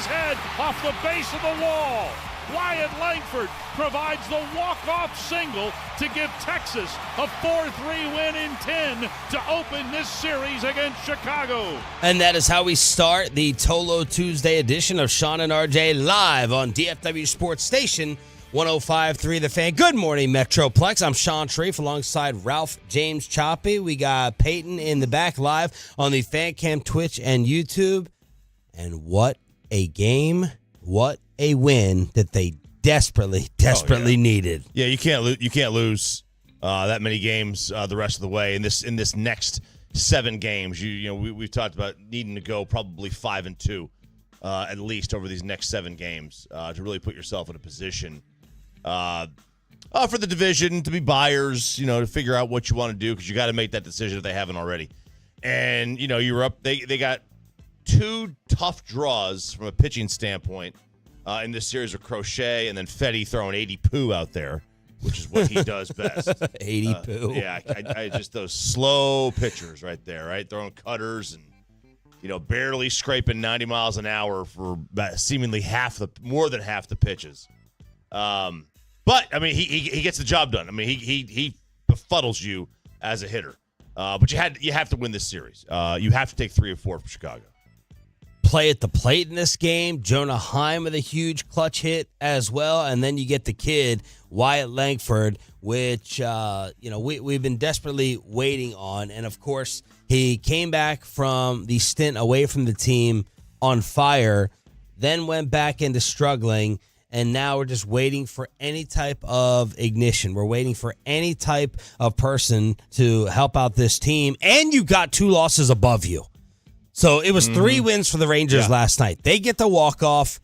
his head off the base of the wall. Wyatt Langford provides the walk-off single to give Texas a 4-3 win in 10 to open this series against Chicago. And that is how we start the Tolo Tuesday edition of Sean and RJ live on DFW Sports Station 105.3 The Fan. Good morning, Metroplex. I'm Sean Sharif alongside Ralph James Choppy. We got Peyton in the back live on the Fan Cam, Twitch, and YouTube. And what a game. What a win that they desperately needed. Yeah, you can't lose that many games the rest of the way in this next 7 games. We've talked about needing to go probably 5-2 at least over these next 7 games to really put yourself in a position for the division, to be buyers, to figure out what you want to do, because you got to make that decision if they haven't already. And you were up. They got 2 tough draws from a pitching standpoint in this series of Crochet, and then Fetty throwing 80 poo out there, which is what he does best. 80 poo. Yeah, I just those slow pitchers right there, right? Throwing cutters and, barely scraping 90 miles an hour for seemingly more than half the pitches. But, I mean, he gets the job done. I mean, he befuddles you as a hitter. But you have to win this series. You have to take 3 or 4 from Chicago. Play at the plate in this game. Jonah Heim with a huge clutch hit as well. And then you get the kid, Wyatt Langford, which, we've been desperately waiting on. And, of course, he came back from the stint away from the team on fire, then went back into struggling. And now we're just waiting for any type of ignition. We're waiting for any type of person to help out this team. And you got 2 losses above you. So it was 3 wins for the Rangers last night. They get the walk-off.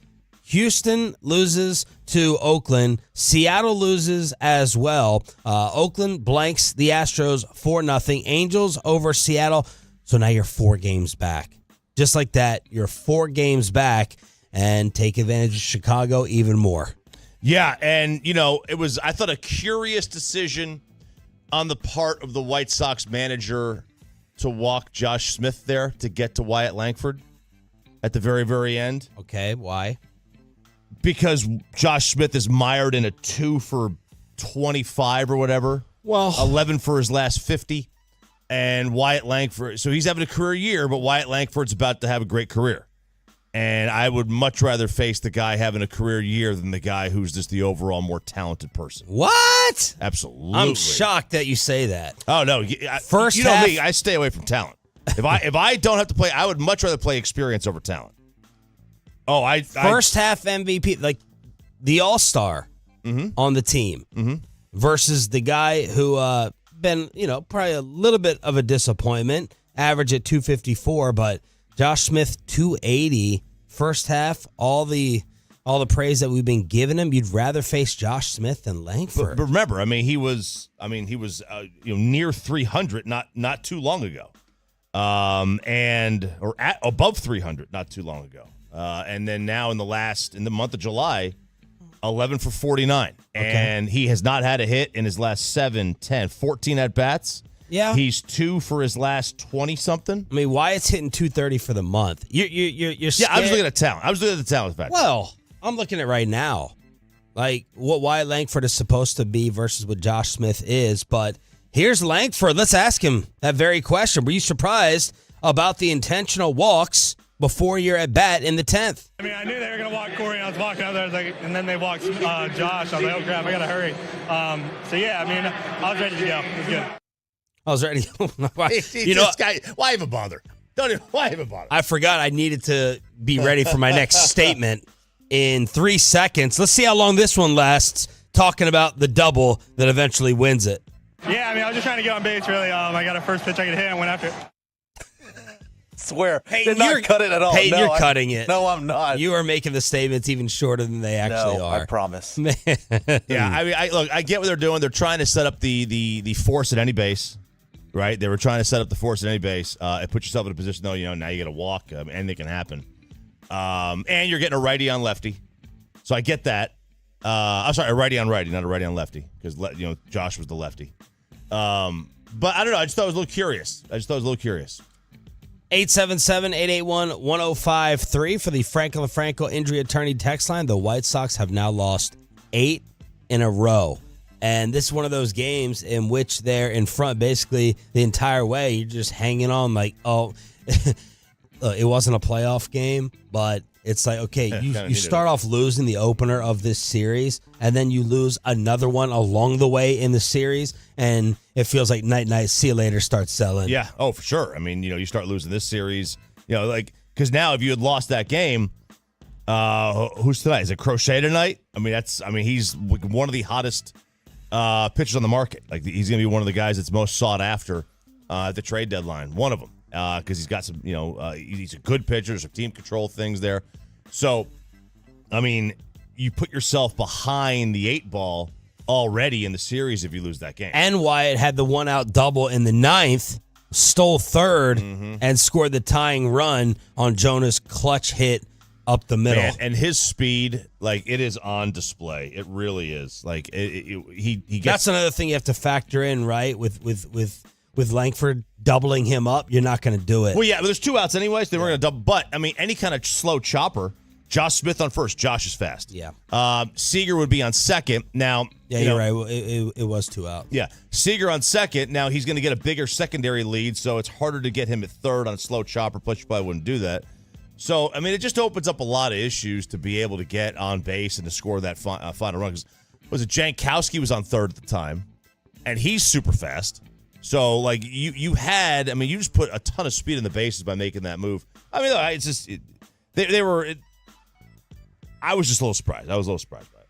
Houston loses to Oakland. Seattle loses as well. Oakland blanks the Astros 4-0. Angels over Seattle. So now you're 4 games back. Just like that, you're 4 games back. And take advantage of Chicago even more. Yeah, and, it was, I thought, a curious decision on the part of the White Sox manager to walk Josh Smith there to get to Wyatt Langford at the very, very end. Okay, why? Because Josh Smith is mired in a 2 for 25 or whatever. Well, 11 for his last 50. And Wyatt Langford, so he's having a career year, but Wyatt Langford's about to have a great career. And I would much rather face the guy having a career year than the guy who's just the overall more talented person. What? Absolutely. I'm shocked that you say that. Oh, no. First you half, know me. I stay away from talent. If I don't have to play, I would much rather play experience over talent. Oh, First half MVP, like the all-star on the team versus the guy who been, probably a little bit of a disappointment, average at 254, but Josh Smith 280. First half, all the praise that we've been giving him. You'd rather face Josh Smith than Langford. But remember, he was near 300 not too long ago, or at above 300 not too long ago, and then now in the month of July, 11 for 49, and he has not had a hit in his last 14 at bats. Yeah, he's 2 for his last 20-something. I mean, Wyatt's hitting 230 for the month. You're yeah, I was looking at talent. I was looking at the talent factor. Well, I'm looking at right now, like what Wyatt Langford is supposed to be versus what Josh Smith is. But here's Langford. Let's ask him that very question. Were you surprised about the intentional walks before your at bat in the 10th? I mean, I knew they were going to walk Corey, and I was walking out there, and then they walked Josh. I was like, oh crap, I got to hurry. I was ready to go. It was good. I was ready. This guy, why even bother? Why even bother? I forgot I needed to be ready for my next statement in 3 seconds. Let's see how long this one lasts, talking about the double that eventually wins it. Yeah, I was just trying to get on base, really. I got a first pitch I could hit and went after it. Swear. Hey, did not cut it at all. Hey, no, you're cutting it. No, I'm not. You are making the statements even shorter than they actually are. I promise. Yeah, I get what they're doing. They're trying to set up the force at any base. Right, they were trying to set up the force at any base and put yourself in a position, though. Now you got to walk, anything can happen, and you're getting a righty on lefty, so I get that. I'm sorry, a righty on righty, not a righty on lefty, because Josh was the lefty. But I don't know. I just thought it was a little curious. 877-881-1053 for the Franco LaFranco injury attorney text line. The White Sox have now lost 8 in a row. And this is one of those games in which they're in front basically the entire way. You're just hanging on like, oh, it wasn't a playoff game, but it's like, okay, you start off losing the opener of this series, and then you lose another one along the way in the series, and it feels like night, see you later, start selling. Yeah, oh, for sure. I mean, you start losing this series, like, because now if you had lost that game, who's tonight? Is it Crochet tonight? He's one of the hottest pitchers on the market. Like, he's going to be one of the guys that's most sought after at the trade deadline. One of them, because he's got some, he's a good pitcher. There's some team control things there. So, you put yourself behind the 8 ball already in the series if you lose that game. And Wyatt had the 1-out double in the 9th, stole third, and scored the tying run on Jonah's clutch hit up the middle. Man, and his speed, like, it is on display. It really is. Like, he gets. That's another thing you have to factor in, right? With Langford doubling him up, you're not going to do it. Well, yeah, but there's 2 outs anyways. They were going to double. But any kind of slow chopper. Josh Smith on first. Josh is fast. Yeah. Seager would be on second. Now, yeah, you're right. It was 2 out. Yeah. Seager on second. Now he's going to get a bigger secondary lead, so it's harder to get him at third on a slow chopper. Plus, you probably wouldn't do that. So, it just opens up a lot of issues to be able to get on base and to score that final run. Because was it Jankowski was on third at the time, and he's super fast. So, like, you just put a ton of speed in the bases by making that move. It's just they were. I was just a little surprised. I was a little surprised by it.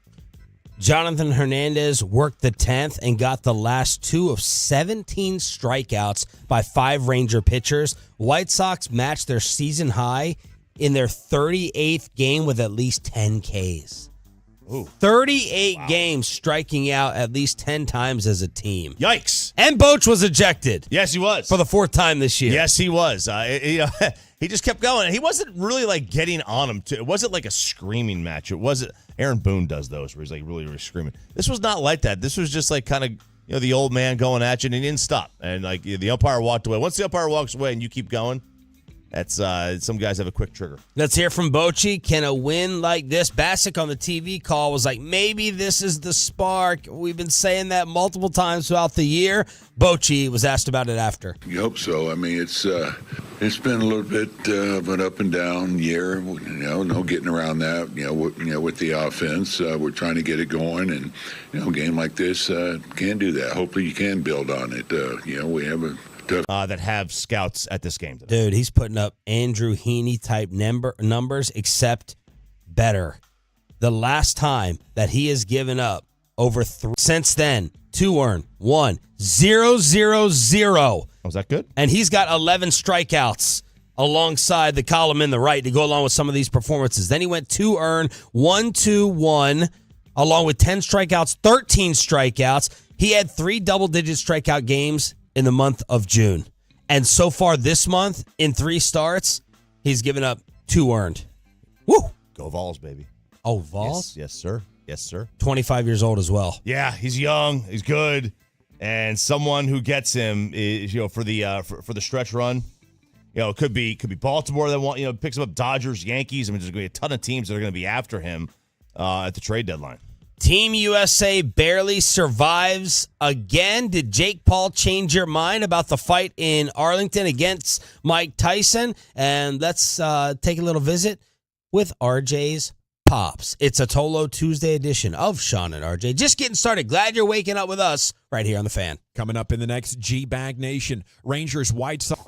Jonathan Hernandez worked the 10th and got the last 2 of 17 strikeouts by 5 Ranger pitchers. White Sox matched their season high in their 38th game with at least 10 Ks. Ooh. 38 games striking out at least 10 times as a team. Yikes. And Boch was ejected. Yes, he was. For the 4th time this year. Yes, he was. He just kept going. He wasn't really, like, getting on him, too. It wasn't like a screaming match. It wasn't. Aaron Boone does those where he's, like, really, really screaming. This was not like that. This was just, like, kind of, the old man going at you, and he didn't stop. And, like, the umpire walked away. Once the umpire walks away and you keep going, that's some guys have a quick trigger. Let's hear from Bochy. Can a win like this? Bassick on the TV call was like, maybe this is the spark. We've been saying that multiple times throughout the year. Bochy was asked about it after. You hope so. It's been a little bit of an up and down year. No getting around that. With the offense, we're trying to get it going, and a game like this can do that. Hopefully, you can build on it. We have a. That have scouts at this game today. Dude, he's putting up Andrew Heaney type numbers, except better. The last time that he has given up over 3 since then, 2 earned, 1, 0, 0, 0. Was that good? And he's got 11 strikeouts alongside the column in the right to go along with some of these performances. Then he went 2 earned, 1, 2, 1, along with 10 strikeouts, 13 strikeouts. He had 3 double-digit strikeout games in the month of June. And so far this month, in 3 starts, he's given up 2 earned. Woo! Go Vols, baby. Oh, Vols? Yes, sir. Yes, sir. 25 years old as well. Yeah, he's young. He's good. And someone who gets him is, for the stretch run, it could be Baltimore that picks him up, Dodgers, Yankees. There's going to be a ton of teams that are going to be after him at the trade deadline. Team USA barely survives again. Did Jake Paul change your mind about the fight in Arlington against Mike Tyson? And let's take a little visit with RJ's Pops. It's a Tolo Tuesday edition of Sean and RJ. Just getting started. Glad you're waking up with us right here on The Fan. Coming up in the next G-Bag Nation, Rangers White Sox.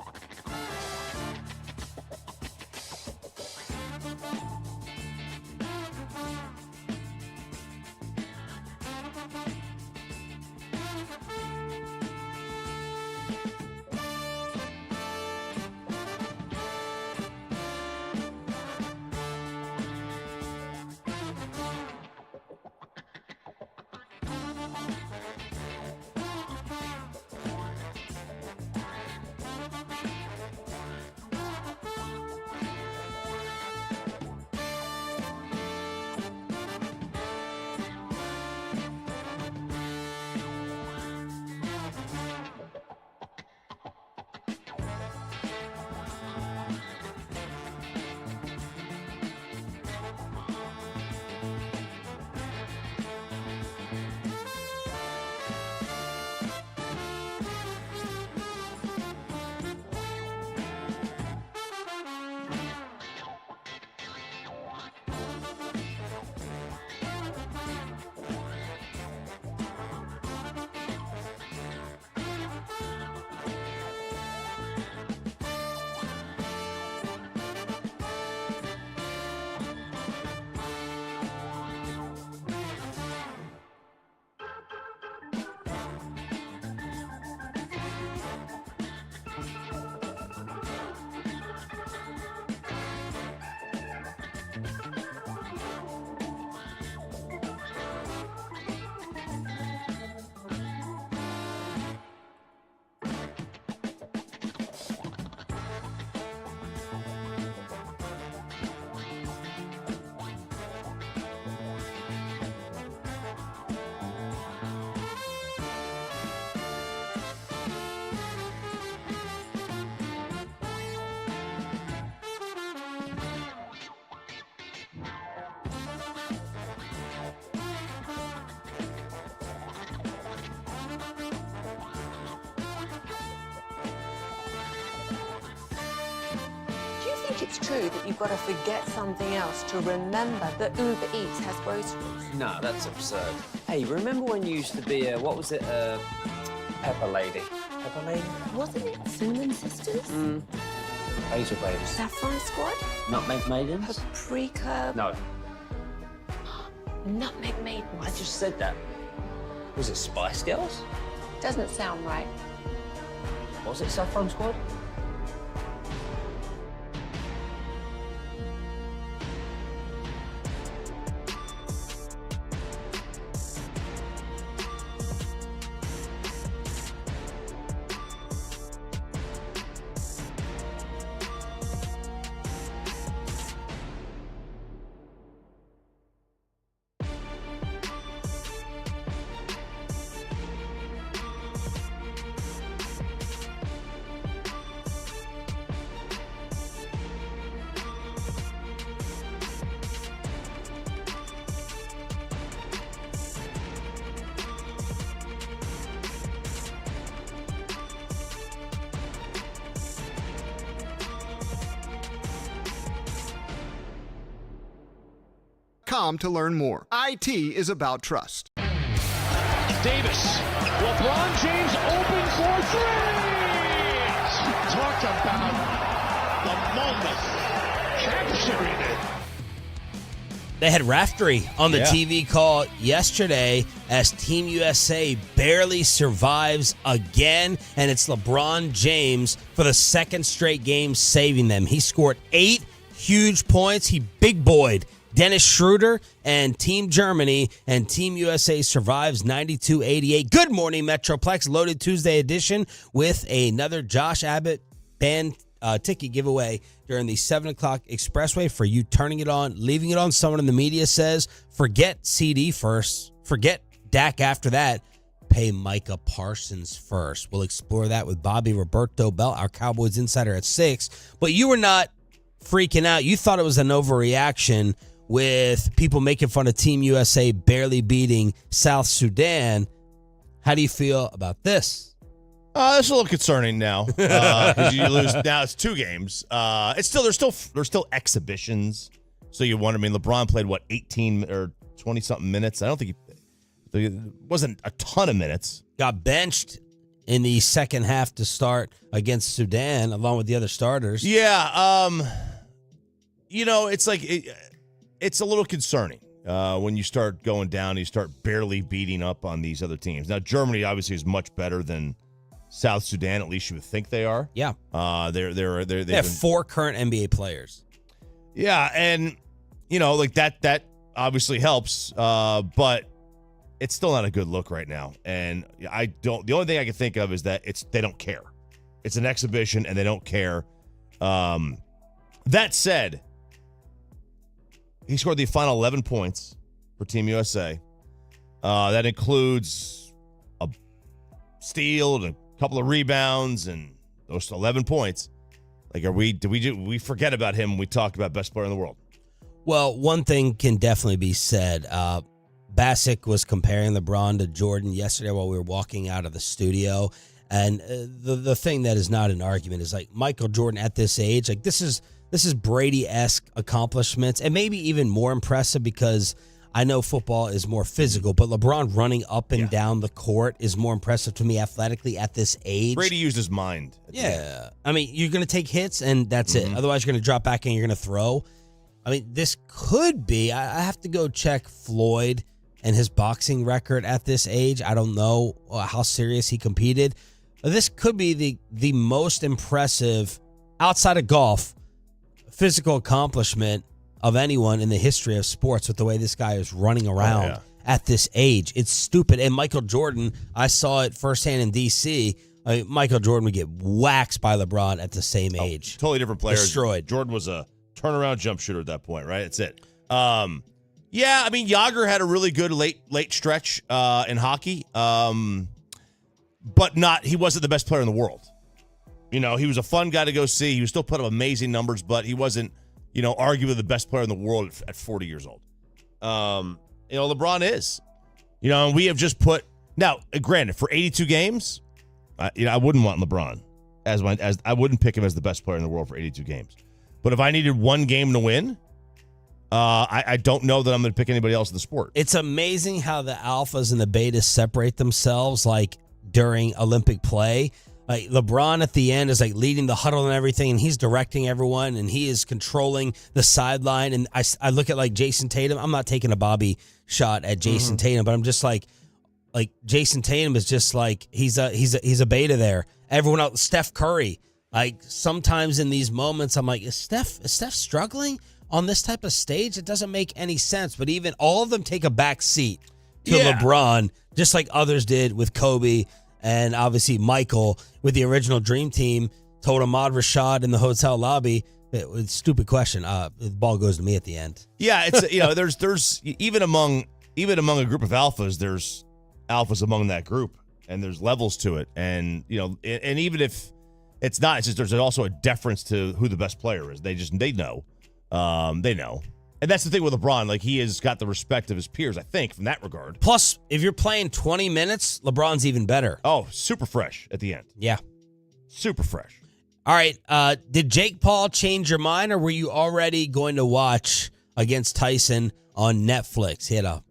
think it's true that you've got to forget something else to remember that Uber Eats has groceries? No, that's absurd. Hey, remember when you used to be a, what was it, Pepper Lady? Pepper Lady? Wasn't it Cinnamon Sisters? Hazel Babes. Saffron Squad? Nutmeg Maidens? Paprika? No, Nutmeg Maidens. I just said that. Was it Spice Girls? Doesn't sound right. Was it Saffron Squad? To learn more. IT is about trust. Davis. LeBron James open for three. Talk about the moment. Capturing it. They had Raftery on the TV call yesterday as Team USA barely survives again, and it's LeBron James for the second straight game saving them. He scored 8 huge points. He big boyed Dennis Schroeder and Team Germany, and Team USA survives 92-88. Good morning, Metroplex. Loaded Tuesday edition with another Josh Abbott band ticket giveaway during the 7 o'clock expressway for you turning it on, leaving it on. Someone in the media says, forget CD first, forget Dak after that, pay Micah Parsons first. We'll explore that with Bobby Roberto Bell, our Cowboys insider, at 6. But you were not freaking out. You thought it was an overreaction with people making fun of Team USA barely beating South Sudan. How do you feel about this? It's a little concerning now because you lose. Now it's 2 games. It's still there's still exhibitions. So you wonder. I mean, LeBron played 18 or 20 something minutes. I don't think it wasn't a ton of minutes. Got benched in the second half to start against Sudan, along with the other starters. Yeah, it's like it's a little concerning when you start going down. You start barely beating up on these other teams. Now, Germany obviously is much better than South Sudan. At least you would think they are. Yeah, they have 4 current NBA players. Yeah, and like that obviously helps, but it's still not a good look right now. And the only thing I can think of is that they don't care. It's an exhibition and they don't care. That said, he scored the final 11 points for Team USA. That includes a steal and a couple of rebounds and those 11 points. Like, did we forget about him when we talked about best player in the world? Well, one thing can definitely be said. Bassick was comparing LeBron to Jordan yesterday while we were walking out of the studio. And the thing that is not an argument is, like, Michael Jordan at this age, like, this is Brady-esque accomplishments, and maybe even more impressive because I know football is more physical, but LeBron running up and down the court is more impressive to me athletically at this age. Brady used his mind. Yeah. I mean, you're going to take hits, and that's it. Otherwise, you're going to drop back and you're going to throw. I mean, this could be, I have to go check Floyd and his boxing record at this age. I don't know how serious he competed. But this could be the most impressive, outside of golf, physical accomplishment of anyone in the history of sports with the way this guy is running around at this age. It's stupid. And Michael Jordan, I saw it firsthand in D.C. Michael Jordan would get waxed by LeBron at the same age. Totally different players. Destroyed. Jordan was a turnaround jump shooter at that point, right? That's it. Yeah, I mean, Yager had a really good late stretch in hockey, but he wasn't the best player in the world. He was a fun guy to go see. He was still putting up amazing numbers, but he wasn't, arguably the best player in the world at 40 years old. LeBron is. And we have just put now. Granted, for 82 games, I wouldn't want LeBron as I wouldn't pick him as the best player in the world for 82 games. But if I needed one game to win, I don't know that I'm going to pick anybody else in the sport. It's amazing how the alphas and the betas separate themselves, like during Olympic play. Like LeBron at the end is like leading the huddle and everything, and he's directing everyone, and he is controlling the sideline. And I look at like Jason Tatum. I'm not taking a Bobby shot at Jason Tatum, but I'm just like Jason Tatum is just like he's a beta there. Everyone else, Steph Curry. Like sometimes in these moments, I'm like, is Steph struggling on this type of stage? It doesn't make any sense. But even all of them take a back seat to LeBron, just like others did with Kobe. And obviously Michael with the original Dream Team told Ahmad Rashad in the hotel lobby. It was a stupid question. The ball goes to me at the end. Yeah, it's there's even among a group of alphas, there's alphas among that group, and there's levels to it. And and even if it's not, it's just there's also a deference to who the best player is. They know, they know. And that's the thing with LeBron. Like, he has got the respect of his peers, I think, from that regard. Plus, if you're playing 20 minutes, LeBron's even better. Oh, super fresh at the end. Yeah. Super fresh. All right. Did Jake Paul change your mind, or were you already going to watch against Tyson on Netflix? He had a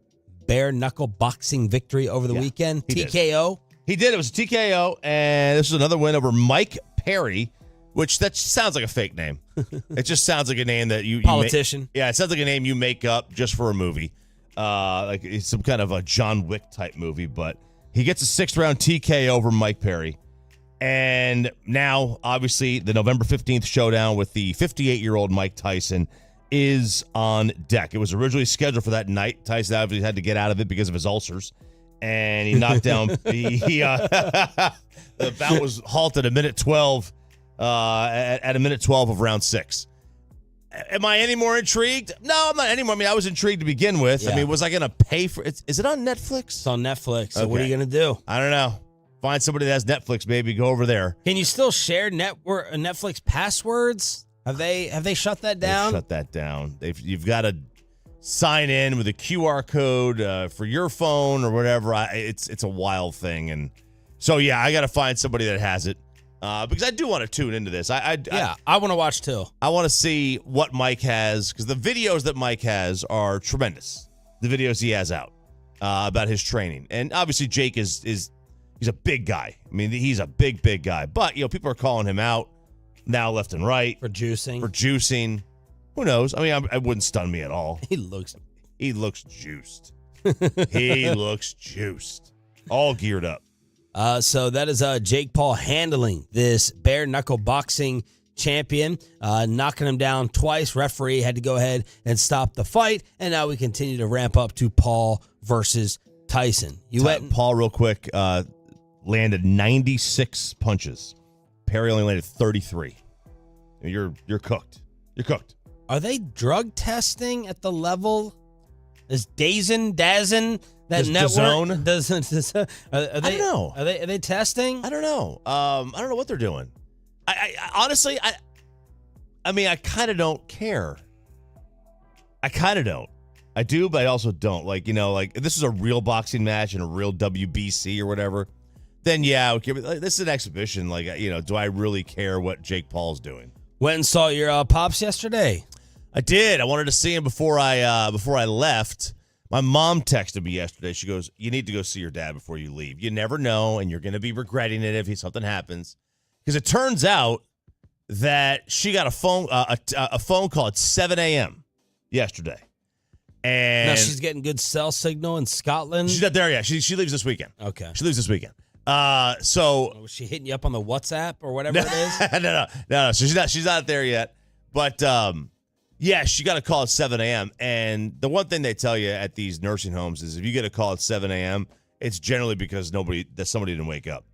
bare-knuckle boxing victory over the weekend. TKO? He did. It was a TKO, and this is another win over Mike Perry, which that sounds like a fake name. It just sounds like a name that you politician. It sounds like a name you make up just for a movie, like it's some kind of a John Wick type movie. But he gets a 6th round TKO over Mike Perry, and now obviously the November 15th showdown with the 58-year-old Mike Tyson is on deck. It was originally scheduled for that night. Tyson obviously had to get out of it because of his ulcers, and he knocked down. The bout was halted at minute 12. At a minute 12 of round 6. Am I any more intrigued? No, I'm not anymore. I mean, I was intrigued to begin with. Yeah. I mean, was I going to pay for it? Is it on Netflix? It's on Netflix. So what are you going to do? I don't know. Find somebody that has Netflix, baby. Go over there. Can you still share Netflix passwords? Have they shut that down? They've shut that down. You've got to sign in with a QR code for your phone or whatever. It's a wild thing. And so, yeah, I got to find somebody that has it. Because I do want to tune into this. I want to watch too. I want to see what Mike has, because the videos that Mike has are tremendous. The videos he has out about his training, and obviously Jake is he's a big guy. I mean, he's a big guy. But people are calling him out now, left and right, for juicing. Who knows? I mean, it wouldn't stun me at all. He looks juiced. He looks juiced. All geared up. So that is Jake Paul handling this bare-knuckle boxing champion, knocking him down twice. Referee had to go ahead and stop the fight, and now we continue to ramp up to Paul versus Tyson. Paul, real quick, landed 96 punches. Perry only landed 33. You're cooked. You're cooked. Are they drug testing at the level? Is Dazn that network doesn't? I don't know. Are they testing? I don't know. I don't know what they're doing. I honestly, I mean, I kind of don't care. I kind of don't. I do, but I also don't. Like, like if this is a real boxing match and a real WBC or whatever, then yeah, okay. But this is an exhibition. Like, do I really care what Jake Paul's doing? Went and saw your pops yesterday. I did. I wanted to see him before I left. My mom texted me yesterday. She goes, "You need to go see your dad before you leave. You never know, and you're going to be regretting it if something happens." Because it turns out that she got a phone call at 7 a.m. yesterday, and now she's getting good cell signal in Scotland. She's not there yet. She leaves this weekend. Okay, she leaves this weekend. So was she hitting you up on the WhatsApp or whatever it is? No. So she's not there yet. But yeah, she got a call at 7 a.m. And the one thing they tell you at these nursing homes is if you get a call at 7 a.m., it's generally because somebody didn't wake up.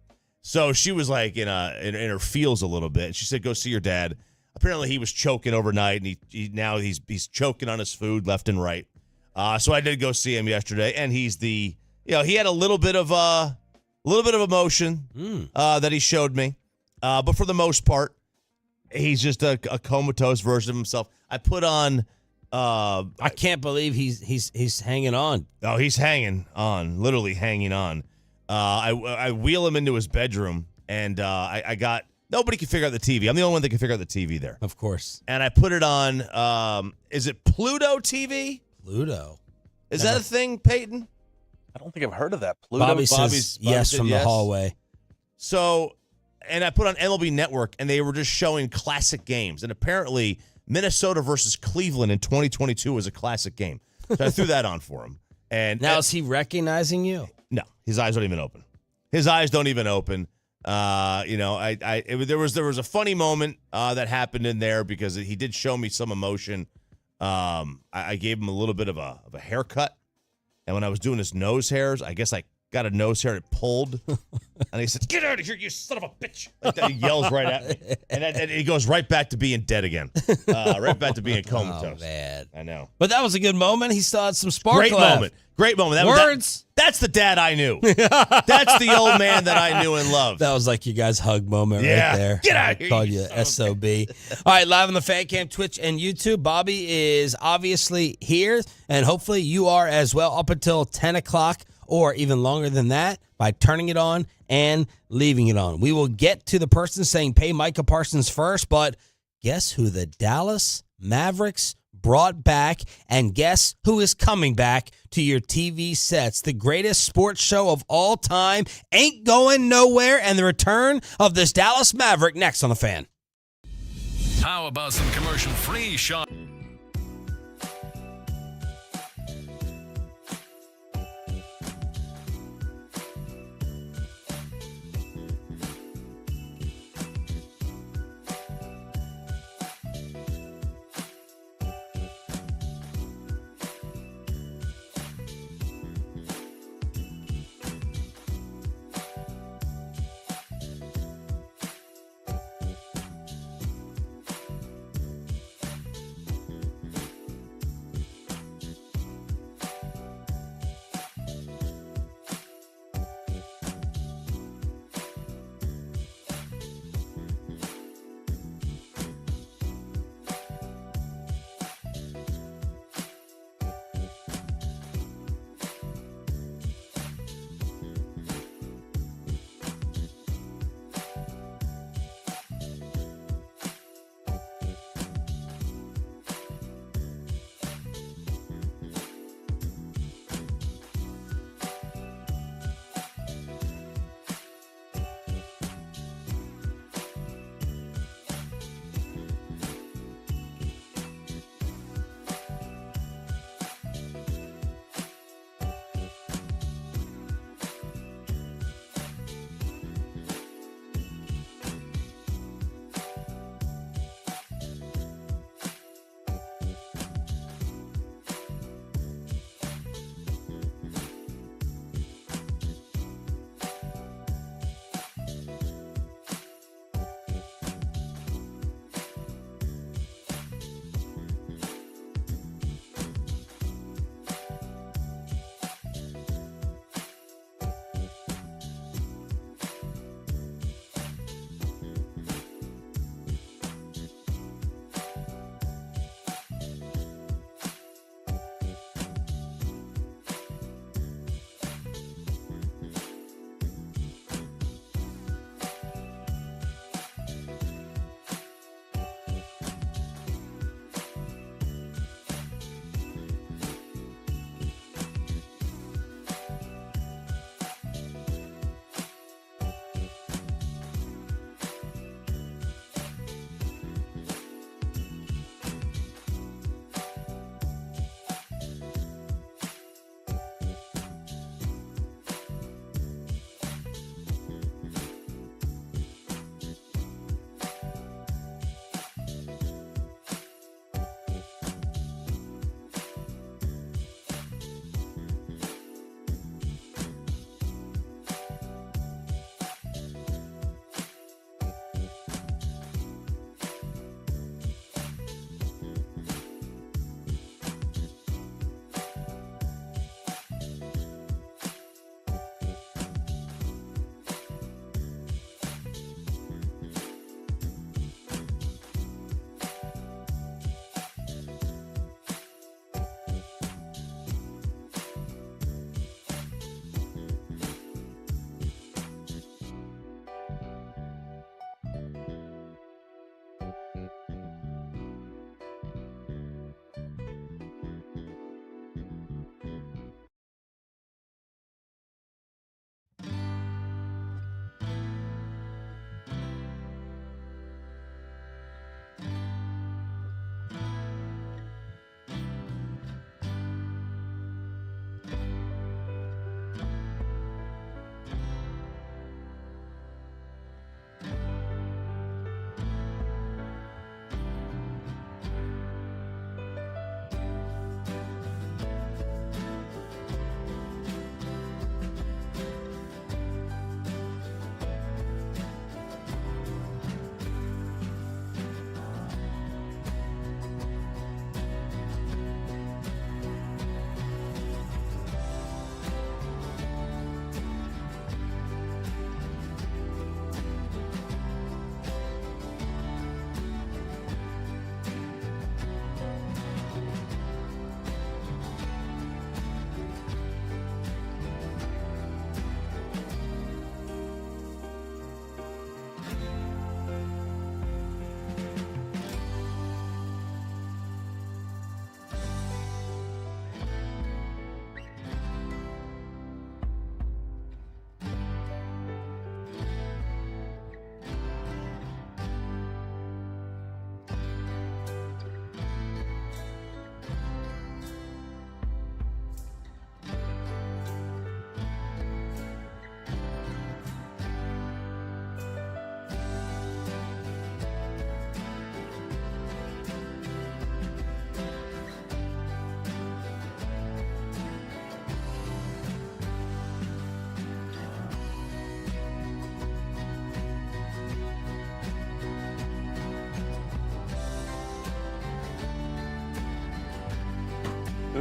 So she was like in her feels a little bit. She said, "Go see your dad." Apparently he was choking overnight, and he's choking on his food left and right. So I did go see him yesterday, and he's he had a little bit of emotion that he showed me, but for the most part, he's just a comatose version of himself. I put on. I can't believe he's hanging on. Oh, he's hanging on, literally hanging on. I wheel him into his bedroom, and I got Nobody can figure out the TV. I'm the only one that can figure out the TV there. Of course. And I put it on, is it Pluto TV? Pluto. Is that a thing, Peyton? I don't think I've heard of that. Pluto. Bobby says yes from the hallway. So, and I put on MLB Network, and they were just showing classic games. And apparently, Minnesota versus Cleveland in 2022 was a classic game. So I threw that on for him. And now is he recognizing you? No, his eyes don't even open. His eyes don't even open. There was a funny moment that happened in there because he did show me some emotion. I gave him a little bit of a haircut, and when I was doing his nose hairs, I guess I got a nose hair that pulled, and he said, "Get out of here, you son of a bitch!" Like that, he yells right at me, and he goes right back to being dead again, right back to being comatose. Oh, man. I know, but that was a good moment. He still had some spark. Great moment. That's the dad I knew. That's the old man that I knew and loved. That was like you guys' hug moment right there. Get out of here. Called you SOB. All right, live on the Fan Cam, Twitch, and YouTube. Bobby is obviously here, and hopefully you are as well up until 10 o'clock or even longer than that by turning it on and leaving it on. We will get to the person saying pay Micah Parsons first, but guess who the Dallas Mavericks brought back, and guess who is coming back to your TV sets? The greatest sports show of all time ain't going nowhere, and the return of this Dallas Maverick next on The Fan. How about some commercial-free, Sean?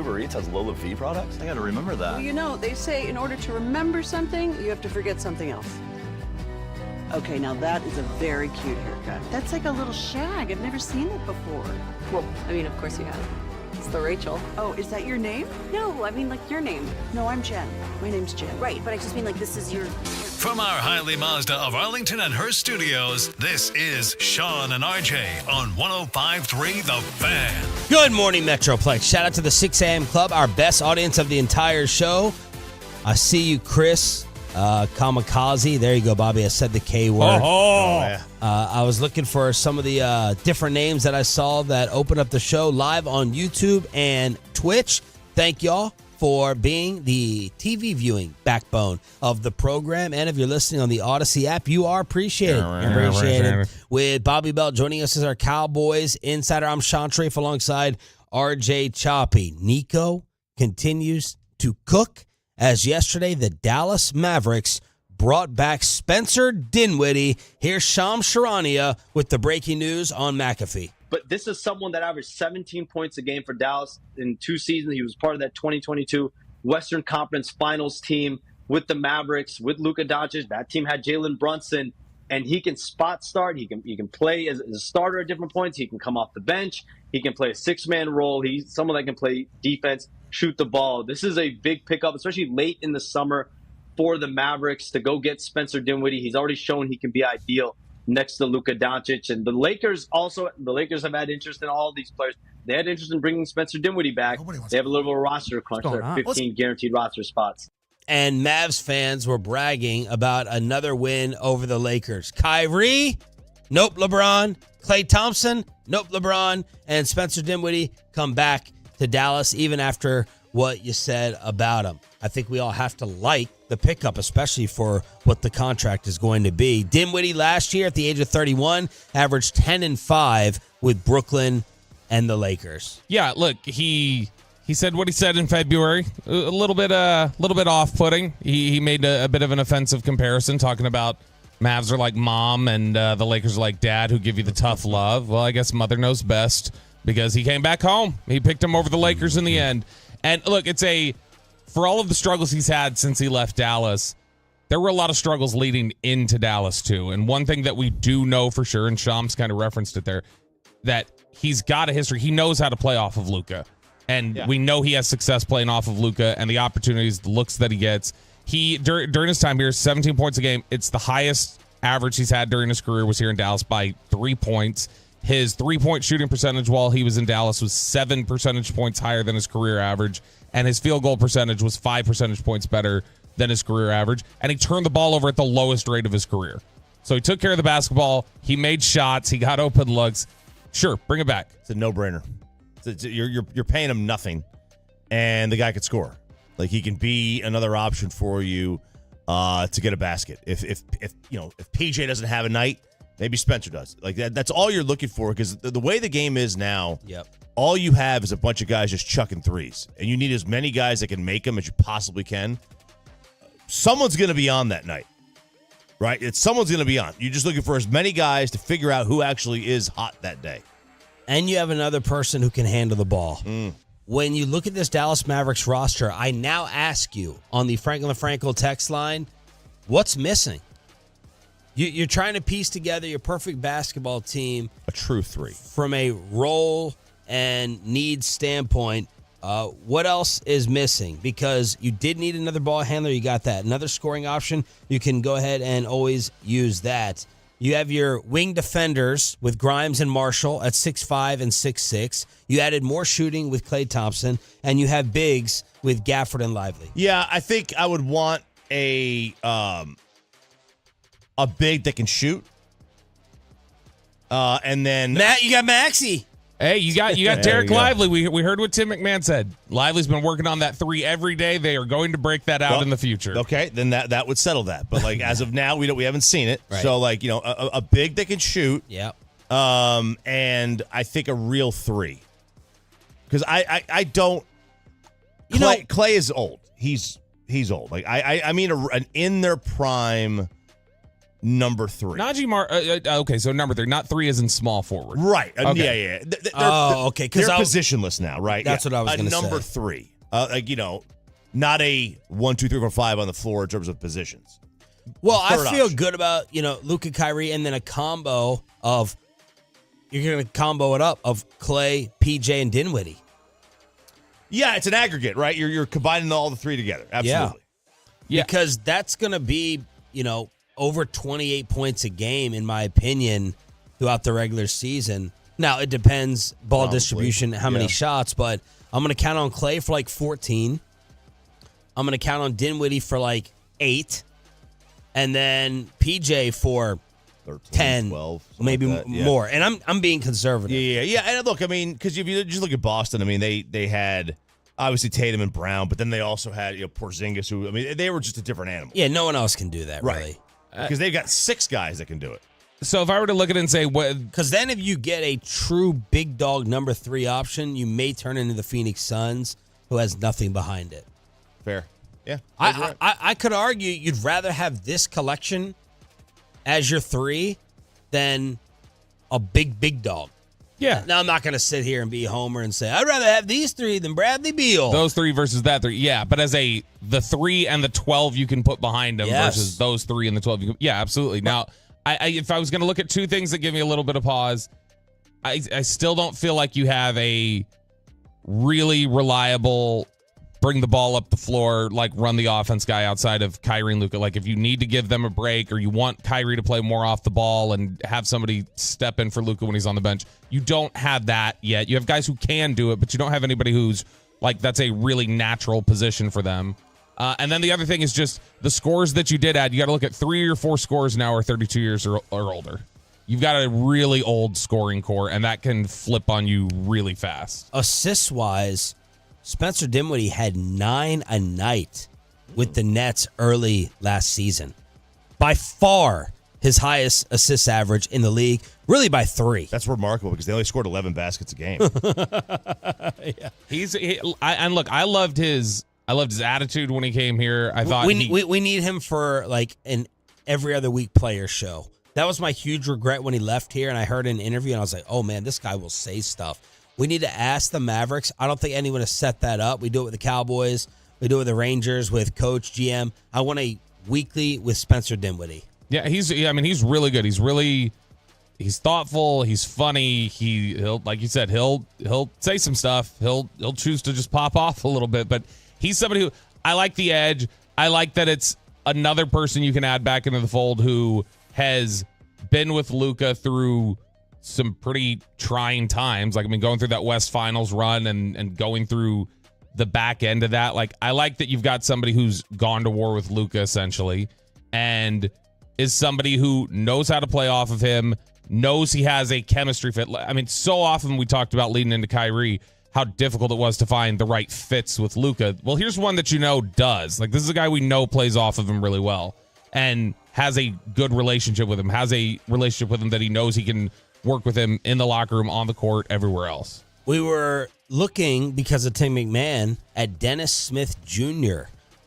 Uber Eats has Lola V products? I got to remember that. Well, you know, they say in order to remember something, you have to forget something else. Okay, now that is a very cute haircut. That's like a little shag. I've never seen it before. Well, I mean, of course you have. It's the Rachel. Oh, is that your name? No, I mean like your name. No, I'm Jen. My name's Jen. Right, but I just mean like this is your... From our Hiley Mazda of Arlington and Hearst studios, this is Sean and RJ on 105.3 The Fan. Good morning, Metroplex. Shout out to the 6 a.m. Club, our best audience of the entire show. I see you, Chris Kamikaze. There you go, Bobby. I said the K word. Yeah. I was looking for some of the different names that I saw that opened up the show live on YouTube and Twitch. Thank y'all for being the TV viewing backbone of the program. And if you're listening on the Odyssey app, you are appreciated. Appreciated. With Bobby Belt joining us as our Cowboys insider, I'm Sean Trafe alongside RJ Choppy. Nico continues to cook, as yesterday the Dallas Mavericks brought back Spencer Dinwiddie. Here's Shams Charania with the breaking news on McAfee. But this is someone that averaged 17 points a game for Dallas in 2 seasons. He was part of that 2022 Western Conference Finals team with the Mavericks, with Luka Doncic. That team had Jalen Brunson, and he can spot start. He can play as a starter at different points. He can come off the bench. He can play a 6-man role. He's someone that can play defense, shoot the ball. This is a big pickup, especially late in the summer for the Mavericks to go get Spencer Dinwiddie. He's already shown he can be ideal next to Luka Doncic. And the Lakers have had interest in all of these players. They had interest in bringing Spencer Dinwiddie back. They have a little bit of a roster crunch. There are 15 guaranteed roster spots. And Mavs fans were bragging about another win over the Lakers. Kyrie, nope, LeBron. Klay Thompson, nope, LeBron. And Spencer Dinwiddie come back to Dallas even after what you said about him. I think we all have to like the pickup, especially for what the contract is going to be. Dinwiddie last year at the age of 31 averaged 10-5 with Brooklyn and the Lakers. Yeah, look, he said what he said in February. A little bit off-putting. He made a bit of an offensive comparison, talking about Mavs are like mom and the Lakers are like dad, who give you the tough love. Well, I guess mother knows best, because he came back home. He picked him over the Lakers in the end. And look, for all of the struggles he's had since he left Dallas, there were a lot of struggles leading into Dallas too. And one thing that we do know for sure, and Shams kind of referenced it there, that he's got a history. He knows how to play off of Luka. And we know he has success playing off of Luka and the opportunities, the looks that he gets. He, during his time here, 17 points a game. It's the highest average he's had during his career was here in Dallas by 3 points. His 3-point shooting percentage while he was in Dallas was 7 percentage points higher than his career average. And his field goal percentage was 5 percentage points better than his career average. And he turned the ball over at the lowest rate of his career. So he took care of the basketball. He made shots. He got open looks. Sure, bring it back. It's a no-brainer. You're paying him nothing, and the guy could score. Like, he can be another option for you to get a basket. If PJ doesn't have a night, maybe Spencer does. Like that's all you're looking for, because the way the game is now, all you have is a bunch of guys just chucking threes, and you need as many guys that can make them as you possibly can. Someone's going to be on that night, right? Someone's going to be on. You're just looking for as many guys to figure out who actually is hot that day. And you have another person who can handle the ball. When you look at this Dallas Mavericks roster, I now ask you on the Franklin Franco text line, what's missing? You're trying to piece together your perfect basketball team. A true three. From a role and needs standpoint, what else is missing? Because you did need another ball handler. You got that. Another scoring option. You can go ahead and always use that. You have your wing defenders with Grimes and Marshall at 6'5" and 6'6". You added more shooting with Klay Thompson, and you have bigs with Gafford and Lively. Yeah, I think I would want a big that can shoot. And then Matt, you got Maxey. Hey, you got Derek Lively. We heard what Tim McMahon said. Lively's been working on that three every day. They are going to break that out in the future. Okay, then that would settle that. But like as of now, we haven't seen it. Right. So like a big that can shoot. Yeah. And I think a real three, because I don't. Klay is old. He's old. Like I mean an in their prime number 3. Okay, so number 3, not 3 as in small forward. Right. Okay. Yeah. They're okay. They're positionless now, right? That's what I was going to say. Number 3. Not a 1, 2, 3, 4, 5 on the floor in terms of positions. Well, I feel option. good about, Luka, Kyrie, and then a combo of, you're going to combo it up of Clay, PJ, and Dinwiddie. Yeah, it's an aggregate, right? You're combining all the 3 together. Absolutely. Yeah. Because that's going to be, over 28 points a game, in my opinion, throughout the regular season. Now, it depends, ball distribution, how many shots, but I'm going to count on Clay for like 14. I'm going to count on Dinwiddie for like 8. And then PJ for 13, 10, 12, maybe like that. more. And I'm being conservative. Yeah. And look, because if you just look at Boston, they had obviously Tatum and Brown, but then they also had Porzingis, who they were just a different animal. Yeah, no one else can do that, right? Really. Because they've got 6 guys that can do it. So if I were to look at it and say, because then if you get a true big dog number 3 option, you may turn into the Phoenix Suns, who has nothing behind it. Fair. Yeah. I could argue you'd rather have this collection as your 3 than a big dog. Yeah. Now, I'm not going to sit here and be Homer and say, I'd rather have these 3 than Bradley Beal. Those 3 versus that 3. Yeah, but as the 3 and the 12 you can put behind them versus those 3 and the 12 you can. Yeah, absolutely. Now, if I was going to look at 2 things that give me a little bit of pause, I still don't feel like you have a really reliable bring the ball up the floor, like run the offense guy outside of Kyrie and Luka. Like if you need to give them a break or you want Kyrie to play more off the ball and have somebody step in for Luka when he's on the bench, you don't have that yet. You have guys who can do it, but you don't have anybody who's like that's a really natural position for them. And then the other thing is just the scores that you did add. You got to look at 3 or 4 scores now are 32 years or older. You've got a really old scoring core, and that can flip on you really fast. Assists-wise, Spencer Dinwiddie had 9 a night with the Nets early last season. By far his highest assist average in the league, really by 3. That's remarkable because they only scored 11 baskets a game. Yeah. Look, I loved his attitude when he came here. I thought we need him for like an every other week player show. That was my huge regret when he left here, and I heard an interview, and I was like, oh, man, this guy will say stuff. We need to ask the Mavericks. I don't think anyone has set that up. We do it with the Cowboys. We do it with the Rangers, with Coach, GM. I want a weekly with Spencer Dinwiddie. Yeah, he's really good. He's thoughtful. He's funny. He'll like you said, he'll say some stuff. He'll choose to just pop off a little bit. But he's somebody who I like the edge. I like that it's another person you can add back into the fold who has been with Luka through some pretty trying times. Like, going through that West Finals run and going through the back end of that. Like, I like that you've got somebody who's gone to war with Luka, essentially, and is somebody who knows how to play off of him, knows he has a chemistry fit. So often we talked about leading into Kyrie, how difficult it was to find the right fits with Luka. Well, here's one that does. Like, this is a guy we know plays off of him really well and has a good relationship with him, has a relationship with him that he knows he can work with him in the locker room, on the court, everywhere else. We were looking, because of Tim McMahon, at Dennis Smith Jr.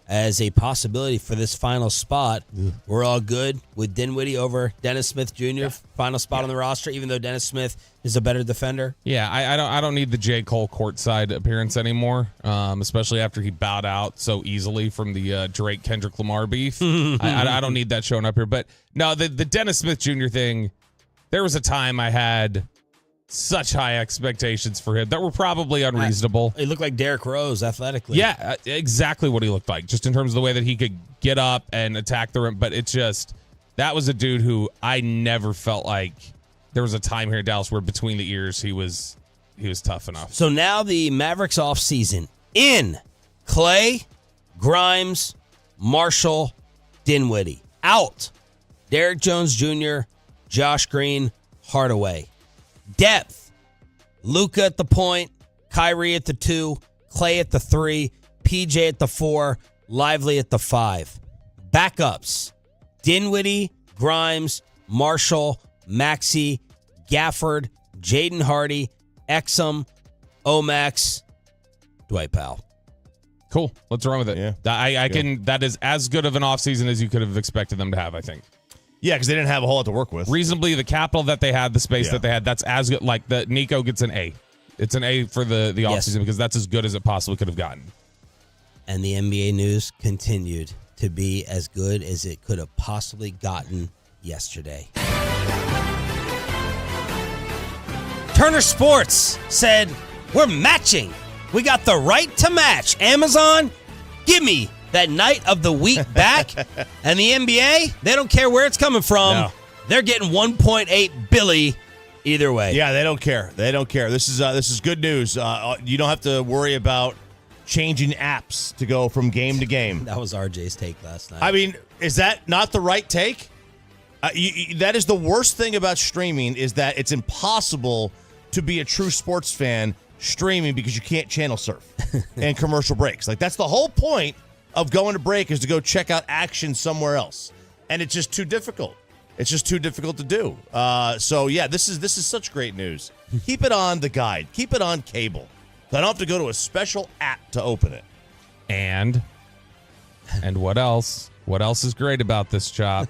as a possibility for this final spot. We're all good with Dinwiddie over Dennis Smith Jr., final spot on the roster, even though Dennis Smith is a better defender. Yeah, I don't need the J. Cole courtside appearance anymore, especially after he bowed out so easily from the Drake-Kendrick Lamar beef. I don't need that showing up here. But no, the Dennis Smith Jr. thing, there was a time I had such high expectations for him that were probably unreasonable. He looked like Derrick Rose athletically. Yeah, exactly what he looked like, just in terms of the way that he could get up and attack the rim. But it's just, that was a dude who I never felt like there was a time here in Dallas where between the ears he was tough enough. So now the Mavericks offseason in Clay, Grimes, Marshall, Dinwiddie. Out, Derrick Jones Jr., Josh Green, Hardaway. Depth, Luka at the point, Kyrie at the 2, Clay at the 3, PJ at the 4, Lively at the 5. Backups, Dinwiddie, Grimes, Marshall, Maxey, Gafford, Jaden Hardy, Exum, Omax, Dwight Powell. Cool. Let's run with it. Yeah. I can. That is as good of an offseason as you could have expected them to have, I think. Yeah, because they didn't have a whole lot to work with. Reasonably, the capital that they had, the space that they had, that's as good. Like the Nico gets an A. It's an A for the offseason because that's as good as it possibly could have gotten. And the NBA news continued to be as good as it could have possibly gotten yesterday. Turner Sports said, we're matching. We got the right to match. Amazon, give me that night of the week back. And the NBA, they don't care where it's coming from. No. They're getting $1.8 billion either way. Yeah, they don't care. They don't care. This is good news. You don't have to worry about changing apps to go from game to game. That was RJ's take last night. I mean, is that not the right take? That is the worst thing about streaming is that it's impossible to be a true sports fan streaming because you can't channel surf and commercial breaks. Like, that's the whole point of going to break is to go check out action somewhere else. And it's just too difficult. It's just too difficult to do. So, yeah, this is such great news. Keep it on the guide. Keep it on cable. So I don't have to go to a special app to open it. And what else? What else is great about this, Chop?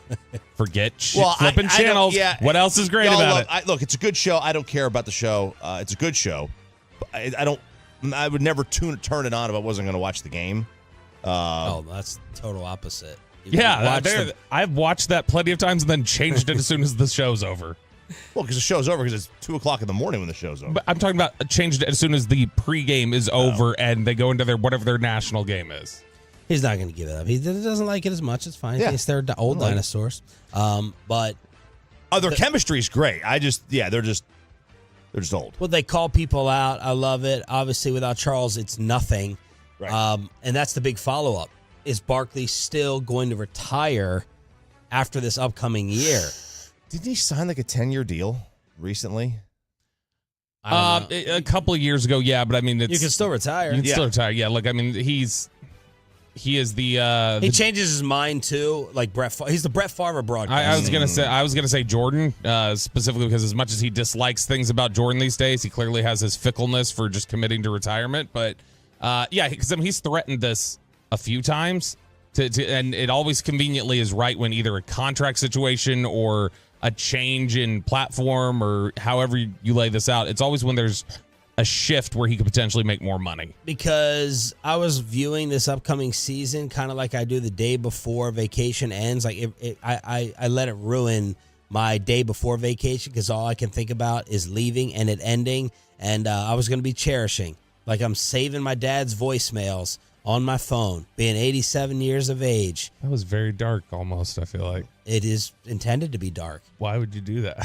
Forget flipping channels. What else is great about it? Look, it's a good show. I don't care about the show. It's a good show. I would never turn it on if I wasn't going to watch the game. That's total opposite. I've watched that plenty of times and then changed it as soon as the show's over. Well, because the show's over because it's 2:00 in the morning when the show's over. But I'm talking about changed it as soon as the pregame is over and they go into their whatever their national game is. He's not going to give it up. He doesn't like it as much. It's fine. Yeah. They're old dinosaurs. But their chemistry is great. They're just old. Well, they call people out. I love it. Obviously, without Charles, it's nothing. Right. And that's the big follow-up. Is Barkley still going to retire after this upcoming year? Didn't he sign like a 10-year deal recently? A couple of years ago, yeah, but I mean, you can still retire. You can still retire, yeah. Look, I mean, he is the. He changes his mind too, like Brett. He's the Brett Favre broadcast. I was gonna say Jordan specifically because as much as he dislikes things about Jordan these days, he clearly has his fickleness for just committing to retirement. But because he's threatened this a few times, and it always conveniently is right when either a contract situation or a change in platform or however you lay this out. It's always when there's a shift where he could potentially make more money. Because I was viewing this upcoming season kind of like I do the day before vacation ends. Like I let it ruin my day before vacation because all I can think about is leaving and it ending. And I was going to be cherishing. Like I'm saving my dad's voicemails on my phone, being 87 years of age. That was very dark almost, I feel like. It is intended to be dark. Why would you do that?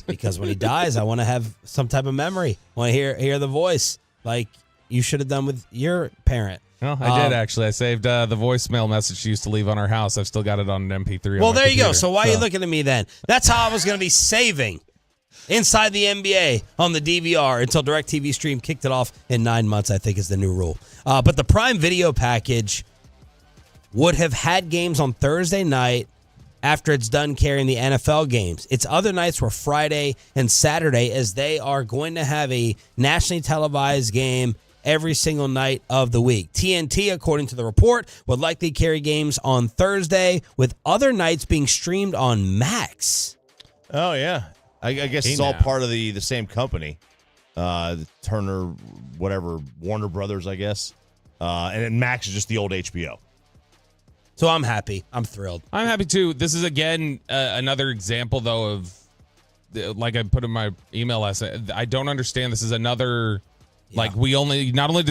Because when he dies, I want to have some type of memory. I want to hear the voice like you should have done with your parent. Well, I did actually. I saved the voicemail message she used to leave on our house. I've still got it on an MP3. Well, there you go. So why are you looking at me then? That's how I was going to be saving Inside the NBA on the DVR until DirecTV Stream kicked it off in 9 months, I think is the new rule. But the Prime Video package would have had games on Thursday night after it's done carrying the NFL games. Its other nights were Friday and Saturday, as they are going to have a nationally televised game every single night of the week. TNT, according to the report, would likely carry games on Thursday, with other nights being streamed on Max. Oh, yeah. I guess it's all part of the same company. The Turner, whatever, Warner Brothers, I guess. And then Max is just the old HBO. So I'm happy. I'm thrilled. I'm happy too. This is, again, another example, though, of, like I put in my email last night, I don't understand. This is another, like, not only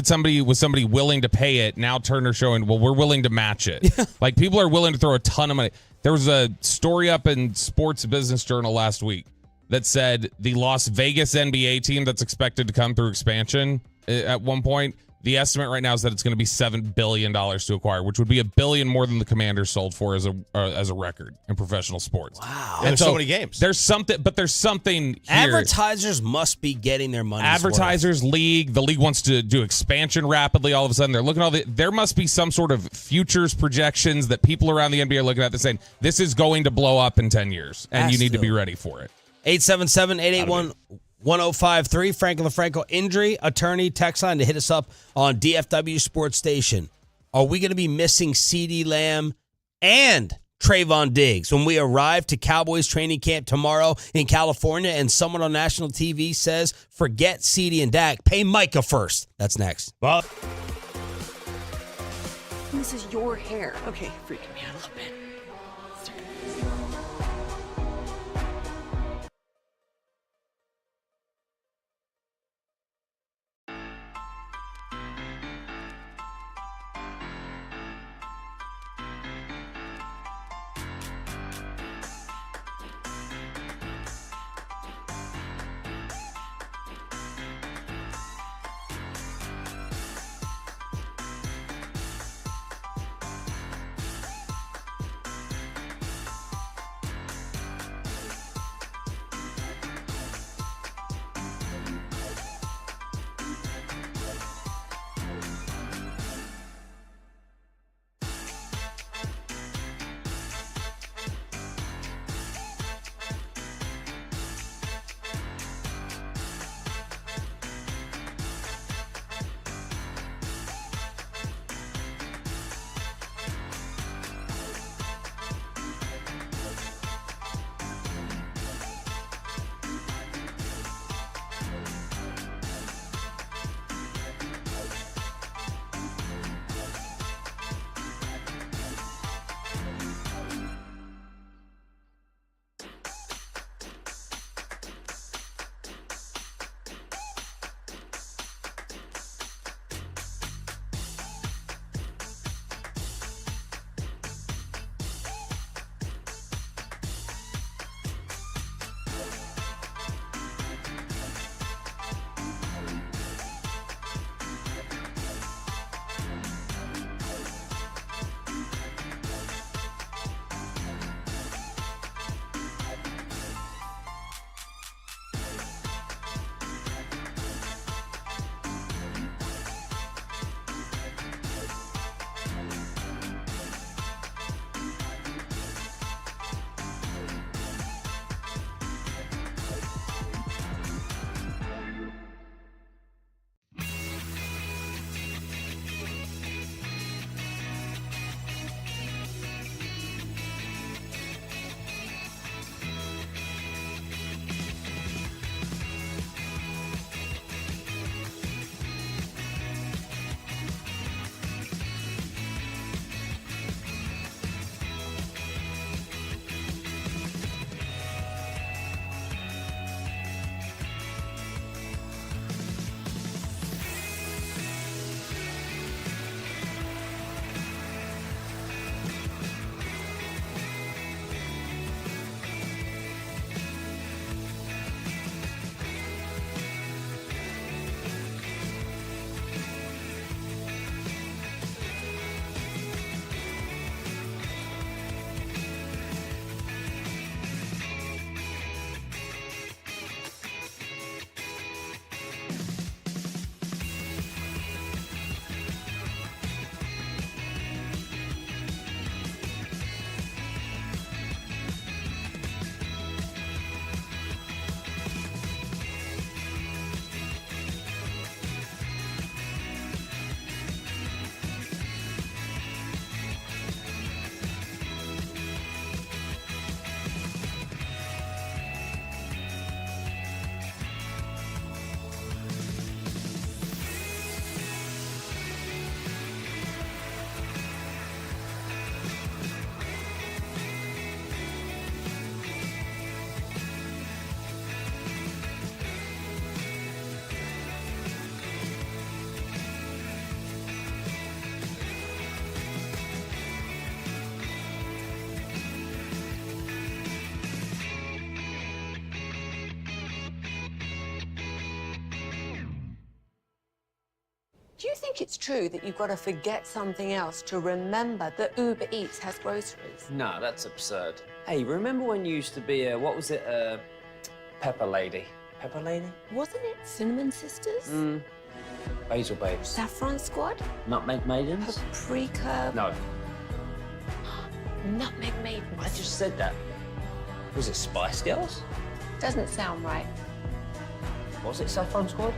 was somebody willing to pay it, now Turner showing, well, we're willing to match it. Like, people are willing to throw a ton of money. There was a story up in Sports Business Journal last week that said the Las Vegas NBA team that's expected to come through expansion at one point, the estimate right now is that it's going to be $7 billion to acquire, which would be $1 billion more than the Commanders sold for as a record in professional sports. Wow. And so many games. There's something here. Advertisers must be getting their money. Advertisers, league, the league wants to do expansion rapidly. All of a sudden, they're looking at there must be some sort of futures projections that people around the NBA are looking at that saying, this is going to blow up in 10 years, and you need to be ready for it. 877-881-1053. Franco LaFranco, injury attorney, text line to hit us up on DFW Sports Station. Are we going to be missing CeeDee Lamb and Trayvon Diggs. When we arrive to Cowboys training camp tomorrow in California and someone on national TV says, forget CeeDee and Dak, pay Micah first. That's next. Well, This is your hair. Okay, freaking me out a little bit. Do you think it's true that you've got to forget something else to remember that Uber Eats has groceries? No, that's absurd. Hey, remember when you used to be a, what was it, Pepper Lady? Pepper Lady? Wasn't it Cinnamon Sisters? Basil Babes. Saffron Squad? Nutmeg Maidens? Paprika? No. Nutmeg Maidens? I just said that. Was it Spice Girls? Doesn't sound right. Was it Saffron Squad?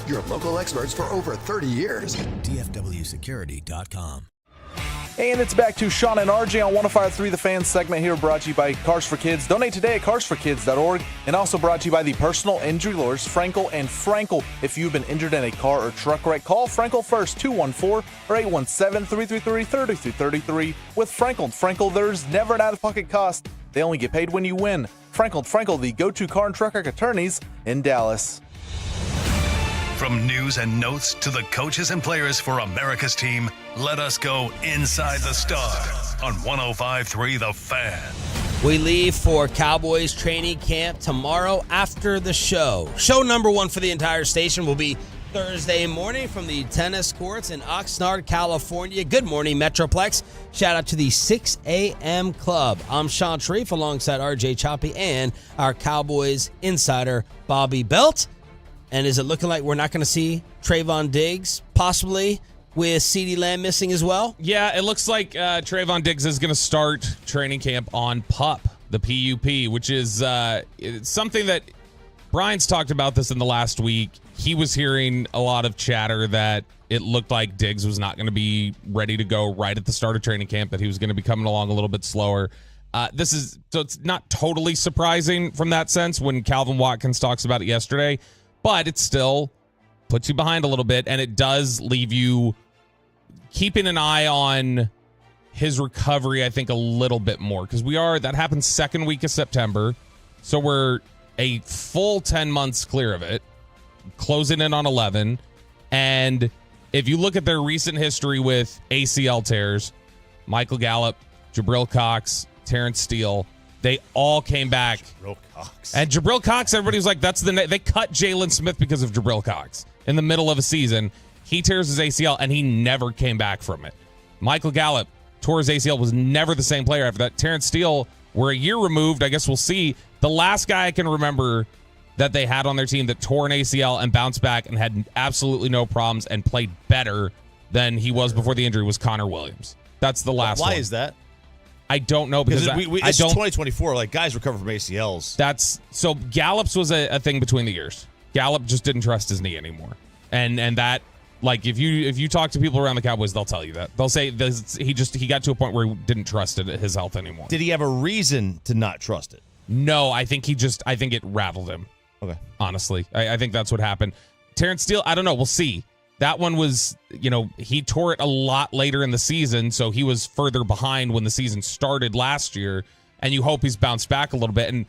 Your local experts for over 30 years. DFWsecurity.com. And it's back to Sean and RJ on 105.3 The Fan segment here, brought to you by Cars for Kids. Donate today at carsforkids.org, and also brought to you by the personal injury lawyers Frankel and Frankel. If you've been injured in a car or truck wreck, call Frankel first, 214 or 817-333-3333. With Frankel and Frankel, there's never an out-of-pocket cost. They only get paid when you win. Frankel and Frankel, the go-to car and truck wreck attorneys in Dallas. From news and notes to the coaches and players for America's team, let us go inside the star on 105.3 The Fan. We leave for Cowboys training camp tomorrow after the show. Show number one for the entire station will be Thursday morning from the tennis courts in Oxnard, California. Good morning, Metroplex. Shout out to the 6 a.m. club. I'm Sean Sharif alongside RJ Choppy and our Cowboys insider, Bobby Belt. And is it looking like we're not going to see Trayvon Diggs, possibly with CeeDee Lamb missing as well? Yeah, it looks like Trayvon Diggs is going to start training camp on PUP, the PUP, which is something that Brian's talked about this in the last week. He was hearing a lot of chatter that it looked like Diggs was not going to be ready to go right at the start of training camp, that he was going to be coming along a little bit slower. So it's not totally surprising from that sense when Calvin Watkins talks about it yesterday. But it still puts you behind a little bit, and it does leave you keeping an eye on his recovery, I think, a little bit more. Because that happens second week of September, so we're a full 10 months clear of it, closing in on 11. And if you look at their recent history with ACL tears, Michael Gallup, Jabril Cox, Terrence Steele, they all came back. Jabril Cox. And Jabril Cox, everybody was like, that's they cut Jalen Smith because of Jabril Cox in the middle of a season. He tears his ACL, and he never came back from it. Michael Gallup tore his ACL, was never the same player after that. Terrence Steele, we're a year removed. I guess we'll see. The last guy I can remember that they had on their team that tore an ACL and bounced back and had absolutely no problems and played better than he was before the injury was Connor Williams. That's the last one. Why is that? I don't know, because it's 2024. Like, guys recover from ACLs. So Gallup's was a thing between the years. Gallup just didn't trust his knee anymore, and that, like, if you talk to people around the Cowboys, they'll tell you that. They'll say he got to a point where he didn't trust his health anymore. Did he have a reason to not trust it? No, I think it rattled him. Okay, honestly, I think that's what happened. Terrence Steele, I don't know. We'll see. That one was, he tore it a lot later in the season, so he was further behind when the season started last year, and you hope he's bounced back a little bit. And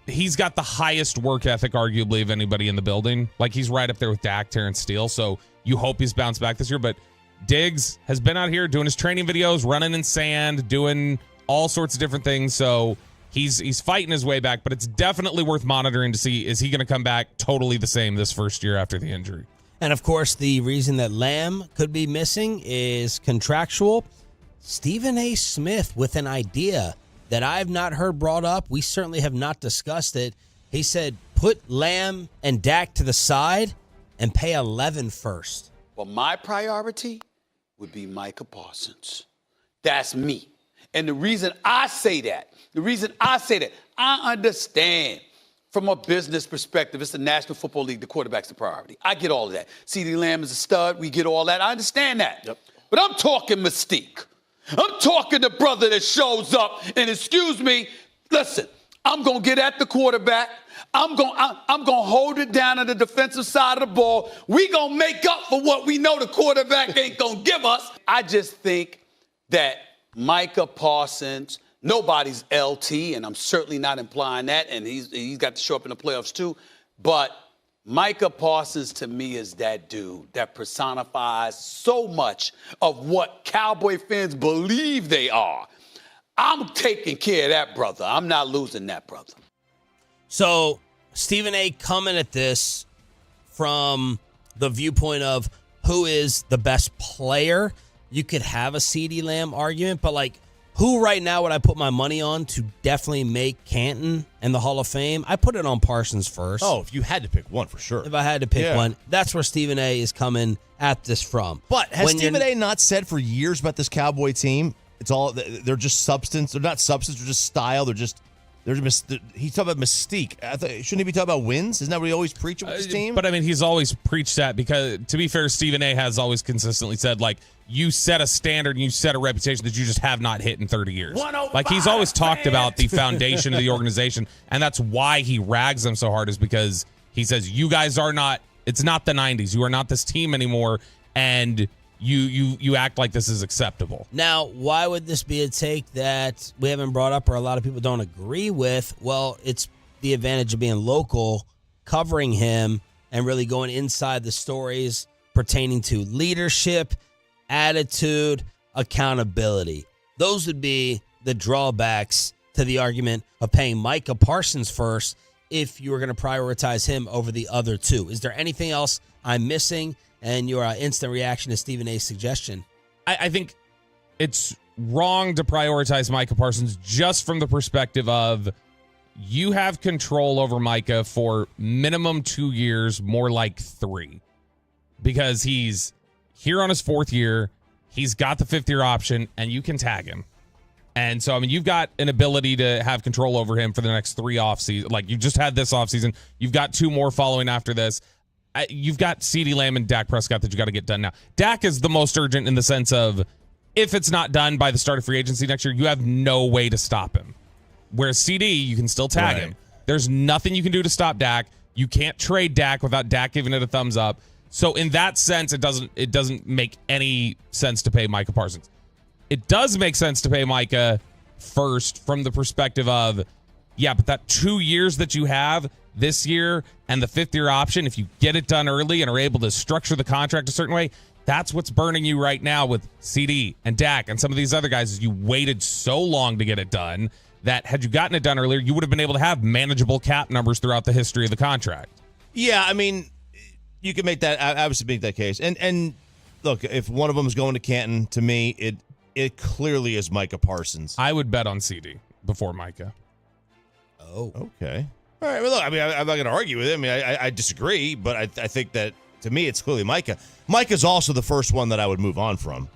he's got the highest work ethic, arguably, of anybody in the building. Like, he's right up there with Dak, Terrence Steele, so you hope he's bounced back this year. But Diggs has been out here doing his training videos, running in sand, doing all sorts of different things, so he's fighting his way back, but it's definitely worth monitoring to see, is he going to come back totally the same this first year after the injury? And, of course, the reason that Lamb could be missing is contractual. Stephen A. Smith with an idea that I've not heard brought up. We certainly have not discussed it. He said, put Lamb and Dak to the side and pay 11 first. Well, my priority would be Micah Parsons. That's me. And the reason I say that, I understand from a business perspective, it's the National Football League, the quarterback's the priority. I get all of that. CeeDee Lamb is a stud. We get all that. I understand that. Yep. But I'm talking mystique. I'm talking the brother that shows up and, excuse me, listen, I'm going to get at the quarterback. I'm going to hold it down on the defensive side of the ball. We going to make up for what we know the quarterback ain't going to give us. I just think that Micah Parsons, nobody's LT, and I'm certainly not implying that, and he's got to show up in the playoffs too. But Micah Parsons, to me, is that dude that personifies so much of what Cowboy fans believe they are. I'm taking care of that brother. I'm not losing that brother. So Stephen A. coming at this from the viewpoint of who is the best player. You could have a CeeDee Lamb argument, but, like, who right now would I put my money on to definitely make Canton and the Hall of Fame? I put it on Parsons first. Oh, if you had to pick one, for sure. If I had to pick one, that's where Stephen A. is coming at this from. But has Stephen A. not said for years about this Cowboy team, they're just substance. They're not substance. They're just style. They're just He's talking about mystique. Shouldn't he be talking about wins? Isn't that what he always preaches with his team? But I mean, he's always preached that because, to be fair, Stephen A. has always consistently said, like, you set a standard and you set a reputation that you just have not hit in 30 years. Like, he's always talked about the foundation of the organization, and that's why he rags them so hard, is because he says, you guys are not, it's not the 90s. You are not this team anymore, and you act like this is acceptable. Now, why would this be a take that we haven't brought up or a lot of people don't agree with? Well, it's the advantage of being local, covering him, and really going inside the stories pertaining to leadership, attitude, accountability. Those would be the drawbacks to the argument of paying Micah Parsons first if you were going to prioritize him over the other two. Is there anything else I'm missing? And your instant reaction to Stephen A's suggestion? I think it's wrong to prioritize Micah Parsons just from the perspective of you have control over Micah for minimum 2 years, more like 3. Because he's here on his 4th year, he's got the 5th year option, and you can tag him. And so, I mean, you've got an ability to have control over him for the next 3 offseasons. Like, you just had this offseason. You've got 2 more following after this. You've got CeeDee Lamb and Dak Prescott that you got to get done now. Dak is the most urgent in the sense of if it's not done by the start of free agency next year, you have no way to stop him. Whereas CD, you can still tag him. There's nothing you can do to stop Dak. You can't trade Dak without Dak giving it a thumbs up. So in that sense, it doesn't make any sense to pay Micah Parsons. It does make sense to pay Micah first from the perspective of, yeah, but that 2 years that you have this year and the 5th year option, if you get it done early and are able to structure the contract a certain way, that's what's burning you right now with CD and Dak and some of these other guys, is you waited so long to get it done that had you gotten it done earlier, you would have been able to have manageable cap numbers throughout the history of the contract. Yeah, I mean, you can make that, obviously make that case. And look, if one of them is going to Canton, to me, it clearly is Micah Parsons. I would bet on CD before Micah. Oh. Okay. All right. Well, look, I mean, I'm not going to argue with it. I mean, I disagree, but I think that, to me, it's clearly Micah. Micah's also the first one that I would move on from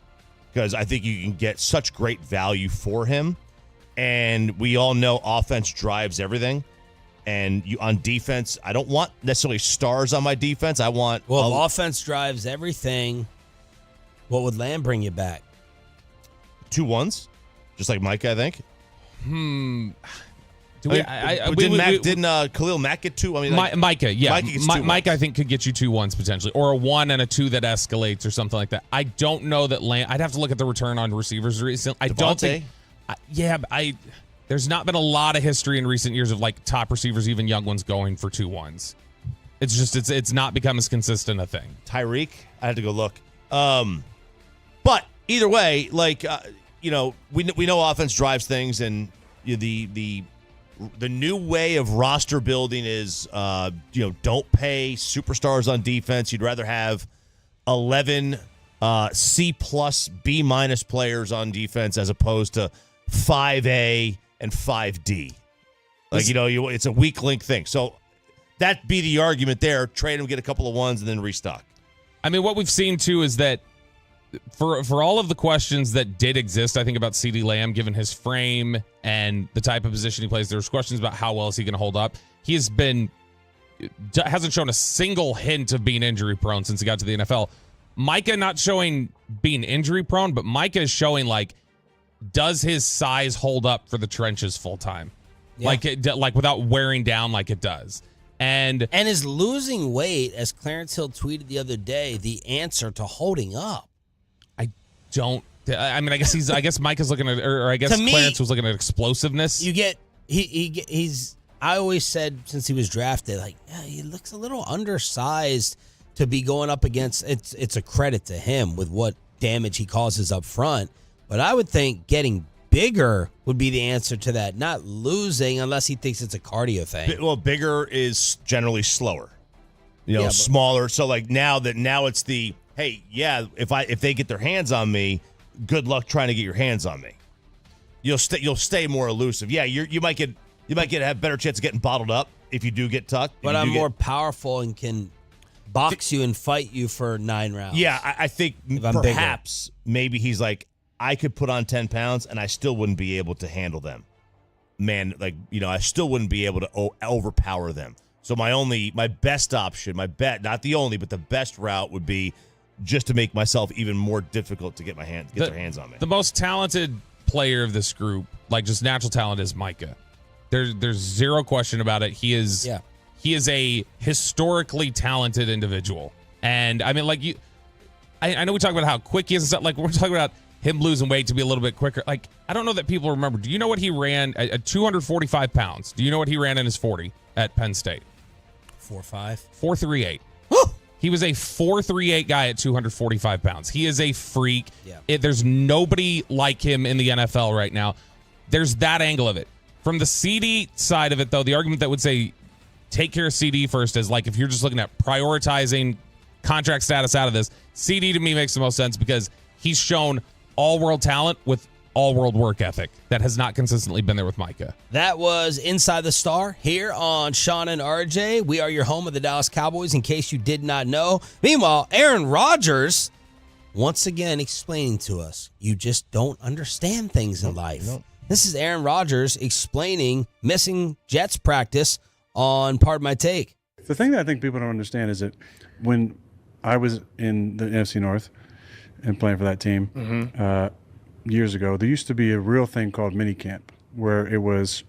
because I think you can get such great value for him. And we all know offense drives everything. And on defense, I don't want necessarily stars on my defense. I want... Well, if offense drives everything, what would Lamb bring you back? 2 1s? Just like Micah, I think. Didn't Khalil Mack get 2? I mean, Micah, yeah. Micah I think could get you 2 1s potentially, or a 1 and a 2 that escalates or something like that. I don't know that I'd have to look at the return on receivers recently. I don't think. There's not been a lot of history in recent years of like top receivers, even young ones, going for 2 1s. It's just it's not become as consistent a thing. Tyreek, I had to go look. But either way, like we know offense drives things, and the new way of roster building is, don't pay superstars on defense. You'd rather have 11 C+, B- players on defense as opposed to 5A and 5D. Like, it's a weak link thing. So that'd be the argument there. Trade them, get a couple of 1s, and then restock. I mean, what we've seen, too, is that for all of the questions that did exist, I think, about CeeDee Lamb, given his frame and the type of position he plays, there's questions about how well is he going to hold up. He hasn't shown a single hint of being injury prone since he got to the NFL. Micah not showing being injury prone, but Micah is showing, like, does his size hold up for the trenches full time? Yeah. Like without wearing down like it does. And is losing weight, as Clarence Hill tweeted the other day, the answer to holding up? I guess Mike is looking at, or I guess Clarence was looking at explosiveness. He's I always said since he was drafted, like, yeah, he looks a little undersized to be going up against. It's a credit to him with what damage he causes up front. But I would think getting bigger would be the answer to that, not losing unless he thinks it's a cardio thing. Well, bigger is generally slower, smaller. So like now it's the, hey, yeah, if they get their hands on me, good luck trying to get your hands on me. You'll stay more elusive. Yeah, you might have better chance of getting bottled up if you do get tucked. But I'm more powerful and can box you and fight you for 9 rounds. Yeah, I think perhaps maybe he's like, I could put on 10 pounds and I still wouldn't be able to handle them. man, like, I still wouldn't be able to overpower them. So my best option, not the only, but the best route would be just to make myself even more difficult to get their hands on me. The most talented player of this group, like just natural talent, is Micah. There's zero question about it. He is a historically talented individual. And I mean, like I know we talk about how quick he is and stuff. Like, we're talking about him losing weight to be a little bit quicker. Like, I don't know that people remember. Do you know what he ran at 245 pounds? Do you know what he ran in his 40 at Penn State? 4.5? 4.38. He was a 4.38 guy at 245 pounds. He is a freak. Yeah. There's nobody like him in the NFL right now. There's that angle of it. From the CD side of it, though, the argument that would say take care of CD first is like if you're just looking at prioritizing contract status out of this, CD to me makes the most sense because he's shown all-world talent with all-world work ethic that has not consistently been there with Micah. That was Inside the Star here on Sean and RJ. We are your home of the Dallas Cowboys, in case you did not know. Meanwhile, Aaron Rodgers, once again explaining to us, you just don't understand things in life. This is Aaron Rodgers explaining missing Jets practice on Pardon My Take. The thing that I think people don't understand is that when I was in the NFC North and playing for that team years ago, there used to be a real thing called minicamp, where it was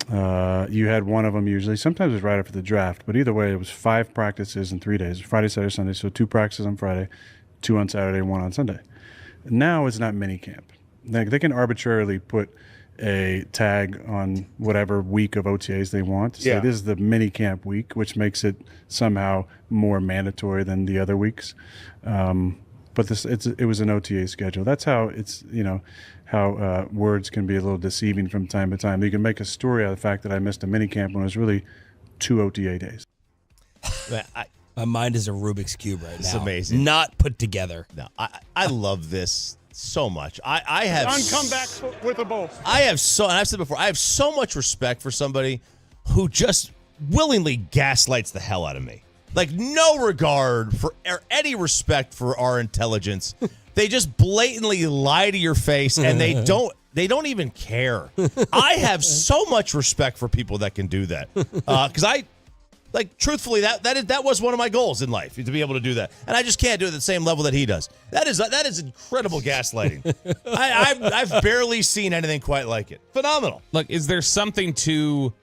you had one of them usually. Sometimes it was right after the draft, but either way, it was 5 practices in 3 days, Friday, Saturday, Sunday. So 2 practices on Friday, 2 on Saturday, 1 on Sunday. Now it's not minicamp. They can arbitrarily put a tag on whatever week of OTAs they want to say this is the mini camp week, which makes it somehow more mandatory than the other weeks. But it was an OTA schedule. That's how it's, how words can be a little deceiving from time to time. You can make a story out of the fact that I missed a mini camp when it was really 2 OTA days. My mind is a Rubik's Cube right now. It's amazing. Not put together. No, I love this so much. I have come back with a bowl. and I've said before, I have so much respect for somebody who just willingly gaslights the hell out of me. Like, no regard for or any respect for our intelligence. They just blatantly lie to your face, and they don't even care. I have so much respect for people that can do that. Because truthfully, that was one of my goals in life, to be able to do that. And I just can't do it at the same level that he does. That is incredible gaslighting. I've barely seen anything quite like it. Phenomenal. Look, is there something to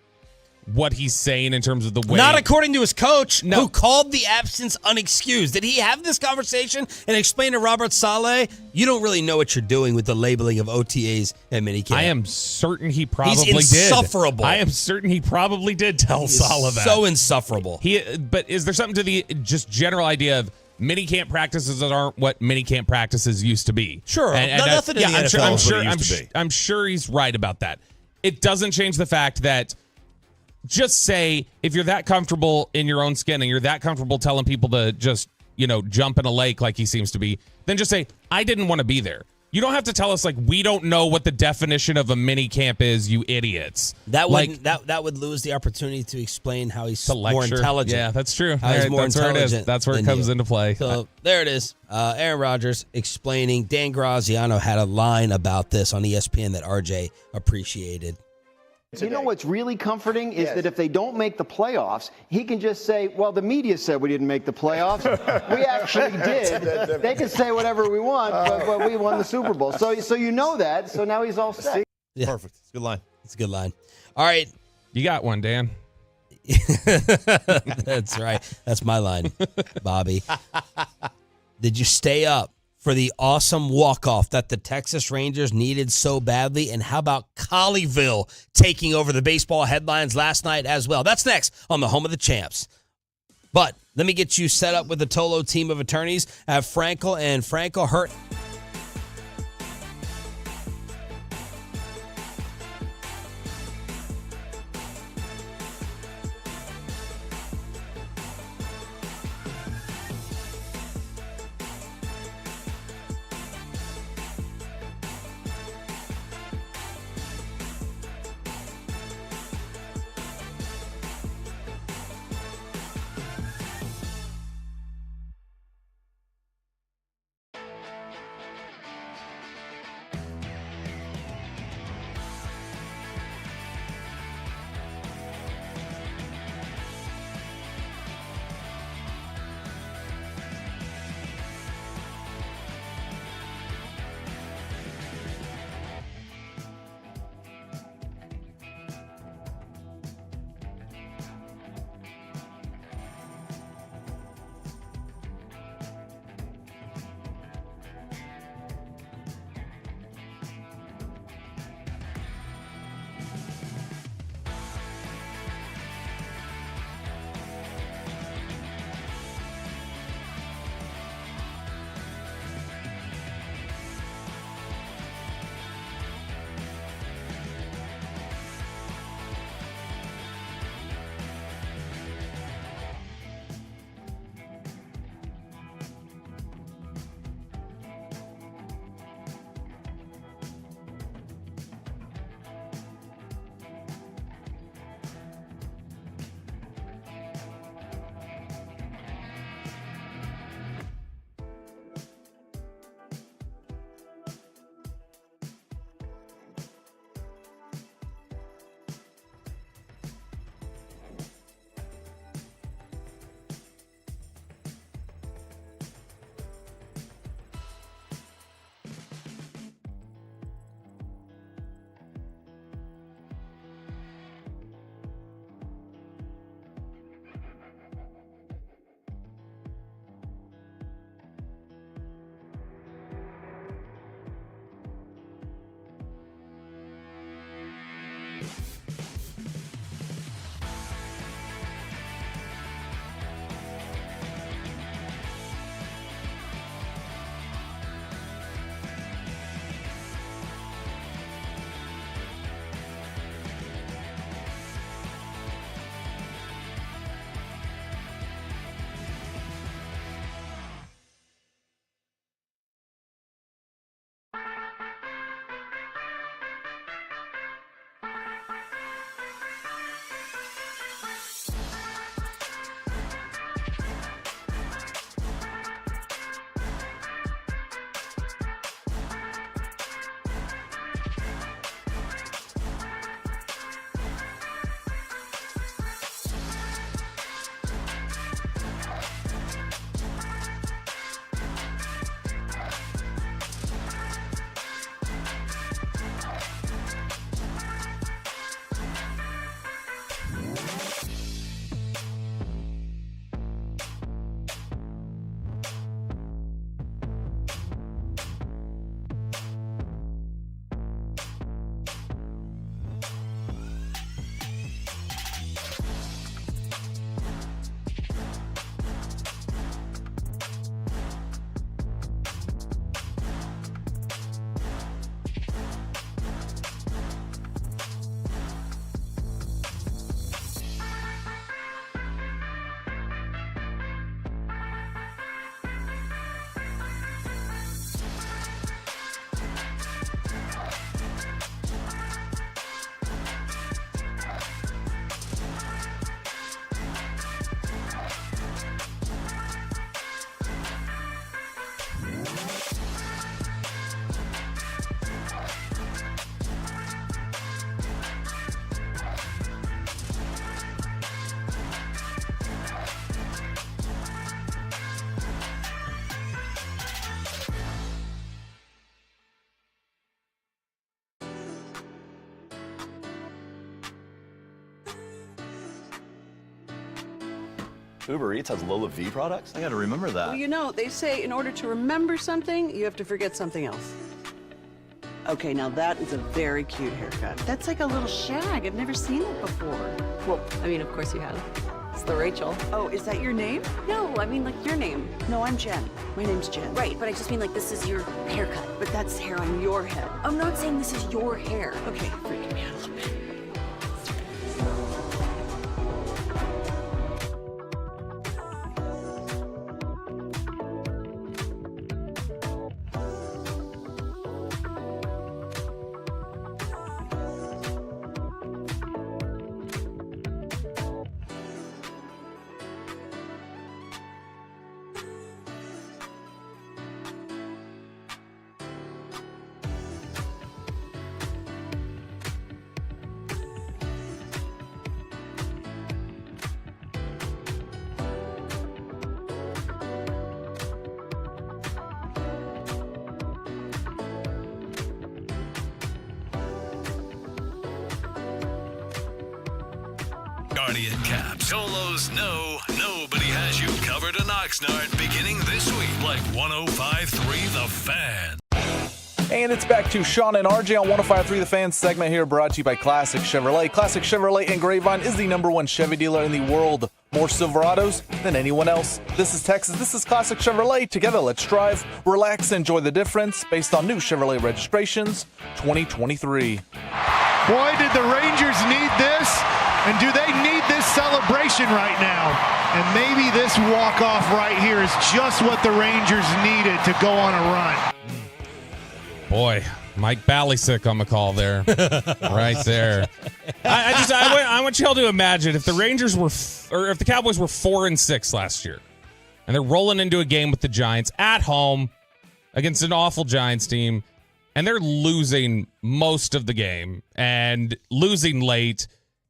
what he's saying in terms of the way? Not according to his coach, who called the absence unexcused. Did he have this conversation and explain to Robert Saleh, you don't really know what you're doing with the labeling of OTAs and minicamp? I am certain he probably He's insufferable. did. I am certain he probably did tell Saleh that. So insufferable. But is there something to the just general idea of minicamp practices that aren't what minicamp practices used to be? Sure. Nothing in the NFL is what it used to be. I'm sure he's right about that. It doesn't change the fact that just say, if you're that comfortable in your own skin and you're that comfortable telling people to just, jump in a lake like he seems to be, then just say, I didn't want to be there. You don't have to tell us, we don't know what the definition of a mini camp is, you idiots. That would lose the opportunity to explain how he's more intelligent. Yeah, that's true. How he's more intelligent. Where it is. That's where it comes into play. So there it is. Aaron Rodgers explaining. Dan Graziano had a line about this on ESPN that RJ appreciated. You know what's really comforting is that if they don't make the playoffs, he can just say, well, the media said we didn't make the playoffs. We actually did. They can say whatever we want, but we won the Super Bowl. So you know that. So now he's all set. Yeah. Perfect. It's a good line. It's a good line. All right. You got one, Dan. That's right. That's my line, Bobby. Did you stay up for the awesome walk-off that the Texas Rangers needed so badly? And how about Colleyville taking over the baseball headlines last night as well? That's next on the Home of the Champs. But let me get you set up with the Tolo team of attorneys. I have Frankel and Frankel Hurt. Uber Eats has Lola V products? I gotta remember that. Well, you know, they say in order to remember something, you have to forget something else. Okay, now that is a very cute haircut. That's like a little shag. I've never seen it before. Well, I mean, of course you have. It's the Rachel. Oh, is that your name? No, I mean, like, your name. No, I'm Jen. My name's Jen. Right, but I just mean, like, this is your haircut. But that's hair on your head. I'm not saying this is your hair. Okay, freaking me out a little bit. Guardian Caps. Solos know nobody has you covered in Oxnard beginning this week. Like 105.3 The Fan. And it's back to Sean and RJ on 105.3 The Fan segment here, brought to you by Classic Chevrolet. Classic Chevrolet in Grapevine is the #1 Chevy dealer in the world. More Silverados than anyone else. This is Texas. This is Classic Chevrolet. Together, let's drive, relax, enjoy the difference based on new Chevrolet registrations 2023. Boy, did the Rangers need this, and do they need this celebration right now? And maybe this walk-off right here is just what the Rangers needed to go on a run. Boy, Mike Ballysick on the call there. Right there. I want you all to imagine if the Rangers were, or if the Cowboys were 4-6 last year, and they're rolling into a game with the Giants at home against an awful Giants team, and they're losing most of the game and losing late,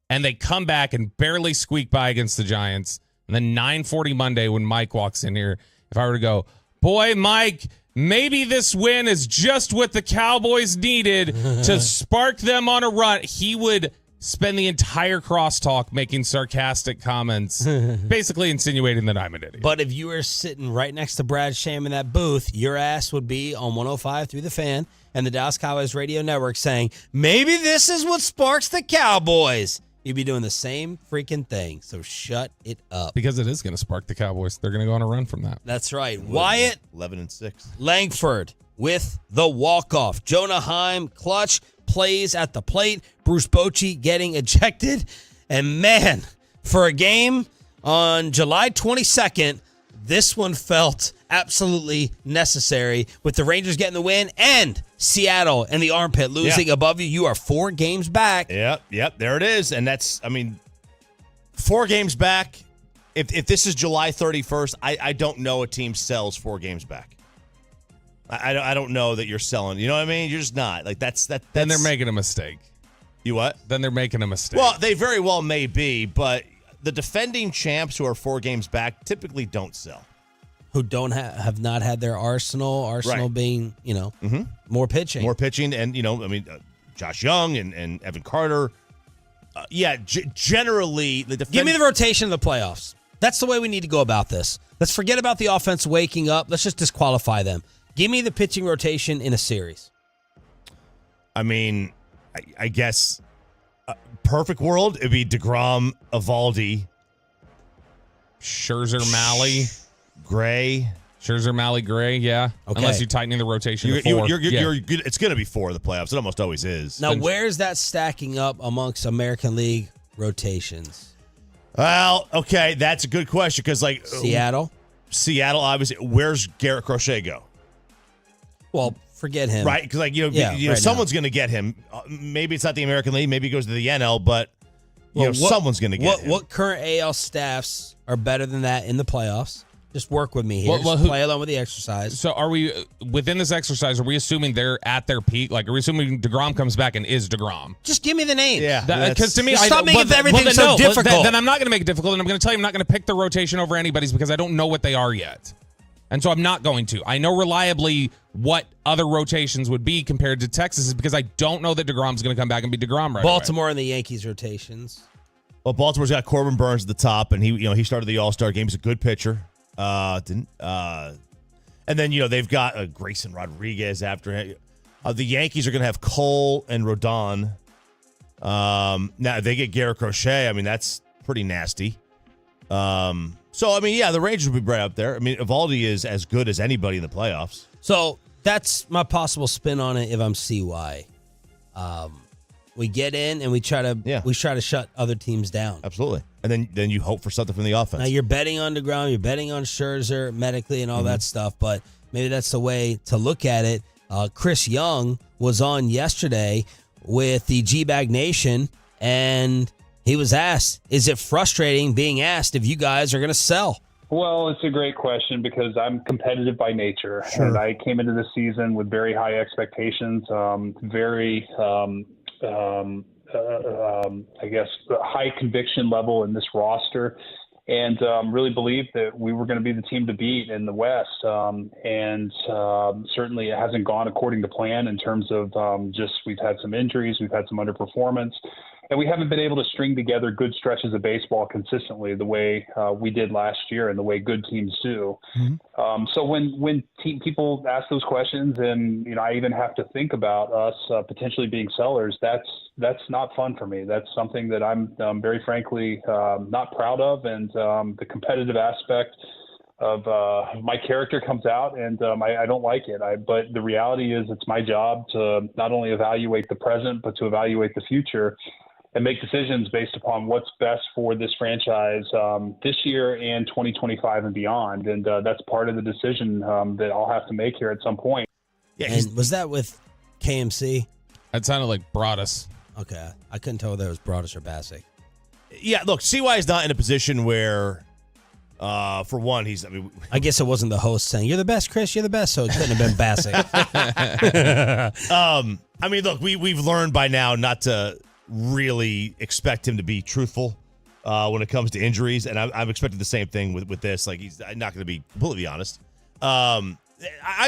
and they come back and barely squeak by against the Giants. And then 9:40 Monday when Mike walks in here, if I were to go, boy, Mike, maybe this win is just what the Cowboys needed to spark them on a run, he would spend the entire crosstalk making sarcastic comments, basically insinuating that I'm an idiot. But if you were sitting right next to Brad Sham in that booth, your ass would be on 105.3 The Fan and the Dallas Cowboys radio network saying, maybe this is what sparks the Cowboys. You'd be doing the same freaking thing, so shut it up. Because it is going to spark the Cowboys. They're going to go on a run from that. That's right. Wyatt 11-6. Langford with the walk-off. Jonah Heim, clutch, plays at the plate. Bruce Bochy getting ejected. And man, for a game on July 22nd, this one felt absolutely necessary with the Rangers getting the win and Seattle and the armpit losing above you. You are 4 games back. Yep, there it is. And that's, 4 games back. If this is July 31st, I don't know a team sells 4 games back. I don't know that you're selling. You know what I mean? You're just not. Like that's Then they're making a mistake. You what? Then they're making a mistake. Well, they very well may be, but the defending champs who are 4 games back typically don't sell. Who don't have not had their arsenal right. Being, more pitching. More pitching and, Josh Young and Evan Carter. Generally, the Give me the rotation of the playoffs. That's the way we need to go about this. Let's forget about the offense waking up. Let's just disqualify them. Give me the pitching rotation in a series. I guess perfect world, it'd be DeGrom, Evaldi, Scherzer, Malley, Gray. Scherzer, Malley, Gray, yeah. Okay. Unless you're tightening the rotation to 4. It's going to be 4 in the playoffs. It almost always is. Now, where's that stacking up amongst American League rotations? Well, okay, that's a good question because, Seattle, obviously. Where's Garrett Crochet go? Well, forget him, right? Because someone's going to get him. Maybe it's not the American League. Maybe he goes to the NL, but someone's going to get him. What current AL staffs are better than that in the playoffs? Just work with me here. Play along with the exercise. So are we, within this exercise, are we assuming they're at their peak? Like, are we assuming DeGrom comes back and is DeGrom? Just give me the name. Yeah. Because to me, stop making everything so difficult. Then I'm not going to make it difficult, and I'm going to tell you I'm not going to pick the rotation over anybody's because I don't know what they are yet. And so I'm not going to. I know reliably what other rotations would be compared to Texas is because I don't know that DeGrom's going to come back and be DeGrom right Baltimore away. and the Yankees rotations. Well, Baltimore's got Corbin Burns at the top, and he started the All-Star game. He's a good pitcher. And then they've got Grayson Rodriguez after him. The Yankees are going to have Cole and Rodon. Now if they get Garrett Crochet, that's pretty nasty. The Rangers will be right up there. Evaldi is as good as anybody in the playoffs. So that's my possible spin on it if I'm CY. We get in and we try to shut other teams down. Absolutely. And then you hope for something from the offense. Now you're betting on DeGrom, you're betting on Scherzer medically and all that stuff, but maybe that's the way to look at it. Chris Young was on yesterday with the G-Bag Nation, and he was asked, is it frustrating being asked if you guys are going to sell? Well, it's a great question because I'm competitive by nature. And I came into the season with very high expectations, high conviction level in this roster, and really believed that we were going to be the team to beat in the West. Certainly it hasn't gone according to plan in terms of we've had some injuries, we've had some underperformance, and we haven't been able to string together good stretches of baseball consistently the way we did last year and the way good teams do. So when people ask those questions, and I even have to think about us potentially being sellers, that's not fun for me. That's something that I'm very frankly not proud of, and the competitive aspect of my character comes out, and I don't like it. But the reality is it's my job to not only evaluate the present, but to evaluate the future and make decisions based upon what's best for this franchise this year and 2025 and beyond. And that's part of the decision that I'll have to make here at some point. Yeah, and was that with KMC? That sounded like Broadus. Okay. I couldn't tell whether it was Broadus or Bassick. Yeah, look, CY is not in a position where, for one, I guess it wasn't the host saying, "You're the best, Chris, you're the best," so it couldn't have been Bassick. Look, we've learned by now not to really expect him to be truthful when it comes to injuries, and I'm expecting the same thing with this. Like, he's not going to be completely honest. I'm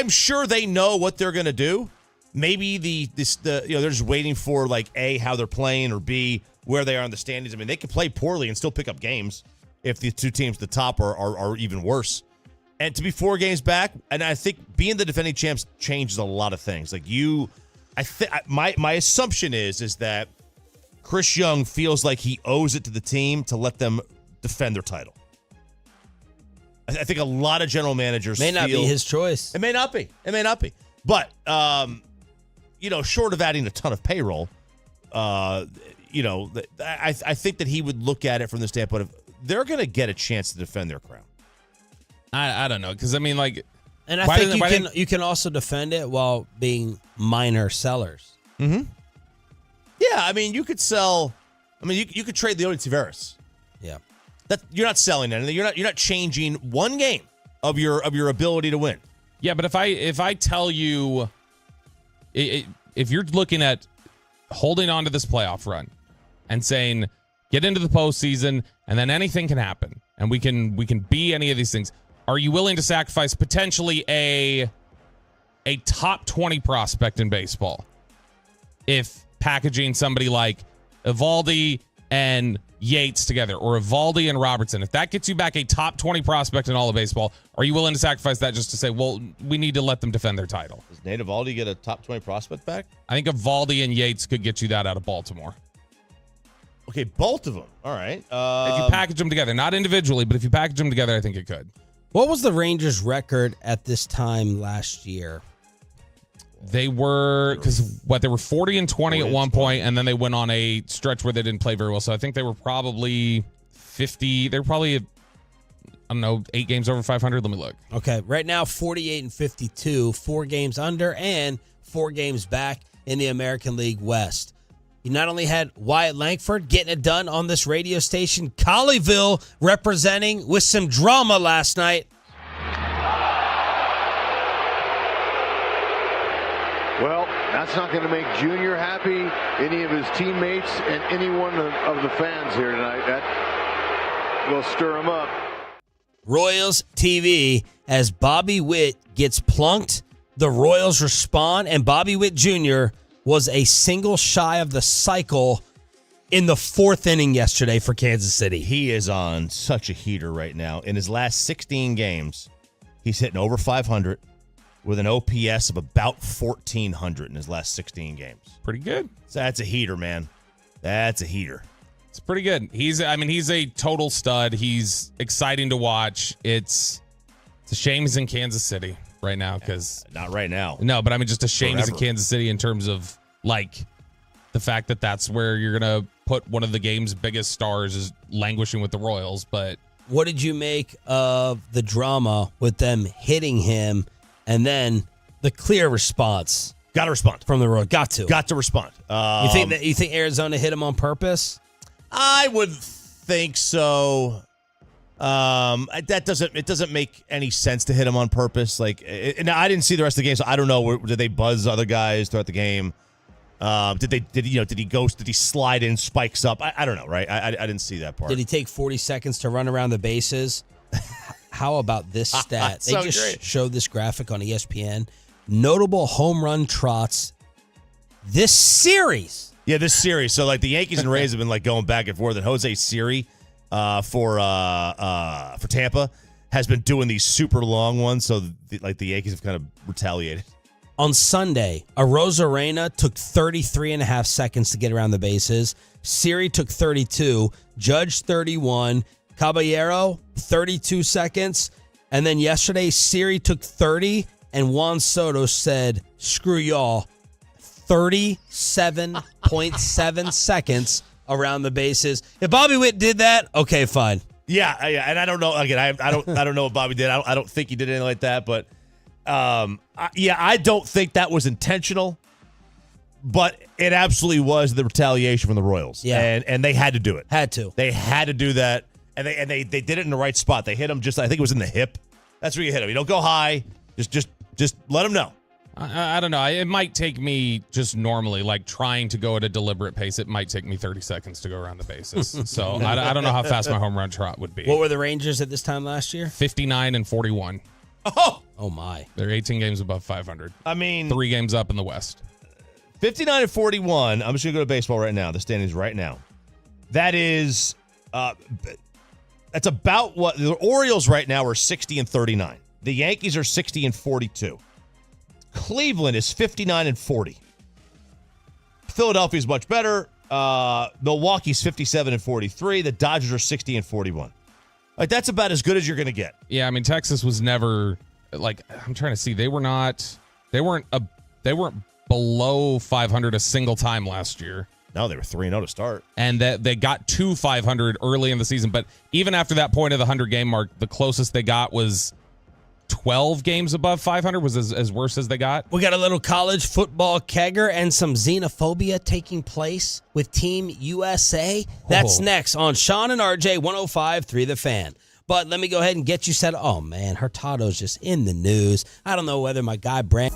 sure they know what they're going to do. Maybe they're just waiting for like A, how they're playing, or B, where they are in the standings. They could play poorly and still pick up games if the two teams at the top are even worse. And to be 4 games back, and I think being the defending champs changes a lot of things. Like my assumption is that Chris Young feels like he owes it to the team to let them defend their title. I think a lot of general managers may not be his choice. It may not be. But short of adding a ton of payroll, I think that he would look at it from the standpoint of they're going to get a chance to defend their crown. I don't know, because and I think you can also defend it while being minor sellers. Mm-hmm. Yeah, you could sell. You could trade Leody Taveras. Yeah, that you're not selling anything. You're not changing one game of your ability to win. Yeah, but if I tell you, if you're looking at holding on to this playoff run and saying get into the postseason and then anything can happen and we can be any of these things, are you willing to sacrifice potentially a top 20 prospect in baseball if packaging somebody like Evaldi and Yates together, or Evaldi and Robertson, if that gets you back a top 20 prospect in all of baseball, are you willing to sacrifice that just to say, well, we need to let them defend their title? Does Nate Evaldi get a top 20 prospect back? I think Evaldi and Yates could get you that out of Baltimore. Okay, both of them. All right. If you package them together, not individually, but if you package them together, I think it could. What was the Rangers' record at this time last year? They were 40-20 at one point, and then they went on a stretch where they didn't play very well. So I think they were probably 50. They were probably, 8 games over 500. Let me look. Okay, right now 48-52, 4 games under and 4 games back in the American League West. He not only had Wyatt Langford getting it done on this radio station, Colleyville representing with some drama last night. Well, that's not going to make Junior happy, any of his teammates, and any one of the fans here tonight. That will stir him up. Royals TV, as Bobby Witt gets plunked, the Royals respond, and Bobby Witt Jr. was a single shy of the cycle in the 4th inning yesterday for Kansas City. He is on such a heater right now. In his last 16 games, he's hitting over 500 with an OPS of about 1,400 in his last 16 games. Pretty good. So that's a heater, man. That's a heater. It's pretty good. He's a total stud. He's exciting to watch. It's a shame he's in Kansas City right now because not right now. No, but just a shame he's in Forever. Kansas City in terms of the fact that that's where you're gonna put one of the game's biggest stars is languishing with the Royals. But what did you make of the drama with them hitting him and then the clear response? Got to respond from the Royals. Got to respond. You think Arizona hit him on purpose? I would think so. It doesn't make any sense to hit him on purpose. And I didn't see the rest of the game, so I don't know. Did they buzz other guys throughout the game? Did he slide in spikes up? I don't know, right? I didn't see that part. Did he take 40 seconds to run around the bases? How about this stat? They just great. showed this graphic on ESPN. Notable home run trots this series. Yeah, this series. So the Yankees and Rays have been going back and forth, and Jose Siri for Tampa has been doing these super long ones. So the Yankees have kind of retaliated. On Sunday, Arozarena took 33 and a half seconds to get around the bases. Siri took 32. Judge 31. Caballero 32 seconds. And then yesterday, Siri took 30. And Juan Soto said, screw y'all, 37.7 seconds around the bases. If Bobby Witt did that, okay, fine. Yeah, and I don't know. Again, I don't know what Bobby did. I don't think he did anything like that. But I don't think that was intentional. But it absolutely was the retaliation from the Royals. Yeah, and they had to do it. They had to do that, and they did it in the right spot. They hit him I think it was in the hip. That's where you hit him. You don't go high. Just let him know. I don't know. It might take me just normally, trying to go at a deliberate pace. It might take me 30 seconds to go around the bases. So I don't know how fast my home run trot would be. What were the Rangers at this time last year? 59 and 41. Oh my. They're 18 games above 500. 3 games up in the West. 59 and 41. I'm just going to go to baseball right now. The standings right now. That is, that's about what the Orioles right now are 60 and 39. The Yankees are 60 and 42. Cleveland is 59 and 40. Philadelphia's much better. Milwaukee's 57 and 43. The Dodgers are 60 and 41. That's about as good as you're going to get. Yeah, Texas was never I'm trying to see. They weren't below 500 a single time last year. No, they were 3-0 to start. And that they got to 500 early in the season, but even after that point of the 100-game mark, the closest they got was 12 games above 500 was as worse as they got. We got a little college football kegger and some xenophobia taking place with Team USA. That's next on Sean and RJ 105.3 The Fan. But let me go ahead and get you set. Oh, man, Hurtado's just in the news. I don't know whether my guy Brand...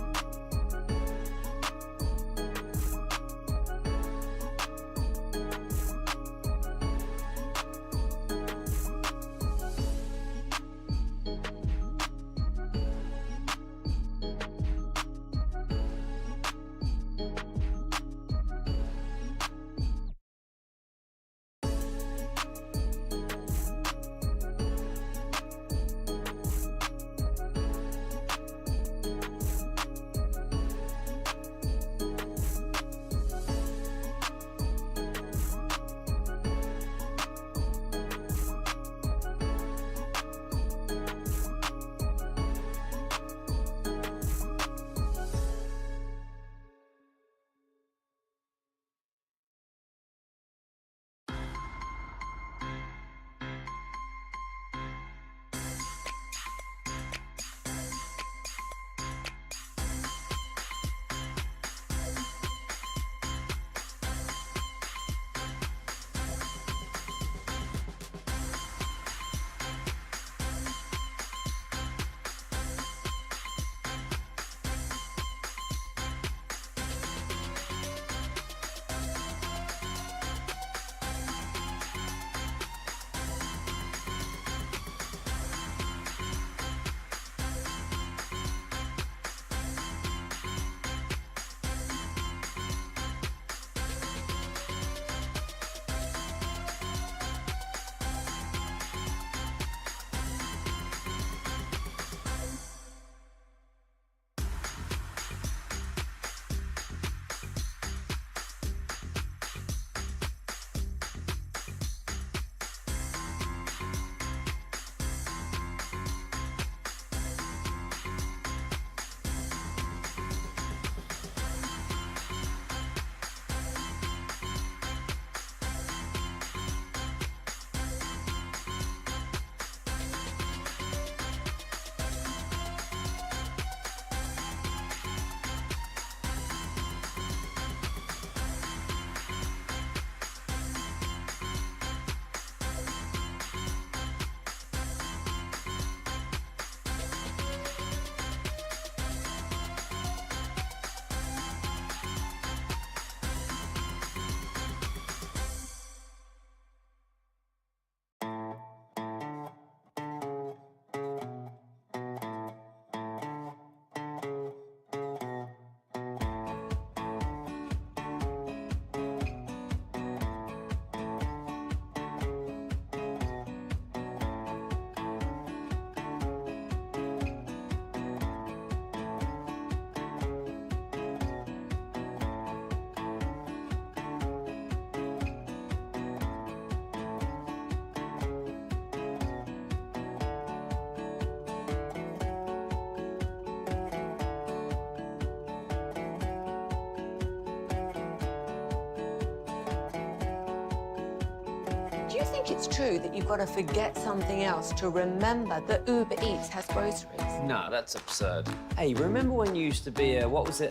think it's true that you've got to forget something else to remember that Uber Eats has groceries? No, that's absurd. Hey, remember when you used to be a, what was it,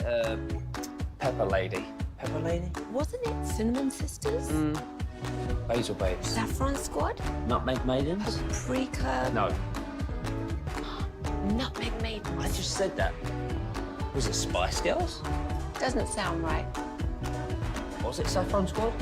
Pepper Lady? Pepper Lady? Wasn't it Cinnamon Sisters? Basil Babes. Saffron Squad? Nutmeg Maidens? Pre-curd? No. Nutmeg Maidens? I just said that. Was it Spice Girls? Doesn't sound right. Was it Saffron Squad?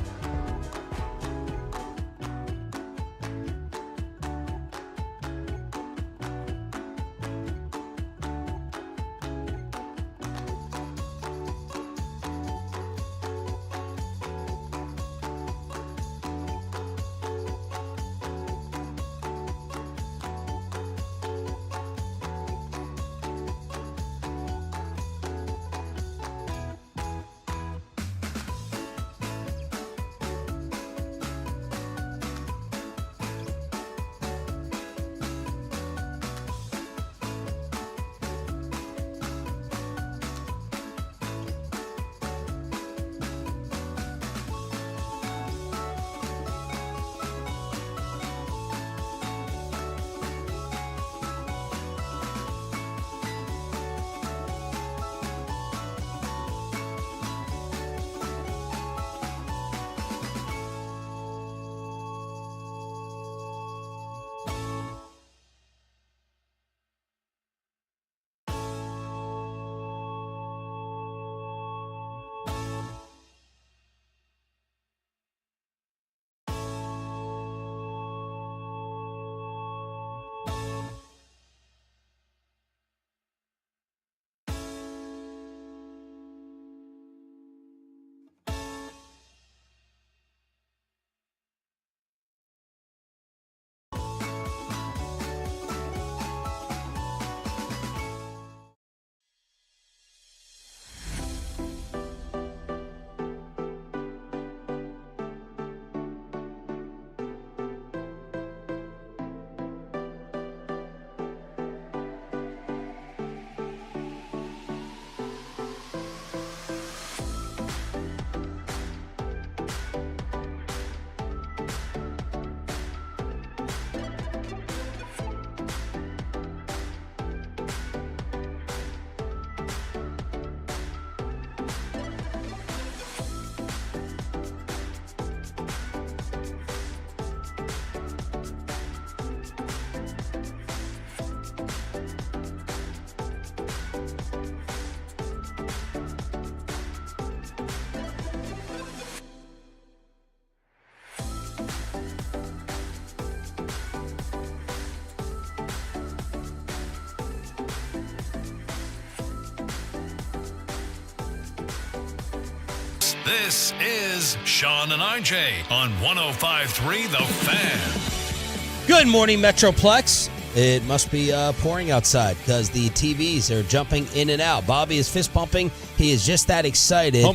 This is Sean and IJ on 105.3 The Fan. Good morning, Metroplex. It must be pouring outside because the TVs are jumping in and out. Bobby is fist pumping. He is just that excited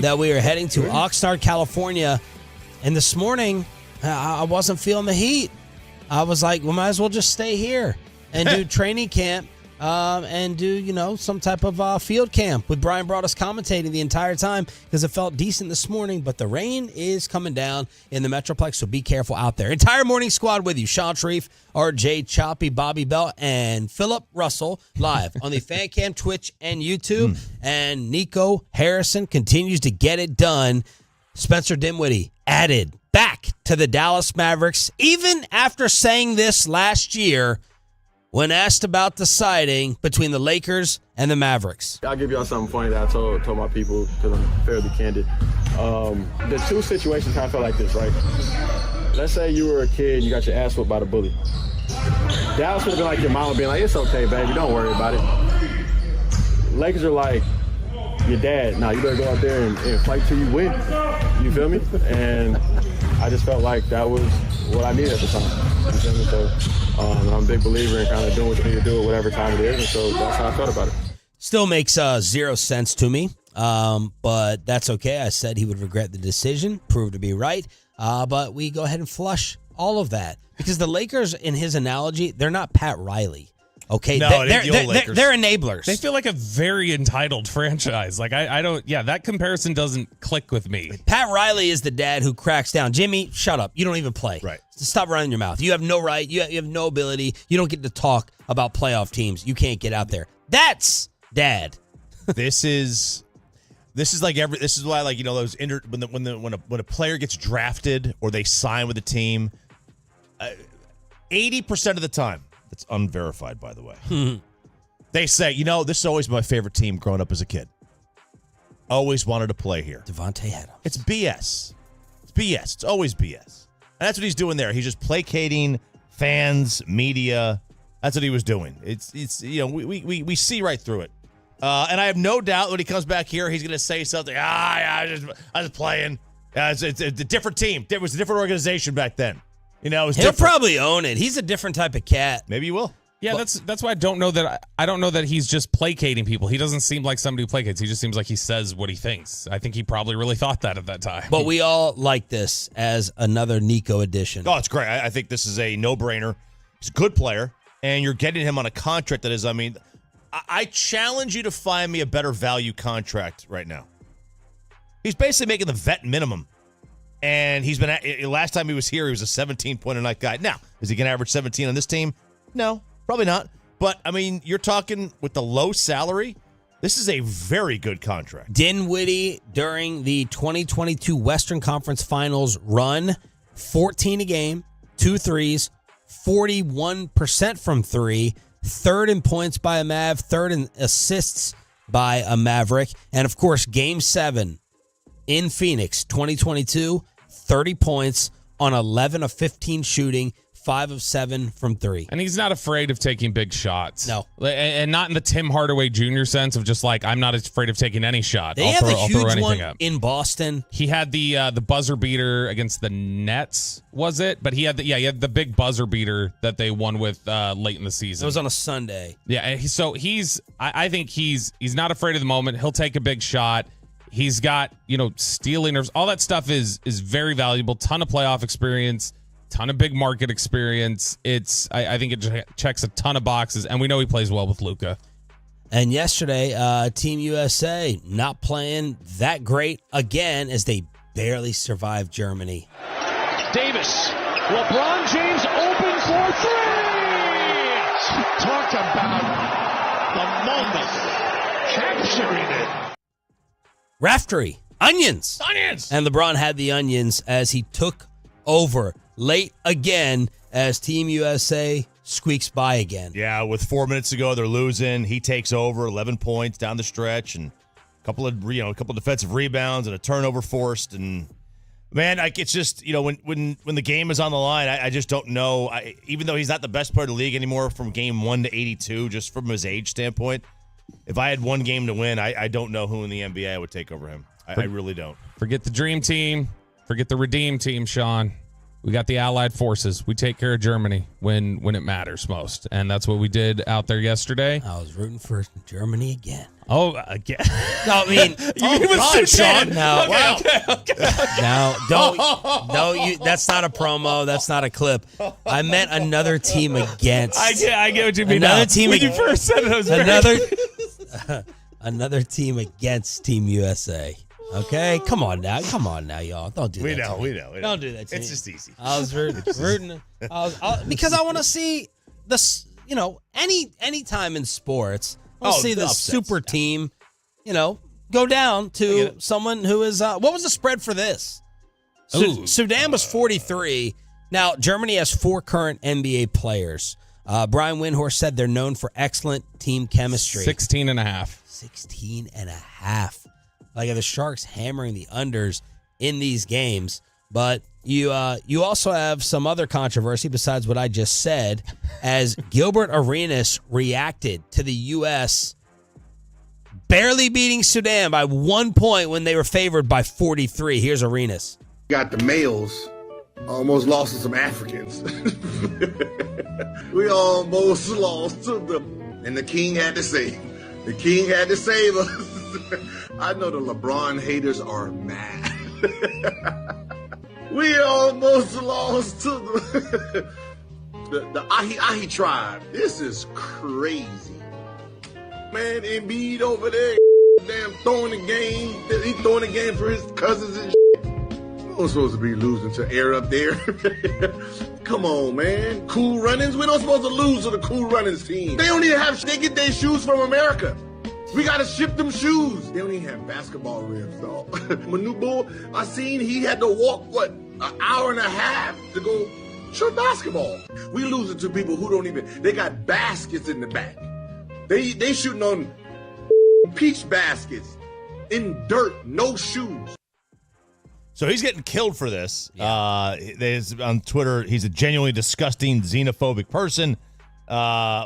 that we are heading to Oxnard, California. And this morning, I wasn't feeling the heat. I was like, we might as well just stay here and do training camp and do, some type of field camp with Brian Broaddus commentating the entire time because it felt decent this morning. But the rain is coming down in the Metroplex, so be careful out there. Entire morning squad with you. Sean Sharif, RJ Choppy, Bobby Bell, and Philip Russell live on the Fan Cam, Twitch, and YouTube. And Nico Harrison continues to get it done. Spencer Dinwiddie added back to the Dallas Mavericks, even after saying this last year when asked about the siding between the Lakers and the Mavericks. I'll give y'all something funny that I told my people because I'm fairly candid. The two situations kind of felt like this, right? Let's say you were a kid, you got your ass whooped by the bully. Dallas would have been like your mama being like, it's okay, baby, don't worry about it. Lakers are like, your dad, now you better go out there and fight till you win. You feel me? And I just felt like that was what I needed at the time. You feel me? So I'm a big believer in kind of doing what you need to do at whatever time it is, and so that's how I felt about it. Still makes zero sense to me, but that's okay. I said he would regret the decision, proved to be right, but we go ahead and flush all of that because the Lakers, in his analogy, they're not Pat Riley. Okay, No, they're Lakers. they're enablers. They feel like a very entitled franchise. Like I don't. Yeah, that comparison doesn't click with me. Pat Riley is the dad who cracks down. Jimmy, shut up. You don't even play. Right. Stop running your mouth. You have no right. You have no ability. You don't get to talk about playoff teams. You can't get out there. That's dad. This is like this is why, like, you know, those when a player gets drafted or they sign with a team, 80% of the time, it's unverified, by the way. They say, you know, this is always my favorite team growing up as a kid. Always wanted to play here. Devontae Adams. It's BS. It's BS. It's always BS. And that's what he's doing there. He's just placating fans, media. That's what he was doing. It's you know, we see right through it. And I have no doubt when he comes back here, he's going to say something. I was playing. It's a different team. It was a different organization back then. You know, it was He'll different. probably own it. He's a different type of cat. Maybe he will. Yeah, that's why I don't know that he's just placating people. He doesn't seem like somebody who placates. He just seems like he says what he thinks. I think he probably really thought that at that time. But we all like this as another Nico addition. Oh, it's great. I think this is a no-brainer. He's a good player, and you're getting him on a contract that is, I mean, I challenge you to find me a better value contract right now. He's basically making the vet minimum. And he's been last time he was here, he was a 17-point-a-night guy. Now, is he going to average 17 on this team? No, probably not. But, I mean, you're talking with the low salary, this is a very good contract. Dinwiddie, during the 2022 Western Conference Finals run, 14 a game, 2 threes, 41% from three, third in points by a Mav, third in assists by a Maverick. And, of course, Game 7 in Phoenix, 2022, 30 points on 11 of 15 shooting, 5 of 7 from three. And he's not afraid of taking big shots. No. And not in the Tim Hardaway Jr. sense of just like, I'm not afraid of taking any shot. They have a huge one in Boston. He had the buzzer beater against the Nets, was it? But he had the big buzzer beater that they won with late in the season. It was on a Sunday. Yeah, and I think he's not afraid of the moment. He'll take a big shot. He's got, stealing, all that stuff is very valuable. Ton of playoff experience, ton of big market experience. I think it checks a ton of boxes, and we know he plays well with Luka. And yesterday, Team USA not playing that great again as they barely survived Germany. Davis, LeBron James open for three. Talk about the moment, capturing it. Raftery, onions. And LeBron had the onions as he took over late again as Team USA squeaks by again. Yeah, with 4 minutes to go, they're losing. He takes over, 11 points down the stretch, and a couple of defensive rebounds and a turnover forced. And man, it's just when the game is on the line, I just don't know. Even though he's not the best player in the league anymore from game 1 to 82, just from his age standpoint. If I had one game to win, I don't know who in the NBA I would take over him. I really don't. Forget the dream team. Forget the redeem team, Sean. We got the Allied forces. We take care of Germany when it matters most. And that's what we did out there yesterday. I was rooting for Germany again. Oh, again? No, I mean, Sean. No, Okay. That's not a promo. That's not a clip. I meant another team against. I get what you mean. Another team. When you first said it, I was another team against Team USA. Okay, come on now, y'all. Don't do that. We know. Don't do that. To It's me. just easy. I was rooting because I want to see this. Any time in sports, I'll see the super team. Go down to someone who is. What was the spread for this? Sudan was 43. Now Germany has 4 current NBA players. Brian Windhorst said they're known for excellent team chemistry. 16.5. 16.5. Like the Sharks hammering the unders in these games. But you also have some other controversy besides what I just said, as Gilbert Arenas reacted to the U.S. barely beating Sudan by 1 point when they were favored by 43. Here's Arenas. Got the males almost lost to some Africans. We almost lost to them. And the king had to save. The king had to save us. I know the LeBron haters are mad. We almost lost to them. the Ahi tribe. This is crazy. Man, Embiid over there, damn throwing the game. He throwing the game for his cousins and shit. We're not supposed to be losing to Air up there. Come on, man. Cool Runnings? We're not supposed to lose to the Cool Runnings team. They don't even have, they get their shoes from America. We got to ship them shoes. They don't even have basketball rims, dog. Manu Bull, I seen he had to walk, an hour and a half to go shoot basketball. We losing to people who don't even, they got baskets in the back. They shooting on peach baskets in dirt, no shoes. So he's getting killed for this. There's on Twitter, he's a genuinely disgusting, xenophobic person,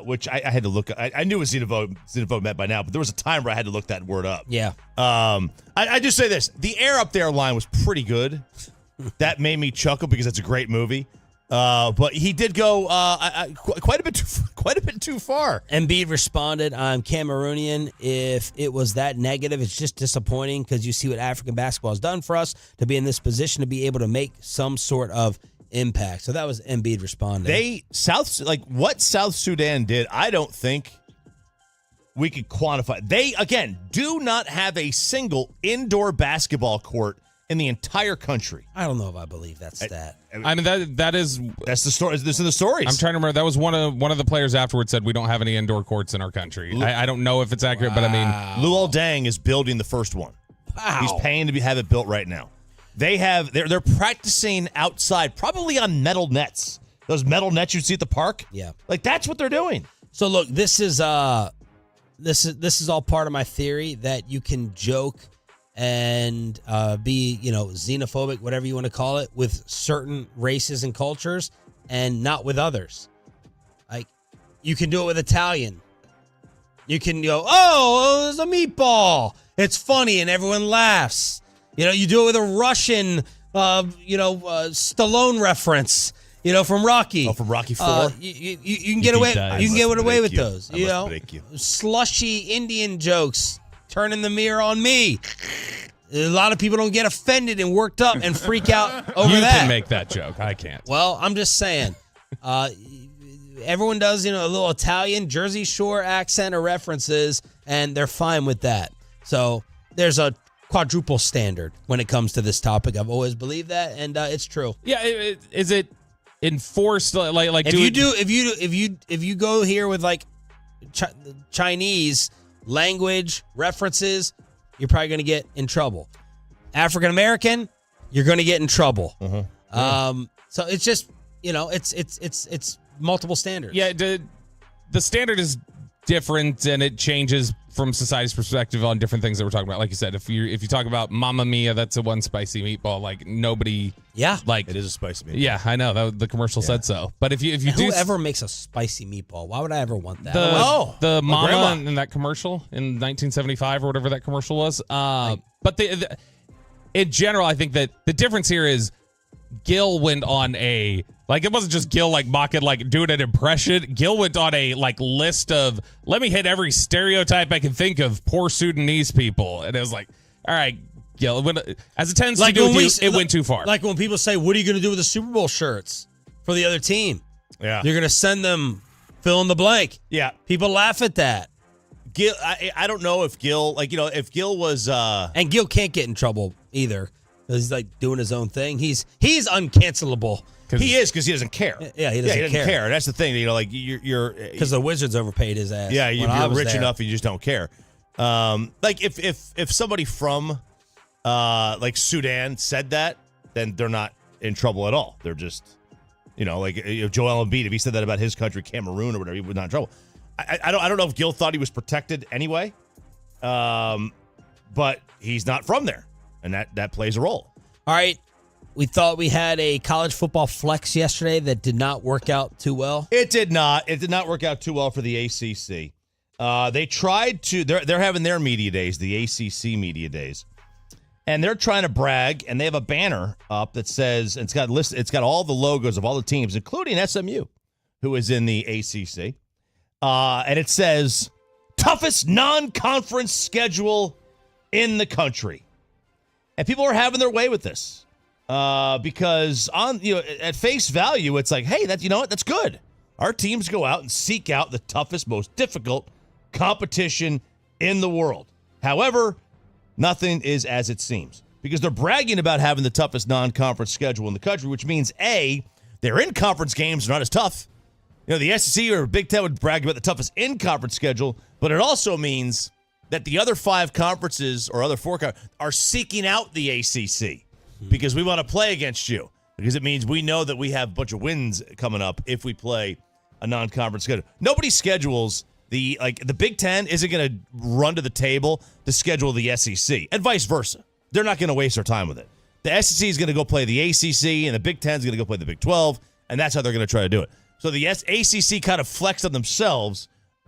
which I had to look. I knew what xenophobe meant by now, but there was a time where I had to look that word up. Yeah. I just say this: the Air Up There line was pretty good. That made me chuckle because it's a great movie. But he did go quite a bit too far. Embiid responded, "I'm Cameroonian. If it was that negative, it's just disappointing because you see what African basketball has done for us to be in this position to be able to make some sort of impact." So that was Embiid responding. What South Sudan did, I don't think we could quantify. They, again, do not have a single indoor basketball court in the entire country. I don't know if I believe that stat. I mean, that's the story. This is the stories. I'm trying to remember. That was one of the players afterwards said we don't have any indoor courts in our country. I don't know if it's accurate, but I mean, Luol Deng is building the first one. Wow. He's paying to have it built right now. They're practicing outside, probably on metal nets. Those metal nets you see at the park. Yeah, like that's what they're doing. So look, this is all part of my theory that you can joke and be, xenophobic, whatever you want to call it, with certain races and cultures and not with others. Like, you can do it with Italian. You can go, oh, there's a meatball. It's funny and everyone laughs. You do it with a Russian, Stallone reference, from Rocky. Oh, from Rocky IV? You can get away. You can get away with those. Break you. Slushy Indian jokes. Turning the mirror on me. A lot of people don't get offended and worked up and freak out over that. You can make that joke. I can't. Well, I'm just saying. Everyone does, a little Italian, Jersey Shore accent or references, and they're fine with that. So there's a quadruple standard when it comes to this topic. I've always believed that, and it's true. Yeah, is it enforced? Like if you go here with like Chinese language references, you're probably going to get in trouble. African American, you're going to get in trouble. So it's just it's multiple standards. Yeah, the standard is different and it changes from society's perspective on different things that we're talking about. Like you said, if you talk about Mamma Mia, that's a one spicy meatball. Like nobody, it is a spicy meatball. Yeah, I know the commercial said so. But if you whoever makes a spicy meatball, why would I ever want that? The mama in that commercial in 1975 or whatever that commercial was. But in general, I think that the difference here is Gil went on it wasn't just Gil mocking doing an impression. Gil went on a list of, let me hit every stereotype I can think of poor Sudanese people, and it was like, all right, Gil, as it tends to do with you, it went too far. Like when people say, what are you going to do with the Super Bowl shirts for the other team? Yeah, you're going to send them fill in the blank. Yeah, people laugh at that. Gil, I don't know if Gil, if Gil was, and Gil can't get in trouble either. He's doing his own thing. He's uncancelable. He is because he doesn't care. Yeah, he doesn't care. That's the thing. You're because the Wizards overpaid his ass. Yeah, you're rich enough and you just don't care. If somebody from Sudan said that, then they're not in trouble at all. They're just Joel Embiid, if he said that about his country, Cameroon or whatever, he was not in trouble. I don't know if Gil thought he was protected anyway, but he's not from there, and that plays a role. All right. We thought we had a college football flex yesterday that did not work out too well. It did not. It did not work out too well for the ACC. They tried to. They're having their media days, the ACC media days, and they're trying to brag. And they have a banner up that says it's got all the logos of all the teams, including SMU, who is in the ACC, and it says toughest non-conference schedule in the country, and people are having their way with this. Because at face value, it's like, hey, that's what, that's good. Our teams go out and seek out the toughest, most difficult competition in the world. However, nothing is as it seems because they're bragging about having the toughest non-conference schedule in the country, which means, A, their in-conference games are not as tough. You know, the SEC or Big Ten would brag about the toughest in-conference schedule, but it also means that the other 5 conferences or other 4 are seeking out the ACC because we want to play against you. Because it means we know that we have a bunch of wins coming up if we play a non-conference schedule. Nobody schedules the Big Ten isn't going to run to the table to schedule the SEC and vice versa. They're not going to waste their time with it. The SEC is going to go play the ACC and the Big Ten is going to go play the Big 12, and that's how they're going to try to do it. So the ACC kind of flexed on themselves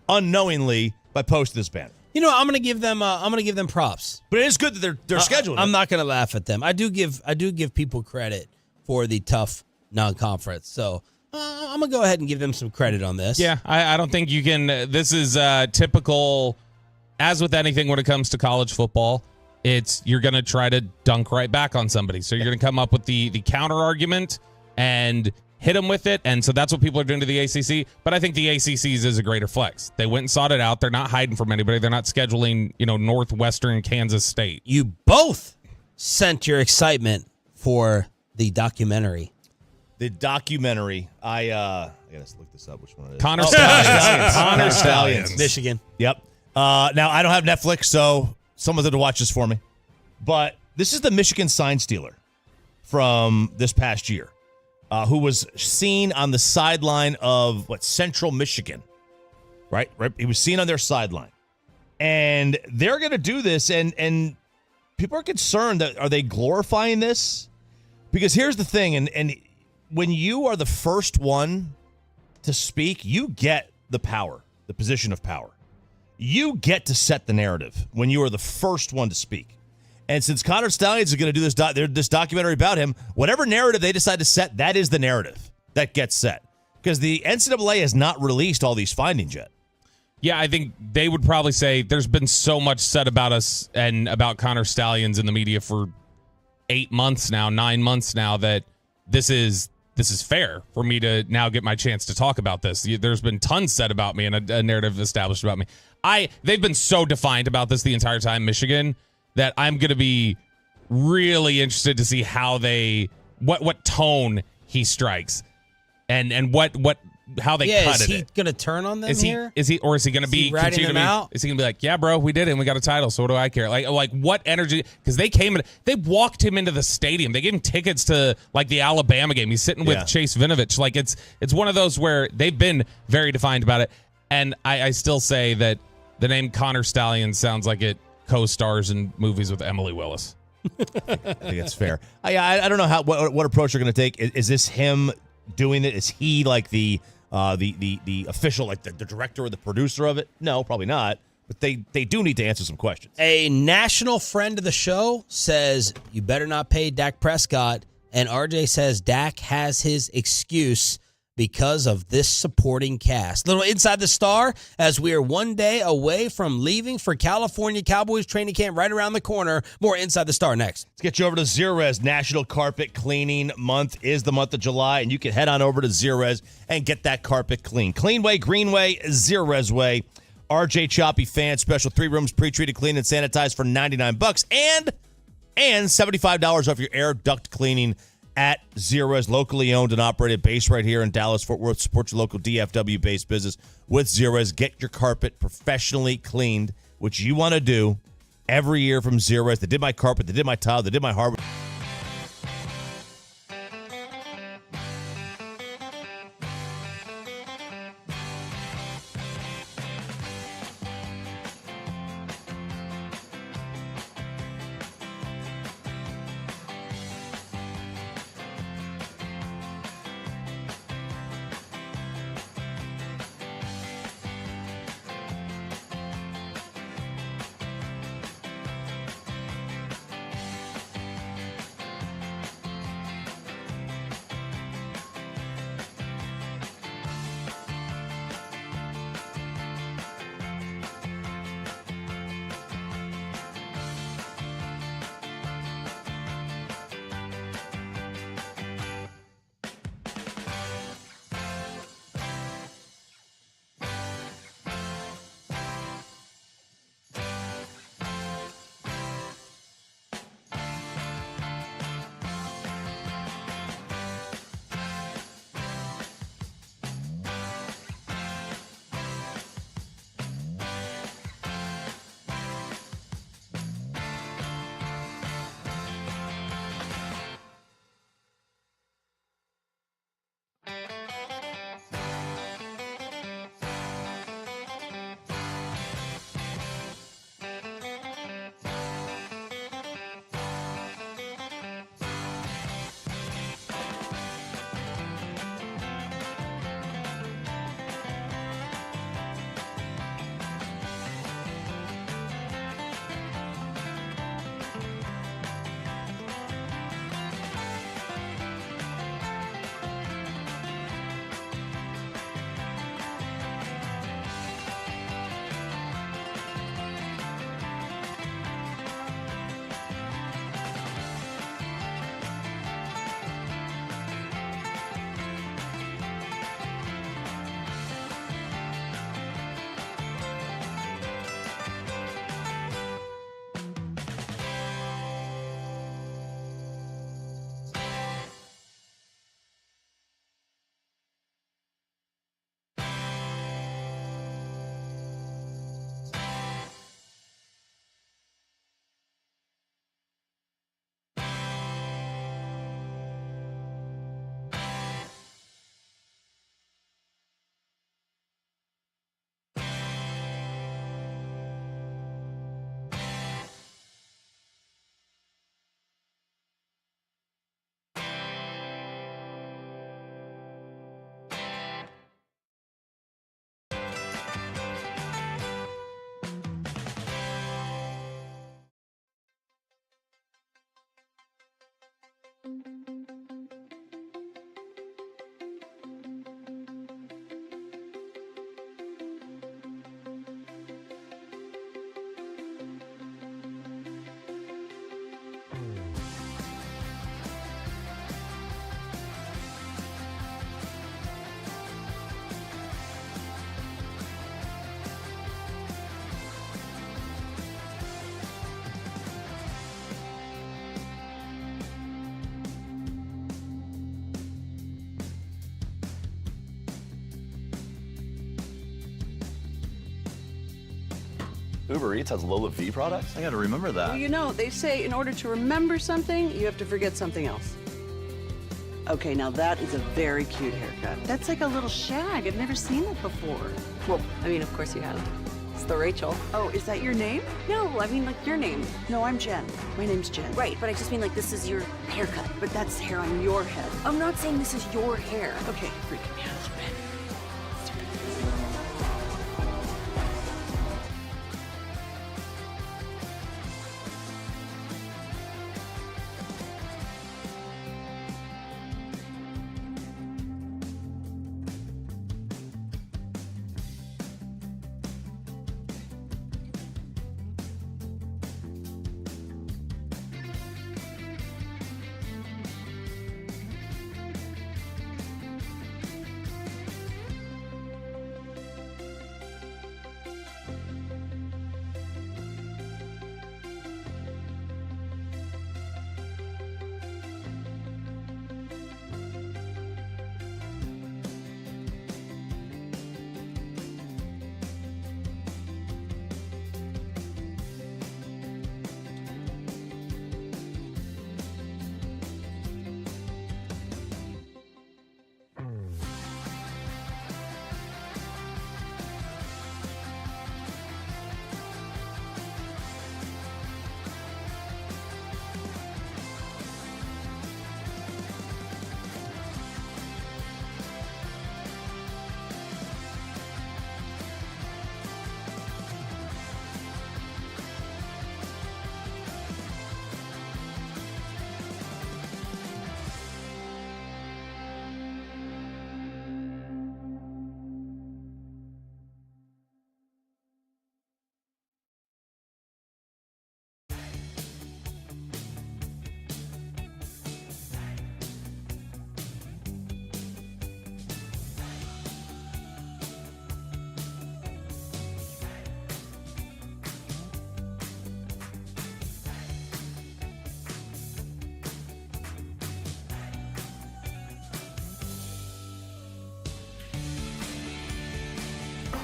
unknowingly by posting this banner. You know, I'm going to give them props. But it is good that they're scheduling. I'm not going to laugh at them. I do give people credit for the tough non-conference. So I'm going to go ahead and give them some credit on this. Yeah, I don't think you can. This is typical, as with anything when it comes to college football, you're going to try to dunk right back on somebody. So you're going to come up with the counter argument and hit them with it. And so that's what people are doing to the ACC. But I think the ACC's is a greater flex. They went and sought it out. They're not hiding from anybody. They're not scheduling, Northwestern Kansas State. You both sent your excitement for the documentary. The documentary. I gotta look this up. Which one it is? Connor Stallions. Connor Stallions. Michigan. Yep. Now I don't have Netflix, so someone's had to watch this for me. But this is the Michigan sign stealer from this past year, who was seen on the sideline of Central Michigan. Right. He was seen on their sideline, and they're gonna do this, and people are concerned that are they glorifying this? Because here's the thing, and when you are the first one to speak, you get the power, the position of power. You get to set the narrative when you are the first one to speak. And since Connor Stallions is going to do this documentary about him, whatever narrative they decide to set, that is the narrative that gets set. Because the NCAA has not released all these findings yet. Yeah, I think they would probably say there's been so much said about us and about Connor Stallions in the media for 9 months now, that this is fair for me to now get my chance to talk about this. There's been tons said about me and a narrative established about me. They've been so defiant about this the entire time, Michigan, that I'm going to be really interested to see how what tone he strikes and how they cut it. Is he going to turn on them here? Is he going to be ratting them out? Is he going to be like, yeah, bro, we did it and we got a title, so what do I care? Like what energy? Because they walked him into the stadium. They gave him tickets to the Alabama game. He's sitting with Chase Vinovich. It's one of those where they've been very defiant about it. And I still say that the name Connor Stallions sounds like it co-stars in movies with Emily Willis. I think it's fair. I don't know what approach they're going to take. Is this him doing it? Is he like the official, like the director or the producer of it? No, probably not. But they do need to answer some questions. A national friend of the show says you better not pay Dak Prescott, and RJ says Dak has his excuse because of this supporting cast. Little Inside the Star as we are one day away from leaving for California. Cowboys training camp right around the corner. More Inside the Star next. Let's get you over to Zerez. National Carpet Cleaning Month is the month of July, and you can head on over to Zerez and get that carpet clean. Clean Way, Green Way, Zerez Way. RJ Choppy Fan Special 3 rooms pre-treated, clean, and sanitized for $99 and $75 off your air duct cleaning at Zerez, locally owned and operated, based right here in Dallas, Fort Worth. Support your local DFW-based business with Zerez. Get your carpet professionally cleaned, which you want to do every year from Zerez. They did my carpet, they did my tile, they did my hardwood. Uber Eats has Lola V products? I gotta remember that. Well, you know, they say in order to remember something, you have to forget something else. Okay, now that is a very cute haircut. That's like a little shag. I've never seen it before. Well, I mean, of course you have. It's the Rachel. Oh, is that your name? No, I mean, like, your name. No, I'm Jen. My name's Jen. Right, but I just mean, like, this is your haircut. But that's hair on your head. I'm not saying this is your hair. Okay, freaking me out a little bit.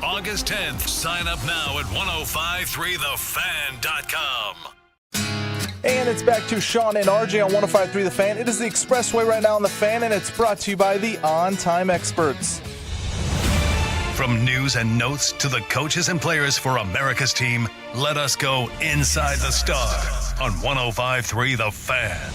August 10th. Sign up now at 1053thefan.com. And it's back to Sean and RJ on 105.3 The Fan. It is the Expressway right now on The Fan, and it's brought to you by the On Time Experts. From news and notes to the coaches and players for America's team, let us go inside the star on 105.3 The Fan.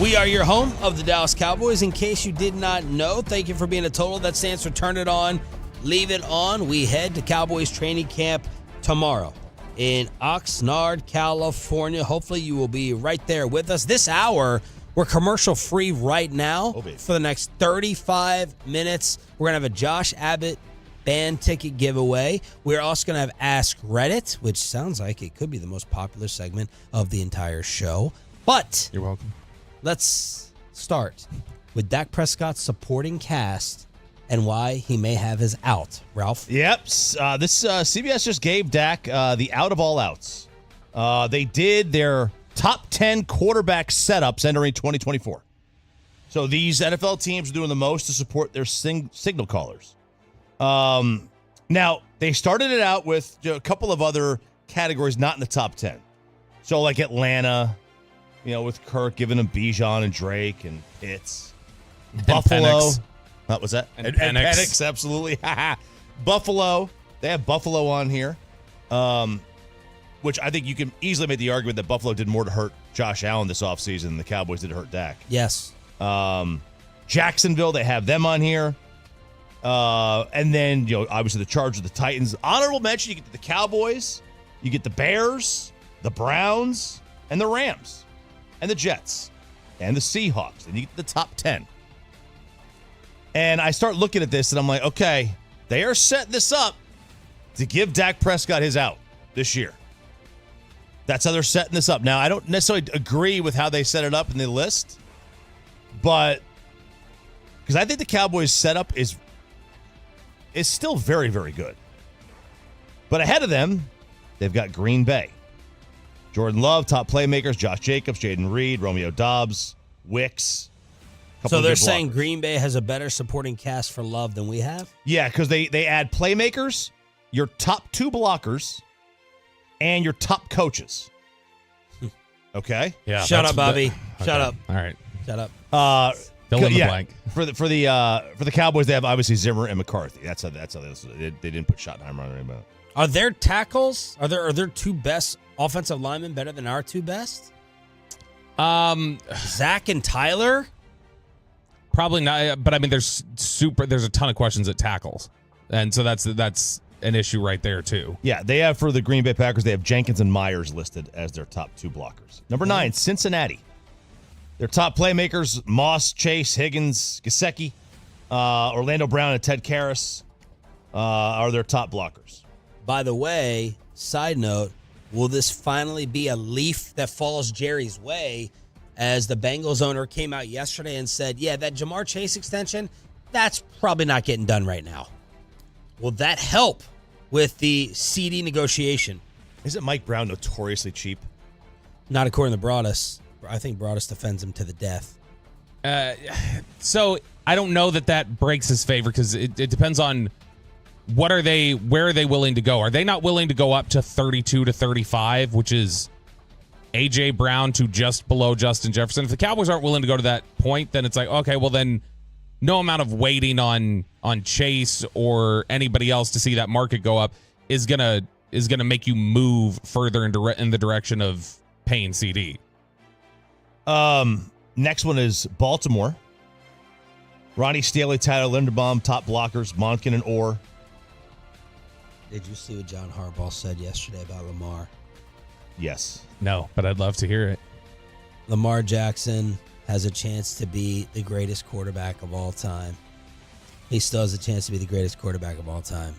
We are your home of the Dallas Cowboys. In case you did not know, thank you for being a total that stands for Turn It On, Leave It On. We head to Cowboys training camp tomorrow in Oxnard, California. Hopefully you will be right there with us. This hour, we're commercial free right now for the next 35 minutes. We're going to have a Josh Abbott band ticket giveaway. We're also going to have Ask Reddit, which sounds like it could be the most popular segment of the entire show. But you're welcome. Let's start with Dak Prescott's supporting cast and why he may have his out. Ralph? Yep. CBS just gave Dak the out of all outs. They did their top 10 quarterback setups entering 2024. So these NFL teams are doing the most to support their signal callers. Now, they started it out with a couple of other categories not in the top 10. So like Atlanta, with Kirk giving them Bijan and Drake and Pitts. Buffalo. What was that? And Penix. Absolutely. Buffalo. They have Buffalo on here, which I think you can easily make the argument that Buffalo did more to hurt Josh Allen this offseason than the Cowboys did to hurt Dak. Yes. Jacksonville, they have them on here. And then, obviously the Chargers, the Titans. Honorable mention, you get the Cowboys, you get the Bears, the Browns, and the Rams, and the Jets, and the Seahawks. And you get the top 10. And I start looking at this, and I'm like, okay, they are setting this up to give Dak Prescott his out this year. That's how they're setting this up. Now, I don't necessarily agree with how they set it up in the list, but because I think the Cowboys' setup is still very, very good. But ahead of them, they've got Green Bay. Jordan Love, top playmakers, Josh Jacobs, Jaden Reed, Romeo Doubs, Wicks. So they're saying Green Bay has a better supporting cast for Love than we have? Yeah, because they add playmakers, your top 2 blockers, and your top coaches. Okay? Yeah. Shut up, Bobby. Okay. Shut up. All right. Shut up. Fill in the blank. For the Cowboys, they have obviously Zimmer and McCarthy. That's how they didn't put Schottenheimer on anybody. Are their tackles? Are their two best offensive linemen better than our two best? Zach and Tyler? Probably not. But I mean, there's a ton of questions at tackles, and so that's an issue right there too. Yeah, they have for the Green Bay Packers, they have Jenkins and Myers listed as their top two blockers. Number 9, Cincinnati. Their top playmakers, Moss, Chase, Higgins, Gesicki, Orlando Brown, and Ted Karras are their top blockers. By the way, side note, will this finally be a leaf that falls Jerry's way, as the Bengals owner came out yesterday and said, yeah, that Jamar Chase extension, that's probably not getting done right now. Will that help with the CD negotiation? Isn't Mike Brown notoriously cheap? Not according to Broadus. I think Broadus defends him to the death. So I don't know that breaks his favor, because it depends on where are they willing to go? Are they not willing to go up to 32 to 35, which is A.J. Brown to just below Justin Jefferson? If the Cowboys aren't willing to go to that point, then it's like, okay, well then no amount of waiting on Chase or anybody else to see that market go up is gonna make you move further in the direction of paying CD. Next one is Baltimore. Ronnie Stanley, Tyler Linderbaum, top blockers, Monken and Orr. Did you see what John Harbaugh said yesterday about Lamar? Yes. No, but I'd love to hear it. Lamar Jackson has a chance to be the greatest quarterback of all time. He still has a chance to be the greatest quarterback of all time.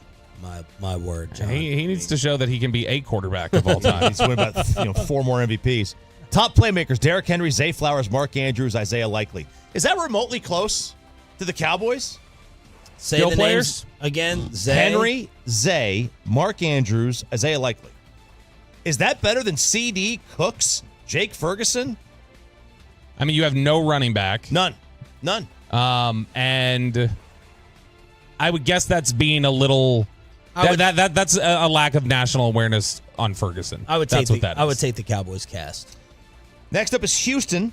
My word, John. He needs to show that he can be a quarterback of all time. He's winning about 4 more MVPs. Top playmakers, Derrick Henry, Zay Flowers, Mark Andrews, Isaiah Likely. Is that remotely close to the Cowboys? Say the players again. Zay. Henry, Zay, Mark Andrews, Isaiah Likely. Is that better than CD, Cooks, Jake Ferguson? I mean, you have no running back. None. And I would guess that's being a little... That's a lack of national awareness on Ferguson. I would take the Cowboys cast. Next up is Houston.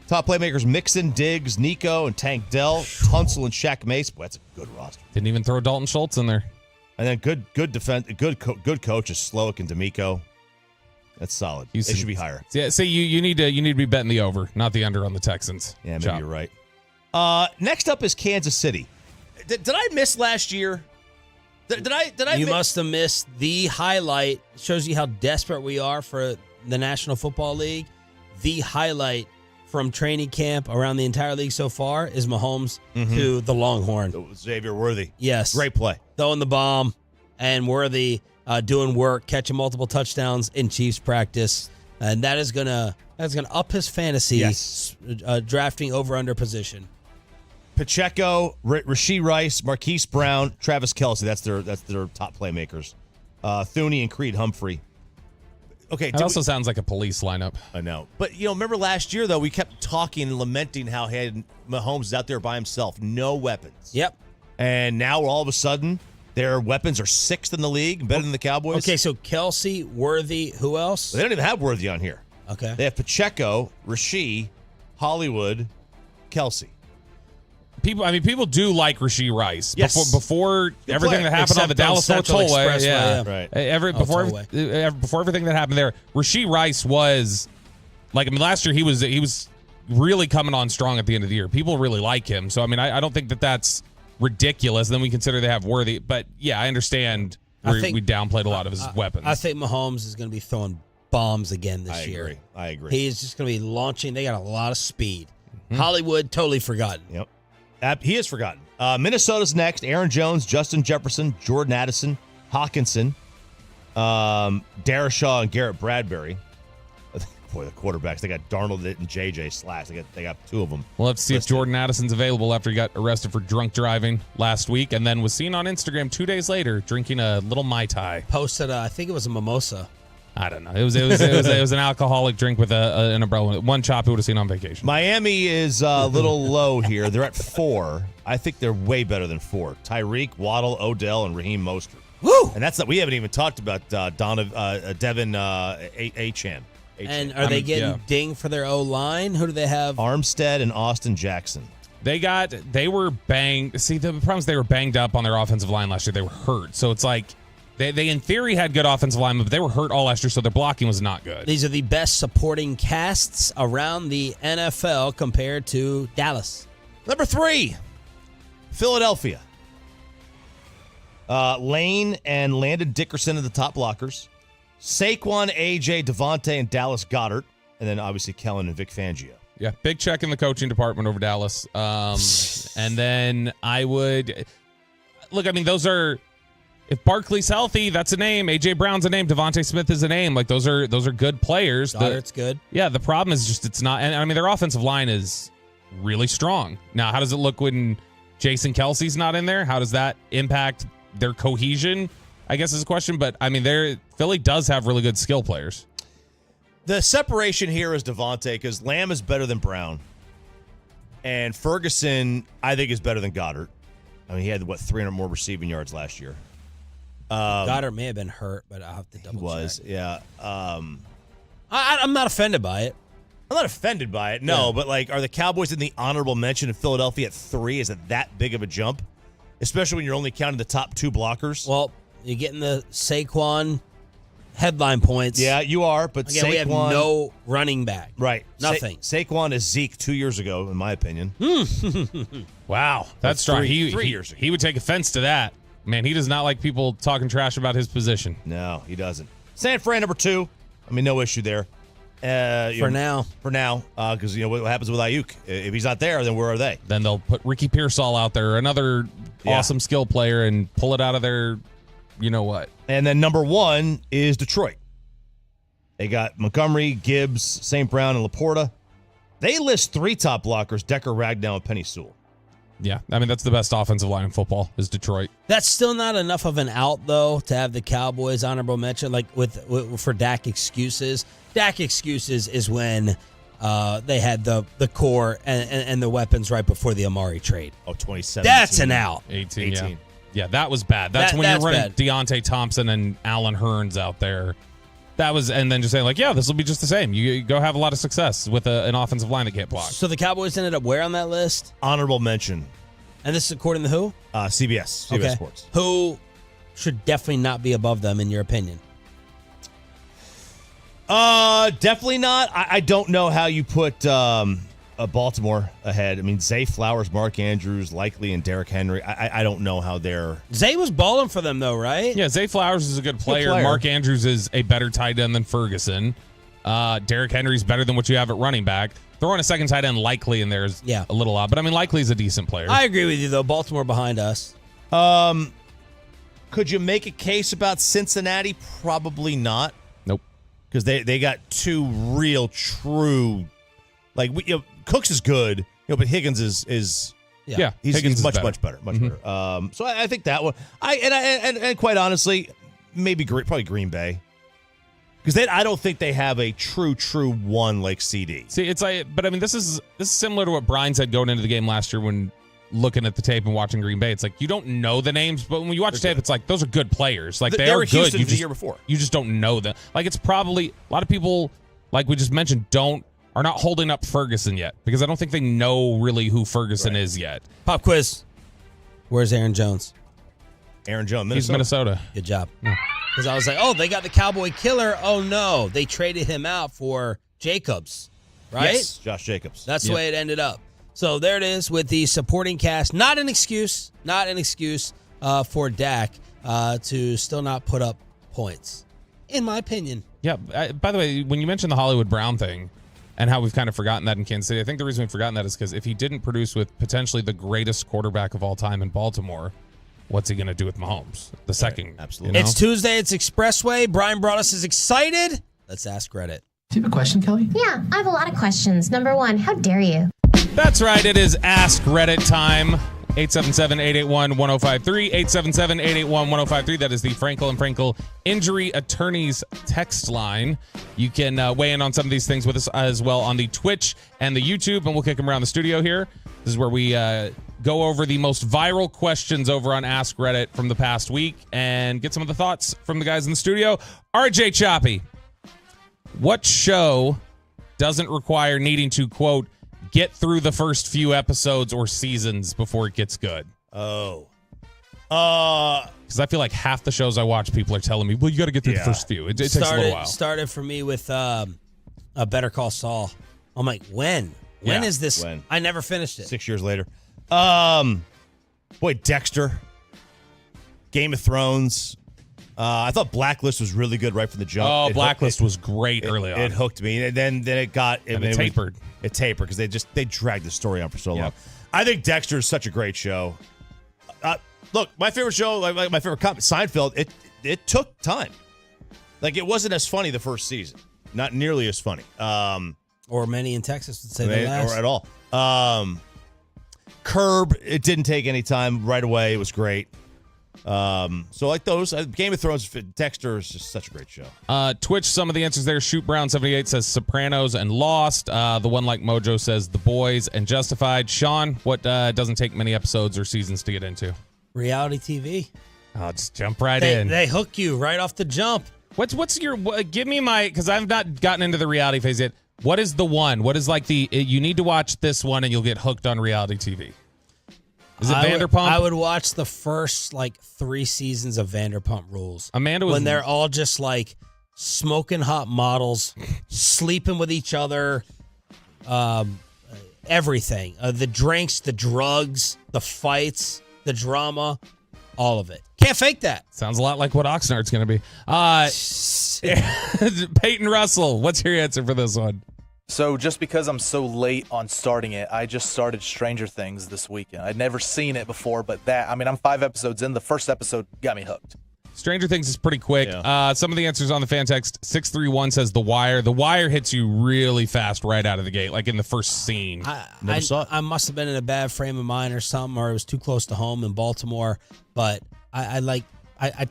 Top playmakers, Mixon, Diggs, Nico, and Tank Dell, Tunsil, and Shaq Mace. Boy, that's a good roster. Didn't even throw Dalton Schultz in there. And then good defense, good coaches, Slowick and D'Amico. That's solid. They should be higher. Yeah, so you need to be betting the over, not the under on the Texans. Yeah, maybe you're right. Next up is Kansas City. Did I miss last year? Did I? You must have missed the highlight. Shows you how desperate we are for the National Football League. The highlight from training camp around the entire league so far is Mahomes to the Longhorn. Xavier Worthy. Yes. Great play. Throwing the bomb, and Worthy doing work, catching multiple touchdowns in Chiefs practice. And that's gonna up his fantasy drafting over-under position. Pacheco, Rashee Rice, Marquise Brown, Travis Kelce. That's their top playmakers. Thuney and Creed Humphrey. Okay, it also sounds like a police lineup. I know. But, remember last year, though, we kept talking and lamenting how Mahomes is out there by himself. No weapons. Yep. And now, all of a sudden, their weapons are 6th in the league, better than the Cowboys. Okay, so Kelce, Worthy, who else? They don't even have Worthy on here. Okay. They have Pacheco, Rashee, Hollywood, Kelce. People do like Rashee Rice. Yes. Before everything that happened on the Dallas Fort Tollway, right. Before everything that happened there, Rashee Rice was last year he was really coming on strong at the end of the year. People really like him, so I don't think that's ridiculous. Then we consider they have Worthy, but yeah, I understand we downplayed a lot of his weapons. I think Mahomes is going to be throwing bombs again this year. I agree. He is just going to be launching. They got a lot of speed. Hollywood totally forgotten. Yep. He is forgotten. Minnesota's next. Aaron Jones, Justin Jefferson, Jordan Addison, Hawkinson, Darashaw, and Garrett Bradbury. Boy, the quarterbacks. They got Darnold and J.J. Slash. They got 2 of them. We'll have to see if Jordan Addison's available after he got arrested for drunk driving last week and then was seen on Instagram 2 days later drinking a little Mai Tai. Posted, I think it was a mimosa. I don't know. It was an alcoholic drink with an umbrella. One chop we would have seen on vacation. Miami is a little low here. They're at 4. I think they're way better than 4. Tyreek, Waddle, Odell, and Raheem Mostert. Woo! And we haven't even talked about Devin Acham. And are they getting dinged for their O-line? Who do they have? Armstead and Austin Jackson. They were banged. See, the problem is they were banged up on their offensive line last year. They were hurt. So it's like they in theory had good offensive linemen, but they were hurt all last year, so their blocking was not good. These are the best supporting casts around the NFL compared to Dallas. Number 3, Philadelphia. Lane and Landon Dickerson are the top blockers. Saquon, AJ, Devontae, and Dallas Goedert. And then obviously Kellen and Vic Fangio. Yeah, big check in the coaching department over Dallas. And then I would look. I mean, those are if Barkley's healthy, that's a name. AJ Brown's a name. Devontae Smith is a name. Like those are good players. Goddard's good. Yeah, the problem is just it's not. And I mean, their offensive line is really strong. Now, how does it look when Jason Kelsey's not in there? How does that impact their cohesion? I guess is a question. But I mean, Philly does have really good skill players. The separation here is Devontae because Lamb is better than Brown. And Ferguson, I think, is better than Goddard. I mean, he had, 300 more receiving yards last year. Goddard may have been hurt, but I'll have to double check. He was, yeah. I'm not offended by it. I'm not offended by it, no. Yeah. But, are the Cowboys in the honorable mention of Philadelphia at 3? Is it that big of a jump? Especially when you're only counting the top 2 blockers? Well, you're getting the Saquon headline points. Yeah, you are, but again, Saquon, we have no running back. Right. Nothing. Saquon is Zeke 2 years ago, in my opinion. Wow. That's strong. 3 years ago. He would take offense to that. Man, he does not like people talking trash about his position. No, he doesn't. San Fran, number 2. I mean, no issue there. For now. Because what happens with Ayuk? If he's not there, then where are they? Then they'll put Ricky Pearsall out there, another awesome skill player, and pull it out of their you know what. And then number 1 is Detroit. They got Montgomery, Gibbs, St. Brown, and Laporta. They list 3 top blockers, Decker, Ragnow, and Penny Sewell. Yeah, I mean, that's the best offensive line in football is Detroit. That's still not enough of an out, though, to have the Cowboys honorable mention, for Dak excuses. Dak excuses is when they had the core and the weapons right before the Amari trade. Oh, 2017. That's an out. 18. Yeah, that was bad. That's when you're running Deontay Thompson and Allen Hurns out there. That was, and then just saying, this will be just the same. You go have a lot of success with an offensive line that can't block. So the Cowboys ended up where on that list? Honorable mention. And this is according to who? CBS Okay. Sports. Who should definitely not be above them, in your opinion? Definitely not. I don't know how you put Baltimore ahead. I mean, Zay Flowers, Mark Andrews, Likely, and Derrick Henry. I don't know how they're... Zay was balling for them, though, right? Yeah, Zay Flowers is a good player. Mark Andrews is a better tight end than Ferguson. Derrick Henry's better than what you have at running back. Throwing a second tight end Likely in there is a little odd. But, I mean, Likely's a decent player. I agree with you, though. Baltimore behind us. Could you make a case about Cincinnati? Probably not. Nope. Because they got 2 real, true... Cooks is good, but Higgins is he's Higgins much better. So I think that one. And quite honestly, maybe probably Green Bay, because I don't think they have a true one like CD. See, it's but I mean, this is similar to what Brian said going into the game last year when looking at the tape and watching Green Bay. It's you don't know the names, but when you watch the tape, it's those are good players. They are good. The year before. You just don't know them. It's probably a lot of people, like we just mentioned, are not holding up Ferguson yet because I don't think they know really who Ferguson is yet. Pop quiz. Where's Aaron Jones? Aaron Jones, Minnesota. He's Minnesota. Good job. Because I was like, they got the Cowboy killer. Oh, no. They traded him out for Jacobs, right? Yes, Josh Jacobs. That's the way it ended up. So there it is with the supporting cast. Not an excuse for Dak to still not put up points, in my opinion. Yeah. By the way, when you mentioned the Hollywood Brown thing, and how we've kind of forgotten that in Kansas City. I think the reason we've forgotten that is because if he didn't produce with potentially the greatest quarterback of all time in Baltimore, what's he going to do with Mahomes? The second. Absolutely. It's Tuesday. It's Expressway. Brian Broaddus is excited. Let's ask Reddit. Do you have a question, Kelly? Yeah, I have a lot of questions. Number 1, how dare you? That's right. It is Ask Reddit time. 877-881-1053. 877-881-1053. That is the Frankel and Frankel Injury Attorneys text line. You can weigh in on some of these things with us as well on the Twitch and the YouTube, and we'll kick them around the studio here. This is where we go over the most viral questions over on Ask Reddit from the past week and get some of the thoughts from the guys in the studio. RJ Choppy, what show doesn't require needing to, quote, get through the first few episodes or seasons before it gets good? Because I feel like half the shows I watch, people are telling me, well, you got to get through the first few. It takes a little while. Started for me with Better Call Saul. I'm like, when? When is this? When? I never finished it. 6 years later. Boy, Dexter. Game of Thrones. I thought Blacklist was really good right from the jump. Oh, Blacklist was great early on. It hooked me. And then it got... And it tapered. It tapered because they dragged the story on for so long. I think Dexter is such a great show. Look, my favorite show, my favorite comedy, Seinfeld, it took time. Like, it wasn't as funny the first season. Not nearly as funny. Or many in Texas would say the last. Or at all. Curb, it didn't take any time right away. It was great. So like those, Game of Thrones, Dexter is just such a great show. Twitch, some of the answers there. Shoot Brown 78 says Sopranos and Lost. The one like Mojo says The Boys and Justified. Sean, what doesn't take many episodes or seasons to get into? Reality TV. Oh, just jump right in. They hook you right off the jump. What's your, give me my, because I've not gotten into the reality phase yet. What is the one? What is like you need to watch this one and you'll get hooked on reality TV? Is it Vanderpump? I would watch the first 3 seasons of Vanderpump Rules. Amanda was when they're all just smoking hot models, sleeping with each other, everything. The drinks, the drugs, the fights, the drama, all of it. Can't fake that. Sounds a lot like what Oxnard's going to be. Peyton Russell, what's your answer for this one? So just because I'm so late on starting it, I just started Stranger Things this weekend. I'd never seen it before, but I'm 5 episodes in. The first episode got me hooked. Stranger Things is pretty quick. Yeah. Some of the answers on the fan text. 631 says The Wire. The Wire hits you really fast right out of the gate, like in the first scene. Never saw it. I must have been in a bad frame of mind or something, or it was too close to home in Baltimore. But I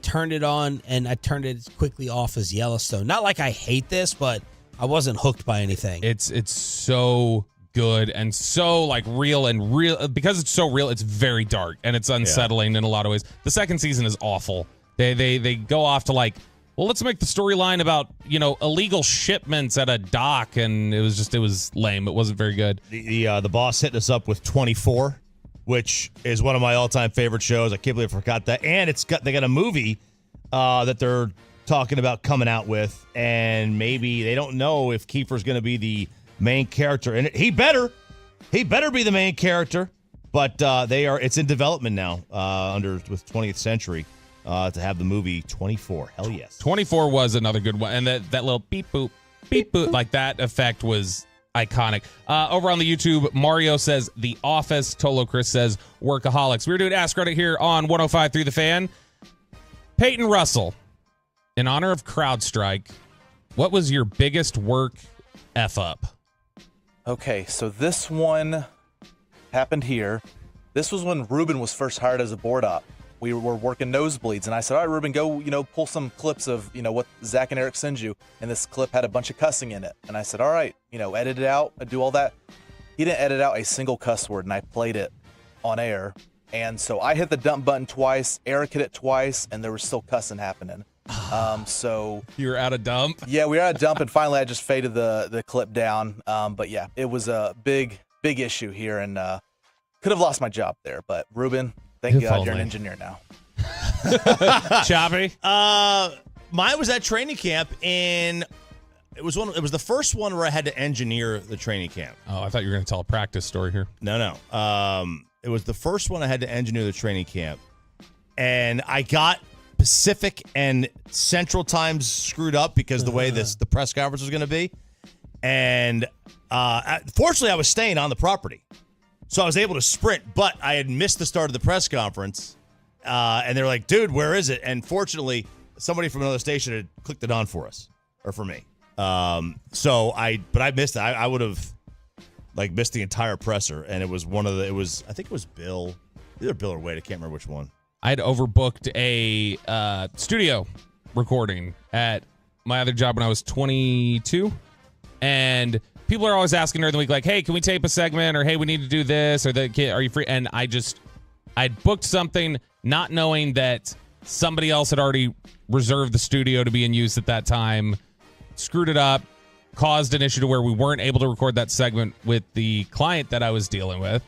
turned it on, and I turned it as quickly off as Yellowstone. Not like I hate this, but I wasn't hooked by anything. It's so good and so real because it's so real. It's very dark and it's unsettling in a lot of ways. The second season is awful. They go off to let's make the storyline about illegal shipments at a dock, and it was lame. It wasn't very good. The boss hitting us up with 24, which is one of my all-time favorite shows. I can't believe I forgot that. And they got a movie that they're talking about coming out with, and maybe they don't know if Kiefer's going to be the main character, and he better be the main character. But it's in development now with 20th Century to have the movie 24. Hell yes. 24 was another good one, and that little beep boop like that effect was iconic. Over on the YouTube, Mario says The Office. Tolo Chris says Workaholics. We're doing Ask Reddit here on 105.3 The Fan. Peyton Russell, in honor of CrowdStrike, what was your biggest work F-up? Okay, so this one happened here. This was when Ruben was first hired as a board op. We were working nosebleeds, and I said, all right, Ruben, go, pull some clips of, what Zach and Eric send you. And this clip had a bunch of cussing in it. And I said, all right, edit it out, do all that. He didn't edit out a single cuss word, and I played it on air. And so I hit the dump button twice, Eric hit it twice, and there was still cussing happening. So you were out of dump? Yeah, we were out of dump, and finally I just faded the clip down. But yeah, it was a big issue here, and could have lost my job there. But Ruben, thank God you're an engineer now. Choppy? Mine was at training camp, and it was the first one where I had to engineer the training camp. Oh, I thought you were going to tell a practice story here. No. It was the first one I had to engineer the training camp, and I got Pacific and Central times screwed up because the way the press conference was going to be. And fortunately, I was staying on the property, so I was able to sprint, but I had missed the start of the press conference. And they're like, dude, where is it? And fortunately, somebody from another station had clicked it on for us, or for me. But I missed it. I would have missed the entire presser. And it was I think it was Bill, either Bill or Wade. I can't remember which one. I'd overbooked a studio recording at my other job when I was 22. And people are always asking during the week, like, hey, can we tape a segment? Or, hey, we need to do this. Or, are you free? And I'd booked something not knowing that somebody else had already reserved the studio to be in use at that time, screwed it up, caused an issue to where we weren't able to record that segment with the client that I was dealing with.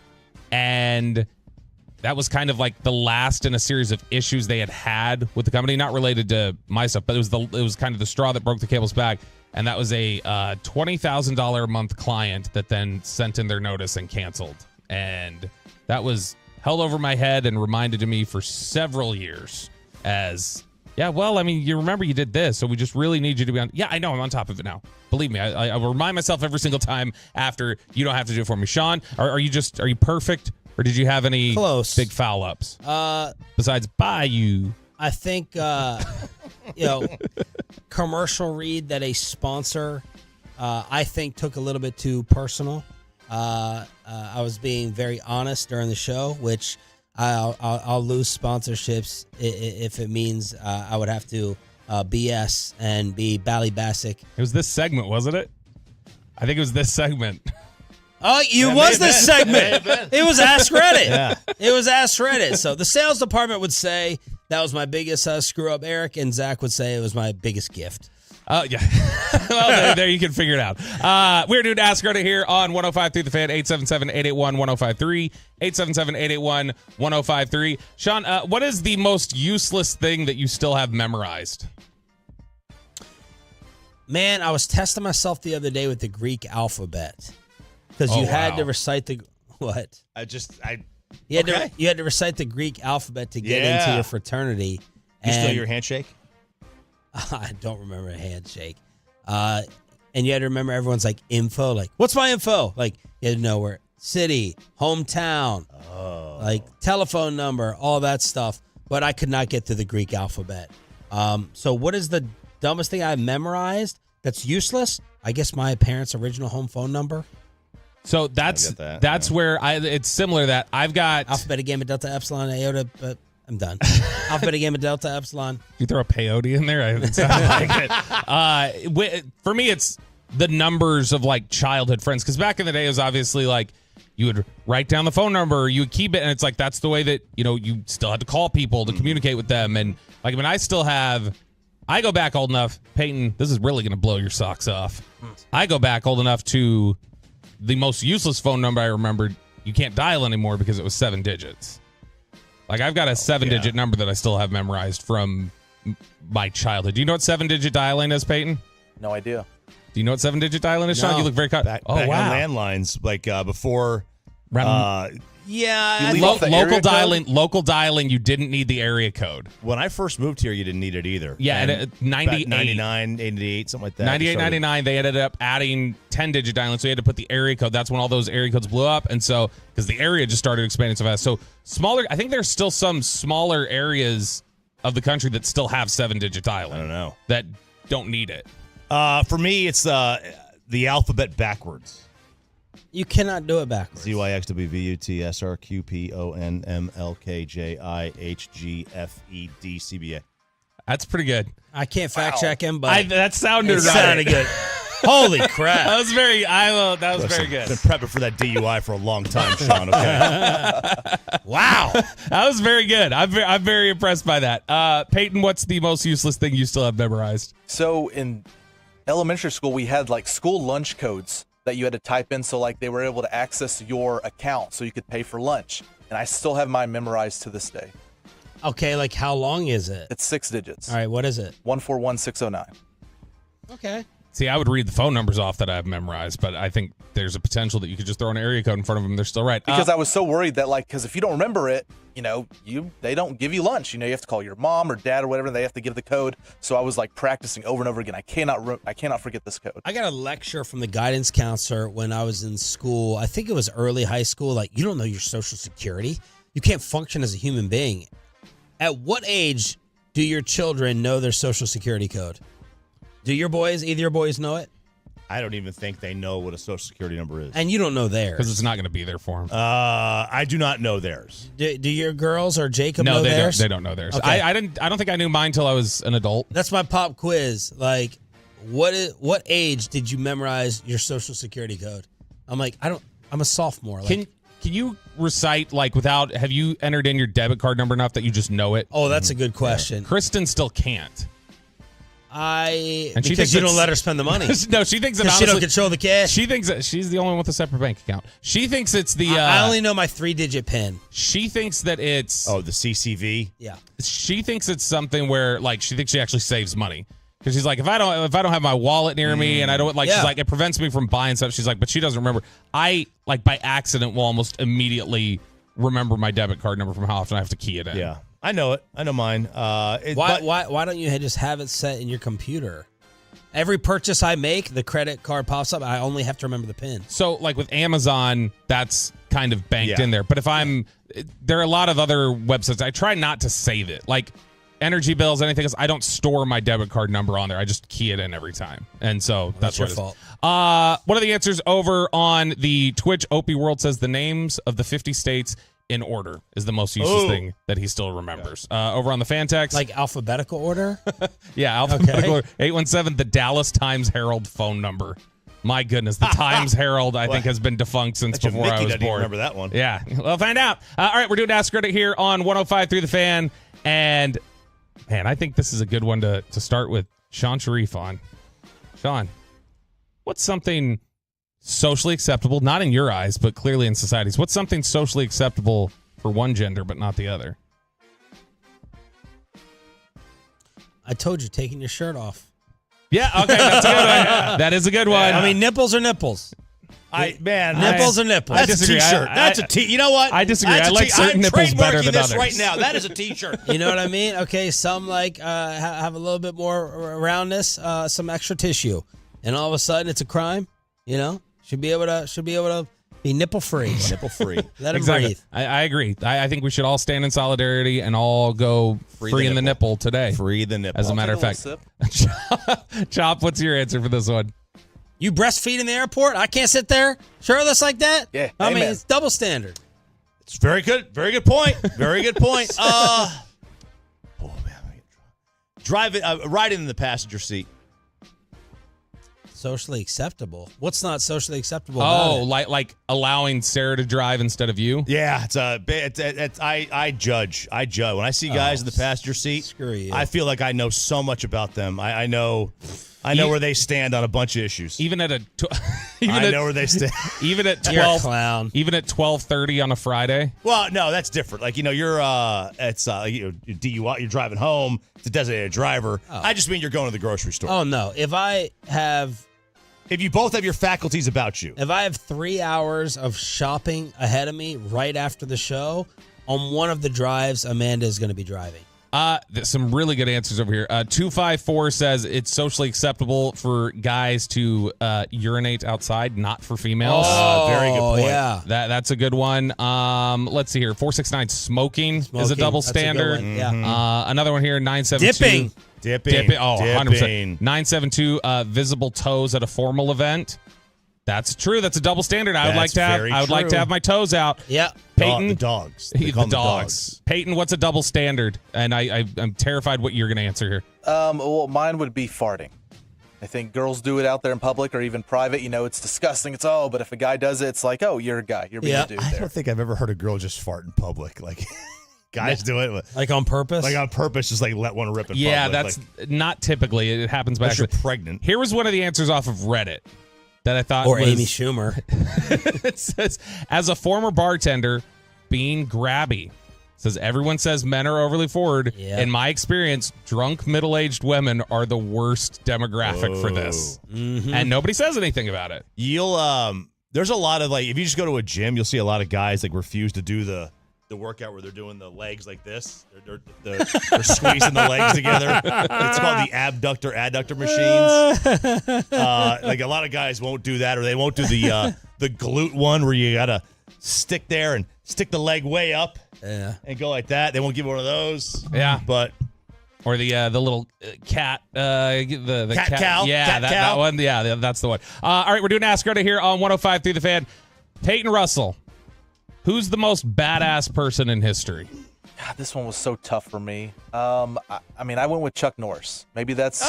And that was kind of like the last in a series of issues they had with the company, not related to my stuff, but it was kind of the straw that broke the camel's back. And that was a $20,000 a month client that then sent in their notice and canceled. And that was held over my head and reminded to me for several years as, yeah, well, I mean, you remember you did this, so we just really need you to be on. Yeah, I know, I'm on top of it now. Believe me, I will remind myself every single time after. You don't have to do it for me. Sean, are you perfect, or did you have any big foul ups? Besides Bayou. I think, commercial read that a sponsor, I think, took a little bit too personal. I was being very honest during the show, which I'll lose sponsorships if it means I would have to BS and be Bally-Bassic. It was this segment, wasn't it? I think it was this segment. Oh, this segment. It was Ask Reddit. Yeah. It was Ask Reddit. So the sales department would say that was my biggest screw up, Eric, and Zach would say it was my biggest gift. Oh, yeah. Well, there you can figure it out. We're doing Ask Reddit here on 105.3 The Fan, 877-881-1053, 877-881-1053. Sean, what is the most useless thing that you still have memorized? Man, I was testing myself the other day with the Greek alphabet because you had to recite the what? You had to recite the Greek alphabet to get into your fraternity. You still your handshake? I don't remember a handshake. And you had to remember everyone's like info. Like, what's my info? Like, you had to know where city, hometown, like telephone number, all that stuff. But I could not get to the Greek alphabet. So what is the dumbest thing I memorized that's useless? I guess my parents' original home phone number. So that's where it's similar to that. I've got Alpha, Beta, Gamma, Delta, Epsilon, Iota, but I'm done. Alpha, Beta, Gamma, Delta, Epsilon. You throw a peyote in there? I haven't sounded like it. For me, it's the numbers of like childhood friends. Because back in the day, it was obviously like you would write down the phone number, you would keep it, and it's like that's the way that you still had to call people to communicate with them. And like when I go back old enough, Peyton, this is really going to blow your socks off. I go back old enough to the most useless phone number I remembered. You can't dial anymore because it was 7 digits. Like I've got a 7-digit number that I still have memorized from my childhood. Do you know what 7-digit dialing is, Peyton? No idea. Do you know what 7-digit dialing is, Sean? You look very back on landlines, like before. Local dialing, you didn't need the area code. When I first moved here, you didn't need it either. Yeah, and 99, 88, something like that. 98, 99, they ended up adding 10-digit dialing, so you had to put the area code. That's when all those area codes blew up, and so, because the area just started expanding so fast. So smaller, I think there's still some smaller areas of the country that still have 7-digit dialing. I don't know. That don't need it. For me, it's the alphabet backwards. You cannot do it backwards. ZYXWVUTSRQPONMLKJIHGFEDCBA. That's pretty good. I can't fact check him, but that sounded right. Sounded good. Holy crap! That was very. That was very good. Been prepping for that DUI for a long time, Sean. Okay. Wow, that was very good. I'm very impressed by that. Peyton, what's the most useless thing you still have memorized? So in elementary school, we had like school lunch codes that you had to type in, so like they were able to access your account so you could pay for lunch. And I still have mine memorized to this day. Okay, like how long is it? It's 6 digits. All right, what is it? 141609. Okay. See, I would read the phone numbers off that I have memorized, but I think there's a potential that you could just throw an area code in front of them. They're still right. Because I was so worried that because if you don't remember it, they don't give you lunch. You have to call your mom or dad or whatever. They have to give the code. So I was like practicing over and over again. I cannot forget this code. I got a lecture from the guidance counselor when I was in school. I think it was early high school. Like, you don't know your social security. You can't function as a human being. At what age do your children know their social security code? Do either your boys know it? I don't even think they know what a social security number is. And you don't know theirs. Because it's not going to be there for them. I do not know theirs. Do your girls or Jacob know theirs? They don't know theirs. Okay. I don't think I knew mine till I was an adult. That's my pop quiz. Like, what age did you memorize your social security code? I'm like, I'm a sophomore. Like, Can you recite, like, without, have you entered in your debit card number enough that you just know it? Oh, that's a good question. Kristen still can't. Because you don't let her spend the money. No, she thinks that she don't control the cash. She thinks that she's the only one with a separate bank account. She thinks it's the. I only know my 3-digit PIN. She thinks that it's. Oh, the CCV. Yeah. She thinks it's something where, like, she thinks she actually saves money. Because she's like, if I don't have my wallet near me and I don't she's like, it prevents me from buying stuff. She's like, but she doesn't remember. I, like, by accident will almost immediately remember my debit card number from how often I have to key it in. Yeah, I know it. I know mine. Why don't you just have it set in your computer? Every purchase I make, the credit card pops up. I only have to remember the PIN. So, like with Amazon, that's kind of banked in there. But if there are a lot of other websites. I try not to save it. Like energy bills, anything else, I don't store my debit card number on there. I just key it in every time. And so that's your what fault. One of the answers over on the Twitch, Opie World says the names of the 50 states in order is the most useless thing that he still remembers. Over on the fan text. Like alphabetical order? Yeah, alphabetical order. 817, the Dallas Times Herald phone number. My goodness, the Times Herald, I think, has been defunct since before I was born. Remember that one. Yeah, we'll find out. All right, we're doing Ask Credit here on 105.3 The Fan. And, man, I think this is a good one to start with Sean Sharif on. Sean, what's something socially acceptable, not in your eyes, but clearly in society's? What's something socially acceptable for one gender but not the other? I told you, taking your shirt off. Yeah, okay, that's a good one. That is a good one. I mean, nipples are nipples. Nipples are nipples. That's a T-shirt. That's a T. You know what? I disagree. I like certain nipples better than others. Right now, that is a T-shirt. You know what I mean? Okay, some like have a little bit more roundness, some extra tissue, and all of a sudden it's a crime. You know, should be able to be nipple free. Nipple free. Let him breathe. I agree. I think we should all stand in solidarity and all go free in the nipple today. Free the nipple. As a matter of fact. Chop, what's your answer for this one? You breastfeed in the airport? I can't sit there shirtless like that? Yeah. I mean, it's double standard. It's very good. Very good point. Very good point. Oh, man. Riding in the passenger seat. Socially acceptable. What's not socially acceptable about it? like allowing Sarah to drive instead of you? Yeah, I judge. When I see guys in the passenger seat, screw you. I feel like I know so much about them. I know where they stand on a bunch of issues. Even at I know where they stand. Even at 12, You're a clown. Even at 12:30 on a Friday. Well, no, that's different. Like, you're DUI. You're driving home. It's a designated driver. Oh. I just mean you're going to the grocery store. Oh no! If you both have your faculties about you. If I have 3 hours of shopping ahead of me right after the show, on one of the drives, Amanda is going to be driving. Some really good answers over here. 254 says it's socially acceptable for guys to urinate outside, not for females. Very good point. Yeah. That's a good one. Let's see here. 469 smoking is a double standard. Yeah. Another one here, 972. Dipping. Oh, 100%. 972 visible toes at a formal event. That's true. That's a double standard. I would like to have my toes out. Yeah. Peyton, the dogs. The dogs. Peyton, what's a double standard? And I'm terrified what you're going to answer here. Well, mine would be farting. I think girls do it out there in public or even private. You know, it's disgusting. But if a guy does it, it's like, oh, you're a guy. You're being a dude there. I don't think I've ever heard a girl just fart in public. Like, guys do it. Like on purpose? Like on purpose, just like let one rip in public. Yeah, that's not typically. It happens by accident. accident. You're pregnant. Here was one of the answers off of Reddit that I thought or was... Amy Schumer. It says, as a former bartender, being grabby. Says everyone says men are overly forward. Yep. In my experience, drunk middle-aged women are the worst demographic for this. Mm-hmm. And nobody says anything about it. There's a lot of, like, if you just go to a gym, you'll see a lot of guys like refuse to do the workout where they're doing the legs like this. They're squeezing the legs together. It's called the adductor machines. Like, a lot of guys won't do that, or they won't do the glute one where you gotta stick there and stick the leg way up. Yeah. And go like that. They won't give one of those. Yeah. But or the little cat the cat cow. Yeah, that one. Yeah, that's the one. All right, we're doing Ask Credit here on 105.3 The Fan. Peyton Russell, who's the most badass person in history? God, this one was so tough for me. I went with Chuck Norris. Maybe that's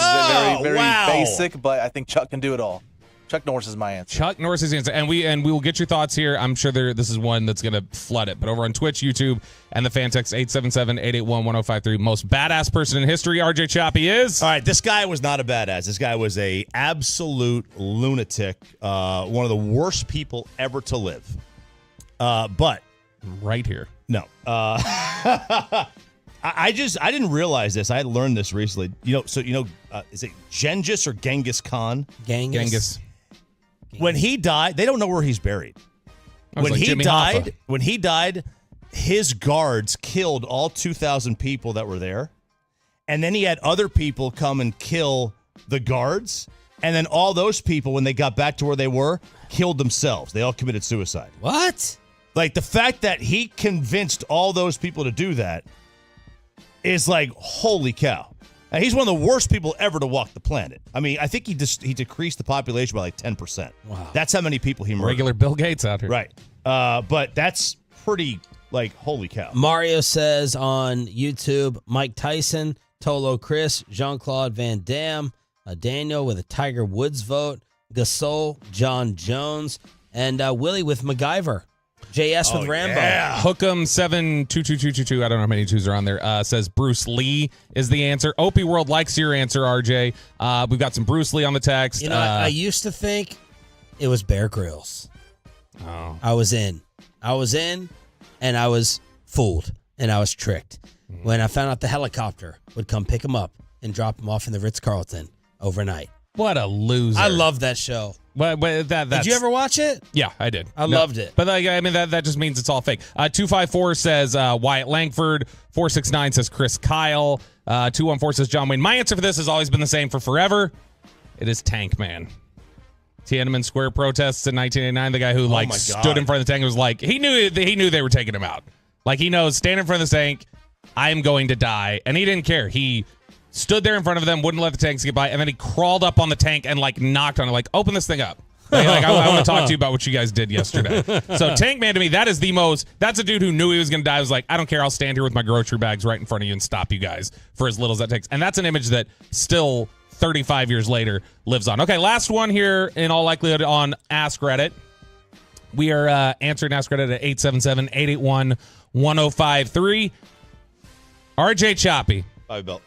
very basic, but I think Chuck can do it all. Chuck Norris is my answer. Chuck Norris is the answer. And we will get your thoughts here. I'm sure this is one that's going to flood it. But over on Twitch, YouTube, and the fan text 877-881-1053. Most badass person in history, RJ Choppy is. All right, this guy was not a badass. This guy was a absolute lunatic. One of the worst people ever to live. But right here. No. I didn't realize this. I had learned this recently. Is it Genghis or Genghis Khan? Genghis. When he died, they don't know where he's buried. When he died, his guards killed all 2,000 people that were there. And then he had other people come and kill the guards. And then all those people, when they got back to where they were, killed themselves. They all committed suicide. What? Like, the fact that he convinced all those people to do that is like, holy cow. And he's one of the worst people ever to walk the planet. I mean, I think he decreased the population by like 10%. Wow. That's how many people he murdered. Regular Bill Gates out here. Right. But that's pretty, like, holy cow. Mario says on YouTube, Mike Tyson, Tolo Chris, Jean-Claude Van Damme, Daniel with a Tiger Woods vote, Gasol, John Jones, and Willie with MacGyver. JS with Rambo. Yeah. Hookem72222, I don't know how many twos are on there, says Bruce Lee is the answer. Opie World likes your answer, RJ. We've got some Bruce Lee on the text. I used to think it was Bear Grylls. Oh. I was in, and I was fooled, and I was tricked. When I found out the helicopter would come pick him up and drop him off in the Ritz-Carlton overnight. What a loser. I love that show. But did you ever watch it? Yeah, I did. I loved it. But that just means it's all fake. 254 says Wyatt Langford. 469 says Chris Kyle. 214 says John Wayne. My answer for this has always been the same for forever. It is Tank Man. Tiananmen Square protests in 1989. The guy who stood in front of the tank and was like, he knew they were taking him out. Like, he knows, stand in front of the tank, I am going to die. And he didn't care. He stood there in front of them, wouldn't let the tanks get by, and then he crawled up on the tank and knocked on it, open this thing up. I want to talk to you about what you guys did yesterday. So Tank Man, to me, that's a dude who knew he was going to die. I was like, I don't care. I'll stand here with my grocery bags right in front of you and stop you guys for as little as that takes. And that's an image that still 35 years later lives on. Okay, last one here in all likelihood on Ask Reddit. We are answering Ask Reddit at 877-881-1053. RJ Choppy. Bobby Belt.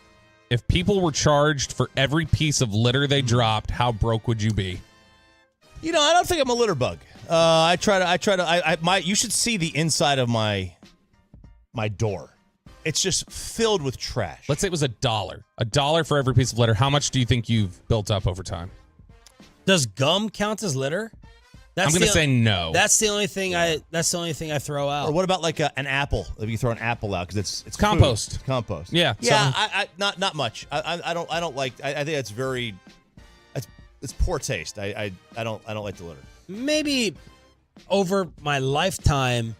If people were charged for every piece of litter they dropped, how broke would you be? I don't think I'm a litter bug. You should see the inside of my door. It's just filled with trash. Let's say it was $1. $1 for every piece of litter. How much do you think you've built up over time? Does gum count as litter? I'm going to say no. That's the only thing I throw out. Or what about like an apple? If you throw an apple out because it's compost. Food. Compost. Yeah. Yeah. Not much. I don't like. I think it's very. It's poor taste. I don't like the litter. Maybe over my lifetime,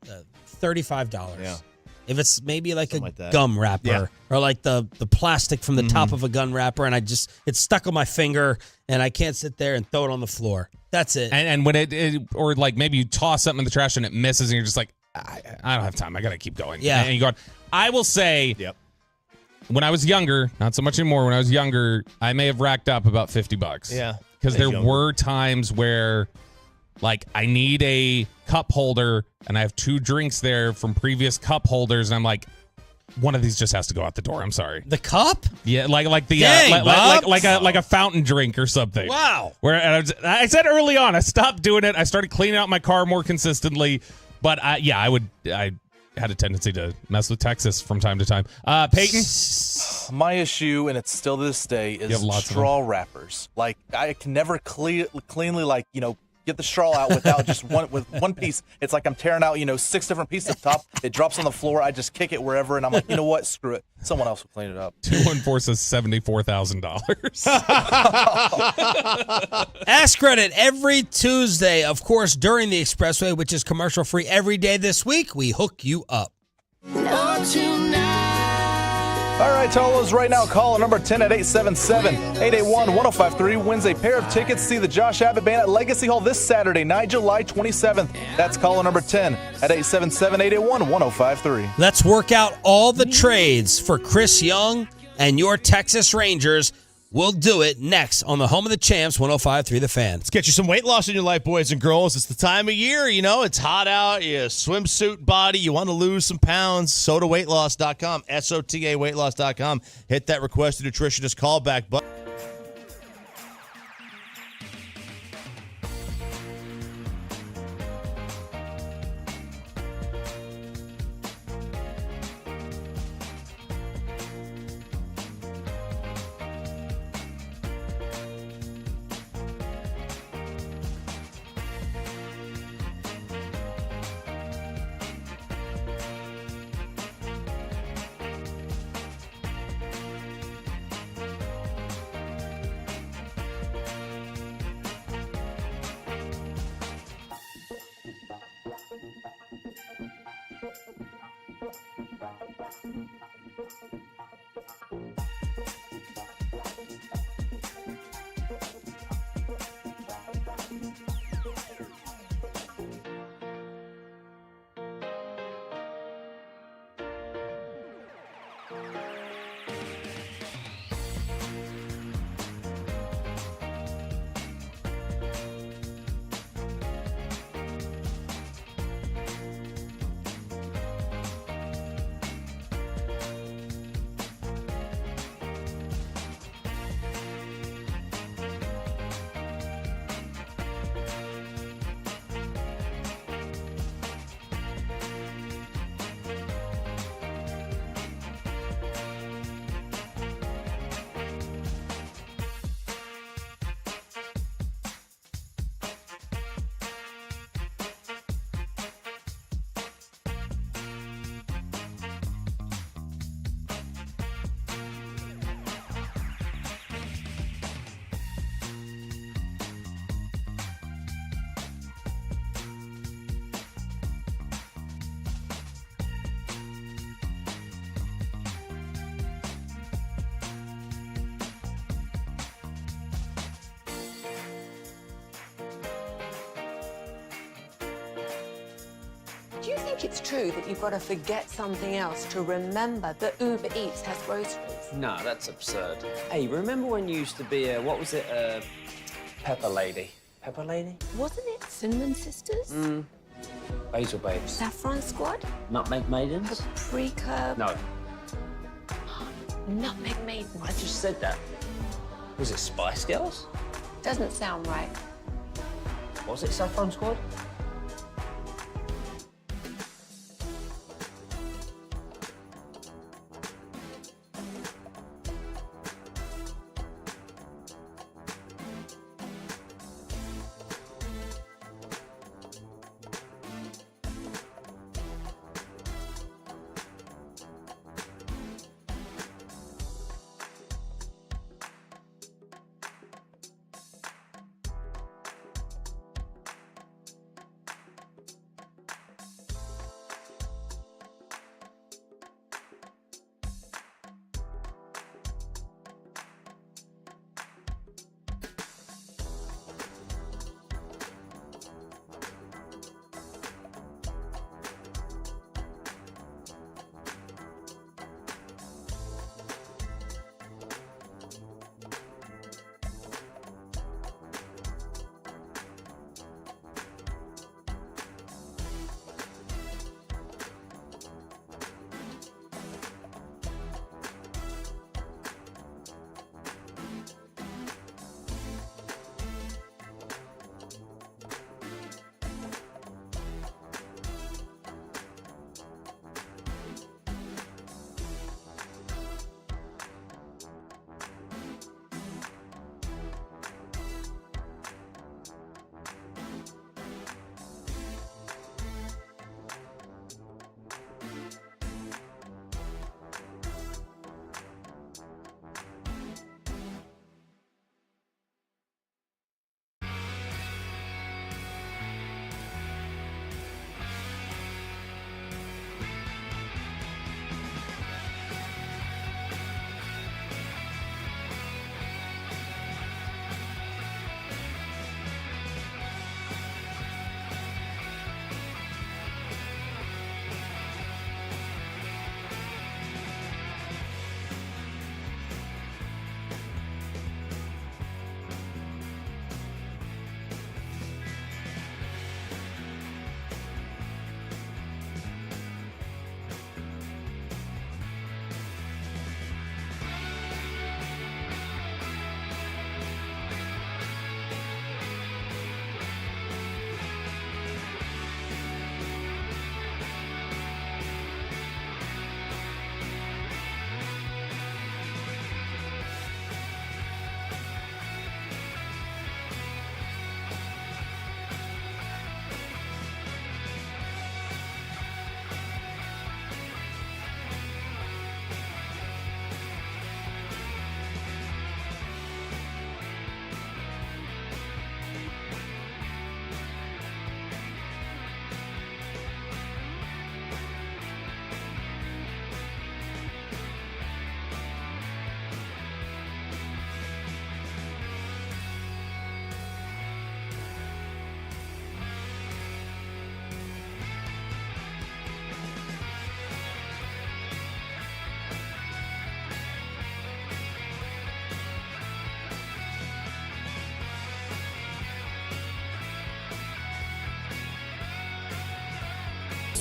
$35. Yeah. If it's maybe like something a gum wrapper or like the plastic from the top of a gun wrapper, and it's stuck on my finger, and I can't sit there and throw it on the floor. That's it. And when or like maybe you toss something in the trash and it misses, and you're just like, I don't have time. I got to keep going. Yeah. And you go, I will say, when I was younger, not so much anymore. When I was younger, I may have racked up about $50. Yeah. Because there were times where, like, I need a cup holder and I have 2 drinks there from previous cup holders, and I'm like, one of these just has to go out the door. I'm sorry. The cup? Yeah, like the Dang, like a fountain drink or something. Wow. Where I said early on, I stopped doing it. I started cleaning out my car more consistently. But I had a tendency to mess with Texas from time to time. Peyton? My issue, and it's still to this day, is straw wrappers. Like, I can never cleanly, get the straw out without just one piece. It's like I'm tearing out, 6 different pieces up top. It drops on the floor. I just kick it wherever, and I'm like, you know what? Screw it. Someone else will clean it up. 214 says $74,000. Ask Reddit every Tuesday, of course, during the Expressway, which is commercial free every day this week. We hook you up. Not tonight. All right, tell those right now. Call number 10 at 877-881-1053 wins a pair of tickets to see the Josh Abbott Band at Legacy Hall this Saturday night, July 27th. That's caller number 10 at 877-881-1053. Let's work out all the trades for Chris Young and your Texas Rangers. We'll do it next on the home of the champs, 105.3 The Fan. Let's get you some weight loss in your life, boys and girls. It's the time of year, it's hot out. You swimsuit body. You want to lose some pounds. SOTAweightloss.com, SOTA weightloss.com. Hit that request a nutritionist callback button. Do you think it's true that you've got to forget something else to remember that Uber Eats has groceries? No, that's absurd. Hey, remember when you used to be Pepper Lady? Pepper Lady? Wasn't it Cinnamon Sisters? Basil Babes. Saffron Squad? Nutmeg Maidens? Paprika? No. Nutmeg Maidens. I just said that. Was it Spice Girls? Doesn't sound right. Was it Saffron Squad?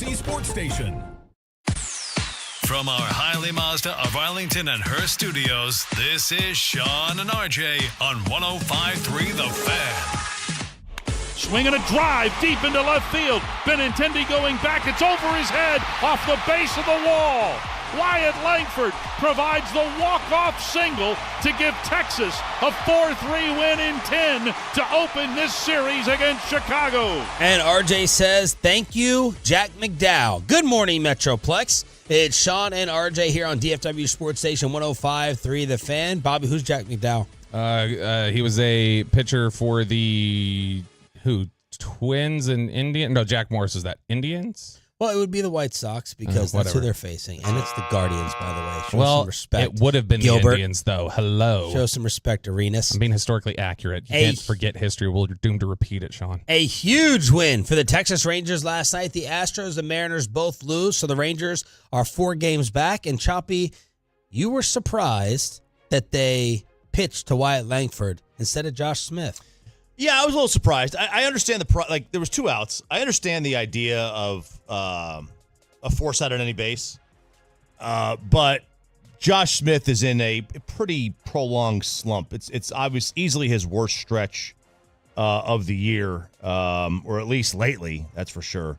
KC Sports Station. From our Hiley Mazda of Arlington and Hearst studios, this is Sean and RJ on 105.3 The Fan. Swinging a drive deep into left field. Benintendi going back. It's over his head off the base of the wall. Wyatt Langford provides the walk-off single to give Texas a 4-3 win in 10 to open this series against Chicago. And RJ says, thank you, Jack McDowell. Good morning, Metroplex. It's Sean and RJ here on DFW Sports Station 105.3 The Fan. Bobby, who's Jack McDowell? He was a pitcher for the Twins and Indians? No, Jack Morris is that Indians? Well, it would be the White Sox because that's who they're facing. And it's the Guardians, by the way. Show some respect. It would have been Gilbert. The Indians, though. Hello. Show some respect, Arenas. I'm being historically accurate. You can't forget history. You're doomed to repeat it, Sean. A huge win for the Texas Rangers last night. The Astros, the Mariners both lose, so the Rangers are 4 games back. And Choppy, you were surprised that they pitched to Wyatt Langford instead of Josh Smith. Yeah, I was a little surprised. I understand there was 2 outs. I understand the idea of a force out on any base, but Josh Smith is in a pretty prolonged slump. It's obvious, easily his worst stretch of the year, or at least lately. That's for sure.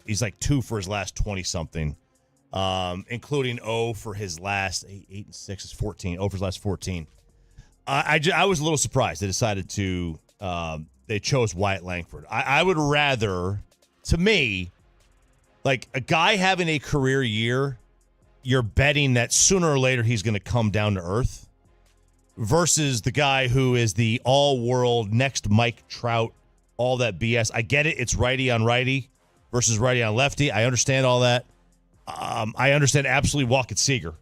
He's like 2 for his last 20 something, including 0 for his last 8 and 6 is 14. 0 for his last 14. I was a little surprised they decided to they chose Wyatt Langford. I would rather, to me, like a guy having a career year, you're betting that sooner or later he's going to come down to earth, versus the guy who is the all-world next Mike Trout, all that BS. I get it. It's righty on righty versus righty on lefty. I understand all that. I understand absolutely Walker Seager.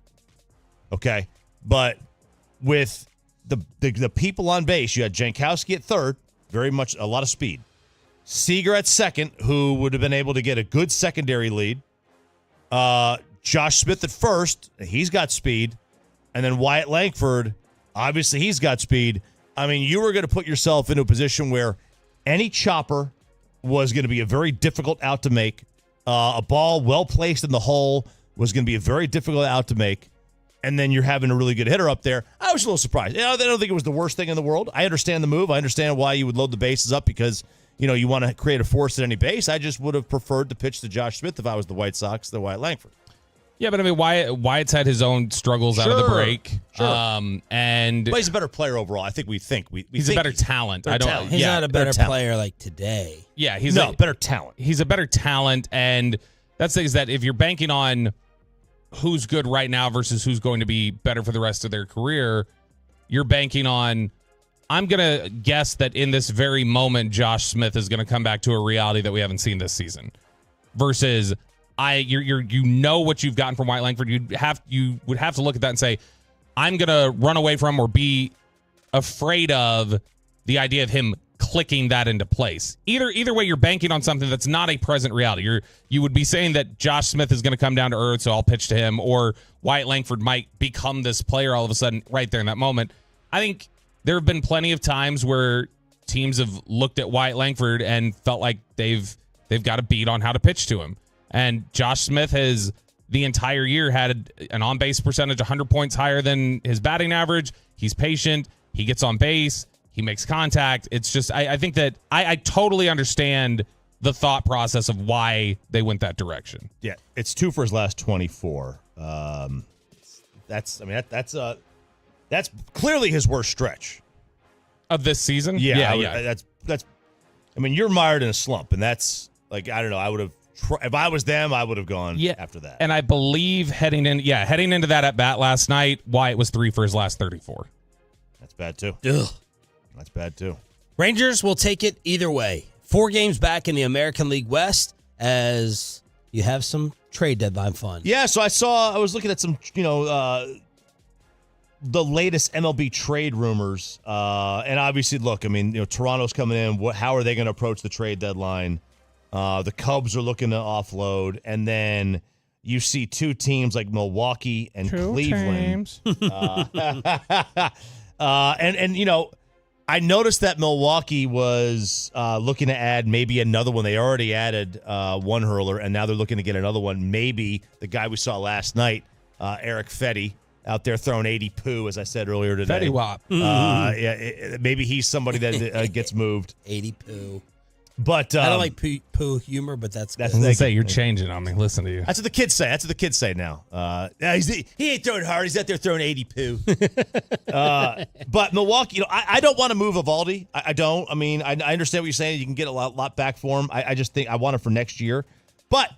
Okay, but with the people on base, you had Jankowski at third, very much a lot of speed. Seager at second, who would have been able to get a good secondary lead. Josh Smith at first, he's got speed. And then Wyatt Langford, obviously he's got speed. I mean, you were going to put yourself into a position where any chopper was going to be a very difficult out to make. A ball well placed in the hole was going to be a very difficult out to make. And then you're having a really good hitter up there. I was a little surprised. I don't think it was the worst thing in the world. I understand the move. I understand why you would load the bases up because, you want to create a force at any base. I just would have preferred to pitch to Josh Smith if I was the White Sox than Wyatt Langford. Yeah, but I mean, Wyatt's had his own struggles out of the break. Sure. But he's a better player overall. I think he's a better talent. He's not a better player like today. Yeah, he's better talent. He's a better talent, and that's the thing is that if you're banking on who's good right now versus who's going to be better for the rest of their career, you're banking on, I'm going to guess that in this very moment, Josh Smith is going to come back to a reality that we haven't seen this season. Versus, you know what you've gotten from Wyatt Langford. You would have to look at that and say, I'm going to run away from or be afraid of the idea of him clicking that into place. Either way, you're banking on something that's not a present reality. You would be saying that Josh Smith is going to come down to earth, so I'll pitch to him, or Wyatt Langford might become this player all of a sudden right there in that moment. I think there have been plenty of times where teams have looked at Wyatt Langford and felt like they've got a beat on how to pitch to him. And Josh Smith has the entire year had an on-base percentage 100 points higher than his batting average. He's patient. He gets on base. He makes contact. It's just, I think that I totally understand the thought process of why they went that direction. Yeah, it's 2 for his last 24. That's clearly his worst stretch of this season. Yeah. That's. I mean, you're mired in a slump, and that's like, I don't know. I would have, if I was them, I would have gone after that. And I believe heading into that at bat last night, Wyatt was 3 for his last 34. That's bad too. Ugh. That's bad too. Rangers will take it either way. 4 games back in the American League West as you have some trade deadline fun. Yeah, so I was looking at some, the latest MLB trade rumors. And obviously, look, I mean, Toronto's coming in. How are they going to approach the trade deadline? The Cubs are looking to offload. And then you see 2 teams like Milwaukee and Cleveland. I noticed that Milwaukee was looking to add maybe another one. They already added one hurler, and now they're looking to get another one. Maybe the guy we saw last night, Eric Fetty, out there throwing 80 poo, as I said earlier today. Fetty Wap. Maybe he's somebody that gets moved. 80 poo. But I don't like poo humor, but that's I was gonna say you're changing on me. Listen to you. That's what the kids say. That's what the kids say now. He ain't throwing hard. He's out there throwing 80 poo. But Milwaukee, I don't want to move Evaldi. I don't. I mean, I understand what you're saying. You can get a lot back for him. I just think I want him for next year. But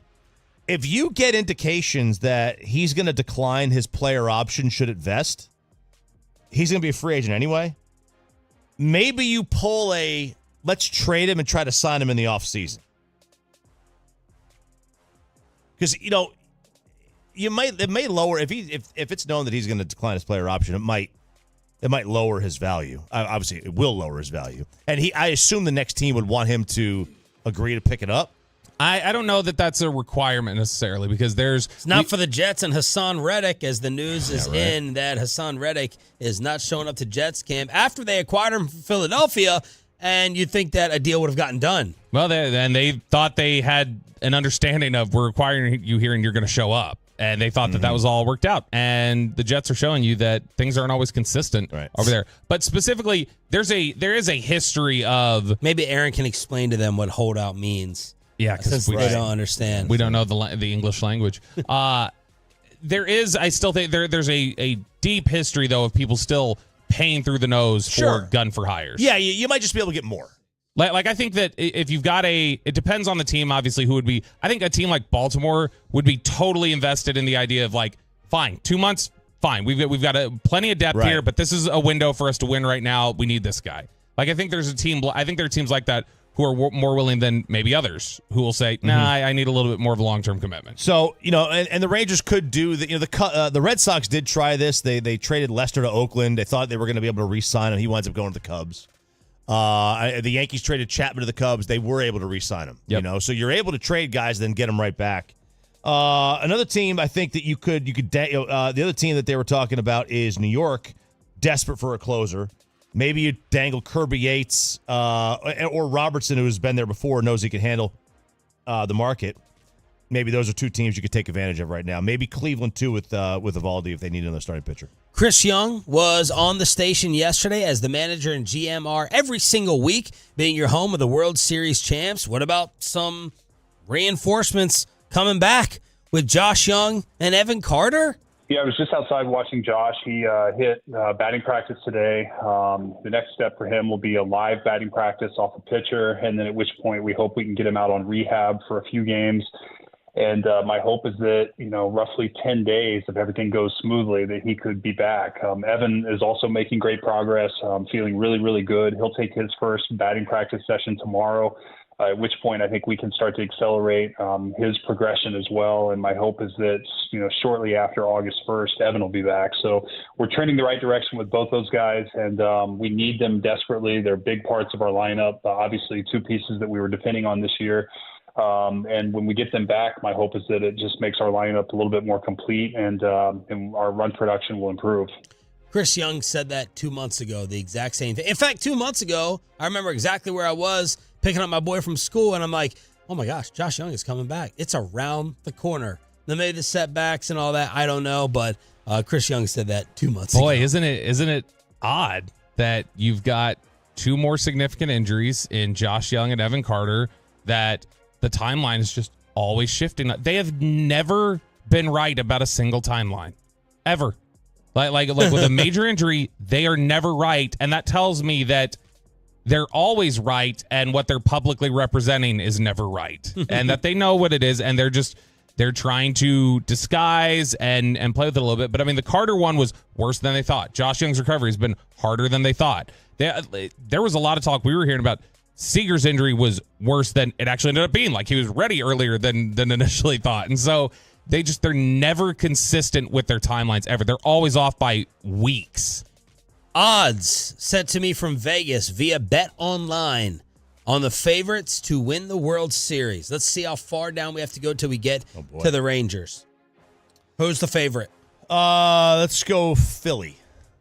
if you get indications that he's going to decline his player option should it vest, he's going to be a free agent anyway. Maybe you pull let's trade him and try to sign him in the offseason. Because, it may lower if it's known that he's going to decline his player option, it might lower his value. Obviously, it will lower his value. And I assume the next team would want him to agree to pick it up. I don't know that that's a requirement necessarily because it's not for the Jets and Hassan Reddick, as the news is in that Hassan Reddick is not showing up to Jets camp after they acquired him from Philadelphia, and you'd think that a deal would have gotten done. Well, they thought they had an understanding of we're acquiring you here and you're going to show up. And they thought that was all worked out. And the Jets are showing you that things aren't always consistent over there. But specifically, there is a history of... Maybe Aaron can explain to them what holdout means. Yeah, because they don't understand. We don't know the English language. I still think there's a deep history, though, of people still paying through the nose for gun for hires. Yeah, you might just be able to get more. Like I think that if you've got it depends on the team, obviously, who would be. I think a team like Baltimore would be totally invested in the idea of fine, 2 months, fine. We've got plenty of depth here, but this is a window for us to win right now. We need this guy. I think there are teams like that who are more willing than maybe others who will say, nah, I need a little bit more of a long-term commitment. So, and the Rangers could do the Red Sox did try this. They traded Lester to Oakland. They thought they were going to be able to re-sign him. He winds up going to the Cubs. The Yankees traded Chapman to the Cubs. They were able to re-sign him. Yep. So you're able to trade guys, then get them right back. Another team I think that you could the other team that they were talking about is New York, desperate for a closer. Maybe you dangle Kirby Yates or Robertson, who's been there before, knows he can handle the market. Maybe those are two teams you could take advantage of right now. Maybe Cleveland, too, with Evaldi if they need another starting pitcher. Chris Young was on the station yesterday as the manager and GM are every single week, being your home of the World Series champs. What about some reinforcements coming back with Josh Young and Evan Carter? Yeah, I was just outside watching Josh. He hit batting practice today. The next step for him will be a live batting practice off a pitcher, and then at which point we hope we can get him out on rehab for a few games. And my hope is that, roughly 10 days, if everything goes smoothly, that he could be back. Evan is also making great progress, feeling really, really good. He'll take his first batting practice session tomorrow, at which point I think we can start to accelerate his progression as well. And my hope is that, shortly after August 1st, Evan will be back. So we're trending the right direction with both those guys, and we need them desperately. They're big parts of our lineup, obviously two pieces that we were depending on this year. And when we get them back, my hope is that it just makes our lineup a little bit more complete and our run production will improve. Chris Young said that 2 months ago, the exact same thing. In fact, 2 months ago, I remember exactly where I was picking up my boy from school, and I'm like, oh my gosh, Josh Young is coming back. It's around the corner. Now, maybe the setbacks and all that, I don't know, but Chris Young said that 2 months ago. Boy, isn't it odd that you've got two more significant injuries in Josh Young and Evan Carter, that the timeline is just always shifting. They have never been right about a single timeline, ever. Like with a major injury, they are never right, and that tells me that they're always right, and what they're publicly representing is never right, and that they know what it is, and they're trying to disguise and play with it a little bit. But I mean, the Carter one was worse than they thought. Josh Young's recovery has been harder than they thought. There was a lot of talk we were hearing about. Seager's injury was worse than it actually ended up being. Like, he was ready earlier than initially thought. And so they're never consistent with their timelines ever. They're always off by weeks. Odds sent to me from Vegas via Bet Online on the favorites to win the World Series. Let's see how far down we have to go till we get to the Rangers. Who's the favorite? Let's go Philly.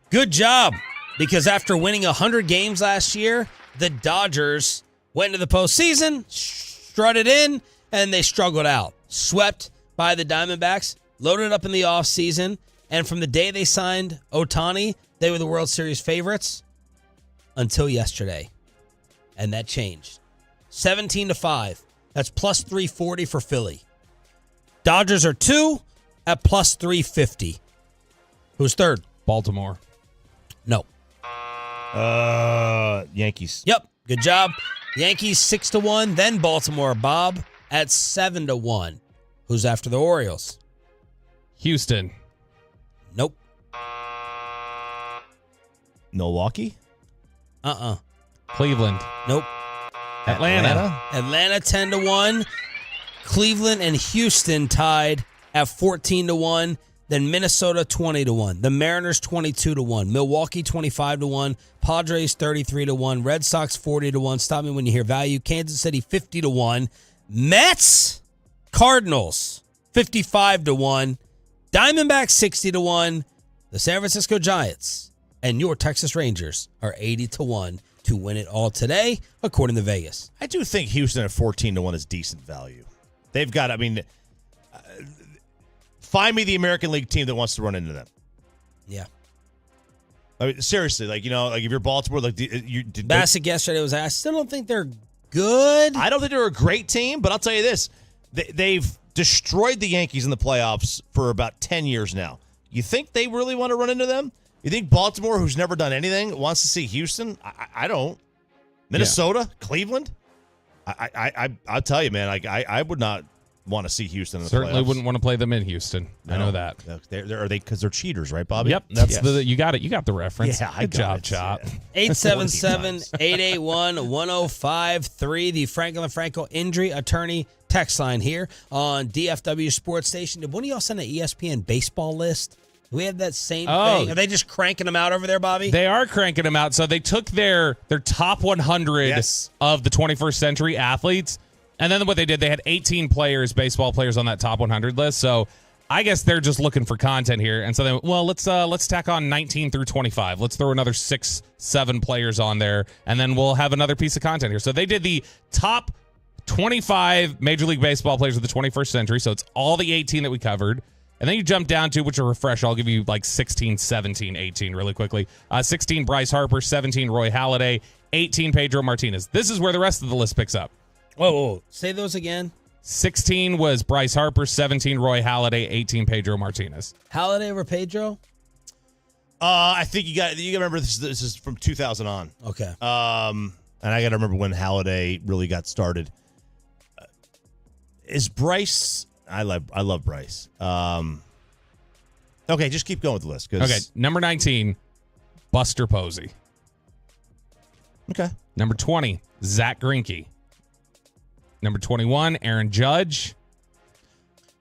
Good job. Because after winning 100 games last year, the Dodgers went into the postseason, strutted in, and they struggled out. Swept by the Diamondbacks, loaded up in the offseason, and from the day they signed Ohtani, they were the World Series favorites until yesterday. And that changed. 17-5. That's plus 340 for Philly. Dodgers are 2 at plus 350. Who's third? Baltimore. No. Yankees. Yep. Good job. Yankees 6-1. Then Baltimore. Bob at 7-1. Who's after the Orioles? Houston. Nope. Milwaukee? Cleveland. Nope. Atlanta. Atlanta 10-1. Cleveland and Houston tied at 14-1. Then Minnesota 20-1. The Mariners 22-1. Milwaukee 25-1. Padres 33-1. Red Sox 40-1. Stop me when you hear value. Kansas City 50-1. Mets, Cardinals 55-1. Diamondbacks 60-1. The San Francisco Giants and your Texas Rangers are 80-1 to win it all today, according to Vegas. I do think Houston at 14-1 is decent value. They've got, find me the American League team that wants to run into them. Yeah. I mean, seriously, if you're Baltimore, Bassett yesterday was I still don't think they're good. I don't think they're a great team, but I'll tell you this. They've destroyed the Yankees in the playoffs for about 10 years now. You think they really want to run into them? You think Baltimore, who's never done anything, wants to see Houston? I don't. Minnesota? Cleveland? I'll tell you, man, I would not want to see Houston in the Certainly playoffs. wouldn't want to play them in Houston. No. I know that. Are they because they're cheaters, right, Bobby? Yep, that's you got it. You got the reference. Yeah, Good job, Chop. 877-881-1053. The Franklin Franco Injury Attorney text line here on DFW Sports Station. Did one of y'all send an ESPN baseball list? Do we have that same thing? Are they just cranking them out over there, Bobby? They are cranking them out. So they took their top 100 of the 21st century athletes, and then what they did, they had 18 baseball players on that top 100 list. So I guess they're just looking for content here. And so they went, well, let's tack on 19 through 25. Let's throw another 6-7 players on there, and then we'll have another piece of content here. So they did the top 25 Major League Baseball players of the 21st century. So it's all the 18 that we covered. And then you jump down to, which are refresh, I'll give you 16, 17, 18 really quickly. 16, Bryce Harper. 17, Roy Halladay. 18, Pedro Martinez. This is where the rest of the list picks up. Whoa. Say those again. 16 was Bryce Harper. 17, Roy Halladay. 18, Pedro Martinez. Halladay over Pedro? I think you got to remember this is from 2000 on. Okay. And I got to remember when Halladay really got started. Is Bryce... I love Bryce. Okay, just keep going with the list. Okay, number 19, Buster Posey. Okay. Number 20, Zach Greinke. Number 21, Aaron Judge.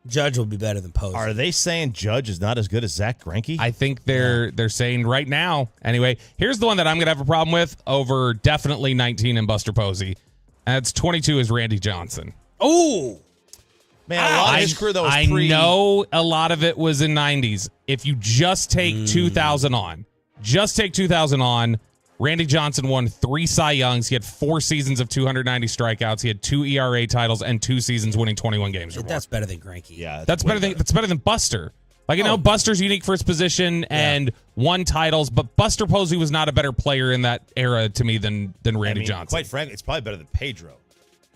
Judge will be better than Posey. Are they saying Judge is not as good as Zach Greinke? I think they're saying right now. Anyway, here's the one that I'm going to have a problem with over definitely 19 and Buster Posey. And it's 22 is Randy Johnson. Oh, man, a lot of his career, though, was I know a lot of it was in 90s. If you just take 2000 on, Randy Johnson won 3 Cy Youngs. He had 4 seasons of 290 strikeouts. He had 2 ERA titles and 2 seasons winning 21 games or more. That's better than Greinke. Yeah, that's better than Buster. Buster's unique for his position and won titles, but Buster Posey was not a better player in that era to me than Randy Johnson. Quite frankly, it's probably better than Pedro.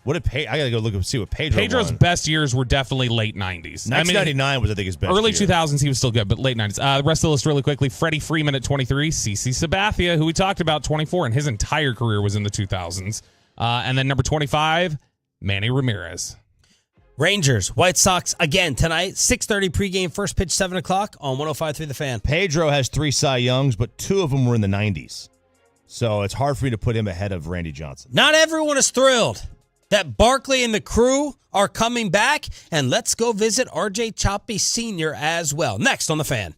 What did I got to go look and see what Pedro's won. best years were definitely late 90s. 1999 was, I think, his best Early year. 2000s, he was still good, but late 90s. The rest of the list really quickly. Freddie Freeman at 23. CeCe Sabathia, who we talked about, 24, and his entire career was in the 2000s. And then number 25, Manny Ramirez. Rangers, White Sox again tonight. 6:30 pregame, first pitch 7 o'clock on 105.3 The Fan. Pedro has 3 Cy Youngs, but 2 of them were in the 90s. So it's hard for me to put him ahead of Randy Johnson. Not everyone is thrilled that Barkley and the crew are coming back, and let's go visit RJ Choppy Sr. as well. Next on The Fan.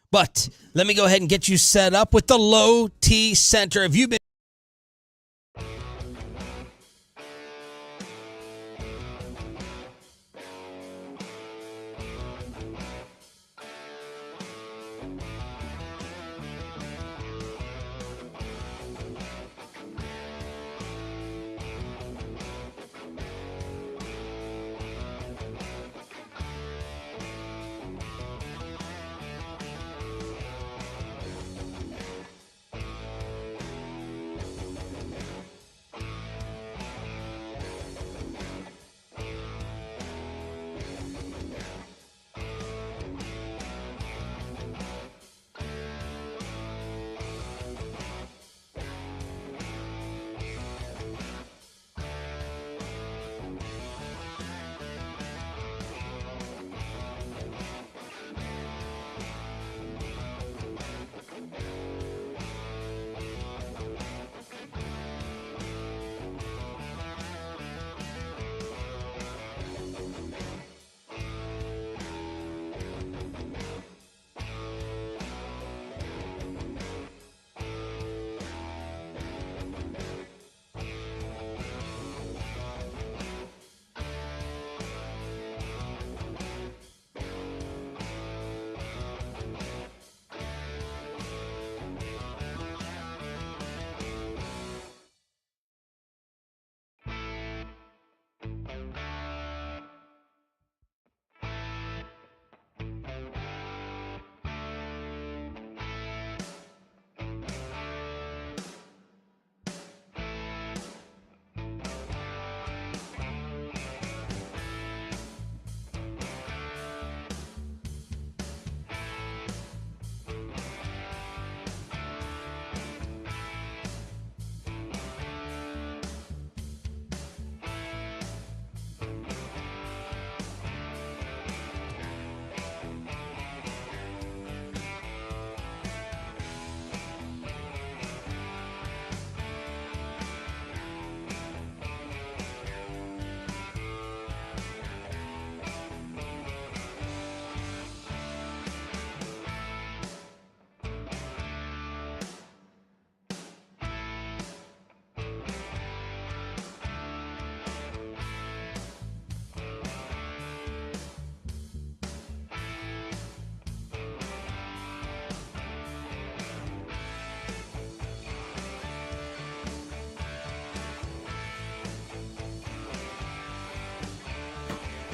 But let me go ahead and get you set up with the Low T Center. Have you been...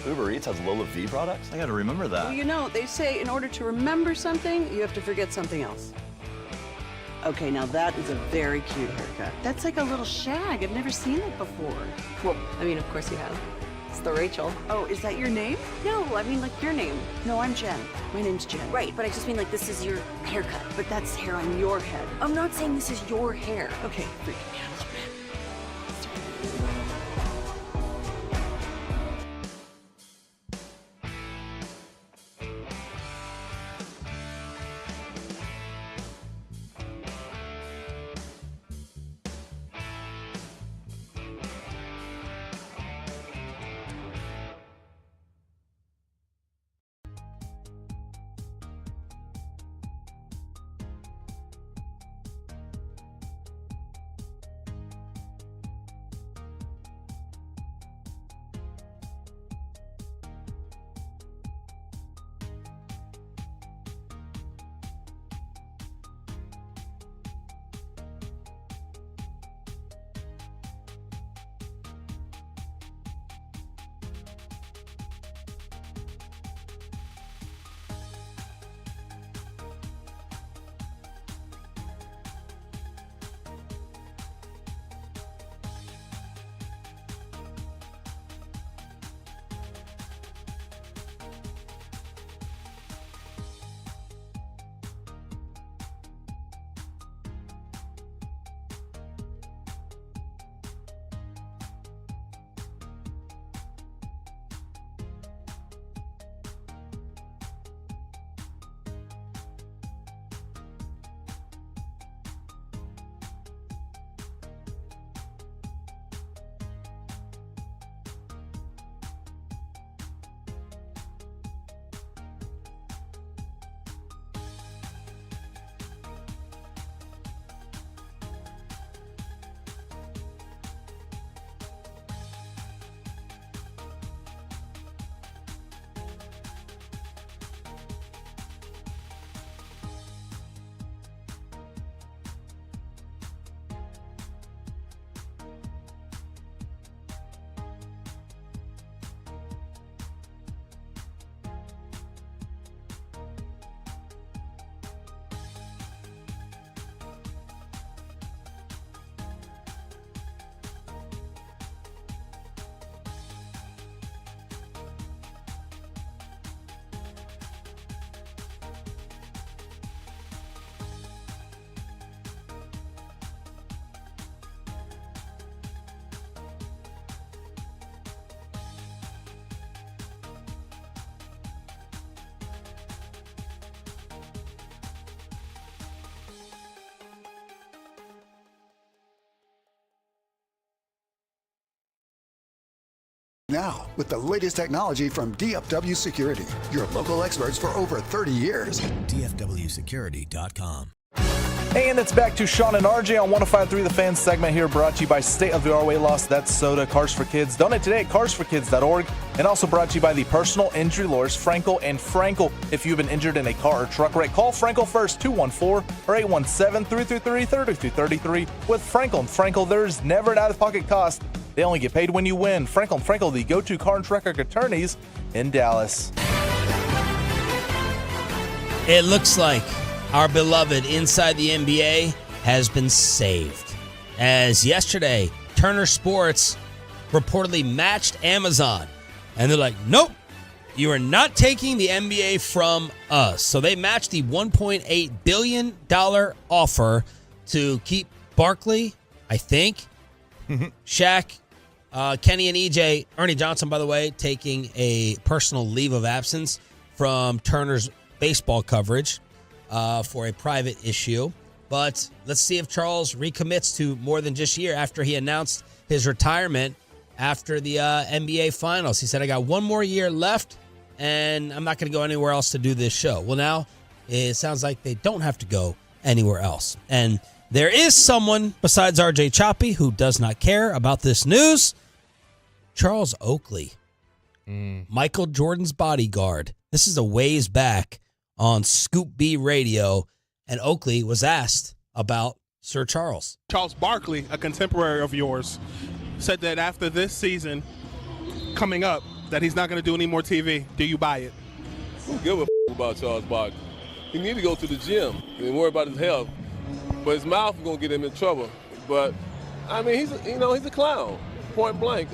Uber Eats has Lola V products? I gotta remember that. Well, you know, they say in order to remember something, you have to forget something else. Okay, now that is a very cute haircut. That's like a little shag. I've never seen it before. Well, I mean, of course you have. It's the Rachel. Oh, is that your name? No, I mean like your name. No, I'm Jen. My name's Jen. Right, but I just mean like this is your haircut. But that's hair on your head. I'm not saying this is your hair. Okay, freaking me out a little bit. Now, with the latest technology from DFW Security, your local experts for over 30 years. DFWsecurity.com. And it's back to Sean and RJ on 105.3 The Fan segment here, brought to you by state-of-the-art weight loss. That's soda, Cars for Kids. Donate today at carsforkids.org. And also brought to you by the personal injury lawyers, Frankel and Frankel. If you've been injured in a car or truck wreck, call Frankel first, 214 or 817-333-3333. With Frankel and Frankel, there's never an out-of-pocket cost. They only get paid when you win. Frankel and Frankel, the go-to car and truck wreck attorneys in Dallas. It looks like our beloved Inside the NBA has been saved. As yesterday, Turner Sports reportedly matched Amazon. And they're like, nope, you are not taking the NBA from us. So they matched the $1.8 billion offer to keep Barkley, I think, Shaq, Kenny and EJ, Ernie Johnson, by the way, taking a personal leave of absence from Turner's baseball coverage for a private issue. But let's see if Charles recommits to more than just a year after he announced his retirement after the NBA Finals. He said, I got one more year left, and I'm not going to go anywhere else to do this show. Well, now it sounds like they don't have to go anywhere else. And there is someone besides RJ Choppy who does not care about this news. Charles Oakley, Michael Jordan's bodyguard. This is a ways back on Scoop B Radio, and Oakley was asked about Sir Charles. Charles Barkley, a contemporary of yours, said that after this season coming up, that he's not going to do any more TV. Do you buy it? Who give a about Charles Barkley? He need to go to the gym and worry about his health. But his mouth is going to get him in trouble. But, I mean, he's a clown, point blank.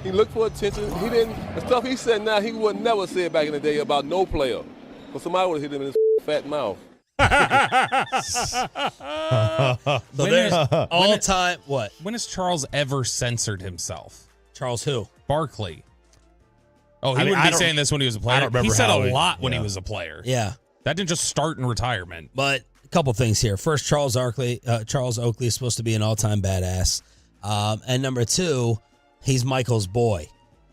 He looked for attention. He didn't, the stuff he said now, he would never say back in the day about no player. But somebody would have hit him in his fat mouth. All time, what? When has Charles ever censored himself? Charles who? Barkley. Oh, he wouldn't be saying this when he was a player. I don't remember he said how a lot when he was a player. Yeah. That didn't just start in retirement. But a couple things here. First, Charles Oakley is supposed to be an all-time badass. And number two, he's Michael's boy.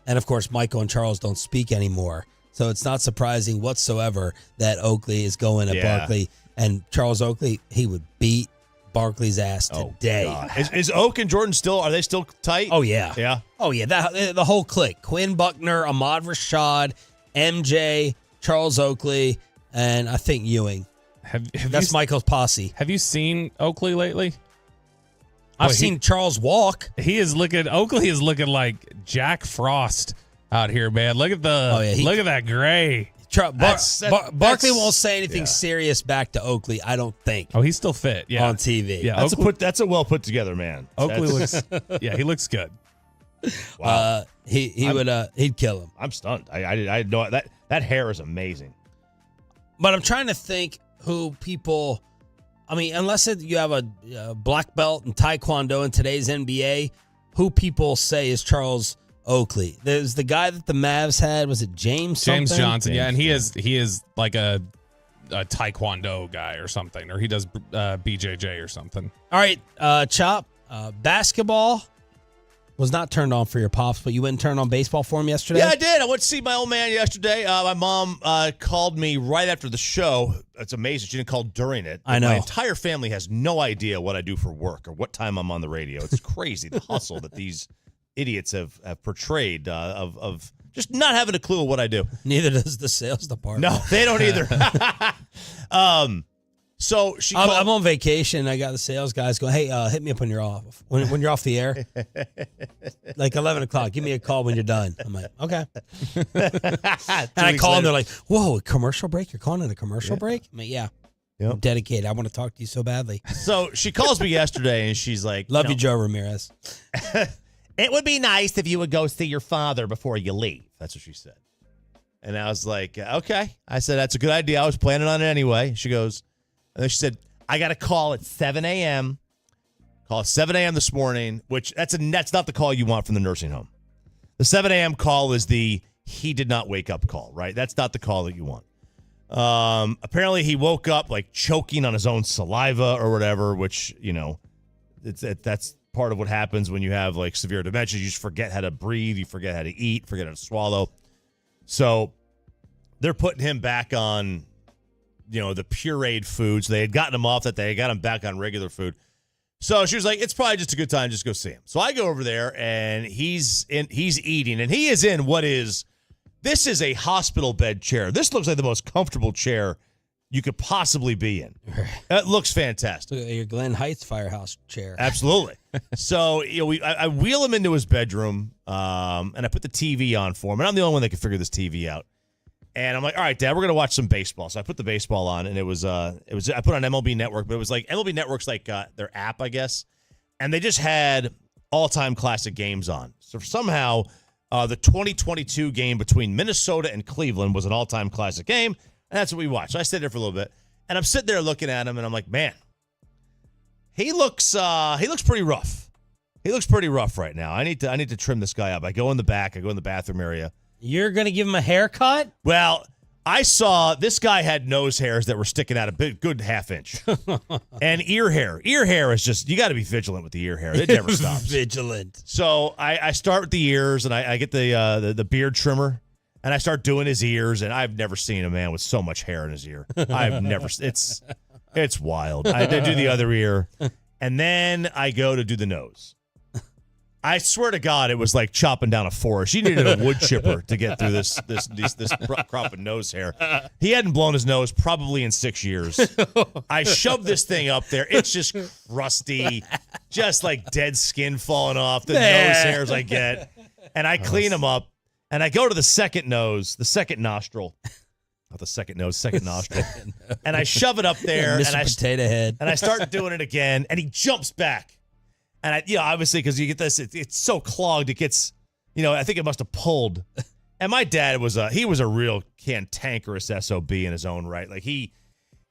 And, of course, Michael and Charles don't speak anymore. So it's not surprising whatsoever that Oakley is going to Barkley. And Charles Oakley, he would beat Barkley's ass today. Is Oak and Jordan are they still tight? Oh, yeah. Yeah? Oh, yeah. The whole clique. Quinn Buckner, Ahmad Rashad, MJ, Charles Oakley, and I think Ewing. That's Michael's posse. Have you seen Oakley lately? I've seen Charles walk. Oakley is looking like Jack Frost out here, man. Look at look at that gray. Barkley won't say anything serious back to Oakley, I don't think. Oh, he's still fit. Yeah. On TV. Yeah. That's a well put together man. Oakley looks. Yeah, he looks good. Wow. He'd kill him. I'm stunned. I know that hair is amazing. But I'm trying to think who people. I mean, unless you have a black belt in Taekwondo in today's NBA, who people say is Charles Oakley. There's the guy that the Mavs had. Was it James something? James Johnson. Yeah, and he is like a Taekwondo guy or something, or he does BJJ or something. All right, Chop. Basketball was not turned on for your pops, but you went and turned on baseball for him yesterday? Yeah, I did. I went to see my old man yesterday. My mom called me right after the show. It's amazing. She didn't call during it. I know. My entire family has no idea what I do for work or what time I'm on the radio. It's crazy, the hustle that these idiots have portrayed of just not having a clue of what I do. Neither does the sales department. No, they don't either. So I'm on vacation. I got the sales guys going, hey, hit me up when you're off. When you're off the air, like 11 o'clock. Give me a call when you're done. I'm like, okay. And I call them. They're like, whoa, a commercial break? You're calling it a commercial break? I'm like, yeah. Yep. I'm dedicated. I want to talk to you so badly. So she calls me yesterday and she's like, love you, Joe Ramirez. It would be nice if you would go see your father before you leave. That's what she said. And I was like, okay. I said, that's a good idea. I was planning on it anyway. She goes, and then she said, I got a call at 7 a.m. Call at 7 a.m. this morning, which that's not the call you want from the nursing home. The 7 a.m. call is the he did not wake up call, right? That's not the call that you want. Apparently he woke up like choking on his own saliva or whatever, which, you know, that's part of what happens when you have like severe dementia. You just forget how to breathe. You forget how to eat, forget how to swallow. So they're putting him back on, you know, the pureed foods. They had gotten him off that. They got him back on regular food. So she was like, it's probably just a good time. Just go see him. So I go over there and he's eating and he is in this is a hospital bed chair. This looks like the most comfortable chair you could possibly be in. It looks fantastic. Your Glen Heights firehouse chair. Absolutely. So I wheel him into his bedroom, and I put the TV on for him. And I'm the only one that can figure this TV out. And I'm like, all right, Dad, we're gonna watch some baseball. So I put the baseball on, and it was I put on MLB Network, but it was like MLB Network's like their app, I guess, and they just had all-time classic games on. So somehow the 2022 game between Minnesota and Cleveland was an all-time classic game. And that's what we watched. So I stayed there for a little bit, and I'm sitting there looking at him, and I'm like, man, he looks pretty rough. He looks pretty rough right now. I need to trim this guy up. I go in the back. I go in the bathroom area. You're gonna give him a haircut? Well, I saw this guy had nose hairs that were sticking out a good half inch, and ear hair. Ear hair is just, you got to be vigilant with the ear hair. It never stops. Vigilant. So I start with the ears, and I get the beard trimmer. And I start doing his ears, and I've never seen a man with so much hair in his ear. It's wild. I do the other ear, and then I go to do the nose. I swear to God, it was like chopping down a forest. You needed a wood chipper to get through this crop of nose hair. He hadn't blown his nose probably in 6 years. I shoved this thing up there. It's just crusty, just like dead skin falling off, the nose hairs I get. And I clean him up. And I go to the second nose, the second nostril. Not the second nose, second nostril. And I shove it up there. Mr. Potato Head. And I start doing it again, and he jumps back. And obviously, because you get this, it's so clogged, it gets, I think it must have pulled. And my dad he was a real cantankerous SOB in his own right. Like he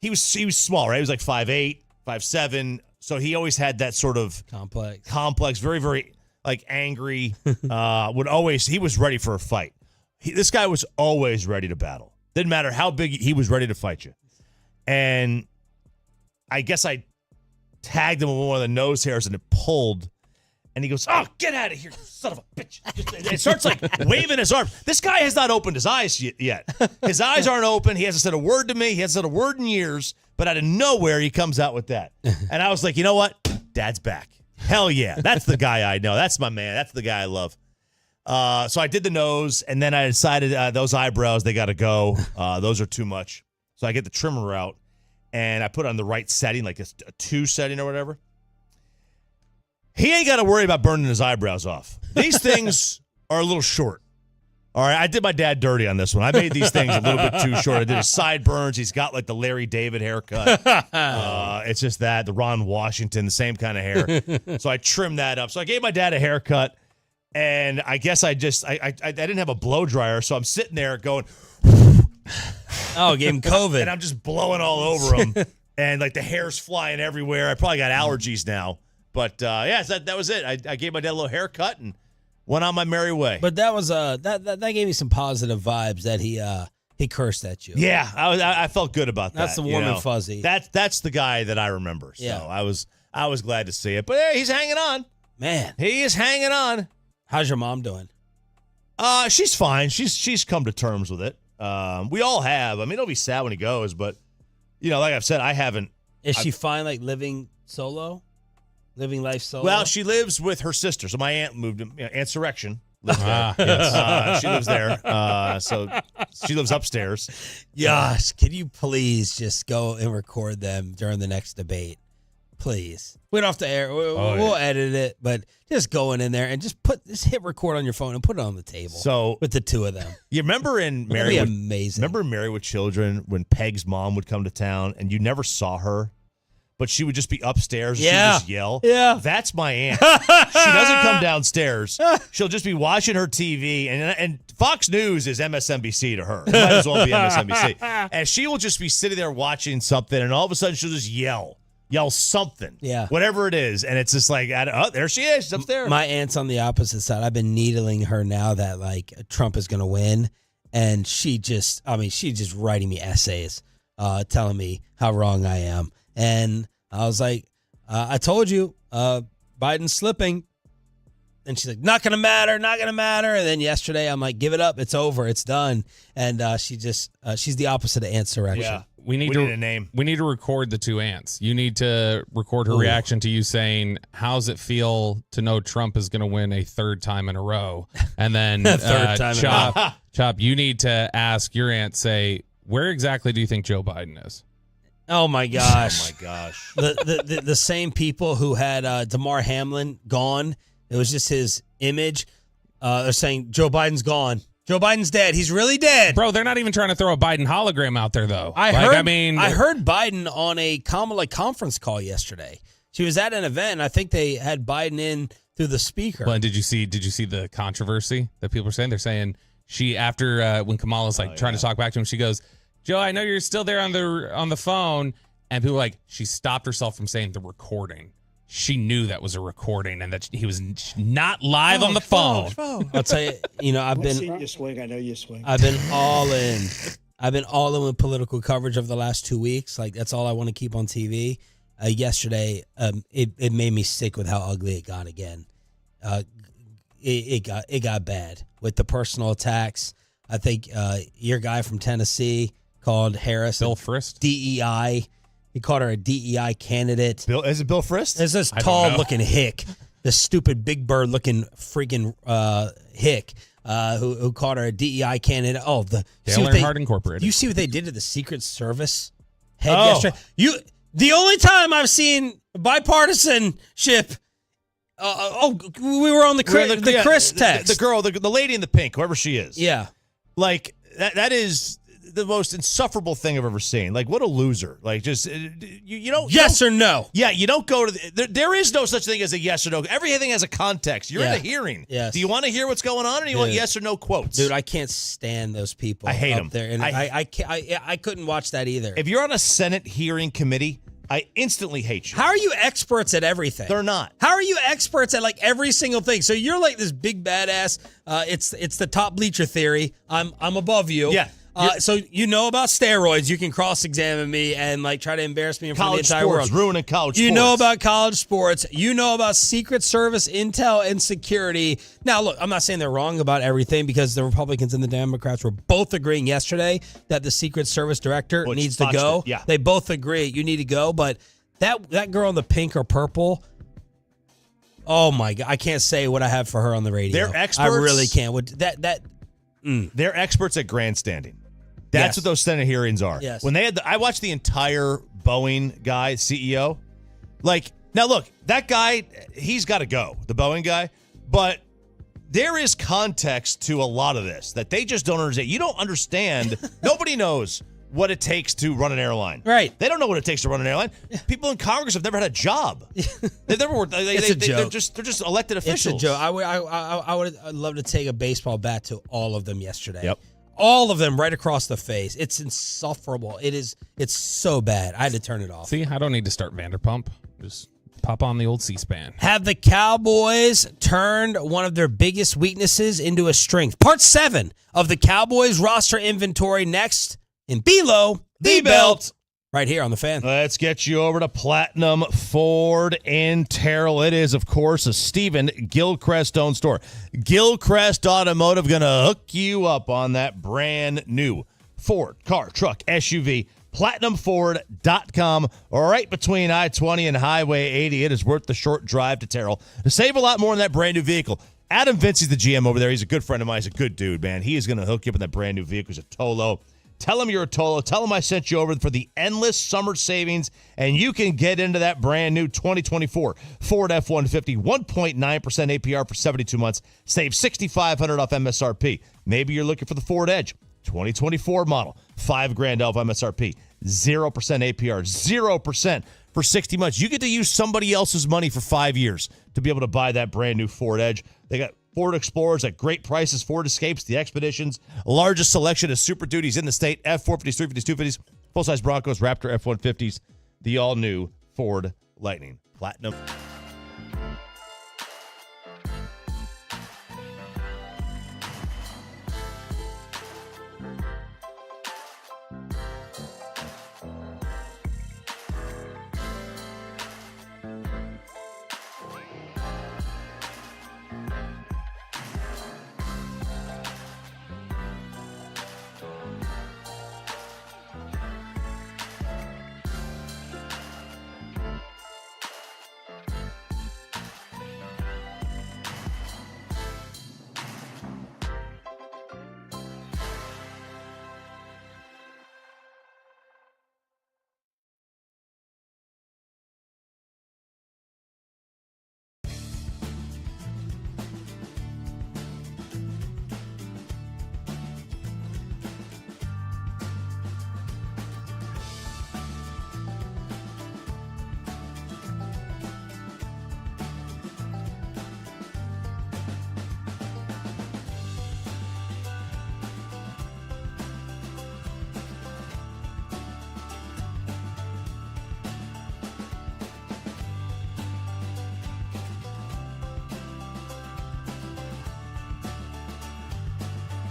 was small, right? He was like 5'8", 5'7". So he always had that sort of complex, very, very like angry. He was ready for a fight. This guy was always ready to battle. Didn't matter how big he was ready to fight you. And I guess I tagged him with one of the nose hairs and it pulled. And he goes, "Oh, get out of here, son of a bitch." It starts like waving his arm. This guy has not opened his eyes yet. His eyes aren't open. He hasn't said a word to me. He hasn't said a word in years. But out of nowhere, he comes out with that. And I was like, you know what? Dad's back. Hell yeah. That's the guy I know. That's my man. That's the guy I love. So I did the nose, and then I decided those eyebrows, they got to go. Those are too much. So I get the trimmer out, and I put it on the right setting, like a 2 setting or whatever. He ain't got to worry about burning his eyebrows off. These things are a little short. All right, I did my dad dirty on this one. I made these things a little bit too short. I did his sideburns. He's got like the Larry David haircut. It's just that, the Ron Washington, the same kind of hair. So I trimmed that up. So I gave my dad a haircut, and I guess I didn't have a blow dryer, so I'm sitting there going, oh, gave him COVID. And I'm just blowing all over him, and like the hair's flying everywhere. I probably got allergies now. But so that was it. I gave my dad a little haircut and went on my merry way. But that was that gave me some positive vibes that he cursed at you. Yeah, I felt good about that. That's the warm and fuzzy. That's the guy that I remember. So Yeah. I was glad to see it. But hey, he's hanging on. Man, he is hanging on. How's your mom doing? She's fine. She's come to terms with it. We all have. I mean, it'll be sad when he goes, but like I've said, I haven't. Is she fine, like living life solo? Well, she lives with her sister. So my aunt moved him. Aunt Surrection lives there. Yes. She lives there. So she lives upstairs. Gosh, can you please just go and record them during the next debate? Please. We don't have to air. We'll edit it, but just going in there and just hit record on your phone and put it on the table. So with the two of them. You remember in amazing. Remember in Married with Children when Peg's mom would come to town and you never saw her? But she would just be upstairs and she would just yell. Yeah. That's my aunt. She doesn't come downstairs. She'll just be watching her TV. And Fox News is MSNBC to her. It might as well be MSNBC. And she will just be sitting there watching something, and all of a sudden she'll just yell something. Yeah. Whatever it is. And it's just like, there she is. She's upstairs. My aunt's on the opposite side. I've been needling her now that, like, Trump is going to win. And she's just writing me essays, telling me how wrong I am. And I was like, I told you, Biden's slipping. And she's like, not going to matter. And then yesterday, I'm like, give it up. It's over. It's done. And she's the opposite of Insurrection. Yeah. We need a name. We need to record the two ants. You need to record her reaction to you saying, how's it feel to know Trump is going to win a third time in a row? And then Chop, you need to ask your aunt, say, where exactly do you think Joe Biden is? Oh my gosh! Oh my gosh! The same people who had Damar Hamlin gone. It was just his image. They're saying Joe Biden's gone. Joe Biden's dead. He's really dead, bro. They're not even trying to throw a Biden hologram out there, though. I heard Biden on a Kamala conference call yesterday. She was at an event, and I think they had Biden in through the speaker. Well, did you see the controversy that people are saying? They're saying she after when Kamala's trying to talk back to him, she goes, Joe, I know you're still there on the phone. And people were like, she stopped herself from saying the recording. She knew that was a recording and that he was not live on the phone. I'll tell you, I've been you swing. I know you swing. I've been all in. I've been all in with political coverage over the last 2 weeks. Like, that's all I want to keep on TV. Yesterday, it made me sick with how ugly it got again. It got bad with the personal attacks. I think your guy from Tennessee called Harris Bill Frist DEI. He called her a DEI candidate. Is it Bill Frist? It's this tall looking hick, the stupid Big Bird looking freaking hick who called her a DEI candidate. Oh, the Dale Earnhardt Incorporated. You see what they did to the Secret Service head yesterday? The only time I've seen bipartisanship We were on the Chris text. The girl, the lady in the pink, whoever she is. Yeah. Like, that is the most insufferable thing I've ever seen. Like, what a loser. Like, just, you don't. Yes or no? Yeah, you don't go to there is no such thing as a yes or no. Everything has a context. You're in a hearing. Yes. Do you want to hear what's going on, or do you want yes or no quotes? Dude, I can't stand those people. I hate them. There. And I couldn't watch that either. If you're on a Senate hearing committee, I instantly hate you. How are you experts at everything? They're not. How are you experts at like every single thing? So you're like this big badass. It's the top bleacher theory. I'm above you. Yeah. So you know about steroids. You can cross-examine me and like try to embarrass me in front of the entire world. Ruining college sports. You know about college sports. You know about Secret Service intel and security. Now, look, I'm not saying they're wrong about everything because the Republicans and the Democrats were both agreeing yesterday that the Secret Service director needs to go. Yeah. They both agree you need to go. But that girl in the pink or purple, oh my God, I can't say what I have for her on the radio. They're experts. I really can't. They're experts at grandstanding. That's what those Senate hearings are. Yes. When they had, I watched the entire Boeing guy, CEO. Like, now look, that guy, he's got to go, the Boeing guy. But there is context to a lot of this that they just don't understand. You don't understand. Nobody knows what it takes to run an airline. Right. They don't know what it takes to run an airline. People in Congress have never had a job. They've never worked. It's a joke. They're just elected officials. It's a joke. I'd love to take a baseball bat to all of them yesterday. Yep. All of them right across the face. It's insufferable. It's so bad. I had to turn it off. See, I don't need to start Vanderpump. Just pop on the old C-SPAN. Have the Cowboys turned one of their biggest weaknesses into a strength? Part 7 of the Cowboys roster inventory next in Below the Belt. Right here on the Fan. Let's get you over to Platinum Ford in Terrell. It is, of course, a Stephen Gilchrist-owned store. Gilchrist Automotive going to hook you up on that brand new Ford car, truck, SUV. PlatinumFord.com, right between I-20 and Highway 80. It is worth the short drive to Terrell to save a lot more on that brand new vehicle. Adam Vince is the GM over there. He's a good friend of mine. He's a good dude, man. He is going to hook you up in that brand new vehicle. He's a Tolo. Tell him you're a Tolo. Tell him I sent you over for the endless summer savings, and you can get into that brand new 2024 Ford F-150, 1.9% APR for 72 months. Save $6,500 off MSRP. Maybe you're looking for the Ford Edge, 2024 model, $5,000 off MSRP, 0% APR, 0% for 60 months. You get to use somebody else's money for 5 years to be able to buy that brand new Ford Edge. They got Ford Explorers at great prices, Ford Escapes, the Expeditions, largest selection of Super Duties in the state, F-450s, 350s, 250s, full-size Broncos, Raptor F-150s, the all-new Ford Lightning Platinum.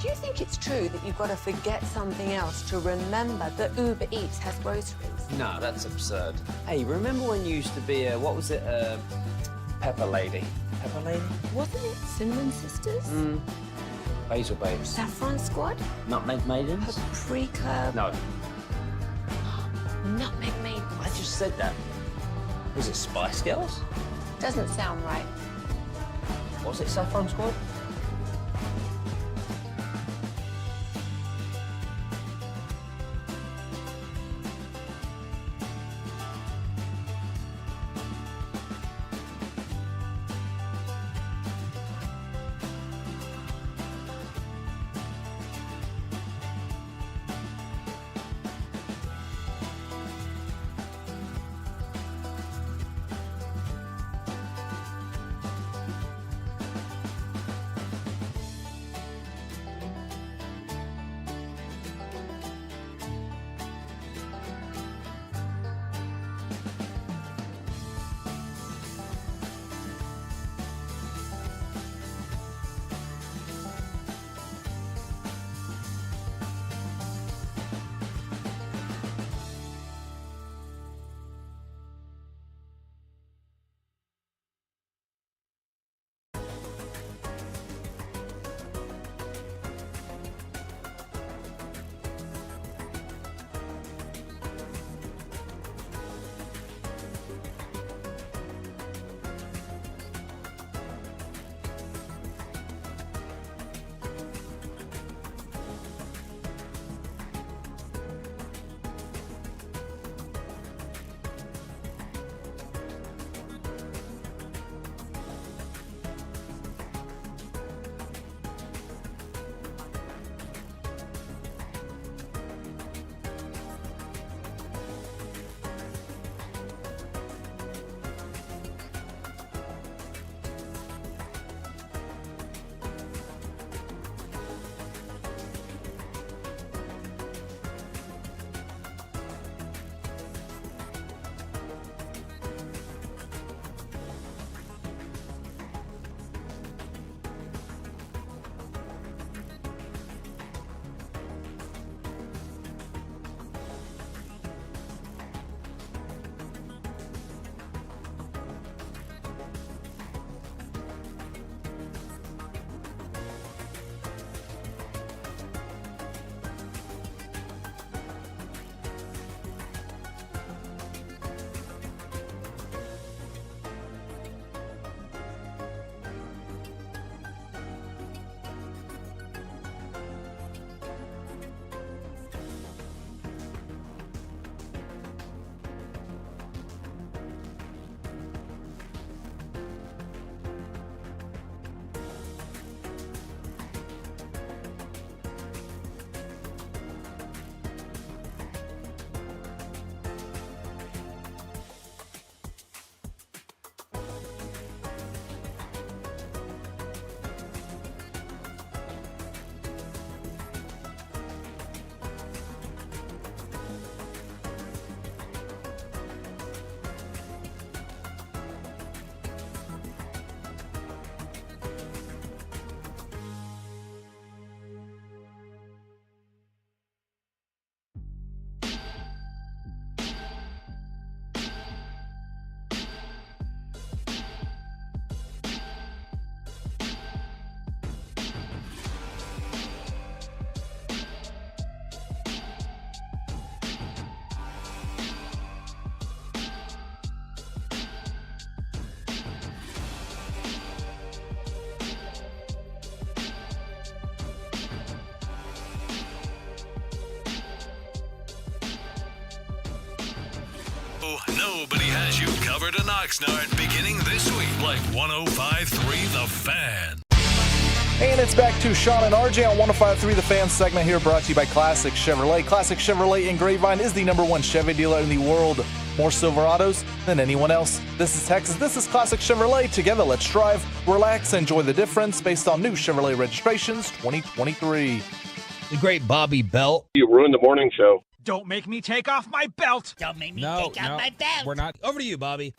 Do you think it's true that you've got to forget something else to remember that Uber Eats has groceries? No, that's absurd. Hey, remember when you used to be a, what was it, Pepper Lady? Pepper Lady? Wasn't it Cinnamon Sisters? Basil Babes. Saffron Squad? Nutmeg Maidens? Paprika? No. Nutmeg Maidens? I just said that. Was it Spice Girls? Doesn't sound right. Was it Saffron Squad? Nobody has you covered in Oxnard beginning this week, like 105.3 The Fan. And it's back to Sean and RJ on 105.3 The Fan segment here, brought to you by Classic Chevrolet. Classic Chevrolet in Grapevine is the #1 Chevy dealer in the world. More Silverados than anyone else. This is Texas. This is Classic Chevrolet. Together, let's drive, relax, enjoy the difference based on new Chevrolet registrations 2023. The great Bobby Belt. You ruined the morning show. Don't make me take off my belt. Don't make me take off my belt. We're not. Over to you, Bobby.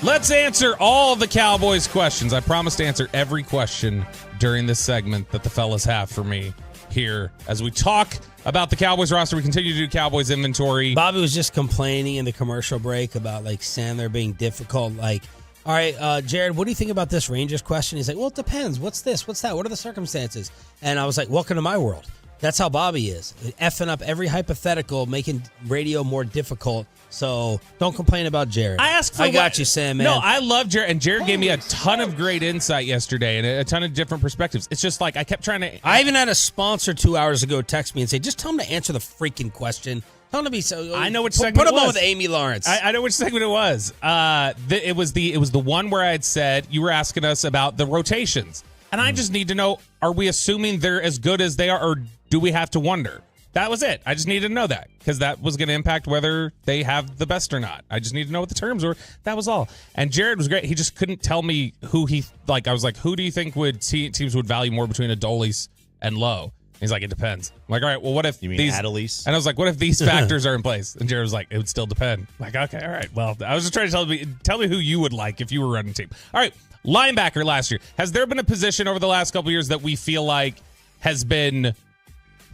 Let's answer all the Cowboys questions. I promise to answer every question during this segment that the fellas have for me here as we talk about the Cowboys roster. We continue to do Cowboys inventory. Bobby was just complaining in the commercial break about like Sandler being difficult. Like, all right, Jared, what do you think about this Rangers question? He's like, well, it depends. What's this? What's that? What are the circumstances? And I was like, welcome to my world. That's how Bobby is. Effing up every hypothetical, making radio more difficult. So don't complain about Jared. I got you, Sam, man. No, I love Jared. And Jared gave me a ton of great insight yesterday and a ton of different perspectives. It's just like I kept trying to... I even had a sponsor 2 hours ago text me and say, just tell him to answer the freaking question. Tell him to be so... I know which segment Put it him was. on with Amy Lawrence. I know which segment it was. It was the one where I had said, you were asking us about the rotations. And I just need to know, are we assuming they're as good as they are, or do we have to wonder? That was it. I just needed to know that because that was going to impact whether they have the best or not. I just needed to know what the terms were. That was all. And Jared was great. He just couldn't tell me who he like. I was like, who do you think teams would value more between Adolis and Lowe? He's like, it depends. I'm like, all right, well, what if you mean these Adolis? And I was like, what if these factors are in place? And Jared was like, it would still depend. I'm like, okay, all right. Well, I was just trying to tell me who you would like if you were running a team. All right, linebacker last year. Has there been a position over the last couple of years that we feel like has been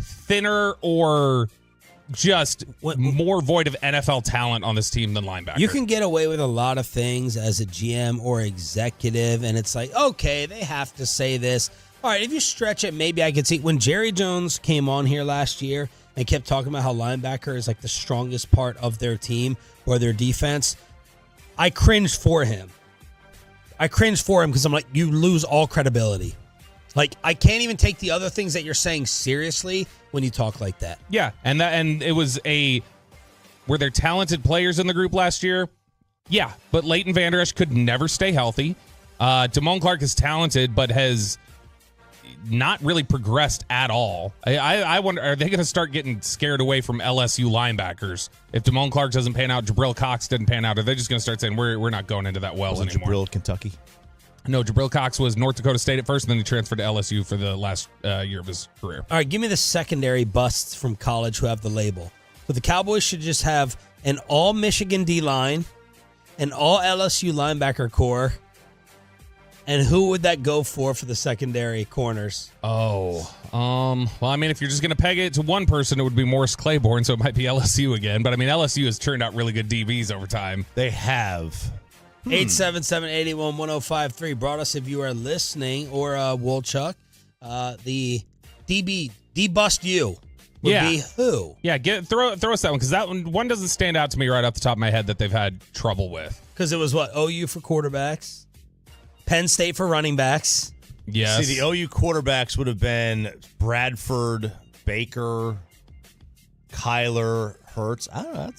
thinner or just more void of NFL talent on this team than linebacker? You can get away with a lot of things as a GM or executive, and it's like, okay, they have to say this. All right, if you stretch it, maybe I could see. When Jerry Jones came on here last year and kept talking about how linebacker is like the strongest part of their team or their defense, I cringed for him. Because I'm like, you lose all credibility. Like, I can't even take the other things that you're saying seriously when you talk like that. Yeah, and it was were there talented players in the group last year? Yeah, but Leighton Vander Esch could never stay healthy. Damone Clark is talented, but has not really progressed at all. I wonder, are they going to start getting scared away from LSU linebackers? If Damone Clark doesn't pan out, Jabril Cox didn't pan out, are they just going to start saying, we're not going into that well anymore? Jabril Kentucky? No, Jabril Cox was North Dakota State at first, and then he transferred to LSU for the last year of his career. All right, give me the secondary busts from college who have the label. So the Cowboys should just have an all-Michigan D-line, an all-LSU linebacker core, and who would that go for the secondary corners? Well, I mean, if you're just going to peg it to one person, it would be Morris Claiborne, so it might be LSU again. But, I mean, LSU has turned out really good DBs over time. They have. 877-881-1053. Brought us if you are listening, or Wolchuk. The D-bust you would be who? Yeah, throw us that one, because that one doesn't stand out to me right off the top of my head that they've had trouble with. Because it was what? OU for quarterbacks? Penn State for running backs. Yes. See, the OU quarterbacks would have been Bradford, Baker, Kyler, Hurts. I don't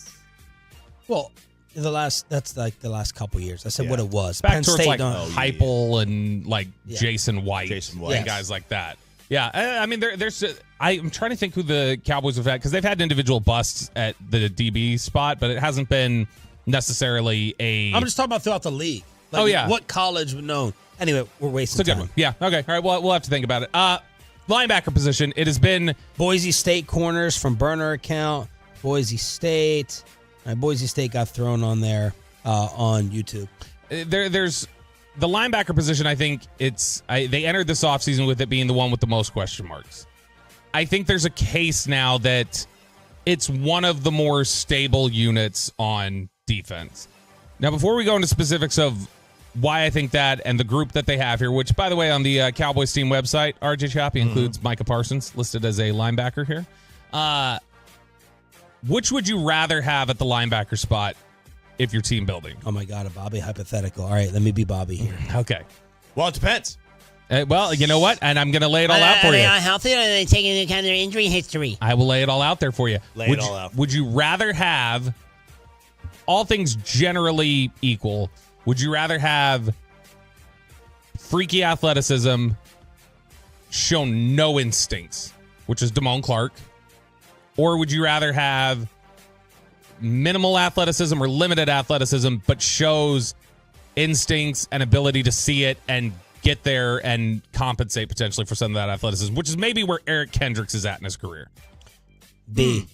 know. That's like the last couple years. I said what it was. Back Penn towards State like Heupel and like Jason White and guys like that. Yeah, I mean, I'm trying to think who the Cowboys have had, because they've had individual busts at the DB spot, but it hasn't been necessarily I'm just talking about throughout the league. Like, what college would know? Anyway, we're wasting time. It's a good one. Yeah, okay. All right, well, we'll have to think about it. Linebacker position, it has been... Boise State corners from burner account. Boise State. Boise State got thrown on there on YouTube. There's the linebacker position. I think they entered this offseason with it being the one with the most question marks. I think there's a case now that it's one of the more stable units on defense. Now, before we go into specifics of why I think that and the group that they have here, which, by the way, on the Cowboys team website, RJ Choppy includes Micah Parsons listed as a linebacker here. Which would you rather have at the linebacker spot if you're team building? Oh, my God, a Bobby hypothetical. All right, let me be Bobby here. Okay. Well, it depends. Well, you know what? And I'm going to lay it all out for you. Are they healthy, or are they taking into account their injury history? I will lay it all out there for you. Lay it all out. Would you rather have all things generally equal, would you rather have freaky athleticism shown no instincts, which is Damone Clark, or would you rather have minimal athleticism or limited athleticism but shows instincts and ability to see it and get there and compensate potentially for some of that athleticism, which is maybe where Eric Kendricks is at in his career? B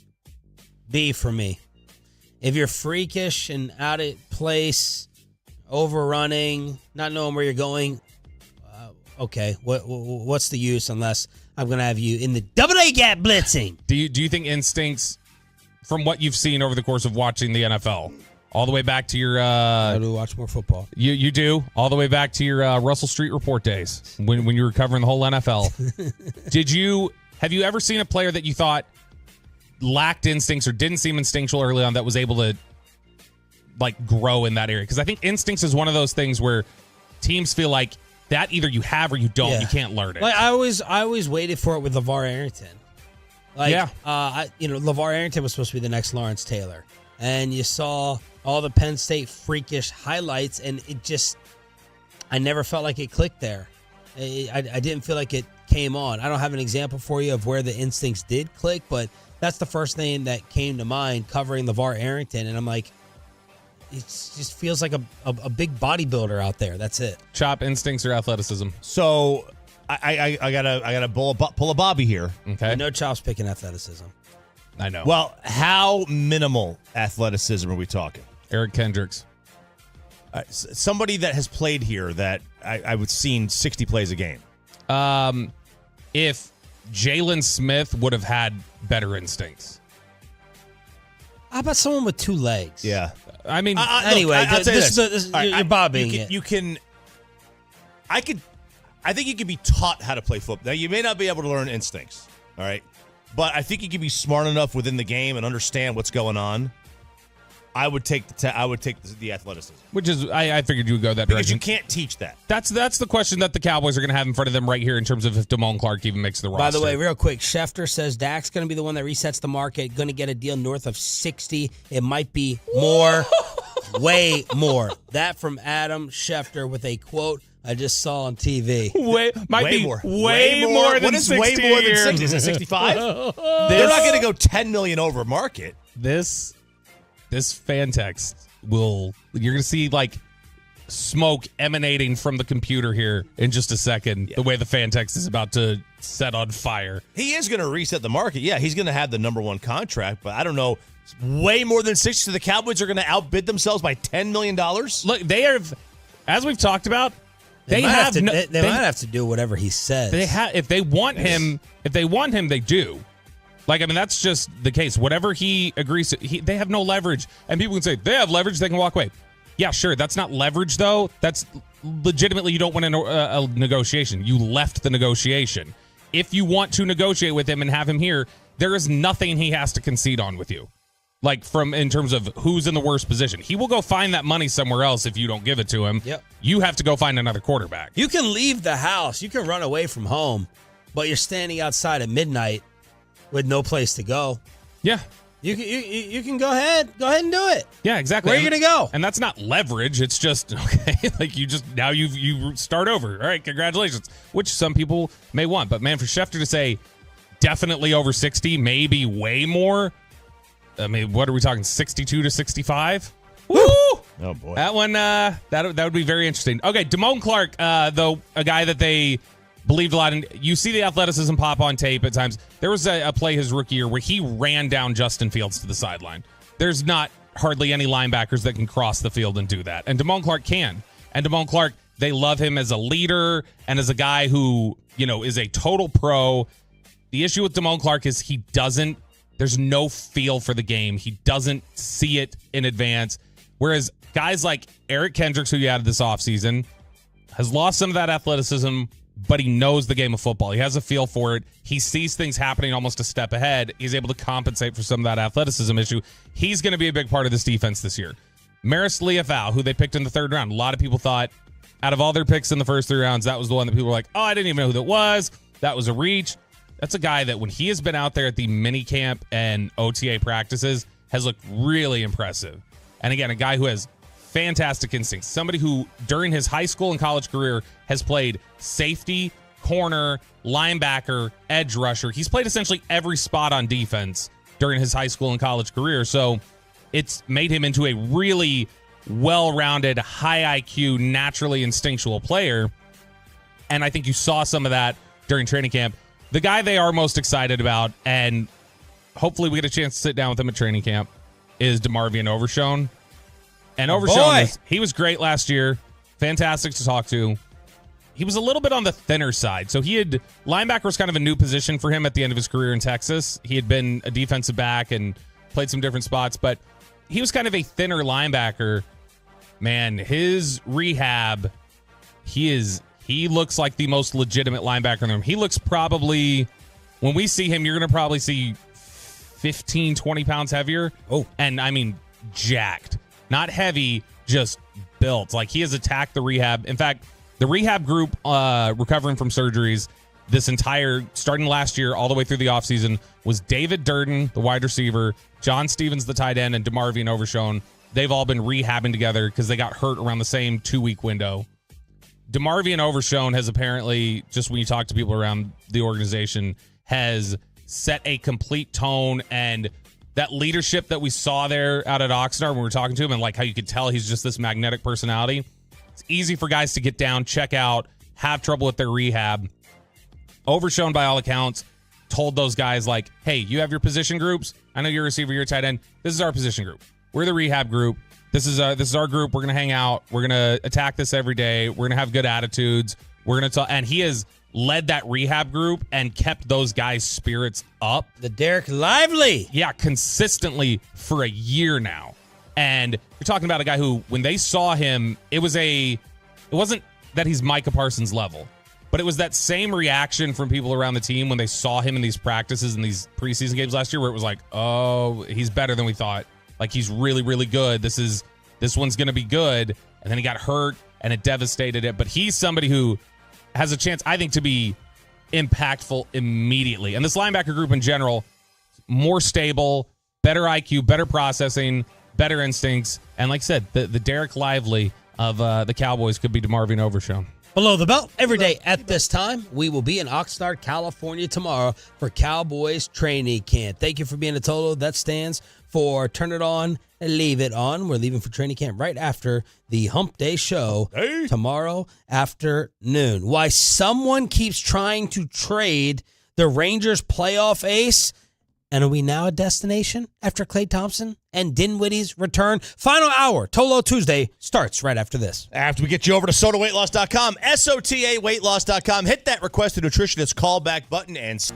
for me. If you're freakish and out of place, overrunning, not knowing where you're going, okay, what's the use unless I'm going to have you in the double-A gap blitzing? Do you think instincts, from what you've seen over the course of watching the NFL, all the way back to your... I do watch more football. You do? All the way back to your Russell Street Report days when you were covering the whole NFL. Have you ever seen a player that you thought lacked instincts or didn't seem instinctual early on that was able to grow in that area? Because I think instincts is one of those things where teams feel like that either you have or you don't. Yeah. You can't learn it. I always waited for it with LeVar Arrington. LeVar Arrington was supposed to be the next Lawrence Taylor. And you saw all the Penn State freakish highlights, and I never felt like it clicked there. I didn't feel like it came on. I don't have an example for you of where the instincts did click, but that's the first thing that came to mind covering LeVar Arrington. And I'm like, it just feels like a big bodybuilder out there. That's it. Chop, instincts or athleticism? So I gotta pull a Bobby here. Okay. No Chop's picking athleticism. I know. Well, how minimal athleticism are we talking? Eric Kendricks. Somebody that has played here that I would seen 60 plays a game. If Jalen Smith would have had better instincts. How about someone with two legs? Yeah. I mean, anyway, you're bobbing it. I think you can be taught how to play football. Now, you may not be able to learn instincts, all right? But I think you can be smart enough within the game and understand what's going on. I would take the athleticism. Which is, I figured you would go that direction. Because you can't teach that. That's the question that the Cowboys are going to have in front of them right here in terms of if Damone Clark even makes the roster. By the way, real quick, Schefter says Dak's going to be the one that resets the market, going to get a deal north of 60. It might be more, way more. That from Adam Schefter with a quote I just saw on TV. Way more than 60. What is way more than 60? Is it 65? They're not going to go 10 million over market. This fan text you're going to see smoke emanating from the computer here in just a second. Yeah. The way the fan text is about to set on fire. He is going to reset the market. Yeah, he's going to have the number one contract, but I don't know. Way more than 60. So the Cowboys are going to outbid themselves by $10 million. Look, they are, as we've talked about, they might have to do whatever he says. If they want him, they do. That's just the case. Whatever he agrees to, they have no leverage. And people can say, they have leverage, they can walk away. Yeah, sure. That's not leverage, though. That's legitimately, you don't win a negotiation. You left the negotiation. If you want to negotiate with him and have him here, there is nothing he has to concede on with you. In terms of who's in the worst position. He will go find that money somewhere else if you don't give it to him. Yep. You have to go find another quarterback. You can leave the house. You can run away from home, but you're standing outside at midnight with no place to go. Yeah. You can go ahead and do it. Yeah, exactly. Where are you going to go? And that's not leverage. It's just, okay, you start over. All right, congratulations. Which some people may want. But man, for Schefter to say definitely over 60, maybe way more. I mean, what are we talking, 62 to 65? Woo! Oh, boy. That one, that would be very interesting. Okay, Damone Clark, though, a guy that they believed a lot in. You see the athleticism pop on tape at times. There was a play his rookie year where he ran down Justin Fields to the sideline. There's not hardly any linebackers that can cross the field and do that. And Damone Clark can. And Damone Clark, they love him as a leader and as a guy who, is a total pro. The issue with Damone Clark is there's no feel for the game. He doesn't see it in advance. Whereas guys like Eric Kendricks, who you added this offseason, has lost some of that athleticism, but he knows the game of football. He has a feel for it. He sees things happening almost a step ahead. He's able to compensate for some of that athleticism issue. He's going to be a big part of this defense this year. Maris Leafau, who they picked in the third round. A lot of people thought, out of all their picks in the first 3 rounds, that was the one that people were like, oh, I didn't even know who that was. That was a reach. That's a guy that when he has been out there at the mini camp and OTA practices has looked really impressive. And again, a guy who has fantastic instincts. Somebody who, during his high school and college career, has played safety, corner, linebacker, edge rusher. He's played essentially every spot on defense during his high school and college career. So it's made him into a really well-rounded, high IQ, naturally instinctual player. And I think you saw some of that during training camp. The guy they are most excited about, and hopefully we get a chance to sit down with him at training camp, is DeMarvion Overshown. And Overshown, he was great last year. Fantastic to talk to. He was a little bit on the thinner side. So linebacker was kind of a new position for him at the end of his career in Texas. He had been a defensive back and played some different spots, but he was kind of a thinner linebacker. Man, his rehab, he looks like the most legitimate linebacker in the room. He looks probably, when we see him, you're going to probably see 15, 20 pounds heavier. Oh. And I mean, jacked. Not heavy, just built. Like, he has attacked the rehab. In fact, the rehab group recovering from surgeries starting last year all the way through the offseason was David Durden, the wide receiver, John Stevens, the tight end, and DeMarvion Overshown. They've all been rehabbing together because they got hurt around the same 2-week window. DeMarvion Overshown has apparently, just when you talk to people around the organization, has set a complete tone, and that leadership that we saw there out at Oxnard when we were talking to him, and like how you could tell he's just this magnetic personality. It's easy for guys to get down, check out, have trouble with their rehab. Overshown, by all accounts, told those guys, like, hey, you have your position groups. I know you're a receiver, you're a tight end. This is our position group. We're the rehab group. This is our group. We're going to hang out. We're going to attack this every day. We're going to have good attitudes. We're going to talk. And he has led that rehab group and kept those guys' spirits up. The Derek Lively. Yeah, consistently for a year now. And you're talking about a guy who, when they saw him, it wasn't that he's Micah Parsons level, but it was that same reaction from people around the team when they saw him in these practices and these preseason games last year, where it was like, oh, he's better than we thought. Like, he's really, really good. This one's going to be good. And then he got hurt, and it devastated it. But he's somebody who has a chance, I think, to be impactful immediately. And this linebacker group in general, more stable, better IQ, better processing, better instincts. And like I said, the Derek Lively of the Cowboys could be DeMarvion Overshown. Below the belt, every day at this time. We will be in Oxnard, California tomorrow for Cowboys training camp. Thank you for being a Toto. That stands for Turn It On and Leave It On. We're leaving for training camp right after the Hump Day show tomorrow afternoon. Why someone keeps trying to trade the Rangers playoff ace, and are we now a destination after Klay Thompson and Dinwiddie's return? Final hour, Tolo Tuesday, starts right after this. After we get you over to sotaweightloss.com, SOTA weightloss.com, hit that request a nutritionist callback button and...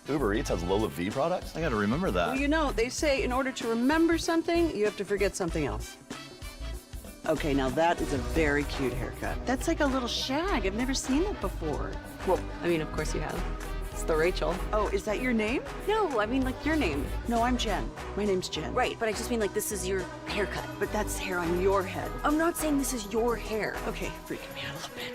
Uber Eats has Lola V products? I gotta remember that. Well, you know, they say in order to remember something, you have to forget something else. Okay, now that is a very cute haircut. That's like a little shag. I've never seen it before. Well, I mean, of course you have. It's the Rachel. Oh, is that your name? No, I mean, like, your name. No, I'm Jen. My name's Jen. Right, but I just mean, like, this is your haircut. But that's hair on your head. I'm not saying this is your hair. Okay, freaking me out a little bit.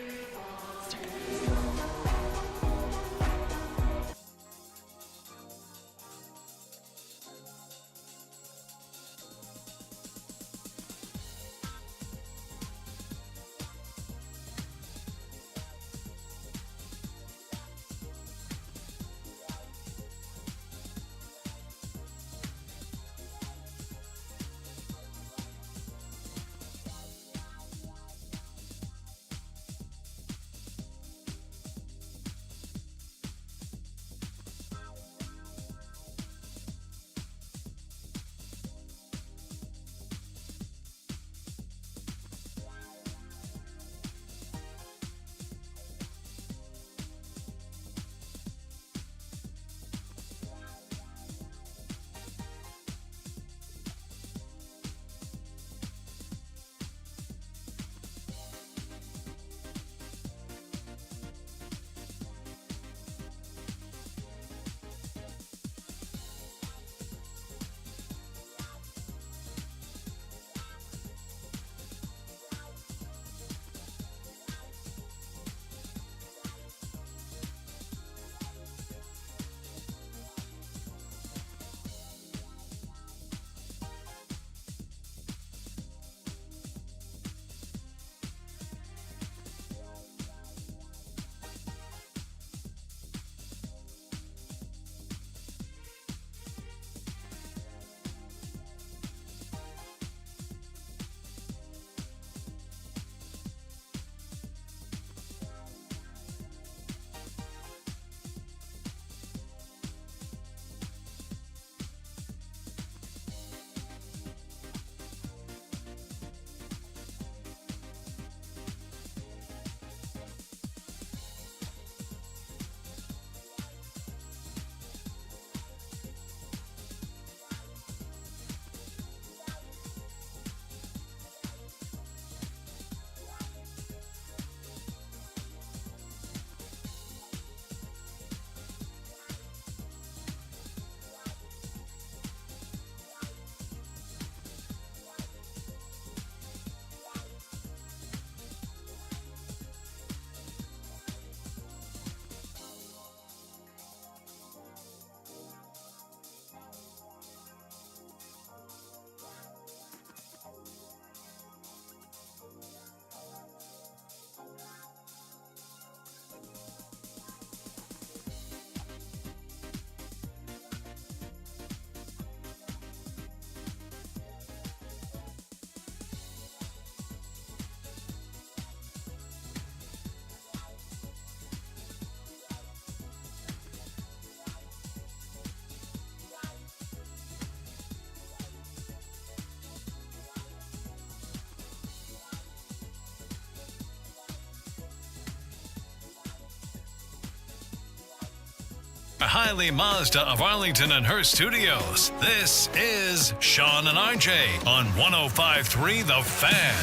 Hiley Mazda of Arlington and her studios. This is Sean and RJ on 105.3 The Fan.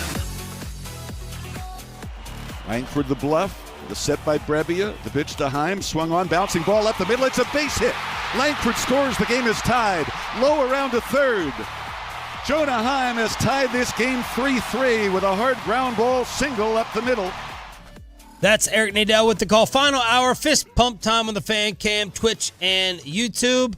Langford the bluff, the set by Brebbia, the pitch to Heim, swung on, bouncing ball up the middle, it's a base hit. Langford scores, the game is tied. Low around to third. Jonah Heim has tied this game 3-3 with a hard ground ball single up the middle. That's Eric Nadel with the call. Final hour, fist pump time on the Fan Cam, Twitch, and YouTube.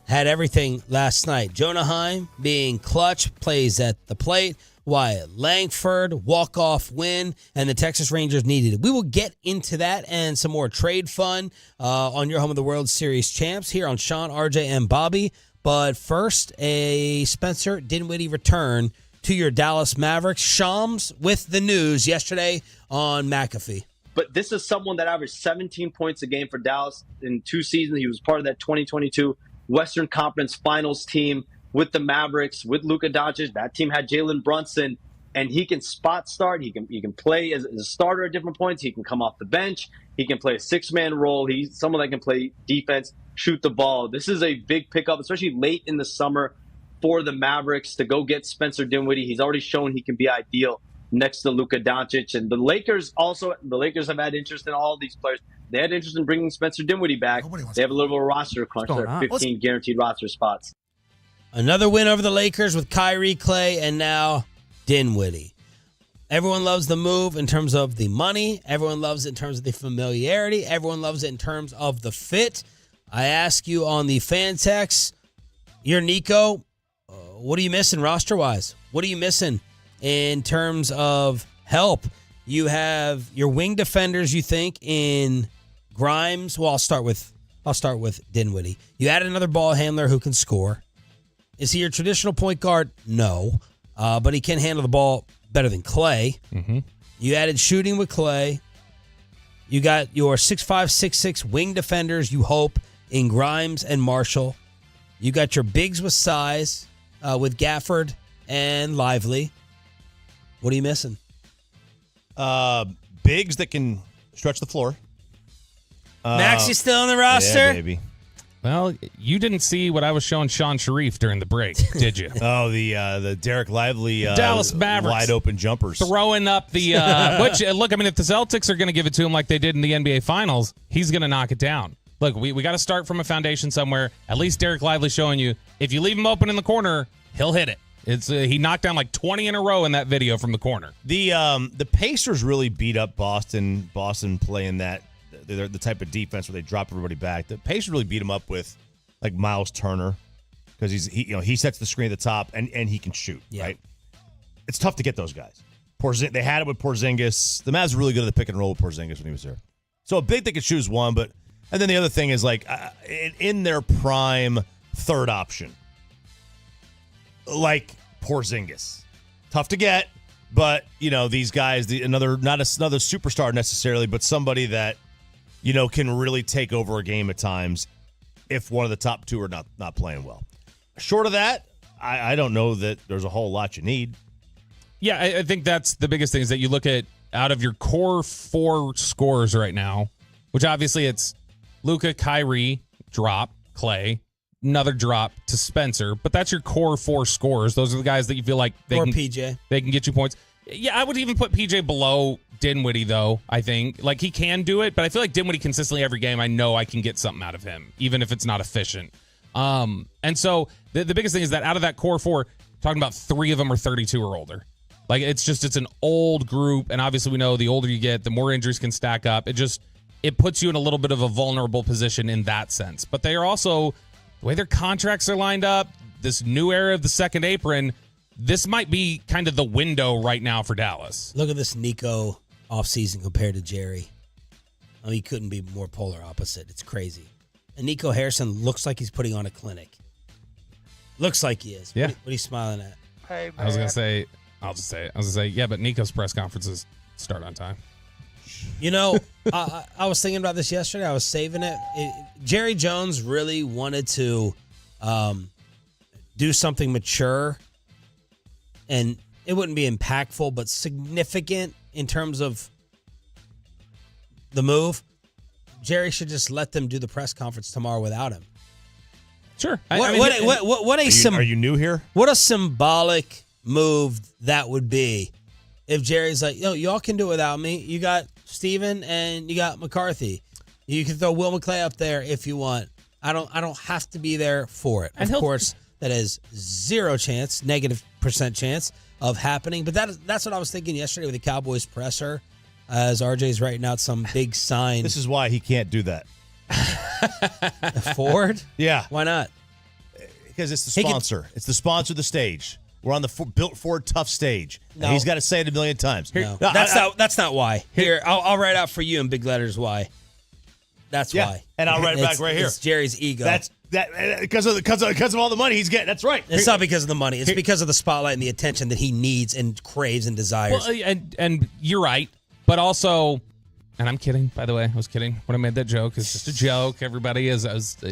Had everything last night. Jonah Heim being clutch, plays at the plate. Wyatt Langford, walk-off win, and the Texas Rangers needed it. We will get into that and some more trade fun on your home of the World Series champs here on Sean, RJ, and Bobby. But first, a Spencer Dinwiddie return to your Dallas Mavericks. Shams with the news yesterday on McAfee. But this is someone that averaged 17 points a game for Dallas in 2 seasons. He was part of that 2022 Western Conference Finals team with the Mavericks, with Luka Doncic. That team had Jalen Brunson. and he can spot start. He can play as a starter at different points. He can come off the bench. He can play a 6-man role. He's someone that can play defense, shoot the ball. This is a big pickup, especially late in the summer for the Mavericks to go get Spencer Dinwiddie. He's already shown he can be ideal next to Luka Doncic. And the Lakers have had interest in all these players. They had interest in bringing Spencer Dinwiddie back. They have a little bit of roster crunch. There are 15 guaranteed roster spots. Another win over the Lakers with Kyrie, Clay, and now Dinwiddie. Everyone loves the move in terms of the money. Everyone loves it in terms of the familiarity. Everyone loves it in terms of the fit. I ask you on the fan text, you're Nico. What are you missing roster-wise? What are you missing in terms of help? You have your wing defenders, you think, in Grimes. Well, I'll start with Dinwiddie. You added another ball handler who can score. Is he your traditional point guard? No. But he can handle the ball better than Clay. Mm-hmm. You added shooting with Clay. You got your 6'5", 6'6" wing defenders, you hope, in Grimes and Marshall. You got your bigs with size with Gafford and Lively. What are you missing? Bigs that can stretch the floor. Maxey still on the roster? Yeah, baby. Well, you didn't see what I was showing Sean Sharif during the break, did you? Oh, the Derek Lively Dallas Mavericks wide open jumpers. Throwing up the which look, I mean, if the Celtics are going to give it to him like they did in the NBA Finals, he's going to knock it down. Look, we got to start from a foundation somewhere. At least Derek Lively showing you if you leave him open in the corner, he'll hit it. It's he knocked down like 20 in a row in that video from the corner. The Pacers really beat up Boston. Boston playing that. They're the type of defense where they drop everybody back. The Pacers really beat him up with like Miles Turner because he sets the screen at the top and he can shoot. Yeah. Right. It's tough to get those guys. They had it with Porzingis. The Mavs were really good at the pick and roll with Porzingis when he was there. So a big they could shoot is one, and then the other thing is like in their prime third option, like Porzingis, tough to get, but these guys, not another superstar necessarily, but somebody that can really take over a game at times if one of the top two are not playing well. Short of that, I don't know that there's a whole lot you need. Yeah, I think that's the biggest thing is that you look at out of your core four scorers right now, which obviously it's Luka, Kyrie, drop, Clay, another drop to Spencer, but that's your core four scorers. Those are the guys that you feel like they can get you points. Yeah, I would even put PJ below Dinwiddie, though, I think. Like, he can do it, but I feel like Dinwiddie consistently every game, I know I can get something out of him, even if it's not efficient. And so the biggest thing is that out of that core four, talking about 3 of them are 32 or older. Like, it's an old group, and obviously we know the older you get, the more injuries can stack up. It puts you in a little bit of a vulnerable position in that sense. But they are also, the way their contracts are lined up, this new era of the second apron, this might be kind of the window right now for Dallas. Look at this Nico offseason compared to Jerry. I mean, he couldn't be more polar opposite. It's crazy. And Nico Harrison looks like he's putting on a clinic. Looks like he is. Yeah. What are you smiling at? Hey, man. I was going to say, yeah, but Nico's press conferences start on time. I was thinking about this yesterday. I was saving it. Jerry Jones really wanted to do something mature, and it wouldn't be impactful, but significant in terms of the move. Jerry should just let them do the press conference tomorrow without him. Sure. Are you new here? What a symbolic move that would be if Jerry's like, y'all can do it without me. You got Steven and you got McCarthy. You can throw Will McClay up there if you want. I don't have to be there for it. Of course, that is -% chance of happening. But that's what I was thinking yesterday with the Cowboys presser, as RJ's writing out some big sign. This is why he can't do that. Ford? Yeah. Why not? Because it's the sponsor. It's the sponsor of the stage. We're on the built Ford tough stage. No. And he's got to say it a million times. No. That's not why. Here, I'll write out for you in big letters why. That's why. And I'll write it back right here. It's Jerry's ego. That's because of all the money he's getting. That's right. It's not because of the money. It's because of the spotlight and the attention that he needs and craves and desires. Well, and you're right, but also And I'm kidding, by the way. I was kidding when I made that joke. It's just a joke. Everybody is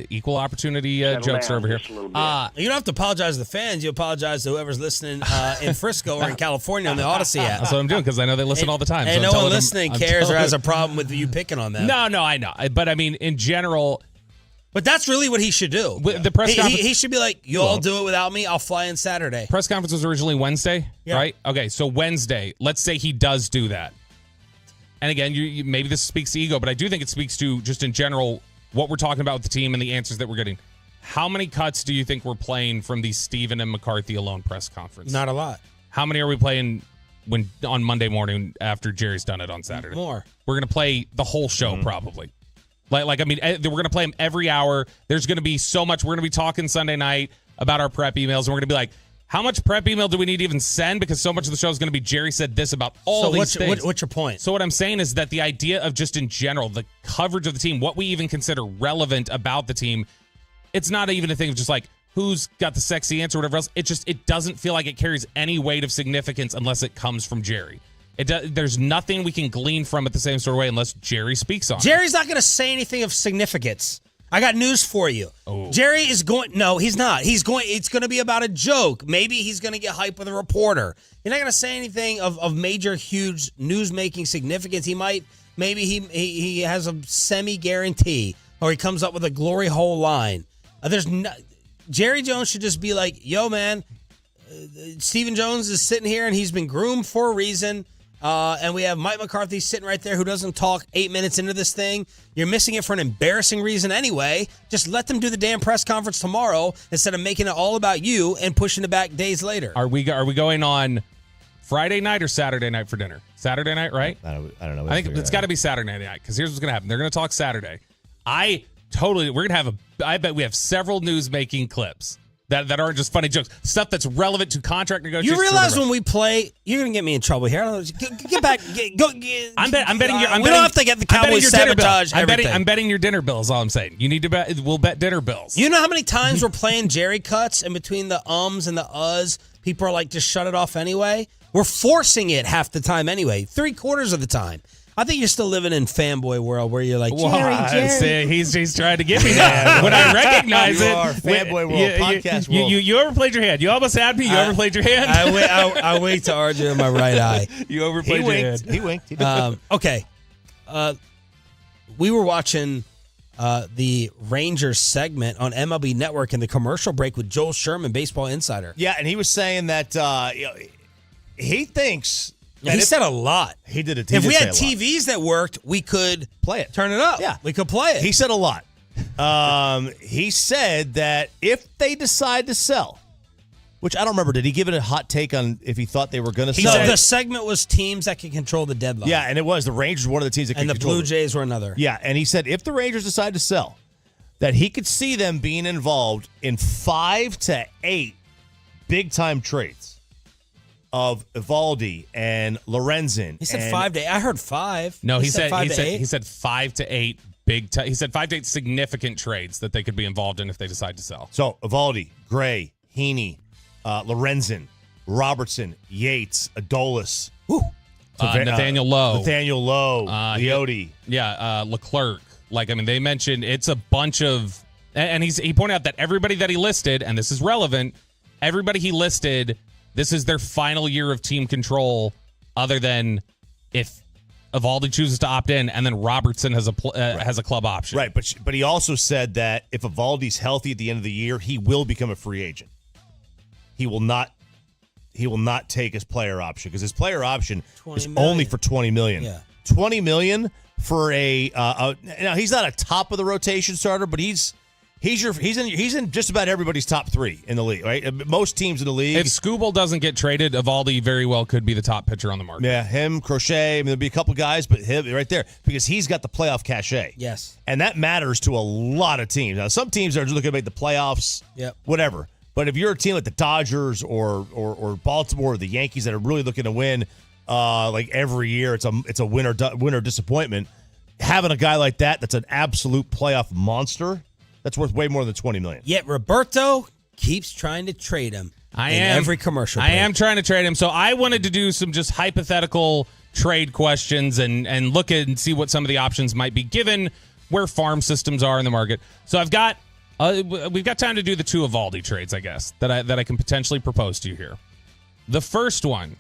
equal opportunity jokes over here. You don't have to apologize to the fans. You apologize to whoever's listening in Frisco or in California on the Odyssey app. That's what I'm doing because I know they listen all the time. And so no one listening cares or has a problem with you picking on them. No, I know. But I mean, in general. But that's really what he should do. The press conference. He should be like, you all do it without me. I'll fly in Saturday. Press conference was originally Wednesday, right? Okay, so Wednesday. Let's say he does do that. And again, you maybe this speaks to ego, but I do think it speaks to just in general what we're talking about with the team and the answers that we're getting. How many cuts do you think we're playing from the Steven and McCarthy alone press conference? Not a lot. How many are we playing on Monday morning after Jerry's done it on Saturday? More. We're going to play the whole show probably. Like I mean, we're going to play them every hour. There's going to be so much. We're going to be talking Sunday night about our prep emails, and we're going to be like, how much prep email do we need to even send? Because so much of the show is going to be Jerry said this about all these things. What's your point? So what I'm saying is that the idea of just in general, the coverage of the team, what we even consider relevant about the team, it's not even a thing of just like who's got the sexy answer or whatever else. It doesn't feel like it carries any weight of significance unless it comes from Jerry. There's nothing we can glean from it the same sort of way unless Jerry speaks on it. Jerry's not going to say anything of significance. I got news for you. Oh. Jerry is going. No, he's not. He's going. It's going to be about a joke. Maybe he's going to get hyped with a reporter. You're not going to say anything of major, huge news-making significance. He might. Maybe he has a semi-guarantee, or he comes up with a glory hole line. Jerry Jones should just be like, "Yo, man, Stephen Jones is sitting here, and he's been groomed for a reason." And we have Mike McCarthy sitting right there who doesn't talk 8 minutes into this thing. You're missing it for an embarrassing reason anyway. Just let them do the damn press conference tomorrow instead of making it all about you and pushing it back days later. Are we going on Friday night or Saturday night for dinner? Saturday night, right? I don't know. I think it's got to be Saturday night because here's what's going to happen. They're going to talk Saturday. We're going to have I bet we have several news-making clips. That aren't just funny jokes. Stuff that's relevant to contract negotiations. You realize when we play, you're going to get me in trouble here. I don't know. Get back. I'm betting. We don't have to get the Cowboys sabotage everything. I'm betting your dinner bills. All I'm saying. You need to bet. We'll bet dinner bills. You know how many times we're playing Jerry cuts and between the ums and the uhs, people are like, just shut it off anyway. We're forcing it half the time anyway. 3/4 of the time. I think you're still living in fanboy world where you're like, Jerry. See, he's trying to get me there. When I recognize you it. Are fanboy world, podcast world. You overplayed your hand. You almost had me. You overplayed your hand. I winked to RJ in my right eye. You overplayed your hand. He winked. Okay. We were watching the Rangers segment on MLB Network in the commercial break with Joel Sherman, Baseball Insider. Yeah, and he was saying that he thinks... He said a lot. He did it. If we had TVs that worked, we could play it. Turn it up. Yeah. We could play it. He said a lot. He said that if they decide to sell, which I don't remember, did he give it a hot take on if he thought they were going to sell? No, the segment was teams that can control the deadline. Yeah, and it was. The Rangers were one of the teams that could control it. And the Blue Jays were another. Yeah, and he said if the Rangers decide to sell, that he could see them being involved in 5 to 8 big-time trades of Evaldi and Lorenzen. He said 5 to 8. I heard 5. No, he said 5 to 8. He said 5 to 8 big. He said 5 to 8 significant trades that they could be involved in if they decide to sell. So Evaldi, Gray, Heaney, Lorenzen, Robertson, Yates, Adolis, Nathaniel Lowe, Leote, Leclerc. Like I mean, they mentioned it's a bunch of, and he pointed out that everybody that he listed, and this is relevant, everybody he listed. This is their final year of team control, other than if Evaldi chooses to opt in, and then Robertson has a club option. Right, but he also said that if Evaldi's healthy at the end of the year, he will become a free agent. He will not take his player option because his player option is only for $20 million. Yeah. $20 million for now he's not a top of the rotation starter, but he's in just about everybody's top 3 in the league, right? Most teams in the league. If Skubal doesn't get traded, Evaldi very well could be the top pitcher on the market. Yeah, him, Crochet. I mean, there'll be a couple guys, but him right there because he's got the playoff cachet. Yes, and that matters to a lot of teams. Now, some teams are just looking to make the playoffs. Yep. Whatever. But if you're a team like the Dodgers or Baltimore or the Yankees that are really looking to win, like every year, it's a winner disappointment. Having a guy like that's an absolute playoff monster. That's worth way more than $20 million. Yet Roberto keeps trying to trade him. Every commercial break. I am trying to trade him. So I wanted to do some just hypothetical trade questions and look at and see what some of the options might be given where farm systems are in the market. So we've got time to do the 2 Evaldi trades, I guess, that I can potentially propose to you here. The first one,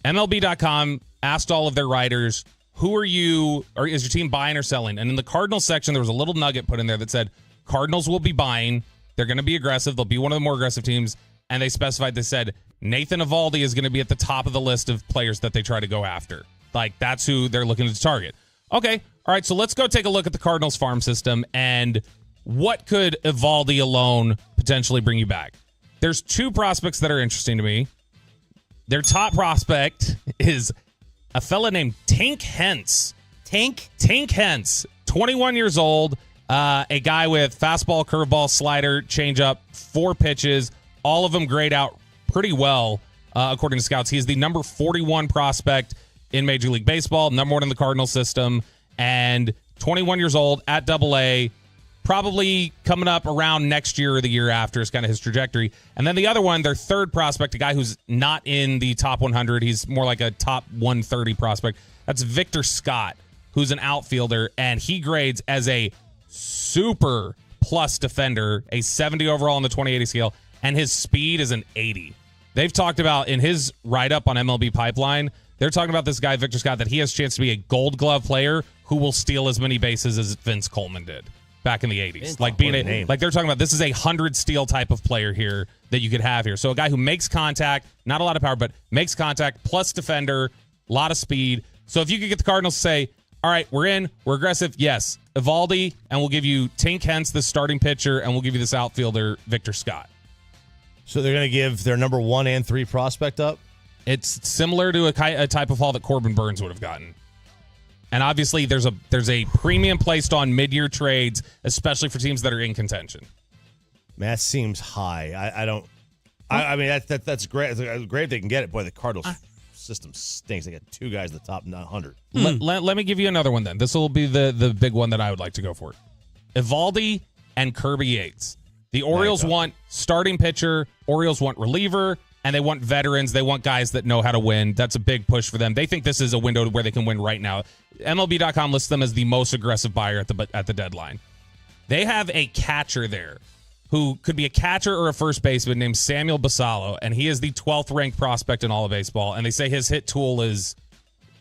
MLB.com asked all of their writers, who are you, or is your team buying or selling? And in the Cardinals section, there was a little nugget put in there that said, Cardinals will be buying. They're going to be aggressive. They'll be one of the more aggressive teams. And they said, Nathan Evaldi is going to be at the top of the list of players that they try to go after. Like, that's who they're looking to target. Okay, all right, so let's go take a look at the Cardinals farm system and what could Evaldi alone potentially bring you back. There's 2 prospects that are interesting to me. Their top prospect is a fella named Tank Hence. Tank Hence, 21 years old, a guy with fastball, curveball, slider, changeup, 4 pitches, all of them grade out pretty well, according to scouts. He is the number 41 prospect in Major League Baseball, number 1 in the Cardinals system, and 21 years old at AA, probably coming up around next year or the year after is kind of his trajectory. And then the other one, their third prospect, a guy who's not in the top 100. He's more like a top 130 prospect. That's Victor Scott, who's an outfielder, and he grades as a super plus defender, a 70 overall on the 2080 scale, and his speed is an 80. They've talked about in his write-up on MLB Pipeline, they're talking about this guy, Victor Scott, that he has a chance to be a gold glove player who will steal as many bases as Vince Coleman did back in the 80s. Like they're talking about this is a 100 steal type of player here that you could have here. So a guy who makes contact, not a lot of power, but makes contact, plus defender, a lot of speed. So if you could get the Cardinals to say, all right, we're in, we're aggressive, yes, Evaldi, and we'll give you Tank Hence, the starting pitcher, and we'll give you this outfielder, Victor Scott. So they're going to give their number 1 and 3 prospect up? It's similar to a type of haul that Corbin Burns would have gotten. And obviously, there's a premium placed on mid-year trades, especially for teams that are in contention. Man, that seems high. I mean, that's great. It's great if they can get it. Boy, the Cardinals system stinks. They got 2 guys in the top 100. Let me give you another one then. This will be the big one that I would like to go for. Evaldi and Kirby Yates. The Orioles want starting pitcher. Orioles want reliever. And they want veterans. They want guys that know how to win. That's a big push for them. They think this is a window where they can win right now. MLB.com lists them as the most aggressive buyer at the deadline. They have a catcher there who could be a catcher or a first baseman named Samuel Basallo, and he is the 12th ranked prospect in all of baseball. And they say his hit tool is,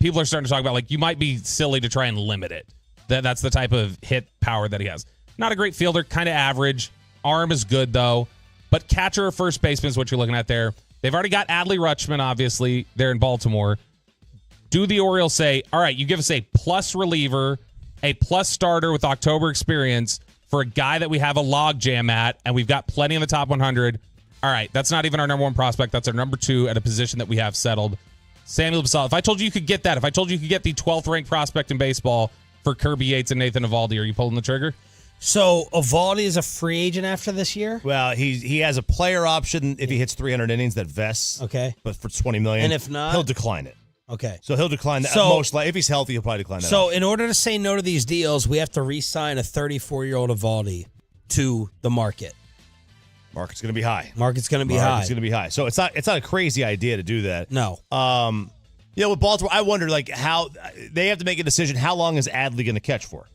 people are starting to talk about, like, you might be silly to try and limit it. That's the type of hit power that he has. Not a great fielder, kind of average. Arm is good, though. But catcher or first baseman is what you're looking at there. They've already got Adley Rutschman, obviously, there in Baltimore. Do the Orioles say, all right, you give us a plus reliever, a plus starter with October experience for a guy that we have a log jam at, and we've got plenty in the top 100. All right, that's not even our number 1 prospect. That's our number 2 at a position that we have settled. Samuel Basallo. If I told you you could get that, if I told you you could get the 12th ranked prospect in baseball for Kirby Yates and Nathan Evaldi, are you pulling the trigger? So Evaldi is a free agent after this year? Well, he has a player option if he hits 300 innings that vests. Okay. But for $20 million. And if not? He'll decline it. Okay. So he'll decline that. If he's healthy, he'll probably decline that. So in order to say no to these deals, we have to re-sign a 34-year-old Evaldi to the market. Market's going to be high. Market's going to be high. So it's not a crazy idea to do that. No. With Baltimore, I wonder how they have to make a decision. How long is Adley going to catch for?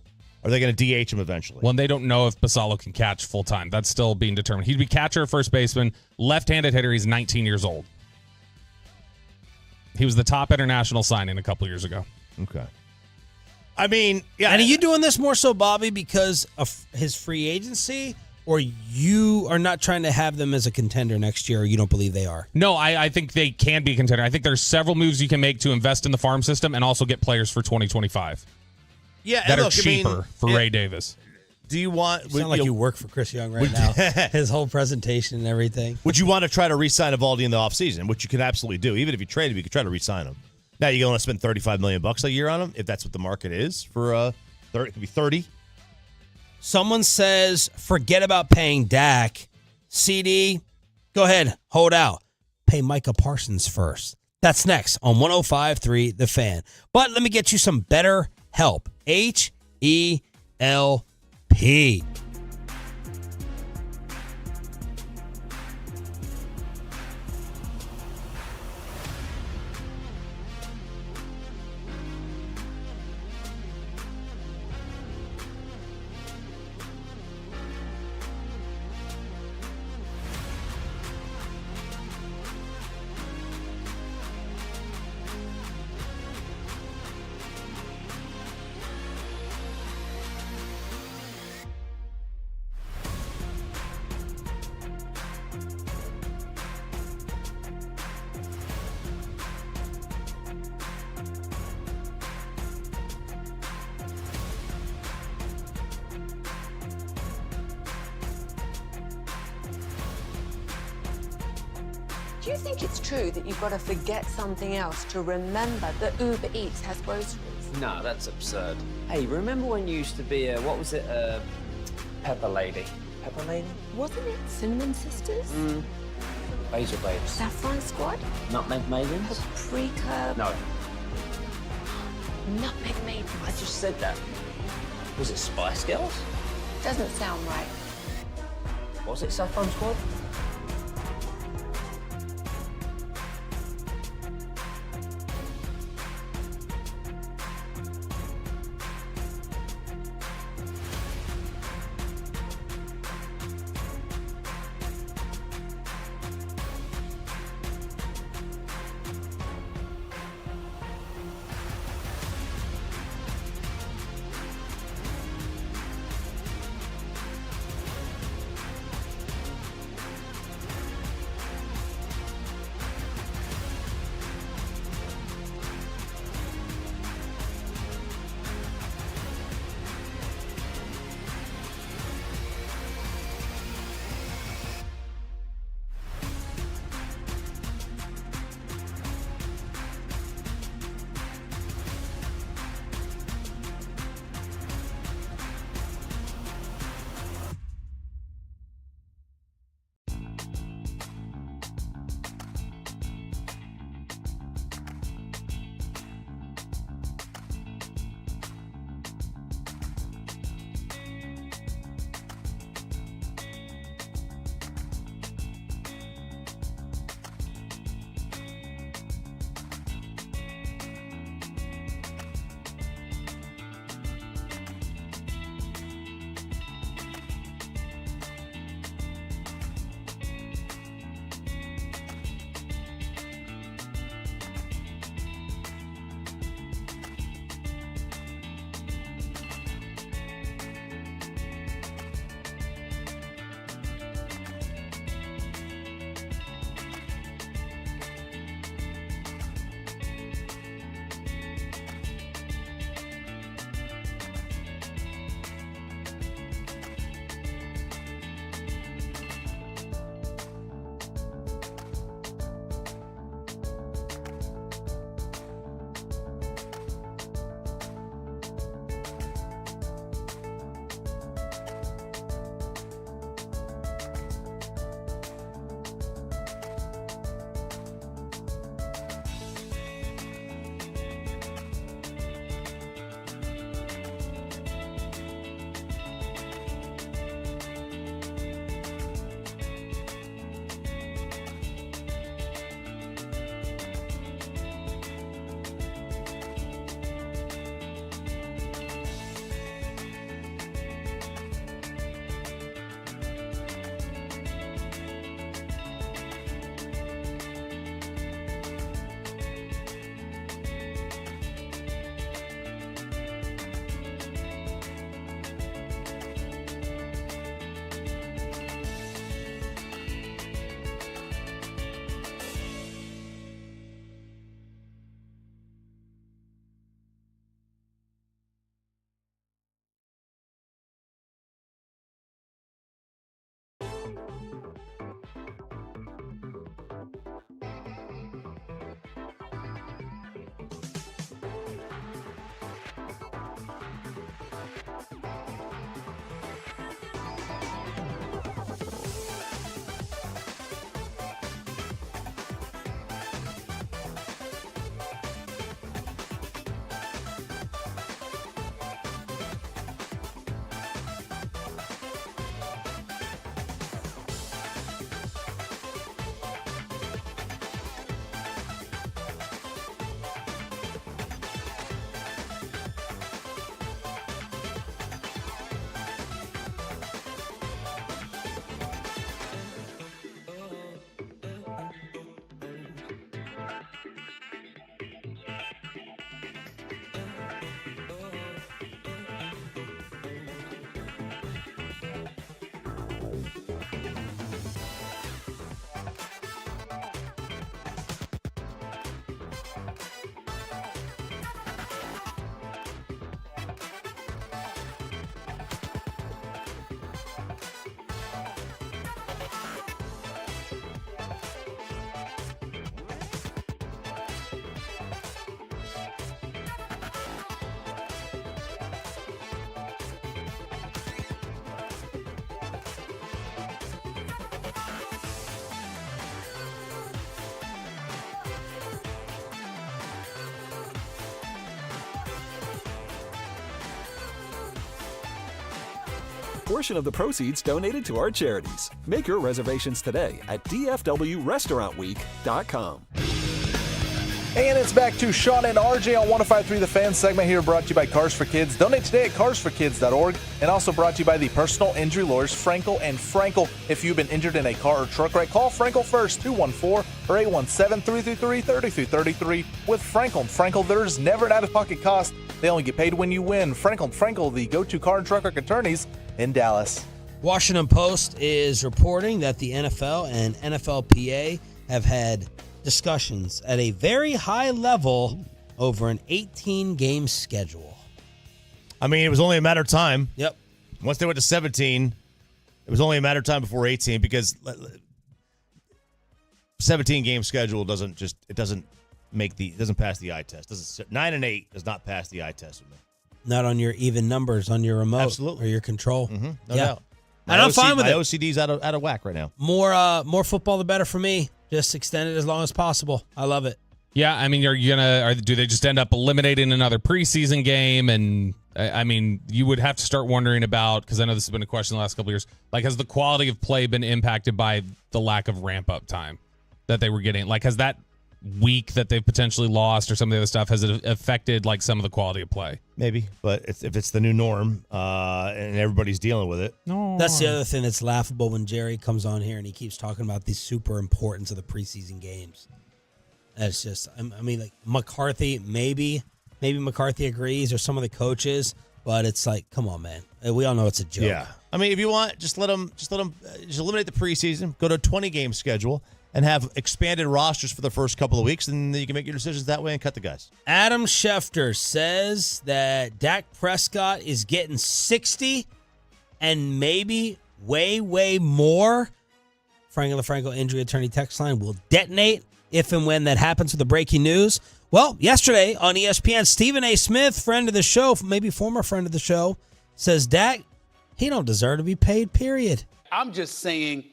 Are they going to DH him eventually? Well, they don't know if Basallo can catch full time. That's still being determined. He'd be catcher or first baseman, left-handed hitter. He's 19 years old. He was the top international signing a couple years ago. Okay. I mean, yeah. And are you doing this more so, Bobby, because of his free agency, or you are not trying to have them as a contender next year, or you don't believe they are? No, I think they can be a contender. I think there's several moves you can make to invest in the farm system and also get players for 2025. Yeah, that are cheaper for Ray Davis. Do you want? You sound like you work for Chris Young right now. His whole presentation and everything. Would you want to try to re-sign Evaldi in the offseason, which you could absolutely do. Even if you trade him, you could try to re-sign him. Now you're going to spend $35 million a year on him, if that's what the market is for. It could be 30. Someone says, forget about paying Dak. CD, go ahead, hold out. Pay Micah Parsons first. That's next on 105.3 The Fan. But let me get you some better help. HELP. Do you think it's true that you've got to forget something else to remember that Uber Eats has groceries? No, that's absurd. Hey, remember when you used to be a, what was it, Pepper Lady? Pepper Lady? Wasn't it Cinnamon Sisters? Basil Babes. Saffron Squad? Nutmeg Maidens? Paprika? No, Nutmeg Maidens? I just said that. Was it Spice Girls? Doesn't sound right. Was it Saffron Squad? portion of the proceeds donated to our charities. Make your reservations today at dfwrestaurantweek.com. And it's back to Sean and RJ on 105.3 The Fan segment here, brought to you by Cars for Kids. Donate today at carsforkids.org, and also brought to you by the personal injury lawyers Frankel and Frankel. If you've been injured in a car or truck wreck, call Frankel first, 214 or 817-333-3333 with Frankel. Frankel, there's never an out-of-pocket cost. They only get paid when you win. Frankel, the go-to car and truck wreck attorneys in Dallas. Washington Post is reporting that the NFL and NFLPA have had discussions at a very high level over an 18-game schedule. I mean, it was only a matter of time. Yep. Once they went to 17, it was only a matter of time before 18 because 17-game schedule doesn't pass the eye test. 9 and 8 does not pass the eye test with me. Not on your even numbers on your remote. Absolutely. Or your control. Mm-hmm. No doubt. And I'm fine with it. My OCD's out of whack right now. More football, the better for me. Just extend it as long as possible. I love it. Yeah, I mean, do they just end up eliminating another preseason game? And I mean, you would have to start wondering about, because I know this has been a question the last couple of years, like, has the quality of play been impacted by the lack of ramp up time that they were getting? Like, has that week that they've potentially lost or some of the other stuff, has it affected like some of the quality of play? Maybe, but if it's the new norm and everybody's dealing with it. No. That's the other thing that's laughable when Jerry comes on here and he keeps talking about the super importance of the preseason games. That's just, I mean, like McCarthy, maybe McCarthy agrees, or some of the coaches, but it's like, come on, man. We all know it's a joke. Yeah. I mean, if you want, just eliminate the preseason, go to a 20-game schedule, and have expanded rosters for the first couple of weeks, and then you can make your decisions that way and cut the guys. Adam Schefter says that Dak Prescott is getting 60 and maybe way, way more. Frankel injury attorney text line will detonate if and when that happens with the breaking news. Well, yesterday on ESPN, Stephen A. Smith, friend of the show, maybe former friend of the show, says Dak, he don't deserve to be paid, period. I'm just saying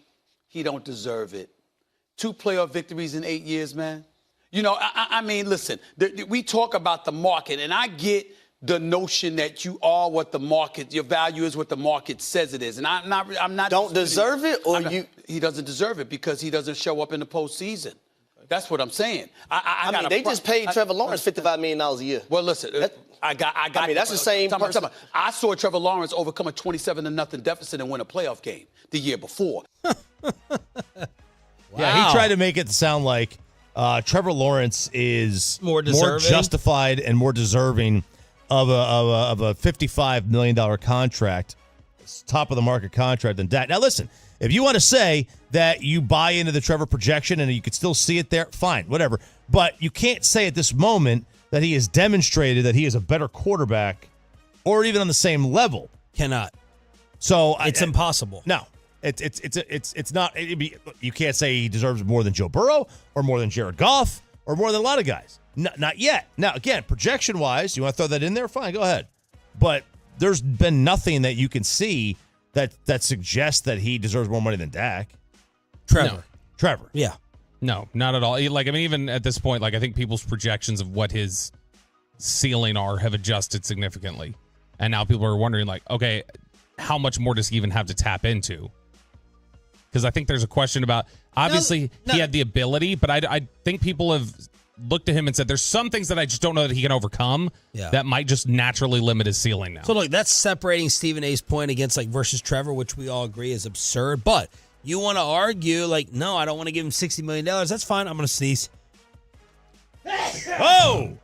he don't deserve it. 2 playoff victories in 8 years, man. You know, I mean, listen, we talk about the market, and I get the notion that you are what the market, your value is what the market says it is. And I'm not. Don't deserve it, or he doesn't deserve it because he doesn't show up in the postseason. That's what I'm saying. I mean, they just paid Trevor Lawrence $55 million a year. Well, listen, I mean, that's the same person. I saw Trevor Lawrence overcome a 27-0 deficit and win a playoff game the year before. Yeah, he tried to make it sound like Trevor Lawrence is more justified and more deserving of a $55 million contract, top of the market contract than Dak. Now, listen, if you want to say that you buy into the Trevor projection and you could still see it there, fine, whatever. But you can't say at this moment that he has demonstrated that he is a better quarterback or even on the same level. Cannot. So it's impossible. No. It's not. You can't say he deserves more than Joe Burrow or more than Jared Goff or more than a lot of guys. Not yet. Now, again, projection-wise, you want to throw that in there? Fine, go ahead. But there's been nothing that you can see that suggests that he deserves more money than Dak. Trevor. Yeah. No, not at all. Like, I mean, even at this point, like, I think people's projections of what his ceiling are have adjusted significantly. And now people are wondering, like, okay, how much more does he even have to tap into? Because I think there's a question about, obviously, he had the ability, but I think people have looked at him and said, there's some things that I just don't know that he can overcome that might just naturally limit his ceiling now. So, look, that's separating Stephen A's point against, like, versus Trevor, which we all agree is absurd. But you want to argue, like, no, I don't want to give him $60 million. That's fine. I'm going to sneeze. Oh!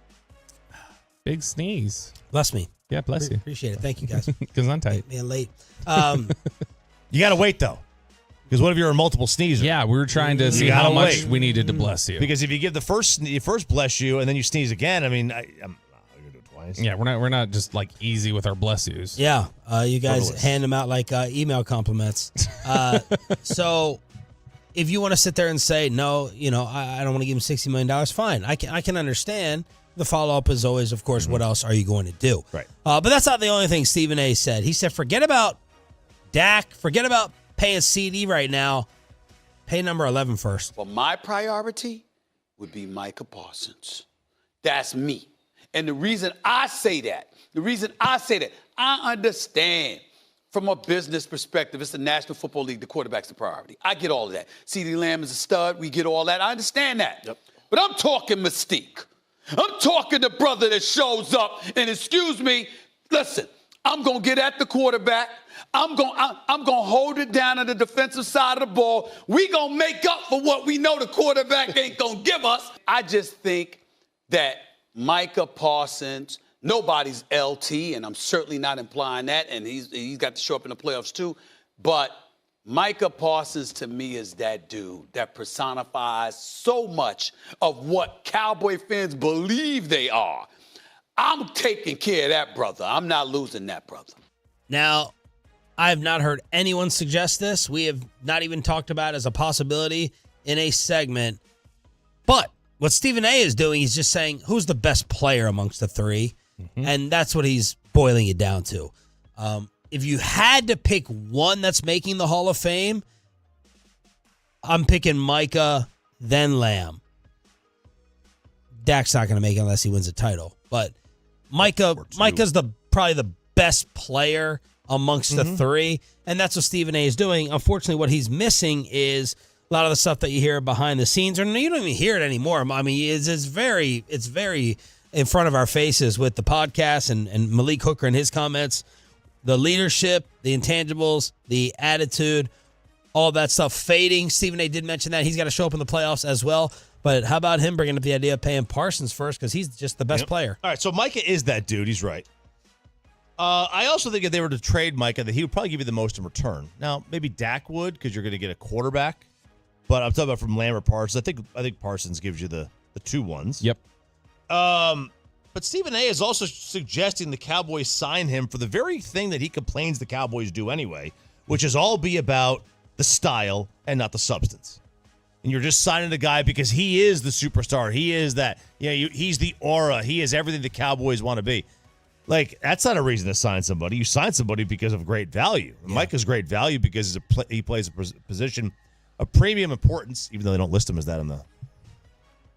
Big sneeze. Bless me. Yeah, bless you. Appreciate it. Thank you, guys. Because I'm tight. Man, late. You got to wait, though. Because what if you're a multiple sneezer? Yeah, we were trying to see how much we needed to bless you. Because if you give the first bless you and then you sneeze again, I mean, I'm going to do it twice. Yeah, we're not just like easy with our bless yous. Yeah, you guys hand them out like email compliments. So if you want to sit there and say, no, you know, I don't want to give him $60 million, fine. I can understand. The follow-up is always, of course, what else are you going to do? Right. But that's not the only thing Stephen A. said. He said, forget about Dak, forget about paying CD right now. Pay number 11 first. Well, my priority would be Micah Parsons. That's me. And the reason I say that, I understand from a business perspective, it's the National Football League. The quarterback's the priority. I get all of that. CeeDee Lamb is a stud. We get all that. I understand that. Yep. But I'm talking mystique. I'm talking the brother that shows up and, excuse me, listen, I'm going to get at the quarterback. I'm going to hold it down on the defensive side of the ball. We going to make up for what we know the quarterback ain't going to give us. I just think that Micah Parsons, nobody's LT, and I'm certainly not implying that, and he's got to show up in the playoffs too, but Micah Parsons to me is that dude that personifies so much of what Cowboy fans believe they are. I'm taking care of that brother. I'm not losing that brother. Now, I have not heard anyone suggest this. We have not even talked about it as a possibility in a segment. But what Stephen A is doing, he's just saying, who's the best player amongst the three? Mm-hmm. And that's what he's boiling it down to. If you had to pick one that's making the Hall of Fame, I'm picking Micah, then Lamb. Dak's not going to make it unless he wins a title. But Micah's probably the best player amongst the three, and that's what Stephen A is doing. Unfortunately, what he's missing is a lot of the stuff that you hear behind the scenes, or you don't even hear it anymore. I mean, it's very in front of our faces with the podcast and Malik Hooker and his comments. The leadership, the intangibles, the attitude, all that stuff fading. Stephen A did mention that. He's got to show up in the playoffs as well. But how about him bringing up the idea of paying Parsons first because he's just the best player? All right, so Micah is that dude. He's right. I also think if they were to trade Micah, that he would probably give you the most in return. Now, maybe Dak would because you're going to get a quarterback. But I'm talking about from Lamb or Parsons. I think Parsons gives you the 2 ones. Yep. But Stephen A is also suggesting the Cowboys sign him for the very thing that he complains the Cowboys do anyway, which is all be about the style and not the substance. And you're just signing the guy because he is the superstar. He is that. He's the aura. He is everything the Cowboys want to be. Like, that's not a reason to sign somebody. You sign somebody because of great value. Yeah. Micah's great value because he plays a position of premium importance, even though they don't list him as that on the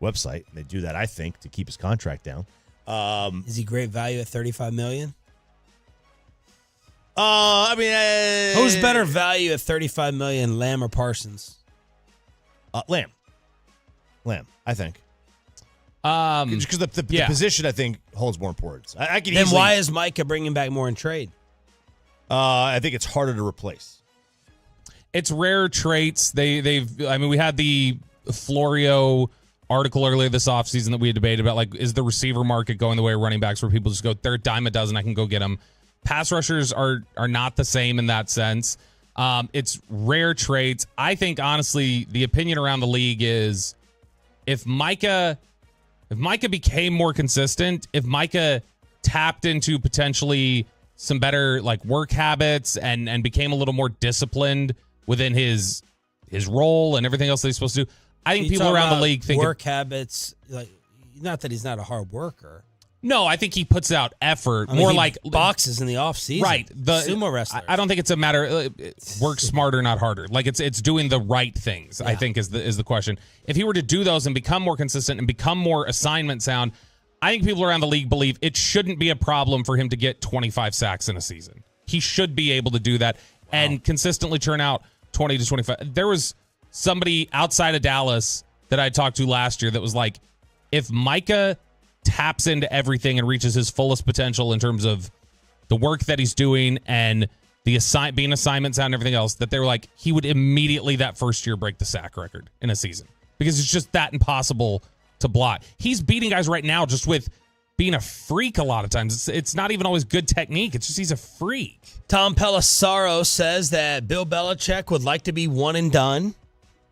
website. They do that, I think, to keep his contract down. Is he great value at $35 million? Who's better value at $35 million, Lamb or Parsons? Lamb, I think. Because the position, I think, holds more importance. Why is Micah bringing back more in trade? I think it's harder to replace. It's rare traits. We had the Florio article earlier this offseason that we had debated about, like, is the receiver market going the way of running backs where people just go, they're a dime a dozen, I can go get them. Pass rushers are not the same in that sense. It's rare traits. I think, honestly, the opinion around the league is if Micah became more consistent, if Micah tapped into potentially some better like work habits and became a little more disciplined within his role and everything else that he's supposed to do, I think people around the league think work habits, like, not that he's not a hard worker. No, I think he puts out effort. He boxes in the off season. Right. The sumo wrestler. I don't think it's a matter work smarter, not harder. Like it's doing the right things, I think is the question. If he were to do those and become more consistent and become more assignment sound, I think people around the league believe it shouldn't be a problem for him to get 25 sacks in a season. He should be able to do that and consistently churn out 20 to 25. There was somebody outside of Dallas that I talked to last year that was like, if Micah taps into everything and reaches his fullest potential in terms of the work that he's doing and the being assignment sound and everything else, that they were like, he would immediately that first year break the sack record in a season because it's just that impossible to block. He's beating guys right now just with being a freak a lot of times. It's not even always good technique. It's just he's a freak. Tom Pelissaro says that Bill Belichick would like to be one and done,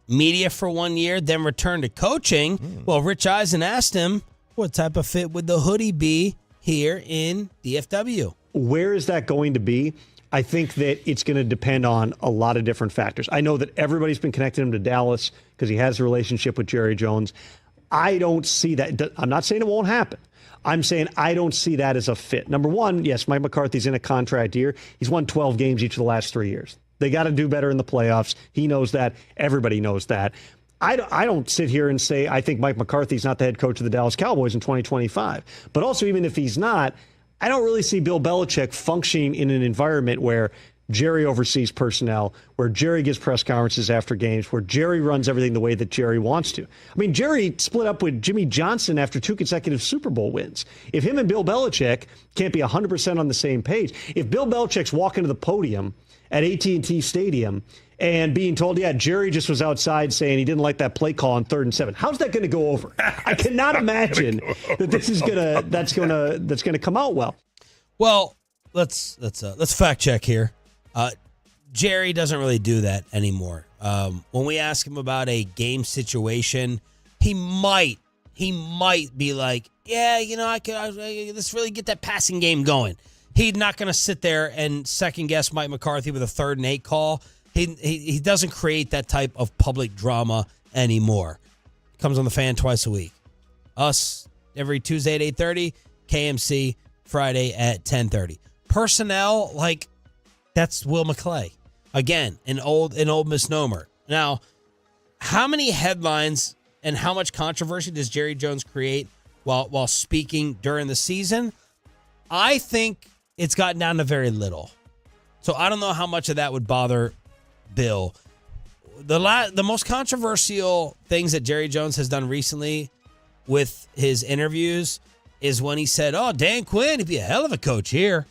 media for 1 year, then return to coaching. Well, Rich Eisen asked him, what type of fit would the hoodie be here in DFW? Where is that going to be? I think that it's going to depend on a lot of different factors. I know that everybody's been connecting him to Dallas because he has a relationship with Jerry Jones. I don't see that. I'm not saying it won't happen. I'm saying I don't see that as a fit. Number one, yes, Mike McCarthy's in a contract year. He's won 12 games each of the last 3 years. They got to do better in the playoffs. He knows that. Everybody knows that. I don't sit here and say I think Mike McCarthy's not the head coach of the Dallas Cowboys in 2025. But also, even if he's not, I don't really see Bill Belichick functioning in an environment where Jerry oversees personnel, where Jerry gives press conferences after games, where Jerry runs everything the way that Jerry wants to. I mean, Jerry split up with Jimmy Johnson after 2 consecutive Super Bowl wins. If him and Bill Belichick can't be 100% on the same page, if Bill Belichick's walking to the podium at AT&T Stadium and being told, yeah, Jerry just was outside saying he didn't like that play call on 3rd and 7. How's that going to go over? I cannot imagine that this is that's gonna come out well. Well, let's fact check here. Jerry doesn't really do that anymore. When we ask him about a game situation, he might be like, yeah, let's really get that passing game going. He's not going to sit there and second guess Mike McCarthy with a 3rd and 8 call. He doesn't create that type of public drama anymore. Comes on the Fan twice a week. Us every Tuesday at 8:30, KMC Friday at 10:30. Personnel, that's Will McClay. Again, an old misnomer. Now, how many headlines and how much controversy does Jerry Jones create while speaking during the season? I think it's gotten down to very little. So I don't know how much of that would bother Bill. The most controversial things that Jerry Jones has done recently with his interviews is when he said, oh, Dan Quinn, he'd be a hell of a coach here.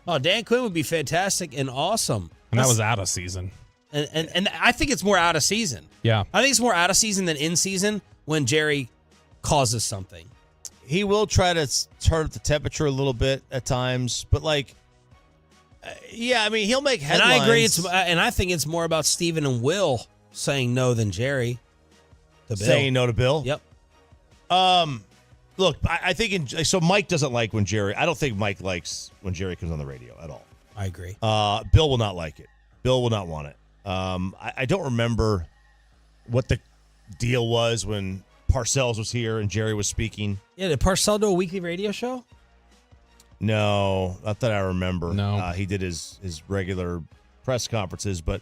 Oh, Dan Quinn would be fantastic and awesome. And that was out of season. And I think it's more out of season. Yeah. I think it's more out of season than in season when Jerry causes something. He will try to turn up the temperature a little bit at times, but he'll make headlines. And I agree. And I think it's more about Steven and Will saying no than Jerry to Bill. Saying no to Bill? Yep. Look, I think so Mike doesn't like when Jerry. I don't think Mike likes when Jerry comes on the radio at all. I agree. Bill will not like it. Bill will not want it. I don't remember what the deal was when Parcells was here and Jerry was speaking. Yeah, did Parcells do a weekly radio show? No, not that I remember. No. He did his regular press conferences, but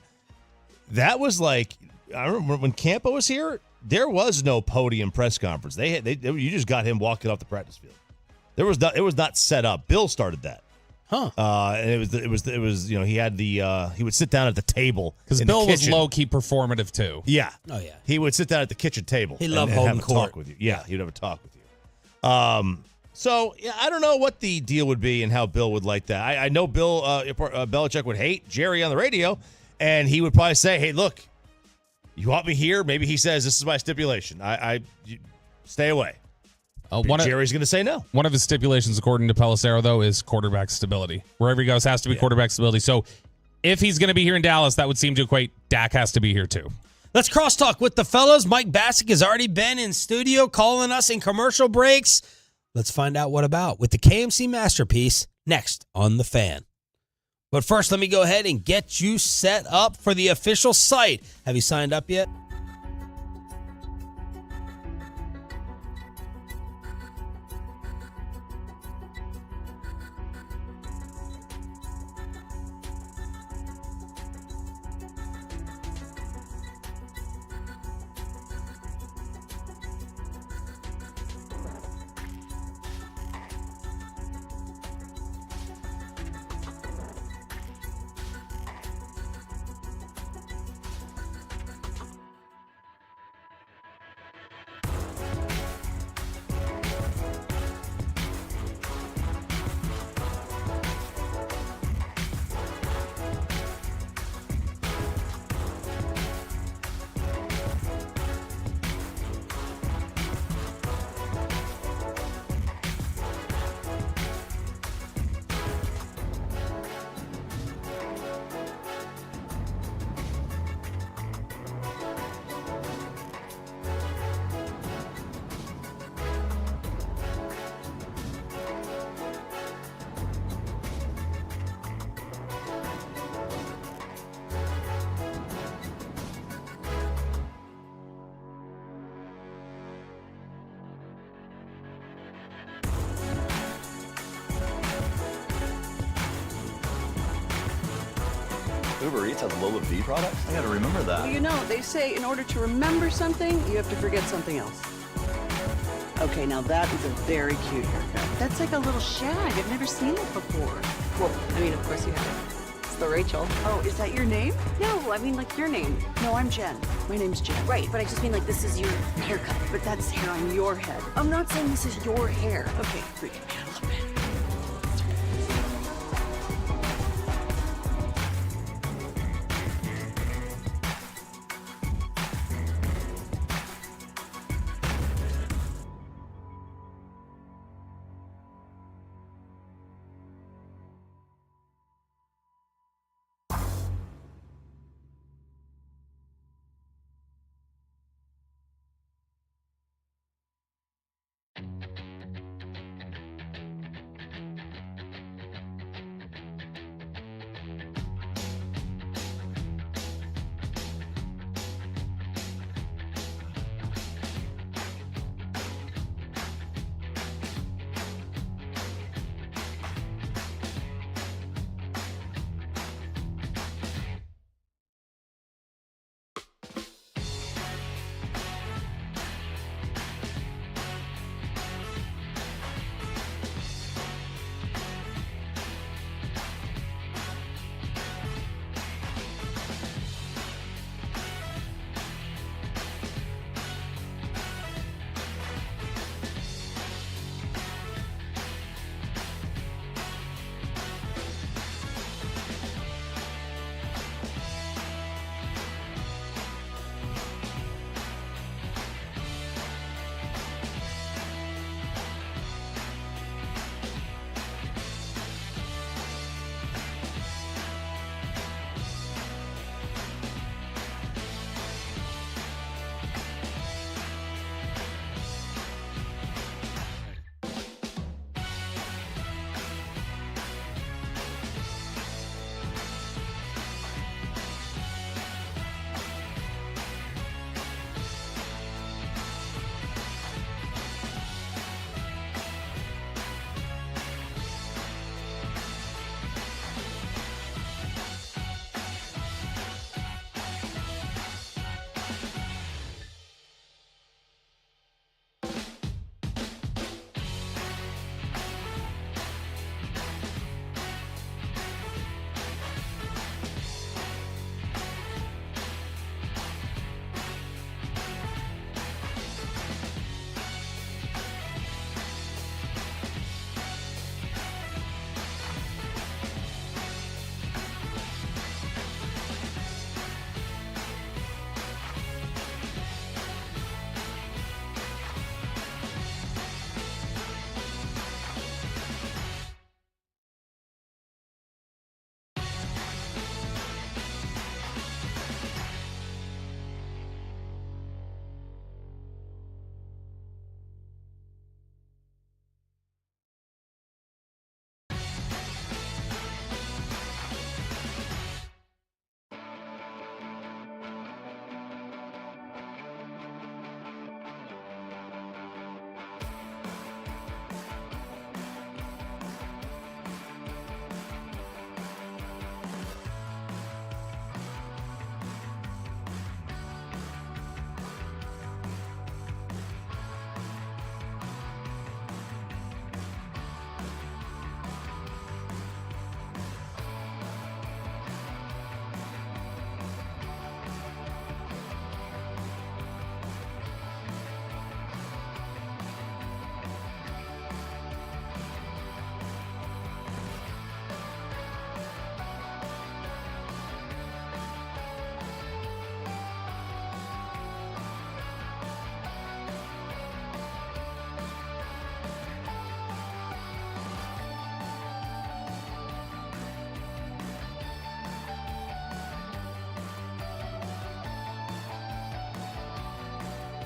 that was I remember when Campo was here, there was no podium press conference. You just got him walking off the practice field. It was not set up. Bill started that. Huh. And it was he had he would sit down at the table because Bill was low key performative too. Yeah. Oh yeah. He would sit down at the kitchen table. He loved and holding have a court talk with you. Yeah, he'd have a talk with you. So yeah, I don't know what the deal would be and how Bill would like that. I know Bill Belichick would hate Jerry on the radio, and he would probably say, "Hey, look, you want me here?" Maybe he says, "This is my stipulation. You stay away." Jerry's going to say no. One of his stipulations, according to Pelissero, though, is quarterback stability. Wherever he goes has to be quarterback stability. So if he's going to be here in Dallas, that would seem to equate Dak has to be here too. Let's crosstalk with the fellas. Mike Bassick has already been in studio calling us in commercial breaks. Let's find out what about with the KMC Masterpiece next on The Fan. But first, let me go ahead and get you set up for the official site. Have you signed up yet? Uber Eats has Lola V products? I gotta remember that. Well, they say in order to remember something, you have to forget something else. Okay, now that is a very cute haircut. That's like a little shag. I've never seen it before. Well, I mean, of course you have. It's the Rachel. Oh, is that your name? No, I mean like your name. No, I'm Jen. My name's Jen. Right, but I just mean like this is your haircut. But that's hair on your head. I'm not saying this is your hair. Okay, freaking me out a little bit.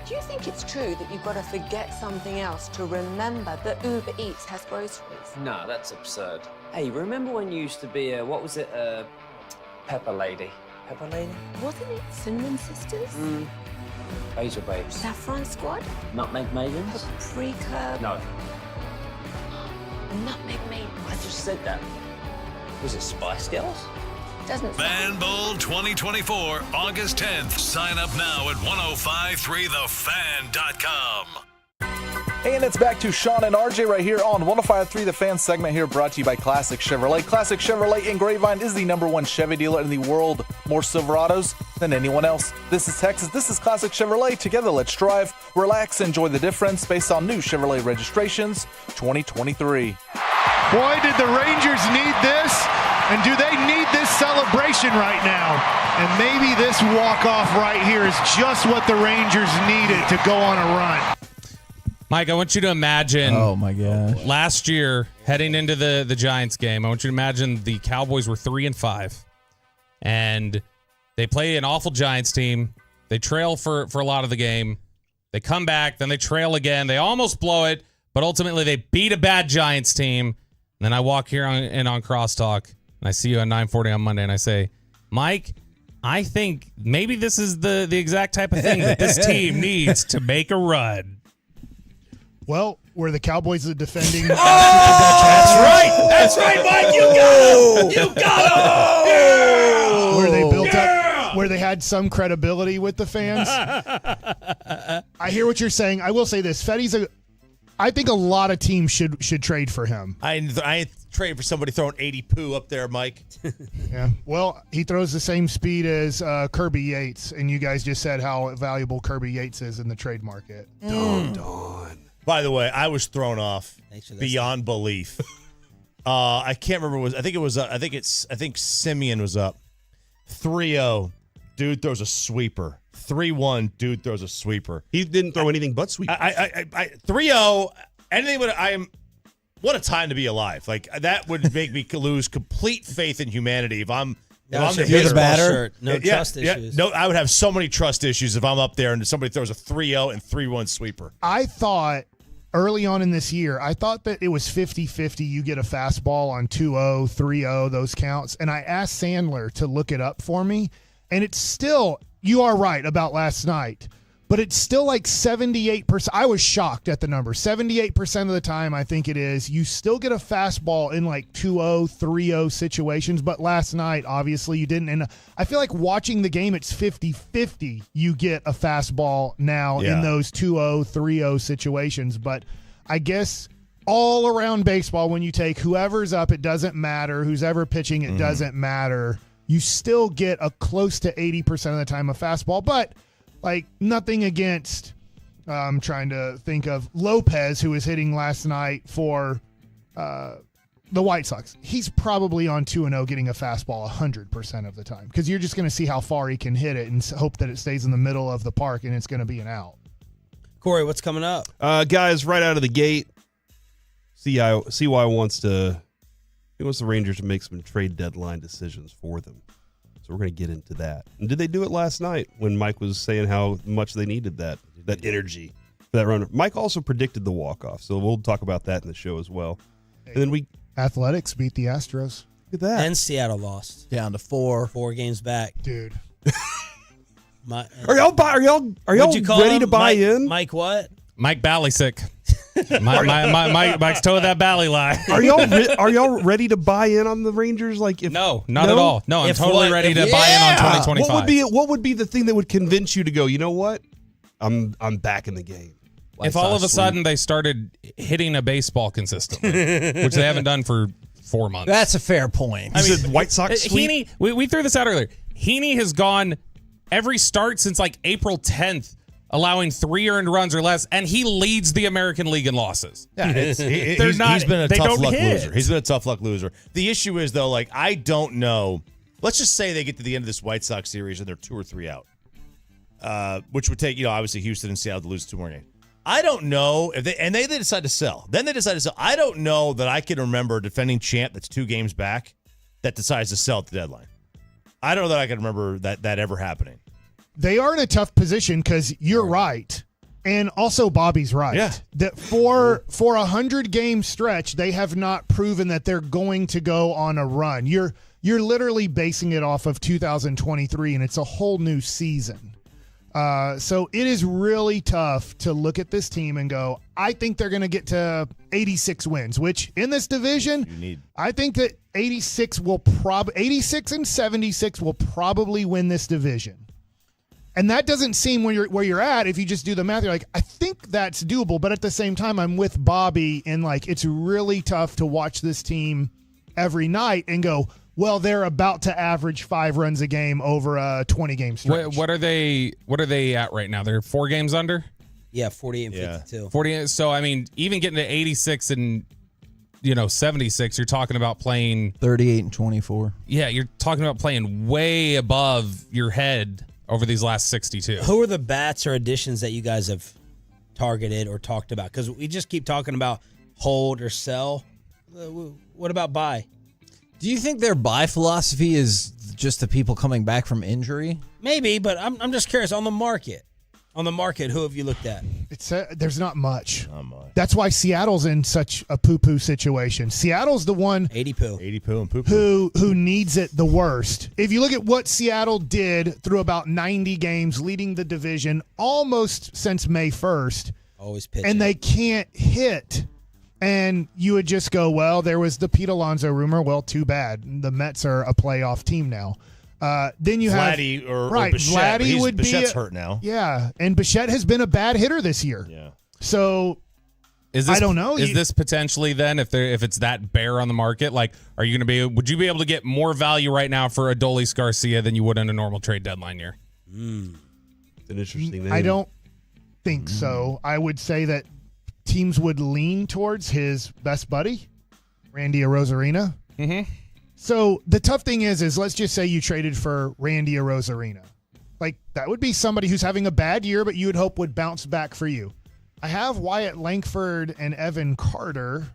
Do you think it's true that you've got to forget something else to remember that Uber Eats has groceries? No, that's absurd. Hey, remember when you used to be a, what was it, Pepper Lady? Pepper Lady? Wasn't it Cinnamon Sisters? Basil Babes. Saffron Squad? Nutmeg Maidens? Paprika? No. Nutmeg Maidens. I just said that. Was it Spice Girls? Doesn't Fan Bowl 2024, August 10th. Sign up now at 1053thefan.com. And it's back to Sean and RJ right here on 105.3 The Fan segment here, brought to you by Classic Chevrolet. Classic Chevrolet in Grapevine is the #1 Chevy dealer in the world. More Silverados than anyone else. This is Texas. This is Classic Chevrolet. Together, let's drive, relax, enjoy the difference based on new Chevrolet registrations 2023. Boy, did the Rangers need this, and do they need this celebration right now? And maybe this walk-off right here is just what the Rangers needed to go on a run. Mike, I want you to imagine. Oh my gosh! Last year, heading into the Giants game, I want you to imagine the Cowboys were 3-5, and they play an awful Giants team. They trail for a lot of the game. They come back, then they trail again. They almost blow it, but ultimately they beat a bad Giants team. And then I walk here on Crosstalk, and I see you at 9:40 on Monday, and I say, Mike, I think maybe this is the exact type of thing that this team needs to make a run. Well, were the Cowboys the defending? That's right, Mike. You got him. You got him. Yeah. Where they built up, where they had some credibility with the fans. I hear what you're saying. I will say this: I think a lot of teams should trade for him. I ain't trading for somebody throwing 80 poo up there, Mike. Yeah. Well, he throws the same speed as Kirby Yates, and you guys just said how valuable Kirby Yates is in the trade market. Dawn. By the way, I was thrown off beyond belief. I can't remember. I think Simeon was up. 3-0, dude throws a sweeper. 3-1, dude throws a sweeper. He didn't throw anything but sweepers. 3-0, anything but what a time to be alive. Like, that would make me lose complete faith in humanity if I'm the hitter. No trust issues. No, I would have so many trust issues if I'm up there and somebody throws a 3-0 and 3-1 sweeper. I thought early on in this year, I thought that it was 50-50. You get a fastball on 2-0, 3-0, those counts. And I asked Sandler to look it up for me. And it's still, you are right about last night, but it's still like 78%. I was shocked at the number. 78% of the time, I think it is. You still get a fastball in like 2-0, 3-0 situations. But last night, obviously, you didn't. And I feel like watching the game, it's 50-50. You get a fastball now in those 2-0, 3-0 situations. But I guess all around baseball, when you take whoever's up, it doesn't matter. Who's ever pitching, it doesn't matter. You still get a close to 80% of the time a fastball. But like nothing against, I'm trying to think of Lopez, who was hitting last night for the White Sox. He's probably on 2-0 getting a fastball 100% of the time because you're just going to see how far he can hit it and hope that it stays in the middle of the park and it's going to be an out. Corey, what's coming up? Guys, right out of the gate, CY wants the Rangers to make some trade deadline decisions for them. So we're going to get into that. And did they do it last night when Mike was saying how much they needed that energy for that run? Mike also predicted the walk-off, so we'll talk about that in the show as well. And then Athletics beat the Astros. Look at that. And Seattle lost. Down to 4 games back. Dude. Are y'all ready to buy in? Mike what? Mike Ballysick. Mike's toe that Bally lie. Are y'all ready to buy in on the Rangers? Like, not at all. No, I'm totally ready to buy in on 2025. What would be the thing that would convince you to go, you know what? I'm back in the game. If all of a sudden they started hitting a baseball consistently, which they haven't done for 4 months. That's a fair point. I mean, White Sox sweep? Heaney, we threw this out earlier. Heaney has gone every start since like April 10th, allowing 3 earned runs or less, and he leads the American League in losses. Yeah, he's been a tough luck loser. He's been a tough luck loser. The issue is, though, like, I don't know. Let's just say they get to the end of this White Sox series and they're 2 or 3 out, which would take, obviously Houston and Seattle to lose 2 more games. I don't know if they decide to sell. Then they decide to sell. I don't know that I can remember a defending champ that's 2 games back that decides to sell at the deadline. I don't know that I can remember that ever happening. They are in a tough position because you're right. And also Bobby's right. Yeah. That for a 100-game stretch, they have not proven that they're going to go on a run. You're literally basing it off of 2023, and it's a whole new season. So it is really tough to look at this team and go, I think they're going to get to 86 wins, which in this division, I think that 86 and 76 will probably win this division. And that doesn't seem where you're at. If you just do the math, you're like, I think that's doable. But at the same time, I'm with Bobby, and like, it's really tough to watch this team every night and go, well, they're about to average 5 runs a game over a 20-game stretch. What are they at right now? They're 4 games under? Yeah, 48 and 52. 48. So, I mean, even getting to 86 and, 76, you're talking about playing 38 and 24. Yeah, you're talking about playing way above your head over these last 62. Who are the bats or additions that you guys have targeted or talked about? Because we just keep talking about hold or sell. What about buy? Do you think their buy philosophy is just the people coming back from injury? Maybe, but I'm just curious on the market. On the market, who have you looked at? There's not much. That's why Seattle's in such a poo-poo situation. Seattle's the one 80 poo and poo-poo who needs it the worst. If you look at what Seattle did through about 90 games, leading the division almost since May 1st, always pitching, and they can't hit. And you would just go, well, there was the Pete Alonso rumor. Well, too bad. The Mets are a playoff team now. Then you Vladdy have or right. Bichette, Vladdy would Bichette's be hurt now. Yeah, and Bichette has been a bad hitter this year. Yeah. So I don't know. Is this potentially then, if it's that bare on the market, like, are you going to would you be able to get more value right now for Adolis Garcia than you would in a normal trade deadline year? An interesting name. I don't think so. I would say that teams would lean towards his best buddy, Randy Arozarena. Mm-hmm. So the tough thing is let's just say you traded for Randy Arozarena. Like, that would be somebody who's having a bad year, but you would hope would bounce back for you. I have Wyatt Langford and Evan Carter.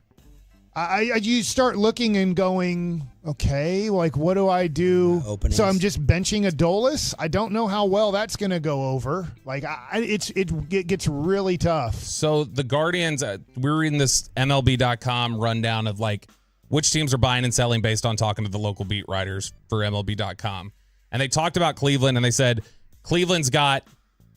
You start looking and going, okay, like, what do I do? So I'm just benching Adolis. I don't know how well that's going to go over. Like, it gets really tough. So the Guardians, we're reading this MLB.com rundown of like which teams are buying and selling based on talking to the local beat writers for MLB.com. And they talked about Cleveland, and they said Cleveland's got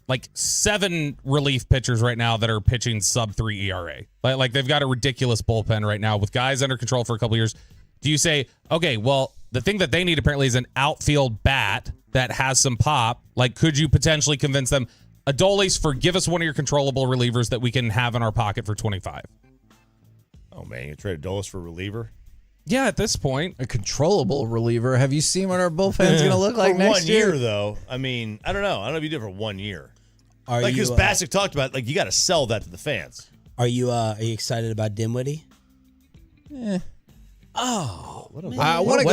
like 7 relief pitchers right now that are pitching sub-3 ERA. Like they've got a ridiculous bullpen right now with guys under control for a couple years. Do you say, okay, well, the thing that they need apparently is an outfield bat that has some pop. Like, could you potentially convince them, Adolis, give us one of your controllable relievers that we can have in our pocket for 25? Oh, man, you trade Adolis for a reliever? Yeah, at this point. A controllable reliever. Have you seen what our bullpen's going to look like for next 1 year? year, though. I mean, I don't know. I don't know if you do it for 1 year. Because you, Bassick talked about, like, you got to sell that to the fans. Are you excited about Dinwiddie? Yeah. Oh, I want to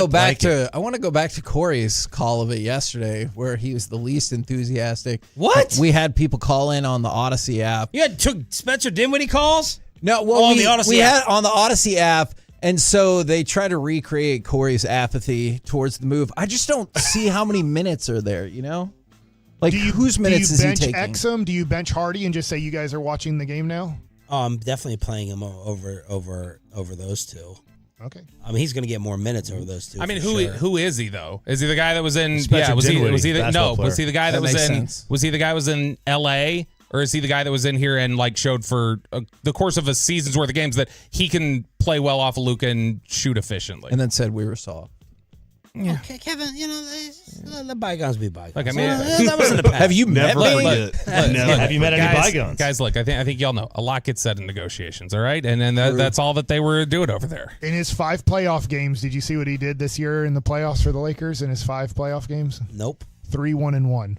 go back to Corey's call of it yesterday, where he was the least enthusiastic. What? We had people call in on the Odyssey app. You took Spencer Dinwiddie calls? No, well, on the Odyssey we app. had on the Odyssey app, and so they try to recreate Corey's apathy towards the move. I just don't see how many minutes are there. Like, whose minutes is he taking? Do you bench Exum? Do you bench Hardy and just say you guys are watching the game now? Oh, I'm definitely playing him over those two. Okay. I mean, he's going to get more minutes over those two. I mean, for sure. who is he though? Is he the guy that was in? Spencer Was he Dinwiddie, was he the guy that was in? sense. Was he the guy that was in L.A. or is he the guy that was in here and like showed for the course of a season's worth of games that he can play well off of Luka and shoot efficiently? And then said we were soft. Yeah. Okay, Kevin, the bygones be bygones. Look, I mean, that wasn't the past. Have you met Have you met any bygones? Guys, look, I think y'all know a lot gets said in negotiations, all right? And that's all that they were doing over there. In his 5 playoff games, did you see what he did this year in the playoffs for the Lakers in his 5 playoff games? Nope. 3-1-1.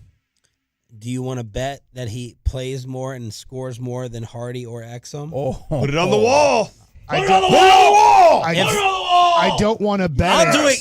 Do you want to bet that he plays more and scores more than Hardy or Exum? Oh, Put it on the wall. I don't want to bet. I'll do it.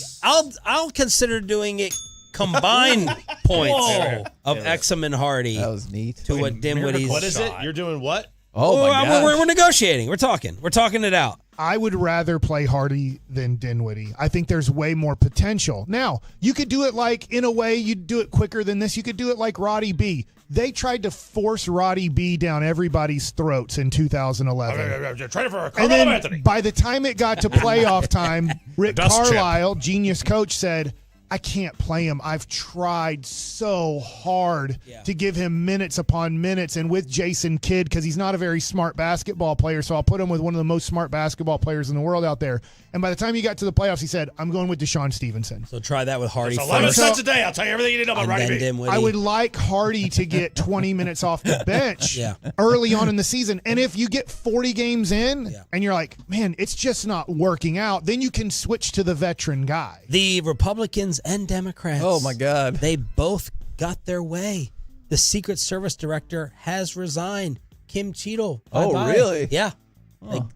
I'll consider doing it combined points of Exum and Hardy. That was neat. To what Dinwiddie's. What is it? You're doing what? Oh, my God. We're negotiating. We're talking it out. I would rather play Hardy than Dinwiddie. I think there's way more potential. Now, you could do it like, in a way, you'd do it quicker than this. You could do it like Roddy B. They tried to force Roddy B down everybody's throats in 2011. Trade for And Carmelo then Anthony. by the time it got to playoff time, Rick dust chip. Carlisle, genius coach, said, I can't play him. I've tried so hard to give him minutes upon minutes, and with Jason Kidd, because he's not a very smart basketball player, so I'll put him with one of the most smart basketball players in the world out there. And by the time he got to the playoffs, he said, I'm going with Deshaun Stevenson. So try that with Hardy. It's 11 cents a day. I'll tell you everything you need to know about Roddy B. I would like Hardy to get 20 minutes off the bench early on in the season. And if you get 40 games in and you're like, man, it's just not working out, then you can switch to the veteran guy. The Republicans and Democrats. Oh, my God. They both got their way. The Secret Service director has resigned. Kim Cheadle. Oh, Bye-bye. really? Yeah.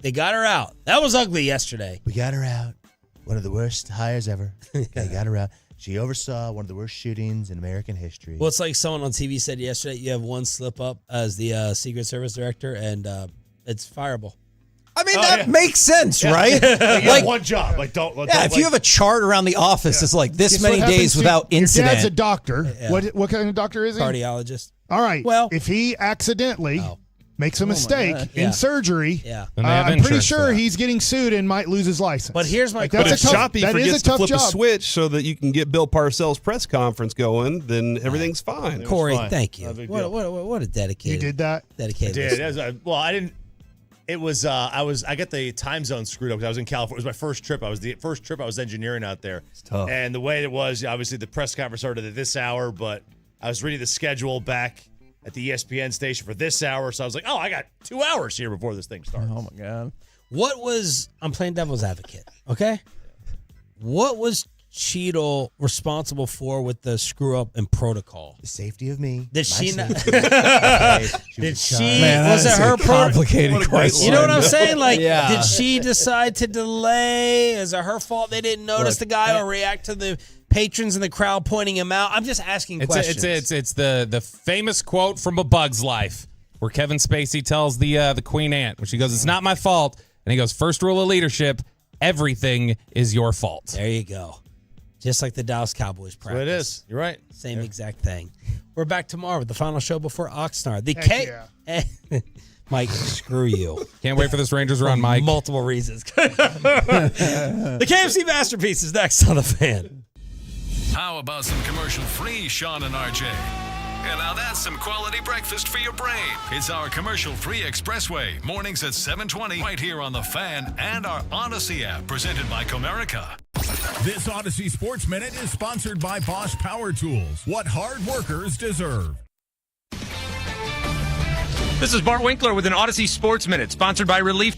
They got her out. That was ugly yesterday. We got her out. One of the worst hires ever. They got her out. She oversaw one of the worst shootings in American history. Well, it's like someone on TV said yesterday, you have one slip up as the Secret Service director, and it's fireable. I mean, that makes sense, right? You have one job. Like, don't. If you have a chart around the office, it's like this many days without incident. Your dad's a doctor. What kind of doctor is he? Cardiologist. All right. Well, if he accidentally makes a mistake in surgery, I'm pretty sure he's getting sued and might lose his license. But here's my But if Shoppy that is forgets a tough to flip job. a switch so that you can get Bill Parcells' press conference going, then everything's fine. Corey, thank you. What a dedicated. You did that? Dedicated. I did. Well, I didn't. It was I got the time zone screwed up because I was in California. It was my first trip. I was engineering out there. It's tough. And the way it was, obviously the press conference started at this hour, but I was reading the schedule back at the ESPN station for this hour, so I was like, oh, I got 2 hours here before this thing starts. Oh my God. I'm playing devil's advocate, okay? What was Cheadle responsible for with the screw up in protocol? The safety of me. Did she not? Did she? Was it her complicated question? You know what I'm saying? Like, did she decide to delay? Is it her fault they didn't notice the guy or react to the patrons in the crowd pointing him out? I'm just asking questions. It's the famous quote from A Bug's Life where Kevin Spacey tells the Queen Ant, when she goes, "It's not my fault," and he goes, "First rule of leadership: everything is your fault." There you go. Just like the Dallas Cowboys practice. That's what it is. You're right. Same exact thing. We're back tomorrow with the final show before Oxnard. Mike, screw you. Can't wait for this Rangers run, Mike. Multiple reasons. The KFC Masterpiece is next on The Fan. How about some commercial-free Sean and RJ? And now that's some quality breakfast for your brain. It's our commercial-free Expressway, mornings at 7:20, right here on The Fan and our Odyssey app, presented by Comerica. This Odyssey Sports Minute is sponsored by Bosch Power Tools. What hard workers deserve. This is Bart Winkler with an Odyssey Sports Minute, sponsored by Relief.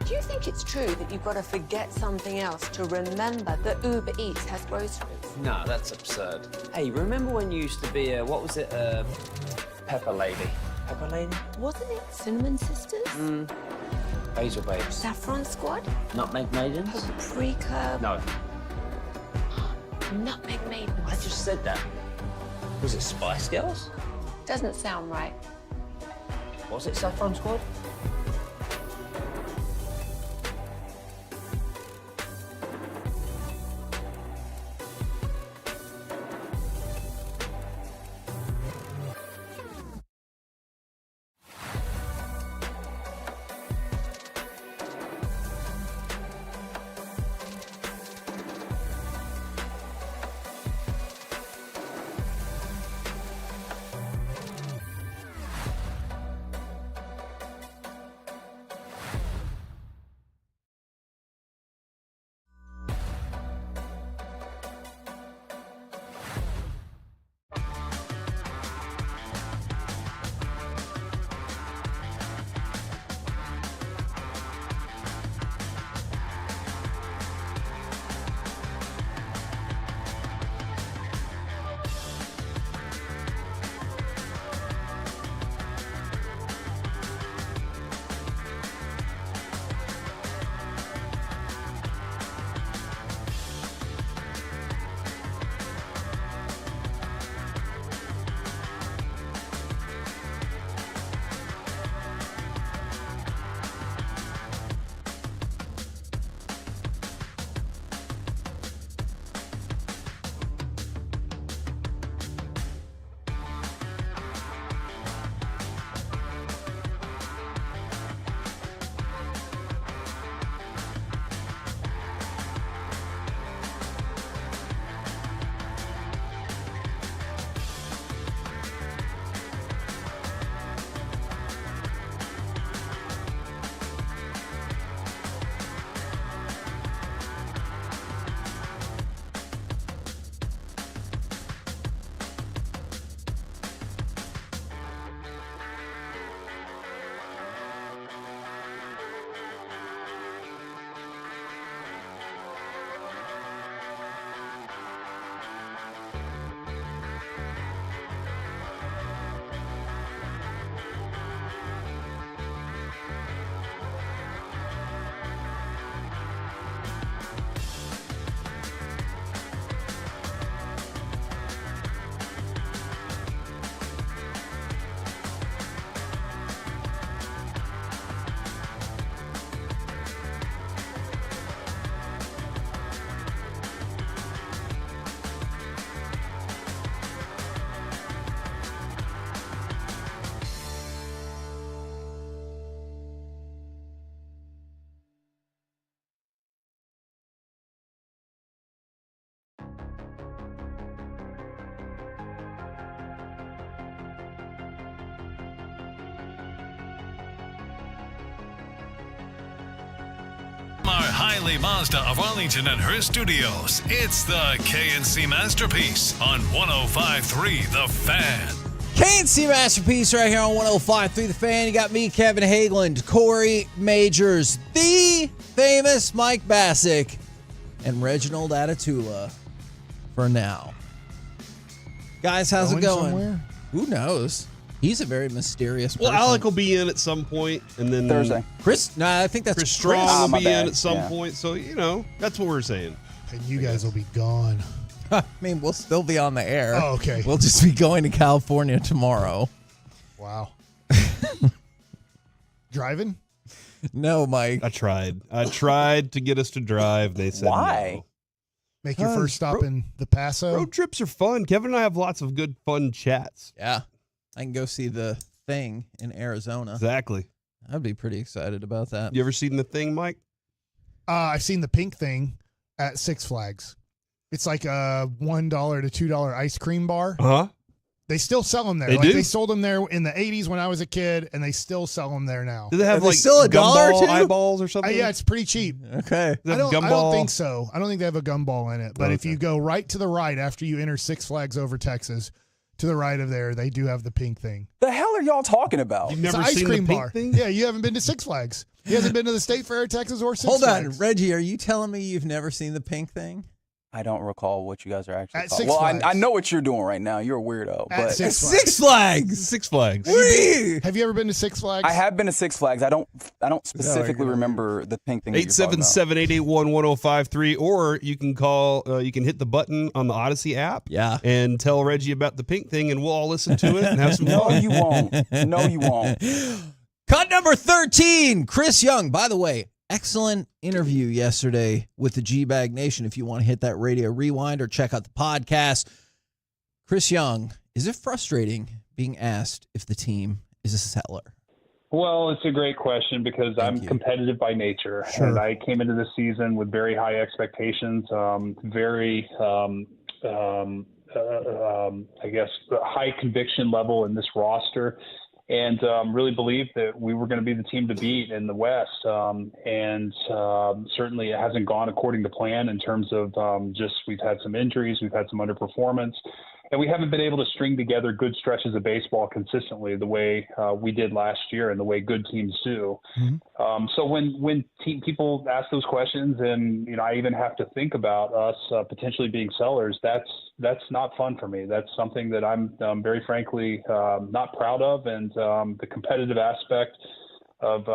Do you think it's true that you've got to forget something else to remember that Uber Eats has groceries? No, that's absurd. Hey, remember when you used to be a, what was it, Pepper Lady? Pepper Lady? Wasn't it Cinnamon Sisters? Basil Babes. Saffron Squad? Nutmeg Maidens? Paprika? No, Nutmeg Maidens? I just said that. Was it Spice Girls? Doesn't sound right. Was it Saffron Squad? Our Hiley Mazda of Arlington and her studios. It's the KNC Masterpiece on 105.3 The Fan. KNC Masterpiece right here on 105.3 The Fan. You got me, Kevin Hageland, Corey Majors, the famous Mike Bassick, and Reginald Atatula for now. Guys, how's it going? Somewhere? Who knows? He's a very mysterious person. Well, Alec will be in at some point, and then Thursday. Chris, no, I think that's Chris Strong will be in at some Yeah. point. So, that's what we're saying. And you guys will be gone. I mean, we'll still be on the air. Oh, okay. We'll just be going to California tomorrow. Wow. Driving? No, Mike. I tried to get us to drive. They said Why? no. Make your first stop in the Paso? Road trips are fun. Kevin and I have lots of good, fun chats. Yeah. I can go see The Thing in Arizona. Exactly. I'd be pretty excited about that. You ever seen The Thing, Mike? I've seen the pink thing at Six Flags. It's like a $1 to $2 ice cream bar. Uh-huh. They still sell them there. They do? They sold them there in the 80s when I was a kid, and they still sell them there now. Do they have Are they still $1 gumball too? eyeballs or something? Yeah, it's pretty cheap. Okay. Does it I have don't gumball? think so. I don't think they have a gumball in it. But if you go right to the right after you enter Six Flags over Texas, to the right of there, they do have the pink thing. The hell are y'all talking about? It's an ice cream bar. Yeah, you haven't been to Six Flags. He hasn't been to the State Fair of Texas or Six Hold Flags. on, Reggie, are you telling me you've never seen the pink thing? I don't recall what you guys are actually At called. Six Well, Flags. I know what you're doing right now. You're a weirdo. But Six Flags. Six Flags. Have you ever been to Six Flags? I have been to Six Flags. I don't specifically remember the pink thing. 877-881-1053, or you can call. You can hit the button on the Odyssey app. Yeah. And tell Reggie about the pink thing, and we'll all listen to it and have some No, fun. you won't. No, you won't. Cut number 13, Chris Young. By the way, excellent interview yesterday with the G-Bag Nation. If you want to hit that radio rewind or check out the podcast. Chris Young, is it frustrating being asked if the team is a seller? Well, it's a great question because I'm competitive by nature. Sure. And I came into the season with very high expectations, I guess, high conviction level in this roster. And really believed that we were going to be the team to beat in the West. Certainly it hasn't gone according to plan in terms of we've had some injuries, we've had some underperformance, and we haven't been able to string together good stretches of baseball consistently the way we did last year and the way good teams do. Mm-hmm. So when people ask those questions, and I even have to think about us potentially being sellers, that's not fun for me. That's something that I'm very frankly not proud of, and the competitive aspect of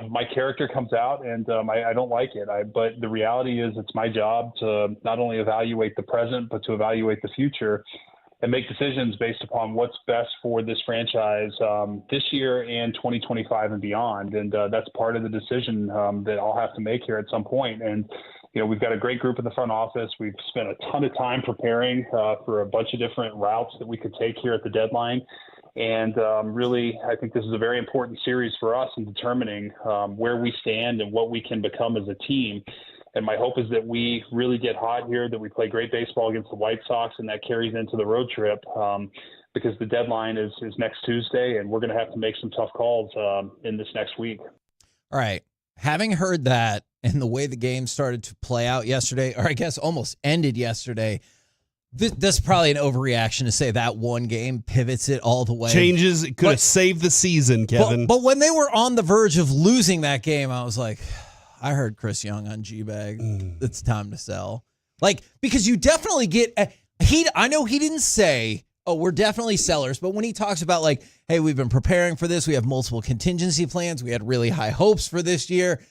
my character comes out, and I don't like it. But the reality is, it's my job to not only evaluate the present, but to evaluate the future and make decisions based upon what's best for this franchise this year and 2025 and beyond. And that's part of the decision that I'll have to make here at some point. And we've got a great group in the front office. We've spent a ton of time preparing for a bunch of different routes that we could take here at the deadline. And really, I think this is a very important series for us in determining where we stand and what we can become as a team. And my hope is that we really get hot here, that we play great baseball against the White Sox, and that carries into the road trip because the deadline is next Tuesday, and we're going to have to make some tough calls in this next week. All right. Having heard that and the way the game started to play out yesterday, or I guess almost ended yesterday, this is probably an overreaction to say that one game pivots it all the way. Changes. It could have saved the season, Kevin. But when they were on the verge of losing that game, I was like, I heard Chris Young on G-Bag. It's time to sell. Because you definitely get I know he didn't say, oh, we're definitely sellers, but when he talks about hey, we've been preparing for this, we have multiple contingency plans, we had really high hopes for this year.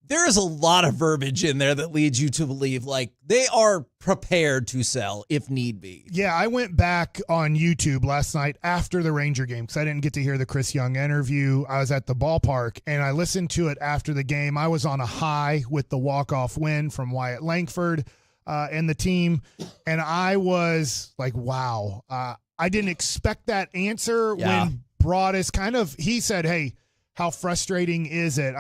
There is a lot of verbiage in there that leads you to believe they are prepared to sell if need be. Yeah, I went back on YouTube last night after the Ranger game because I didn't get to hear the Chris Young interview. I was at the ballpark, and I listened to it after the game. I was on a high with the walk-off win from Wyatt Langford and the team, and I was like, wow. I didn't expect that answer when Broadus he said, hey, how frustrating is it?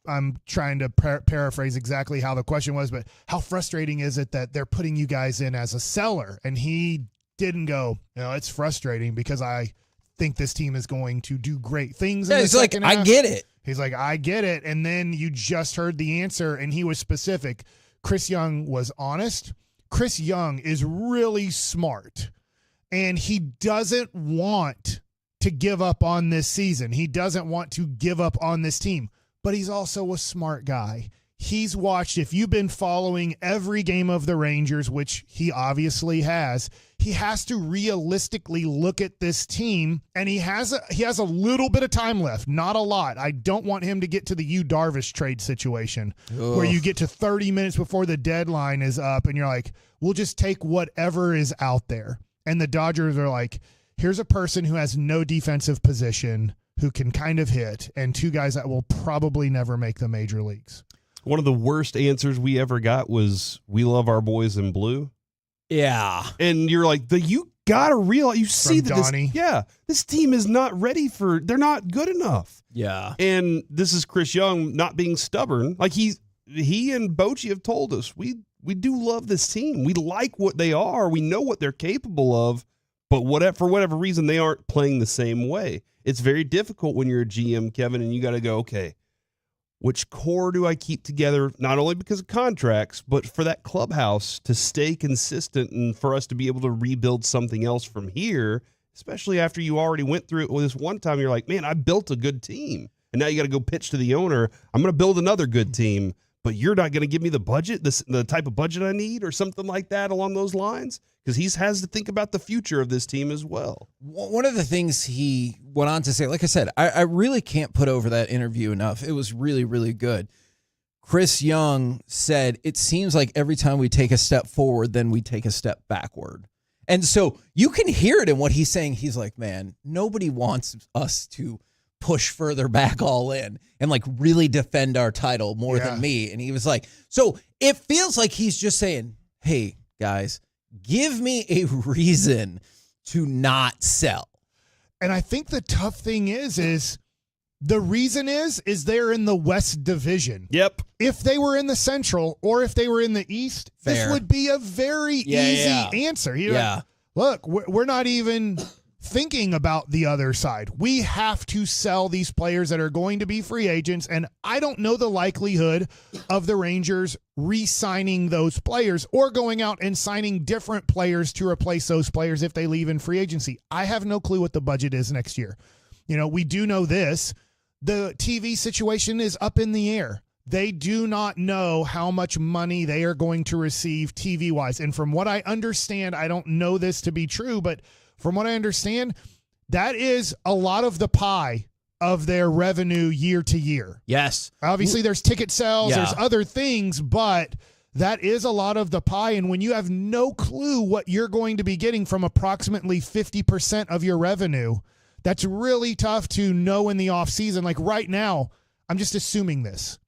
I'm trying to paraphrase exactly how the question was, but how frustrating is it that they're putting you guys in as a seller? And he didn't go, it's frustrating because I think this team is going to do great things. He's like, I get it. He's like, I get it. And then you just heard the answer, and he was specific. Chris Young was honest. Chris Young is really smart, and he doesn't want to give up on this season. He doesn't want to give up on this team. But he's also a smart guy. He's watched, if you've been following every game of the Rangers, which he obviously has, he has to realistically look at this team, and he has a little bit of time left, not a lot. I don't want him to get to the Yu Darvish trade situation where you get to 30 minutes before the deadline is up, and you're like, we'll just take whatever is out there. And the Dodgers are like, here's a person who has no defensive position, who can kind of hit, and two guys that will probably never make the major leagues. One of the worst answers we ever got was, we love our boys in blue. Yeah. And you're like, you got to realize, you see that this team is not ready they're not good enough. Yeah. And this is Chris Young not being stubborn. He and Bochy have told us, we do love this team. We like what they are. We know what they're capable of, but for whatever reason, they aren't playing the same way. It's very difficult when you're a GM, Kevin, and you got to go, okay, which core do I keep together, not only because of contracts, but for that clubhouse to stay consistent and for us to be able to rebuild something else from here especially after you already went through it this one time. You're like, man, I built a good team. And now you got to go pitch to the owner. I'm going to build another good team, but you're not going to give me the budget, the type of budget I need or something like that along those lines? Because he has to think about the future of this team as well. One of the things he went on to say, like I said, I really can't put over that interview enough. It was really, really good. Chris Young said, it seems like every time we take a step forward, then we take a step backward. And so you can hear it in what he's saying. He's like, man, nobody wants us to push further back all in and like really defend our title more than me. And he was like, so it feels like he's just saying, hey, guys, give me a reason to not sell. And I think the tough thing is the reason is they're in the West Division. Yep. If they were in the Central or if they were in the East, this would be a very easy answer. You're like, look, we're not even thinking about the other side. We have to sell these players that are going to be free agents, and I don't know the likelihood of the Rangers re-signing those players or going out and signing different players to replace those players if they leave in free agency. I have no clue what the budget is next year. You know, we do know this. The TV situation is up in the air. They do not know how much money they are going to receive TV-wise. And from what I understand, I don't know this to be true, but from what I understand, that is a lot of the pie of their revenue year to year. Yes. Obviously, there's ticket sales, there's other things, but that is a lot of the pie. And when you have no clue what you're going to be getting from approximately 50% of your revenue, that's really tough to know in the offseason. Like right now, I'm just assuming this.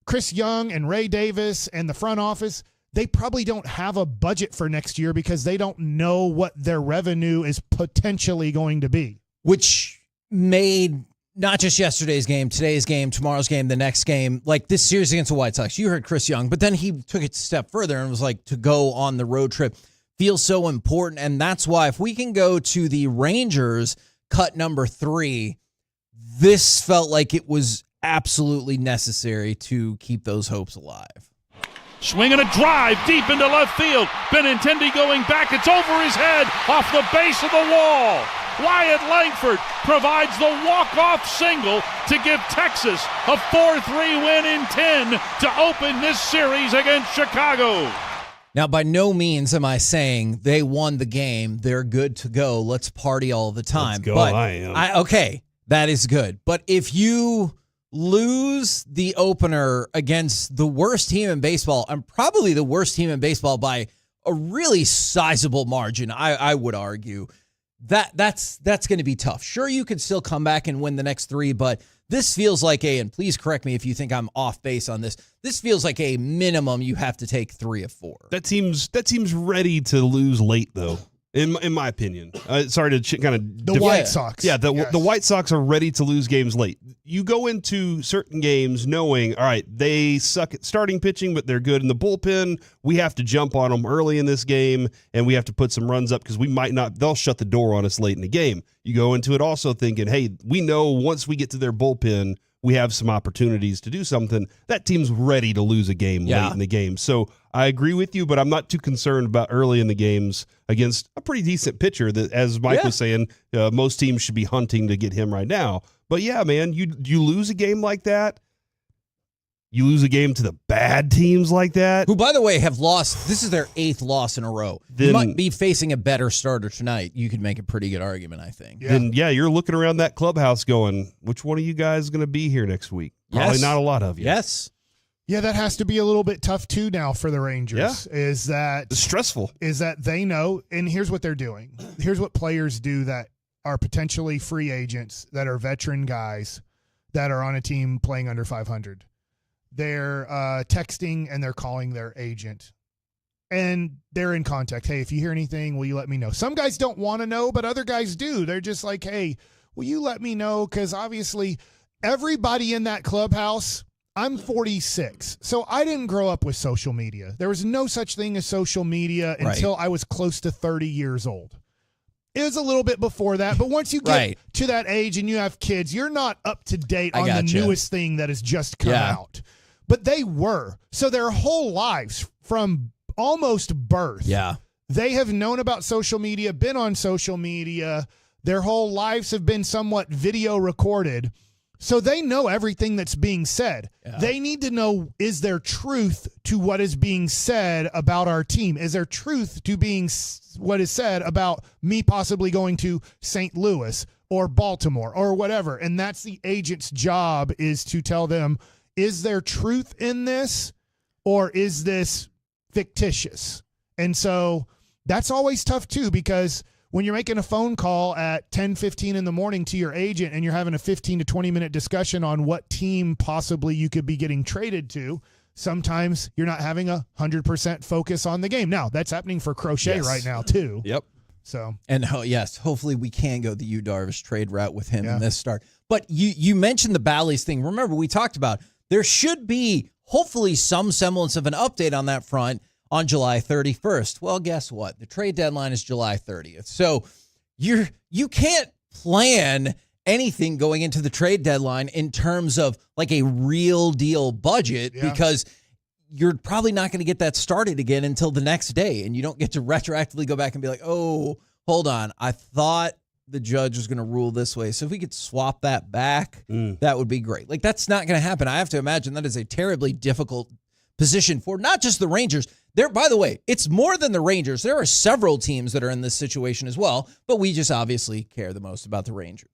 Chris Young and Ray Davis and the front office, they probably don't have a budget for next year because they don't know what their revenue is potentially going to be. Which made not just yesterday's game, today's game, tomorrow's game, the next game, like this series against the White Sox. You heard Chris Young, but then he took it a step further and was like, to go on the road trip feels so important. And that's why if we can go to the Rangers cut number 3, this felt like it was absolutely necessary to keep those hopes alive. Swinging a drive deep into left field. Benintendi going back. It's over his head off the base of the wall. Wyatt Langford provides the walk-off single to give Texas a 4-3 win in 10 to open this series against Chicago. Now, by no means am I saying they won the game. They're good to go. Let's party all the time. Let's go. But I am. Okay, that is good. But if you lose the opener against the worst team in baseball, and probably the worst team in baseball by a really sizable margin, I would argue, that's going to be tough. Sure, you could still come back and win the next 3, but this feels like and please correct me if you think I'm off base on this, this feels like a minimum you have to take 3 of 4. That seems ready to lose late, though. In my opinion, sorry to kind of the White Sox. Yeah, the White Sox are ready to lose games late. You go into certain games knowing, all right, they suck at starting pitching, but they're good in the bullpen. We have to jump on them early in this game, and we have to put some runs up because we might not. They'll shut the door on us late in the game. You go into it also thinking, hey, we know once we get to their bullpen, we have some opportunities to do something. That team's ready to lose a game late in the game. So I agree with you, but I'm not too concerned about early in the games against a pretty decent pitcher that, as Mike was saying, most teams should be hunting to get him right now. But yeah, man, you lose a game like that. You lose a game to the bad teams like that. Who, by the way, have lost. This is their 8th loss in a row. You might be facing a better starter tonight. You could make a pretty good argument, I think. Then, you're looking around that clubhouse going, which one of you guys is going to be here next week? Probably not a lot of you. Yes. Yeah, that has to be a little bit tough, too, now for the Rangers. Yeah. It's stressful. Is that they know, and here's what they're doing. Here's what players do that are potentially free agents, that are veteran guys, that are on a team playing under 500. They're texting and they're calling their agent. And they're in contact. Hey, if you hear anything, will you let me know? Some guys don't want to know, but other guys do. They're just like, hey, will you let me know? Because obviously everybody in that clubhouse, I'm 46, so I didn't grow up with social media. There was no such thing as social media until I was close to 30 years old. It was a little bit before that, but once you get to that age and you have kids, you're not up to date on the newest thing that has just come out. But they were. So their whole lives from almost birth, They have known about social media, been on social media. Their whole lives have been somewhat video recorded. So they know everything that's being said. Yeah. They need to know, is there truth to what is being said about our team? Is there truth to what is said about me possibly going to St. Louis or Baltimore or whatever? And that's the agent's job, is to tell them, is there truth in this or is this fictitious? And so that's always tough too, because when you're making a phone call at 10:15 in the morning to your agent and you're having a 15 to 20 minute discussion on what team possibly you could be getting traded to, sometimes you're not having 100% focus on the game. Now, that's happening for Crochet right now too. Yep. So, and yes, hopefully we can go the Yu Darvish trade route with him in this start. But you mentioned the Bally's thing. Remember, we talked about there should be hopefully some semblance of an update on that front on July 31st. Well, guess what? The trade deadline is July 30th. So you can't plan anything going into the trade deadline in terms of like a real deal budget because you're probably not going to get that started again until the next day, and you don't get to retroactively go back and be like, oh, hold on, I thought the judge was going to rule this way. So if we could swap that back, that would be great. Like, that's not going to happen. I have to imagine that is a terribly difficult position for not just the Rangers. There, by the way, it's more than the Rangers. There are several teams that are in this situation as well, but we just obviously care the most about the Rangers.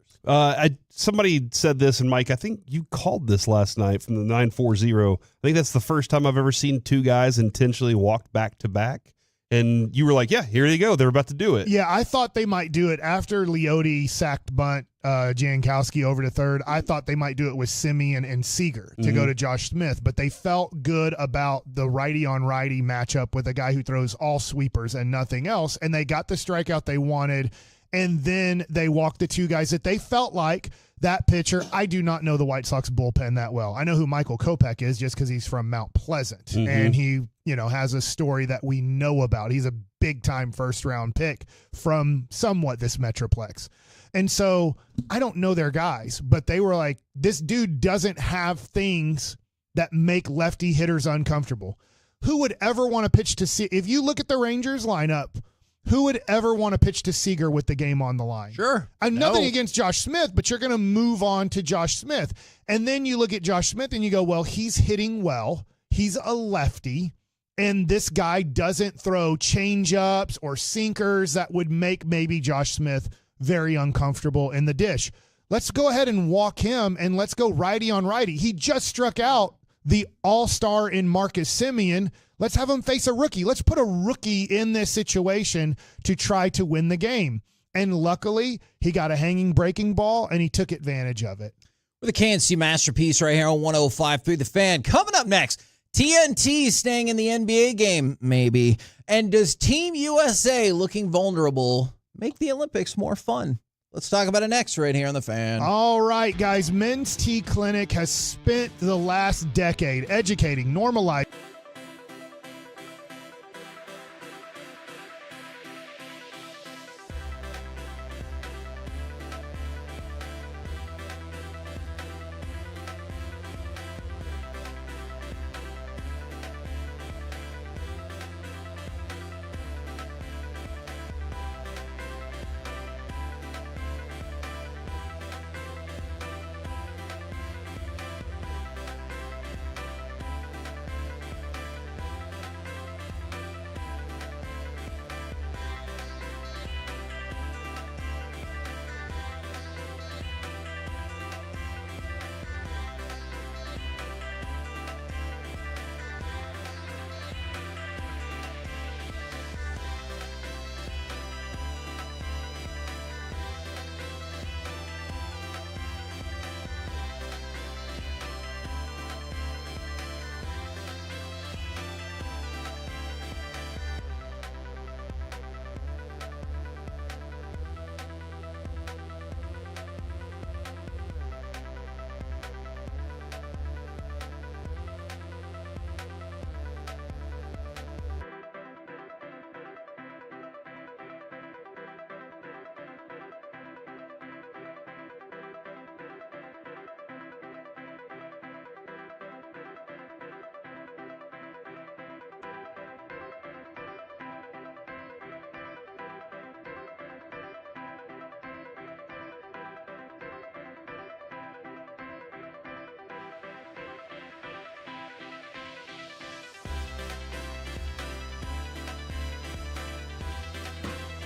Somebody said this, and Mike, I think you called this last night from the 940. I think that's the first time I've ever seen two guys intentionally walk back to back. And you were like, yeah, here they go. They're about to do it. Yeah, I thought they might do it after Leote sacked bunt Jankowski over to third. I thought they might do it with Simeon and Seager to go to Josh Smith, but they felt good about the righty-on-righty matchup with a guy who throws all sweepers and nothing else, and they got the strikeout they wanted, and then they walked the two guys that they felt like that pitcher. I do not know the White Sox bullpen that well. I know who Michael Kopech is just because he's from Mount Pleasant, and he has a story that we know about. He's a big-time first-round pick from somewhat this Metroplex. And so I don't know their guys, but they were like, this dude doesn't have things that make lefty hitters uncomfortable. Who would ever want to pitch to Seager? If you look at the Rangers lineup, who would ever want to pitch to Seager with the game on the line? Sure. Nothing against Josh Smith, but you're going to move on to Josh Smith. And then you look at Josh Smith and you go, well, he's hitting well. He's a lefty. And this guy doesn't throw change-ups or sinkers that would make maybe Josh Smith very uncomfortable in the dish. Let's go ahead and walk him, and let's go righty on righty. He just struck out the all-star in Marcus Semien. Let's have him face a rookie. Let's put a rookie in this situation to try to win the game. And luckily, he got a hanging breaking ball, and he took advantage of it. With a KNC masterpiece right here on 105.3 The Fan. Coming up next, TNT staying in the NBA game, maybe. And does Team USA looking vulnerable make the Olympics more fun? Let's talk about it next right here on The Fan. All right, guys. Men's T Clinic has spent the last decade educating, normalizing.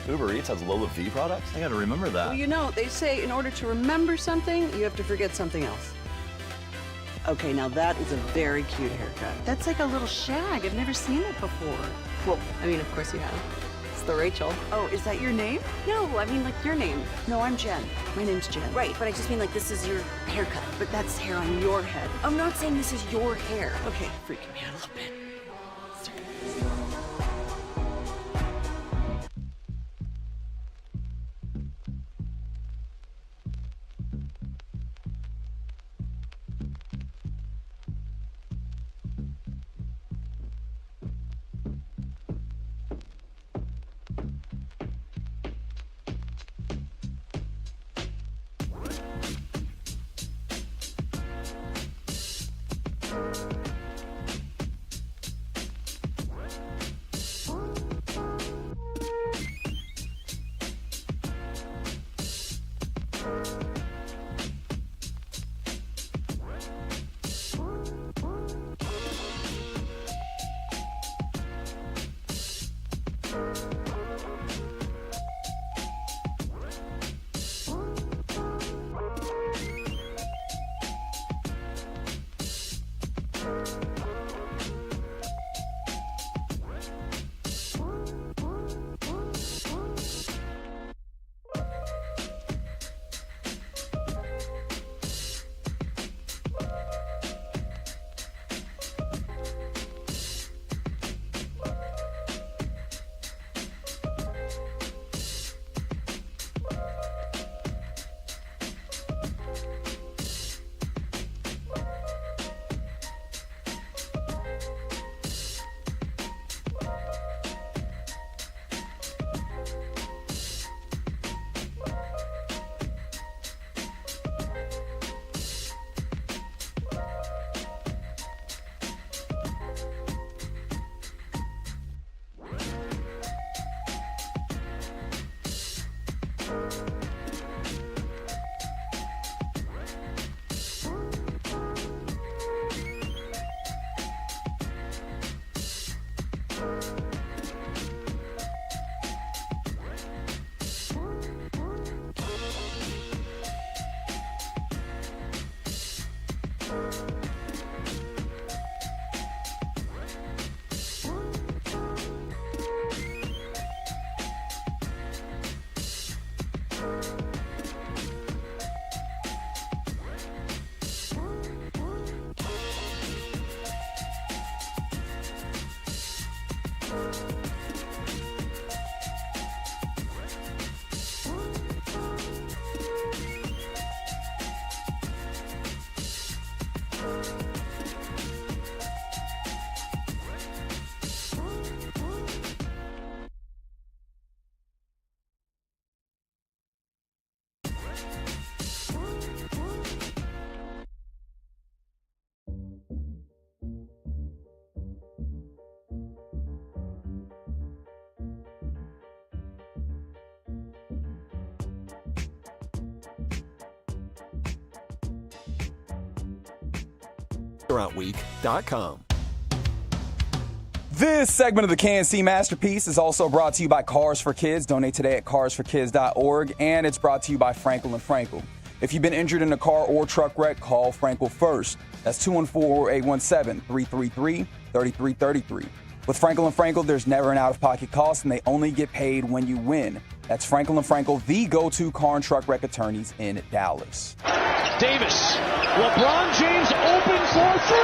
Uber Eats has Lola V products? I gotta remember that. Well, you know, they say in order to remember something, you have to forget something else. Okay, now that is a very cute haircut. That's like a little shag. I've never seen it before. Well, I mean, of course you have. It's the Rachel. Oh, is that your name? No, I mean like your name. No, I'm Jen. My name's Jen. Right, but I just mean like this is your haircut. But that's hair on your head. I'm not saying this is your hair. Okay, freaking me out a little bit. restaurantweek.com. This segment of the KNC Masterpiece is also brought to you by Cars for Kids. Donate today at carsforkids.org. And it's brought to you by Frankel & Frankel. If you've been injured in a car or truck wreck, call Frankel first. That's 214-817-333-3333. With Frankel & Frankel, there's never an out-of-pocket cost, and they only get paid when you win. That's Frankel & Frankel, the go-to car and truck wreck attorneys in Dallas. Davis. LeBron James open for three.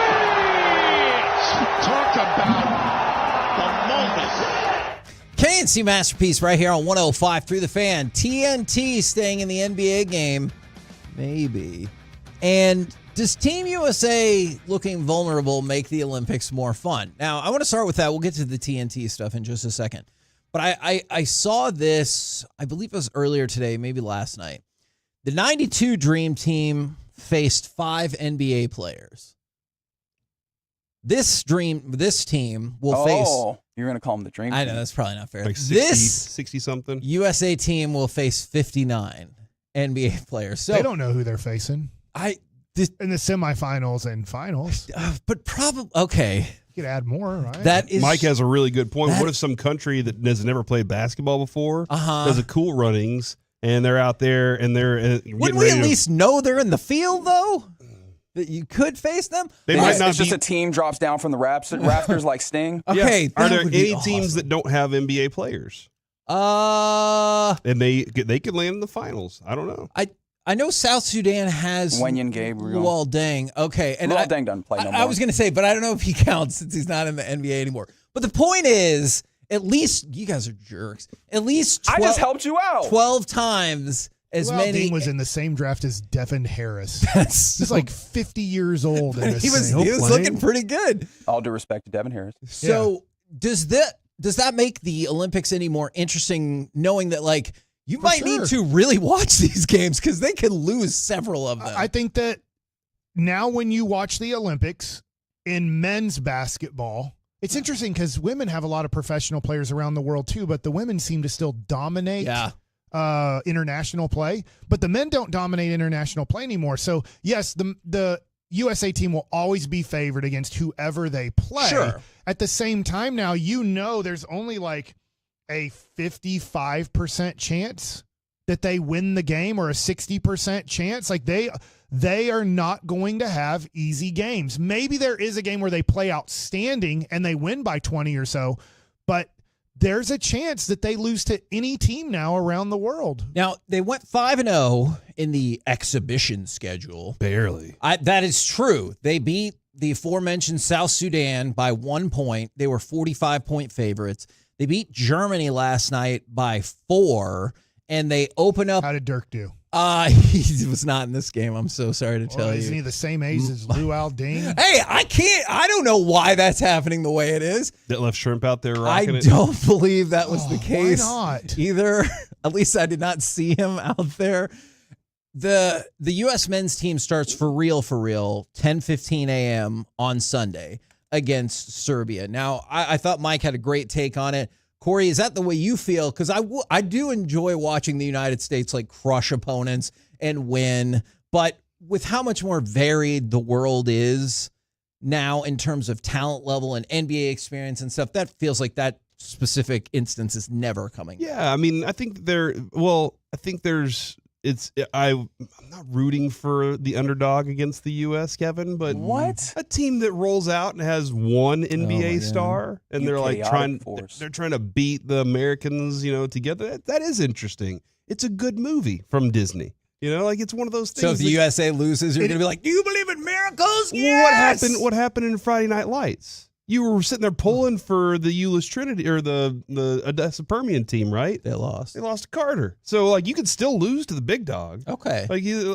Talk about the moment. KNC Masterpiece right here on 105.3 The Fan. TNT staying in the NBA game. Maybe. And does Team USA looking vulnerable make the Olympics more fun? Now, I want to start with that. We'll get to the TNT stuff in just a second. But I saw this, I believe it was earlier today, maybe last night. The 92 Dream Team faced 5 NBA players. This team will face... Oh, you're going to call them the Dream Team. I know, that's probably not fair. Like 60-something? USA team will face 59 NBA players. So they don't know who they're facing. In the semifinals and finals. But probably... Okay. You could add more, right? That is Mike has a really good point. What if some country that has never played basketball before does a cool runnings and they're out there and they're Wouldn't we at least know they're in the field though? That you could face them? They might not it's just a team drops down from the rafters like Sting. Okay. Yeah. Are there any teams that don't have NBA players? And they could land in the finals. I don't know. I know South Sudan has Wenyan Gabriel. Luol Deng. Okay. And Luol Deng doesn't play no more. I was going to say, but I don't know if he counts since he's not in the NBA anymore. But the point is, at least, you guys are jerks. At least 12, I just helped you out. 12 times as many. Deng was in the same draft as Devin Harris. He's like 50 years old. He was looking pretty good. All due respect to Devin Harris. So does that make the Olympics any more interesting, knowing that like you might need to really watch these games because they can lose several of them? I think that now when you watch the Olympics in men's basketball, it's interesting because women have a lot of professional players around the world too, but the women seem to still dominate international play, but the men don't dominate international play anymore. So yes, the USA team will always be favored against whoever they play. Sure. At the same time now, there's only like a 55% chance that they win the game or a 60% chance. Like they are not going to have easy games. Maybe there is a game where they play outstanding and they win by 20 or so, but there's a chance that they lose to any team now around the world. Now, they went 5-0 in the exhibition schedule. Barely. That is true. They beat the aforementioned South Sudan by 1 point. They were 45-point favorites. They beat Germany last night by 4, and they open up. How did Dirk do? He was not in this game. I'm so sorry to tell you. Isn't he the same age as Luol Deng? Hey, I don't know why that's happening the way it is. That left Shrimp out there I rocking it. don't believe that was the case. Why not? Either. At least I did not see him out there. The U.S. men's team starts for real, 10:15 a.m. on Sunday against Serbia. Now, I thought Mike had a great take on it. Corey, is that the way you feel? Because I do enjoy watching the United States like crush opponents and win, but with how much more varied the world is now in terms of talent level and NBA experience and stuff, that feels like that specific instance is never coming. Yeah, I mean, I think I'm not rooting for the underdog against the U.S., Kevin, but a team that rolls out and has one NBA star and they're like trying to beat the Americans, together. That is interesting. It's a good movie from Disney. Like it's one of those things. So if the USA loses, you're going to be like, do you believe in miracles? Yes! What happened in Friday Night Lights? You were sitting there pulling for the Euless Trinity or the Odessa Permian team, right? They lost. They lost to Carter. So you could still lose to the big dog. Okay.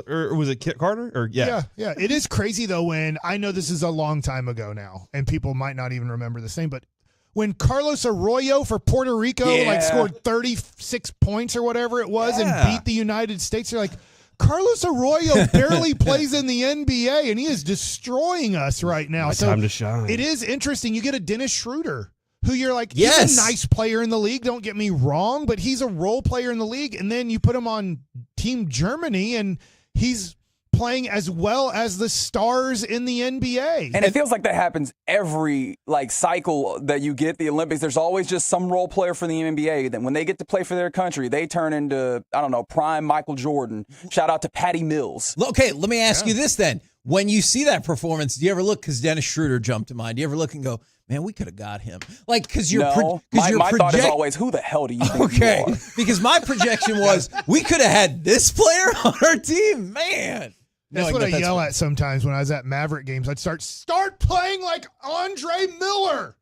Or was it Carter? Or Yeah. It is crazy though when I know this is a long time ago now, and people might not even remember the same, but when Carlos Arroyo for Puerto Rico scored 36 points or whatever it was and beat the United States, you're like, Carlos Arroyo barely plays in the NBA, and he is destroying us right now. Time to shine. It is interesting. You get a Dennis Schroeder, who you're like, he's a nice player in the league, don't get me wrong, but he's a role player in the league, and then you put him on Team Germany, and he's playing as well as the stars in the NBA. And it feels like that happens every cycle that you get the Olympics. There's always just some role player for the NBA. Then when they get to play for their country, they turn into, prime Michael Jordan. Shout out to Patty Mills. Okay, let me ask you this then. When you see that performance, do you ever look, because Dennis Schroeder jumped to mind, do you ever look and go, man, we could have got him? Because my thought is always, who the hell do you think you are? Because my projection was, we could have had this player on our team, man. That's what I yell at sometimes when I was at Maverick games. I'd start playing like Andre Miller.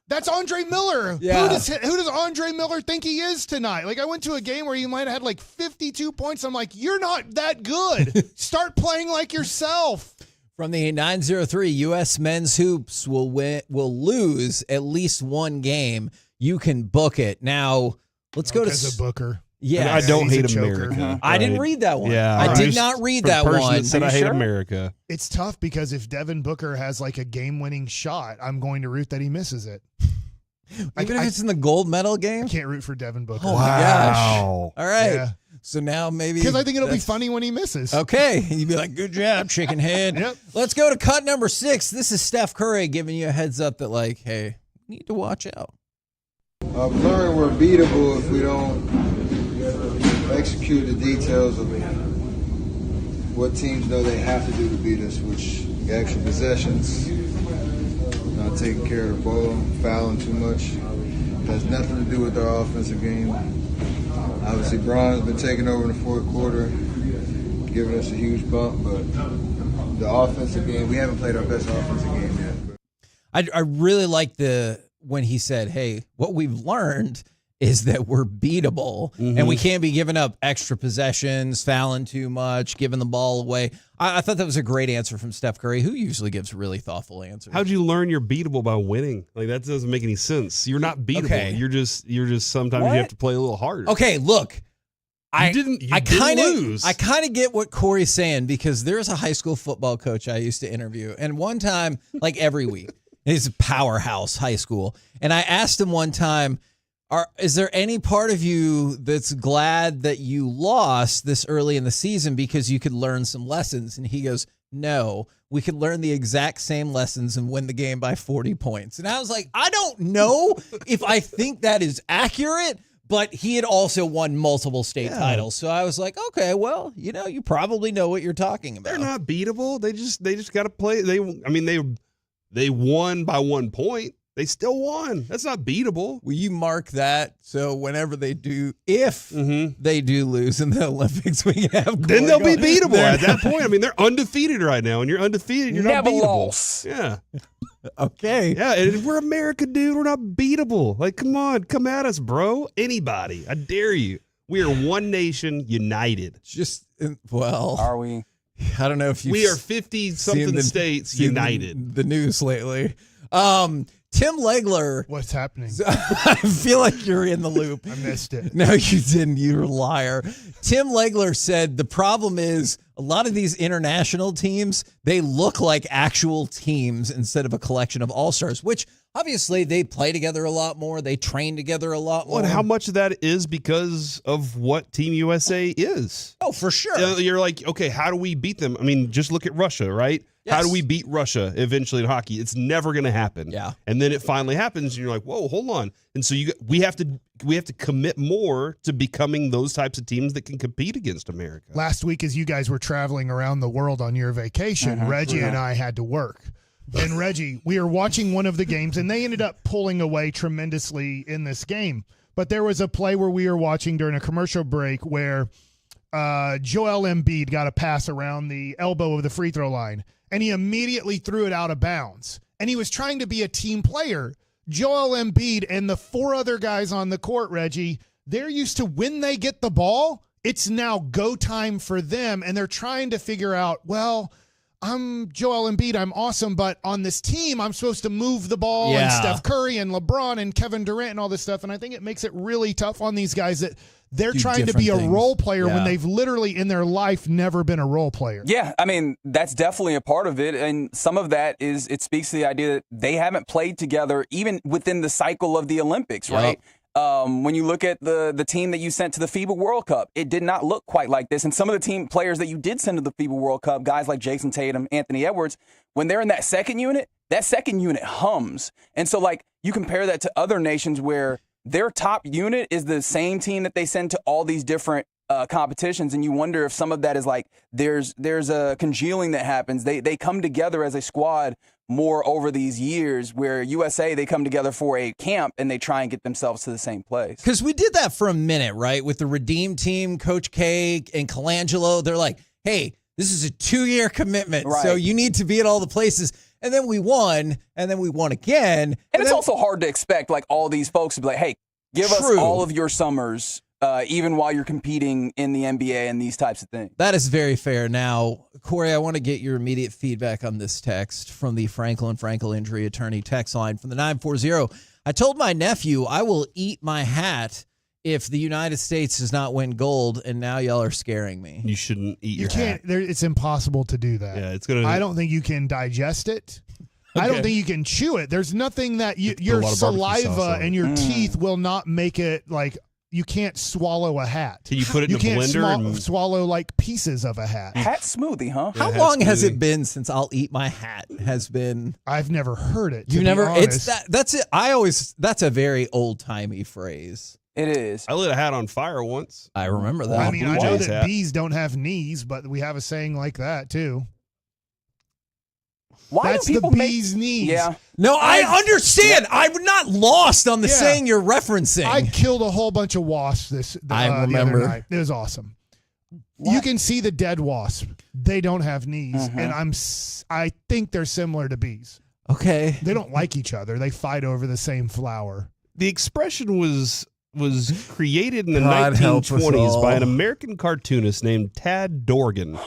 That's Andre Miller. Yeah. Who does Andre Miller think he is tonight? I went to a game where he might have had 52 points. I'm like, you're not that good. Start playing like yourself. From the 903, U.S. men's hoops will lose at least one game. You can book it. Now, let's go to as a booker. Yeah, I don't hate America. I didn't read that one. Yeah, I did not read that one. That said I hate America. It's tough because if Devin Booker has a game-winning shot, I'm going to root that he misses it. Even if it's in the gold medal game? I can't root for Devin Booker. Oh, my gosh. All right. Yeah. So now maybe because I think it'll be funny when he misses. Okay, and you'd be like, "Good job, chicken head." Yep. Let's go to cut number 6. This is Steph Curry giving you a heads up that, like, hey, you need to watch out. I've learned we're beatable if we don't execute the details of what teams know they have to do to beat us, which extra possessions, not taking care of the ball, fouling too much. It has nothing to do with our offensive game. Obviously, Bron's been taking over in the fourth quarter, giving us a huge bump, but the offensive game, we haven't played our best offensive game yet. I really like when he said, hey, what we've learned is that we're beatable and we can't be giving up extra possessions, fouling too much, giving the ball away. I thought that was a great answer from Steph Curry, who usually gives really thoughtful answers. How'd you learn you're beatable by winning? Like, that doesn't make any sense. You're not beatable. Okay. You're just sometimes you have to play a little harder. Okay, look. I didn't lose. I kind of get what Corey's saying, because there's a high school football coach I used to interview, and one time, like every week, he's a powerhouse high school, and I asked him one time, is there any part of you that's glad that you lost this early in the season because you could learn some lessons? And he goes, no, we could learn the exact same lessons and win the game by 40 points. And I was like, I don't know if I think that is accurate, but he had also won multiple state titles. So I was like, okay, well, you probably know what you're talking about. They're not beatable. They just got to play. They won by 1 point. They still won. That's not beatable. Will you mark that so whenever they do, if they do lose in the Olympics, we can have then they'll be beatable at that point. I mean, they're undefeated right now, and you're undefeated. You're not beatable. Lost. Yeah. Okay. Yeah, and we're America, dude. We're not beatable. Like, come on, come at us, bro. Anybody, I dare you. We are one nation, united. Are we? I don't know if we are 50-something states united. The news lately. Tim Legler. What's happening? I feel like you're in the loop. I missed it. No, you didn't. You're a liar. Tim Legler said the problem is a lot of these international teams, they look like actual teams instead of a collection of all-stars, which obviously they play together a lot more. They train together a lot more. Well, and how much of that is because of what Team USA is? Oh, for sure. You're like, okay, how do we beat them? I mean, just look at Russia, right? Yes. How do we beat Russia eventually in hockey? It's never going to happen. Yeah. And then it finally happens, and you're like, whoa, hold on. And so we have to commit more to becoming those types of teams that can compete against America. Last week, as you guys were traveling around the world on your vacation, Reggie and I had to work. And Reggie, we were watching one of the games, and they ended up pulling away tremendously in this game. But there was a play where we were watching during a commercial break where Joel Embiid got a pass around the elbow of the free throw line, and he immediately threw it out of bounds. And he was trying to be a team player. Joel Embiid and the 4 other guys on the court, Reggie, they're used to when they get the ball, it's now go time for them, and they're trying to figure out, well, I'm Joel Embiid, I'm awesome, but on this team, I'm supposed to move the ball, and Steph Curry and LeBron and Kevin Durant and all this stuff, and I think it makes it really tough on these guys that they're trying to be a role player when they've literally in their life never been a role player. Yeah, I mean, that's definitely a part of it, and some of that is it speaks to the idea that they haven't played together even within the cycle of the Olympics, right? When you look at the team that you sent to the FIBA World Cup, it did not look quite like this. And some of the team players that you did send to the FIBA World Cup, guys like Jason Tatum, Anthony Edwards, when they're in that second unit hums. And so, like, you compare that to other nations where their top unit is the same team that they send to all these different competitions, and you wonder if some of that is like there's a congealing that happens. They come together as a squad more over these years, where USA, they come together for a camp and they try and get themselves to the same place. Because we did that for a minute, right? With the Redeem team, Coach K and Colangelo, they're like, hey, this is a 2-year commitment, so you need to be at all the places. And then we won, and then we won again. And it's also hard to expect like all these folks to be like, hey, give us all of your summers, even while you're competing in the NBA and these types of things. That is very fair. Now, Corey, I want to get your immediate feedback on this text from the Franklin Frankel injury attorney text line from the 940. I told my nephew I will eat my hat if the United States does not win gold, and now y'all are scaring me. You shouldn't eat your hat. It's impossible to do that. Yeah, it's gonna. I don't think you can digest it. Okay. I don't think you can chew it. There's nothing that your saliva and your teeth will not make it like swallow a hat. Can you put it in a blender and swallow like pieces of a hat? Hat smoothie, huh? How long has it been since I'll eat my hat? Has been. I've never heard it. You've never. It's that. That's it. That's a very old timey phrase. It is. I lit a hat on fire once. I remember that. I mean, I know that bees don't have knees, but we have a saying like that too. Why That's do people the bee's make, knees. Yeah. No, I understand. I'm not lost on the saying you're referencing. I killed a whole bunch of wasps the other night. It was awesome. You can see the dead wasp. They don't have knees, and I think they're similar to bees. Okay. They don't like each other. They fight over the same flower. The expression was created in the God help us 1920s all. by an American cartoonist named Tad Dorgan,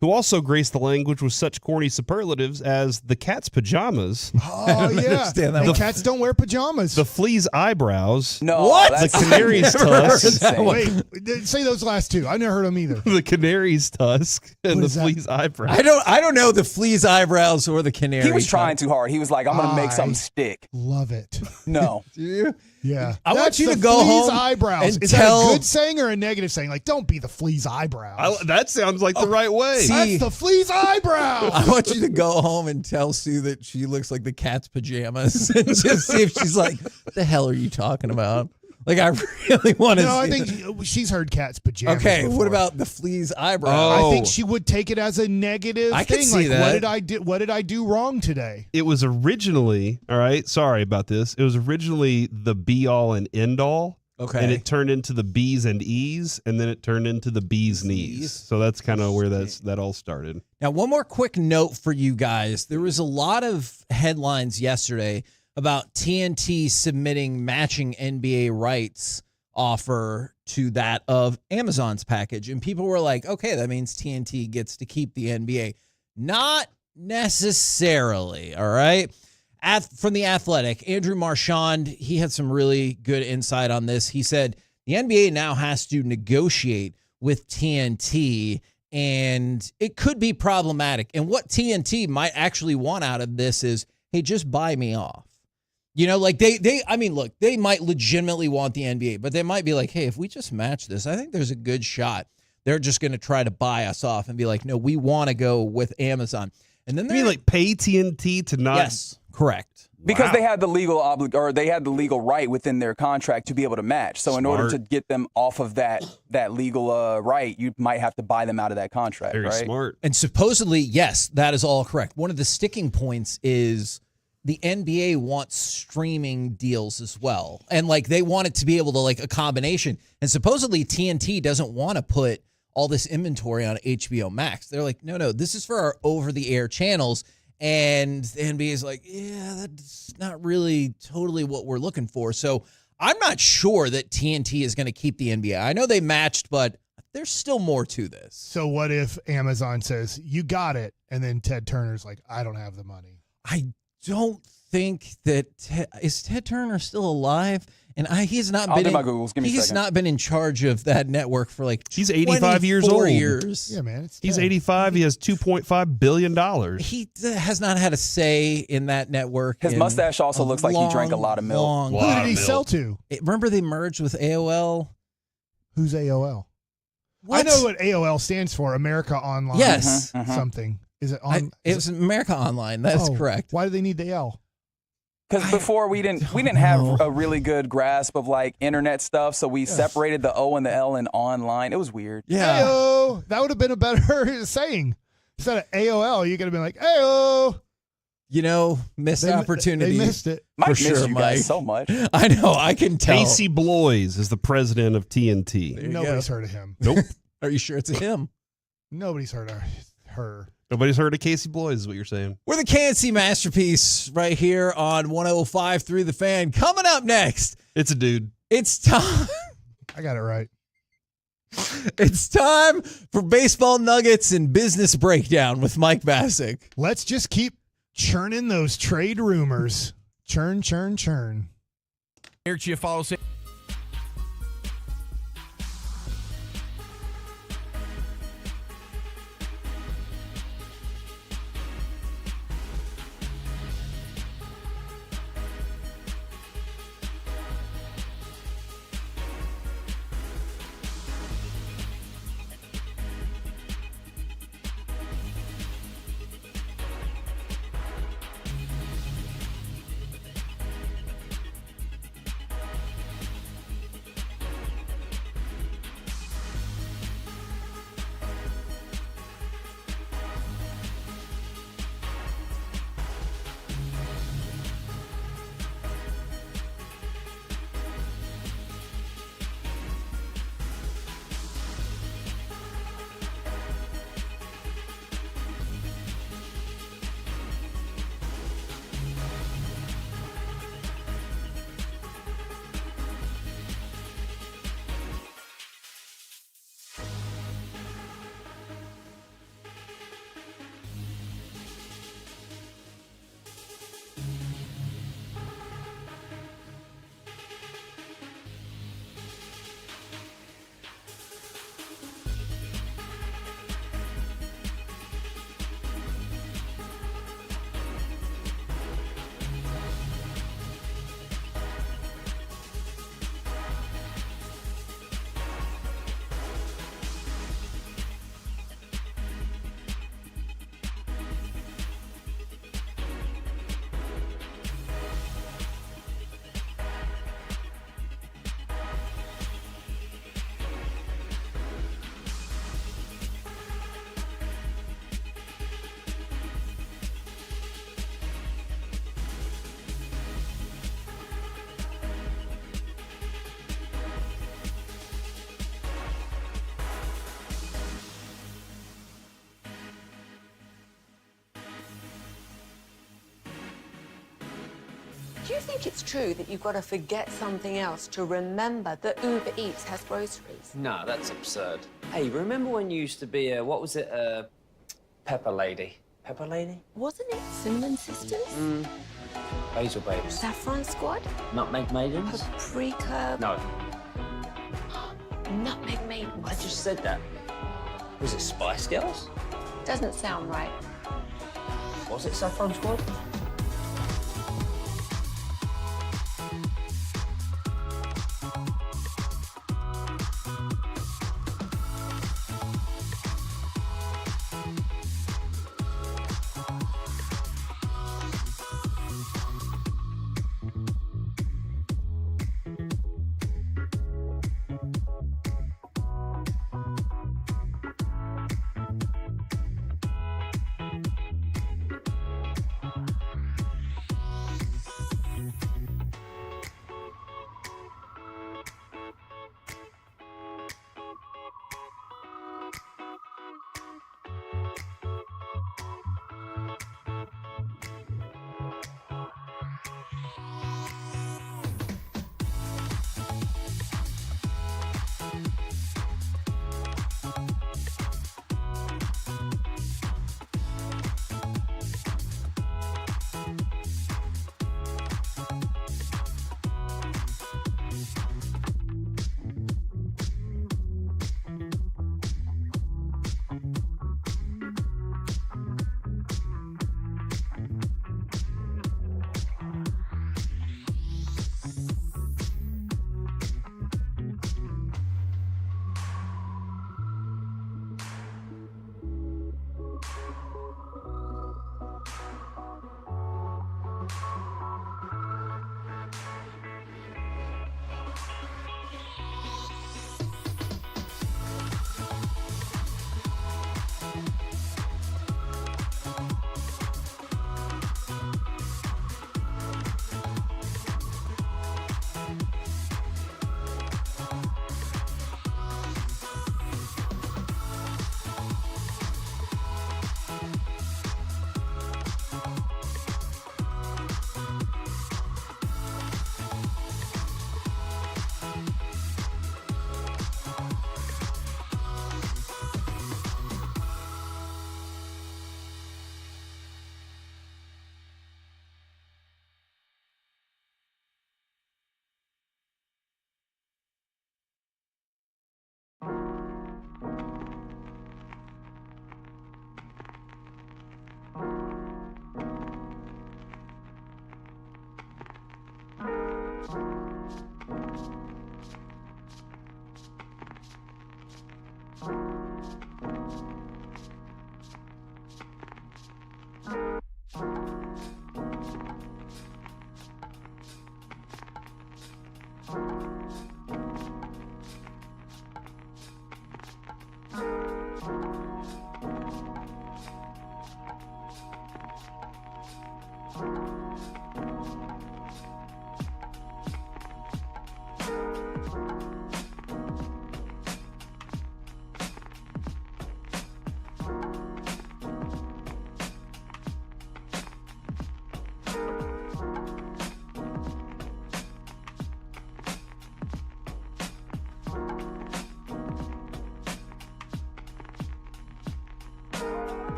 who also graced the language with such corny superlatives as the cat's pajamas. Oh, yeah. The cats don't wear pajamas. The flea's eyebrows. No, what? The canary's tusk. Wait, say those last two. I never heard them either. The canary's tusk and the flea's eyebrows. I don't know the flea's eyebrows or the canary. He was trying too hard. He was like, I'm going to make something stick. Love it. No. Do you? Yeah. I want you to the go flea's home eyebrows. and Is tell. that a good saying or a negative saying? Like, don't be the flea's eyebrows. That sounds like the right way. That's the flea's eyebrows. I want you to go home and tell Sue that she looks like the cat's pajamas and just see if she's like, what the hell are you talking about? Like, I really want to No, I think she's heard cat's pajamas. Okay, before. what about the flea's eyebrows? I think she would take it as a negative I thing. could see that. What did I do wrong today? It was originally, all right, sorry about this. It was originally the be all and end all. Okay. And it turned into the B's and E's, and then it turned into the B's knees. So that's kind of where that all started. Now, one more quick note for you guys. There was a lot of headlines yesterday about TNT submitting matching NBA rights offer to that of Amazon's package. And people were like, okay, that means TNT gets to keep the NBA. Not necessarily, all right? From The Athletic, Andrew Marchand, he had some really good insight on this. He said the NBA now has to negotiate with TNT, and it could be problematic. And what TNT might actually want out of this is, hey, just buy me off. You know, like look, they might legitimately want the NBA, but they might be like, hey, if we just match this, I think there's a good shot. They're just going to try to buy us off and be like, no, we want to go with Amazon. And then you mean like pay TNT to not? Yes, correct. Because they had the legal they had the legal right within their contract to be able to match. So in order to get them off of that legal right, you might have to buy them out of that contract. Very right? smart. And supposedly, yes, that is all correct. One of the sticking points is the NBA wants streaming deals as well. And like they want it to be able to like a combination. And supposedly TNT doesn't want to put all this inventory on HBO Max. They're like, no, this is for our over-the-air channels. And the NBA is like, yeah, that's not really totally what we're looking for. So I'm not sure that TNT is going to keep the NBA. I know they matched, but there's still more to this. So what if Amazon says, you got it, and then Ted Turner's like, I don't have the money? I don't think that is Ted Turner still alive, and he's not I'll been. do my Googles. Give me a he's second. not been in charge of that network for like He's 85 years 24 old. years. Yeah, man. He's 85. He has $2.5 billion. He has not had a say in that network. His mustache also looks like he drank a lot of milk. Who did he sell to? Remember they merged with AOL? Who's AOL? What? I know what AOL stands for. America Online. Yes. Something. Is it on? It was America Online. That's correct. Why do they need the L? Because before we didn't have a really good grasp of like internet stuff, so we separated the O and the L in online. It was weird. Yeah. Ayo. That would have been a better saying. Instead of AOL, you could have been like, Ayo. You know, missed opportunity. They missed it. Mike for missed sure, you Mike. guys so much. I know. I can tell. Casey Bloys is the president of TNT. Nobody's heard of him. Nope. Are you sure it's him? Nobody's heard of her. Nobody's heard of Casey Bloys is what you're saying. We're the KNC Masterpiece right here on 105.3 The Fan. Coming up next. It's a dude. It's time. I got it right. It's time for Baseball Nuggets and Business Breakdown with Mike Bassick. Let's just keep churning those trade rumors. Churn, churn, churn. Eric Chiafalo. Do you think it's true that you've got to forget something else to remember that Uber Eats has groceries? No, that's absurd. Hey, remember when you used to be a, what was it, Pepper Lady? Pepper Lady? Wasn't it Cinnamon Sisters? Basil Babes. Saffron Squad? Nutmeg Maidens? Paprika? No. Nutmeg Maidens. I just said that. Was it Spice Girls? Doesn't sound right. Was it Saffron Squad?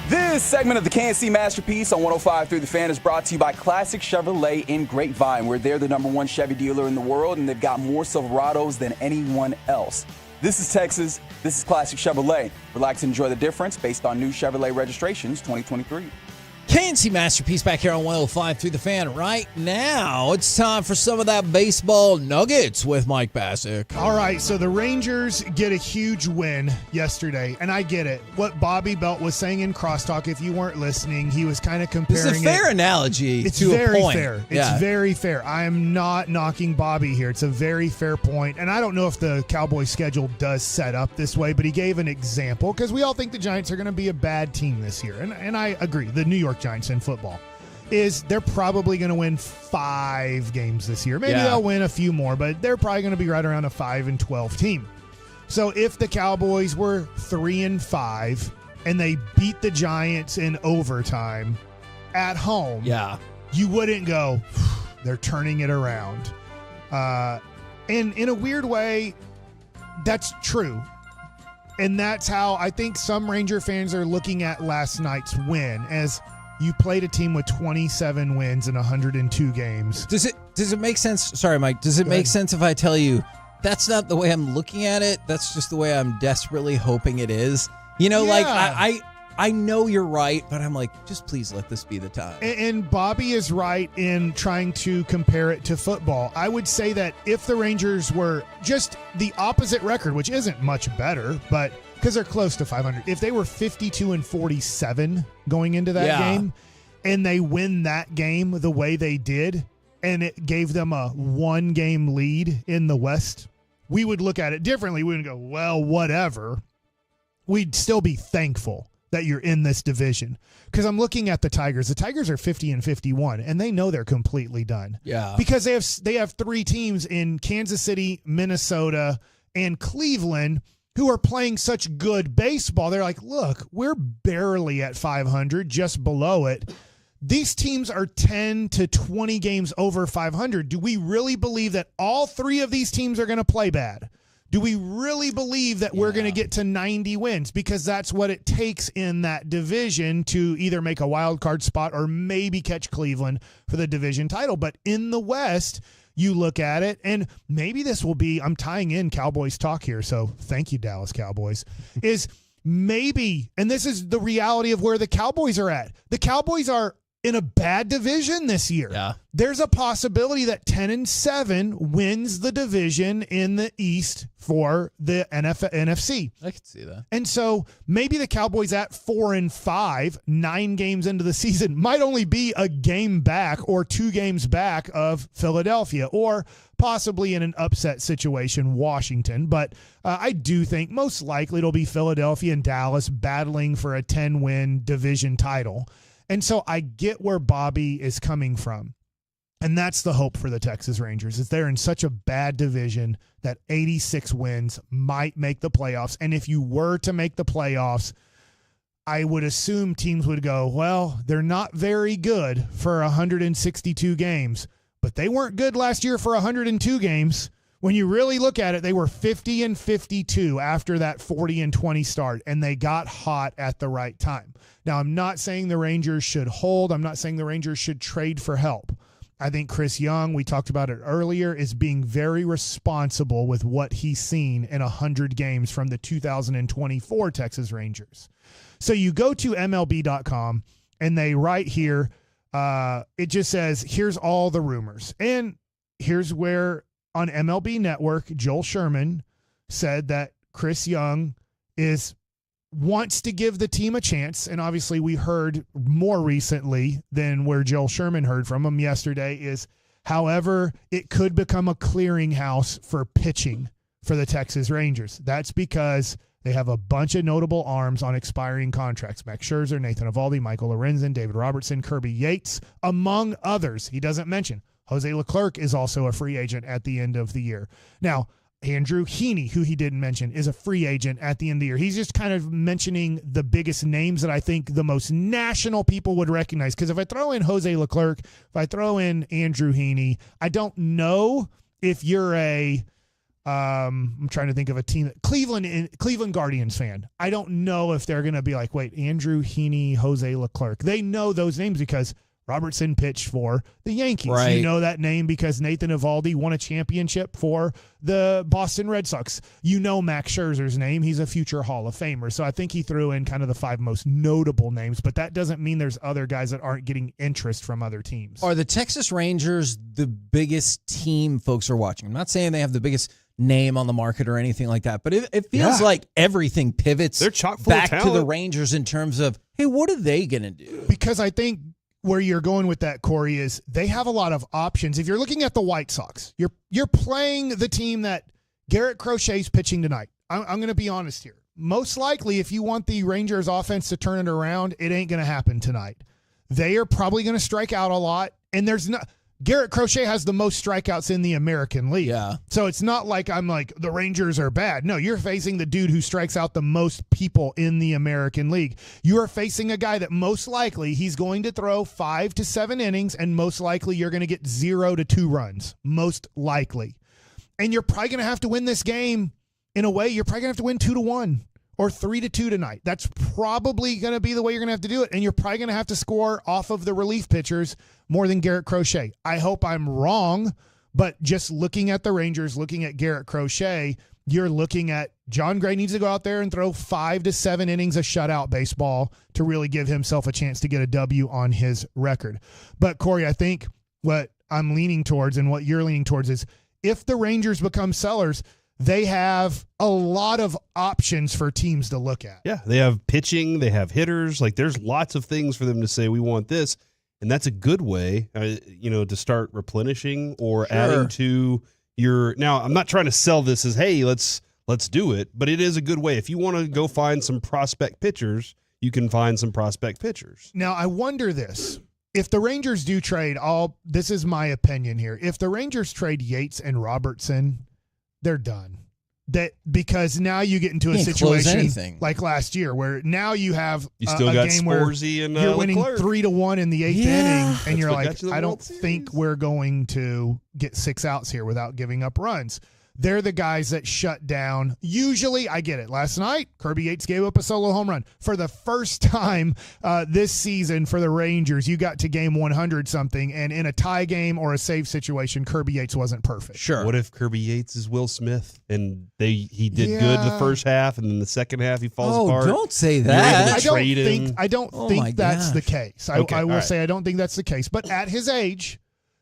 This segment of the KNC Masterpiece on 105.3 The Fan is brought to you by Classic Chevrolet in Grapevine, where they're the #1 Chevy dealer in the world, and they've got more Silverados than anyone else. This is Texas. This is Classic Chevrolet. Relax and enjoy the difference based on new Chevrolet registrations 2023. K&C Masterpiece back here on 105 through the Fan. Right now, it's time for some of that baseball nuggets with Mike Bassick. All right, so the Rangers get a huge win yesterday, and I get it. What Bobby Belt was saying in Crosstalk, if you weren't listening, he was kind of comparing This is a fair analogy It's to very a point. fair. Yeah. It's very fair. I am not knocking Bobby here. It's a very fair point, and I don't know if the Cowboys schedule does set up this way, but he gave an example because we all think the Giants are going to be a bad team this year, and I agree. The New York Giants in football is they're probably going to win 5 games this year. Maybe they'll win a few more, but they're probably going to be right around a 5-12 team. So if the Cowboys were 3-5 and they beat the Giants in overtime at home, you wouldn't go, they're turning it around. And in a weird way, that's true. And that's how I think some Ranger fans are looking at last night's win as you played a team with 27 wins in 102 games. Does it make sense? Sorry, Mike. Does it make sense if I tell you that's not the way I'm looking at it? That's just the way I'm desperately hoping it is. You know, like I know you're right, but I'm like, just please let this be the time. And Bobby is right in trying to compare it to football. I would say that if the Rangers were just the opposite record, which isn't much better, but because they're close to 500, if they were 52-47 going into that game and they win that game the way they did and it gave them a 1-game lead in the West, we would look at it differently. We would go, well, whatever. We'd still be thankful that you're in this division. Because I'm looking at the Tigers. The Tigers are 50-51, and they know they're completely done. Yeah. Because they have 3 teams in Kansas City, Minnesota, and Cleveland who are playing such good baseball. They're like, look, we're barely at 500, just below it. These teams are 10 to 20 games over 500. Do we really believe that all 3 of these teams are going to play bad? Do we really believe that we're going to get to 90 wins? Because that's what it takes in that division to either make a wild card spot or maybe catch Cleveland for the division title. But in the West, you look at it, and maybe this will be, I'm tying in Cowboys talk here, so thank you, Dallas Cowboys, is maybe, and this is the reality of where the Cowboys are at. The Cowboys are in a bad division this year. Yeah. There's a possibility that 10-7 wins the division in the East for the NFC. I could see that. And so maybe the Cowboys at 4-5, 9 games into the season, might only be a game back or 2 games back of Philadelphia, or possibly in an upset situation, Washington. But I do think most likely it'll be Philadelphia and Dallas battling for a 10-win division title. And so I get where Bobby is coming from. And that's the hope for the Texas Rangers, is they're in such a bad division that 86 wins might make the playoffs. And if you were to make the playoffs, I would assume teams would go, well, they're not very good for 162 games, but they weren't good last year for 102 games. When you really look at it, they were 50-52 after that 40-20 start, and they got hot at the right time. Now, I'm not saying the Rangers should hold. I'm not saying the Rangers should trade for help. I think Chris Young, we talked about it earlier, is being very responsible with what he's seen in 100 games from the 2024 Texas Rangers. So you go to MLB.com, and they write here, it just says, here's all the rumors. And here's where on MLB Network, Joel Sherman said that Chris Young wants to give the team a chance. And obviously we heard more recently than where Joel Sherman heard from him yesterday is, however, it could become a clearinghouse for pitching for the Texas Rangers. That's because they have a bunch of notable arms on expiring contracts. Max Scherzer, Nathan Eovaldi, Michael Lorenzen, David Robertson, Kirby Yates, among others. He doesn't mention. Jose Leclerc is also a free agent at the end of the year. Now, Andrew Heaney, who he didn't mention, is a free agent at the end of the year. He's just kind of mentioning the biggest names that I think the most national people would recognize. Because if I throw in Jose Leclerc, if I throw in Andrew Heaney, I don't know if you're I'm trying to think of a team, Cleveland Guardians fan. I don't know if they're going to be like, wait, Andrew Heaney, Jose Leclerc. They know those names because Robertson pitched for the Yankees. Right. You know that name because Nathan Eovaldi won a championship for the Boston Red Sox. You know Max Scherzer's name. He's a future Hall of Famer. So I think he threw in kind of the 5 most notable names, but that doesn't mean there's other guys that aren't getting interest from other teams. Are the Texas Rangers the biggest team folks are watching? I'm not saying they have the biggest name on the market or anything like that, but it feels like everything pivots They're chock full back of to the talent. Rangers in terms of, hey, what are they going to do? Because I think where you're going with that, Corey, is they have a lot of options. If you're looking at the White Sox, you're playing the team that Garrett Crochet's pitching tonight. I'm going to be honest here. Most likely, if you want the Rangers offense to turn it around, it ain't going to happen tonight. They are probably going to strike out a lot, and there's not. Garrett Crochet has the most strikeouts in the American League. Yeah. So it's not like I'm like, the Rangers are bad. No, you're facing the dude who strikes out the most people in the American League. You are facing a guy that most likely he's going to throw 5 to 7 innings, and most likely you're going to get 0 to 2 runs. Most likely. And you're probably going to have to win this game in a way. You're probably going to have to win 2-1 or 3-2 tonight. That's probably going to be the way you're going to have to do it. And you're probably going to have to score off of the relief pitchers more than Garrett Crochet. I hope I'm wrong, but just looking at the Rangers, looking at Garrett Crochet, you're looking at John Gray needs to go out there and throw 5 to 7 innings of shutout baseball to really give himself a chance to get a W on his record. But Corey, I think what I'm leaning towards and what you're leaning towards is if the Rangers become sellers, they have a lot of options for teams to look at. Yeah, they have pitching, they have hitters. Like, there's lots of things for them to say, we want this. And that's a good way, to start replenishing or adding to your. Now, I'm not trying to sell this as, hey, let's do it, but it is a good way. If you want to go find some prospect pitchers, you can find some prospect pitchers. Now, I wonder this. If the Rangers do trade, this is my opinion here. If the Rangers trade Yates and Robertson, they're done. Because now you get into a situation like last year where now you have you still a got game where Sporzy and you're winning Leclerc. 3-1 in the 8th inning, and you're what like, got you the I don't World Series. think we're going to get 6 outs here without giving up runs. They're the guys that shut down. Usually, I get it. Last night, Kirby Yates gave up a solo home run. For the first time this season for the Rangers, you got to game 100-something, and in a tie game or a save situation, Kirby Yates wasn't perfect. Sure. What if Kirby Yates is Will Smith and he did good the first half, and then the second half he falls apart? Don't say that. I don't think that's the case. I will say I don't think that's the case. But at his age,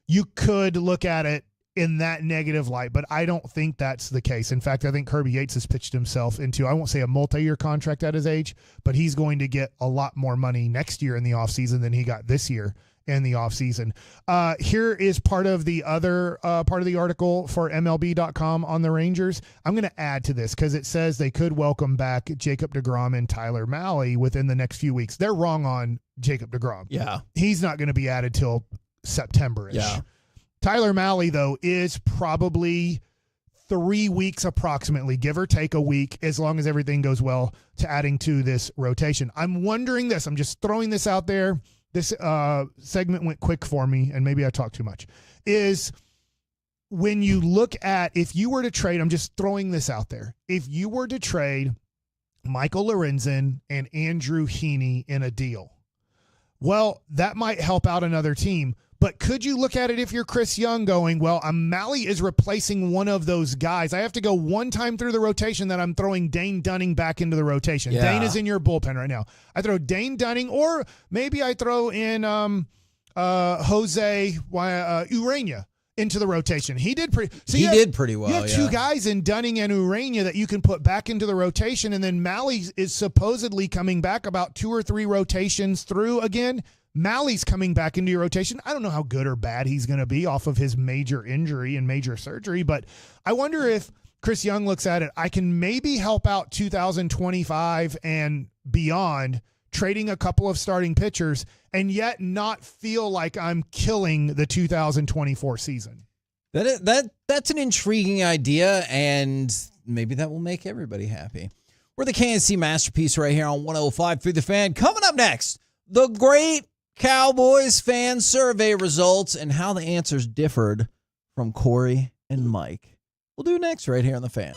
you could look at it in that negative light, but I don't think that's the case. In fact, I think Kirby Yates has pitched himself into, I won't say a multi-year contract at his age, but he's going to get a lot more money next year in the offseason than he got this year in the offseason. Here is part of the other part of the article for MLB.com on the Rangers. I'm going to add to this because it says they could welcome back Jacob deGrom and Tyler Mahle within the next few weeks. They're wrong on Jacob deGrom. Yeah. He's not going to be added till September-ish. Yeah. Tyler Mahle, though, is probably 3 weeks approximately, give or take a week, as long as everything goes well, to adding to this rotation. I'm wondering this. I'm just throwing this out there. This segment went quick for me, and maybe I talked too much. Is when you look at, if you were to trade, I'm just throwing this out there. If you were to trade Michael Lorenzen and Andrew Heaney in a deal, well, that might help out another team. But could you look at it if you're Chris Young going, well, Mahle is replacing one of those guys. I have to go one time through the rotation that I'm throwing Dane Dunning back into the rotation. Yeah. Dane is in your bullpen right now. I throw Dane Dunning, or maybe I throw in Jose Urena into the rotation. He did pretty. So he did pretty well. You have two guys in Dunning and Urena that you can put back into the rotation, and then Mahle is supposedly coming back about 2 or 3 rotations through again. Mally's coming back into your rotation. I don't know how good or bad he's going to be off of his major injury and major surgery, but I wonder if Chris Young looks at it, I can maybe help out 2025 and beyond, trading a couple of starting pitchers, and yet not feel like I'm killing the 2024 season. That's an intriguing idea, and maybe that will make everybody happy. We're the KNC Masterpiece right here on 105 through the Fan. Coming up next, the great Cowboys fan survey results and how the answers differed from Corey and Mike. We'll do next right here on the Fan.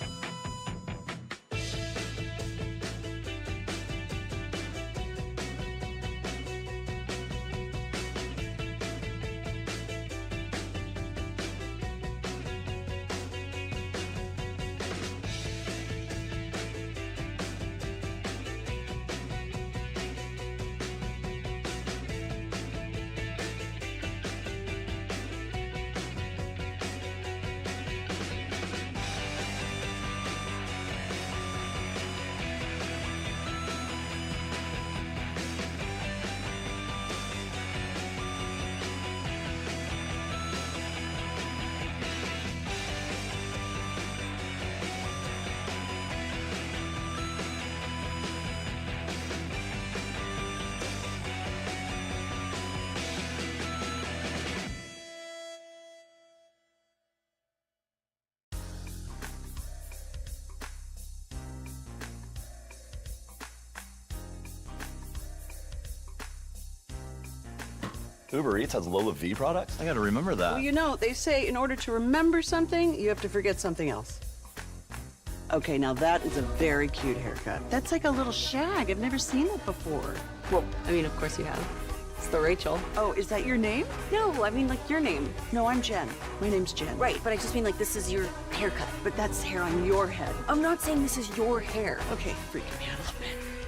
Uber Eats has Lola V products? I gotta remember that. Well, you know, they say in order to remember something, you have to forget something else. Okay, now that is a very cute haircut. That's like a little shag. I've never seen it before. Well, I mean, of course you have. It's the Rachel. Oh, is that your name? No, I mean like your name. No, I'm Jen. My name's Jen. Right, but I just mean like this is your haircut. But that's hair on your head. I'm not saying this is your hair. Okay, freaking me out a little bit.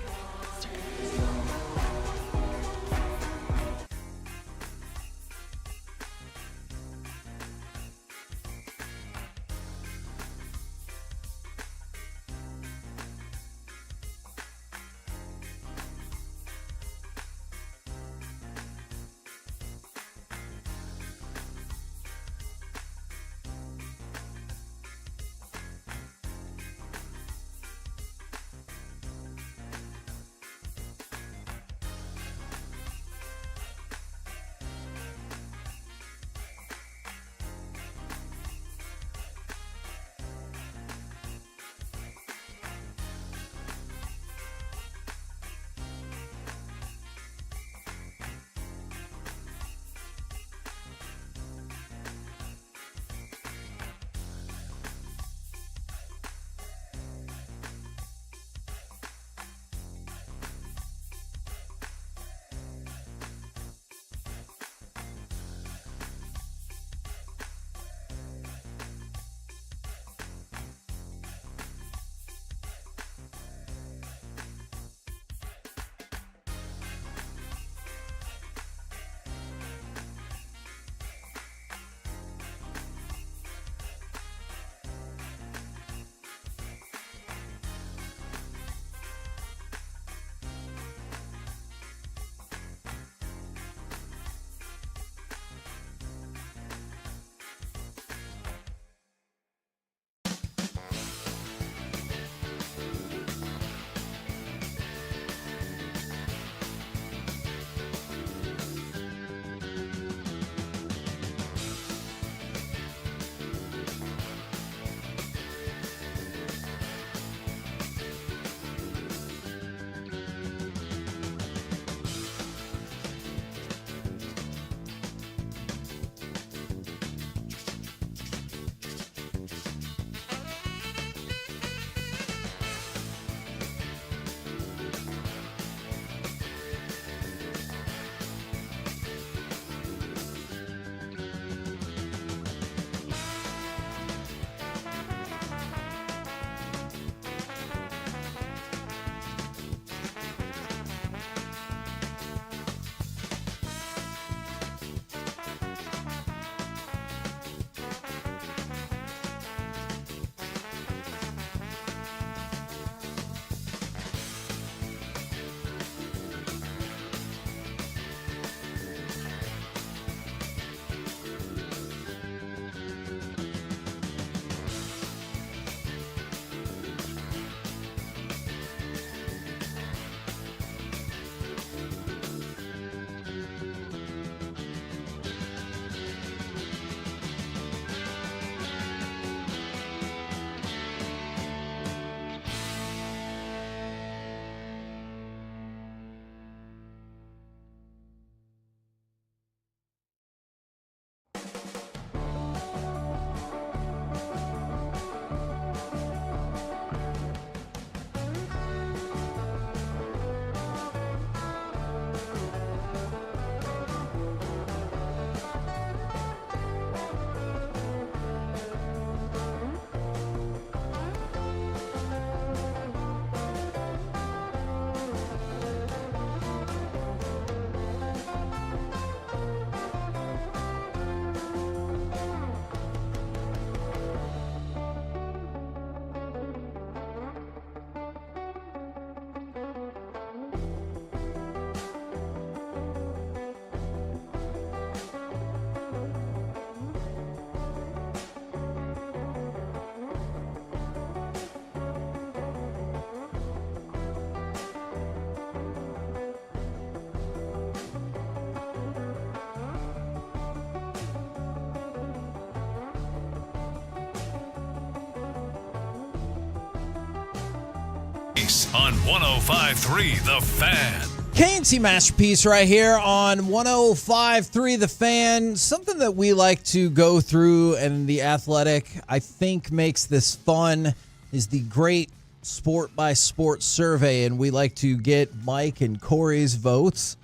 On 105.3 The Fan. K&C Masterpiece right here on 105.3 The Fan. Something that we like to go through, and The Athletic, I think, makes this fun, is the great sport by sport survey. And we like to get Mike and Corey's votes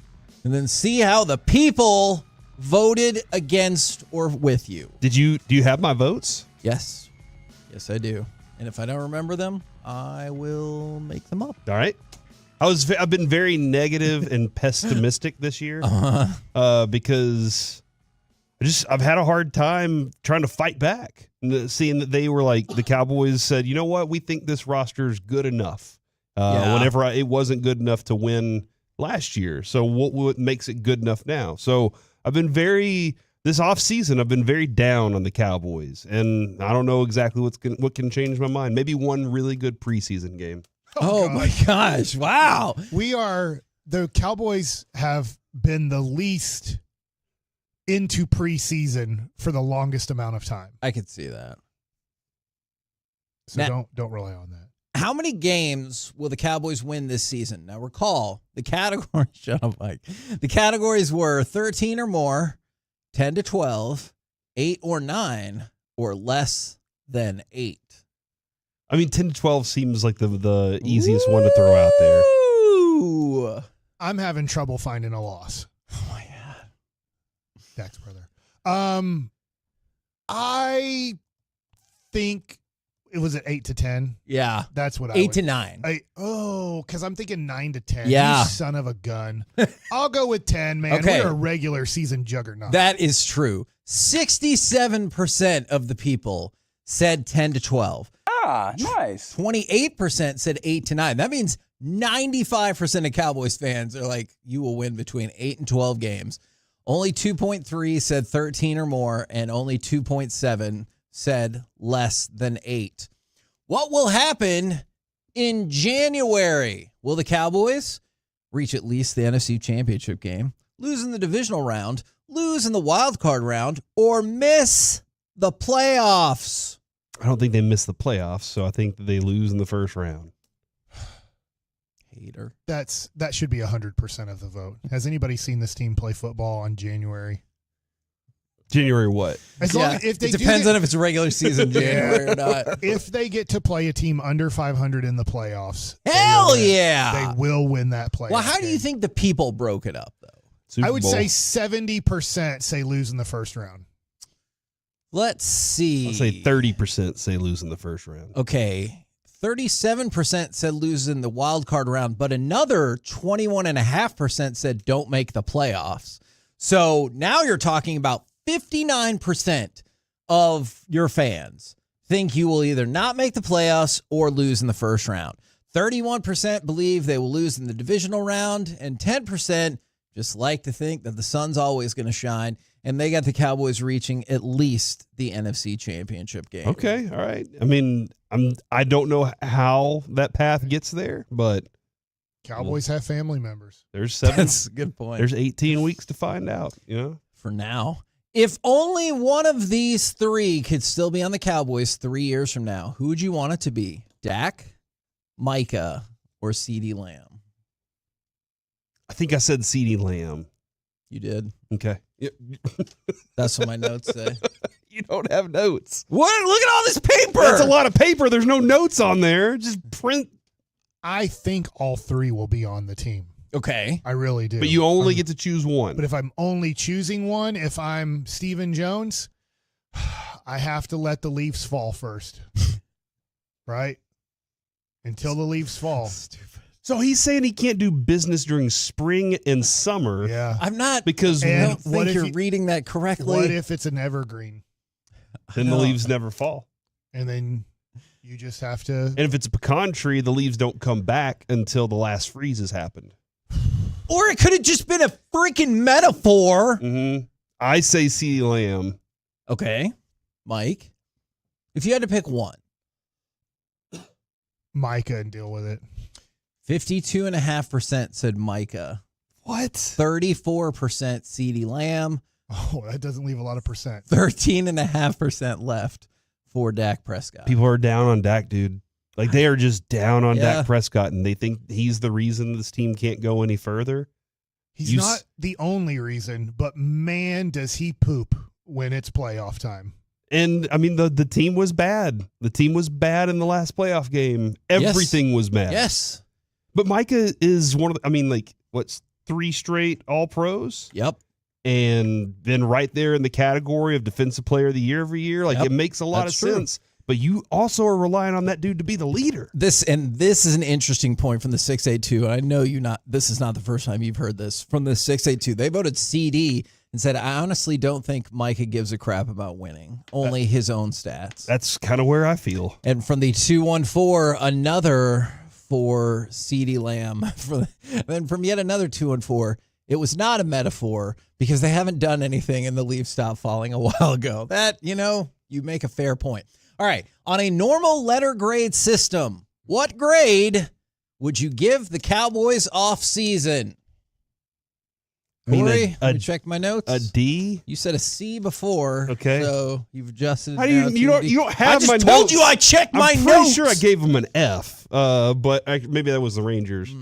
and then see how the people voted against or with you. Do you have my votes? Yes. Yes, I do. And if I don't remember them, I will make them up. All right. I've been very negative and pessimistic this year because I've had a hard time trying to fight back, seeing that they were like, the Cowboys said, you know what, we think this roster is good enough. Whenever it wasn't good enough to win last year, so what makes it good enough now? So I've been this offseason, I've been very down on the Cowboys, and I don't know exactly what can change my mind. Maybe one really good preseason game. Oh my gosh. Wow. The Cowboys have been the least into preseason for the longest amount of time. I could see that. So now, don't rely on that. How many games will the Cowboys win this season? Now recall, the categories, shut up, Mike. The categories were 13 or more, 10 to 12, 8 or 9, or less than 8. I mean, 10 to 12 seems like the easiest one to throw out there. Ooh. I'm having trouble finding a loss. Oh, my God. Dak's brother. I think it was at 8 to 10. Yeah. That's what 8 to 9. Because I'm thinking 9 to 10. Yeah. You son of a gun. I'll go with 10, man. Okay. We're a regular season juggernaut. That is true. 67% of the people said 10 to 12. Ah, nice. 28% said 8 to 9. That means 95% of Cowboys fans are like, you will win between 8 and 12 games. Only 2.3 said 13 or more, and only 2.7 said less than 8. What will happen in January? Will the Cowboys reach at least the NFC Championship game, lose in the divisional round, lose in the wild card round, or miss the playoffs? I don't think they miss the playoffs, so I think that they lose in the first round. Hater. That should be 100% of the vote. Has anybody seen this team play football on January? January what? As long if they it depends on if it's a regular season January or not. If they get to play a team under 500 in the playoffs, hell yeah, they will win that playoff. Well, how do you think the people broke it up, though? I would say 70% say lose in the first round. Let's see. I'll say 30% say lose in the first round. Okay. 37% said lose in the wild card round, but another 21.5% said don't make the playoffs. So now you're talking about 59% of your fans think you will either not make the playoffs or lose in the first round. 31% believe they will lose in the divisional round, and 10% just like to think that the sun's always going to shine, and they got the Cowboys reaching at least the NFC Championship game. Okay, all right. I mean, I don't know how that path gets there, but Cowboys have family members. There's 7. That's a good point. There's 18 weeks to find out, you know? For now. If only one of these three could still be on the Cowboys 3 years from now, who would you want it to be? Dak, Micah, or CeeDee Lamb? I think I said CeeDee Lamb. You did? Okay. Yep. That's what my notes say. You don't have notes. What? Look at all this paper. That's a lot of paper. There's no notes on there. Just print. I think all three will be on the team. Okay. I really do. But you only get to choose one. But if I'm only choosing one, if I'm Stephen Jones, I have to let the Leafs fall first. Right? Until the Leafs fall. Stupid. So he's saying he can't do business during spring and summer. Yeah. I'm not. Because I don't think you're reading that correctly. What if it's an evergreen? Then the leaves never fall. And then you just have to. And if it's a pecan tree, the leaves don't come back until the last freeze has happened. Or it could have just been a freaking metaphor. Mm-hmm. I say CeeDee Lamb. Okay. Mike, if you had to pick one. Micah and deal with it. 52.5% said Micah. What? 34% CeeDee Lamb. Oh, that doesn't leave a lot of percent. 13.5% left for Dak Prescott. People are down on Dak, dude. Like they are just down on Yeah. Dak Prescott, and they think he's the reason this team can't go any further. He's not the only reason, but man, does he poop when it's playoff time. And I mean, the team was bad. The team was bad in the last playoff game. Everything was bad. Yes. But Micah is one of the, I mean, like, what's 3 straight All Pros? Yep. And been right there in the category of Defensive Player of the Year every year. Like, Yep. it makes a lot That's of true. sense. But you also are relying on that dude to be the leader. This is an interesting point from the 682. I know this is not the first time you've heard this from the 682. They voted CD and said, I honestly don't think Micah gives a crap about winning, only his own stats. That's kind of where I feel. And from the 214, another for CD Lamb. Then from yet another 214, it was not a metaphor because they haven't done anything and the leaves stopped falling a while ago. That, you make a fair point. All right, on a normal letter grade system, what grade would you give the Cowboys off season? Corey, let me check my notes. A D? You said a C before. Okay. So you've adjusted. How do you don't have I my just told notes. you I checked my I'm notes. pretty sure I gave him an F, but maybe that was the Rangers.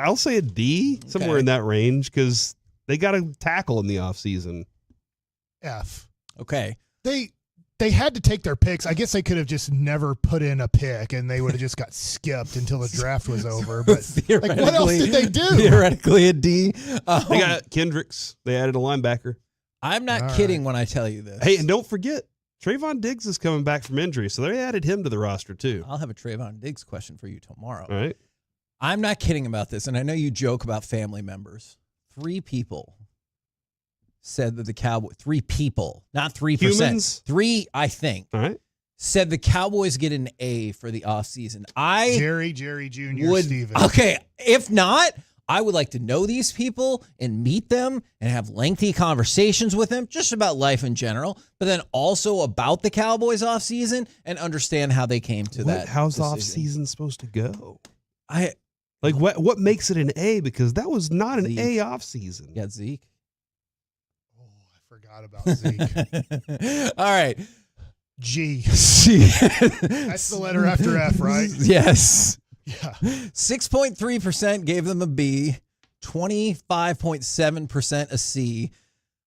I'll say a D, somewhere in that range, because they got a tackle in the offseason. F. Okay. They had to take their picks. I guess they could have just never put in a pick, and they would have just got skipped until the draft was over. But like, what else did they do? Theoretically, a D. They got Kendricks. They added a linebacker. I'm not kidding when I tell you this. Hey, and don't forget, Trayvon Diggs is coming back from injury, so they added him to the roster too. I'll have a Trayvon Diggs question for you tomorrow. All right. I'm not kidding about this, and I know you joke about family members. 3 people said that the Cowboys, 3 people, not 3%. Humans? 3, I think. All right. Said the Cowboys get an A for the offseason. Jerry Jr. Steven. Okay, if not, I would like to know these people and meet them and have lengthy conversations with them just about life in general, but then also about the Cowboys offseason and understand how they came to that. How's the decision. offseason supposed to go? Like what makes it an A? Because that was not an A offseason. Yeah, Zeke. Forgot about Zeke. All right. G. C. That's the letter after F, right? Yes. Yeah. 6.3% gave them a B, 25.7% a C,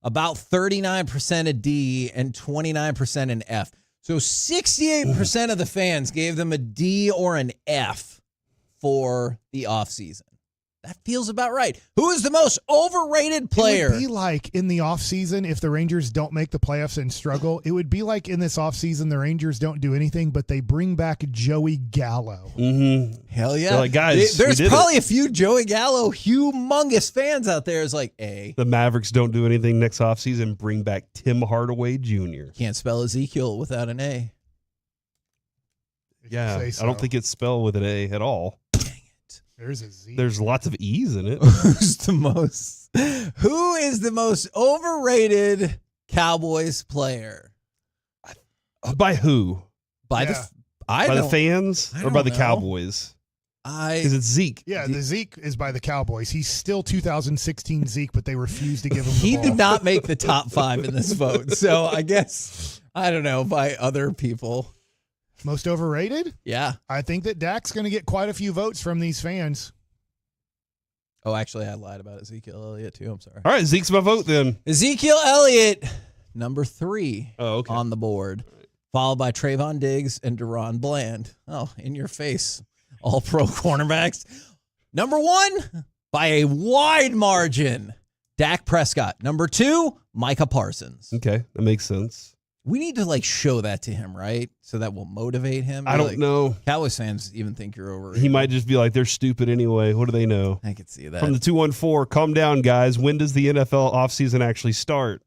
about 39% a D, and 29% an F. So 68% of the fans gave them a D or an F for the offseason. That feels about right. Who is the most overrated player? It would be like in the offseason, if the Rangers don't make the playoffs and struggle, it would be like in this offseason, the Rangers don't do anything, but they bring back Joey Gallo. Mm-hmm. Hell yeah. They're like, guys, there's probably a few Joey Gallo humongous fans out there is like, A. The Mavericks don't do anything next offseason, bring back Tim Hardaway Jr. Can't spell Ezekiel without an A. Yeah, say so. I don't think it's spelled with an A at all. There's a Z. There's lots of E's in it. Who is the most overrated Cowboys player? By who? By the fans I or by don't the know. Cowboys? Because it's Zeke. Yeah, the Zeke is by the Cowboys. He's still 2016 Zeke, but they refuse to give him the He ball. did not make the top 5 in this vote. So I guess, I don't know, by other people. Most overrated? Yeah. I think that Dak's going to get quite a few votes from these fans. Oh, actually, I lied about Ezekiel Elliott, too. I'm sorry. All right, Zeke's my vote then. Ezekiel Elliott, number 3 okay. on the board, followed by Trayvon Diggs and Deron Bland. Oh, in your face. All pro cornerbacks. Number 1, by a wide margin, Dak Prescott. Number 2, Micah Parsons. Okay, that makes sense. We need to show that to him, right? So that will motivate him. I don't know. Cowboys fans even think you're overrated. He might just be like, they're stupid anyway. What do they know? I could see that. From the 214, calm down, guys. When does the NFL offseason actually start?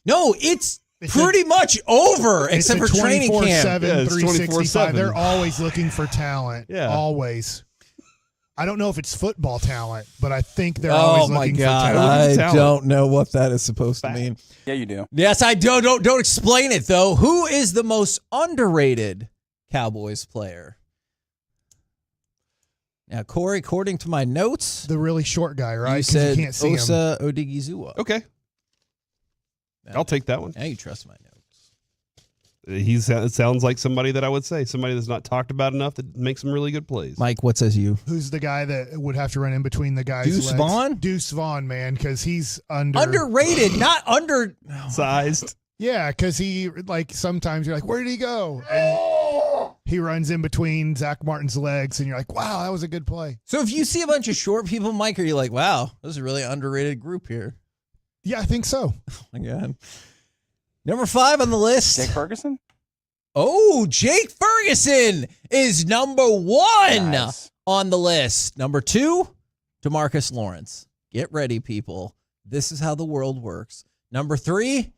No, it's pretty much over, except for training camp. 24/7, 365. 24/7. They're always looking for talent. Yeah. Always. I don't know if it's football talent, but I think they're always looking for talent. I don't know what that is supposed to mean. Yeah, you do. Yes, I do. Don't explain it, though. Who is the most underrated Cowboys player? Now, Corey, according to my notes, the really short guy, right? You 'Cause you said can't see him. Osa Odigizua. Okay. I'll take that one. Now you trust my notes. It sounds like somebody that I would say, somebody that's not talked about enough that makes some really good plays. Mike, what says you? Who's the guy that would have to run in between the guys? Deuce Vaughn? Deuce Vaughn, man, because he's underrated, not under sized. Yeah, because he sometimes you're like, where did he go? And he runs in between Zach Martin's legs, and you're like, wow, that was a good play. So if you see a bunch of short people, Mike, are you like, wow, this is a really underrated group here? Yeah, I think so. Oh my God. Number 5 on the list. Jake Ferguson? Oh, Jake Ferguson is number 1 on the list. Number 2, DeMarcus Lawrence. Get ready, people. This is how the world works. Number 3,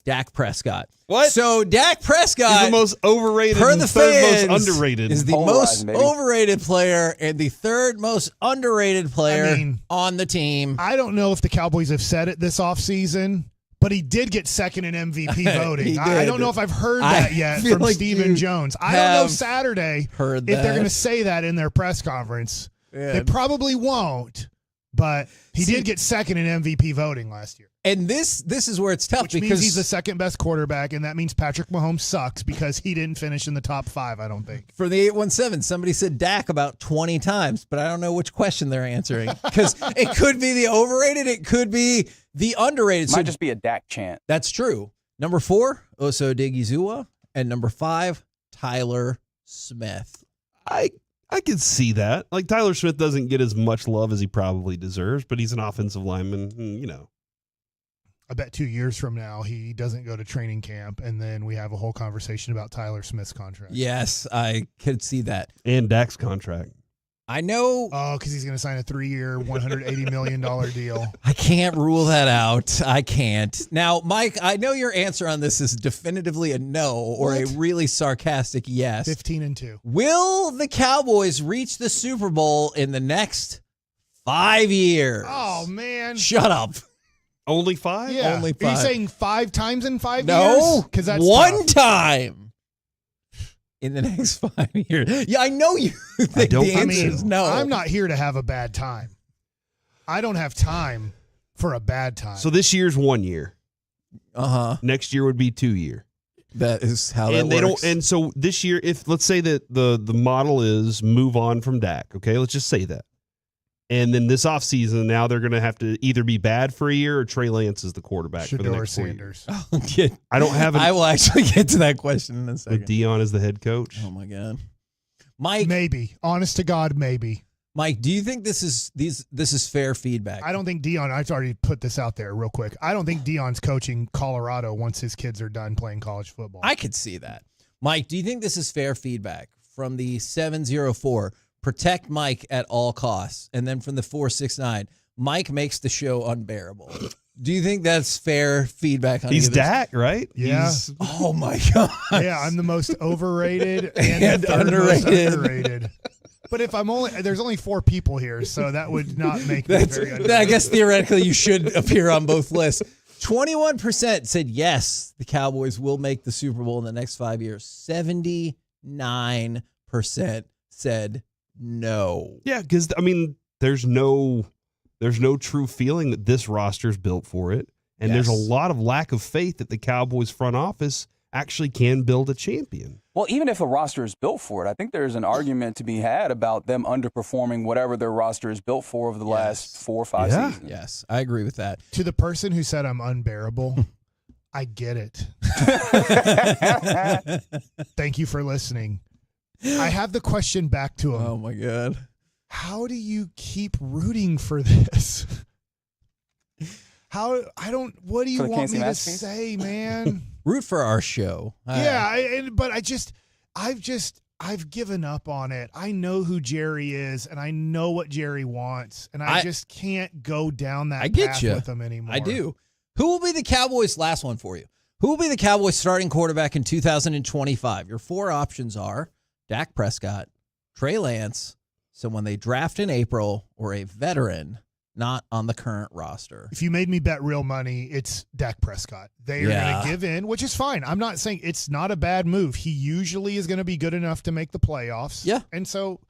Dak Prescott. What? So Dak Prescott is the most overrated per and the third fans, most underrated. is the most overrated player and the third most underrated player on the team. I don't know if the Cowboys have said it this offseason, but he did get second in MVP voting. I don't know if I've heard that yet from like Stephen Jones. I don't know Saturday if they're going to say that in their press conference. Yeah. They probably won't, but he did get second in MVP voting last year. And this is where it's tough Which because means he's the second best quarterback, and that means Patrick Mahomes sucks because he didn't finish in the top 5, I don't think. For the 817, somebody said Dak about 20 times, but I don't know which question they're answering because it could be the overrated, it could be the underrated. Might just be a Dak chant. That's true. Number 4, Oso Odigizua, and number 5, Tyler Smith. I could see that. Like, Tyler Smith doesn't get as much love as he probably deserves, but he's an offensive lineman, and, I bet 2 years from now he doesn't go to training camp, and then we have a whole conversation about Tyler Smith's contract. Yes, I could see that. And Dak's contract. I know. Oh, because he's going to sign a 3-year, $180 million deal. I can't rule that out. I can't. Now, Mike, I know your answer on this is definitively a no or a really sarcastic yes. 15-2. Will the Cowboys reach the Super Bowl in the next 5 years? Oh, man. Shut up. Only 5? Yeah. Only 5. Are you saying 5 times in 5 years? No, because that's one tough. time in the next 5 years. Yeah, I know you think the answer is no. I'm not here to have a bad time. I don't have time for a bad time. So this year's 1 year. Uh-huh. Next year would be 2 year. That is how and that they works. don't. And so this year, if let's say that the model is move on from Dak, okay, let's just say that. And then this offseason, now they're going to have to either be bad for a year or Trey Lance is the quarterback for the Shador next 4 Sanders. years. I don't have. I will actually get to that question in a second. With Dion as the head coach. Oh my God, Mike. Maybe, honest to God, maybe. Mike, do you think this is fair feedback? I don't think Dion. I've already put this out there real quick. I don't think Dion's coaching Colorado once his kids are done playing college football. I could see that. Mike, do you think this is fair feedback from the 704? Protect Mike at all costs. And then from the 469, Mike makes the show unbearable. Do you think that's fair feedback? He's Dak, right? Yeah. Oh, my God. Yeah, I'm the most overrated and the third most underrated. But if there's only 4 people here, so that would not make me very underrated. I guess theoretically you should appear on both lists. 21% said yes, the Cowboys will make the Super Bowl in the next 5 years. 79% said no. Yeah, because there's no true feeling that this roster's built for it, and there's a lot of lack of faith that the Cowboys front office actually can build a champion. Well, even if a roster is built for it, I think there's an argument to be had about them underperforming whatever their roster is built for over the last 4 or 5 seasons. Yes, I agree with that. To the person who said I'm unbearable, I get it. Thank you for listening. I have the question back to him. Oh, my God. How do you keep rooting for this? What do you want me to say, man? Root for our show. But I've given up on it. I know who Jerry is, and I know what Jerry wants, and I just can't go down that path with him anymore. I do. Who will be the Cowboys? Last one for you. Who will be the Cowboys starting quarterback in 2025? Your 4 options are Dak Prescott, Trey Lance, someone they draft in April, or a veteran not on the current roster. If you made me bet real money, it's Dak Prescott. They are going to give in, which is fine. I'm not saying it's not a bad move. He usually is going to be good enough to make the playoffs. Yeah. And so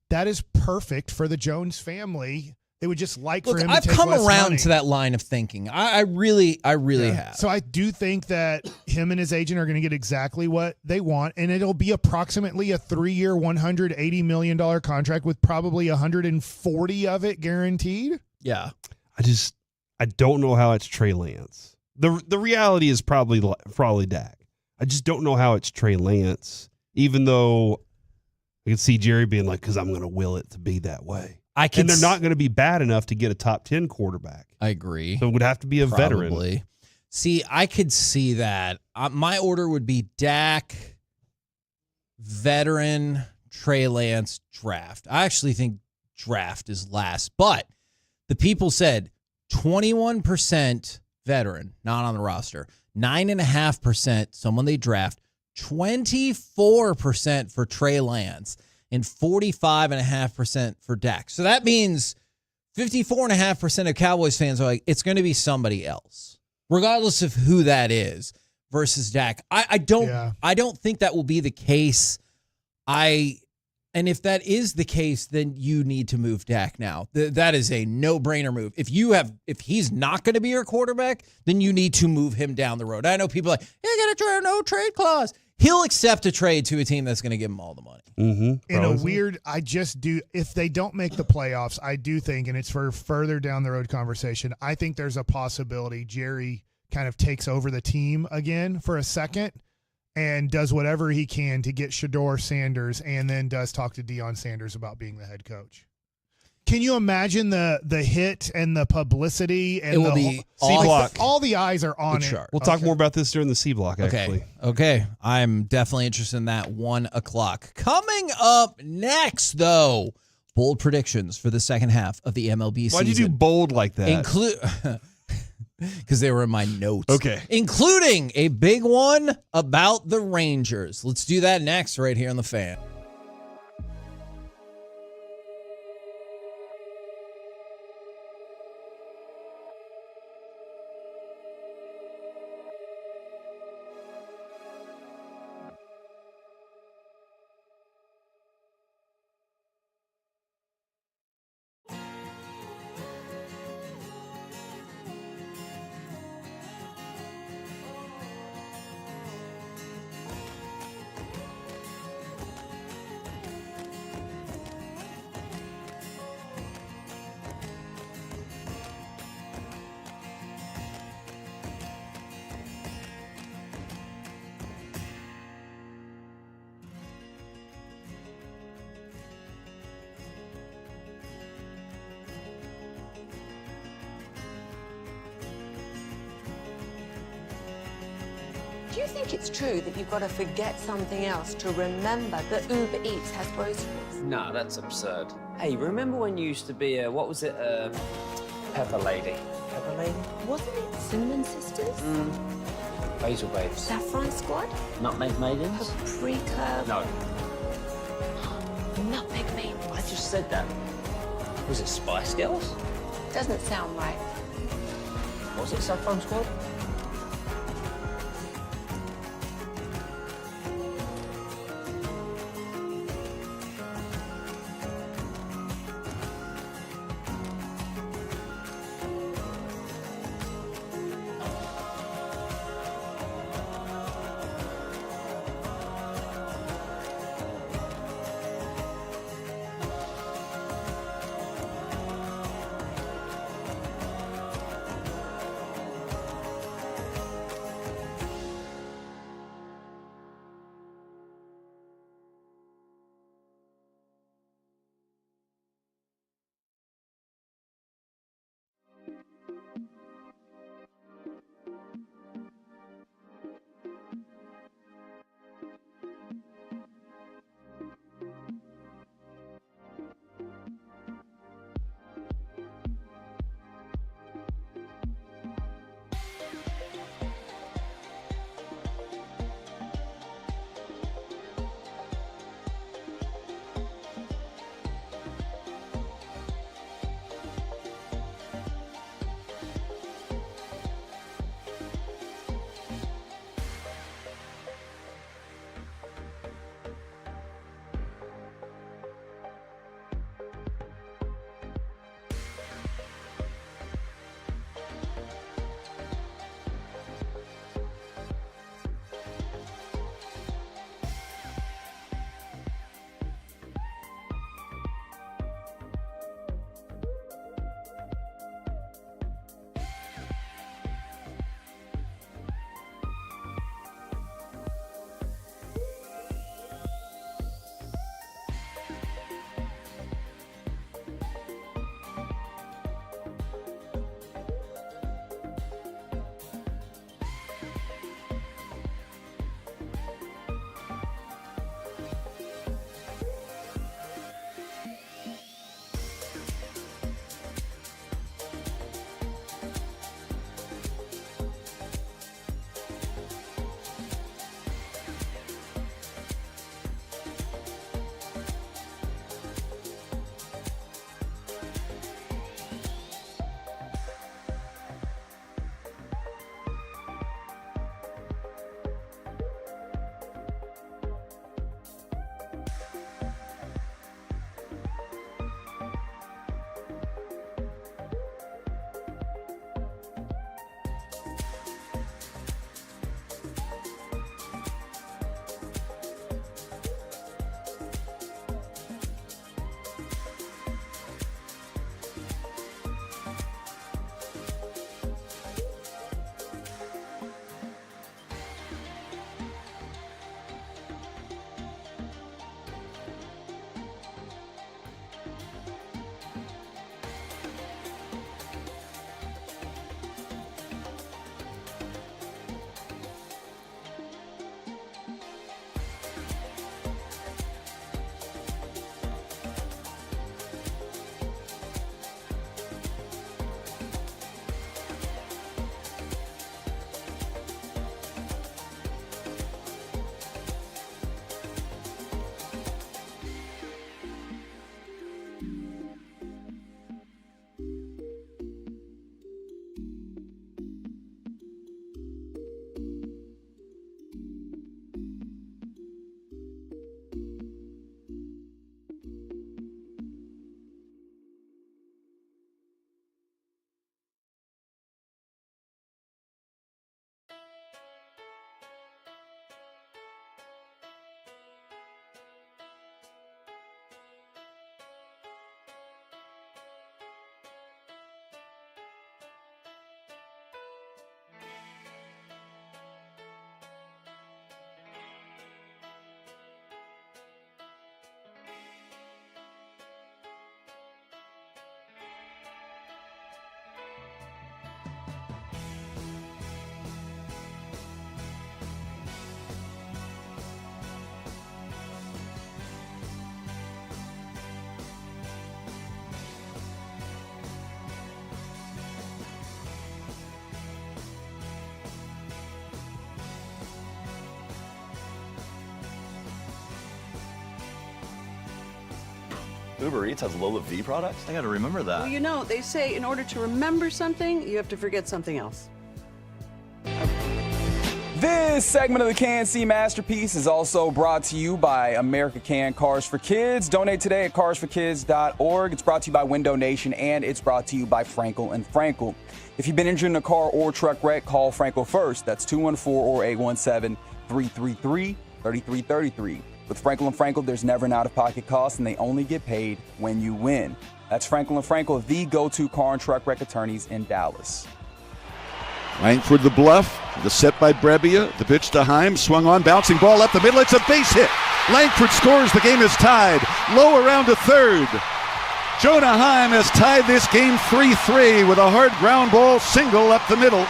that is perfect for the Jones family. They would just like Look, for him I've to take come less around money. to that line of thinking. I really have. So I do think that him and his agent are going to get exactly what they want, and it'll be approximately a 3-year, $180 million contract with probably 140 of it guaranteed. Yeah. I don't know how it's Trey Lance. The reality is probably Dak. I just don't know how it's Trey Lance, even though I can see Jerry being like, because I'm going to will it to be that way. And they're not going to be bad enough to get a top 10 quarterback. I agree. So it would have to be a veteran. See, I could see that. My order would be Dak, veteran, Trey Lance, draft. I actually think draft is last. But the people said 21% veteran, not on the roster. 9.5% someone they draft. 24% for Trey Lance. And 45.5% for Dak. So that means 54.5% of Cowboys fans are like, it's going to be somebody else, regardless of who that is, versus Dak. I don't think that will be the case. And if that is the case, then you need to move Dak now. That is a no-brainer move. If he's not going to be your quarterback, then you need to move him down the road. I know people are like, you got a no trade clause. He'll accept a trade to a team that's going to give him all the money. If they don't make the playoffs, I do think, and it's for further down the road conversation, I think there's a possibility Jerry kind of takes over the team again for a second and does whatever he can to get Shedeur Sanders, and then does talk to Deion Sanders about being the head coach. Can you imagine the hit and the publicity? And it will be C-block. All the eyes are on it. We'll talk more about this during the C block, actually. Okay. I'm definitely interested in that 1 o'clock. Coming up next, though, bold predictions for the second half of the MLB season. Why'd you do bold like that? Because they were in my notes. Okay. Including a big one about the Rangers. Let's do that next right here on The Fan. Do you think it's true that you've got to forget something else to remember that Uber Eats has groceries? Nah, that's absurd. Hey, remember when you used to be Pepper Lady? Pepper Lady? Wasn't it Cinnamon Sisters? Basil Babes. Saffron Squad? Nutmeg Maidens? Paprika? No. Nutmeg Maidens? I just said that. Was it Spice Girls? Doesn't sound right. Was it Saffron Squad? Uber Eats has Lola V products? I gotta remember that. Well, you know, they say in order to remember something, you have to forget something else. This segment of the Can-See Masterpiece is also brought to you by America Can Cars for Kids. Donate today at carsforkids.org. It's brought to you by Window Nation, and it's brought to you by Frankel and Frankel. If you've been injured in a car or truck wreck, call Frankel first. That's 214 or 817-333-3333. With Frankel and Frankel, there's never an out-of-pocket cost, and they only get paid when you win. That's Frankel and Frankel, the go-to car and truck wreck attorneys in Dallas. Langford the bluff, the set by Brebbia, the pitch to Heim, swung on, bouncing ball up the middle, it's a base hit. Langford scores, the game is tied. Low around to third. Jonah Heim has tied this game 3-3 with a hard ground ball single up the middle.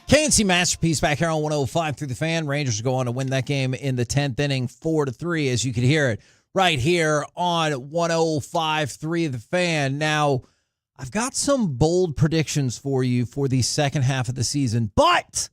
Can-See Masterpiece back here on 105 through the Fan. Rangers go on to win that game in the 10th inning 4-3, as you could hear it right here on 105.3 the Fan. Now, I've got some bold predictions for you for the second half of the season, but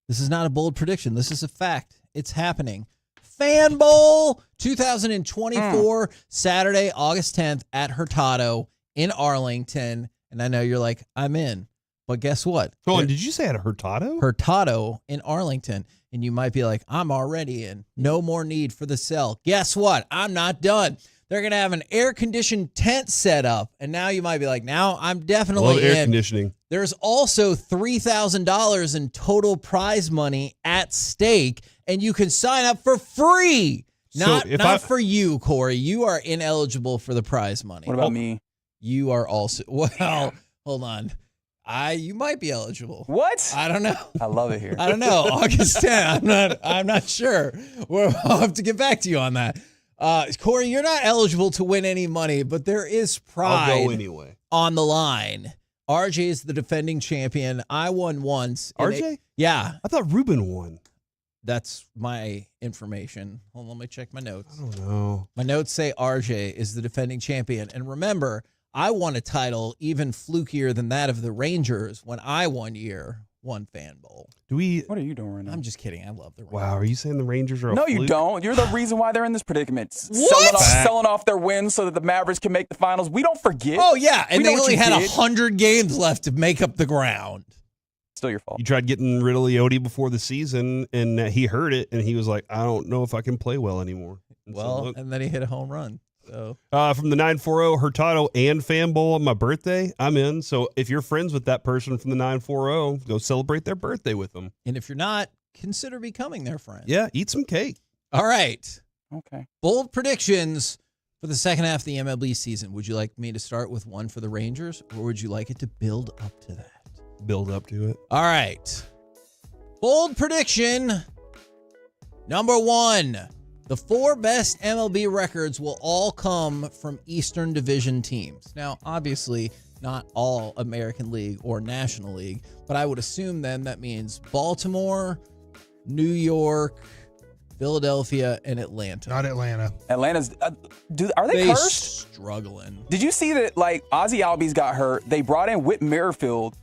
this is not a bold prediction. This is a fact. It's happening. Fan Bowl 2024, Saturday, August 10th at Hurtado in Arlington. And I know you're like, I'm in. But guess what? Hold on, did you say at Hurtado? Hurtado in Arlington. And you might be like, I'm already in. No more need for the sell. Guess what? I'm not done. They're going to have an air-conditioned tent set up. And now you might be like, now I'm definitely in. Air conditioning. There's also $3,000 in total prize money at stake, and you can sign up for free. Not for you, Corey. You are ineligible for the prize money. What about me? You are also, well, hold on. You might be eligible. What? I don't know. I love it here. I don't know. August 10th. I'm not sure. I'll have to get back to you on that. Corey, you're not eligible to win any money, but there is pride I'll go anyway. On the line. RJ is the defending champion. I won once. RJ? Yeah. I thought Ruben won. That's my information. Hold on, let me check my notes. I don't know. My notes say RJ is the defending champion. And remember, I won a title even flukier than that of the Rangers when I one year won Fan Bowl. What are you doing right now? I'm just kidding. I love the Rangers. Wow, are you saying the Rangers are a No, fluke? you don't. You're the reason why they're in this predicament. What? Selling off their wins so that the Mavericks can make the finals. We don't forget. Oh, yeah. And We they know what only you had did. 100 games left to make up the ground. Still your fault. You tried getting rid of Leote before the season, and he heard it, and he was like, I don't know if I can play well anymore. And And then he hit a home run. So from the 940 Hurtado and Fan Bowl on my birthday, I'm in. So if you're friends with that person from the 940, go celebrate their birthday with them. And if you're not, consider becoming their friend. Yeah, eat some cake. All right. Okay. Bold predictions for the second half of the MLB season. Would you like me to start with one for the Rangers, or would you like it to build up to that? Build up to it. All right. Bold prediction number 1. The 4 best MLB records will all come from Eastern Division teams. Now, obviously, not all American League or National League, but I would assume then that means Baltimore, New York, Philadelphia, and Atlanta. Not Atlanta. Atlanta's are they cursed? Struggling. Did you see that? Like Ozzie Albies got hurt. They brought in Whit Merrifield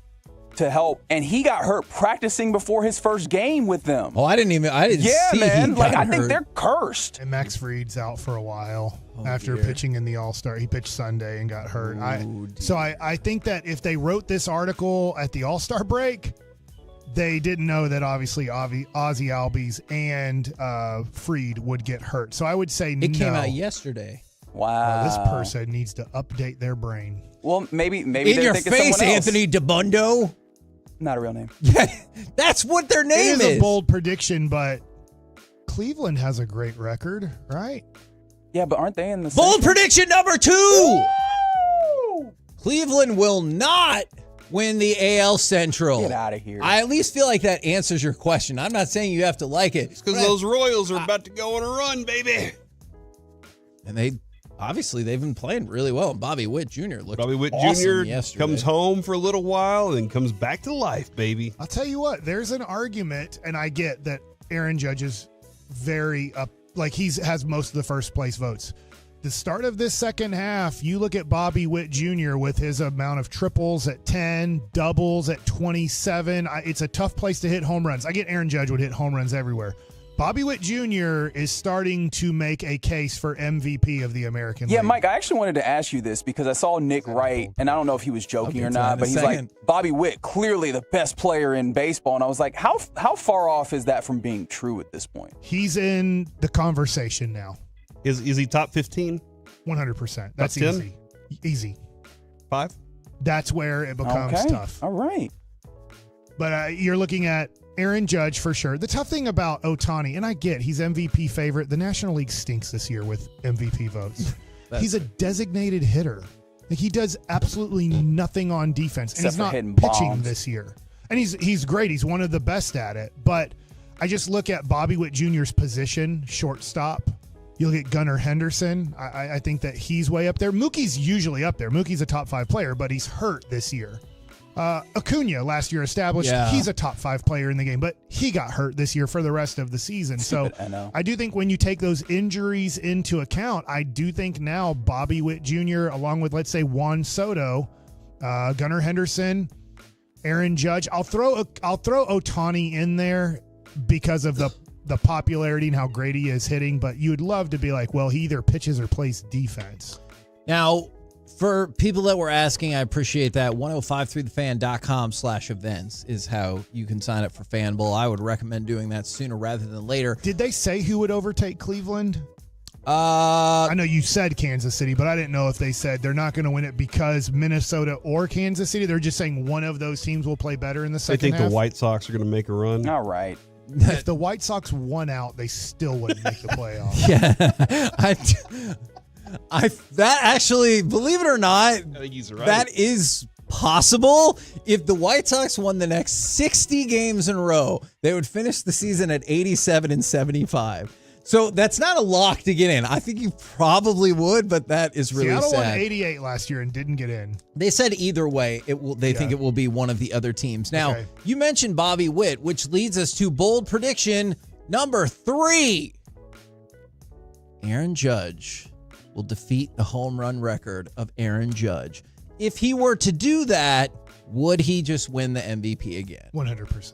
to help, and he got hurt practicing before his first game with them. Oh, I didn't Yeah, see man. he Like got I think hurt. they're cursed. And Max Fried's out for a while after dear. pitching in the All-Star. He pitched Sunday and got hurt. I think that if they wrote this article at the All-Star break, they didn't know that obviously Ozzie Albies and Fried would get hurt. So I would say no. It came out yesterday. Wow. This person needs to update their brain. Well, maybe In they're your thinking face, someone else. Anthony DeBundo. Not a real name. Yeah, that's what their name It is a bold prediction, but Cleveland has a great record, right? Yeah, but aren't they in the Bold Central? prediction number 2. Cleveland will not win the AL Central. Get out of here. I at least feel like that answers your question. I'm not saying you have to like it. Because those Royals are about to go on a run, baby. And they've been playing really well. And Bobby Witt Jr. looked Bobby Witt awesome Jr. yesterday. comes home for a little while and comes back to life, baby. I'll tell you what, there's an argument, and I get that Aaron Judge is very up, like has most of the first place votes. The start of this second half, you look at Bobby Witt Jr. with his amount of triples at 10, doubles at 27. It's a tough place to hit home runs. I get Aaron Judge would hit home runs everywhere. Bobby Witt Jr. is starting to make a case for MVP of the American League. Yeah, Mike, I actually wanted to ask you this because I saw Nick Wright, and I don't know if he was joking or not, but he's like, Bobby Witt, clearly the best player in baseball. And I was like, how far off is that from being true at this point? He's in the conversation now. Is he top 15? 100%. That's Top 10? easy. Easy. 5? That's where it becomes tough. All right. But you're looking at Aaron Judge for sure. The tough thing about Ohtani, and I get he's MVP favorite. The National League stinks this year with MVP votes. He's a designated hitter. Like, he does absolutely nothing on defense, and he's not pitching this year. And he's great. He's one of the best at it. But I just look at Bobby Witt Jr.'s position, shortstop. You'll get Gunnar Henderson. I think that he's way up there. Mookie's usually up there. Mookie's a top 5 player, but he's hurt this year. Acuna last year established he's a top 5 player in the game, but he got hurt this year for the rest of the season. So I do think when you take those injuries into account, I do think now Bobby Witt Jr. along with, let's say, Juan Soto, Gunnar Henderson, Aaron Judge. I'll throw Ohtani in there because of the popularity and how great he is hitting, but you would love to be like, well, he either pitches or plays defense. Now, for people that were asking, I appreciate that. 1053thefan.com/events is how you can sign up for FanBowl. I would recommend doing that sooner rather than later. Did they say who would overtake Cleveland? I know you said Kansas City, but I didn't know if they said they're not going to win it because Minnesota or Kansas City. They're just saying one of those teams will play better in the second half. They think the White Sox are going to make a run. All right. If the White Sox won out, they still wouldn't make the playoffs. Yeah. That actually, believe it or not, I think he's right. that is possible. If the White Sox won the next 60 games in a row, they would finish the season at 87-75. So that's not a lock to get in. I think you probably would, but that is really Seattle sad. won 88 last year and didn't get in. They said either way, they think it will be one of the other teams. Now, you mentioned Bobby Witt, which leads us to bold prediction number 3. Aaron Judge will defeat the home run record of Aaron Judge. If he were to do that, would he just win the MVP again? 100%.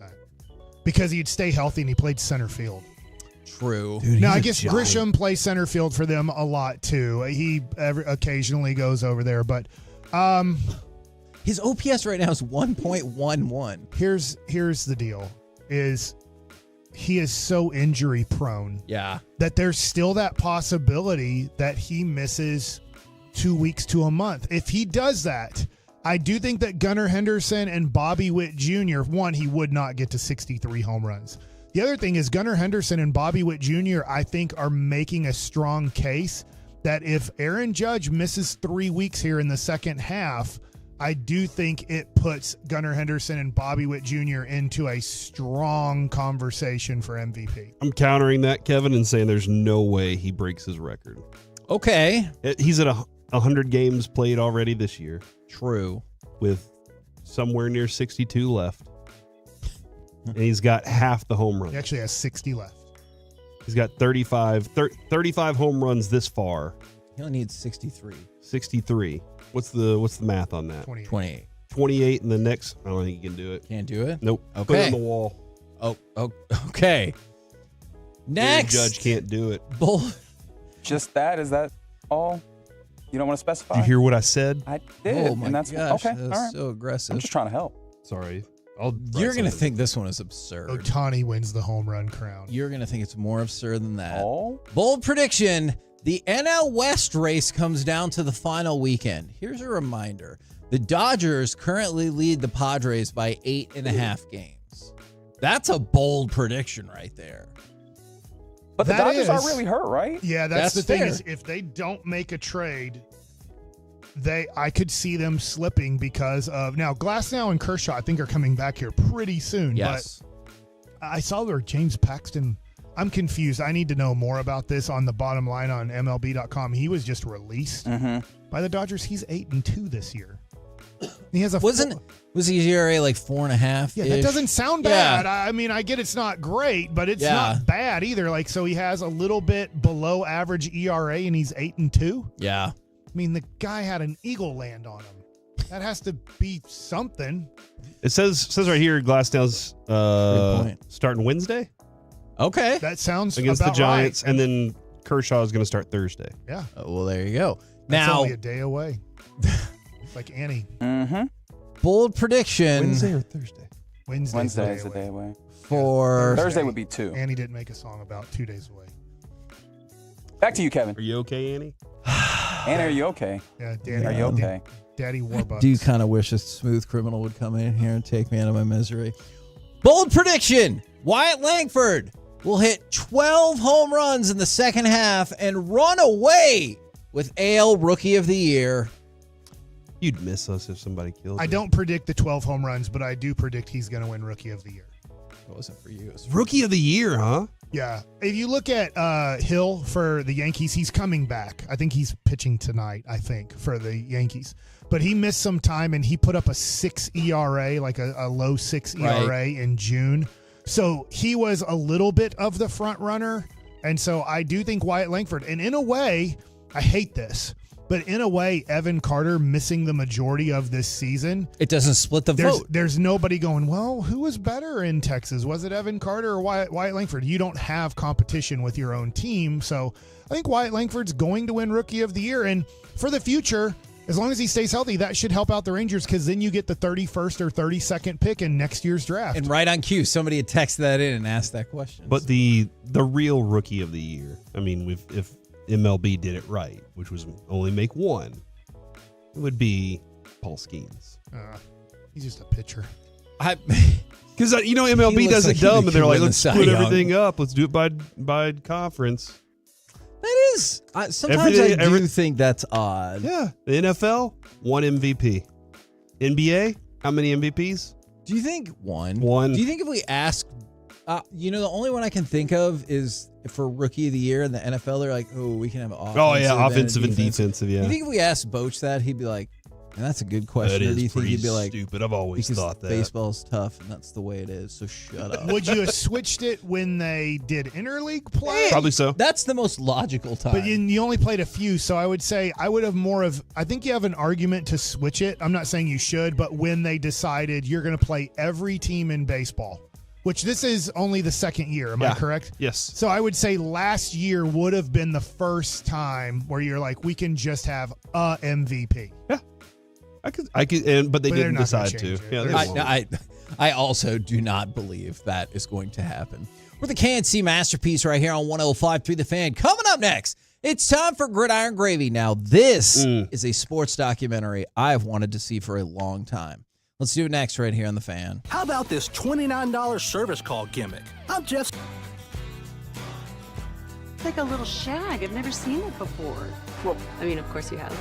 Because he'd stay healthy and he played center field. True. Dude, now, I guess Grisham plays center field for them a lot, too. He occasionally goes over there, but his OPS right now is 1.11. Here's the deal, is he is so injury prone. Yeah. That there's still that possibility that he misses 2 weeks to a month. If he does that, I do think that Gunnar Henderson and Bobby Witt Jr., one, he would not get to 63 home runs. The other thing is Gunnar Henderson and Bobby Witt Jr., I think, are making a strong case that if Aaron Judge misses 3 weeks here in the second half, I do think it puts Gunnar Henderson and Bobby Witt Jr. into a strong conversation for MVP. I'm countering that, Kevin, and saying there's no way he breaks his record. Okay. He's at 100 games played already this year. True. With somewhere near 62 left. And he's got half the home runs. He actually has 60 left. He's got 35 home runs this far. He only needs 63. 63. What's the math on that? 28. 28 in the next. I don't think he can do it. Can't do it? Nope. Okay. Put it on the wall. Oh, okay. Next. Aaron Judge can't do it. Just that? Is that all? You don't want to specify? Did you hear what I said? I did. Oh my and that's gosh, okay. that All was right. so aggressive. I'm just trying to help. Sorry. You're going to think this one is absurd. Ohtani wins the home run crown. You're going to think it's more absurd than that. Oh. Bold prediction. The NL West race comes down to the final weekend. Here's a reminder. The Dodgers currently lead the Padres by 8.5 games. That's a bold prediction right there. But the Dodgers are really hurt, right? Yeah, that's the thing fair. is if they don't make a trade, I could see them slipping because of now Glasnow and Kershaw I think are coming back here pretty soon. Yes. But I saw where James Paxton. I'm confused. I need to know more about this on the bottom line on MLB.com. He was just released by the Dodgers. He's 8-2 this year. He has was his ERA like 4.5? Yeah, that doesn't sound bad. I mean, I get it's not great, but it's not bad either. Like, so he has a little bit below average ERA and he's 8-2. Yeah. I mean, the guy had an eagle land on him. That has to be something. It says right here, Glasnow's starting Wednesday. Okay. That sounds against the about Giants, right. and then Kershaw is going to start Thursday. Yeah. Well, there you go. That's Now, only a day away. Like Annie. bold prediction. Wednesday or Thursday? Wednesday is a day away. For Thursday would be 2. Annie didn't make a song about 2 days away. Back to you, Kevin. Are you okay, Annie? Annie, are you okay? Yeah, Daddy. Are you okay? Daddy Warbucks. Do kind of wish a smooth criminal would come in here and take me out of my misery. Bold prediction. Wyatt Langford will hit 12 home runs in the second half and run away with AL Rookie of the Year. You'd miss us if somebody killed you. I don't predict the 12 home runs, but I do predict he's going to win Rookie of the Year. It wasn't for you. It was Rookie of the Year, huh? Yeah. If you look at Hill for the Yankees, he's coming back. I think he's pitching tonight, for the Yankees. But he missed some time, and he put up a 6 ERA, like a low 6 ERA in June. So he was a little bit of the front runner. And so I do think Wyatt Langford, and in a way, I hate this, but in a way, Evan Carter missing the majority of this season. It doesn't split the vote. There's nobody going, well, who was better in Texas? Was it Evan Carter or Wyatt Langford? You don't have competition with your own team. So I think Wyatt Langford's going to win Rookie of the Year. And for the future, as long as he stays healthy, that should help out the Rangers because then you get the 31st or 32nd pick in next year's draft. And right on cue, somebody had texted that in and asked that question. But the real Rookie of the Year, I mean, if MLB did it right, which was only make one, it would be Paul Skeens. He's just a pitcher. Because MLB does it dumb, and they're like, let's split everything up. Let's do it by conference. That is, sometimes I do think that's odd. Yeah. The NFL, 1 MVP. NBA, how many MVPs? Do you think one? One. Do you think if we ask, the only one I can think of is for Rookie of the Year in the NFL, they're like, oh, we can have offensive. Oh, yeah, offensive and defensive, yeah. Do you think if we asked Boach that, he'd be like, and that's a good question. That Or do you is think he'd be pretty like, stupid. I've always because thought that. baseball's tough and that's the way it is, so shut up. Would you have switched it when they did interleague play? Probably so. That's the most logical time. But you only played a few, so I would say I would have I think you have an argument to switch it. I'm not saying you should, but when they decided you're going to play every team in baseball, which this is only the second year, am I correct? Yes. So I would say last year would have been the first time where you're like, we can just have a MVP. Yeah. I could, but they didn't decide to. Yeah, I also do not believe that is going to happen. We're the KNC Masterpiece right here on 105.3 The Fan. Coming up next, it's time for Gridiron Gravy. Now, this is a sports documentary I've wanted to see for a long time. Let's do it next right here on The Fan. How about this $29 service call gimmick? I'm just... It's like a little shag. I've never seen it before. Well, I mean, of course you have.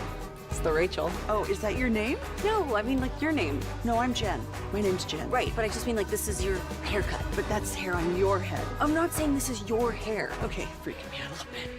It's the Rachel. Oh, is that your name? No, I mean, like, your name. No, I'm Jen. My name's Jen. Right, but I just mean, like, this is your haircut. But that's hair on your head. I'm not saying this is your hair. Okay, freaking me out a little bit.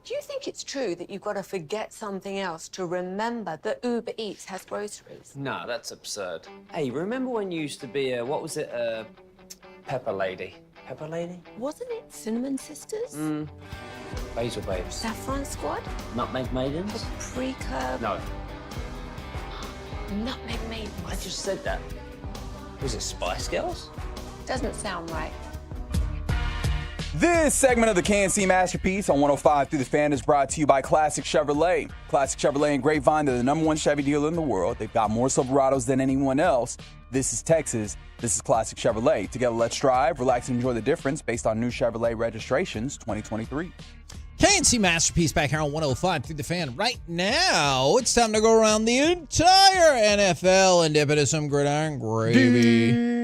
Do you think it's true that you've got to forget something else to remember that Uber Eats has groceries? No, that's absurd. Hey, remember when you used to be a, what was it, a pepper lady? Pepper lady? Wasn't it Cinnamon Sisters? Basil Babes. Saffron Squad? Nutmeg Maidens? Pre-curb? No. Nutmeg Maidens? I just said that. Was it Spice Girls? Doesn't sound right. This segment of the KNC Masterpiece on 105 through the Fan is brought to you by Classic Chevrolet. Classic Chevrolet and Grapevine, they're the #1 Chevy dealer in the world. They've got more Silverados than anyone else. This is Texas. This is Classic Chevrolet. Together, let's drive, relax, and enjoy the difference based on new Chevrolet registrations 2023. KNC Masterpiece back here on 105 through the Fan. Right now, it's time to go around the entire NFL and dip into some gridiron gravy.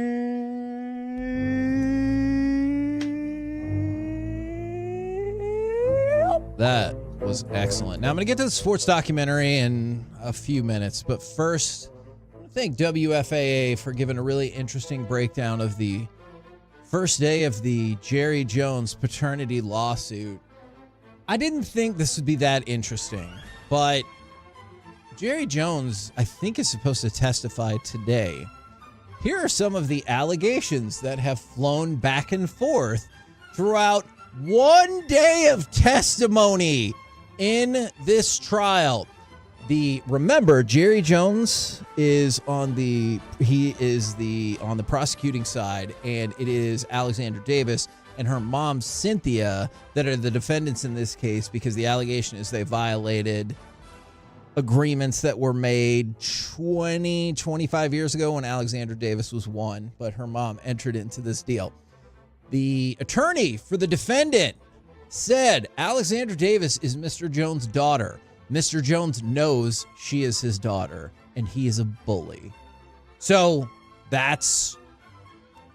That was excellent. Now, I'm going to get to the sports documentary in a few minutes, but first, I want to thank WFAA for giving a really interesting breakdown of the first day of the Jerry Jones paternity lawsuit. I didn't think this would be that interesting, but Jerry Jones, I think, is supposed to testify today. Here are some of the allegations that have flown back and forth throughout one day of testimony in this trial. Remember, Jerry Jones is on the prosecuting side, and it is Alexandra Davis and her mom Cynthia that are the defendants in this case, because the allegation is they violated agreements that were made 25 years ago when Alexandra Davis was 1, but her mom entered into this deal. The attorney for the defendant said Alexandra Davis is Mr. Jones' daughter. Mr. Jones knows she is his daughter, and he is a bully. So that's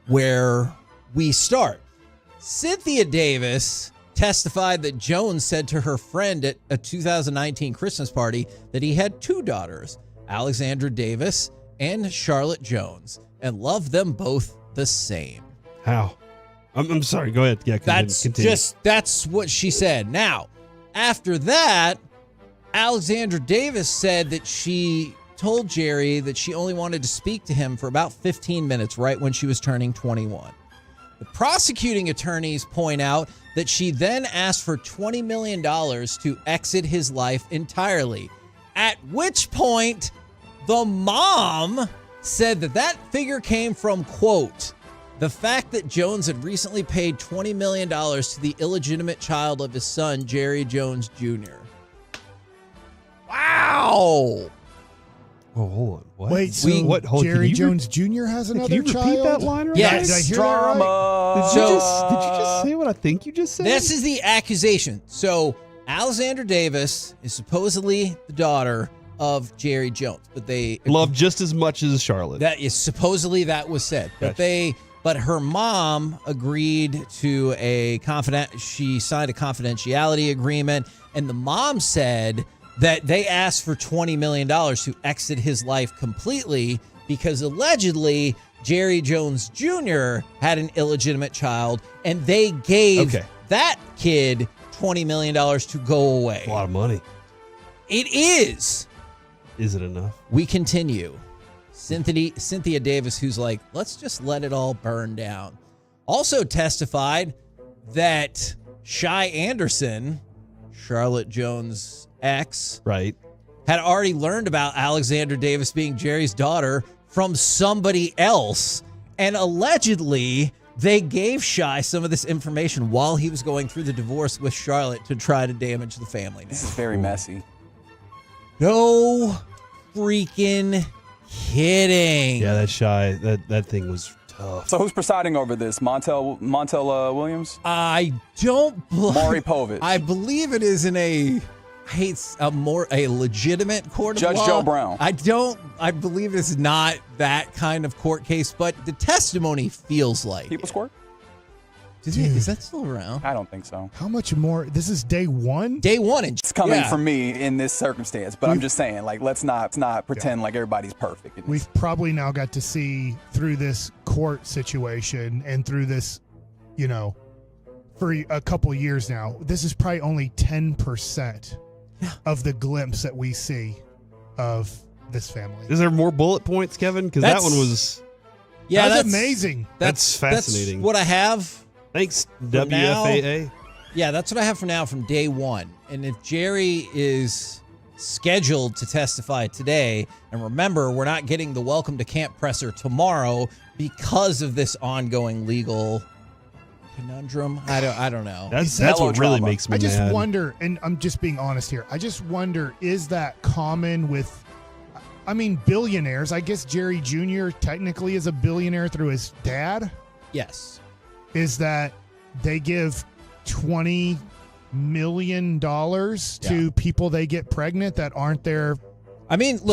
where we start. Cynthia Davis testified that Jones said to her friend at a 2019 Christmas party that he had 2 daughters, Alexandra Davis and Charlotte Jones, and loved them both the same. How? I'm sorry. Go ahead. Yeah, continue. That's what she said. Now, after that, Alexandra Davis said that she told Jerry that she only wanted to speak to him for about 15 minutes right when she was turning 21. The prosecuting attorneys point out that she then asked for $20 million to exit his life entirely, at which point the mom said that figure came from, quote, the fact that Jones had recently paid $20 million to the illegitimate child of his son, Jerry Jones Jr. Wow. Oh, hold on. What? Wait, so Jerry Jones Jr. has another Can you child? repeat that line right Yes. Did I hear that right? Did you just say what I think you just said? This is the accusation. So Alexandra Davis is supposedly the daughter of Jerry Jones, but they love just as much as Charlotte. That is supposedly that was said, but but her mom agreed to she signed a confidentiality agreement, and the mom said that they asked for $20 million to exit his life completely because allegedly Jerry Jones Jr. had an illegitimate child, and they gave that kid $20 million to go away. A lot of money. It is. Is it enough? We continue. Cynthia Davis, who's like, let's just let it all burn down, also testified that Shai Anderson, Charlotte Jones' ex, had already learned about Alexandra Davis being Jerry's daughter from somebody else. And allegedly, they gave Shai some of this information while he was going through the divorce with Charlotte to try to damage the family. This is very messy. No freaking kidding. Yeah, that thing was tough. So who's presiding over this? Montel Williams? I don't Maury Povich. I believe it is in a legitimate court of Judge law. Joe Brown. I believe it's not that kind of court case, but the testimony feels like People's Court? Is that still around? I don't think so. How much more? This is day one? Day one. It's coming from me in this circumstance, but I'm just saying, like, let's not pretend like everybody's perfect. We've probably now got to see through this court situation and through this, for a couple years now, this is probably only 10% of the glimpse that we see of this family. Is there more bullet points, Kevin? Because that one was... Yeah, that's amazing. That's fascinating. That's what I have. Thanks, WFAA. Yeah, that's what I have for now from day one. And if Jerry is scheduled to testify today, and remember, we're not getting the welcome to camp presser tomorrow because of this ongoing legal conundrum. I don't know. That's what really makes me mad. I just wonder, and I'm just being honest here, I just wonder, is that common with, billionaires? I guess Jerry Jr. technically is a billionaire through his dad. Yes. Is that they give $20 million to people they get pregnant that aren't their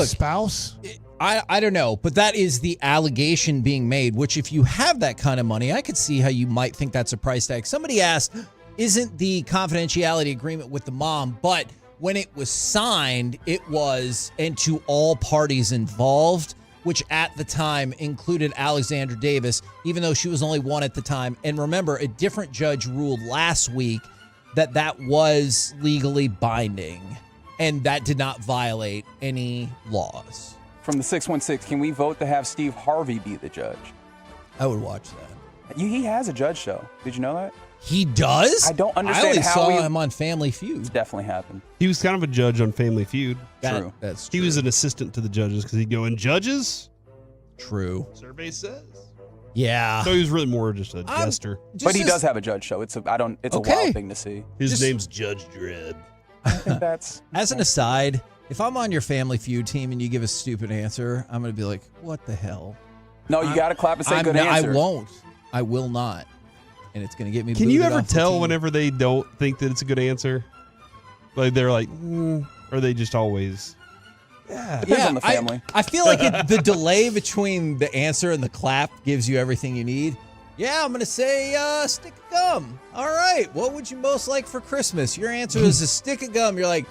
spouse? I don't know, but that is the allegation being made, which if you have that kind of money, I could see how you might think that's a price tag. Somebody asked, isn't the confidentiality agreement with the mom, but when it was signed, it was, and to all parties involved, which at the time included Alexandra Davis, even though she was only one at the time. And remember, a different judge ruled last week that was legally binding, and that did not violate any laws. From the 616, can we vote to have Steve Harvey be the judge? I would watch that. He has a judge show. Did you know that? He does? I don't understand I only how saw him on Family Feud. It's definitely happened. He was kind of a judge on Family Feud. True. That's true. He was an assistant to the judges because he'd go in judges. True. Survey says. Yeah. So he was really more just a jester. But he does have a judge show. It's a wild thing to see. His name's Judge Dredd. I think that's as an aside. If I'm on your Family Feud team and you give a stupid answer, I'm going to be like, what the hell? No, you got to clap and say good answer. I won't. I will not. And it's going to get me. Can you booted ever off the tell team. whenever they don't think that it's a good answer? Like they're like, or they just always. Yeah, depends on the family. I feel like the delay between the answer and the clap gives you everything you need. Yeah, I'm going to say stick of gum. All right. What would you most like for Christmas? Your answer is a stick of gum. You're like,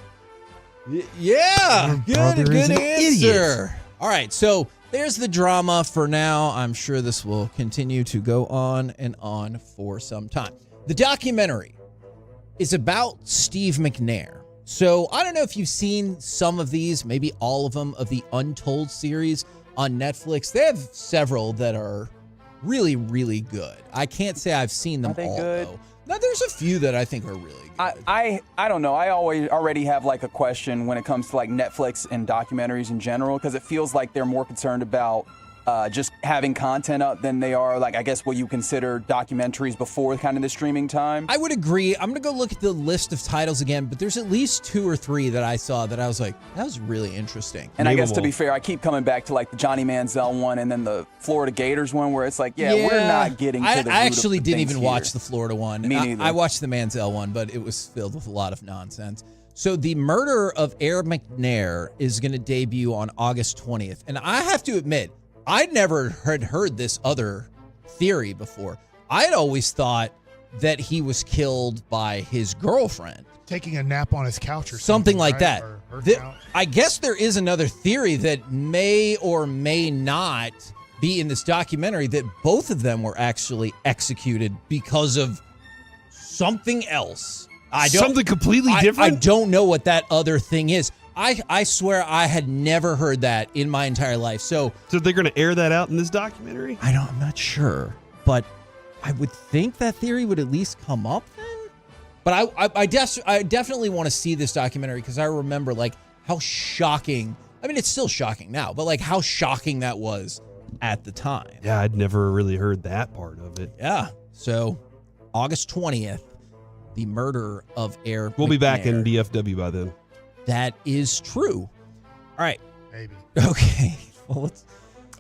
yeah, good answer. Idiot. All right. So there's the drama for now. I'm sure this will continue to go on and on for some time. The documentary is about Steve McNair. So I don't know if you've seen some of these, maybe all of them, of the Untold series on Netflix. They have several that are really, really good. I can't say I've seen them Are they all, good? though. No, there's a few that I think are really good. I don't know. I already have like a question when it comes to like Netflix and documentaries in general, because it feels like they're more concerned about just having content up than they are, like, I guess what you consider documentaries before kind of the streaming time. I would agree. I'm going to go look at the list of titles again, but there's at least 2 or 3 that I saw that I was like, that was really interesting. And I guess to be fair, I keep coming back to like the Johnny Manziel one and then the Florida Gators one, where it's like, we're not getting to the root I actually of the didn't things even here. watch the Florida one. Me neither. I watched the Manziel one, but it was filled with a lot of nonsense. So the murder of Air McNair is going to debut on August 20th. And I have to admit, I never had heard this other theory before. I had always thought that he was killed by his girlfriend. Taking a nap on his couch or Something like right? that. Or her couch. I guess there is another theory that may or may not be in this documentary that both of them were actually executed because of something else. Something completely different? I don't know what that other thing is. I swear I had never heard that in my entire life. So they're going to air that out in this documentary? I'm not sure, but I would think that theory would at least come up then. But I definitely want to see this documentary because I remember like how shocking. I mean, it's still shocking now, but like how shocking that was at the time. Yeah, I'd never really heard that part of it. Yeah. So August 20th, the murder of Air We'll be back McNair. in DFW by then. That is true. All right. Maybe. Okay. Well, let's.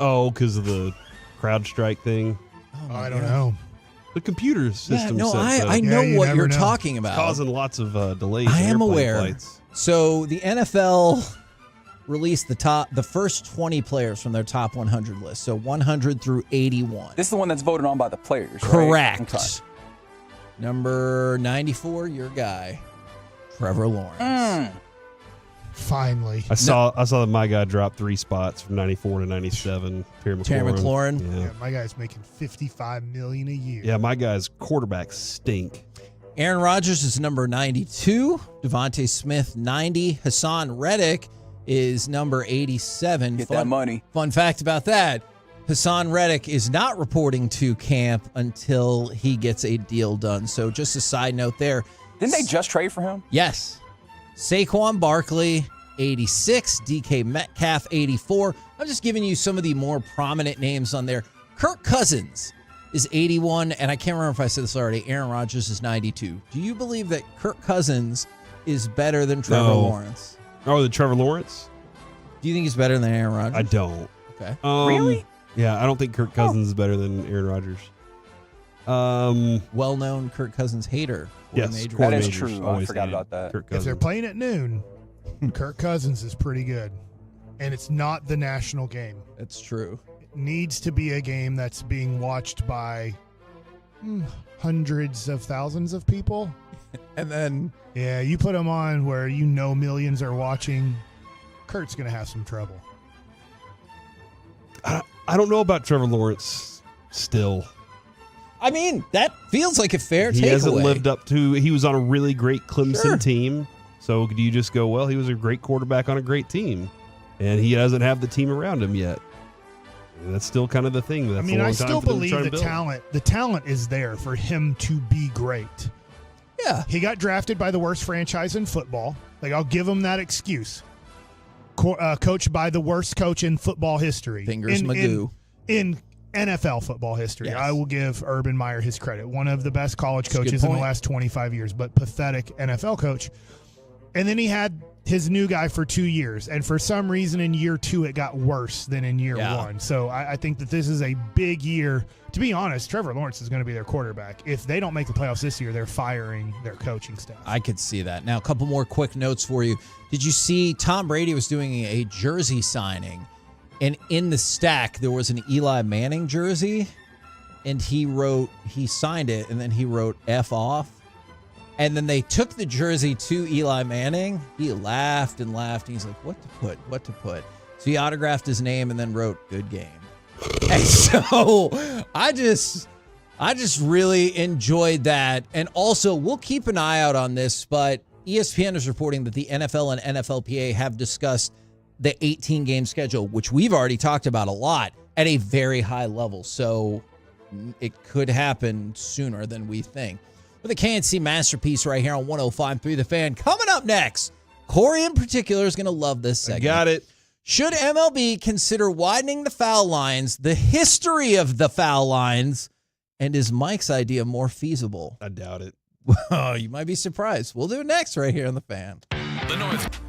Oh, because of the crowd strike thing? Oh, I don't know. The computer system. no, said so. I know you what never you're know. talking It's about. causing lots of delays. I in am airplane aware. Flights. So the NFL released the first 20 players from their top 100 list. So 100 through 81. This is the one that's voted on by the players, right? Correct. Okay. Number 94, your guy, Trevor Lawrence. Finally. I saw that my guy dropped 3 spots from 94 to 97. Terry McLaurin. Yeah, my guy's making $55 million a year. Yeah, my guy's quarterbacks stink. Aaron Rodgers is number 92. Devontae Smith, 90. Hassan Reddick is number 87. Get that money. Fun fact about that, Hassan Reddick is not reporting to camp until he gets a deal done. So just a side note there. Didn't they just trade for him? Yes. Saquon Barkley, 86. DK Metcalf, 84. I'm just giving you some of the more prominent names on there. Kirk Cousins is 81, and I can't remember if I said this already. Aaron Rodgers is 92. Do you believe that Kirk Cousins is better than Trevor Lawrence? Oh, the Trevor Lawrence? Do you think he's better than Aaron Rodgers? I don't. Okay. Really? Yeah, I don't think Kirk Cousins is better than Aaron Rodgers. Well-known Kirk Cousins hater. Yes, that is true. I forgot about that. Kirk If they're Cousins. playing at noon, Kirk Cousins is pretty good. And it's not the national game. That's true. It needs to be a game that's being watched by hundreds of thousands of people. And then... Yeah, you put them on where you know millions are watching, Kurt's going to have some trouble. I don't know about Trevor Lawrence still. I mean, that feels like a fair takeaway. He hasn't lived up to. He was on a really great Clemson Sure. team. So do you just go, well, he was a great quarterback on a great team, and he doesn't have the team around him yet. And that's still kind of the thing. That's I mean, a long I time still for them to believe try to the build. The talent is there for him to be great. Yeah. He got drafted by the worst franchise in football. Like, I'll give him that excuse. Coached by the worst coach in football history. Fingers Magoo. In NFL football history. Yes. I will give Urban Meyer his credit. One of the best college That's a good coaches in the point. last 25 years, but pathetic NFL coach. And then he had his new guy for 2 years. And for some reason in year 2, it got worse than in year 1. So I think that this is a big year. To be honest, Trevor Lawrence is going to be their quarterback. If they don't make the playoffs this year, they're firing their coaching staff. I could see that. Now, a couple more quick notes for you. Did you see Tom Brady was doing a jersey signing, and in the stack there was an Eli Manning jersey, and he signed it, and then he wrote F off. And then they took the jersey to Eli Manning. He laughed and laughed, and he's like, what to put? So he autographed his name and then wrote good game. And so I just really enjoyed that. And also, we'll keep an eye out on this, but ESPN is reporting that the NFL and NFLPA have discussed the 18-game schedule, which we've already talked about a lot, at a very high level. So it could happen sooner than we think. With a KNC masterpiece right here on 105.3 The Fan. Coming up next, Corey in particular is going to love this segment. Got it. Should MLB consider widening the foul lines, the history of the foul lines, and is Mike's idea more feasible? I doubt it. Oh, you might be surprised. We'll do it next right here on The Fan. The North.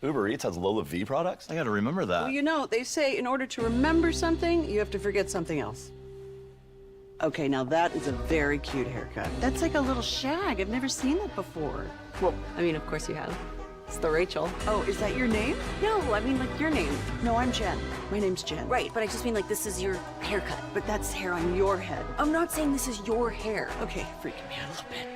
Uber Eats has Lola V products? I gotta remember that. Well, you know, they say in order to remember something, you have to forget something else. Okay, now that is a very cute haircut. That's like a little shag. I've never seen that before. Well, I mean, of course you have. It's the Rachel. Oh, is that your name? No, I mean, like, your name. No, I'm Jen. My name's Jen. Right, but I just mean, like, this is your haircut. But that's hair on your head. I'm not saying this is your hair. Okay, freaking me out a little bit.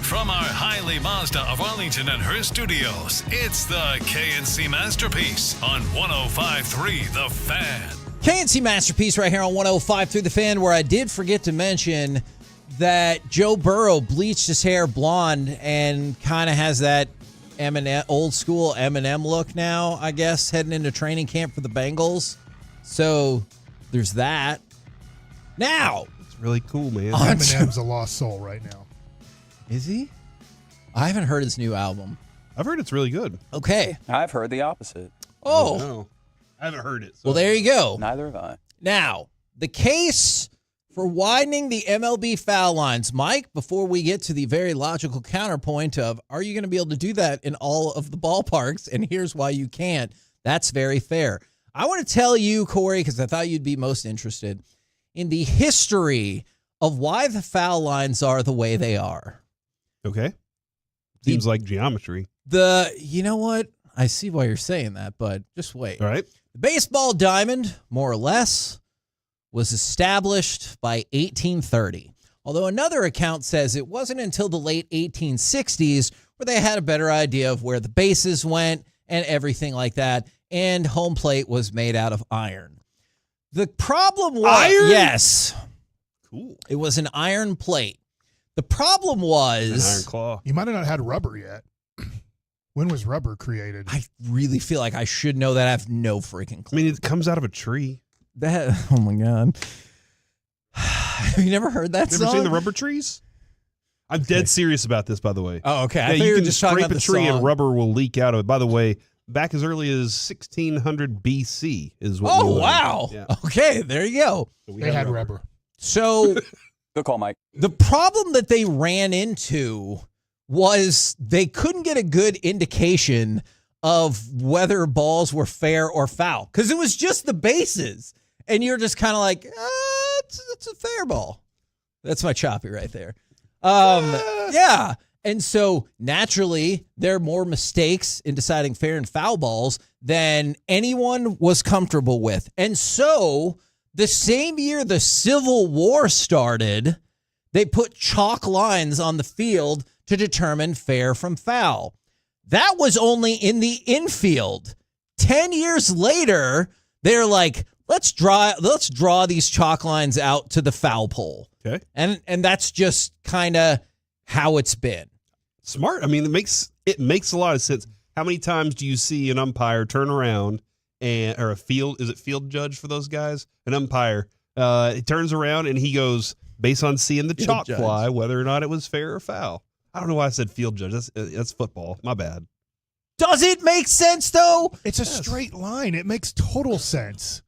From our Hiley Mazda of Arlington and her studios, it's the KNC Masterpiece on 105.3 The Fan. KNC Masterpiece right here on 105.3 The Fan, where I did forget to mention that Joe Burrow bleached his hair blonde and kind of has that Eminem, old school Eminem look now, I guess, heading into training camp for the Bengals. So there's that. Now. It's really cool, man. Eminem's a lost soul right now. Is he? I haven't heard his new album. I've heard it's really good. Okay. I've heard the opposite. Oh. No. I haven't heard it. So. Well, there you go. Neither have I. Now, the case for widening the MLB foul lines. Mike, before we get to the very logical counterpoint of, are you going to be able to do that in all of the ballparks? And here's why you can't. That's very fair. I want to tell you, Corey, because I thought you'd be most interested in the history of why the foul lines are the way they are. Okay. Seems like geometry. You know what? I see why you're saying that, but just wait. All right. The baseball diamond, more or less, was established by 1830. Although another account says it wasn't until the late 1860s where they had a better idea of where the bases went and everything like that, and home plate was made out of iron. The problem was... Iron? Yes. Cool. It was an iron plate. The problem was... An iron claw. You might have not had rubber yet. When was rubber created? I really feel like I should know that. I have no freaking clue. I mean, it comes out of a tree. Oh, my God. Have you never heard that song? Never seen the rubber trees? I'm dead serious about this, by the way. Oh, okay. Yeah, I thought you were can just talking scrape about a the tree song. and rubber will leak out of it. By the way, back as early as 1600 BC is what we learned. Wow. Yeah. Okay, there you go. So They had rubber. So Good call, Mike. the problem that they ran into was they couldn't get a good indication of whether balls were fair or foul because it was just the bases. And you're just kind of like, it's a fair ball. That's my choppy right there. Yeah. And so naturally, there are more mistakes in deciding fair and foul balls than anyone was comfortable with. And so the same year the Civil War started, they put chalk lines on the field to determine fair from foul. That was only in the infield. 10 years later, they're like, let's draw these chalk lines out to the foul pole. Okay. And that's just kind of how it's been. Smart. I mean, it makes a lot of sense. How many times do you see an umpire turn around or a field judge for those guys? An umpire, he turns around and he goes, based on seeing the chalk fly, whether or not it was fair or foul. I don't know why I said field judge. That's football. My bad. Does it make sense, though? It's a straight line. It makes total sense.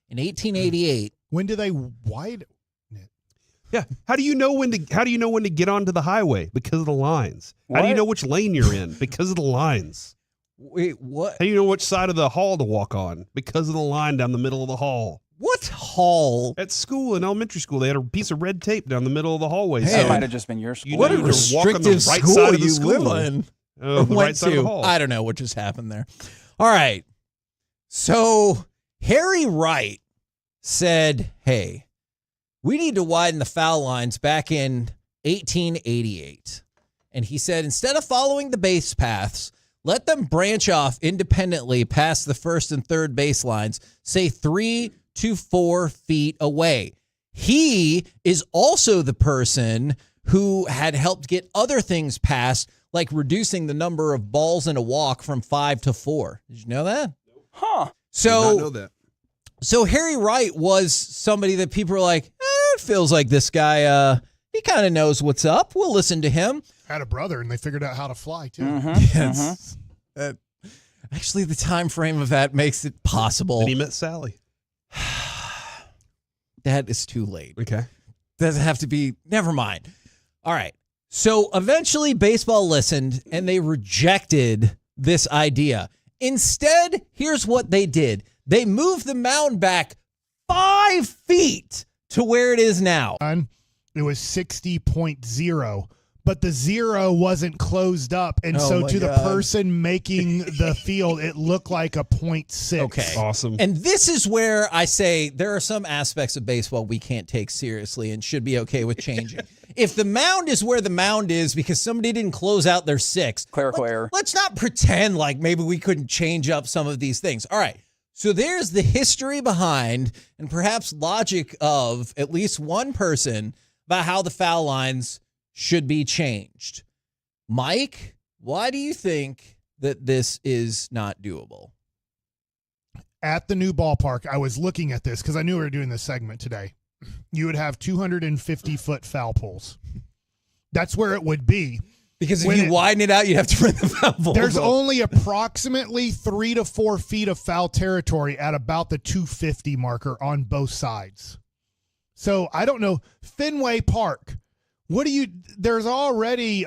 In 1888. When do they widen? Yeah. How do you know when to get onto the highway? Because of the lines. How do you know which lane you're in? Because of the lines. Wait, what? How do you know which side of the hall to walk on? Because of the line down the middle of the hall. What hall? At school, in elementary school, they had a piece of red tape down the middle of the hallway. Hey, so it might have just been your school. What a you need to walk on the restrictive right school side of the you school. live in. The Went right side of to. the hall. I don't know what just happened there. All right. So Harry Wright said, hey, we need to widen the foul lines back in 1888. And he said, instead of following the base paths, let them branch off independently past the first and third baselines, say 3 to 4 feet away. He is also the person who had helped get other things passed, like reducing the number of balls in a walk from 5 to 4. Did you know that? Huh. Did not know that. So Harry Wright was somebody that people were like, it feels like this guy, he kind of knows what's up. We'll listen to him. Had a brother, and they figured out how to fly, too. Yes. Actually, the time frame of that makes it possible. And he met Sally. That is too late. Okay. Doesn't have to be. Never mind. All right. So eventually baseball listened and they rejected this idea. Instead, here's what they did. They moved the mound back 5 feet to where it is now. It was 60.0, but the 0 wasn't closed up. And so to the person making the field, it looked like a 0.6. Okay. Awesome. And this is where I say there are some aspects of baseball we can't take seriously and should be okay with changing. If the mound is where the mound is because somebody didn't close out their 6, clerical error. Let's not pretend like maybe we couldn't change up some of these things. All right. So there's the history behind and perhaps logic of at least one person about how the foul lines should be changed. Mike, why do you think that this is not doable? At the new ballpark, I was looking at this because I knew we were doing this segment today. You would have 250-foot foul poles. That's where it would be. Because if you widen it out, you'd have to bring the foul poles There's up. only approximately 3 to 4 feet of foul territory at about the 250 marker on both sides. So I don't know. Fenway Park. There's already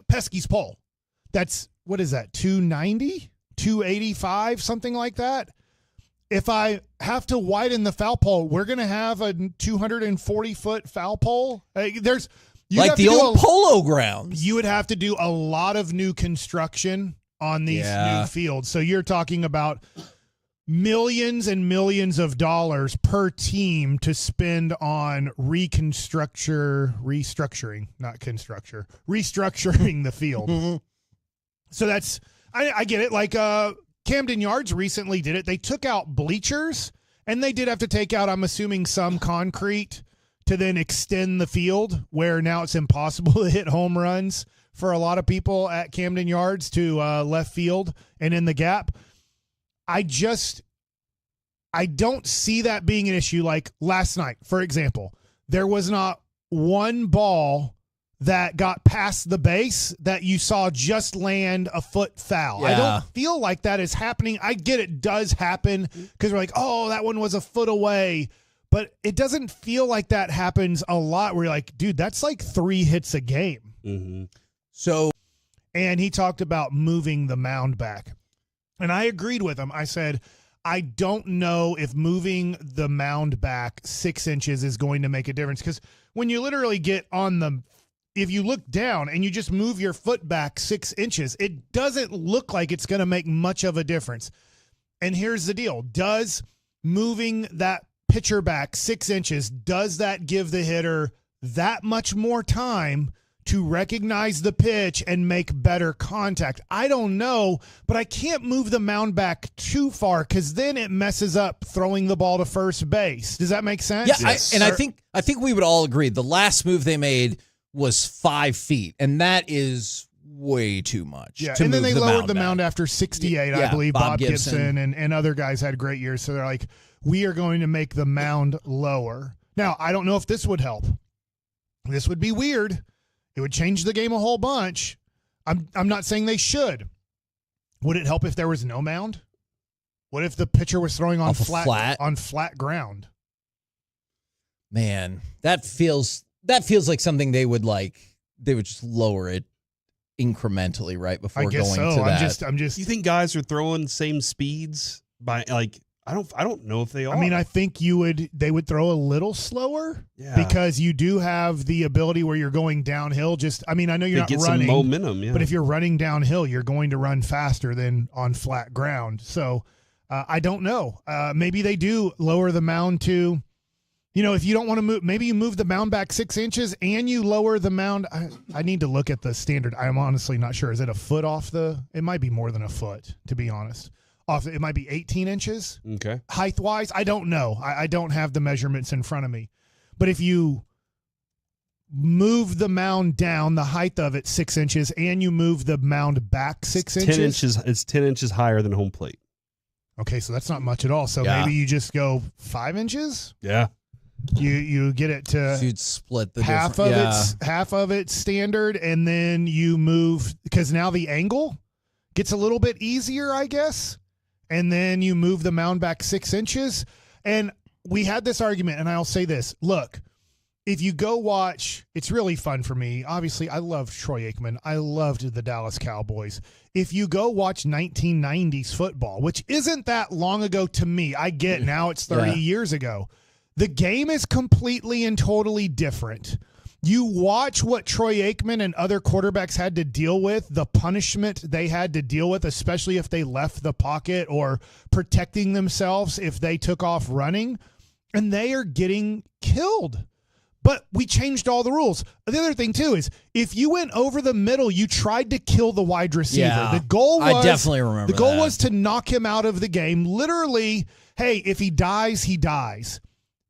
Pesky's pole. That's, what is that, 290? 285, something like that. If I have to widen the foul pole, we're going to have a 240-foot foul pole. There's like the old polo grounds. You would have to do a lot of new construction on these new fields. So you're talking about millions and millions of dollars per team to spend on restructuring the field. So that's, I get it. Like Camden Yards recently did it. They took out bleachers and they did have to take out, I'm assuming, some concrete to then extend the field, where now it's impossible to hit home runs for a lot of people at Camden Yards to left field and in the gap. I don't see that being an issue. Like last night, for example, there was not one ball that got past the base that you saw just land a foot foul. Yeah. I don't feel like that is happening. I get it does happen because we're like, oh, that one was a foot away. But it doesn't feel like that happens a lot where you're like, dude, that's like 3 hits a game. Mm-hmm. So, and he talked about moving the mound back. And I agreed with him. I said, I don't know if moving the mound back 6 inches is going to make a difference. Because when you literally get if you look down and you just move your foot back 6 inches, it doesn't look like it's going to make much of a difference. And here's the deal. Does moving that pitcher back 6 inches, does that give the hitter that much more time to recognize the pitch and make better contact? I don't know, but I can't move the mound back too far because then it messes up throwing the ball to first base. Does that make sense? Yeah, yes. I think we would all agree the last move they made was 5 feet, and that is way too much. Yeah, and then they lowered the mound after 68, I believe. Bob Gibson and other guys had great years, so they're like, we are going to make the mound lower. Now, I don't know if this would help. This would be weird. It would change the game a whole bunch. I'm not saying they should. Would it help if there was no mound? What if the pitcher was throwing on flat ground? Man, that feels like something they would just lower it incrementally right before I guess going so. to that. I'm just. You think guys are throwing same speeds by like I don't know if they are. I mean, I think they would throw a little slower because you do have the ability where you're going downhill. I know you're not get running some momentum, but if you're running downhill, you're going to run faster than on flat ground. So I don't know. Maybe they do lower the mound to, if you don't want to move, maybe you move the mound back 6 inches and you lower the mound. I need to look at the standard. I'm honestly not sure. Is it a foot off it might be more than a foot, to be honest. It might be 18 inches. Okay. Height-wise, I don't know. I don't have the measurements in front of me. But if you move the mound down, the height of it 6 inches, and you move the mound back 6 inches. It's 10 inches higher than home plate. Okay, so that's not much at all. So maybe you just go 5 inches? Yeah. You get it to you'd split the half of it's standard, and then you move, because now the angle gets a little bit easier, I guess. And then you move the mound back 6 inches. And we had this argument, and I'll say this. Look, if you go watch, it's really fun for me. Obviously, I love Troy Aikman. I loved the Dallas Cowboys. If you go watch 1990s football, which isn't that long ago to me, I get now it's 30 years ago. The game is completely and totally different. You watch what Troy Aikman and other quarterbacks had to deal with, the punishment they had to deal with, especially if they left the pocket or protecting themselves if they took off running, and they are getting killed. But we changed all the rules. The other thing, too, is if you went over the middle, you tried to kill the wide receiver. Yeah, the goal was, I definitely remember the goal that. was to knock him out of the game. Literally, hey, if he dies, he dies.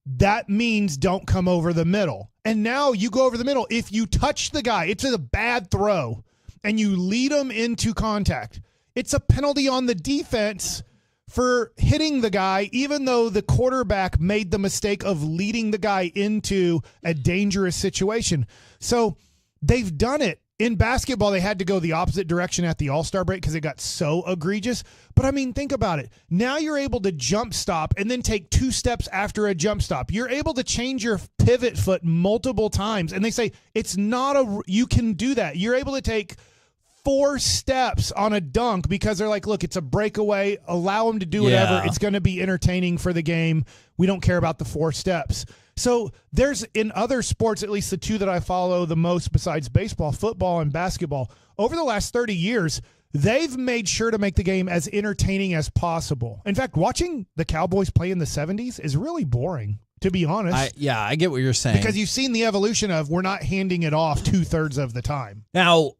That means don't come over the middle. And now you go over the middle. If you touch the guy, it's a bad throw, and you lead him into contact, it's a penalty on the defense for hitting the guy, even though the quarterback made the mistake of leading the guy into a dangerous situation. So they've done it. In basketball, they had to go the opposite direction at the All-Star break because it got so egregious. But, I mean, think about it. Now you're able to jump stop and then take 2 steps after a jump stop. You're able to change your pivot foot multiple times. And they say you can do that. You're able to take 4 steps on a dunk because they're like, look, it's a breakaway. Allow them to do whatever. It's going to be entertaining for the game. We don't care about the 4 steps. So there's, in other sports, at least the 2 that I follow the most besides baseball, football and basketball, over the last 30 years, they've made sure to make the game as entertaining as possible. In fact, watching the Cowboys play in the 70s is really boring, to be honest. I get what you're saying. Because you've seen the evolution of we're not handing it off 2/3 of the time. Now,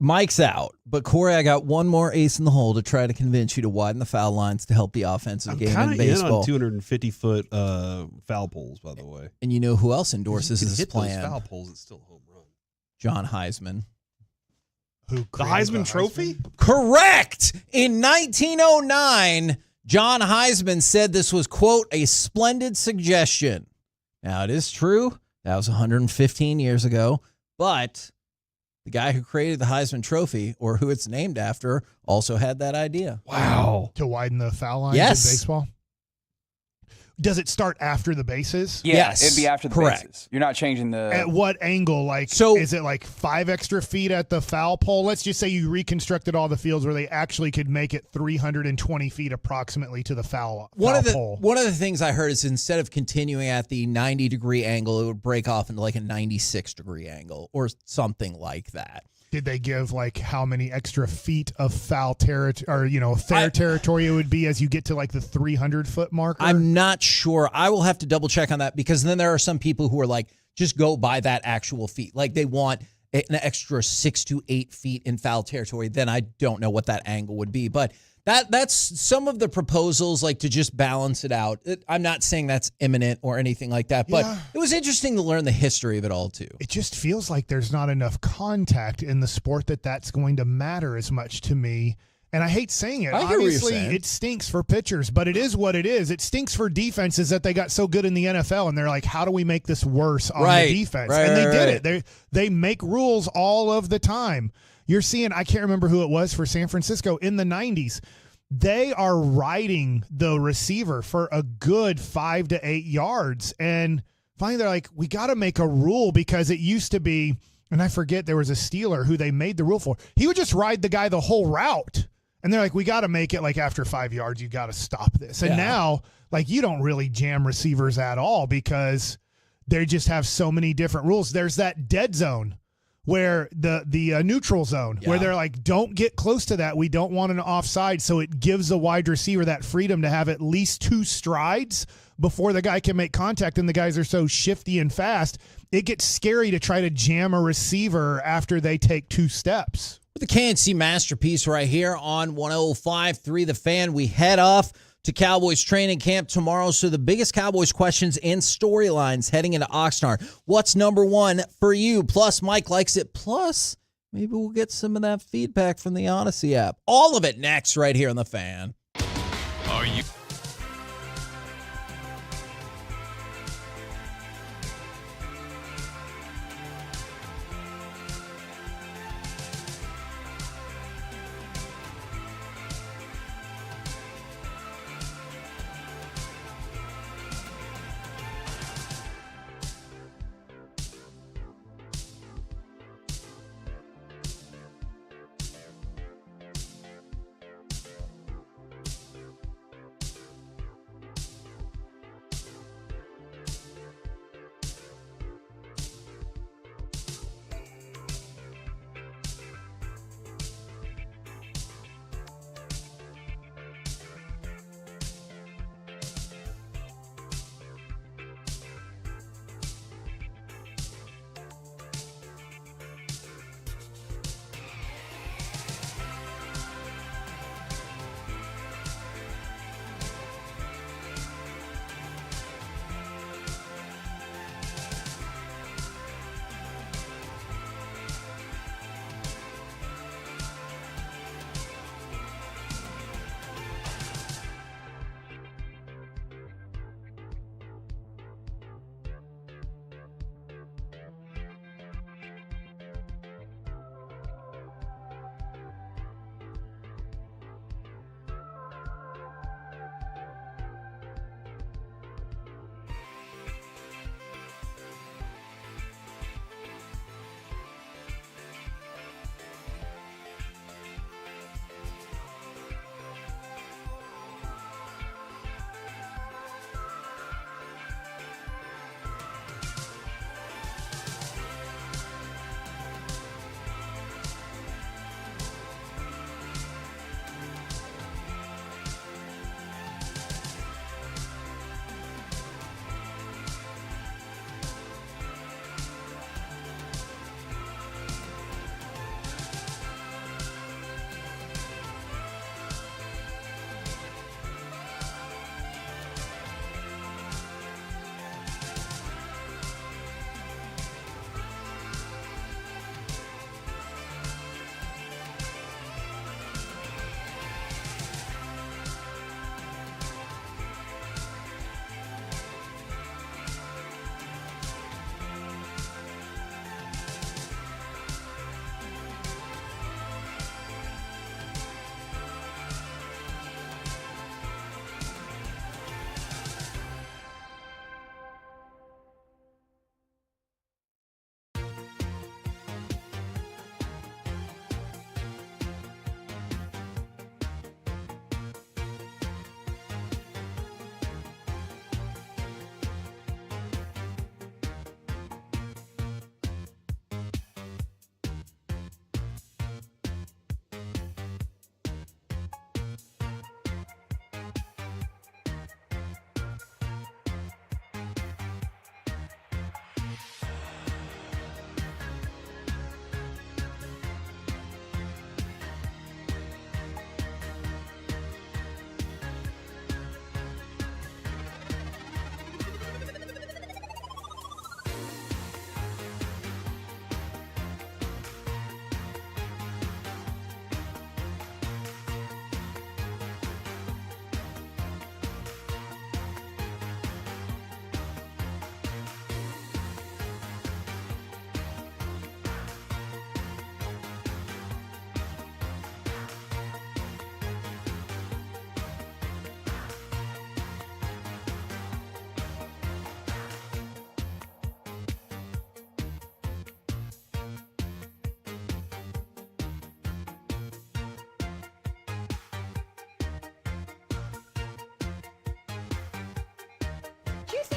Mike's out, but Corey, I got one more ace in the hole to try to convince you to widen the foul lines to help the offensive game in baseball. I'm 250-foot foul poles, by the way. And you know who else endorses this plan? Those foul poles, it's still home run. John Heisman. The Heisman Trophy? Correct! In 1909, John Heisman said this was, quote, a splendid suggestion. Now, it is true. That was 115 years ago, but the guy who created the Heisman Trophy, or who it's named after, also had that idea. Wow. To widen the foul lines Yes. in baseball? Does it start after the bases? Yeah, Yes. it'd be after the Correct. bases. You're not changing the... At what angle? Like, So- is it like 5 extra feet at the foul pole? Let's just say you reconstructed all the fields where they actually could make it 320 feet approximately to the foul pole. One of the things I heard is instead of continuing at the 90-degree angle, it would break off into like a 96-degree angle or something like that. Did they give like how many extra feet of foul territory, or fair territory it would be as you get to like the 300-foot marker? I'm not sure. I will have to double check on that, because then there are some people who are like, just go by that actual feet. Like they want an extra 6 to 8 feet in foul territory. Then I don't know what that angle would be. But that's some of the proposals, like to just balance it out. I'm not saying that's imminent or anything like that, but it was interesting to learn the history of it all too. It just feels like there's not enough contact in the sport that's going to matter as much to me. And I hate saying it. I hear what you're Obviously, saying. it stinks for pitchers, but it is what it is. It stinks for defenses that they got so good in the NFL, and they're like, how do we make this worse on the defense? And they did it. They make rules all of the time. You're seeing, I can't remember who it was for San Francisco in the 90s. They are riding the receiver for a good 5 to 8 yards. And finally, they're like, we got to make a rule, because it used to be, and I forget, there was a Steeler who they made the rule for. He would just ride the guy the whole route. And they're like, we got to make it like after 5 yards, you got to stop this. And Yeah. now, like, you don't really jam receivers at all because they just have so many different rules. There's that dead zone where the neutral zone where they're like, don't get close to that. We don't want an offside. So it gives a wide receiver that freedom to have at least 2 strides before the guy can make contact. And the guys are so shifty and fast, it gets scary to try to jam a receiver after they take 2 steps. The KNC masterpiece right here on 105.3 The Fan. We head off to Cowboys training camp tomorrow. So the biggest Cowboys questions and storylines heading into Oxnard. What's number one for you? Plus, Mike likes it. Plus, maybe we'll get some of that feedback from the Odyssey app. All of it next right here on The Fan. Are you?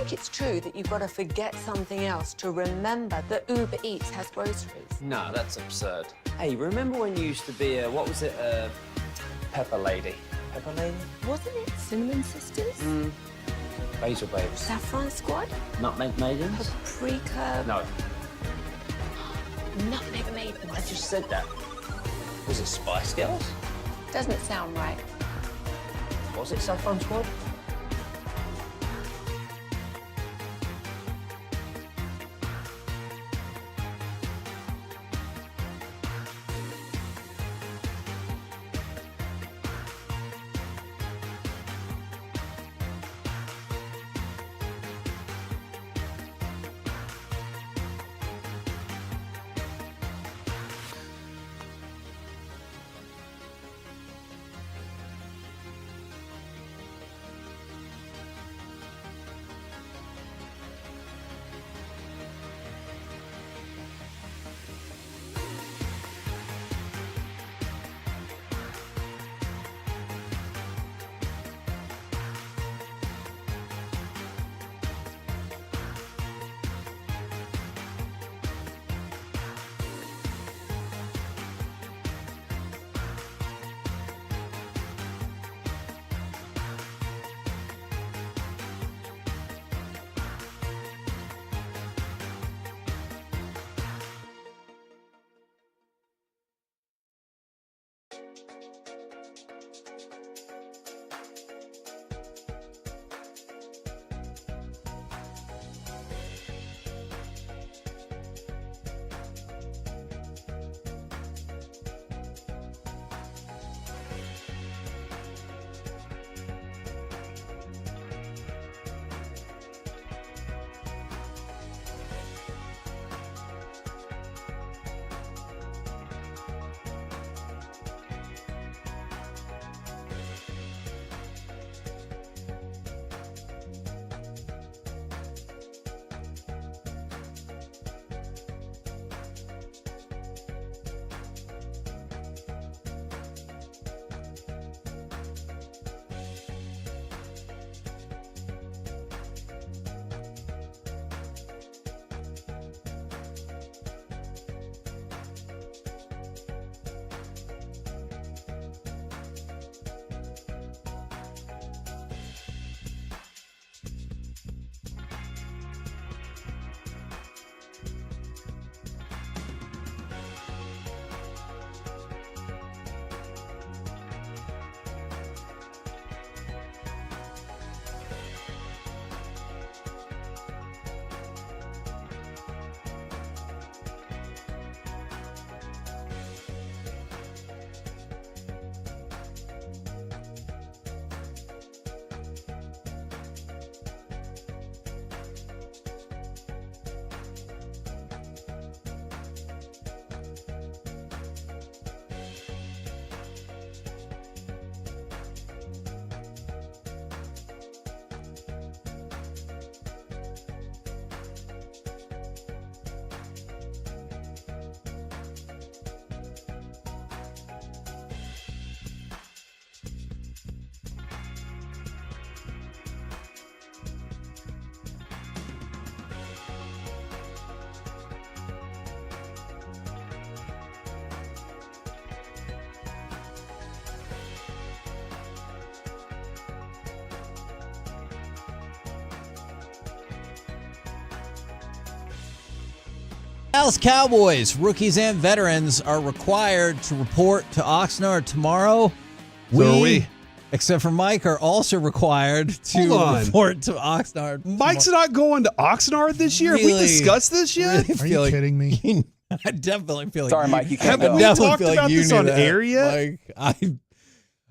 think it's true that you've got to forget something else to remember that Uber Eats has groceries? No, that's absurd. Hey, remember when you used to be a, what was it, Pepper Lady? Pepper Lady? Wasn't it Cinnamon Sisters? Basil Babes. Saffron Squad? Nutmeg Maidens? Paprika? No. Nutmeg Maidens? I just said that. Was it Spice Girls? Doesn't sound right. Was it Saffron Squad? Dallas-Cowboys, rookies and veterans, are required to report to Oxnard tomorrow. So are we. Except for Mike, are also required to report to Oxnard. Mike's not going to Oxnard this year? Really, Have we discussed this yet? Are you kidding me? I definitely feel like Sorry, Mike, you can't Haven't we talked about this on air yet? Like,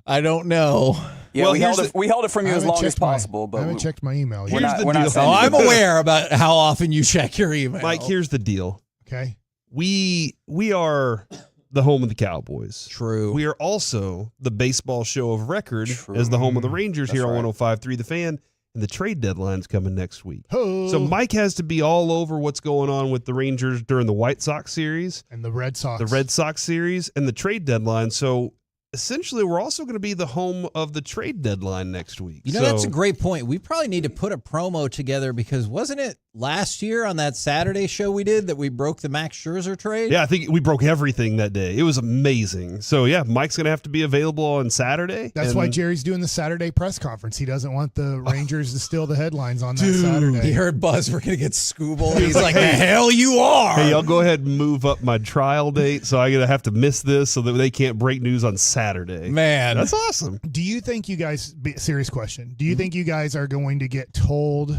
I don't know. Yeah, Well, we held it from you I as haven't long as checked my- possible. But I haven't checked my email yet. We're not, the we're not deal. saying Oh, I'm anything. aware about how often you check your email. Mike, here's the deal. Okay. We are the home of the Cowboys. True. We are also the baseball show of record as the home of the Rangers That's here right. on 105.3 The Fan. And the trade deadline's coming next week. Ho. So Mike has to be all over what's going on with the Rangers during the White Sox series, And the Red Sox. the Red Sox series, and the trade deadline. So essentially we're also going to be the home of the trade deadline next week. You know, that's a great point. We probably need to put a promo together because wasn't it last year on that Saturday show we did that we broke the Max Scherzer trade? Yeah, I think we broke everything that day. It was amazing. So, yeah, Mike's going to have to be available on Saturday. That's why Jerry's doing the Saturday press conference. He doesn't want the Rangers to steal the headlines on that Saturday. He heard buzz, we're going to get Scooble. He's like, the hell you are. Hey, I'll go ahead and move up my trial date, so I'm going to have to miss this so that they can't break news on Saturday. Man. That's awesome. Do you think you guys, serious question, do you think you guys are going to get told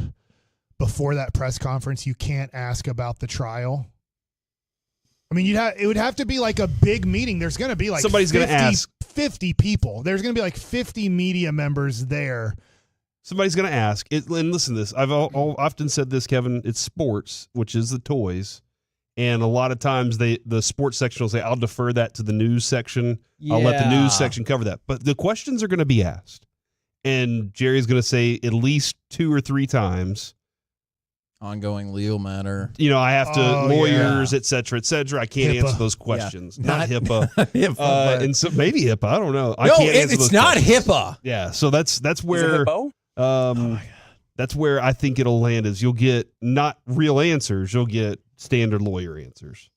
before that press conference you can't ask about the trial? I mean, it would have to be like a big meeting. There's going to be like somebody's going to ask 50 people. There's going to be like 50 media members there. Somebody's going to ask. And listen to this. I've often said this, Kevin. It's sports, which is the toys. And a lot of times the sports section will say, I'll defer that to the news section. Yeah. I'll let the news section cover that. But the questions are going to be asked. And Jerry's going to say at least 2 or 3 times, ongoing legal matter. You know, I have to lawyers, et cetera, et cetera. I can't answer those questions. Yeah. Not HIPAA. HIPAA and so maybe HIPAA. I don't know. I can't answer those not questions. HIPAA. Yeah. So that's where that's where I think it'll land is you'll get not real answers. You'll get standard lawyer answers.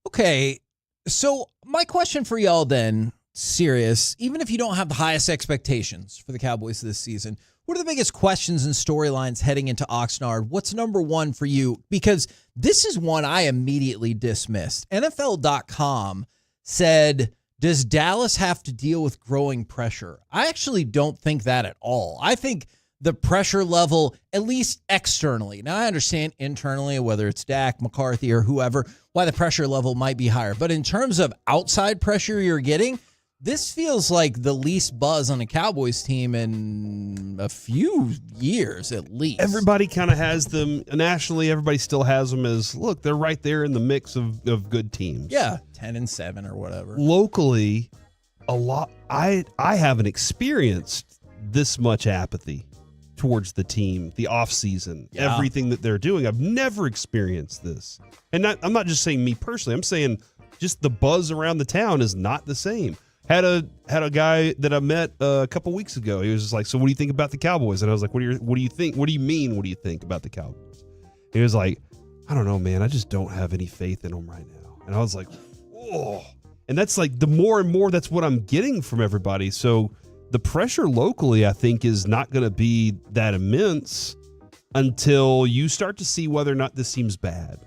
Okay. So my question for y'all then, serious, even if you don't have the highest expectations for the Cowboys this season, what are the biggest questions and storylines heading into Oxnard? What's number one for you? Because this is one I immediately dismissed. NFL.com said, does Dallas have to deal with growing pressure? I actually don't think that at all. I think the pressure level, at least externally. Now, I understand internally, whether it's Dak, McCarthy, or whoever, why the pressure level might be higher. But in terms of outside pressure you're getting, this feels like the least buzz on a Cowboys team in a few years, at least. Everybody kind of has them nationally. Everybody still has them as, look, they're right there in the mix of good teams. Yeah, 10-7 or whatever. Locally, a lot. I haven't experienced this much apathy towards the team, the offseason, everything that they're doing. I've never experienced this. And I'm not just saying me personally. I'm saying just the buzz around the town is not the same. Had a guy that I met a couple weeks ago. He was just like, so what do you think about the Cowboys? And I was like, what do you think? What do you mean? What do you think about the Cowboys? He was like, I don't know, man. I just don't have any faith in them right now. And I was like, oh. And that's like the more and more that's what I'm getting from everybody. So the pressure locally, I think, is not going to be that immense until you start to see whether or not this seems bad.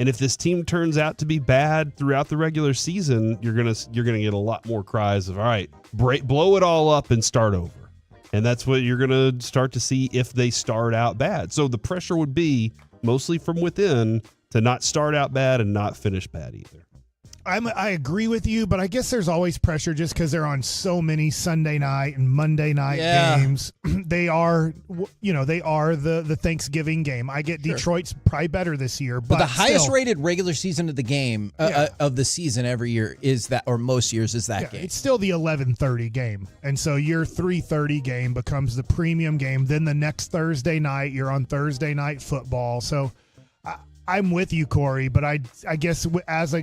And if this team turns out to be bad throughout the regular season, you're gonna get a lot more cries of, all right, blow it all up and start over. And that's what you're gonna start to see if they start out bad. So the pressure would be mostly from within to not start out bad and not finish bad either. I agree with you, but I guess there's always pressure just because they're on so many Sunday night and Monday night games. They are the Thanksgiving game. I get Detroit's probably better this year, but the highest rated regular season of the game of the season every year is that, or most years is that game. It's still the 11:30 game, and so your 3:30 game becomes the premium game. Then the next Thursday night, you're on Thursday night football. So I'm with you, Corey, but I guess as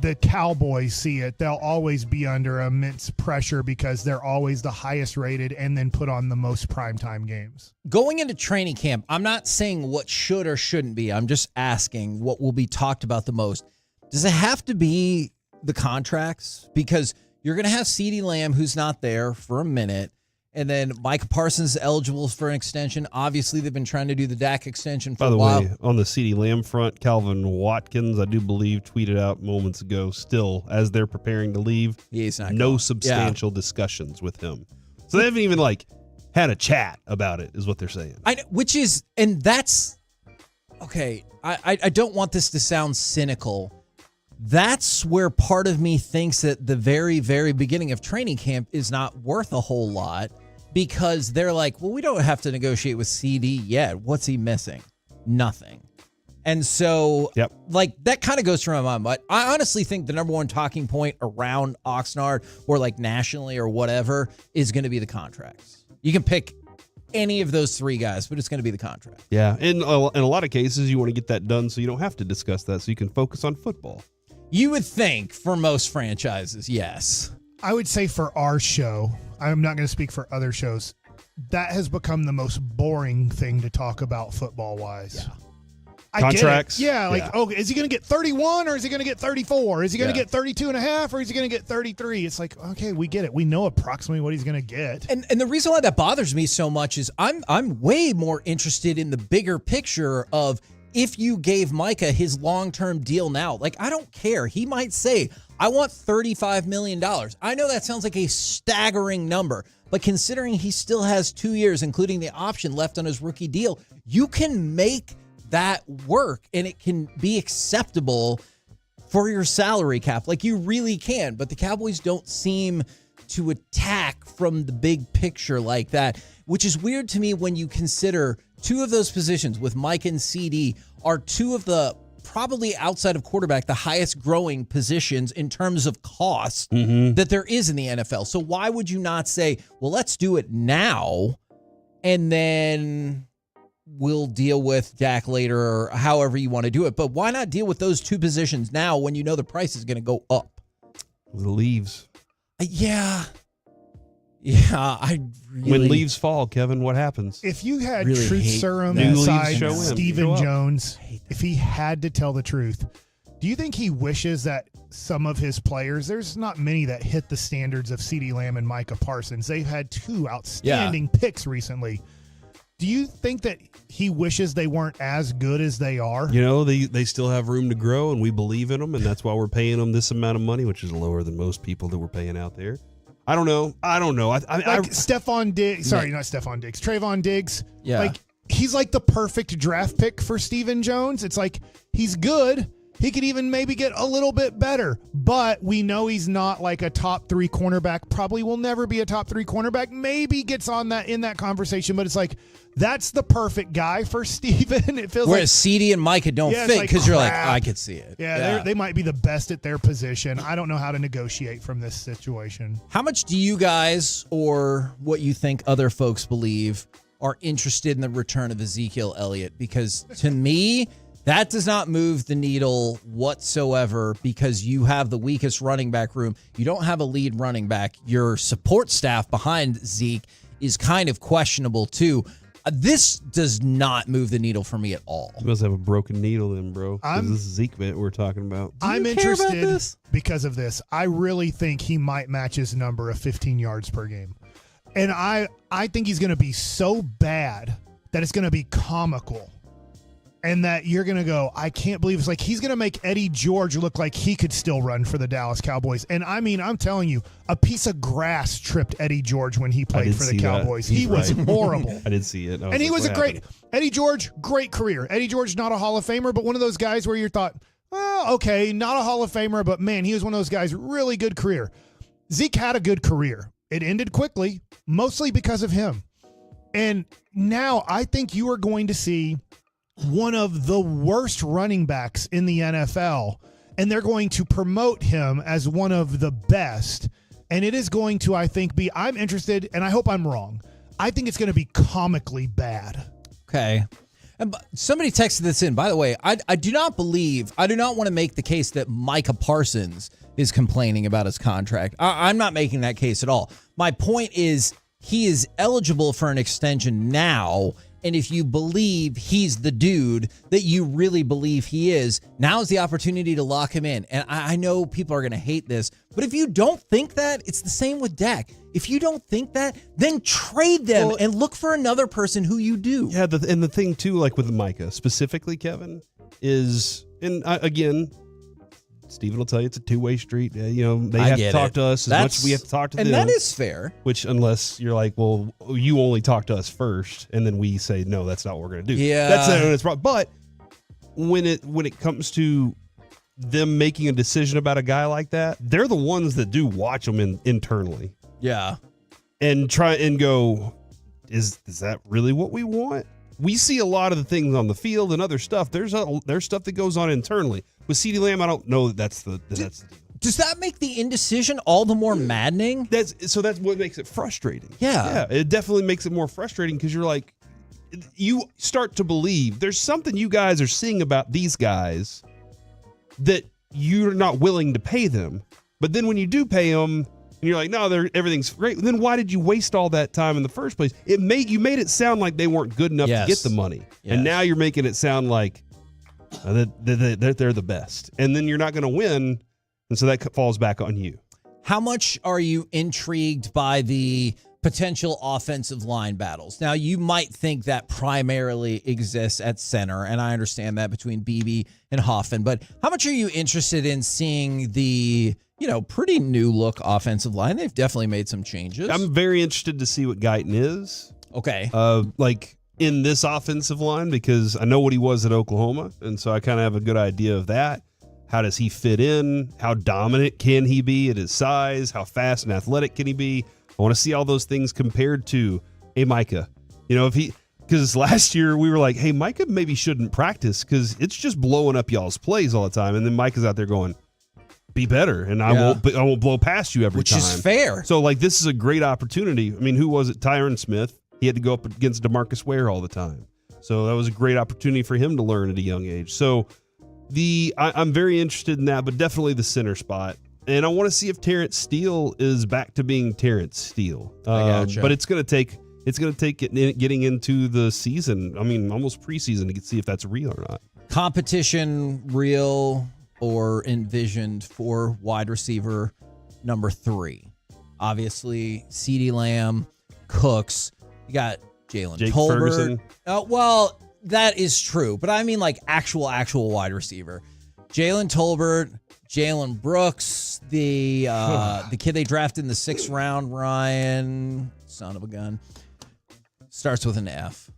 the Cowboys see it, they'll always be under immense pressure because they're always the highest rated and then put on the most primetime games. Going into training camp, I'm not saying what should or shouldn't be. I'm just asking what will be talked about the most. Does it have to be the contracts? Because you're going to have CeeDee Lamb, who's not there for a minute. And then Micah Parsons is eligible for an extension. Obviously, they've been trying to do the Dak extension for a while. By the way, on the CeeDee Lamb front, Calvin Watkins, I do believe, tweeted out moments ago, still, as they're preparing to leave, he's not no substantial discussions with him. So they haven't even, had a chat about it, is what they're saying. That's, okay, I don't want this to sound cynical. That's where part of me thinks that the very, very beginning of training camp is not worth a whole lot. Because they're like, well, we don't have to negotiate with CD yet. What's he missing? Nothing. And so, that kind of goes through my mind. But I honestly think the number one talking point around Oxnard or nationally or whatever is going to be the contracts. You can pick any of those three guys, but it's going to be the contract. Yeah. In a lot of cases, you want to get that done so you don't have to discuss that, so you can focus on football. You would think for most franchises, yes. I would say for our show, I'm not going to speak for other shows, that has become the most boring thing to talk about football-wise. Yeah. Contracts? Yeah, oh, is he going to get 31 or is he going to get 34? Is he going to get 32 and a half or is he going to get 33? It's like, okay, we get it. We know approximately what he's going to get. And the reason why that bothers me so much is I'm way more interested in the bigger picture of if you gave Micah his long-term deal now. Like, I don't care. He might say, I want $35 million. I know that sounds like a staggering number, but considering he still has 2 years, including the option left on his rookie deal, you can make that work and it can be acceptable for your salary cap. Like, you really can, but the Cowboys don't seem to attack from the big picture like that, which is weird to me when you consider two of those positions with Mike and CD are two of the probably outside of quarterback, the highest growing positions in terms of cost that there is in the NFL. So why would you not say, well, let's do it now and then we'll deal with Dak later or however you want to do it. But why not deal with those two positions now when you know the price is going to go up? The leaves. Yeah, I really... When leaves fall, Kevin, what happens? If you had Really truth hate serum that. inside Show in. Stephen Show up. Jones, if he had to tell the truth, do you think he wishes that some of his players, there's not many that hit the standards of CeeDee Lamb and Micah Parsons. They've had two outstanding picks recently. Do you think that he wishes they weren't as good as they are? You know, they still have room to grow, and we believe in them, and that's why we're paying them this amount of money, which is lower than most people that we're paying out there. I don't know. Stephon Diggs. Sorry, not Stephon Diggs. Trayvon Diggs. Yeah. Like, he's like the perfect draft pick for Stephen Jones. It's like, he's good. He could even maybe get a little bit better, but we know he's not like a top 3 cornerback. Probably will never be a top 3 cornerback. Maybe gets on that in that conversation, but it's like, that's the perfect guy for Steven. It feels Whereas CD and Micah don't fit because you're like, I could see it. Yeah, they might be the best at their position. I don't know how to negotiate from this situation. How much do you guys or what you think other folks believe are interested in the return of Ezekiel Elliott? Because to me, that does not move the needle whatsoever because you have the weakest running back room. You don't have a lead running back. Your support staff behind Zeke is kind of questionable too. This does not move the needle for me at all. You must have a broken needle then, bro. This is Zeke bit we're talking about. I'm interested because of this. I really think he might match his number of 15 yards per game. And I think he's going to be so bad that it's going to be comical. And that you're going to go, I can't believe it's like he's going to make Eddie George look like he could still run for the Dallas Cowboys. And I mean, I'm telling you, a piece of grass tripped Eddie George when he played for the Cowboys. He was horrible. I did see it. And he was Eddie George, great career. Eddie George, not a Hall of Famer, but one of those guys where you thought, well, okay, not a Hall of Famer, but man, he was one of those guys, really good career. Zeke had a good career. It ended quickly, mostly because of him. And now I think you are going to see one of the worst running backs in the NFL, and they're going to promote him as one of the best. And it is going to, I think, I'm interested, and I hope I'm wrong. I think it's going to be comically bad. Okay. And somebody texted this in. By the way, I do not want to make the case that Micah Parsons is complaining about his contract. I'm not making that case at all. My point is he is eligible for an extension now. And if you believe he's the dude that you really believe he is, now's the opportunity to lock him in. And I know people are going to hate this, but if you don't think that, it's the same with Dak. If you don't think that, then trade them and look for another person who you do. Yeah, and the thing too, like with Micah specifically, Kevin, is, and again, Steven will tell you it's a two-way street. They have to talk to us as much as we have to talk to them. And that is fair. Which, unless you're like, well, you only talk to us first, and then we say, no, that's not what we're going to do. Yeah. That's wrong. But when it comes to them making a decision about a guy like that, they're the ones that do watch them internally. Yeah. And try and go, is that really what we want? We see a lot of the things on the field and other stuff. There's stuff that goes on internally. With CeeDee Lamb, I don't know that's the deal. Does that make the indecision all the more maddening? That's what makes it frustrating. Yeah. It definitely makes it more frustrating because you're like, you start to believe there's something you guys are seeing about these guys that you're not willing to pay them. But then when you do pay them, And you're like, no, everything's great. Then why did you waste all that time in the first place? You made it sound like they weren't good enough to get the money. Yes. And now you're making it sound like that they're the best. And then you're not going to win. And so that falls back on you. How much are you intrigued by the potential offensive line battles? Now, you might think that primarily exists at center, and I understand that between Beebe and Hoffman, but how much are you interested in seeing the, pretty new look offensive line? They've definitely made some changes. I'm very interested to see what Guyton is. Okay. In this offensive line, because I know what he was at Oklahoma, and so I kind of have a good idea of that. How does he fit in? How dominant can he be at his size? How fast and athletic can he be? I want to see all those things compared to a Micah. Because last year we were like, hey, Micah maybe shouldn't practice because it's just blowing up y'all's plays all the time. And then Micah's out there going, be better, and I won't blow past you every time. Which is fair. So, this is a great opportunity. I mean, who was it? Tyron Smith. He had to go up against DeMarcus Ware all the time. So that was a great opportunity for him to learn at a young age. So I'm very interested in that, but definitely the center spot. And I want to see if Terrence Steele is back to being Terrence Steele. I gotcha. But it's going to take getting into the season. I mean, almost preseason to see if that's real or not. Competition real or envisioned for wide receiver number 3. Obviously, CeeDee Lamb, Cooks. You got Jalen Tolbert. Ferguson. Well, that is true, but I mean actual wide receiver. Jalen Tolbert, Jalen Brooks, the kid they drafted in the 6th round, Ryan, son of a gun, starts with an F.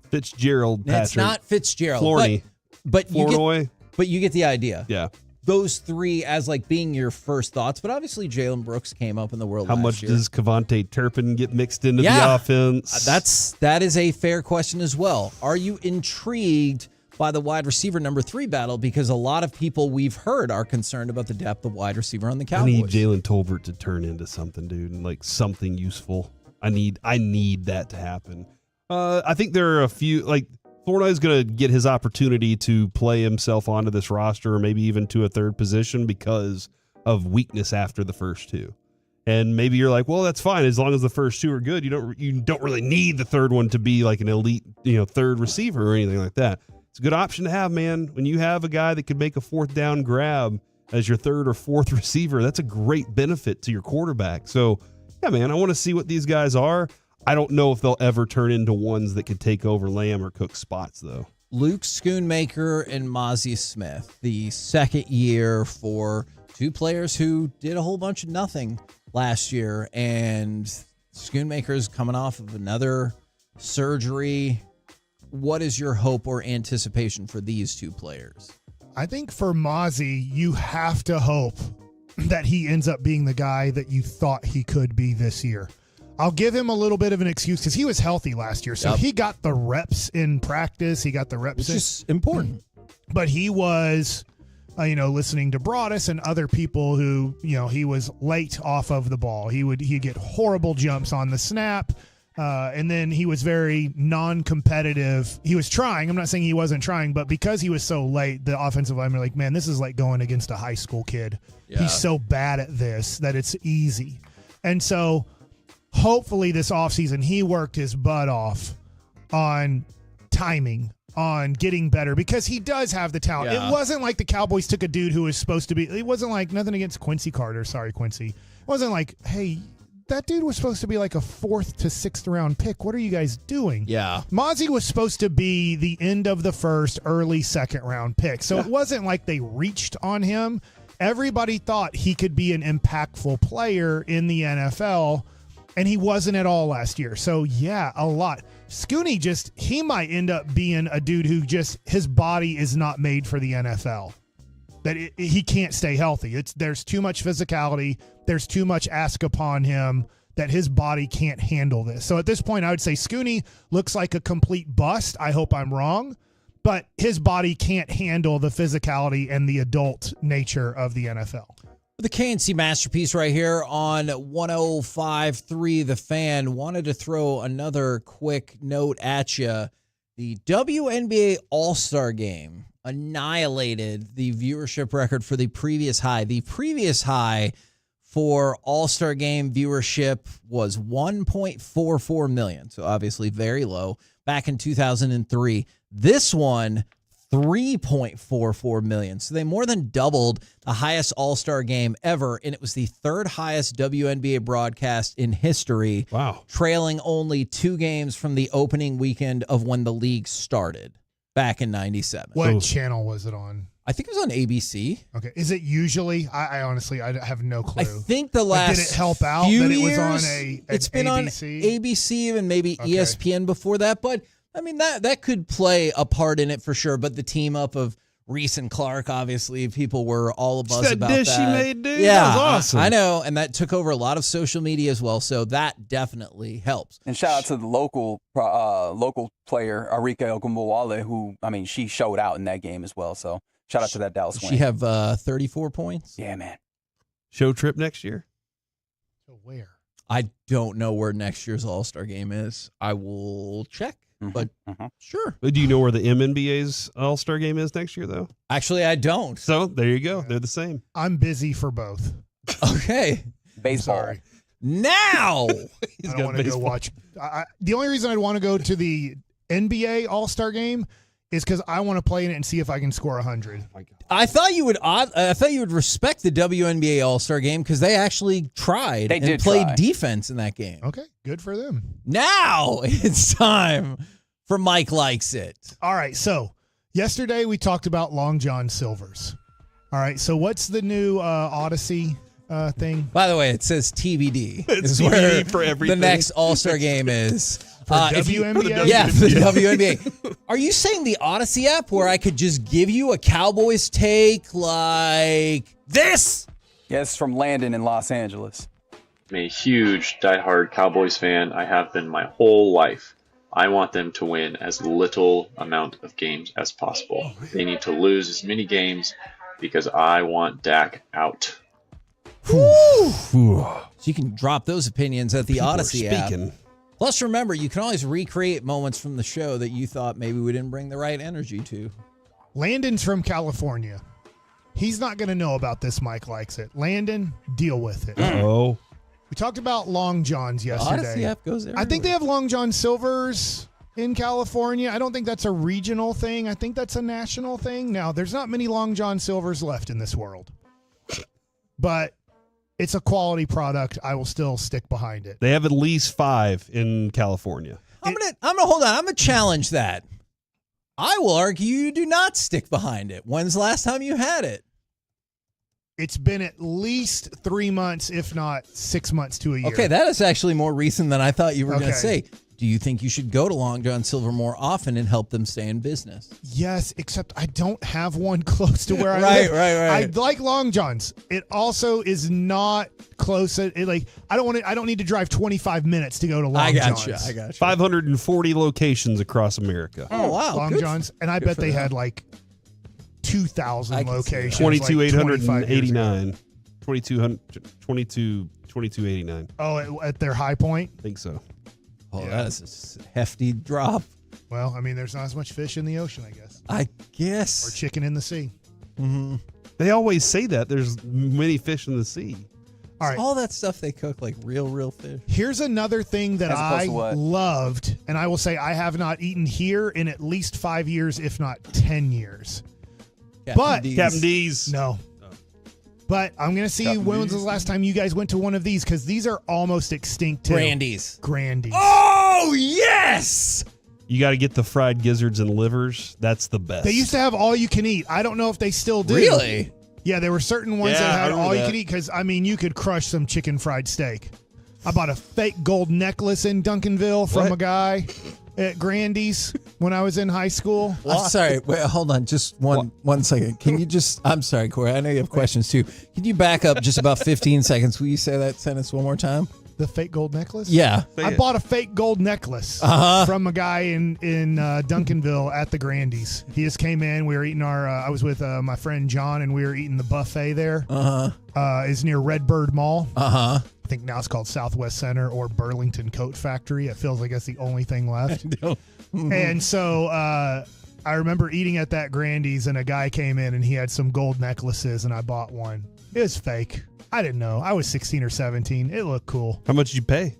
Fitzgerald, Patrick. It's not Fitzgerald. Florney. But Flournoy. you get the idea. Yeah. Those 3 as being your first thoughts, but obviously Jalen Brooks came up in the world How last much year. does Kevontae Turpin get mixed into the offense? That is a fair question as well. Are you intrigued by the wide receiver number 3 battle? Because a lot of people we've heard are concerned about the depth of wide receiver on the Cowboys. I need Jalen Tolbert to turn into something, dude, something useful. I need that to happen. I think there are a few, Flournoy's going to get his opportunity to play himself onto this roster, or maybe even to a third position because of weakness after the first 2. And maybe you're like, well, that's fine as long as the first 2 are good. You don't really need the third one to be an elite, third receiver or anything like that. It's a good option to have, man. When you have a guy that could make a 4th down grab as your 3rd or 4th receiver, that's a great benefit to your quarterback. So, yeah, man, I want to see what these guys are. I don't know if they'll ever turn into ones that could take over Lamb or Cook's spots, though. Luke Schoonmaker and Mozzie Smith, the second year for 2 players who did a whole bunch of nothing last year. And Schoonmaker's coming off of another surgery. What is your hope or anticipation for these 2 players? I think for Mozzie, you have to hope that he ends up being the guy that you thought he could be this year. I'll give him a little bit of an excuse because he was healthy last year. So he got the reps in practice. He got the reps. Which is important. But he was, listening to Broadus and other people who, he was late off of the ball. He'd get horrible jumps on the snap. And then he was very non-competitive. He was trying. I'm not saying he wasn't trying, but because he was so late, the offensive linemen were like, man, this is like going against a high school kid. Yeah. He's so bad at this that it's easy. And so hopefully this offseason, he worked his butt off on timing, on getting better, because he does have the talent. Yeah. It wasn't like the Cowboys took a dude who was supposed to be, it wasn't like, nothing against Quincy Carter. Sorry, Quincy. It wasn't like, hey, that dude was supposed to be like a 4th to 6th round pick. What are you guys doing? Yeah. Mozzie was supposed to be the end of the 1st, early 2nd round pick. So it wasn't like they reached on him. Everybody thought he could be an impactful player in the NFL, and he wasn't at all last year. So, yeah, a lot. Scooney he might end up being a dude who his body is not made for the NFL. That he can't stay healthy. There's too much physicality. There's too much ask upon him that his body can't handle this. So at this point, I would say Scooney looks like a complete bust. I hope I'm wrong. But his body can't handle the physicality and the adult nature of the NFL. The KNC Masterpiece right here on 105.3 The Fan. Wanted to throw another quick note at you. The WNBA All-Star Game annihilated the viewership record for the previous high. The previous high for All-Star Game viewership was 1.44 million. So obviously very low back in 2003. This one, 3.44 million. So they more than doubled the highest All-Star Game ever, and it was the third highest WNBA broadcast in history. Wow. Trailing only 2 games from the opening weekend of when the league started back in 97. What channel was it on? I think it was on ABC. Okay. Is it usually? I honestly, I have no clue. I think the last did it help out few that it was years, on an it's been ABC? on ABC and maybe ESPN before that, but I mean that could play a part in it for sure. But the team up of Reese and Clark, obviously, people were all abuzz that about dish that. she made, dude. Yeah, That was awesome. I know, and that took over a lot of social media as well. So that definitely helps. And shout out to the local player, Arika Ogunbowale, who, I mean, she showed out in that game as well. So shout out to that Dallas win. She have 34 points. Yeah, man. Show trip next year? Where? I don't know where next year's All-Star Game is. I will check, but sure. But do you know where the MNBA's All-Star Game is next year, though? Actually, I don't. So there you go. They're the same. I'm busy for both. Okay. Baseball. Sorry. Now. I don't want to go watch. The only reason I'd want to go to the NBA All-Star Game is because I want to play in it and see if I can score 100. I thought you would respect the WNBA All-Star Game because they actually tried and played defense in that game. Okay, good for them. Now it's time for Mike Likes It. All right, so yesterday we talked about Long John Silver's. All right, so what's the new Odyssey thing? By the way, it says TBD. It's is where TBD for everything. the next All-Star Game is. For WNBA? Yeah, for the WNBA. Are you saying the Odyssey app where I could just give you a Cowboys take like this? Yes, from Landon in Los Angeles. I'm a huge diehard Cowboys fan. I have been my whole life. I want them to win as little amount of games as possible. They need to lose as many games because I want Dak out. So you can drop those opinions at the People are Odyssey app. speaking. Plus, remember, you can always recreate moments from the show that you thought maybe we didn't bring the right energy to. Landon's from California. He's not going to know about this. Mike Likes It. Landon, deal with it. Oh. We talked about Long Johns yesterday. Odyssey app goes there. I think they have Long John Silvers in California. I don't think that's a regional thing. I think that's a national thing. Now, there's not many Long John Silvers left in this world. But it's a quality product. I will still stick behind it. They have at least 5 in California. I'm gonna hold on. I'm gonna challenge that. I will argue you do not stick behind it. When's the last time you had it? It's been at least 3 months, if not 6 months to a year. Okay, that is actually more recent than I thought you were going Okay. to say. Do you think you should go to Long John Silver more often and help them stay in business? Yes, except I don't have one close to where I Right, live. right. I like Long John's. It also is not close. I don't need to drive 25 minutes to go to Long John's. I got you. 540 locations across America. Oh, wow. Long Good John's, and I good bet for they them. had like 2,000 locations. 22,889. 22,289. Oh, at their high point? I think so. Oh, that's a hefty drop. Well, I mean, there's not as much fish in the ocean, I guess. I guess. Or chicken in the sea. Mm-hmm. They always say that. There's many fish in the sea. All right. All that stuff they cook like real fish. Here's another thing that As opposed I to what? loved, and I will say I have not eaten here in at least 5 years, if not 10 years. But Captain D's. No. But I'm going to see when was the last time you guys went to one of these, because these are almost extinct too. Grandy's. Oh, yes! You got to get the fried gizzards and livers. That's the best. They used to have all you can eat. I don't know if they still do. Really? Yeah, there were certain ones Yeah, that I had remember all you that. could eat, because, I mean, you could crush some chicken fried steak. I bought a fake gold necklace in Duncanville from What? a guy at Grandy's when I was in high school. I'm sorry. Wait, hold on. Just one second. Can you just, I'm sorry, Corey. I know you have questions too. Can you back up just about 15 seconds? Will you say that sentence one more time? The fake gold necklace? Yeah. I bought a fake gold necklace from a guy in Duncanville at the Grandy's. He just came in. We were eating I was with my friend John, and we were eating the buffet there. It's near Redbird Mall. I think now it's called Southwest Center or Burlington Coat Factory. It feels like that's the only thing left. And so I remember eating at that Grandy's, and a guy came in, and he had some gold necklaces, and I bought one. It was fake. I didn't know. I was 16 or 17. It looked cool. How much did you pay?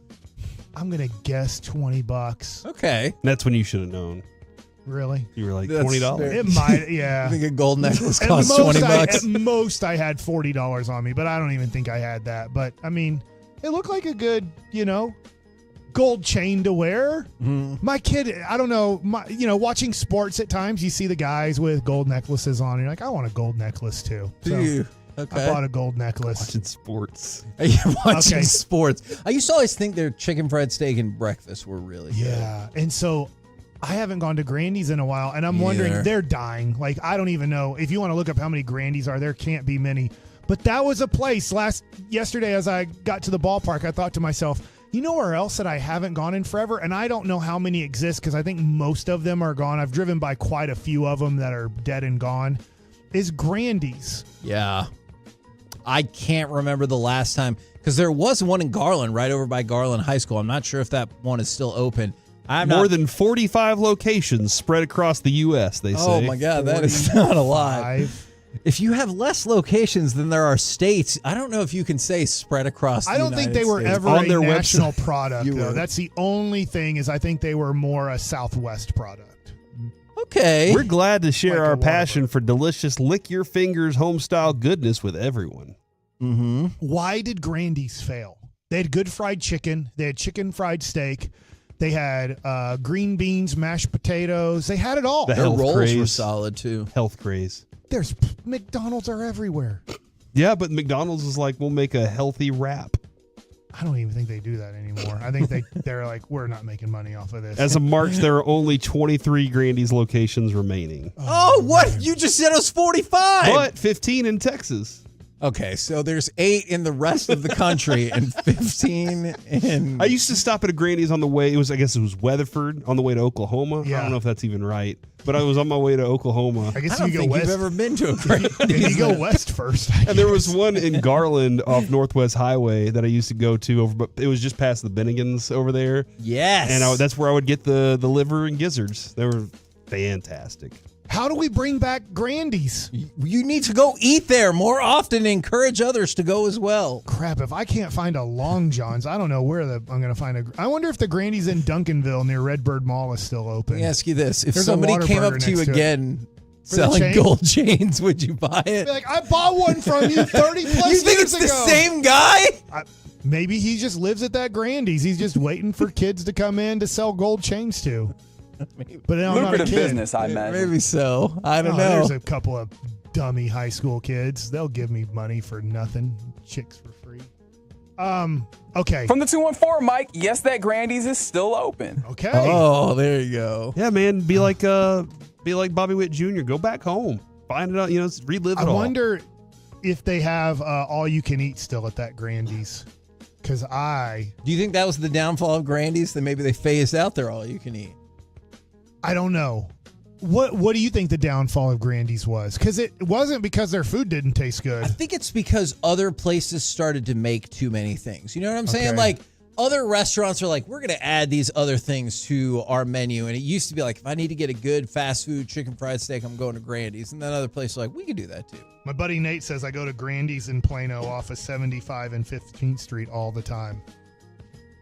I'm going to guess $20. Okay. That's when you should have known. Really? You were like That's $20. fair. It might, yeah. I think a gold necklace costs $20. At most, I had $40 on me, but I don't even think I had that. But, I mean, it looked like a good, gold chain to wear. My kid, I don't know, watching sports at times, you see the guys with gold necklaces on. And you're like, I want a gold necklace too. Do you? Okay. I bought a gold necklace. Watching sports. Are you watching Okay. sports? I used to always think their chicken fried steak and breakfast were really good. Yeah. And so I haven't gone to Grandy's in a while, and I'm wondering, Either. they're dying. Like, I don't even know. If you want to look up how many Grandy's are, there can't be many. But that was a place yesterday as I got to the ballpark, I thought to myself, you know where else that I haven't gone in forever? And I don't know how many exist because I think most of them are gone. I've driven by quite a few of them that are dead and gone. Is Grandy's. Yeah. I can't remember the last time, because there was one in Garland, right over by Garland High School. I'm not sure if that one is still open. More than 45 locations spread across the U.S., they say. Oh, my God, that is not a lot. 45. If you have less locations than there are states, I don't know if you can say spread across the I don't think United they were States. ever On a their national website. product, though. That's the only thing is I think they were more a Southwest product. Okay. We're glad to share Like a our passion for delicious, lick-your-fingers, home-style goodness with everyone. Mm-hmm. Why did Grandy's fail? They had good fried chicken. They had chicken fried steak. They had green beans, mashed potatoes. They had it all. The Their health rolls craze. were solid, too. Health craze. There's McDonald's are everywhere. Yeah, but McDonald's is like, we'll make a healthy wrap. I don't even think they do that anymore. I think they're like, we're not making money off of this. As of March, there are only 23 Grandy's locations remaining. Oh, what? You just said it was 45. But 15 in Texas. Okay, so there's 8 in the rest of the country and 15 in... I used to stop at a Grandy's on the way. I guess it was Weatherford on the way to Oklahoma. Yeah. I don't know if that's even right, but I was on my way to Oklahoma. I guess I don't you go think west. you've ever been to a Grandy's. You go west first. And there was one in Garland off Northwest Highway that I used to go to, but it was just past the Bennigans over there. Yes. And that's where I would get the liver and gizzards. They were fantastic. How do we bring back Grandy's? You need to go eat there more often and encourage others to go as well. Crap, if I can't find a Long John's, I don't know where I'm going to find I wonder if the Grandy's in Duncanville near Redbird Mall is still open. Let me ask you this. If There's a somebody came up Whataburger to you next to it. again For the selling chain? gold chains, would you buy it? Be like, I bought one from you 30 plus You think years it's the ago. same guy? Maybe he just lives at that Grandy's. He's just waiting for kids to come in to sell gold chains to. But I'm not a Lucrative kid. business, I imagine. Maybe so. I don't know. There's a couple of dummy high school kids. They'll give me money for nothing. Chicks for free. Okay. From the 214, Mike, yes, that Grandy's is still open. Okay. Oh, there you go. Yeah, man. Be like Bobby Witt Jr. Go back home. Find it out. Relive it I all. wonder if they have all you can eat still at that Grandy's. Because Do you think that was the downfall of Grandy's? That maybe they phased out their all you can eat? I don't know. What do you think the downfall of Grandy's was? Because it wasn't because their food didn't taste good. I think it's because other places started to make too many things. You know what I'm saying? Okay. Like, other restaurants are like, we're going to add these other things to our menu. And it used to be like, if I need to get a good fast food chicken fried steak, I'm going to Grandy's. And then other places are like, we could do that too. My buddy Nate says I go to Grandy's in Plano off of 75 and 15th Street all the time.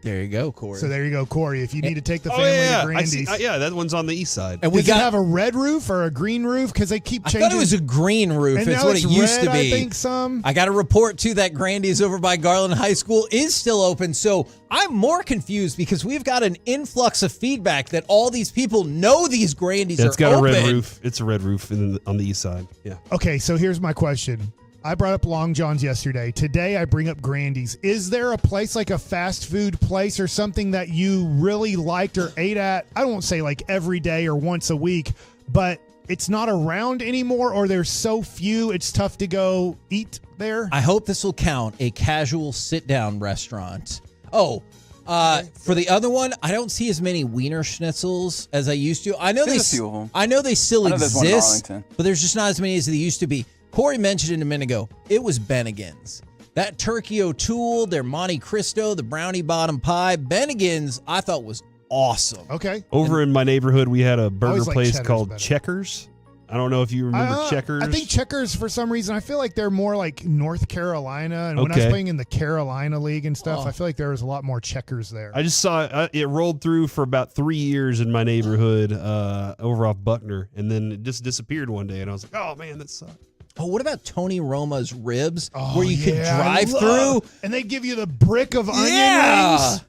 There you go, Corey. So there you go, Corey. If you need to take the Oh, family yeah. to Grandy's. Yeah, that one's on the east side. And Does it have a red roof or a green roof? Because they keep I changing. thought it was a green roof. And It's now what it's it used to red, be. I think some. I got a report too that Grandy's over by Garland High School is still open. So I'm more confused because we've got an influx of feedback that all these people know these Grandy's It's are got open. a red roof. It's a red roof on the east side. Yeah. Okay, so here's my question. I brought up Long John's yesterday. Today I bring up Grandy's. Is there a place like a fast food place or something that you really liked or ate at? I won't say like every day or once a week, but it's not around anymore or there's so few it's tough to go eat there? I hope this will count a casual sit-down restaurant. Oh, for the other one, I don't see as many Wiener Schnitzels as I used to. I know There's a few of them. I know they still I know there's one in exist, Arlington. but there's just not as many as they used to be. Corey mentioned it a minute ago. It was Bennigan's. That Turkey O'Toole, their Monte Cristo, the brownie bottom pie. Bennigan's, I thought was awesome. Okay. Over in my neighborhood, we had a burger always liked place Cheddar's called better. Checkers. I don't know if you remember Checkers. I think Checkers, for some reason, I feel like they're more like North Carolina. And when I was playing in the Carolina League and stuff, I feel like there was a lot more Checkers there. I just saw it rolled through for about 3 years in my neighborhood over off Buckner, and then it just disappeared one day, and I was like, oh, man, that sucks. Oh, what about Tony Roma's ribs, where you could drive through? And they give you the brick of onion rings?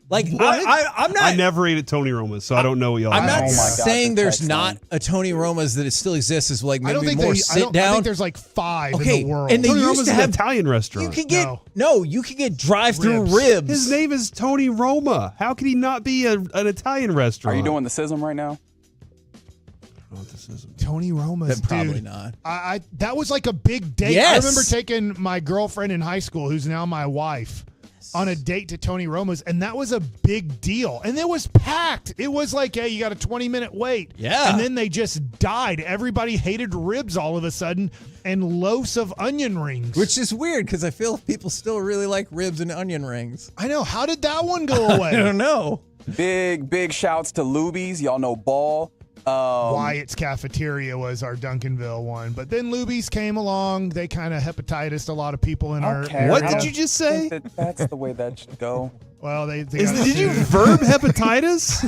Like, I'm not. I never ate at Tony Roma's, so I don't know what y'all. I'm not saying saying there's not a Tony Roma's that it still exists as like maybe more sit down. I think there's like 5 in the world. And they Tony used Roma's to an have Italian restaurant. You could get you could get drive-through ribs. His name is Tony Roma. How could he not be an Italian restaurant? Are you doing the sism right now? Tony Roma's, Probably dude. not. I that was like a big date. Yes. I remember taking my girlfriend in high school, who's now my wife, on a date to Tony Roma's, and that was a big deal. And it was packed. It was like, hey, you got a 20-minute wait. Yeah. And then they just died. Everybody hated ribs all of a sudden and loaves of onion rings. Which is weird because I feel people still really like ribs and onion rings. I know. How did that one go away? I don't know. Big shouts to Luby's. Y'all know Ball. Wyatt's Cafeteria was our Duncanville one. But then Luby's came along. They kind of hepatitis a lot of people in our area. What did you just say? That's the way that should go. Well, they did you verb hepatitis?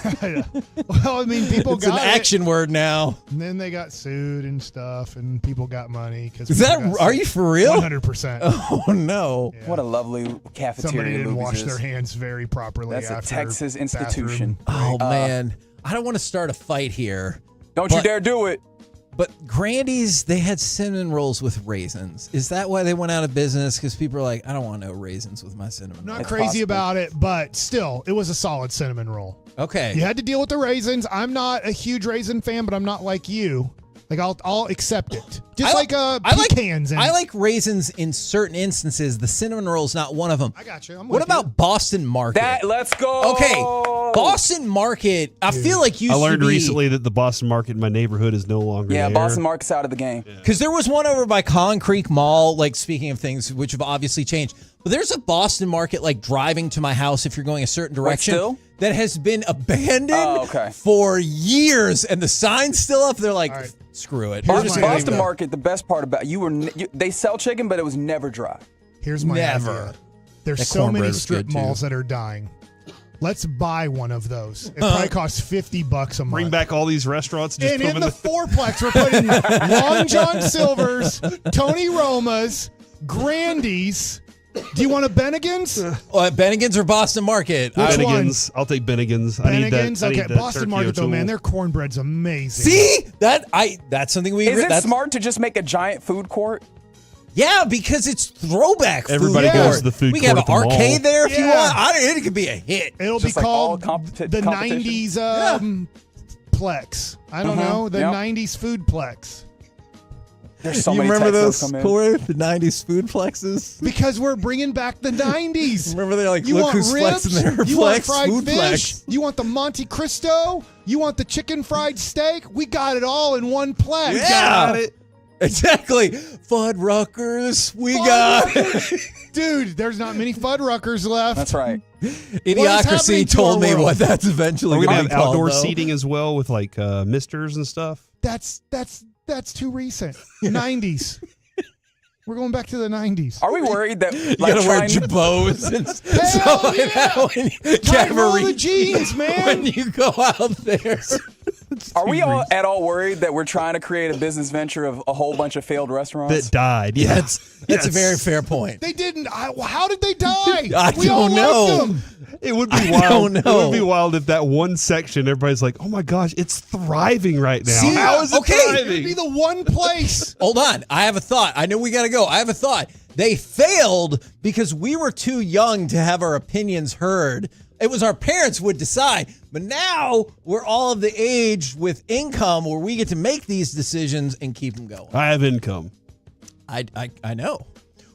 Well, I mean, people it's got an action word now. And then they got sued and stuff, and people got money. Are you for real? 100%. Oh, no. Yeah. What a lovely cafeteria. Somebody didn't Luby's wash is. their hands very properly. That's after a Texas institution. Oh, man. I don't want to start a fight here. Don't you dare do it. But Grandy's, they had cinnamon rolls with raisins. Is that why they went out of business? Because people are like, I don't want no raisins with my cinnamon roll. Not crazy about it, but still, it was a solid cinnamon roll. Okay. You had to deal with the raisins. I'm not a huge raisin fan, but I'm not like you. Like, I'll accept it. Just pecans. I like raisins in certain instances. The cinnamon roll is not one of them. I got you. What about Boston Market? Let's go. Okay. Boston Market, I feel like I learned recently that the Boston Market in my neighborhood is no longer there. Boston Market's out of the game. Because there was one over by Concrete Mall, like speaking of things which have obviously changed. But there's a Boston Market like driving to my house if you're going a certain direction that has been abandoned for years, and the sign's still up. They're like, screw it. Boston Market, the best part about they sell chicken, but it was never dry. Here's my idea. There's so many strip malls that are dying. Let's buy one of those. It probably costs $50 a month. Bring back all these rrestaurants. Just and in the fourplex, we're putting Long John Silver's, Tony Roma's, Grandy's. Do you want a Bennigan's? Bennigan's or Boston Market? Bennigan's. I'll take Bennigan's. Bennigan's? I need Okay, Boston Market, though, man, their cornbread's amazing. See? That's something we Is agree. it smart to just make a giant food court? Yeah, because it's throwback food. Everybody goes to the food we court can have at the an mall. arcade there if you want. It could be a hit. It'll be called the 90s Plex. I don't know. The 90s Foodplex. There's so you many remember texts those, come in. Corey? The 90s food plexes? Because we're bringing back the 90s. Remember they're like, you look want who's ribs? flexing their You want flex, fried food fish? flex. You want the Monte Cristo? You want the chicken fried steak? We got it all in one Plex. Yeah. Got it. Exactly. Fuddruckers. We got it. Dude, there's not many Fuddruckers left. That's right. Idiocracy told me what that's eventually We're going gonna to be have called, outdoor though. seating as well with like misters and stuff. That's too recent. 90s. We're going back to the 90s. Are we worried that You gotta wear jabots and Hell stuff like that when you Tight roll carry- the jeans, man. when you go out there. Are we all at all worried that we're trying to create a business venture of a whole bunch of failed restaurants? That died. Yeah. That's a very fair point. They didn't. How did they die? I We all don't know. liked them. It would be I wild. don't It know. would be wild if that one section, everybody's like, "Oh my gosh, it's thriving right now." See, How is it okay. thriving? It'd be the one place. Hold on. I have a thought. I know we got to go. I have a thought. They failed because we were too young to have our opinions heard. It was our parents would decide. But now we're all of the age with income where we get to make these decisions and keep them going. I have income. I know.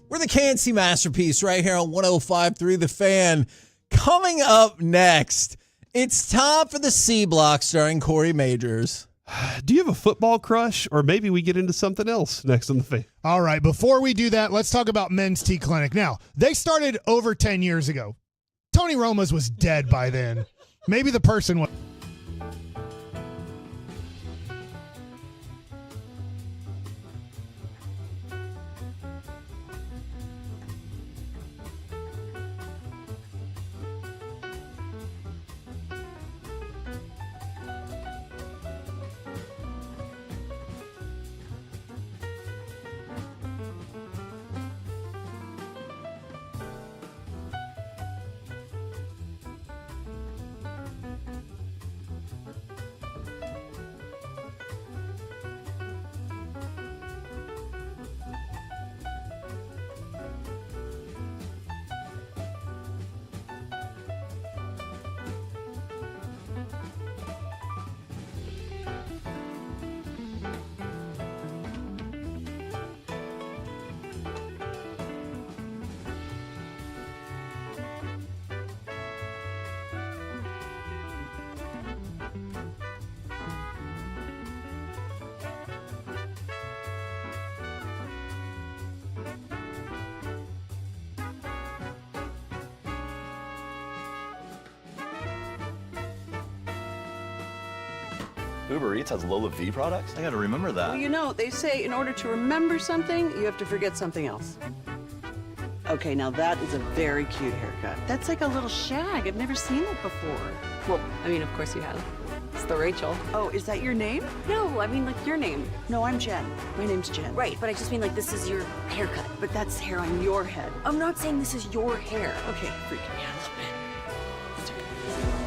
We're the KNC Masterpiece right here on 105.3 The Fan. Coming up next, it's time for the C Block starring Corey Majors. Do you have a football crush, or maybe we get into something else next on the Fan? All right, before we do that, let's talk about Men's Tea Clinic. Now, they started over 10 years ago. Tony Roma's was dead by then. Maybe the person was. Uber Eats has Lola V products? I gotta remember that. Well, you know, they say in order to remember something, you have to forget something else. Okay, now that is a very cute haircut. That's like a little shag. I've never seen it before. Well, I mean, of course you have. It's the Rachel. Oh, is that your name? No, I mean, like, your name. No, I'm Jen. My name's Jen. Right, but I just mean, like, this is your haircut. But that's hair on your head. I'm not saying this is your hair. Okay, freaking me out a little bit. Let's take it easy.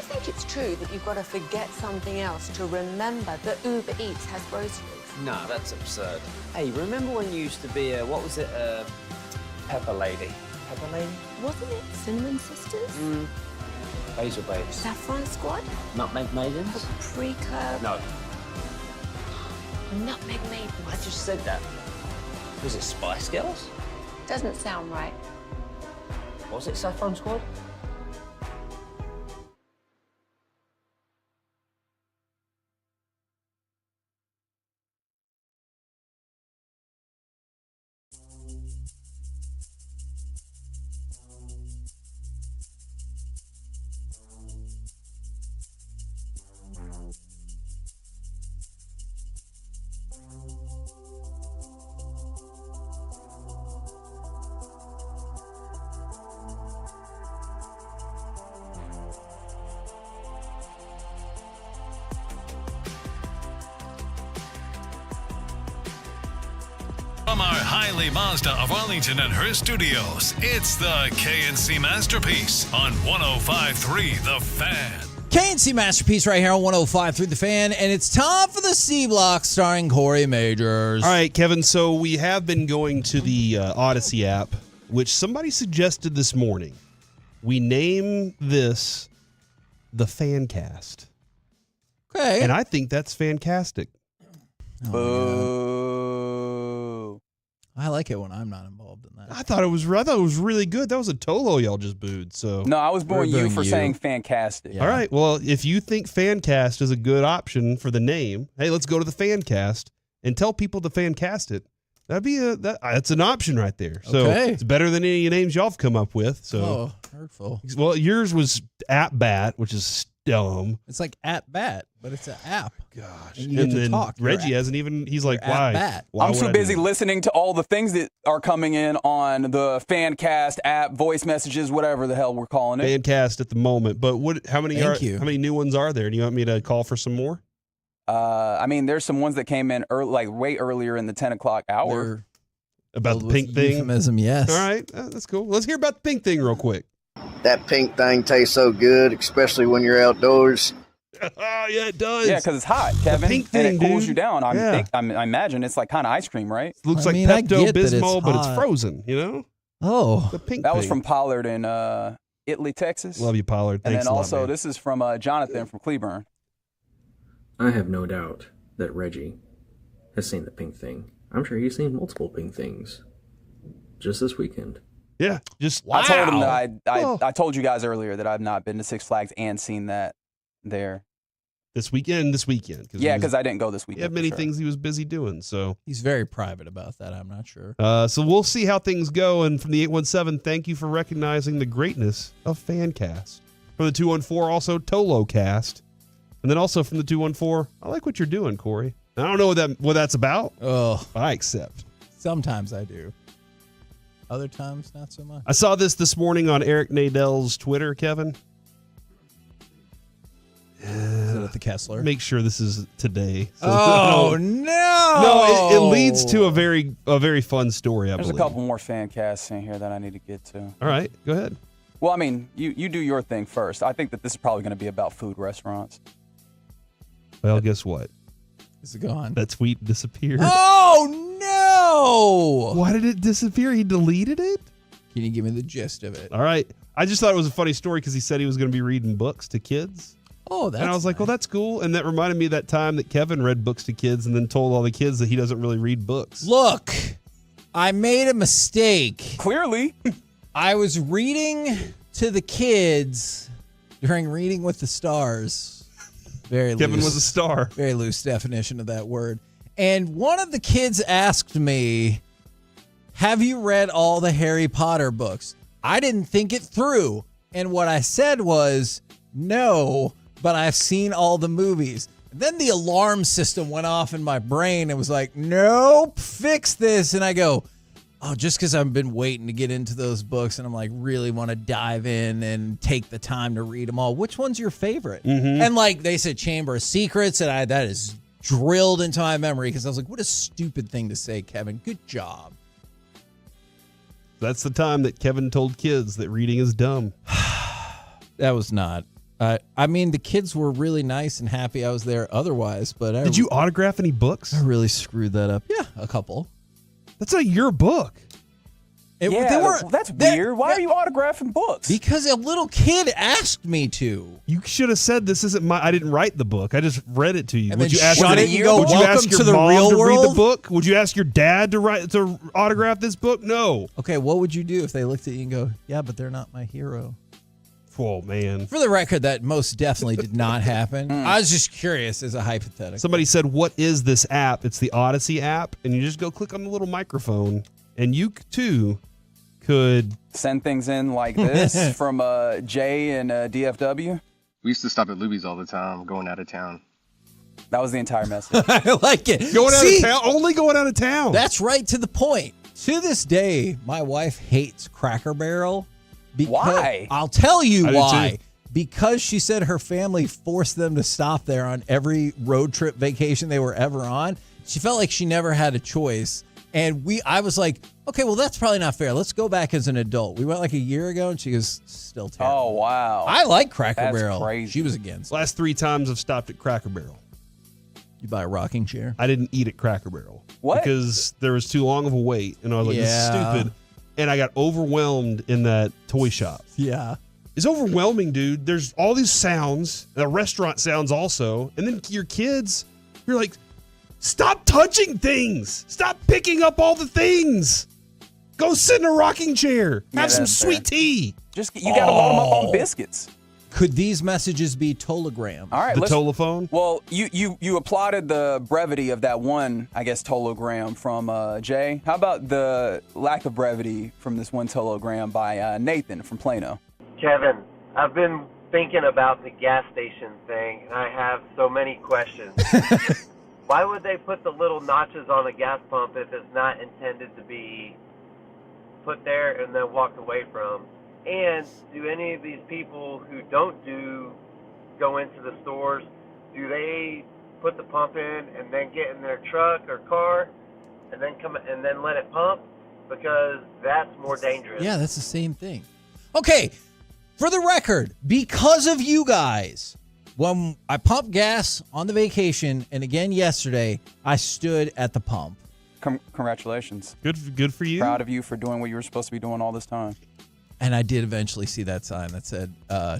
think it's true that you've got to forget something else to remember that Uber Eats has groceries? No, that's absurd. Hey, remember when you used to be a, what was it, Pepper Lady? Pepper Lady? Wasn't it Cinnamon Sisters? Basil Babes. Saffron Squad? Nutmeg Maidens? Paprika? No, Nutmeg Maidens? I just said that. Was it Spice Girls? Doesn't sound right. Was it Saffron Squad? From our Hiley Mazda of Arlington and her studios, it's the KNC Masterpiece on 105.3 The Fan. KNC Masterpiece right here on 105.3 The Fan, and it's time for the C Block starring Corey Majors. All right, Kevin, so we have been going to the Odyssey app, which somebody suggested this morning. We name this the Fancast. Okay. And I think that's fantastic. Boo. I like it when I'm not involved in that. I thought it was really good. That was a Tolo y'all just booed. So No, I was booing you for you. saying fantastic. All right. Well, if you think Fancast is a good option for the name, hey, let's go to the Fancast and tell people to Fancast it. That'd be that's an option right there. So Okay. it's better than any names y'all have come up with. So Oh, hurtful. well, yours was At Bat, which is dumb. It's like at bat, but it's an app. Gosh. And you get to then talk. You're Reggie at- hasn't even. He's like, you're at why? bat. Why I'm would too I do busy that? listening to all the things that are coming in on the Fancast app, voice messages, whatever the hell we're calling it. Fancast at the moment. But what? How many Thank you. How many new ones are there? Do you want me to call for some more? I mean, there's some ones that came in like way earlier in the 10 o'clock hour. They're About filled the with pink thing? Euphemism, yes. All right. That's cool. Let's hear about the pink thing real quick. That pink thing tastes so good, especially when you're outdoors. Oh, yeah, it does. Yeah, because it's hot, Kevin, pink and thing, it cools dude. you down. Yeah. I imagine it's like kind of ice cream, right? Looks I like mean, I get that it's Pepto-Bismol, but it's hot. frozen, you know? Oh. The pink That was thing. from Pollard in Italy, Texas. Love you, Pollard. And Thanks then a lot, also, man. this is from Jonathan from Cleburne. I have no doubt that Reggie has seen the pink thing. I'm sure he's seen multiple pink things just this weekend. Yeah, just I told him that I told you guys earlier that I've not been to Six Flags and seen that there. This weekend. Yeah, because I didn't go this He weekend. had many for sure. things he was busy doing, so. He's very private about that. I'm not sure. So we'll see how things go. And from the 817, thank you for recognizing the greatness of Fancast. From the 214, also ToloCast. And then also from the 214, I like what you're doing, Corey. I don't know what that's about. Oh, I accept. sometimes I do. Other times, not so much. I saw this morning on Eric Nadell's Twitter, Kevin. Is it at the Kessler? Make sure this is today. So Oh, no, no! it leads to a very fun story, I There's a believe. couple more fan casts in here that I need to get to. All right, go ahead. Well, I mean, you do your thing first. I think that this is probably going to be about food restaurants. Well, guess what? Is it gone? That tweet disappeared. Oh, no! Why did it disappear? He deleted it? Can you give me the gist of it? All right. I just thought it was a funny story because he said he was going to be reading books to kids. Oh, that's and I was like, well, that's cool. And that reminded me of that time that Kevin read books to kids and then told all the kids that he doesn't really read books. Look, I made a mistake. Clearly. I was reading to the kids during Reading with the Stars. Very loose. Kevin was a star. Very loose definition of that word. And one of the kids asked me, have you read all the Harry Potter books? I didn't think it through. And what I said was, no, but I've seen all the movies. And then the alarm system went off in my brain and was like, nope, fix this. And I go, oh, just because I've been waiting to get into those books and I'm like, really want to dive in and take the time to read them all. Which one's your favorite? Mm-hmm. And like they said, Chamber of Secrets, and that is drilled into my memory because I was like, what a stupid thing to say, Kevin. Good job. That's the time that Kevin told kids that reading is dumb. That was not I mean, the kids were really nice and happy I was there otherwise, but Did you autograph any books? I really screwed that up. Yeah, a couple. That's not your book. That's weird. Why are you autographing books? Because a little kid asked me to. You should have said this isn't my. I didn't write the book. I just read it to you. And Would then you ask? shut it and go, would you "Welcome ask your to the mom real to read the world?" book? Would you ask your dad to autograph this book? No. Okay, what would you do if they looked at you and go, "Yeah, but they're not my hero"? Oh man. For the record, that most definitely did not happen. I was just curious as a hypothetical. Somebody said, "What is this app?" It's the Odyssey app, and you just go click on the little microphone, and you too could send things in like this from Jay and DFW. We used to stop at Luby's all the time, going out of town. That was the entire message. I like it. Going out of town, only going out of town. That's right to the point. To this day, my wife hates Cracker Barrel. Why? I'll tell you I do why. too. Because she said her family forced them to stop there on every road trip vacation they were ever on. She felt like she never had a choice. And I was like, okay, well, that's probably not fair. Let's go back as an adult. We went like a year ago, and she goes, still terrible. Oh, wow. I like Cracker That's Barrel. crazy. She was against. Last 3 times I've stopped at Cracker Barrel. You buy a rocking chair? I didn't eat at Cracker Barrel. What? Because there was too long of a wait, and I was like, this is stupid. And I got overwhelmed in that toy shop. Yeah. It's overwhelming, dude. There's all these sounds, the restaurant sounds also, and then your kids, you're like, stop touching things. Stop picking up all the things. Go sit in a rocking chair. Have some sweet tea. You got to load them up on biscuits. Could these messages be tolograms? All right, the telephone? Well, you applauded the brevity of that one, I guess, tologram from Jay. How about the lack of brevity from this one tologram by Nathan from Plano? Kevin, I've been thinking about the gas station thing, and I have so many questions. Why would they put the little notches on a gas pump if it's not intended to be put there and then walked away from? And do any of these people who don't go into the stores, do they put the pump in and then get in their truck or car and then come and then let it pump? Because that's more dangerous. Yeah, that's the same thing. Okay, for the record, because of you guys, when I pumped gas on the vacation and again yesterday, I stood at the pump. Congratulations. Good for you. Proud of you for doing what you were supposed to be doing all this time. And I did eventually see that sign that said,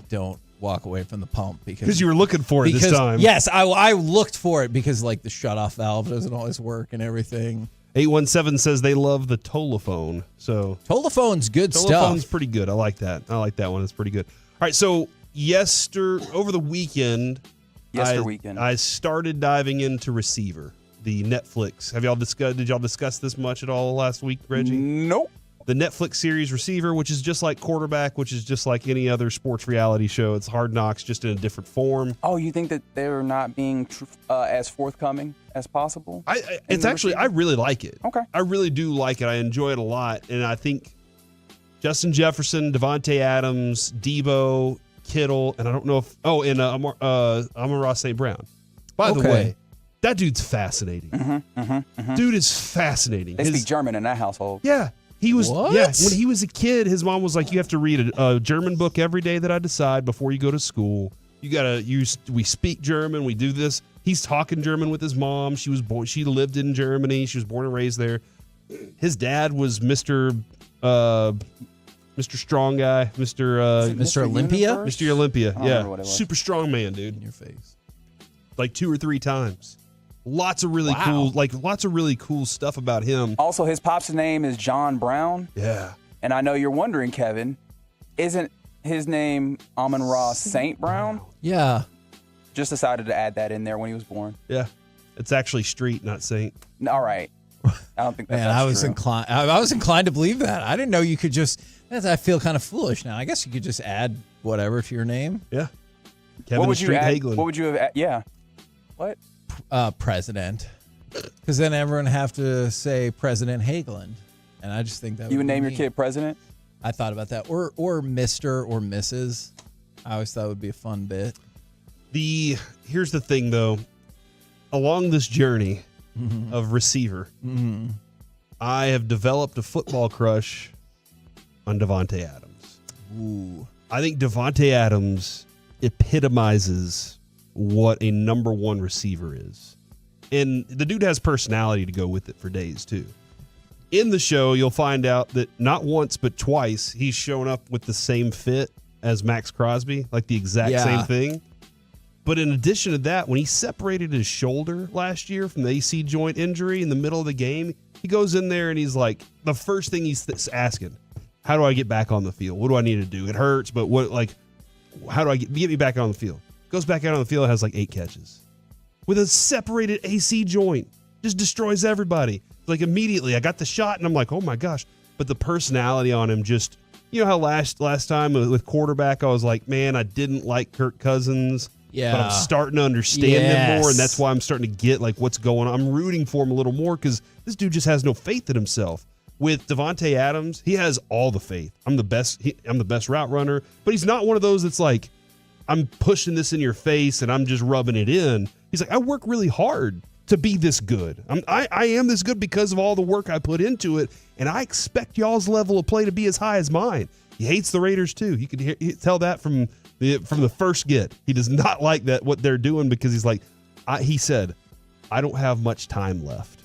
don't walk away from the pump. Because you were looking for it this time. Yes, I looked for it because like the shutoff valve doesn't always work and everything. 817 says they love the Tolophone's So Tolophone's good stuff. Tolophone's pretty good. I like that. I like that one. It's pretty good. All right, so over the weekend, I started diving into Receiver, the Netflix. Did y'all discuss this much at all last week, Reggie? Nope. The Netflix series Receiver, which is just like Quarterback, which is just like any other sports reality show. It's Hard Knocks, just in a different form. Oh, you think that they're not being as forthcoming as possible? I really like it. Okay. I really do like it. I enjoy it a lot. And I think Justin Jefferson, Devontae Adams, Debo, Kittle, and I don't know if Amon-Ra St. Brown. By the way, that dude's fascinating. Dude is fascinating. They speak German in that household. Yeah. He was What? Yeah, when he was a kid, his mom was like, you have to read a German book every day that I decide before you go to school. We speak German, we do this. He's talking German with his mom. She lived in Germany. She was born and raised there. His dad was Mr. Strong Guy, Mr. Olympia? Mr. Olympia, I don't remember what it was. Super strong man, dude. In your face. Like 2 or 3 times. Lots of really cool stuff about him. Also, his pop's name is John Brown. Yeah. And I know you're wondering, Kevin, isn't his name Amon-Ra St. Brown? Yeah. Just decided to add that in there when he was born. Yeah. It's actually Street, not Saint. All right. I don't think that's I was true. inclined to believe that. I didn't know you could just. I feel kind of foolish now. I guess you could just add whatever to your name. Yeah. Kevin What would Street you add? Hagelin. What would you have? Yeah. What? President. Because then everyone have to say President Hagelin. And I just think that You would name your kid President? I thought about that. Or Mr. or Mrs. I always thought it would be a fun bit. Here's the thing, though. Along this journey of Receiver, I have developed a football crush on Devontae Adams. Ooh. I think Devontae Adams epitomizes what a number one receiver is. And the dude has personality to go with it for days, too. In the show, you'll find out that not once but twice he's shown up with the same fit as Max Crosby, like the exact same thing. But in addition to that, when he separated his shoulder last year from the AC joint injury in the middle of the game, he goes in there and he's like, the first thing he's asking, how do I get back on the field? What do I need to do? It hurts, but how do I get me back on the field? Goes back out on the field, has like 8 catches. With a separated AC joint. Just destroys everybody. Like immediately, I got the shot and I'm like, oh my gosh. But the personality on him just, you know how last time with quarterback, I was like, man, I didn't like Kirk Cousins. Yeah. But I'm starting to understand him more, and that's why I'm starting to get like what's going on. I'm rooting for him a little more because this dude just has no faith in himself. With Devontae Adams, he has all the faith. I'm the best route runner, but he's not one of those that's like, I'm pushing this in your face and I'm just rubbing it in. He's like, I work really hard to be this good. I am this good because of all the work I put into it, and I expect y'all's level of play to be as high as mine. He hates the Raiders too. You can tell that from the first get. He does not like that what they're doing because he's like, he said, I don't have much time left.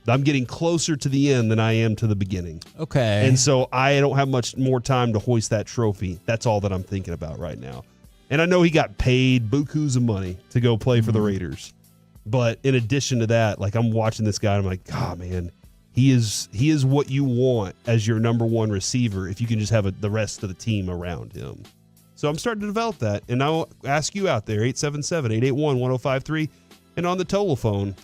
I'm getting closer to the end than I am to the beginning. Okay. And so I don't have much more time to hoist that trophy. That's all that I'm thinking about right now. And I know he got paid bukus of money to go play for the Raiders. But in addition to that, like I'm watching this guy and I'm like, God, man, he is what you want as your number one receiver if you can just have the rest of the team around him. So I'm starting to develop that. And I'll ask you out there, 877-881-1053, and on the telephone.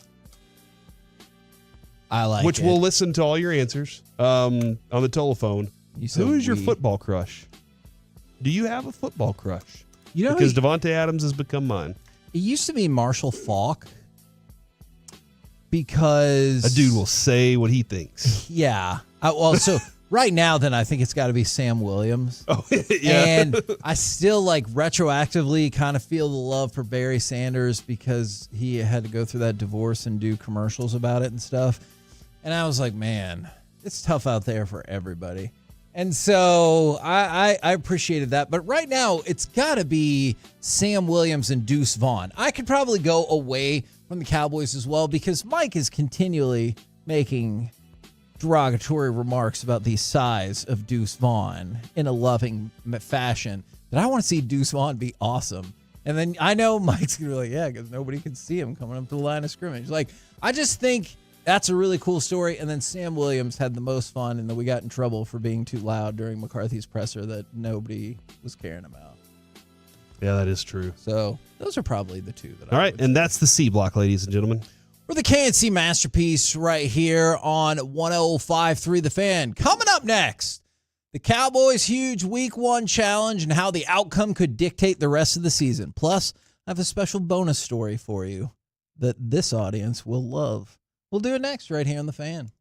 I like which it. we'll listen to all your answers on the telephone. Who is your football crush? Do you have a football crush? You know, because Devontae Adams has become mine. It used to be Marshall Faulk because a dude will say what he thinks. Yeah. So right now, then I think it's got to be Sam Williams. Oh, yeah. And I still like retroactively kind of feel the love for Barry Sanders because he had to go through that divorce and do commercials about it and stuff. And I was like, man, it's tough out there for everybody. And so I appreciated that. But right now, it's got to be Sam Williams and Deuce Vaughn. I could probably go away from the Cowboys as well because Mike is continually making derogatory remarks about the size of Deuce Vaughn in a loving fashion that I want to see Deuce Vaughn be awesome. And then I know Mike's going to be like, yeah, because nobody can see him coming up to the line of scrimmage. Like, I just think that's a really cool story. And then Sam Williams had the most fun, and then we got in trouble for being too loud during McCarthy's presser that nobody was caring about. Yeah, that is true. So those are probably the two that All right, and that's the C block, ladies and gentlemen. We're the KNC Masterpiece right here on 105.3 The Fan. Coming up next, the Cowboys' huge Week 1 challenge and how the outcome could dictate the rest of the season. Plus, I have a special bonus story for you that this audience will love. We'll do it next right here on The Fan.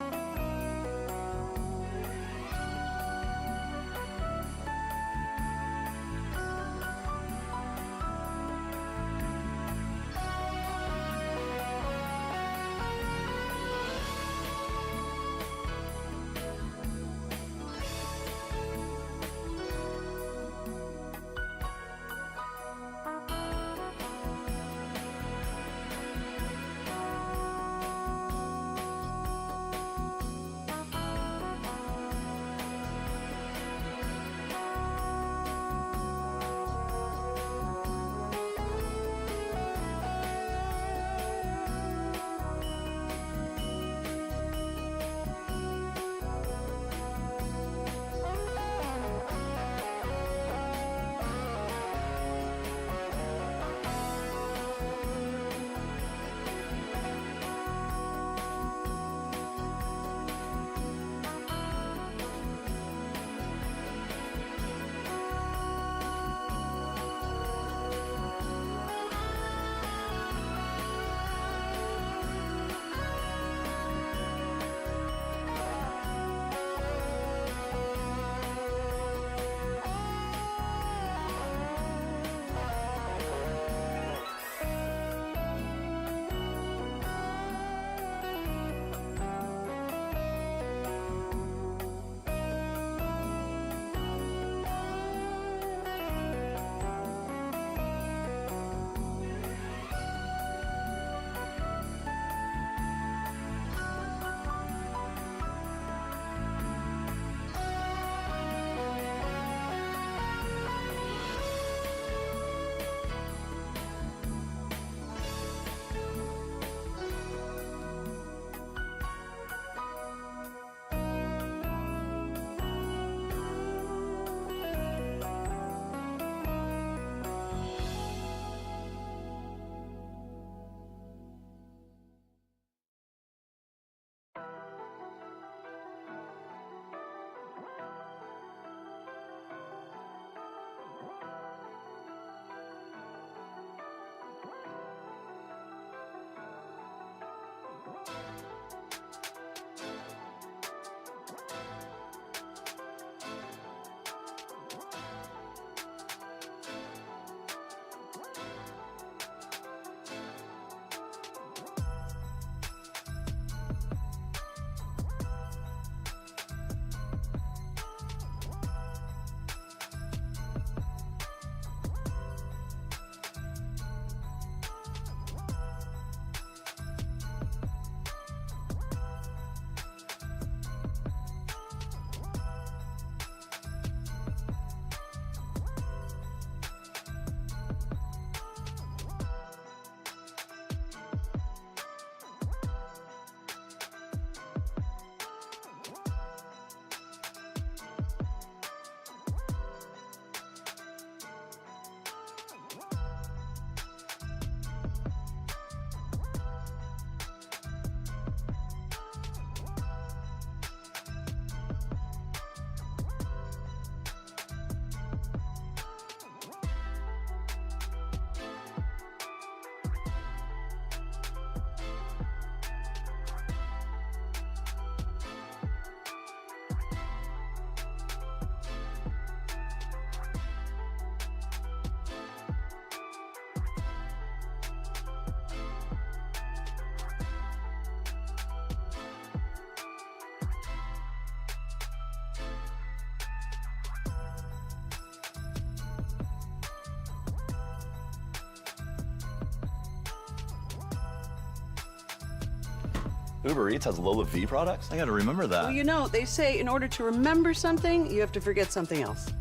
Uber Eats has Lola V products? I gotta remember that. Well, you know, they say in order to remember something, you have to forget something else.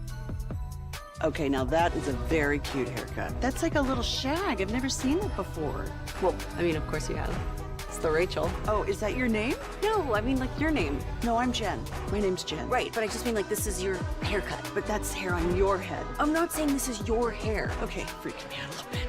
Okay, now that is a very cute haircut. That's like a little shag. I've never seen it before. Well, I mean, of course you have. It's the Rachel. Oh, is that your name? No, I mean, like your name. No, I'm Jen. My name's Jen. Right, but I just mean like this is your haircut. But that's hair on your head. I'm not saying this is your hair. Okay, freaking me out a little bit.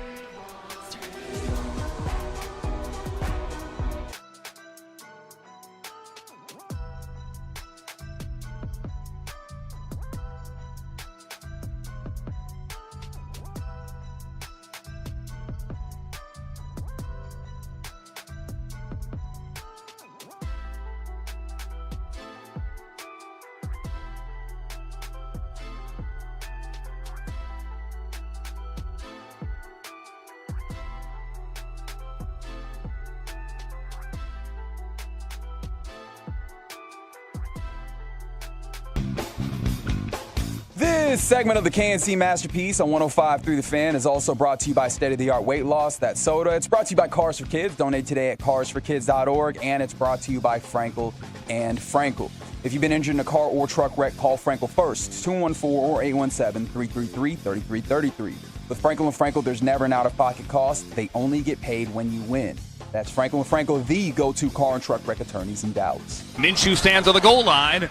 This segment of the KNC Masterpiece on 105 Through the Fan is also brought to you by State-of-the-Art Weight Loss, that's soda. It's brought to you by Cars for Kids. Donate today at krd-fm, and it's brought to you by Frankel and Frankel. If you've been injured in a car or truck wreck, call Frankel first. 214 or 817-333-3333. With Frankel and Frankel, there's never an out-of-pocket cost. They only get paid when you win. That's Frankel and Frankel, the go-to car and truck wreck attorneys in Dallas. Minshew stands on the goal line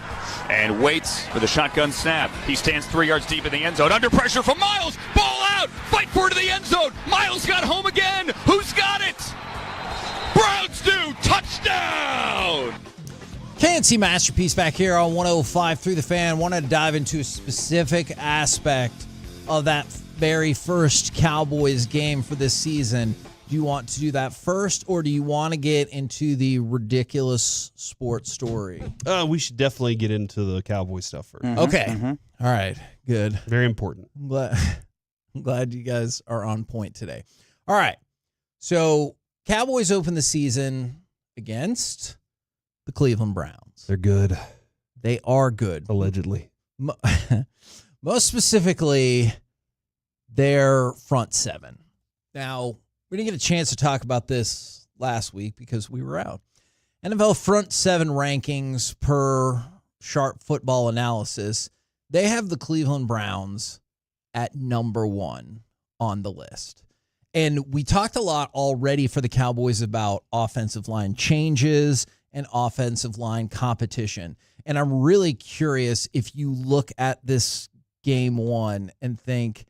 and waits for the shotgun snap. He stands 3 yards deep in the end zone. Under pressure from Miles. Ball out. Fight for it to the end zone. Miles got home again. Who's got it? Browns do. Touchdown. KNC Masterpiece back here on 105 Through the Fan. Wanted to dive into a specific aspect of that very first Cowboys game for this season. Do you want to do that first, or do you want to get into the ridiculous sports story? We should definitely get into the Cowboy stuff first. Okay. All right. Good. Very important. I'm glad you guys are on point today. All right. So Cowboys open the season against the Cleveland Browns. They're good. They are good. Allegedly. Most specifically, their front seven. Now, we didn't get a chance to talk about this last week because we were out. NFL front seven rankings per Sharp Football Analysis, they have the Cleveland Browns at number 1 on the list. And we talked a lot already for the Cowboys about offensive line changes and offensive line competition. And I'm really curious if you look at this game one and think,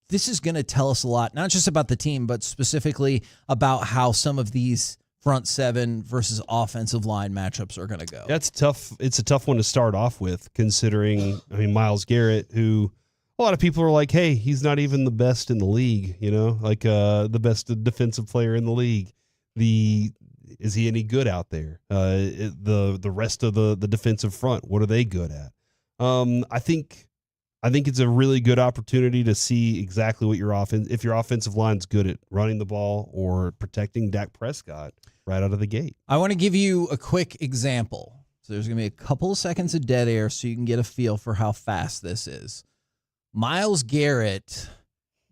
this is going to tell us a lot, not just about the team, but specifically about how some of these front seven versus offensive line matchups are going to go. That's tough. It's a tough one to start off with, considering, Myles Garrett, who a lot of people are like, hey, he's not even the best in the league, the best defensive player in the league. Is he any good out there? The rest of the defensive front, what are they good at? I think it's a really good opportunity to see exactly what if your offensive line's good at running the ball or protecting Dak Prescott right out of the gate. I want to give you a quick example. So there's going to be a couple of seconds of dead air so you can get a feel for how fast this is. Myles Garrett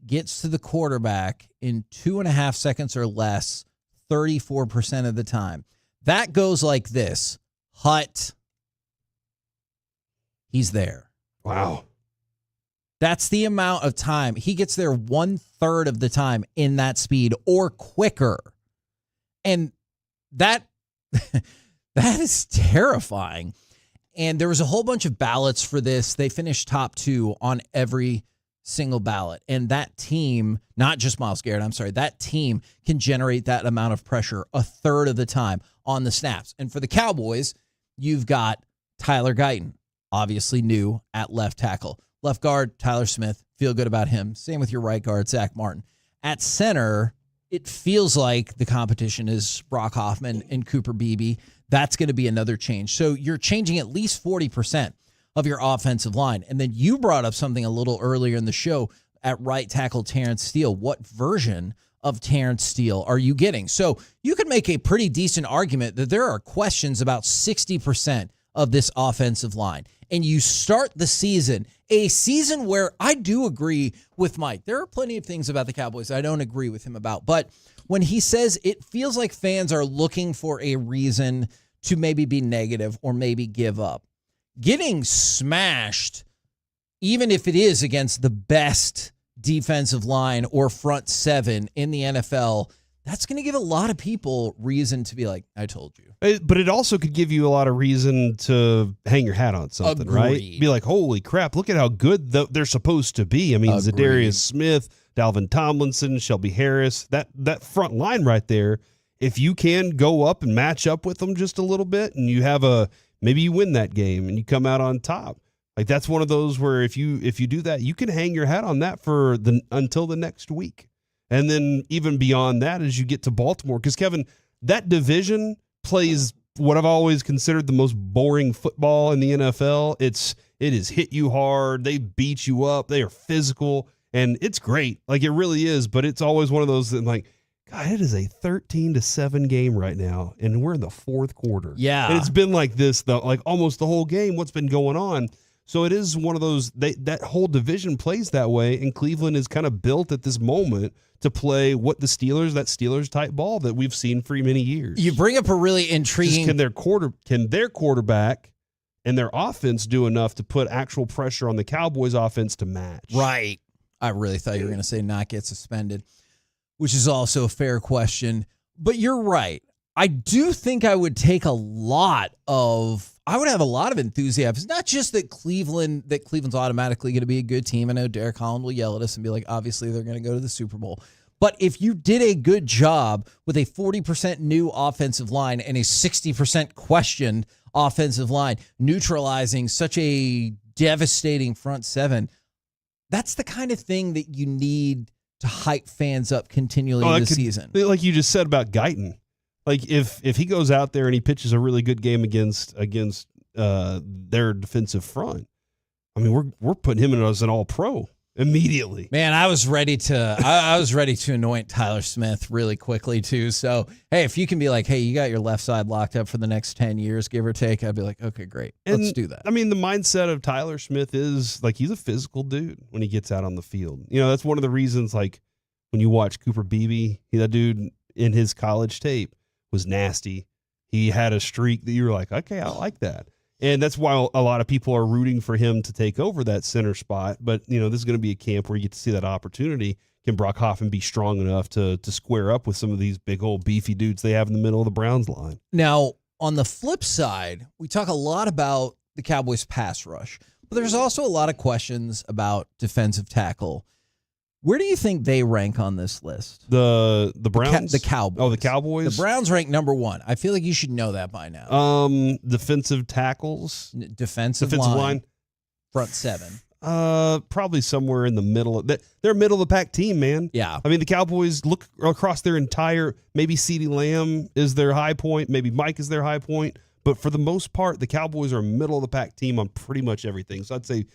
gets to the quarterback in 2.5 seconds or less, 34% of the time. That goes like this. Hut. He's there. Wow. That's the amount of time. He gets there 1/3 of the time in that speed or quicker. And that is terrifying. And there was a whole bunch of ballots for this. They finished top 2 on every single ballot. And that team, not just Myles Garrett, that team can generate that amount of pressure 1/3 of the time on the snaps. And for the Cowboys, you've got Tyler Guyton, obviously new at left tackle. Left guard, Tyler Smith, feel good about him. Same with your right guard, Zach Martin. At center, it feels like the competition is Brock Hoffman and Cooper Beebe. That's going to be another change. So you're changing at least 40% of your offensive line. And then you brought up something a little earlier in the show at right tackle, Terrence Steele. What version of Terrence Steele are you getting? So you could make a pretty decent argument that there are questions about 60% of this offensive line, and you start the season, a season where I do agree with Mike. There are plenty of things about the Cowboys I don't agree with him about, but when he says it feels like fans are looking for a reason to maybe be negative or maybe give up, getting smashed, even if it is against the best defensive line or front seven in the NFL, that's going to give a lot of people reason to be like, I told you. But it also could give you a lot of reason to hang your hat on something, Agreed. right? Be like, holy crap, look at how good they're supposed to be. I mean, Agreed. Zadarius Smith, Dalvin Tomlinson, Shelby Harris, that front line right there, if you can go up and match up with them just a little bit and you have maybe you win that game and you come out on top. Like, that's one of those where if you do that, you can hang your hat on that until the next week. And then even beyond that, as you get to Baltimore, because Kevin, that division plays what I've always considered the most boring football in the NFL. It is hit you hard. They beat you up. They are physical, and it's great. Like, it really is. But it's always one of those that, like, God, it is a 13-7 game right now, and we're in the fourth quarter. Yeah, and it's been like this like almost the whole game. What's been going on? So it is one of those, that whole division plays that way, and Cleveland is kind of built at this moment to play that Steelers-type ball that we've seen for many years. You bring up a really intriguing... Can their quarterback and their offense do enough to put actual pressure on the Cowboys' offense to match? Right. I really thought you were going to say not get suspended, which is also a fair question. But you're right. I do think I would have a lot of enthusiasm. Not just that Cleveland's automatically going to be a good team. I know Derek Holland will yell at us and be like, obviously they're going to go to the Super Bowl. But if you did a good job with a 40% new offensive line and a 60% questioned offensive line, neutralizing such a devastating front seven, that's the kind of thing that you need to hype fans up continually this season. Like you just said about Guyton. Like, if he goes out there and he pitches a really good game against their defensive front, I mean, we're putting him in as an all-pro immediately. Man, I was ready to anoint Tyler Smith really quickly too. So, hey, if you can be like, hey, you got your left side locked up for the next 10 years, give or take, I'd be like, okay, great. Let's do that. I mean, the mindset of Tyler Smith is like, he's a physical dude when he gets out on the field. You know, that's one of the reasons, like, when you watch Cooper Beebe, that dude in his college tape was nasty. He had a streak that you were like, okay, I like that. And that's why a lot of people are rooting for him to take over that center spot. But, you know, this is going to be a camp where you get to see that opportunity. Can Brock Hoffman be strong enough to square up with some of these big old beefy dudes they have in the middle of the Browns line? Now, on the flip side, we talk a lot about the Cowboys pass rush, but there's also a lot of questions about defensive tackle. Where do you think they rank on this list? The Browns? The Cowboys. Oh, the Cowboys? The Browns rank number 1. I feel like you should know that by now. Defensive tackles? Defensive line. Front seven. Probably somewhere in the middle. They're a middle of the pack team, man. Yeah. I mean, the Cowboys look across their entire, maybe CeeDee Lamb is their high point, maybe Mike is their high point, but for the most part, the Cowboys are a middle of the pack team on pretty much everything. So I'd say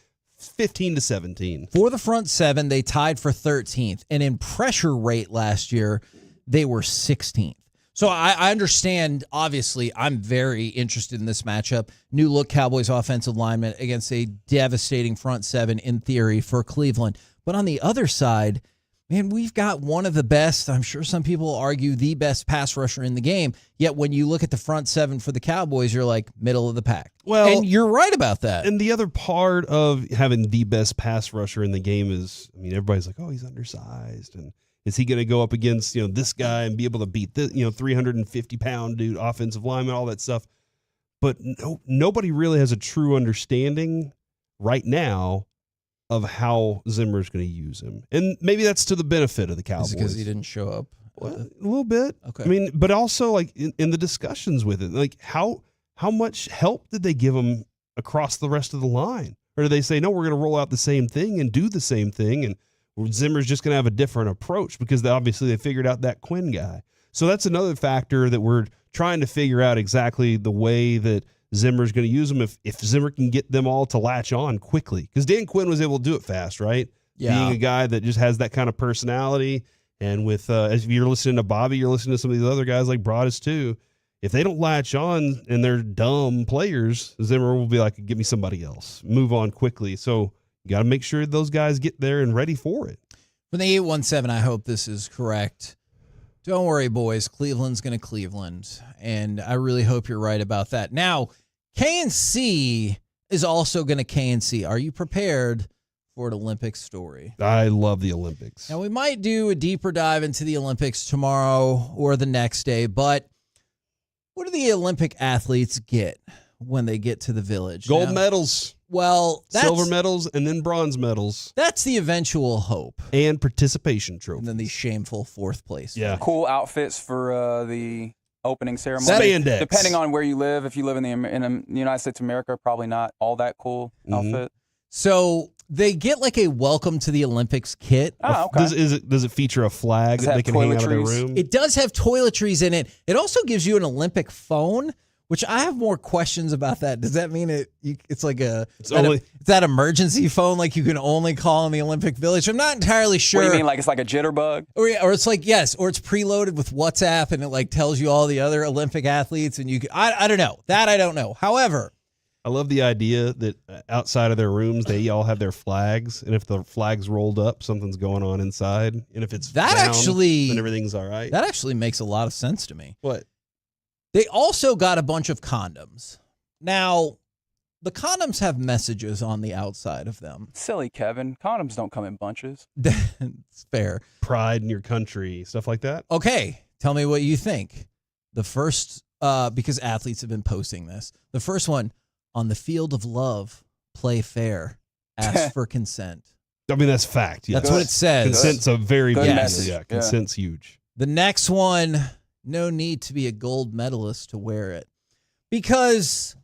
15-17. For the front seven, they tied for 13th. And in pressure rate last year, they were 16th. So I understand, obviously, I'm very interested in this matchup. New look Cowboys offensive lineman against a devastating front seven in theory for Cleveland. But on the other side, man, we've got one of the best, I'm sure some people will argue, the best pass rusher in the game. Yet when you look at the front seven for the Cowboys, you're like middle of the pack. Well, and you're right about that. And the other part of having the best pass rusher in the game is, I mean, everybody's like, oh, he's undersized. And is he going to go up against, this guy and be able to beat this, 350-pound dude, offensive lineman, all that stuff? But nobody really has a true understanding right now of how Zimmer's going to use him. And maybe that's to the benefit of the Cowboys. Is it because he didn't show up? Well, a little bit. Okay. I mean, but also like in the discussions with it, like how much help did they give him across the rest of the line? Or do they say, no, we're going to roll out the same thing and do the same thing, and Zimmer's just going to have a different approach because they figured out that Quinn guy. So that's another factor that we're trying to figure out exactly the way that Zimmer's going to use them, if Zimmer can get them all to latch on quickly. Because Dan Quinn was able to do it fast, right? Yeah. Being a guy that just has that kind of personality. And with, as you're listening to Bobby, you're listening to some of these other guys like Broadus too. if they don't latch on and they're dumb players, Zimmer will be like, give me somebody else. Move on quickly. So you got to make sure those guys get there and ready for it. From the 817, I hope this is correct. Don't worry, boys. Cleveland's going to Cleveland. And I really hope you're right about that. Now, KNC is also going to KNC. Are you prepared for an Olympic story? I love the Olympics. Now, we might do a deeper dive into the Olympics tomorrow or the next day, but what do the Olympic athletes get when they get to the village? Gold medals. Well, silver medals and then bronze medals. That's the eventual hope. And participation trophies. And then the shameful fourth place. Yeah. Cool outfits for the opening ceremony. Spandex. Depending on where you live. If you live in the United States of America, probably not all that cool outfit. So they get like a welcome to the Olympics kit. Oh, okay. Does it feature a flag that they can hang out of their room? It does have toiletries in it. It also gives you an Olympic phone, which I have more questions about that. Does that mean it's like it's that emergency phone like you can only call in the Olympic Village? I'm not entirely sure. What do you mean, like it's like a jitterbug? Or it's like, yes, or it's preloaded with WhatsApp and it like tells you all the other Olympic athletes and you can, I don't know. That I don't know. However, I love the idea that outside of their rooms, they all have their flags. And if the flag's rolled up, something's going on inside. And if it's down, then everything's all right. That actually makes a lot of sense to me. What? They also got a bunch of condoms. Now, the condoms have messages on the outside of them. Silly, Kevin. Condoms don't come in bunches. It's fair. Pride in your country, stuff like that. Okay, tell me what you think. The first, because athletes have been posting this. The first one, on the field of love, play fair, ask for consent. I mean, that's fact. Yes. That's what it says. Consent's a very big message. Yeah, consent's huge. The next one, no need to be a gold medalist to wear it, because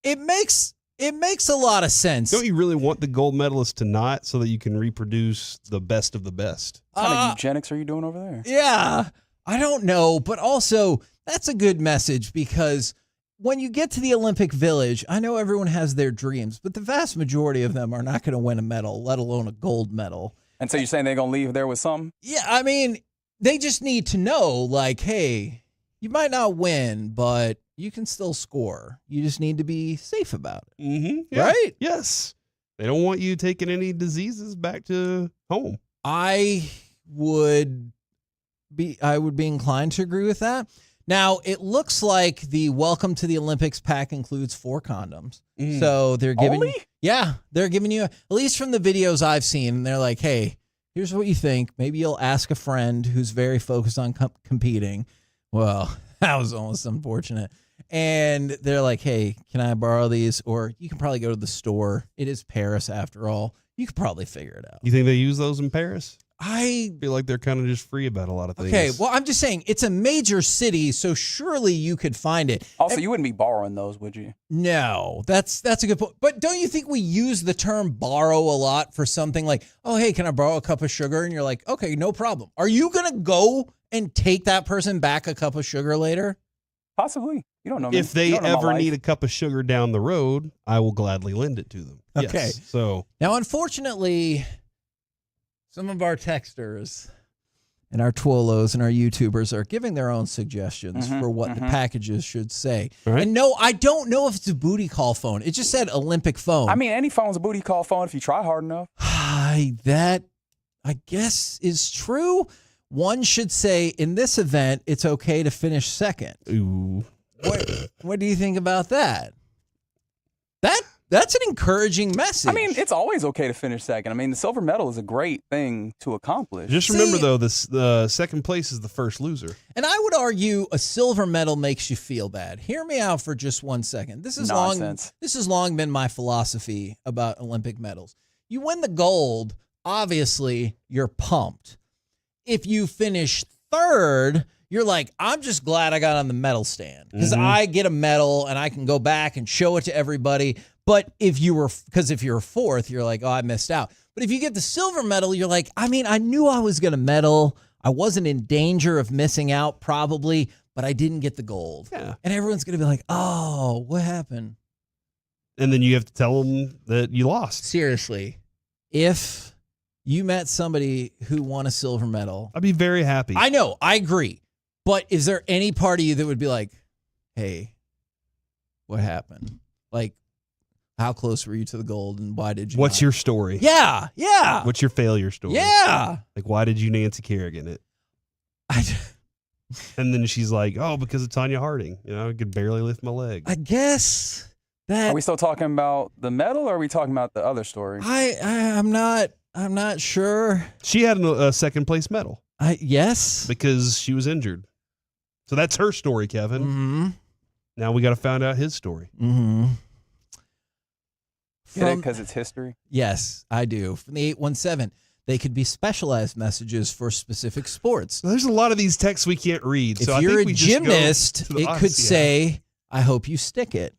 it makes a lot of sense. Don't you really want the gold medalist to not, so that you can reproduce the best of the best? What kind of eugenics are you doing over there? Yeah, I don't know, but also that's a good message, because when you get to the Olympic Village, I know everyone has their dreams, but the vast majority of them are not going to win a medal, let alone a gold medal. And so you're saying they're going to leave there with something? Yeah, I mean, they just need to know, like, hey, you might not win, but you can still score. You just need to be safe about it. Mm-hmm. Yeah. Right? Yes. They don't want you taking any diseases back to home. I would be inclined to agree with that. Now, it looks like the welcome to the Olympics pack includes 4 condoms. So they're giving they're giving you, at least from the videos I've seen, and they're like, hey, here's what you think. Maybe you'll ask a friend who's very focused on competing. Well, that was almost unfortunate. And they're like, hey, can I borrow these? Or you can probably go to the store. It is Paris after all. You could probably figure it out. You think they use those in Paris? I feel like they're kind of just free about a lot of things. Okay, well, I'm just saying, it's a major city, so surely you could find it. Also, you wouldn't be borrowing those, would you? No, that's a good point. But don't you think we use the term borrow a lot for something like, oh, hey, can I borrow a cup of sugar? And you're like, okay, no problem. Are you going to go and take that person back a cup of sugar later? Possibly. You don't know me. If they ever need a cup of sugar down the road, I will gladly lend it to them. Okay. Yes. So now, unfortunately, some of our texters and our Twolos and our YouTubers are giving their own suggestions for what the packages should say. Right. And no, I don't know if it's a booty call phone. It just said Olympic phone. I mean, any phone's a booty call phone if you try hard enough. That, I guess, is true. One should say, in this event, it's okay to finish second. Ooh. What do you think about that? That's an encouraging message. I mean, it's always okay to finish second. I mean, the silver medal is a great thing to accomplish. Just remember, though, the second place is the first loser. And I would argue a silver medal makes you feel bad. Hear me out for just 1 second. This has long been my philosophy about Olympic medals. You win the gold, obviously, you're pumped. If you finish third, you're like, I'm just glad I got on the medal stand because I get a medal and I can go back and show it to everybody. But if you're fourth, you're like, oh, I missed out. But if you get the silver medal, you're like, I mean, I knew I was going to medal. I wasn't in danger of missing out probably, but I didn't get the gold. Yeah. And everyone's going to be like, oh, what happened? And then you have to tell them that you lost. Seriously, if you met somebody who won a silver medal, I'd be very happy. I know, I agree. But is there any part of you that would be like, hey, what happened? Like, how close were you to the gold, and why did you? What's not? your story? Yeah, yeah. What's your failure story? Yeah. Like, why did you Nancy Kerrigan it? And then she's like, oh, because of Tanya Harding. You know, I could barely lift my leg. I guess that. Are we still talking about the medal, or are we talking about the other story? I'm not sure. She had a second place medal. Yes. Because she was injured. So that's her story, Kevin. Mm-hmm. Now we got to find out his story. Mm-hmm. Get it because it's history? Yes, I do. From the 817, they could be specialized messages for specific sports. Well, there's a lot of these texts we can't read. If so you're I think a we just go gymnast, to the it could Odyssey say, I hope you stick it.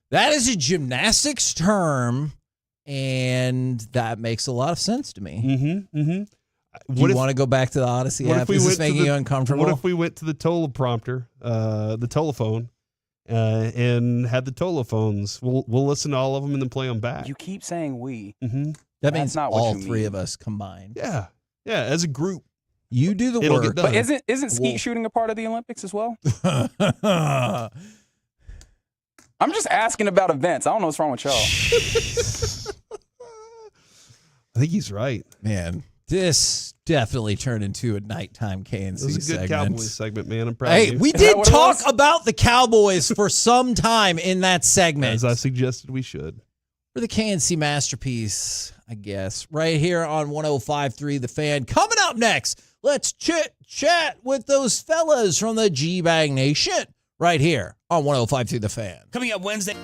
That is a gymnastics term, and that makes a lot of sense to me. Mm-hmm. Mm-hmm. Do you want to go back to the Odyssey app? Is this making you uncomfortable? What if we went to the teleprompter, the telephone, and had the telephones? We'll listen to all of them and then play them back. You keep saying we. Mm-hmm. That means not what all you three mean. of us combined. Yeah, as a group. You do the It'll work. get done. But isn't skeet shooting a part of the Olympics as well? I'm just asking about events. I don't know what's wrong with y'all. I think he's right. Man, this definitely turned into a nighttime KNC This is a good segment. Cowboys segment, man. I'm proud Hey, of you. we did talk about the Cowboys for some time in that segment. As I suggested we should. For the KNC masterpiece, I guess, right here on 105.3 The Fan. Coming up next, let's chit-chat with those fellas from the G-Bag Nation right here on 105.3 The Fan. Coming up Wednesday.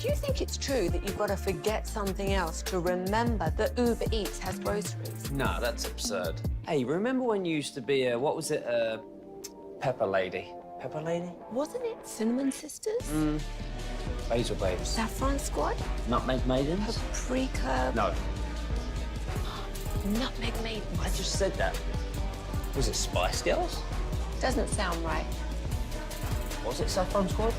Do you think it's true that you've got to forget something else to remember that Uber Eats has groceries? No, that's absurd. Hey, remember when you used to be a, what was it, Pepper Lady? Pepper Lady? Wasn't it Cinnamon Sisters? Basil Babes. Saffron Squad? Nutmeg Maidens? Paprika? No. Nutmeg Maidens? I just said that. Was it Spice Girls? Doesn't sound right. Was it Saffron Squad?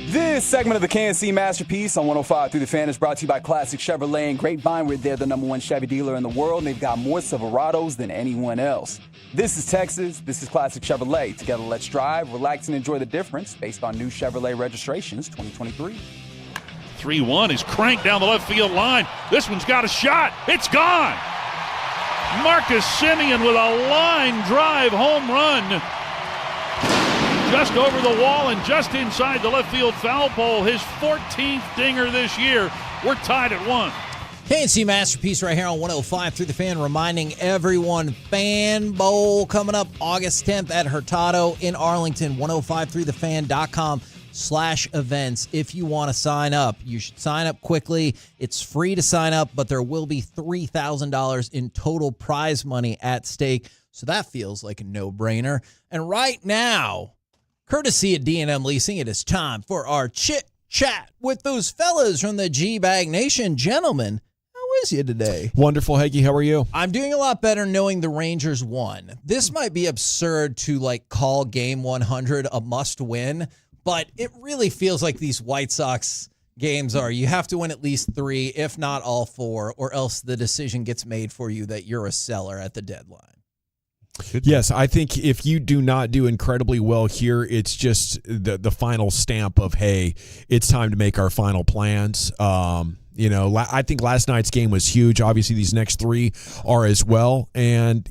This segment of the KNC Masterpiece on 105 Through the Fan is brought to you by Classic Chevrolet and Grapevine, where they're the #1 Chevy dealer in the world, and they've got more Silverados than anyone else. This is Texas. This is Classic Chevrolet. Together, let's drive, relax, and enjoy the difference based on new Chevrolet registrations 2023. 3-1 is cranked down the left field line. This one's got a shot. It's gone. Marcus Semien with a line drive home run. Just over the wall and just inside the left field foul pole. His 14th dinger this year. We're tied at 1. KNC Masterpiece right here on 105 Through the Fan, reminding everyone, Fan Bowl coming up August 10th at Hurtado in Arlington. 105throughthefan.com/events. If you want to sign up, you should sign up quickly. It's free to sign up, but there will be $3,000 in total prize money at stake. So that feels like a no-brainer. And right now, courtesy of D&M Leasing, it is time for our chit-chat with those fellas from the G-Bag Nation. Gentlemen, how is you today? Wonderful, Heggie. How are you? I'm doing a lot better knowing the Rangers won. This might be absurd to call game 100 a must-win, but it really feels like these White Sox games are. You have to win at least 3, if not all 4, or else the decision gets made for you that you're a seller at the deadline. Yes, I think if you do not do incredibly well here, it's just the final stamp of, hey, it's time to make our final plans. I think last night's game was huge. Obviously, these next 3 are as well. And,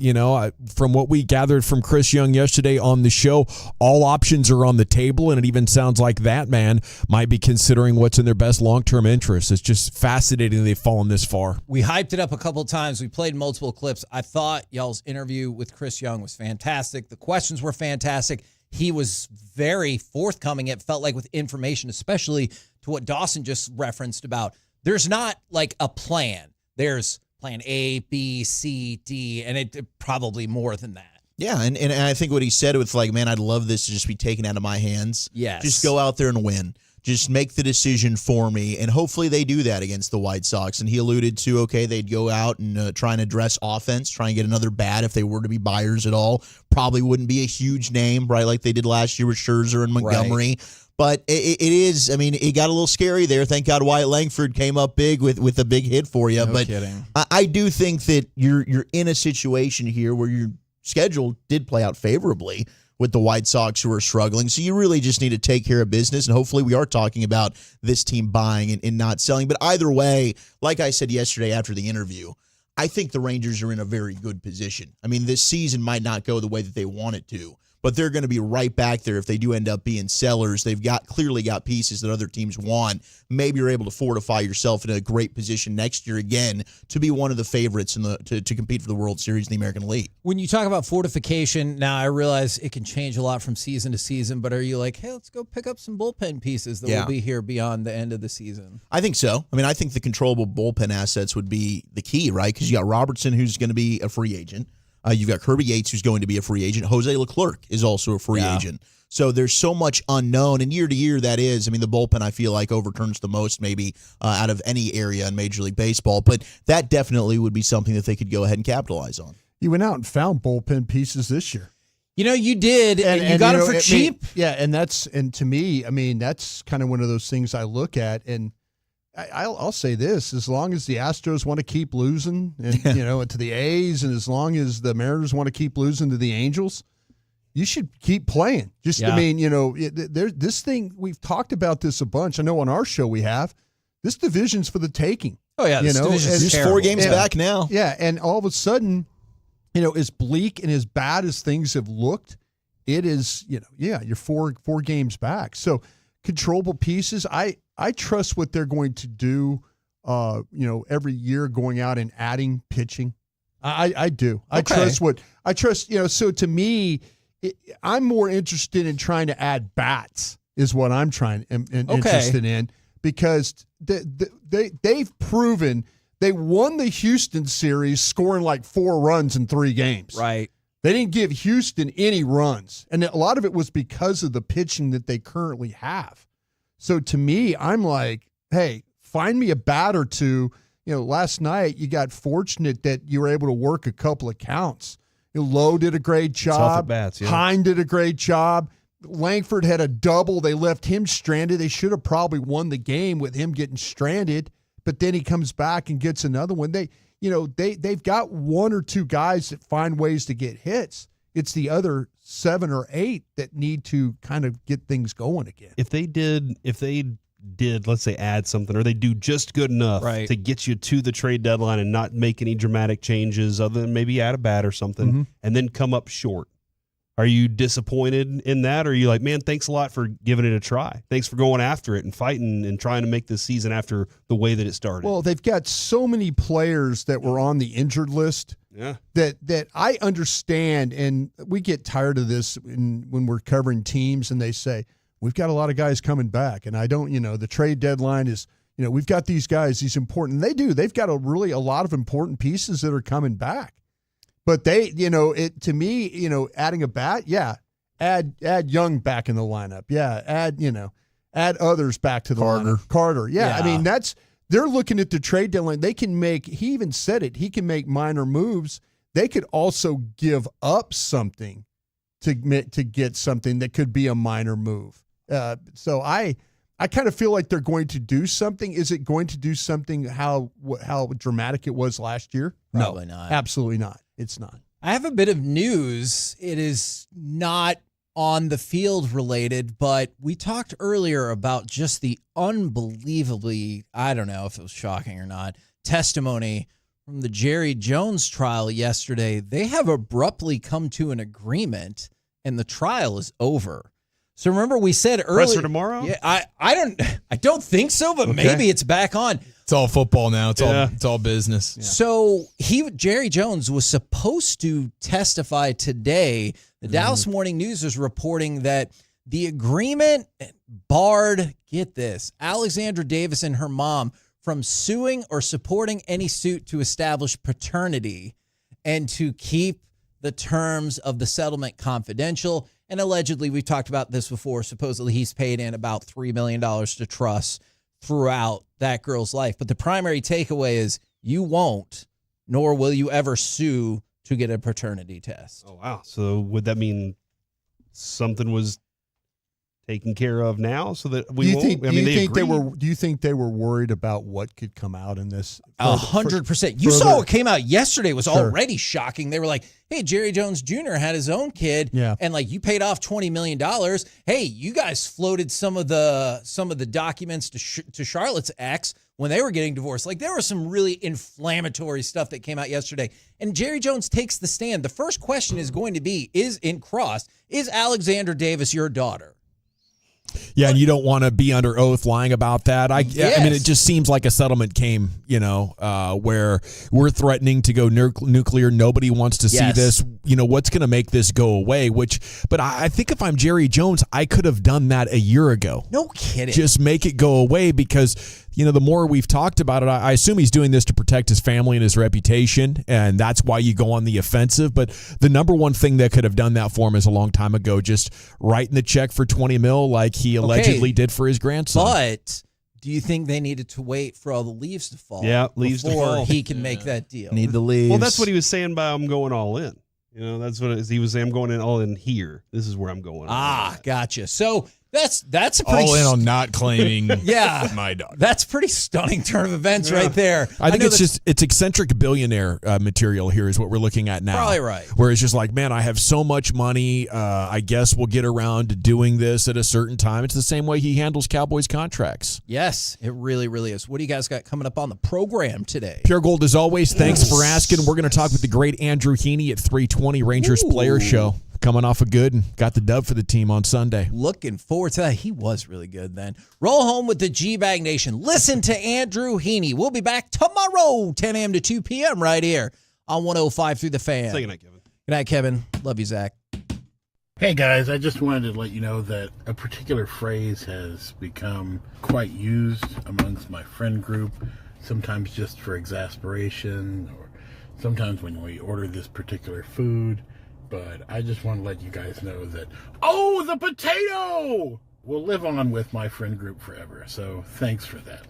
from what we gathered from Chris Young yesterday on the show, all options are on the table, and it even sounds like that man might be considering what's in their best long-term interest. It's just fascinating they've fallen this far. We hyped it up a couple of times. We played multiple clips. I thought y'all's interview with Chris Young was fantastic. The questions were fantastic. He was very forthcoming, it felt like, with information, especially to what Dawson just referenced about there's not like a plan. There's plan A, B, C, D, and it probably more than that. Yeah, and I think what he said with like, man, I'd love this to just be taken out of my hands. Yes. Just go out there and win. Just make the decision for me, and hopefully they do that against the White Sox. And he alluded to, okay, they'd go out and try and address offense, try and get another bat if they were to be buyers at all. Probably wouldn't be a huge name, right, like they did last year with Scherzer and Montgomery. Right. But it is, I mean, it got a little scary there. Thank God Wyatt Langford came up big with a big hit for you. No but kidding. I do think that you're in a situation here where your schedule did play out favorably with the White Sox, who are struggling. So you really just need to take care of business, and hopefully we are talking about this team buying and not selling. But either way, like I said yesterday after the interview, I think the Rangers are in a very good position. I mean, this season might not go the way that they want it to, but they're going to be right back there if they do end up being sellers. They've clearly got pieces that other teams want. Maybe you're able to fortify yourself in a great position next year again to be one of the favorites to compete for the World Series in the American League. When you talk about fortification, now I realize it can change a lot from season to season, but are you like, hey, let's go pick up some bullpen pieces that will be here beyond the end of the season? I think so. I mean, I think the controllable bullpen assets would be the key, right? Because you got Robertson, who's going to be a free agent. You've got Kirby Yates, who's going to be a free agent. Jose Leclerc is also a free agent. So there's so much unknown. And year to year, that is. I mean, the bullpen, I feel like, overturns the most maybe out of any area in Major League Baseball. But that definitely would be something that they could go ahead and capitalize on. You went out and found bullpen pieces this year. You did, and you got them for cheap. And to me, I mean, that's kind of one of those things I look at, and I'll say this: as long as the Astros want to keep losing, and to the A's, and as long as the Mariners want to keep losing to the Angels, you should keep playing. I mean, this thing, we've talked about this a bunch. I know on our show we have. This division's for the taking. Oh yeah, this division's terrible. 4 games back now. Yeah, and all of a sudden, as bleak and as bad as things have looked, it is. You're 4 games back. So controllable pieces. I trust what they're going to do, every year going out and adding pitching. I do. Okay. I trust, so to me, I'm more interested in trying to add bats is what I'm interested in, because they've proven they won the Houston series scoring like 4 runs in 3 games. Right. They didn't give Houston any runs. And a lot of it was because of the pitching that they currently have. So to me, I'm like, hey, find me a bat or two. Last night you got fortunate that you were able to work a couple of counts. Lowe did a great job. Hine did a great job. Langford had a double. They left him stranded. They should have probably won the game with him getting stranded, but then he comes back and gets another one. They've got 1 or 2 guys that find ways to get hits. It's the other 7 or 8 that need to kind of get things going again. If they did, let's say, add something, or they do just good enough to get you to the trade deadline and not make any dramatic changes other than maybe add a bat or something, and then come up short, are you disappointed in that? Or are you like, man, thanks a lot for giving it a try. Thanks for going after it and fighting and trying to make this season after the way that it started? Well, they've got so many players that were on the injured list. Yeah. That I understand, and we get tired of this when we're covering teams and they say, we've got a lot of guys coming back, and I don't, the trade deadline is, we've got these guys, these important. And they do. They've got a lot of important pieces that are coming back. But they, to me, adding a bat, add Young back in the lineup. Yeah, add others back to the lineup. Carter. Yeah, I mean, they're looking at the trade deadline. They can make, he even said it, he can make minor moves. They could also give up something to get something that could be a minor move. So I kind of feel like they're going to do something. Is it going to do something how dramatic it was last year? Probably not. Absolutely not. It's not. I have a bit of news. It is not on the field related, but we talked earlier about just the unbelievably, I don't know if it was shocking or not, testimony from the Jerry Jones trial yesterday. They have abruptly come to an agreement and the trial is over. So remember we said earlier. Presser tomorrow? Yeah, I don't think so, but maybe it's back on. It's all football now. It's all business. Yeah. So Jerry Jones was supposed to testify today. The Dallas Morning News is reporting that the agreement barred, get this, Alexandra Davis and her mom from suing or supporting any suit to establish paternity and to keep the terms of the settlement confidential. And allegedly, we've talked about this before, supposedly he's paid in about $3 million to trusts throughout that girl's life. But the primary takeaway is you won't, nor will you ever sue to get a paternity test. Oh, wow. So would that mean something was taken care of now so that we won't? Do you think they were worried about what could come out in this? 100%. You saw what came out yesterday was already shocking. They were like, hey, Jerry Jones Jr. had his own kid, and like you paid off $20 million. Hey, you guys floated some of the documents to Charlotte's ex when they were getting divorced. Like there was some really inflammatory stuff that came out yesterday. And Jerry Jones takes the stand. The first question is going to be, is Alexandra Davis your daughter? Yeah, and you don't want to be under oath lying about that. I mean, it just seems like a settlement came, where we're threatening to go nuclear. Nobody wants to see this. What's going to make this go away? But I think if I'm Jerry Jones, I could have done that a year ago. No kidding. Just make it go away because the more we've talked about it, I assume he's doing this to protect his family and his reputation, and that's why you go on the offensive. But the number one thing that could have done that for him is a long time ago, just writing the check for $20 million like he allegedly did for his grandson. But do you think they needed to wait for all the leaves to fall? Yeah, leaves to fall. Before he can make that deal. Need the leaves. Well, that's what he was saying by I'm going all in. That's what he was saying. I'm going in all in here. This is where I'm going. Gotcha. So that's a pretty all in on not claiming my daughter. That's pretty stunning turn of events right there. I think it's eccentric billionaire material here is what we're looking at now. Probably right. Where it's just like, man, I have so much money. I guess we'll get around to doing this at a certain time. It's the same way he handles Cowboys contracts. Yes, it really, really is. What do you guys got coming up on the program today? Pure Gold, as always, thanks for asking. We're going to talk with the great Andrew Heaney at 3:20 Rangers Player Show. Coming off a good and got the dub for the team on Sunday. Looking forward to that. He was really good then. Roll home with the G-Bag Nation. Listen to Andrew Heaney. We'll be back tomorrow, 10 a.m. to 2 p.m. right here on 105 through the Fan. Say goodnight, Kevin. Good night, Kevin. Love you, Zach. Hey, guys. I just wanted to let you know that a particular phrase has become quite used amongst my friend group, sometimes just for exasperation or sometimes when we order this particular food. But I just want to let you guys know that, oh, the potato will live on with my friend group forever. So thanks for that.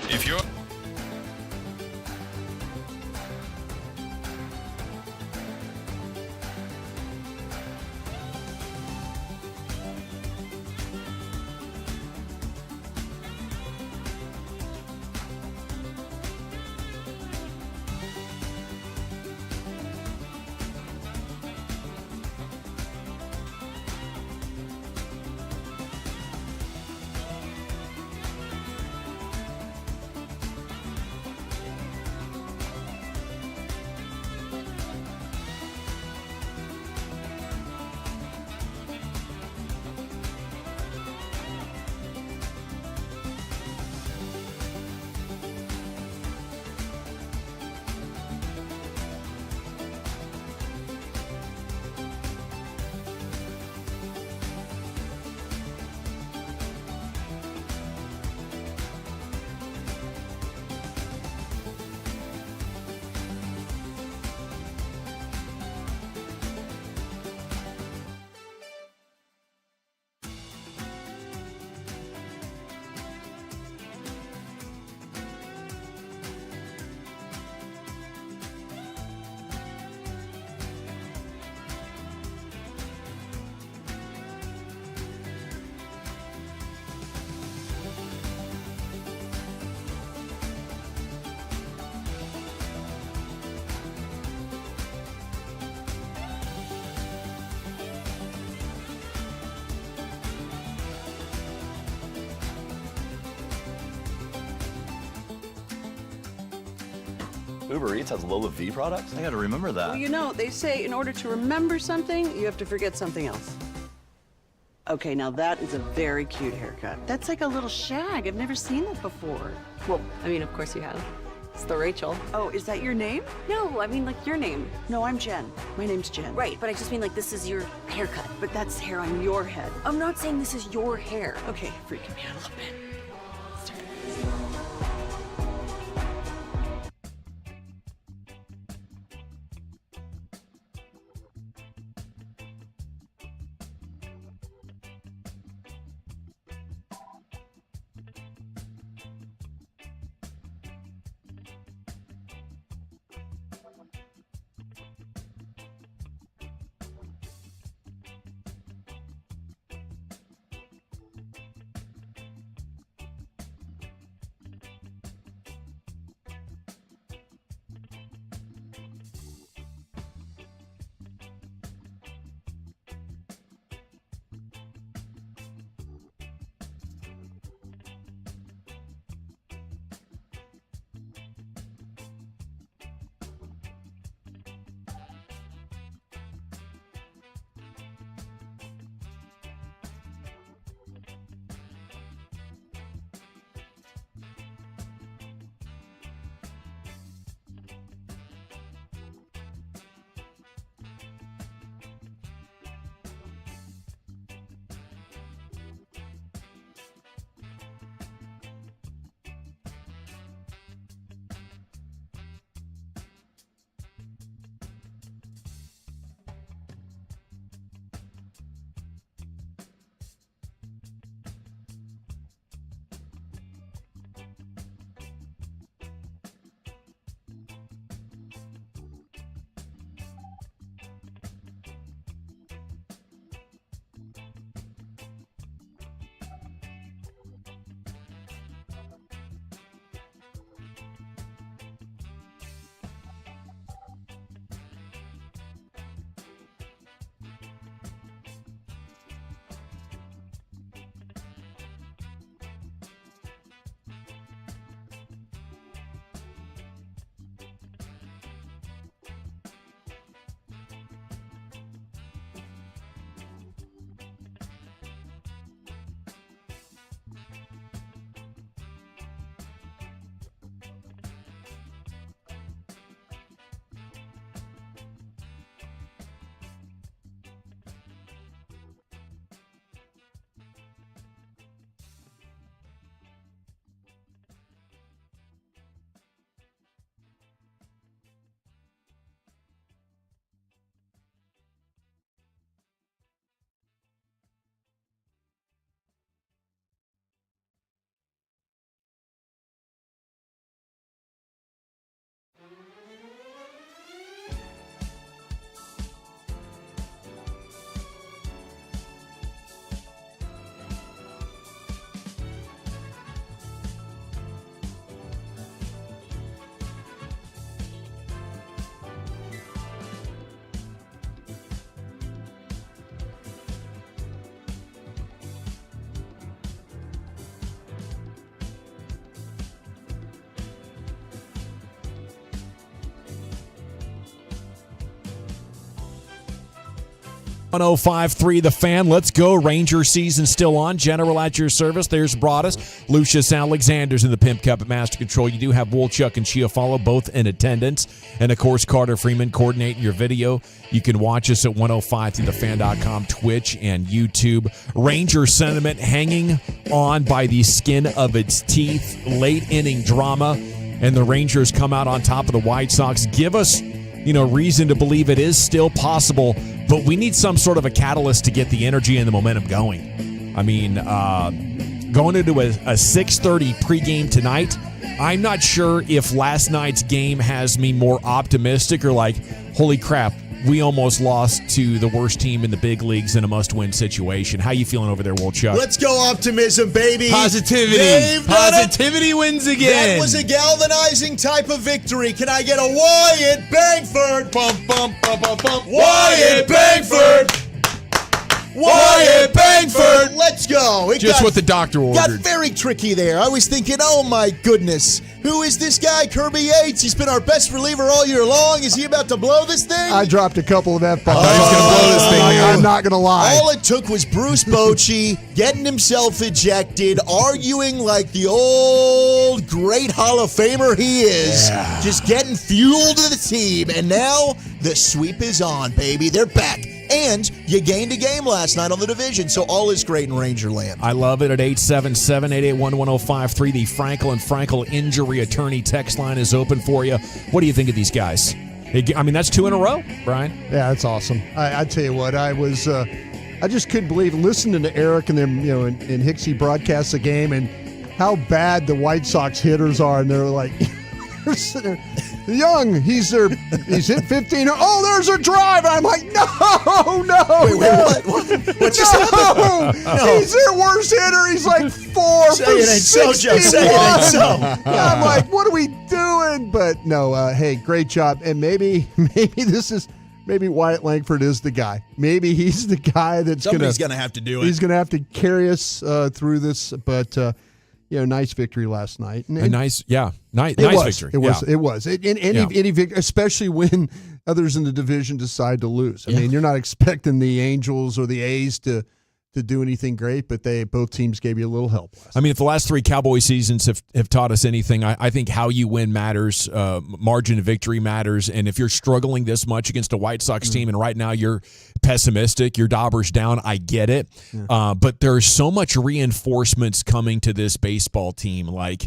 If you're Uber Eats has Lola V products? I gotta remember that. Well, you know, they say in order to remember something, you have to forget something else. Okay, now that is a very cute haircut. That's like a little shag. I've never seen that before. Well, I mean, of course you have. It's the Rachel. Oh, is that your name? No, I mean like your name. No, I'm Jen. My name's Jen. Right, but I just mean like this is your haircut. But that's hair on your head. I'm not saying this is your hair. Okay, freaking me out a little bit. .105.3 The Fan. Let's go. Ranger season still on. General at your service. There's Broadus. Lucius Alexander's in the Pimp Cup at Master Control. You do have Wolchuk and Chiafalo both in attendance. And, of course, Carter Freeman coordinating your video. You can watch us at 105thethefan.com, Twitch, and YouTube. Ranger sentiment hanging on by the skin of its teeth. Late inning drama. And the Rangers come out on top of the White Sox. Give us reason to believe it is still possible, but we need some sort of a catalyst to get the energy and the momentum going. I mean, going into a 6:30 pregame tonight, I'm not sure if last night's game has me more optimistic or like, holy crap, we almost lost to the worst team in the big leagues in a must-win situation. How you feeling over there, Wolchuk? Let's go optimism, baby. Positivity. Positivity wins again. That was a galvanizing type of victory. Can I get a Wyatt Bangford? Bump, bump, bump, bump, bump. Wyatt Bangford. Wyatt Langford. Let's go. Just what the doctor Got ordered. very tricky there. I was thinking, oh my goodness, who is this guy, Kirby Yates? He's been our best reliever all year long. Is he about to blow this thing? I dropped a couple of F-bombs. I thought he was going to blow this thing. I'm not going to lie. All it took was Bruce Bochy getting himself ejected, arguing like the old great Hall of Famer he is, just getting fuel to the team. And now the sweep is on, baby. They're back. And you gained a game last night on the division, so all is great in Ranger land. I love it at 877-881-1053. The Frankel & Frankel injury attorney text line is open for you. What do you think of these guys? I mean, that's 2 in a row, Brian. Yeah, that's awesome. I tell you what, I just couldn't believe listening to Eric and them, and Hicksy broadcast the game and how bad the White Sox hitters are, and they're like, they're sitting there. Young, he's hit 15. Oh, there's a drive. I'm like, no. Wait, what just happened? No. He's their worst hitter. He's like 4 Say for it ain't so, Joe. 61. Say it ain't so. I'm like, what are we doing? But no, hey, great job. And maybe Wyatt Langford is the guy. Maybe he's the guy that's Somebody's going to have to do it. He's going to have to carry us through this. But nice victory last night. Nice victory. It was. Any victory, especially when others in the division decide to lose. I mean, you're not expecting the Angels or the A's to do anything great, but both teams gave you a little help. I mean, if the last 3 Cowboy seasons have taught us anything, I think how you win matters, margin of victory matters, and if you're struggling this much against a White Sox team, and right now you're pessimistic, your Daubers down, I get it, but there's so much reinforcements coming to this baseball team, like,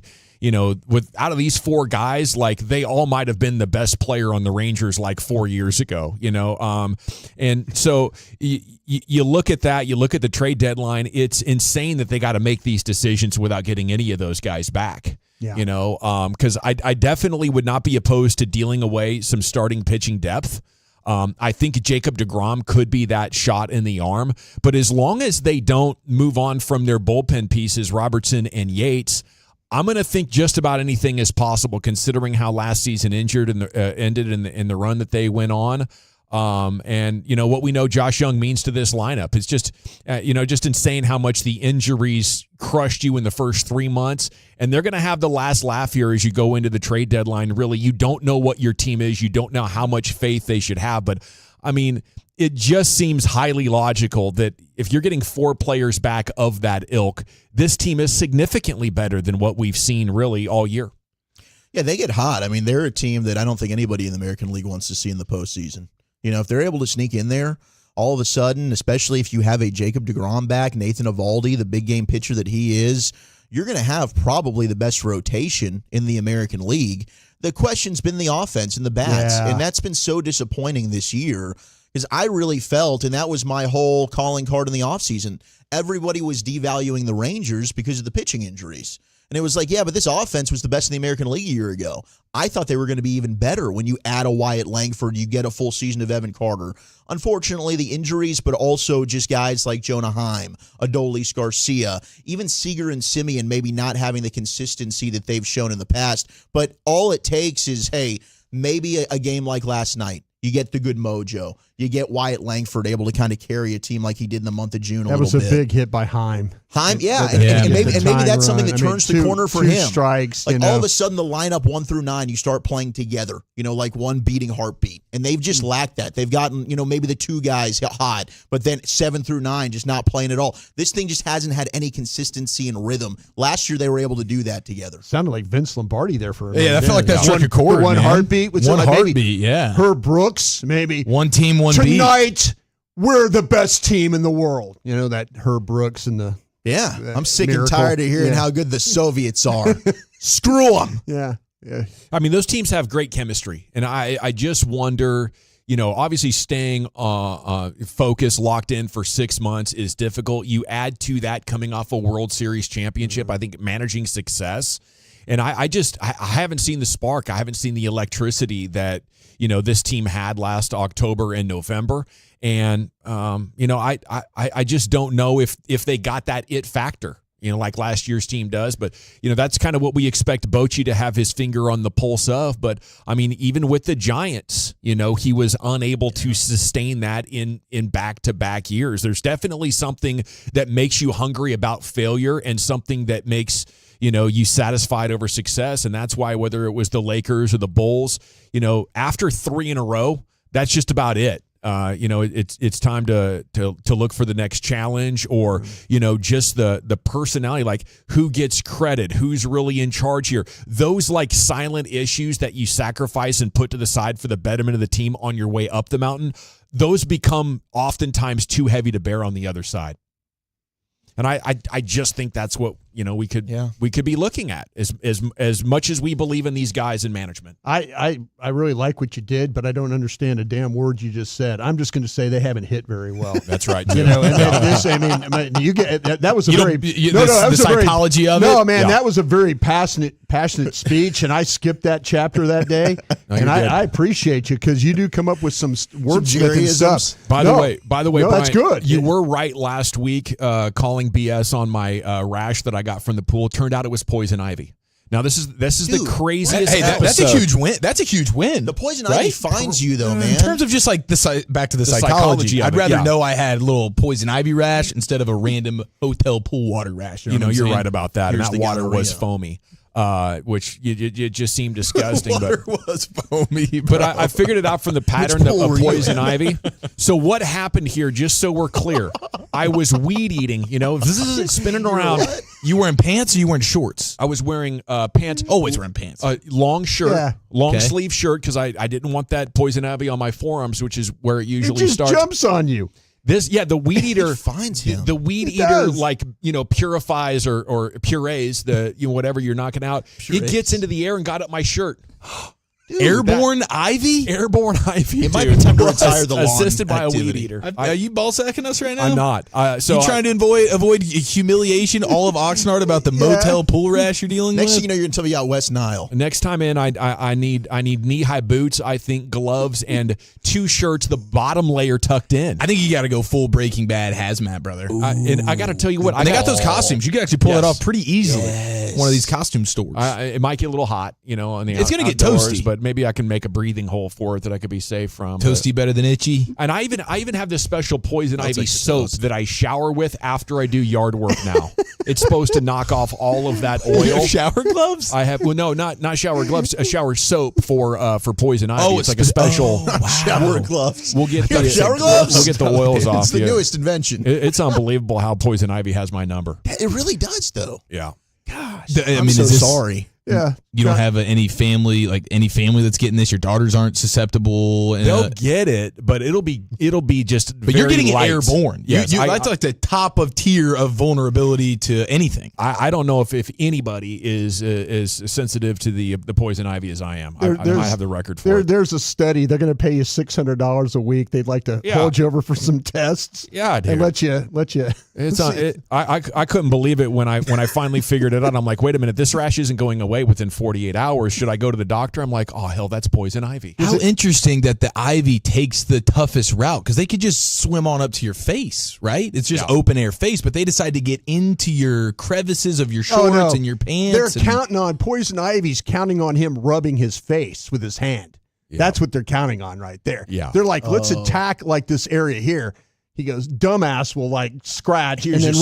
out of these 4 guys, like they all might have been the best player on the Rangers like 4 years ago, and so you look at that, you look at the trade deadline, it's insane that they got to make these decisions without getting any of those guys back. Because I definitely would not be opposed to dealing away some starting pitching depth. I think Jacob deGrom could be that shot in the arm, but as long as they don't move on from their bullpen pieces, Robertson and Yates, I'm going to think just about anything is possible, considering how last season ended in the run that they went on. And what we know Josh Young means to this lineup. It's just, just insane how much the injuries crushed you in the first 3 months. And they're going to have the last laugh here as you go into the trade deadline. Really, you don't know what your team is. You don't know how much faith they should have. But, I mean, it just seems highly logical that if you're getting 4 players back of that ilk, this team is significantly better than what we've seen really all year. Yeah, they get hot. I mean, they're a team that I don't think anybody in the American League wants to see in the postseason. If they're able to sneak in there, all of a sudden, especially if you have a Jacob deGrom back, Nathan Eovaldi, the big game pitcher that he is, you're going to have probably the best rotation in the American League. The question's been the offense and the bats, and that's been so disappointing this year because I really felt, and that was my whole calling card in the offseason, everybody was devaluing the Rangers because of the pitching injuries. And it was like, yeah, but this offense was the best in the American League a year ago. I thought they were going to be even better when you add a Wyatt Langford, you get a full season of Evan Carter. Unfortunately, the injuries, but also just guys like Jonah Heim, Adolis Garcia, even Seager and Simeon maybe not having the consistency that they've shown in the past. But all it takes is, hey, maybe a game like last night. You get the good mojo. You get Wyatt Langford able to kind of carry a team like he did in the month of June That was a big hit by Heim. And maybe that's something that turns the corner for him. Strikes, like all of a sudden the lineup 1 through 9, you start playing together, like one beating heartbeat. And they've just lacked that. They've gotten, maybe the 2 guys hot, but then 7 through 9 just not playing at all. This thing just hasn't had any consistency and rhythm. Last year they were able to do that together. Sounded like Vince Lombardi there for a minute. Yeah, I felt like that struck a chord, one man. Heartbeat. One heartbeat, yeah. Herb Brooks, maybe. One team, one beat. Tonight, we're the best team in the world. That Herb Brooks and the I'm sick and tired of hearing how good the Soviets are. Screw them. Yeah. I mean, those teams have great chemistry, and I just wonder, obviously staying focused, locked in for 6 months is difficult. You add to that coming off a World Series championship, I think managing success, and I haven't seen the spark. I haven't seen the electricity that this team had last October and November. And, I just don't know if they got that it factor. like last year's team does. But, that's kind of what we expect Bochy to have his finger on the pulse of. But, I mean, even with the Giants, he was unable to sustain that in back-to-back years. There's definitely something that makes you hungry about failure and something that makes you satisfied over success. And that's why whether it was the Lakers or the Bulls, after 3 in a row, that's just about it. It's time to look for the next challenge, or just the personality, like who gets credit, who's really in charge here. Those like silent issues that you sacrifice and put to the side for the betterment of the team on your way up the mountain, those become oftentimes too heavy to bear on the other side. And I just think that's what we could be looking at as much as we believe in these guys in management. I really like what you did, but I don't understand a damn word you just said. I'm just going to say they haven't hit very well. That's right. Too. You get that was a the psychology of it. No, man, that was a very passionate speech, and I skipped that chapter that day. And I appreciate you because you do come up with some wordsmithing stuff. By the way, Brian, that's good. You were right last week calling BS on my rash that I got from the pool. Turned out it was poison ivy. Now this is the craziest. Hey, that's a huge win. That's a huge win. The poison ivy finds you though, man. In terms of just like back to the psychology I'd rather know I had a little poison ivy rash instead of a random hotel pool water rash. You're right about that. And that water was foamy. Which it just seemed disgusting. Water was foamy, but I figured it out from the pattern of poison ivy. So what happened here, just so we're clear, I was weed eating, spinning around. You wearing pants or you wearing shorts? I was wearing pants. Always wearing pants. Long shirt, long sleeve shirt, because I didn't want that poison ivy on my forearms, which is where it usually starts. It just jumps on you. The weed eater finds him. The weed eater, purifies or purees whatever you're knocking out. It gets into the air and got up my shirt. Dude, airborne ivy? Airborne ivy. It might be time to retire the lawn. Assisted by a weed eater. Are you ball sacking us right now? I'm not. So you trying to avoid humiliation all of Oxnard about the motel pool rash you're dealing Next with? thing you know, you're going to tell me out West Nile. Next time in, I need knee-high boots, I think gloves, and 2 shirts, the bottom layer tucked in. I think you got to go full Breaking Bad hazmat, brother. And I got to tell you what. They got those costumes. You can actually pull it off pretty easily. Yes. One of these costume stores. It might get a little hot, on the It's going to get outdoors, toasty. But maybe I can make a breathing hole for it that I could be safe from. Toasty better than itchy. And I even have this special poison ivy soap that I shower with after I do yard work now. It's supposed to knock off all of that oil. Shower gloves? I have not shower gloves, a shower soap for poison ivy. It's like a special shower gloves. We'll get the shower gloves. We'll get the oils off. It's the newest invention. It's unbelievable how poison ivy has my number. It really does, though. Yeah. Gosh, I'm so sorry. Yeah. You don't have any family that's getting this. Your daughters aren't susceptible. They'll get it, but it'll be just. But you're getting light. it airborne. Yes, that's like the top of tier of vulnerability to anything. I don't know if anybody is as sensitive to the poison ivy as I am. I have the record for it. There's a study. They're going to pay you $600 a week. They'd like to hold you over for some tests. Yeah, dude. And let you. It's I couldn't believe it when I finally figured it out. I'm like, wait a minute, this rash isn't going away within 48 hours. Should I go to the doctor? I'm like, oh hell, that's poison ivy. How interesting that the ivy takes the toughest route, because they could just swim on up to your face, right? It's just open air face, but they decide to get into your crevices of your shorts and your pants. They're counting on poison ivy's counting on him rubbing his face with his hand. Yeah. That's what they're counting on right there. Yeah. They're like, let's attack like this area here. He goes, dumbass will like scratch and then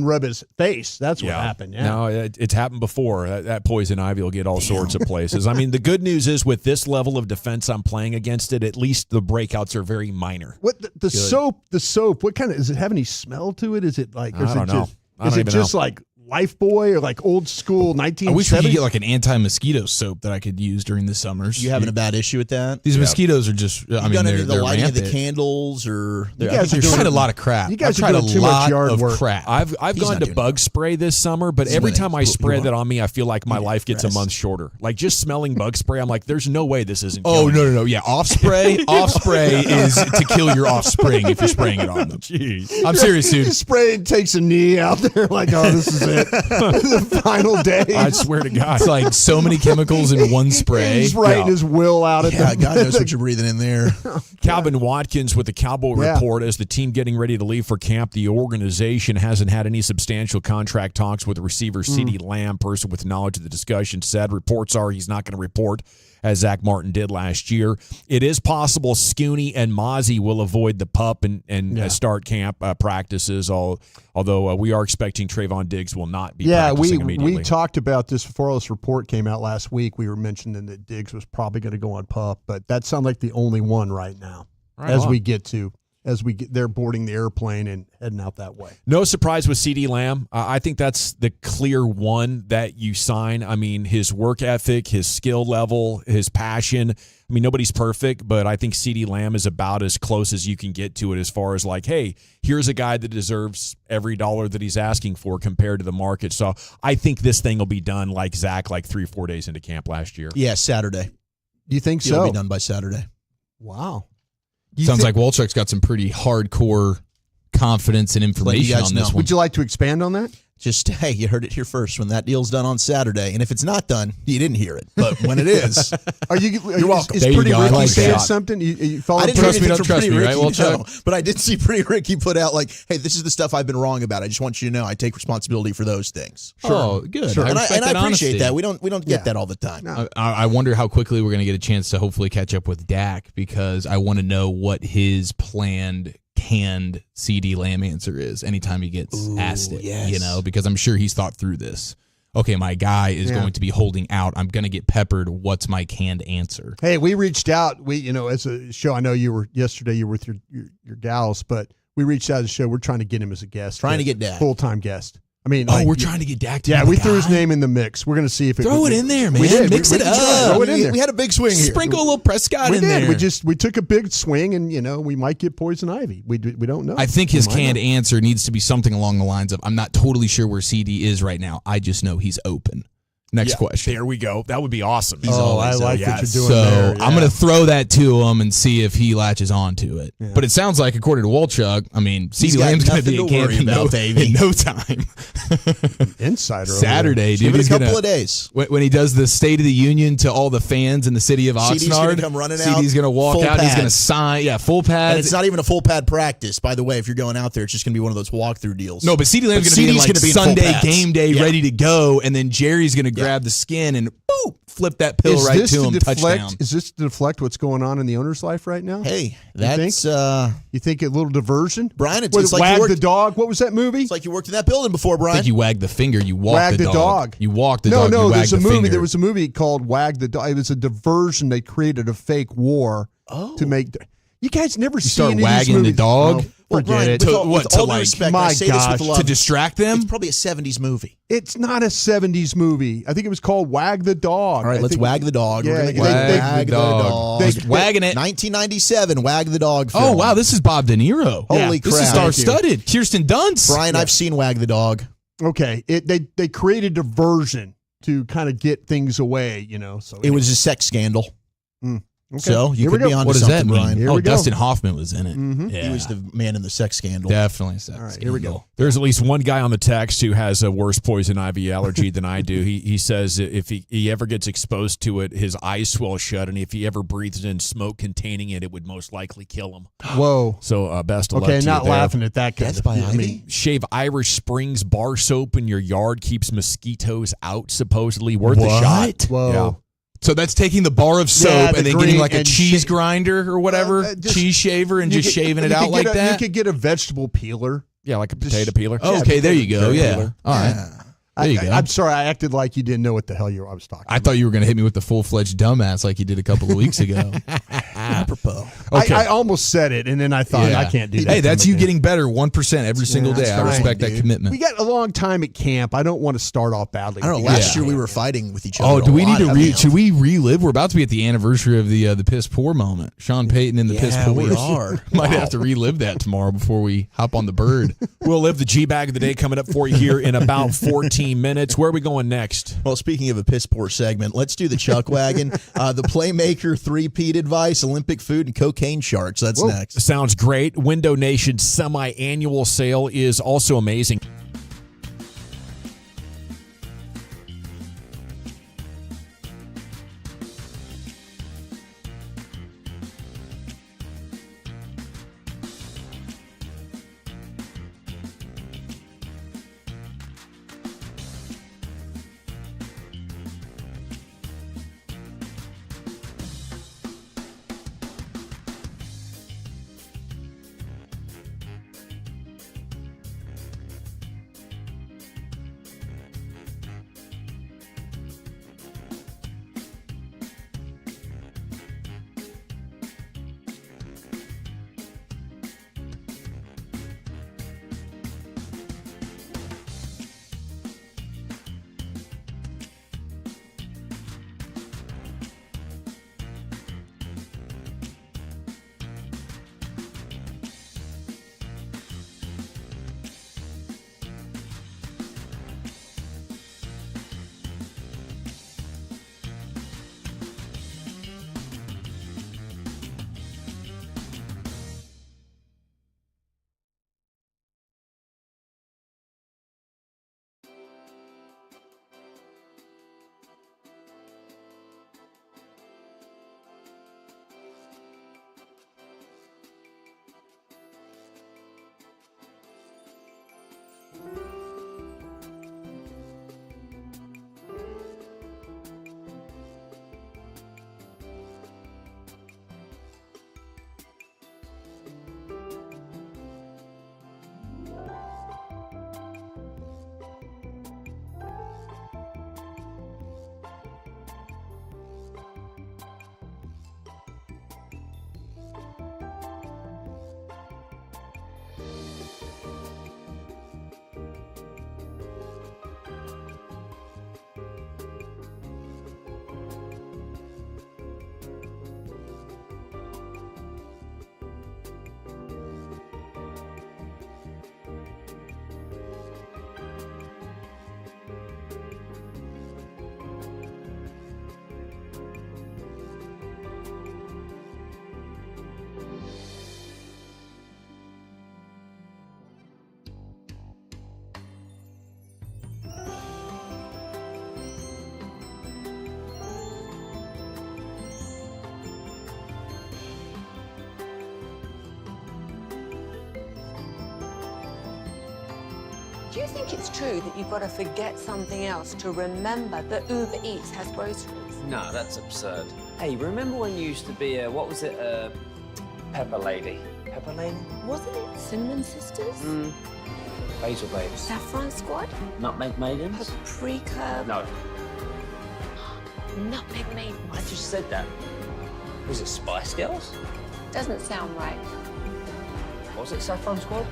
rub his face. That's what happened. Yeah. No, it's happened before. That poison ivy will get all sorts of places. I mean, the good news is with this level of defense I'm playing against it, at least the breakouts are very minor. What the soap? What kind of, does it have any smell to it? Is it like? I don't know. Is it just like Lifebuoy or like old school 1970s? I wish we could get like an anti-mosquito soap that I could use during the summers. You having a bad issue with that? These mosquitoes are just, they're the lighting of the candles, or you guys have tried a lot of crap. You guys are doing too much yard work. Crap. I've gone to bug spray this summer, but every time I spray that on me, I feel like my life gets a month shorter. Like just smelling bug spray, I'm like, there's no way this isn't. Oh no! Yeah, off spray is to kill your offspring if you're spraying it on them. Jeez, I'm serious, dude. Spray and takes a knee out there, like, oh, this is it. the final day. I swear to God. It's like so many chemicals in one spray. He's writing his will out at God knows what you're breathing in there. Calvin Watkins with the Cowboy Report as the team getting ready to leave for camp. The organization hasn't had any substantial contract talks with receiver CeeDee Lamb. Person with knowledge of the discussion said reports are he's not going to report as Zach Martin did last year. It is possible Scooney and Mozzie will avoid the PUP and start camp practices, although we are expecting Trayvon Diggs will not be practicing immediately. We talked about this before this report came out last week. We were mentioning that Diggs was probably going to go on PUP, but that sounds like the only one right now they're boarding the airplane and heading out that way. No surprise with CeeDee Lamb. I think that's the clear one that you sign. I mean, his work ethic, his skill level, his passion. I mean, nobody's perfect, but I think CeeDee Lamb is about as close as you can get to it as far as like, hey, here's a guy that deserves every dollar that he's asking for compared to the market. So I think this thing will be done like Zach, like 3 or 4 days into camp last year. Yeah, Saturday. Do you think so? It'll be done by Saturday. Wow. Sounds like Wolchuk's got some pretty hardcore confidence and information on this one. Would you like to expand on that? Just, hey, you heard it here first. When that deal's done on Saturday, and if it's not done, you didn't hear it. But when it is, you're welcome. Is Pretty Ricky saying something? You follow I didn't trust me, hear don't trust me, Ricky, right? Well, no, but I did see Pretty Ricky put out like, hey, this is the stuff I've been wrong about. I just want you to know I take responsibility for those things. Sure. Oh, good. Sure. And I appreciate honesty. that. We don't get that all the time. No. I wonder how quickly we're going to get a chance to hopefully catch up with Dak, because I want to know what his planned canned CeeDee Lamb answer is anytime he gets asked it, because I'm sure he's thought through this. Okay, my guy is going to be holding out. I'm going to get peppered. What's my canned answer? Hey, we reached out. As a show, I know you were with your gals, but we reached out as a show. We're trying to get him as a guest. Trying to get Dak. Full-time guest. I mean, we're trying to get Dak to we threw his name in the mix. We're going to see if it throw it in there, man. We did. Mix it up. Throw it in there. We had a big swing here. Sprinkle a little Prescott in there. We took a big swing, and we might get poison ivy. We don't know. I think his canned answer needs to be something along the lines of, I'm not totally sure where CD is right now. I just know he's open. Next question. There we go. That would be awesome. I like what you're doing so there. I'm going to throw that to him and see if he latches on to it. Yeah. But it sounds like, according to Wolchuk, I mean, CeeDee Lamb's going to be at camp in no time. Insider. Saturday, dude. Give it a couple of days. When he does the State of the Union to all the fans in the city of Oxnard, CeeDee's going to come running out. CeeDee's going to walk out. He's going to sign. Full pads. And it's not even a full pad practice, by the way. If you're going out there, it's just going to be one of those walkthrough deals. No, but CeeDee Lamb's going to be in like Sunday game day, ready to go, and then Jerry's going to grab the skin and boop, flip that pill right to him. Touchdown. Is this to deflect what's going on in the owner's life right now? Hey, that's you think a little diversion, Brian? It's like Wag the Dog. What was that movie? It's like you worked in that building before, Brian. I think you wagged the finger. You walked the dog. You walked the dog. No, there's a movie. Finger. There was a movie called Wag the Dog. It was a diversion. They created a fake war to make. You guys never see any wagging of these the dog. Forget it. To distract them? It's probably a 70s movie. It's not a 70s movie. I think it was called Wag the Dog. All right, let's wag the dog. Yeah, We're going to wag the dog. Wagging it. 1997, Wag the Dog film. Oh, wow, this is Bob De Niro. Holy crap. This is star-studded. Kirsten Dunst. Brian, I've seen Wag the Dog. Okay, they created a version to kind of get things away, So it was a sex scandal. Okay. So you could be on what to does something, that mean? Brian. Here Oh, we go. Dustin Hoffman was in it. Mm-hmm. Yeah. He was the man in the sex scandal. Definitely sex All right, scandal. here we go. There's at least one guy on the text who has a worse poison ivy allergy than I do. He says if he ever gets exposed to it, his eyes swell shut, and if he ever breathes in smoke containing it, it would most likely kill him. Whoa. So best of luck to Okay, not you there. laughing at that kind Death by of ivy? Shave Irish Springs bar soap in your yard keeps mosquitoes out, supposedly. Worth a shot. Whoa. Yeah. So that's taking the bar of soap Yeah, the and then green getting like a and cheese grinder or whatever, cheese shaver, and just shaving it out like that? You could get a vegetable peeler. Yeah, like a potato peeler. Oh, okay, there you go. Yeah. peeler. All right. There you go. I'm sorry, I acted like you didn't know what the hell I was talking about. I thought you were going to hit me with the full-fledged dumbass like you did a couple of weeks ago. Apropos. Okay. I almost said it, and then I thought, I can't do that. Hey, that's you again. getting better 1% every single day. I respect that commitment. We got a long time at camp. I don't want to start off badly. I don't know. Last year we were fighting with each other. Oh, do we need to should we relive? We're about to be at the anniversary of the piss poor moment. Sean Payton and the piss poor. we are. Might have to relive that tomorrow before we hop on the bird. We'll live the G-Bag of the day coming up for you here in about 14 minutes. Where are we going next? Well, speaking of a piss poor segment, let's do the Chuck Wagon. The Playmaker 3-peat advice, Olympic food, and cocaine sharks. That's next. Sounds great. Window Nation's semi-annual sale is also amazing. Do you think it's true that you've got to forget something else to remember that Uber Eats has groceries? No, that's absurd. Hey, remember when you used to be a, what was it, Pepper Lady? Pepper Lady? Wasn't it Cinnamon Sisters? Basil Babes. Saffron Squad? Nutmeg Maidens? Paprika? No, Nutmeg Maidens? I just said that. Was it Spice Girls? Doesn't sound right. Was it Saffron Squad?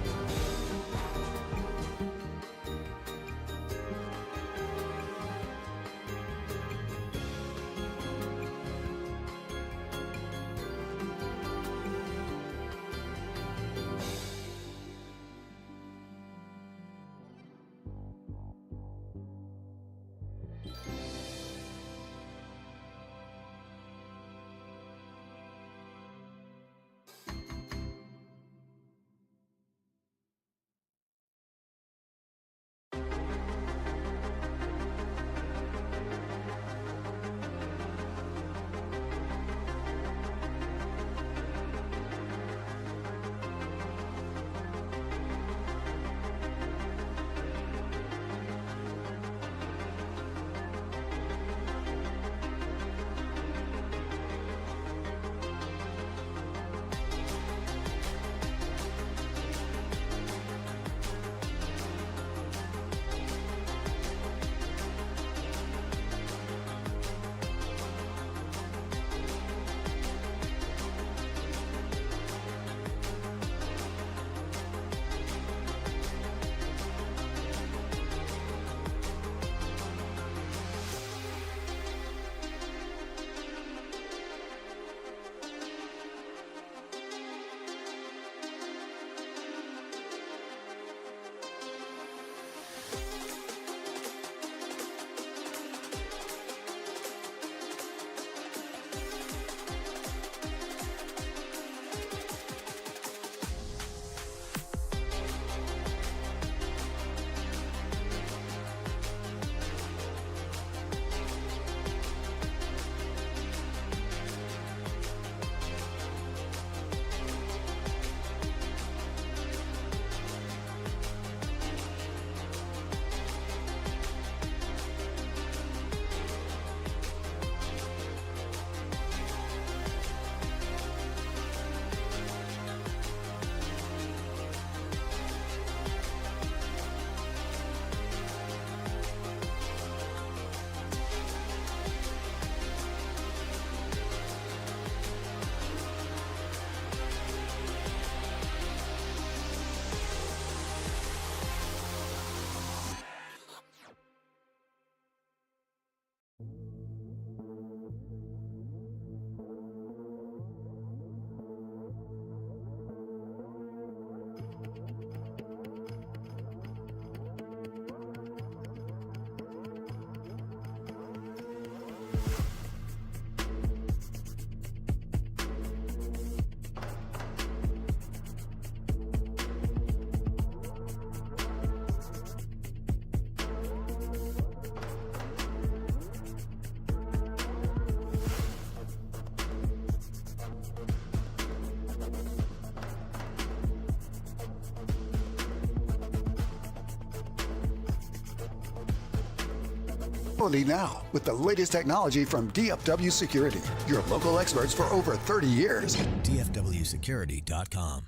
Now, with the latest technology from DFW Security, your local experts for over 30 years. DFWsecurity.com.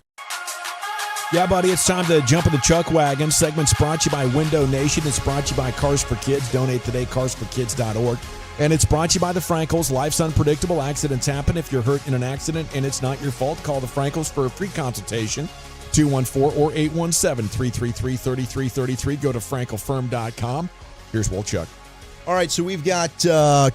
Yeah, buddy, it's time to jump in the chuck wagon. Segment's brought to you by Window Nation. It's brought to you by Cars for Kids. Donate today, carsforkids.org. And it's brought to you by the Frankels. Life's unpredictable. Accidents happen. If you're hurt in an accident and it's not your fault, call the Frankels for a free consultation. 214 or 817-333-3333. Go to frankelfirm.com. Here's Wolchuk. All right, so we've got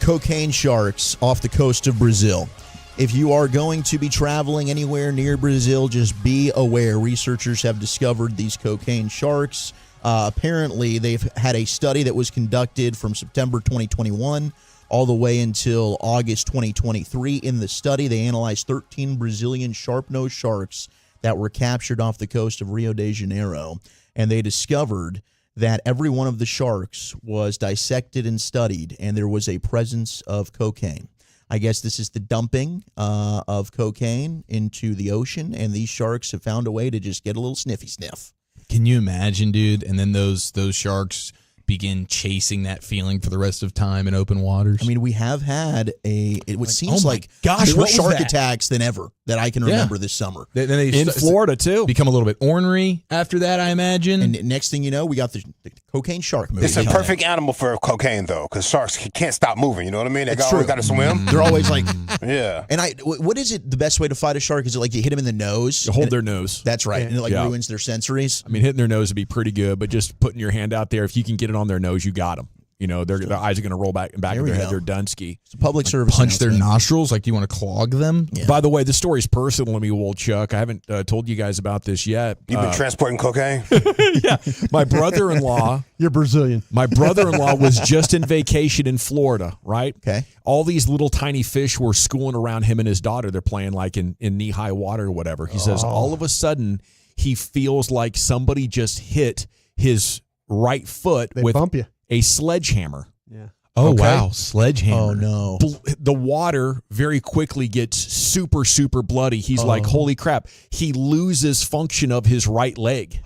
cocaine sharks off the coast of Brazil. If you are going to be traveling anywhere near Brazil, just be aware. Researchers have discovered these cocaine sharks. Apparently, they've had a study that was conducted from September 2021 all the way until August 2023. In the study, they analyzed 13 Brazilian sharp-nosed sharks that were captured off the coast of Rio de Janeiro, and they discovered that every one of the sharks was dissected and studied, and there was a presence of cocaine. I guess this is the dumping of cocaine into the ocean, and these sharks have found a way to just get a little sniffy sniff. Can you imagine, dude? And then those sharks begin chasing that feeling for the rest of time in open waters. I mean, we have had what seems like gosh, more what was shark that? attacks than ever that I can remember this summer. Then they in Florida too. Become a little bit ornery after that, I imagine. And next thing you know, we got the cocaine shark movie. It's a perfect animal for cocaine, though, because sharks can't stop moving. You know what I mean? They always got to swim. They're always like, yeah. And what is it? The best way to fight a shark is it like you hit them in the nose, You hold their nose. That's right, and it like ruins their sensories. I mean, hitting their nose would be pretty good, but just putting your hand out there, if you can get it on their nose, you got them. You know, their eyes are going to roll back of their head. They're done ski. It's a public service. Punch their nostrils. Like, do you want to clog them? Yeah. By the way, this story's personal to me, Chuck. I haven't told you guys about this yet. You've been transporting cocaine? Yeah. My brother-in-law. You're Brazilian. My brother-in-law was just in vacation in Florida, right? Okay. All these little tiny fish were schooling around him and his daughter. They're playing like in knee-high water or whatever. He says all of a sudden he feels like somebody just hit his right foot with bump you. A sledgehammer. Yeah. Oh, Okay. wow. Sledgehammer. Oh, no. The water very quickly gets super, super bloody. He's like, holy crap. He loses function of his right leg.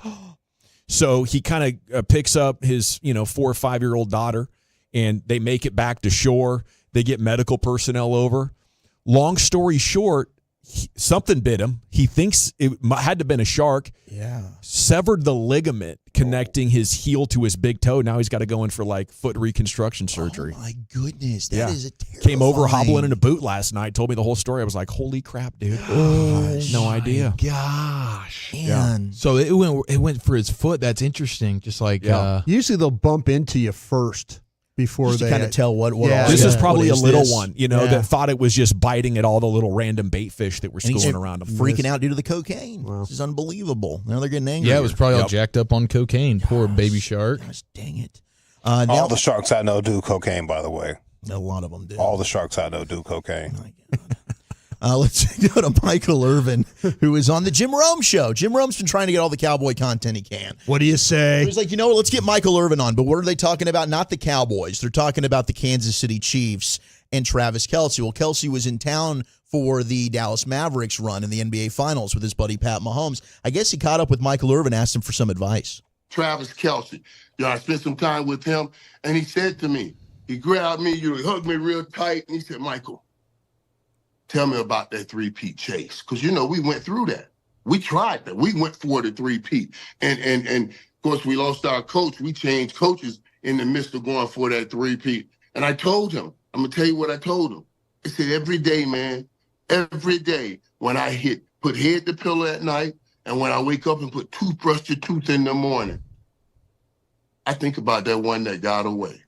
So he kind of picks up his 4 or 5 year old daughter, and they make it back to shore. They get medical personnel over. Long story short, something bit him. He thinks it had to have been a shark. Yeah. Severed the ligament connecting his heel to his big toe. Now he's got to go in for like foot reconstruction surgery. Oh my goodness, that is a terrible. Came over hobbling in a boot last night. Told me the whole story. I was like, holy crap, dude. No idea. Gosh. Man. So it went for his foot. That's interesting. Just like Usually they'll bump into you first before Just to they kind of tell what. This is probably a little this? one, that thought it was just biting at all the little random bait fish that were And he's schooling around him. freaking out due to the cocaine. This is unbelievable. Now they're getting angry. Yeah, it was probably all jacked up on cocaine. Poor baby shark. Gosh, dang it. All the sharks I know do cocaine, by the way. A lot of them do. All the sharks I know do cocaine. Let's go to Michael Irvin, who is on the Jim Rome show. Jim Rome's been trying to get all the Cowboy content he can. What do you say? He's like, you know what? Let's get Michael Irvin on. But what are they talking about? Not the Cowboys. They're talking about the Kansas City Chiefs and Travis Kelce. Well, Kelce was in town for the Dallas Mavericks run in the NBA Finals with his buddy Pat Mahomes. I guess he caught up with Michael Irvin, asked him for some advice. Travis Kelce. I spent some time with him, and he said to me, he grabbed me, he hugged me real tight, and he said, Michael, tell me about that three-peat chase. Because, we went through that. We tried that. We went for the three-peat. And of course, we lost our coach. We changed coaches in the midst of going for that three-peat. And I told him, I'm going to tell you what I told him. I said, every day, man, every day when I put head to pillow at night and when I wake up and put toothbrush to tooth in the morning, I think about that one that got away.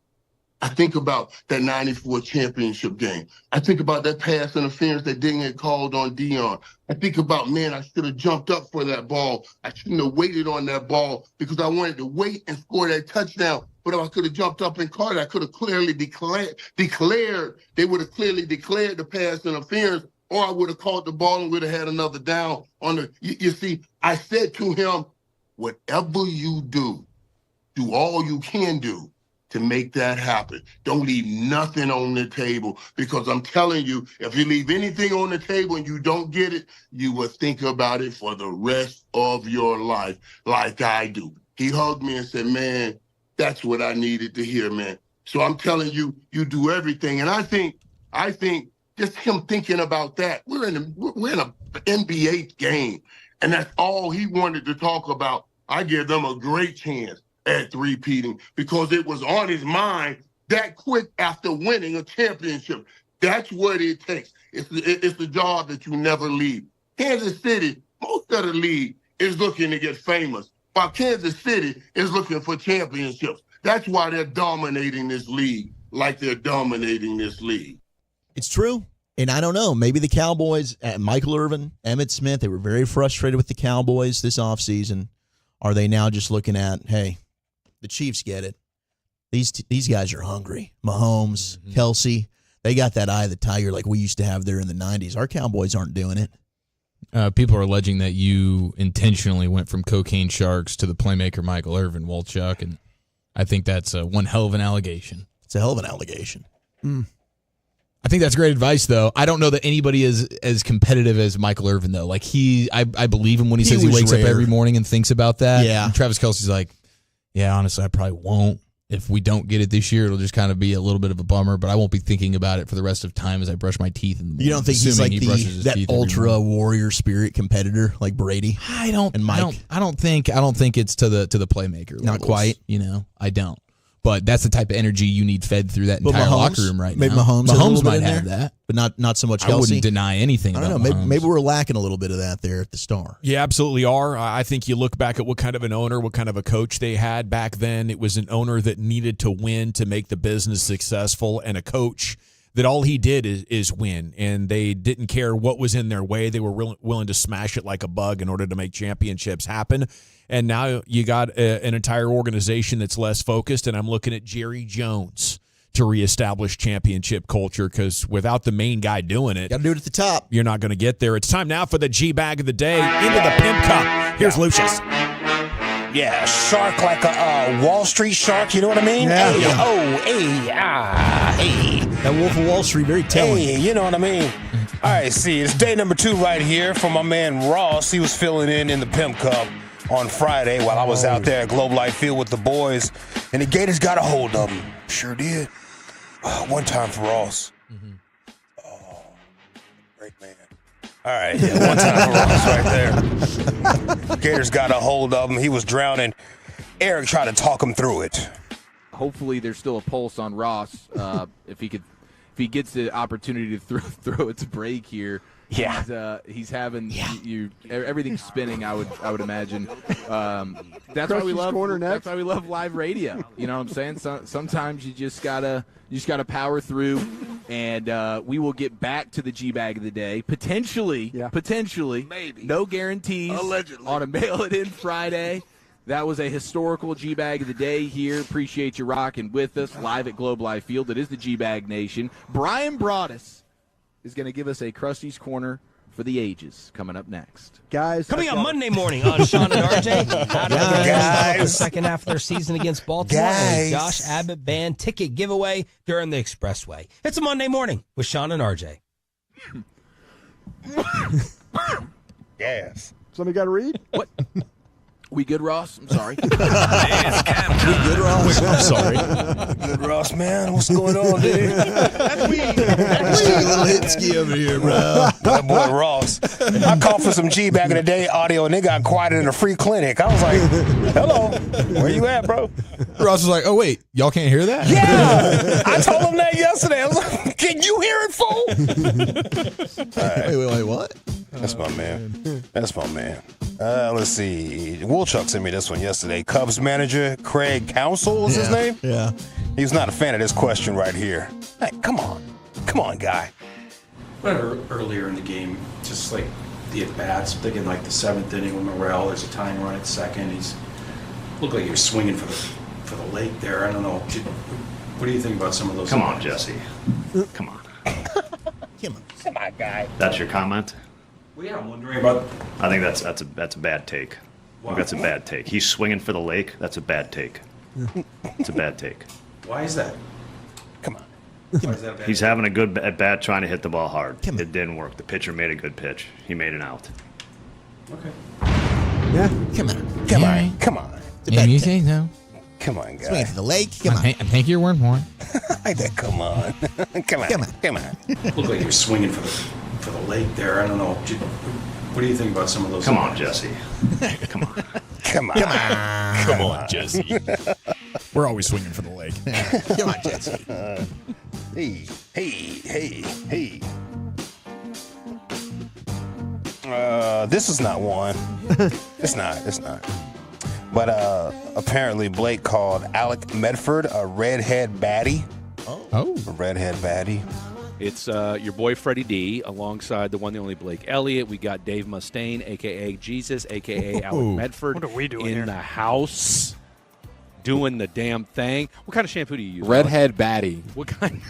I think about that 94 championship game. I think about that pass interference that didn't get called on Dion. I think about, man, I should have jumped up for that ball. I shouldn't have waited on that ball because I wanted to wait and score that touchdown. But if I could have jumped up and caught it, I could have clearly declared. They would have clearly declared the pass interference, or I would have caught the ball and would have had another down on the. You see, I said to him, whatever you do all you can do to make that happen. Don't leave nothing on the table, because I'm telling you, if you leave anything on the table and you don't get it, you will think about it for the rest of your life, like I do. He hugged me and said, man, that's what I needed to hear, man. So I'm telling you, you do everything. And I think just him thinking about that, we're in an NBA game, and that's all he wanted to talk about. I give them a great chance at three-peating because it was on his mind that quick after winning a championship. That's what it takes. It's the job that you never leave. Kansas City, most of the league is looking to get famous, while Kansas City is looking for championships. That's why they're dominating this league like they're dominating this league. It's true. And I don't know, maybe the Cowboys, Michael Irvin, Emmitt Smith, they were very frustrated with the Cowboys this offseason. Are they now just looking at, hey, the Chiefs get it. These guys are hungry. Mahomes, Kelce, they got that eye of the tiger like we used to have there in the 90s. Our Cowboys aren't doing it. People are alleging that you intentionally went from cocaine sharks to the playmaker Michael Irvin, Wolchuk, and I think that's one hell of an allegation. It's a hell of an allegation. I think that's great advice, though. I don't know that anybody is as competitive as Michael Irvin, though. Like I believe him when he says he wakes up every morning and thinks about that. Yeah. And Travis Kelce's like, yeah, honestly, I probably won't. If we don't get it this year, it'll just kind of be a little bit of a bummer, but I won't be thinking about it for the rest of time as I brush my teeth in the morning. You don't think he's like that ultra warrior spirit competitor like Brady? I don't think it's to the playmaker. Not levels, quite. I don't. But that's the type of energy you need fed through that entire locker room right maybe now. Mahomes might have that, but not so much Kelce. I wouldn't deny anything. I don't about know. Mahomes. Maybe we're lacking a little bit of that there at the Star. You absolutely are. I think you look back at what kind of an owner, what kind of a coach they had back then. It was an owner that needed to win to make the business successful, and a coach that all he did is win, and they didn't care what was in their way. They were willing to smash it like a bug in order to make championships happen. And now you got an entire organization that's less focused, and I'm looking at Jerry Jones to reestablish championship culture, because without the main guy doing it, got to do it at the top. You're not going to get there. It's time now for the G-Bag of the day. Into the Pimp Cup. Here's Lucius. Yeah, shark like a Wall Street shark, you know what I mean? Yeah. Hey. That Wolf of Wall Street, very telling. Hey, you know what I mean? All right, see, it's day number 2 right here for my man Ross. He was filling in the Pimp Cup on Friday while I was out there at Globe Life Field with the boys, and the Gators got a hold of him. Sure did. One time for Ross. Oh, great man. All right, yeah, one time for Ross right there. Gators got a hold of him. He was drowning. Eric tried to talk him through it. Hopefully there's still a pulse on Ross if he gets the opportunity to throw it to break here. Yeah, he's having everything's spinning. I would imagine. That's why we love. That's why we love live radio. You know what I'm saying? Sometimes you just gotta power through, and we will get back to the G-Bag of the day potentially, maybe, no guarantees, allegedly, on a Mail It In Friday. That was a historical G-Bag of the day here. Appreciate you rocking with us live at Globe Life Field. It is the G-Bag Nation. Brian Broaddus is going to give us a Krusty's Corner for the ages coming up next. Guys, coming up Monday morning on Sean and RJ. How do guys the second half of their season against Baltimore? And Josh Abbott Band ticket giveaway during the Expressway. It's a Monday morning with Sean and RJ. Yes. Somebody got to read? What? We good, Ross? I'm sorry. It's camp time. We good, Ross? I'm sorry. Good, Ross, man. What's going on, dude? That's me. A little hit ski over here, bro. That boy Ross. I called for some G back in the day audio, and they got quiet in a free clinic. I was like, hello, where you at, bro? Ross was like, oh, wait, y'all can't hear that? Yeah. I told him that yesterday. I was like, can you hear it, fool? Right. Wait, what? That's my man. That's my man. Let's see. Woolchuck sent me this one yesterday. Cubs manager Craig Counsell was his name? Yeah. He was not a fan of this question right here. Hey, come on. Come on, guy. Earlier in the game, just like the at-bats, thinking like the 7th inning with Morrell, there's a tying run at second. He's looked like he was swinging for the lake there. I don't know. What do you think about some of those? Come on, Jesse. Come on. Come on, guy. That's your comment? Well, yeah, I'm wondering about. I think that's a bad take. I think that's a bad take. He's swinging for the lake. That's a bad take. It's a bad take. Why is that? Come on. Why is that bad? He's having a good at bat, trying to hit the ball hard. It didn't work. The pitcher made a good pitch. He made an out. Okay. Yeah. Come on. And you say no. Come on, guy. Swing for the lake. Come on. I take your word for it. Come on. Come on. Looked like he was swinging for the lake there. I don't know. What do you think about some of those? Come on, Jesse. Come on. Come on. Come on, Jesse. We're always swinging for the lake. Come on, Jesse. Hey. This is not one. It's not. But apparently Blake called Alec Medford a redhead baddie. Oh. A redhead baddie. It's your boy Freddie D alongside the one, the only Blake Elliott. We got Dave Mustaine, a.k.a. Jesus, a.k.a. Alec Medford. What are we doing in here? the house doing the damn thing. What kind of shampoo do you use? Redhead baddie. What kind?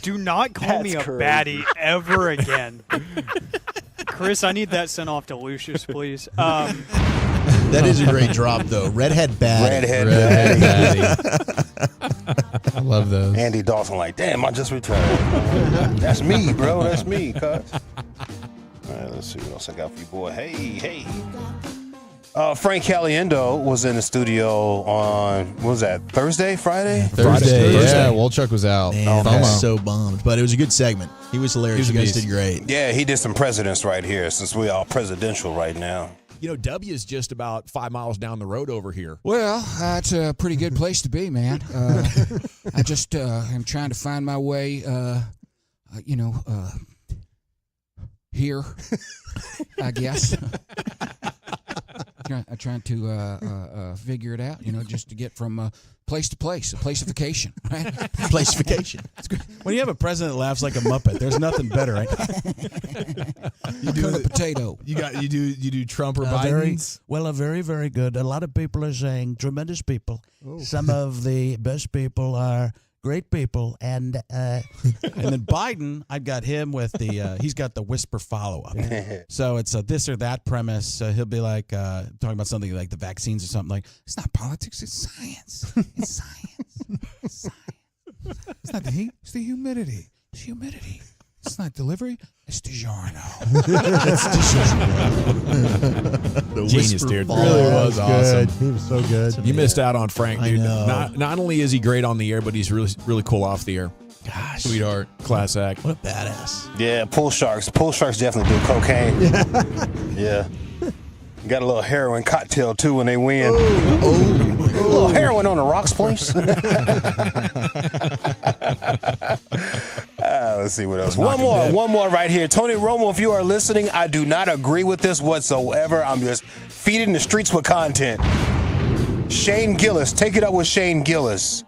Do not call me a baddie ever again. Chris, I need that sent off to Lucius, please. That is a great drop, though. Redhead baddie. Redhead baddie. I love those. Andy Dalton like, damn, I just retired. That's me, bro. That's me, cuz. All right, let's see what else I got for you, boy. Hey. Frank Caliendo was in the studio on, what was that, Thursday, Friday? Thursday. Yeah, Wolchuk was out. Man, I was so bummed. But it was a good segment. He was hilarious. You guys did great. Yeah, he did some presidents right here since we're all presidential right now. You know, W is just about 5 miles down the road over here. Well, that's a pretty good place to be, man. I just am trying to find my way, here, I guess. I'm trying to figure it out, just to get from place to place, a placification, right? Placification. When you have a president that laughs like a Muppet, there's nothing better, right? You do a potato. You do Trump or Biden? Very, very good. A lot of people are saying tremendous people. Some of the best people are great people, and then Biden, I've got him with the he's got the whisper follow up. So it's a this or that premise. He'll be like talking about something like the vaccines or something like it's not politics, it's science. It's science. It's science. It's not the heat, it's the humidity. It's humidity. It's not delivery, it's DiGiorno. The genius, dude. Really was awesome. He was so good. You missed out on Frank, dude. I know. Not only is he great on the air, but he's really cool off the air. Gosh. Sweetheart. Class act. What a badass. Yeah, pool sharks. Pool sharks definitely do cocaine. Yeah. Got a little heroin cocktail, too, when they win. A little heroin on the rocks, please. Let's see what else. One more right here. Tony Romo, if you are listening, I do not agree with this whatsoever. I'm just feeding the streets with content. Shane Gillis. Take it up with Shane Gillis.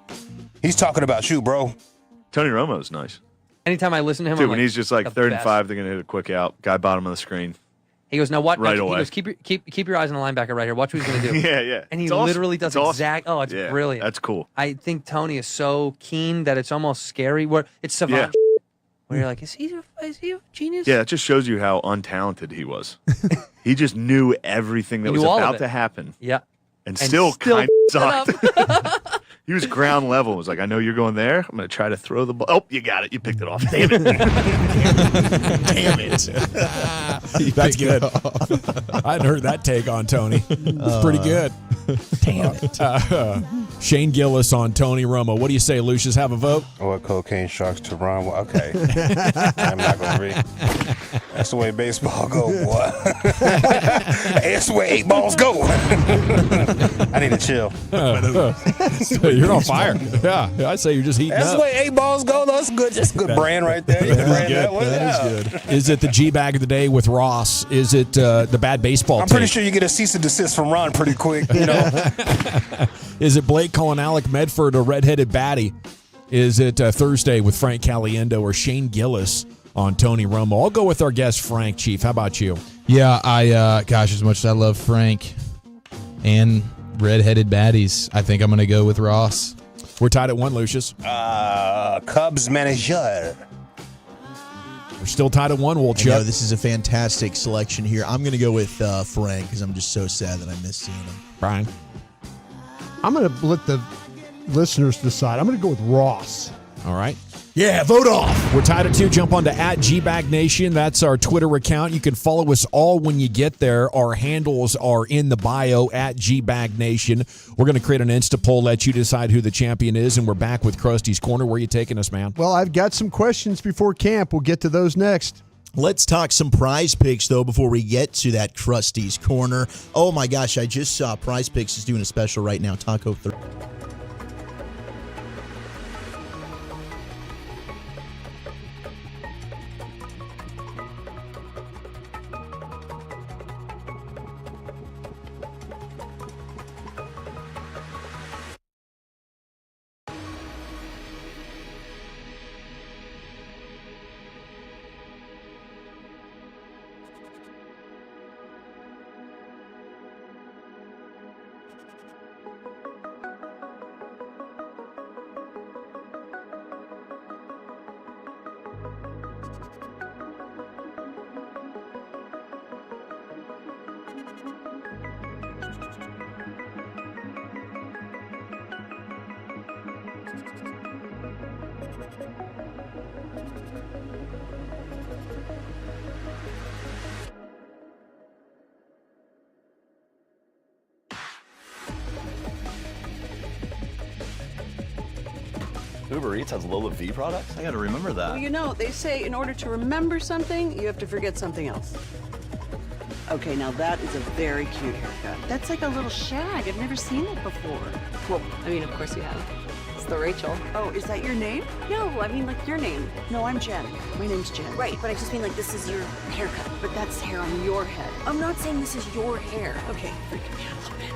He's talking about you, bro. Tony Romo's nice. Anytime I listen to him, dude, I'm when like, he's just like the 3rd and best. 5, they're going to hit a quick out. Guy bottom of the screen. He goes, now what? Right He away. goes, keep your eyes on the linebacker right here. Watch what he's going to do. Yeah. And he It's awesome. literally does It's awesome. exact. Oh, it's Yeah, brilliant. that's cool. I think Tony is so keen that it's almost scary. Where it's savant. Where you're like, is he a genius? Yeah, it just shows you how untalented he was. He just knew everything that He was knew all of about it. to happen. Yeah. And still kind of stood sucked. He was ground level. It was like, I know you're going there. I'm going to try to throw the ball. Oh, you got it. You picked it off. Damn it. Damn it. That's good. I hadn't heard that take on Tony. It's pretty good. Damn it. Shane Gillis on Tony Romo. What do you say, Lucius? Have a vote? Or cocaine sharks to run. Okay. I'm not going to read. That's the way baseball go, boy. Hey, that's the way 8 balls go. I need to chill. You're on fire. Yeah, I'd say you're just heating That's up. the way 8 balls go. That's good. Just good brand right there. You can brand that one. That is good. Is it the G-Bag of the day with Ross? Is it the bad baseball I'm pretty take? sure you get a cease and desist from Ron pretty quick. You know. Is it Blake calling Alec Medford a redheaded baddie? Is it Thursday with Frank Caliendo or Shane Gillis on Tony Romo? I'll go with our guest, Frank, Chief. How about you? Yeah, as much as I love Frank and redheaded baddies, I think I'm going to go with Ross. We're tied at 1, Lucius. Cubs manager. We're still tied at 1, Wolchuk. I know, this is a fantastic selection here. I'm going to go with Frank because I'm just so sad that I missed seeing him. Brian? I'm going to let the listeners decide. I'm going to go with Ross. All right. Yeah, vote off. We're tied at 2. Jump onto @GBagNation. That's our Twitter account. You can follow us all when you get there. Our handles are in the bio @GBagNation. We're going to create an Insta poll, let you decide who the champion is, and we're back with Krusty's Corner. Where are you taking us, man? Well, I've got some questions before camp. We'll get to those next. Let's talk some prize picks, though, before we get to that Krusty's Corner. Oh, my gosh, I just saw Prize Picks is doing a special right now, Taco 30. Uber Eats has Lola V products? I gotta remember that. Well, you know, they say in order to remember something, you have to forget something else. Okay, now that is a very cute haircut. That's like a little shag. I've never seen it before. Well, I mean, of course you have. It's the Rachel. Oh, is that your name? No, I mean, like, your name. No, I'm Jen. My name's Jen. Right, but I just mean, like, this is your haircut. But that's hair on your head. I'm not saying this is your hair. Okay, freaking me out a little bit.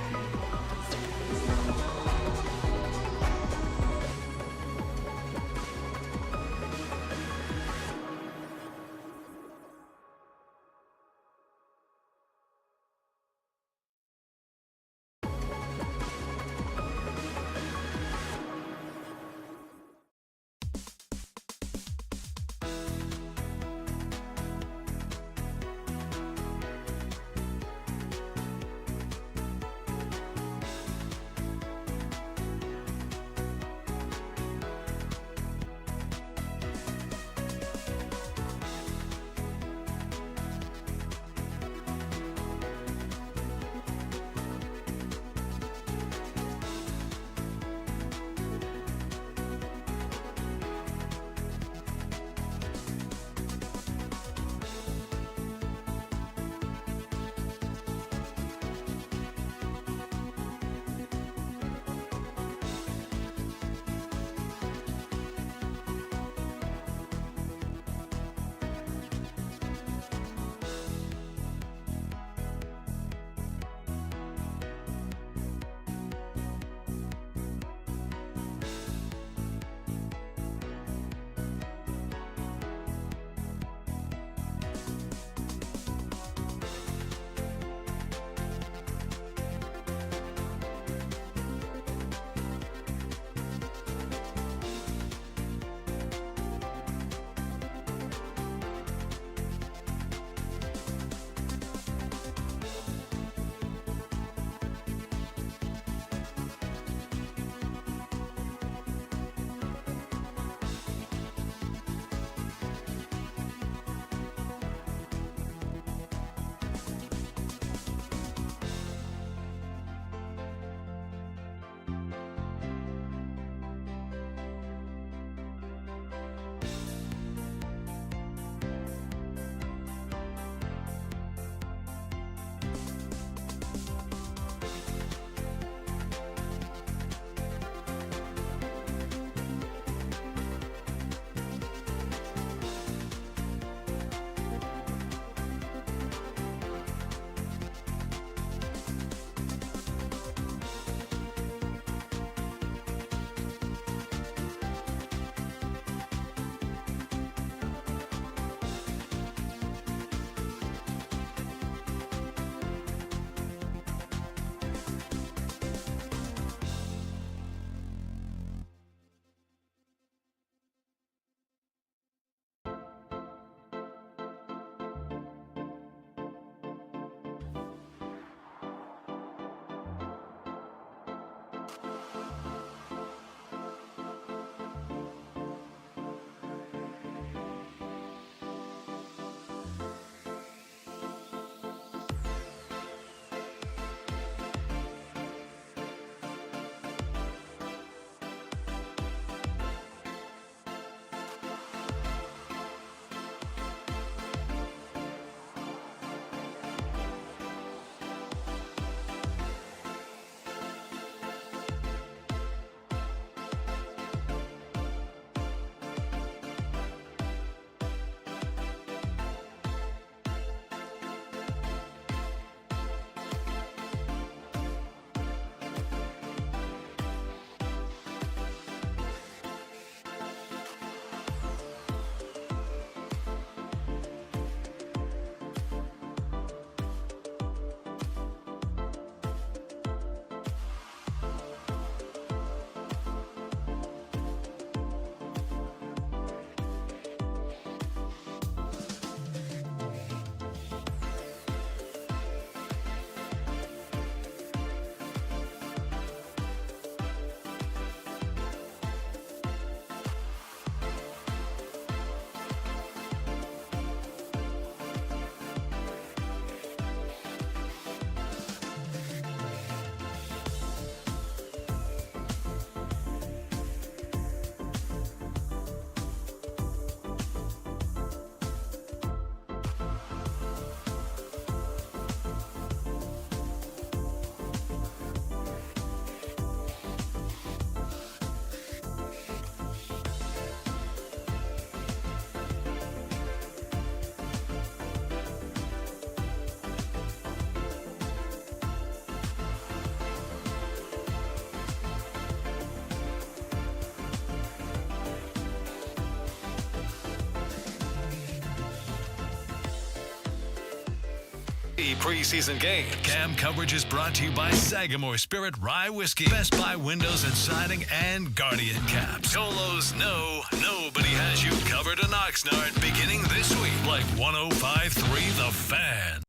Preseason game. Cam coverage is brought to you by Sagamore Spirit Rye Whiskey, Best Buy Windows and Siding, and Guardian Caps. Solos know nobody has you covered in Oxnard beginning this week. Like 105.3 The Fan.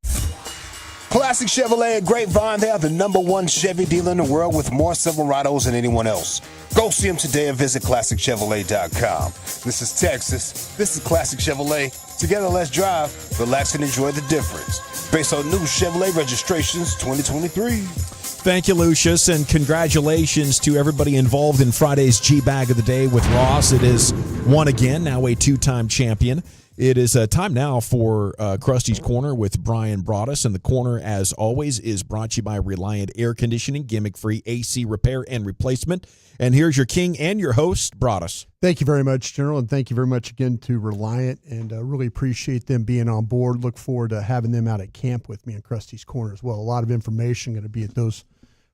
Classic Chevrolet at Grapevine. They are the #1 Chevy dealer in the world with more Silverados than anyone else. Go see them today or visit ClassicChevrolet.com. This is Texas. This is Classic Chevrolet. Together, let's drive, relax, and enjoy the difference. Based on new Chevrolet registrations 2023. Thank you, Lucius, and congratulations to everybody involved in Friday's G-Bag of the Day with Ross. It is one again, now a two-time champion. It is time now for Krusty's Corner with Brian Broaddus, and the corner, as always, is brought to you by Reliant Air Conditioning, gimmick-free AC repair and replacement. And here's your king and your host, Broaddus. Thank you very much, General, and thank you very much again to Reliant, and really appreciate them being on board. Look forward to having them out at camp with me in Krusty's Corner as well. A lot of information going to be at those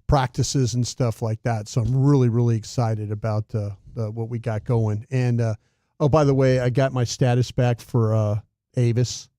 practices and stuff like that, so I'm really, really excited about what we got going. And oh, by the way, I got my status back for Avis.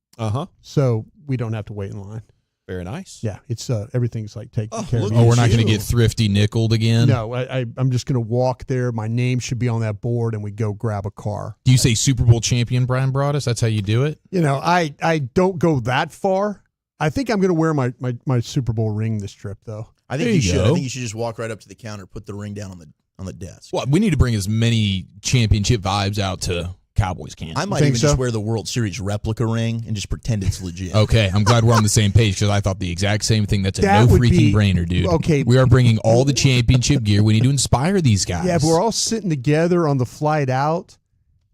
So we don't have to wait in line. Very nice. Yeah, it's everything's like taken care of. Oh, we're not going to get thrifty nickeled again? No, I'm just going to walk there. My name should be on that board, and we go grab a car. Do you say Super Bowl champion Brian Broaddus? That's how you do it? You know, I don't go that far. I think I'm going to wear my Super Bowl ring this trip, though. I think you should. I think you should just walk right up to the counter, put the ring down on the desk. Well, we need to bring as many championship vibes out to Cowboys camp. I might even just wear the World Series replica ring and just pretend it's legit. Okay, I'm glad we're on the same page because I thought the exact same thing. That's a no freaking brainer, dude. Okay. We are bringing all the championship gear. We need to inspire these guys. Yeah, but we're all sitting together on the flight out.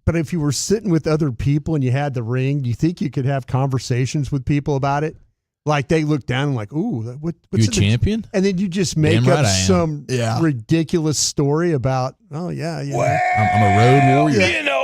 But if you were sitting with other people and you had the ring, do you think you could have conversations with people about it? Like they look down and like, ooh, what's you a champion? And then you just make up some ridiculous story about, oh, yeah. I'm a road warrior. You know.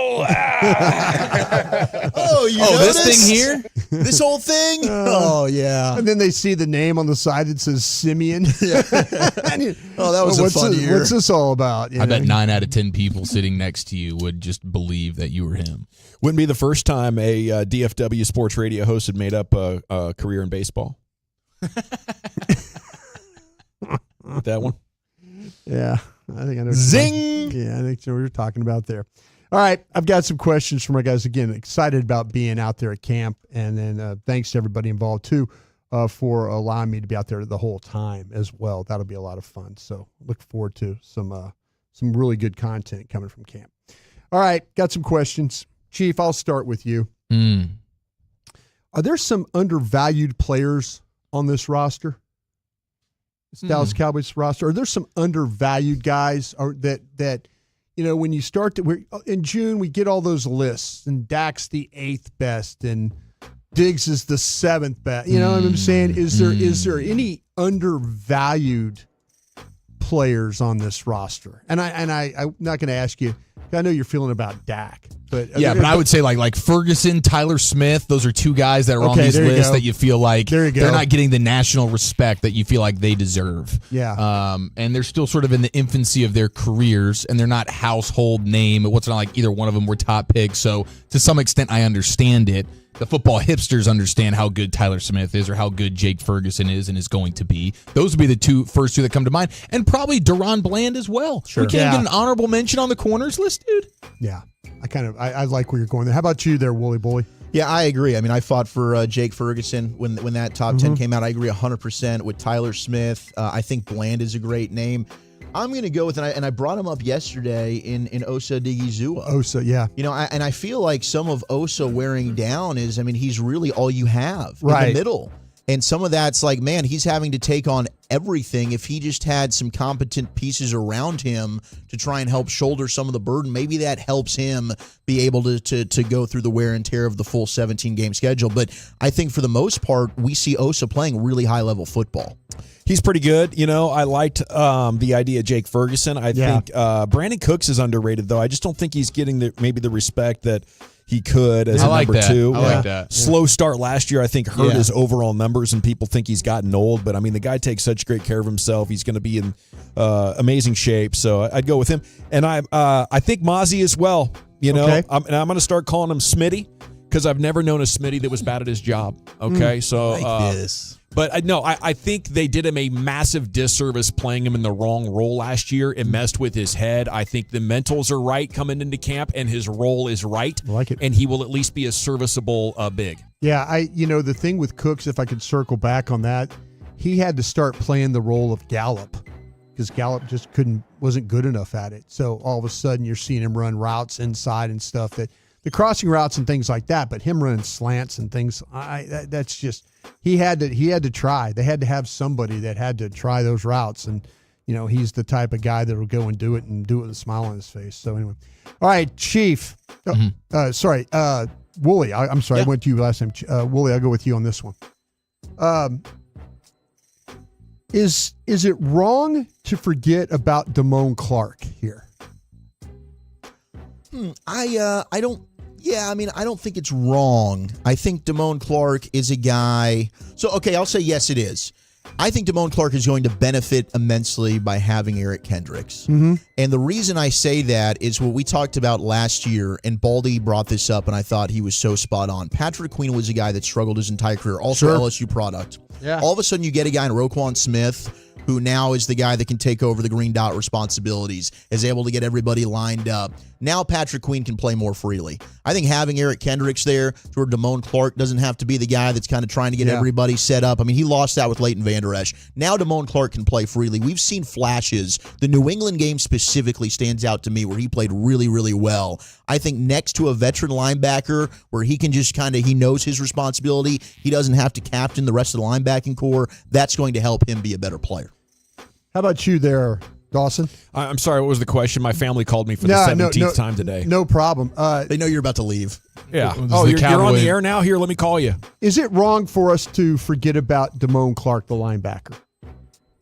This thing here? This whole thing? Yeah. And then they see the name on the side that says Simeon. That was a fun year. What's this all about? I bet 9 out of 10 people sitting next to you would just believe that you were him. Wouldn't be the first time a DFW sports radio host had made up a career in baseball. That one? Yeah. I think I know. Zing! Yeah, I think what you're talking about there. All right, I've got some questions from my guys. Again, excited about being out there at camp, and then thanks to everybody involved, too, for allowing me to be out there the whole time as well. That'll be a lot of fun. So look forward to some really good content coming from camp. All right, got some questions. Chief, I'll start with you. Are there some undervalued players on this roster? This Dallas Cowboys roster? Are there some undervalued guys that you know, when you start to in June, we get all those lists, and Dak's the 8th best, and Diggs is the 7th best. You know what I'm saying? Is there any undervalued players on this roster? And I'm not going to ask you. I know you're feeling about Dak, but but I would say like Ferguson, Tyler Smith. Those are two guys that are on these lists that you feel like they're not getting the national respect that you feel like they deserve. Yeah. And they're still sort of in the infancy of their careers, and they're not household name. It's not like either one of them were top picks. So to some extent, I understand it. The football hipsters understand how good Tyler Smith is or how good Jake Ferguson is and is going to be. Those would be the first two that come to mind. And probably Deron Bland as well. Sure. We can't get an honorable mention on the corners list, dude. Yeah. I like where you're going there. How about you there, Wooly Bully? Yeah, I agree. I mean, I fought for Jake Ferguson when that top 10 came out. I agree 100% with Tyler Smith. I think Bland is a great name. I'm going to go with, and I brought him up yesterday in Osa Digizua. Osa, yeah. You know, and I feel like some of Osa wearing down is, I mean, he's really all you have in the middle. And some of that's like, man, he's having to take on everything. If he just had some competent pieces around him to try and help shoulder some of the burden, maybe that helps him be able to go through the wear and tear of the full 17-game schedule. But I think for the most part, we see Osa playing really high-level football. He's pretty good. You know, I liked the idea of Jake Ferguson. I think Brandon Cooks is underrated, though. I just don't think he's getting the respect that he could as a number 2. I like that. Slow start last year, I think, hurt his overall numbers, and people think he's gotten old. But, I mean, the guy takes such great care of himself. He's going to be in amazing shape. So I'd go with him. And I think Mozzie as well. You know, I'm going to start calling him Smitty because I've never known a Smitty that was bad at his job. Okay, so this. But I think they did him a massive disservice playing him in the wrong role last year. It messed with his head. I think the mentals are right coming into camp, and his role is right. I like it. And he will at least be a serviceable big. Yeah, the thing with Cooks, if I could circle back on that, he had to start playing the role of Gallup because Gallup just wasn't good enough at it. So all of a sudden you're seeing him run routes inside and stuff, that the crossing routes and things like that, but him running slants and things, that's just he had to try. They had to have somebody that had to try those routes, and he's the type of guy that will go and do it with a smile on his face. So anyway, all right, Chief. Wooly. I'm sorry, I went to you last time. Wooly, I'll go with you on this one. Is it wrong to forget about Damone Clark here? I don't. Yeah, I mean, I don't think it's wrong. I think Damone Clark is a guy. So, okay, I'll say yes, it is. I think Damone Clark is going to benefit immensely by having Eric Kendricks. Mm-hmm. And the reason I say that is what we talked about last year, and Baldy brought this up, and I thought he was so spot on. Patrick Queen was a guy that struggled his entire career, also LSU product. Yeah. All of a sudden, you get a guy in Roquan Smith, who now is the guy that can take over the green dot responsibilities, is able to get everybody lined up. Now Patrick Queen can play more freely. I think having Eric Kendricks there, where Damone Clark doesn't have to be the guy that's kind of trying to get everybody set up. I mean, he lost that with Leighton Vander Esch. Now Damone Clark can play freely. We've seen flashes. The New England game specifically stands out to me where he played really, really well. I think next to a veteran linebacker where he can just he knows his responsibility, he doesn't have to captain the rest of the linebacking core, that's going to help him be a better player. How about you there, Dawson? I'm sorry, what was the question? My family called me for the 17th time today. No problem. They know you're about to leave. Yeah. You're on the air now? Here, let me call you. Is it wrong for us to forget about Damone Clark, the linebacker?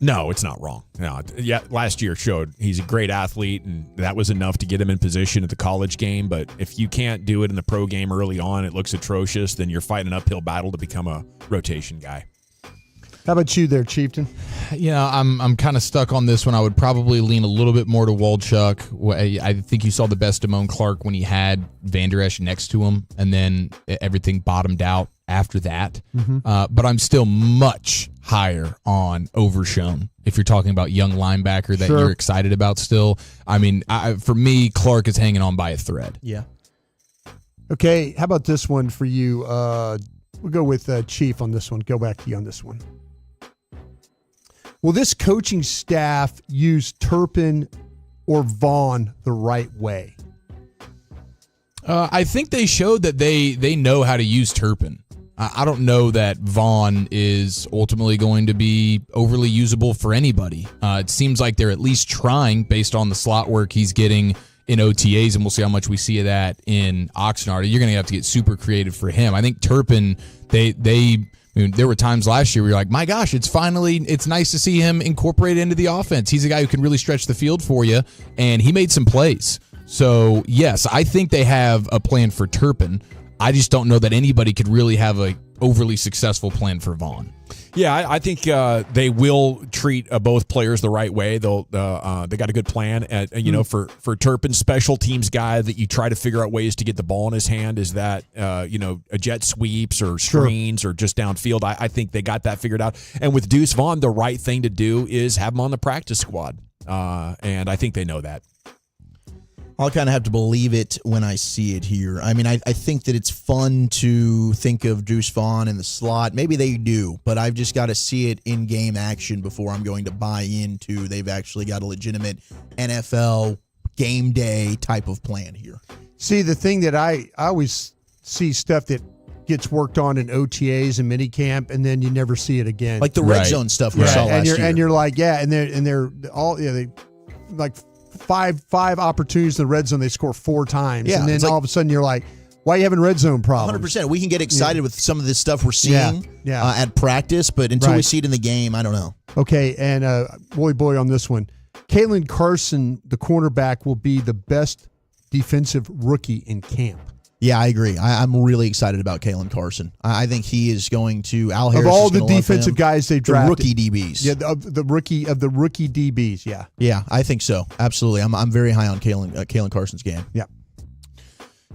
No, it's not wrong. No, yeah, last year showed he's a great athlete, and that was enough to get him in position at the college game. But if you can't do it in the pro game early on, it looks atrocious, then you're fighting an uphill battle to become a rotation guy. How about you there, Chieftain? Yeah, I'm kind of stuck on this one. I would probably lean a little bit more to Walchuk. I think you saw the best Damone Clark when he had Vander Esch next to him, and then everything bottomed out after that. Mm-hmm. But I'm still much higher on Overshown if you're talking about young linebacker that you're excited about still. I mean, for me, Clark is hanging on by a thread. Yeah. Okay, how about this one for you? We'll go with Chief on this one. Go back to you on this one. Will this coaching staff use Turpin or Vaughn the right way? I think they showed that they know how to use Turpin. I don't know that Vaughn is ultimately going to be overly usable for anybody. It seems like they're at least trying based on the slot work he's getting in OTAs, and we'll see how much we see of that in Oxnard. You're going to have to get super creative for him. I think Turpin, there were times last year where you're like, my gosh, it's nice to see him incorporated into the offense. He's a guy who can really stretch the field for you, and he made some plays. So, yes, I think they have a plan for Turpin. I just don't know that anybody could really have a overly successful plan for Vaughn. Yeah, I think they will treat both players the right way. They got a good plan. For Turpin, special teams guy that you try to figure out ways to get the ball in his hand. Is that a jet sweeps or screens or just downfield? I think they got that figured out. And with Deuce Vaughn, the right thing to do is have him on the practice squad, and I think they know that. I'll kind of have to believe it when I see it here. I mean, I think that it's fun to think of Deuce Vaughn in the slot. Maybe they do, but I've just got to see it in game action before I'm going to buy into they've actually got a legitimate NFL game day type of plan here. See, the thing that I always see stuff that gets worked on in OTAs and minicamp, and then you never see it again. Like the red zone stuff we saw last year. And you're like, and they're all they like five opportunities in the red zone, they score 4 times. Yeah, and then all of a sudden you're like, why are you having red zone problems? 100%. We can get excited with some of this stuff we're seeing at practice, but until we see it in the game, I don't know. Okay, and boy on this one. Caitlin Carson, the cornerback, will be the best defensive rookie in camp. Yeah, I agree. I'm really excited about Kalen Carson. I think he is going to. Al Harris of all is the gonna love defensive him. guys they drafted, the rookie DBs. Yeah, of the rookie DBs. Yeah, yeah, I think so. Absolutely, I'm very high on Kalen Carson's game. Yeah.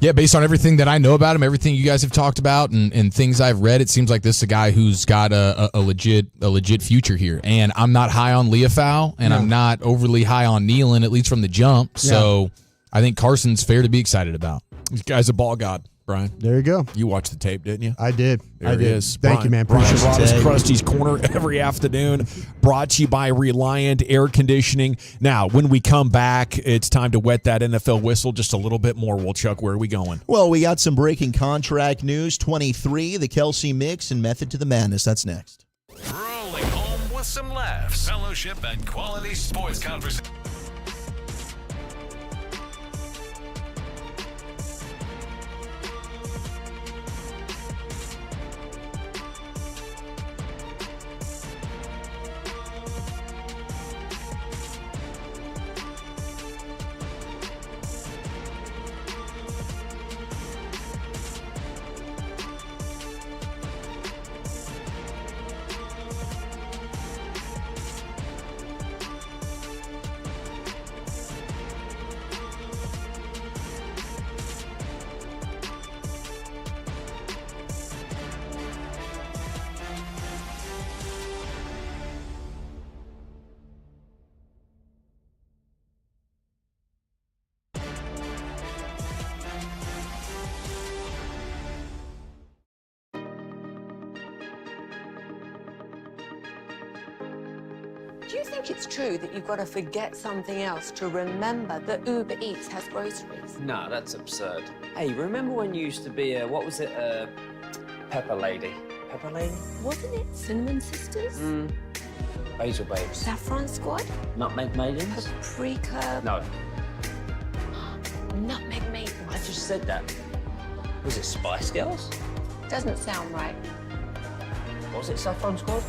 Yeah, based on everything that I know about him, everything you guys have talked about, and things I've read, it seems like this is a guy who's got a legit future here. And I'm not high on Leafau, and I'm not overly high on Nealon, at least from the jump. So I think Carson's fair to be excited about. This guy's a ball god, Brian. There you go. You watched the tape, didn't you? I did. There it is. Thank you, man. Brian Appreciate Ross, it. Krusty's Corner every afternoon, brought to you by Reliant Air Conditioning. Now, when we come back, it's time to wet that NFL whistle just a little bit more. Well, Chuck, where are we going? Well, we got some breaking contract news. 23, the Kelsey mix, and method to the madness. That's next. Rolling home with some laughs, fellowship, and quality sports conversation. Do you think it's true that you've got to forget something else to remember that Uber Eats has groceries? No, that's absurd. Hey, remember when you used to be a, what was it, Pepper Lady? Pepper Lady? Wasn't it Cinnamon Sisters? Basil Babes. Saffron Squad? Nutmeg Maidens? Paprika? No. Nutmeg Maidens? I just said that. Was it Spice Girls? Doesn't sound right. Was it Saffron Squad?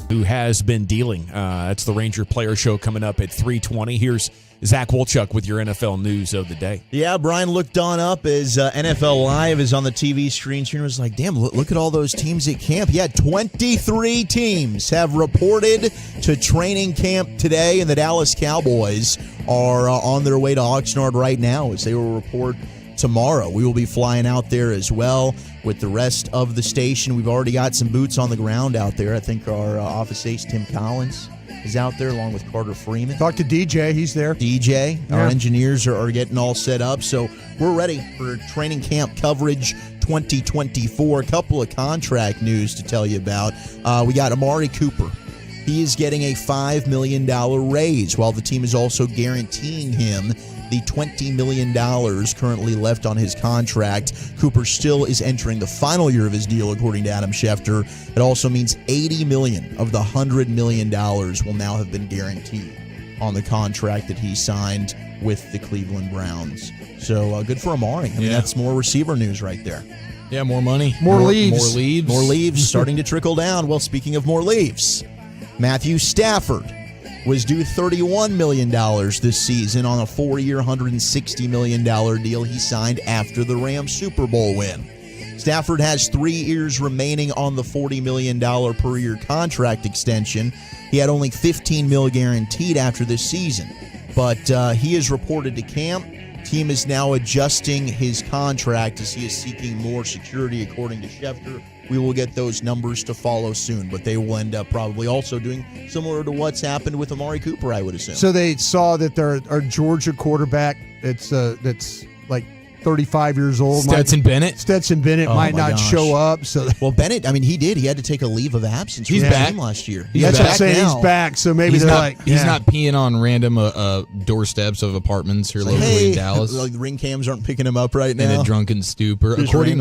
who has been dealing. That's the Ranger Player Show coming up at 3:20. Here's Zach Wolchuk with your NFL news of the day. Yeah, Brian looked on up as NFL Live is on the TV screen and was like, damn, look at all those teams at camp. Yeah, 23 teams have reported to training camp today, and the Dallas Cowboys are on their way to Oxnard right now as they will report tomorrow. We will be flying out there as well with the rest of the station. We've already got some boots on the ground out there. I think our office ace, Tim Collins, is out there along with Carter Freeman. Talk to DJ. He's there. DJ. Our engineers are getting all set up. So we're ready for training camp coverage 2024. A couple of contract news to tell you about. We got Amari Cooper. He is getting a $5 million raise, while the team is also guaranteeing him the $20 million currently left on his contract. Cooper still is entering the final year of his deal, according to Adam Schefter. It also means $80 million of the $100 million will now have been guaranteed on the contract that he signed with the Cleveland Browns. So good for Amari. I mean, that's more receiver news right there. Yeah, more money. More leaves. More leaves starting to trickle down. Well, speaking of more leaves, Matthew Stafford was due $31 million this season on a 4-year, $160 million deal he signed after the Rams Super Bowl win. Stafford has 3 years remaining on the $40 million per year contract extension. He had only $15 million guaranteed after this season, but he is reported to camp. Team is now adjusting his contract as he is seeking more security, according to Schefter. We will get those numbers to follow soon, but they will end up probably also doing similar to what's happened with Amari Cooper, I would assume. So they saw that our Georgia quarterback that's like 35 years old. Stetson Bennett might not show up. So well, Bennett, I mean, he did. He had to take a leave of absence. He's from the back game last year. He's That's back. what I'm saying. He's back. So maybe he's they're he's not peeing on random doorsteps of apartments here locally in Dallas. Like the ring cams aren't picking him up right now. In a drunken stupor. According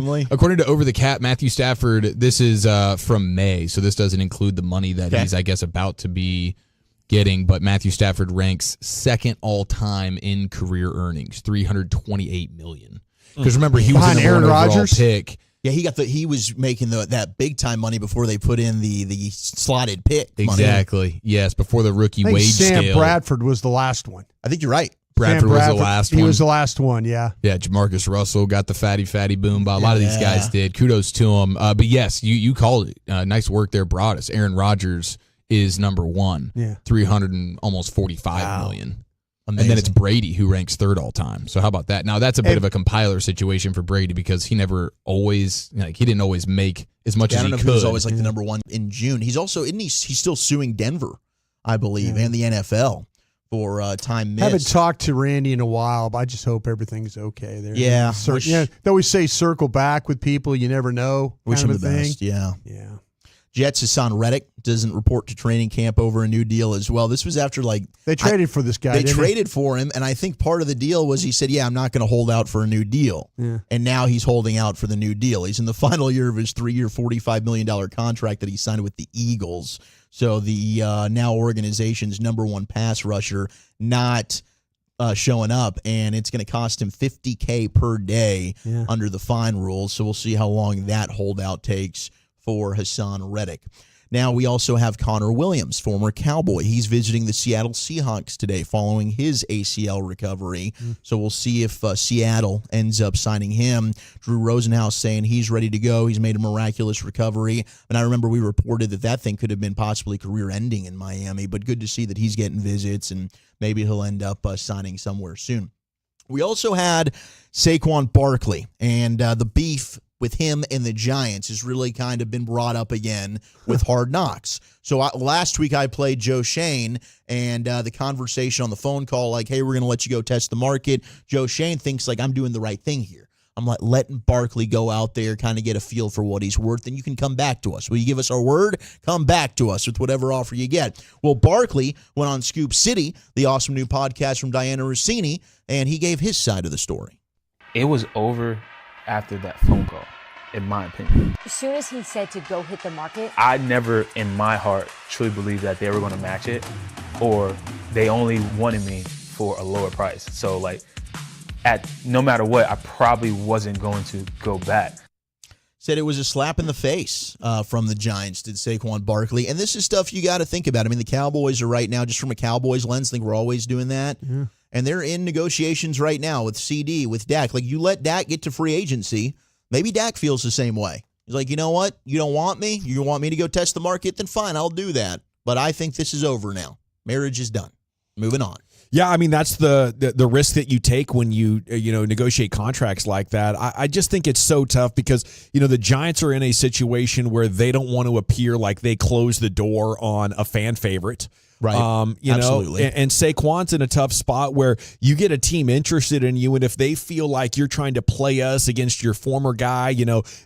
to Over the Cap, Matthew Stafford, this is from May, so this doesn't include the money that he's, I guess, about to be getting, but Matthew Stafford ranks second all-time in career earnings, $328 million. Because remember, he was behind the number Aaron one overall Rodgers pick. Yeah, he was making that big time money before they put in the slotted pick money. Exactly. Yes, before the rookie wage Sam scale. Bradford was the last one. I think you're right. Bradford was the last one. He was the last one, yeah. Yeah, Jamarcus Russell got the fatty boom. But a lot of these guys did. Kudos to him. But yes, you called it. Nice work there, Broadus. Aaron Rodgers is number one. Yeah. 300 and almost 45 million. Amazing. And then it's Brady who ranks third all time. So how about that? Now that's a bit of a compiler situation for Brady because he never always he didn't always make as much as he could. He was always like the number one in June. He's also he's still suing Denver, I believe, and the NFL for time missed. I haven't talked to Randy in a while, but I just hope everything's okay there. Yeah. They always say circle back with people. You never know. Wish him the thing. best. Yeah. Yeah. Jets' Hassan Reddick doesn't report to training camp over a new deal as well. This was after they traded for this guy. They traded for him, and I think part of the deal was he said, "Yeah, I'm not going to hold out for a new deal." Yeah. And now he's holding out for the new deal. He's in the final year of his 3-year, $45 million contract that he signed with the Eagles. So the now organization's number one pass rusher not showing up, and it's going to cost him $50K per day under the fine rules. So we'll see how long that holdout takes for Hassan Reddick. Now we also have Connor Williams, former Cowboy. He's visiting the Seattle Seahawks today following his ACL recovery. So we'll see if Seattle ends up signing him. Drew Rosenhaus saying he's ready to go. He's made a miraculous recovery. And I remember we reported that thing could have been possibly career-ending in Miami, but good to see that he's getting visits and maybe he'll end up signing somewhere soon. We also had Saquon Barkley and the beef with him and the Giants has really kind of been brought up again with Hard Knocks. So last week I played Joe Shane and the conversation on the phone call, like, hey, we're going to let you go test the market. Joe Shane thinks like I'm doing the right thing here. I'm like letting Barkley go out there, kind of get a feel for what he's worth, and you can come back to us. Will you give us our word? Come back to us with whatever offer you get. Well, Barkley went on Scoop City, the awesome new podcast from Diana Rossini, and he gave his side of the story. It was over after that phone call, in my opinion. As soon as he said to go hit the market, I never in my heart truly believed that they were going to match it, or they only wanted me for a lower price. So like no matter what, I probably wasn't going to go back. said it was a slap in the face from the Giants, did Saquon Barkley. And this is stuff you got to think about. I mean, the Cowboys are right now, just from a Cowboys lens, I think we're always doing that. Yeah. And they're in negotiations right now with CD, with Dak. Like, you let Dak get to free agency, maybe Dak feels the same way. He's like, you know what? You don't want me? You want me to go test the market? Then fine, I'll do that. But I think this is over now. Marriage is done. Moving on. Yeah, I mean, that's the risk that you take when you negotiate contracts like that. I just think it's so tough because, the Giants are in a situation where they don't want to appear like they closed the door on a fan favorite. Right. Absolutely. And Saquon's in a tough spot where you get a team interested in you, and if they feel like you're trying to play us against your former guy,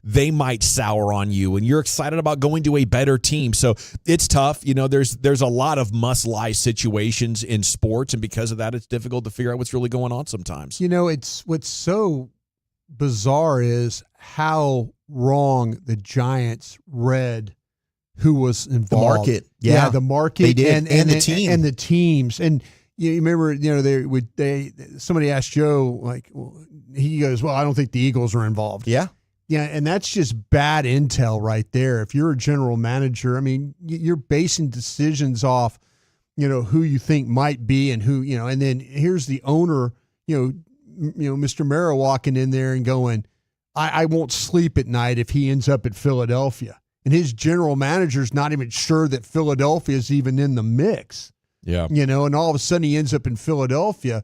they might sour on you, and you're excited about going to a better team. So it's tough. There's a lot of must-lie situations in sports, and because of that, it's difficult to figure out what's really going on sometimes. It's what's so bizarre is how wrong the Giants read who was involved. The market. Yeah, the market. They did. And the team. And the teams. And you remember, somebody asked Joe, like, he goes, well, I don't think the Eagles are involved. Yeah. Yeah, and that's just bad intel right there. If you're a general manager, I mean, you're basing decisions off, who you think might be and who, and then here's the owner, Mr. Mara walking in there and going, I won't sleep at night if he ends up at Philadelphia. And his general manager's not even sure that Philadelphia is even in the mix. Yeah. And all of a sudden he ends up in Philadelphia.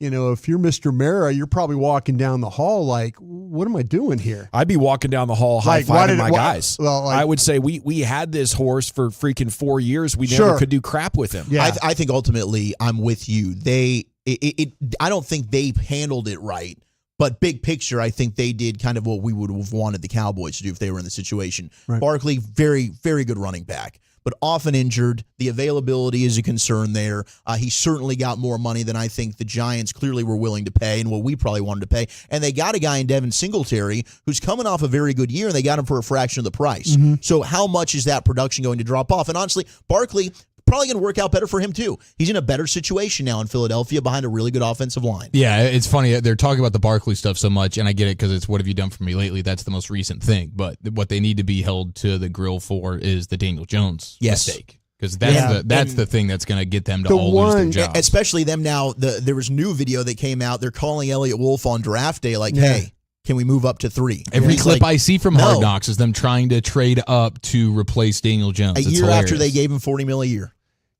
If you're Mr. Mara, you're probably walking down the hall like, what am I doing here? I'd be walking down the hall high-fiving my guys. Well, I would say we had this horse for freaking 4 years. We never could do crap with him. Yeah. I think ultimately I'm with you. I don't think they handled it right. But big picture, I think they did kind of what we would have wanted the Cowboys to do if they were in the situation. Right. Barkley, very, very good running back, but often injured. The availability is a concern there. He certainly got more money than I think the Giants clearly were willing to pay and what we probably wanted to pay. And they got a guy in Devin Singletary who's coming off a very good year, and they got him for a fraction of the price. Mm-hmm. So how much is that production going to drop off? And honestly, Barkley, probably going to work out better for him, too. He's in a better situation now in Philadelphia behind a really good offensive line. Yeah, it's funny. They're talking about the Barkley stuff so much, and I get it because it's what have you done for me lately? That's the most recent thing. But what they need to be held to the grill for is the Daniel Jones mistake. Because that's the thing that's going to get them to all lose their jobs. Especially them now. There was new video that came out. They're calling Elliott Wolf on draft day like, hey, can we move up to 3? Every clip I see from Hard Knocks is them trying to trade up to replace Daniel Jones. A year after they gave him $40 million a year.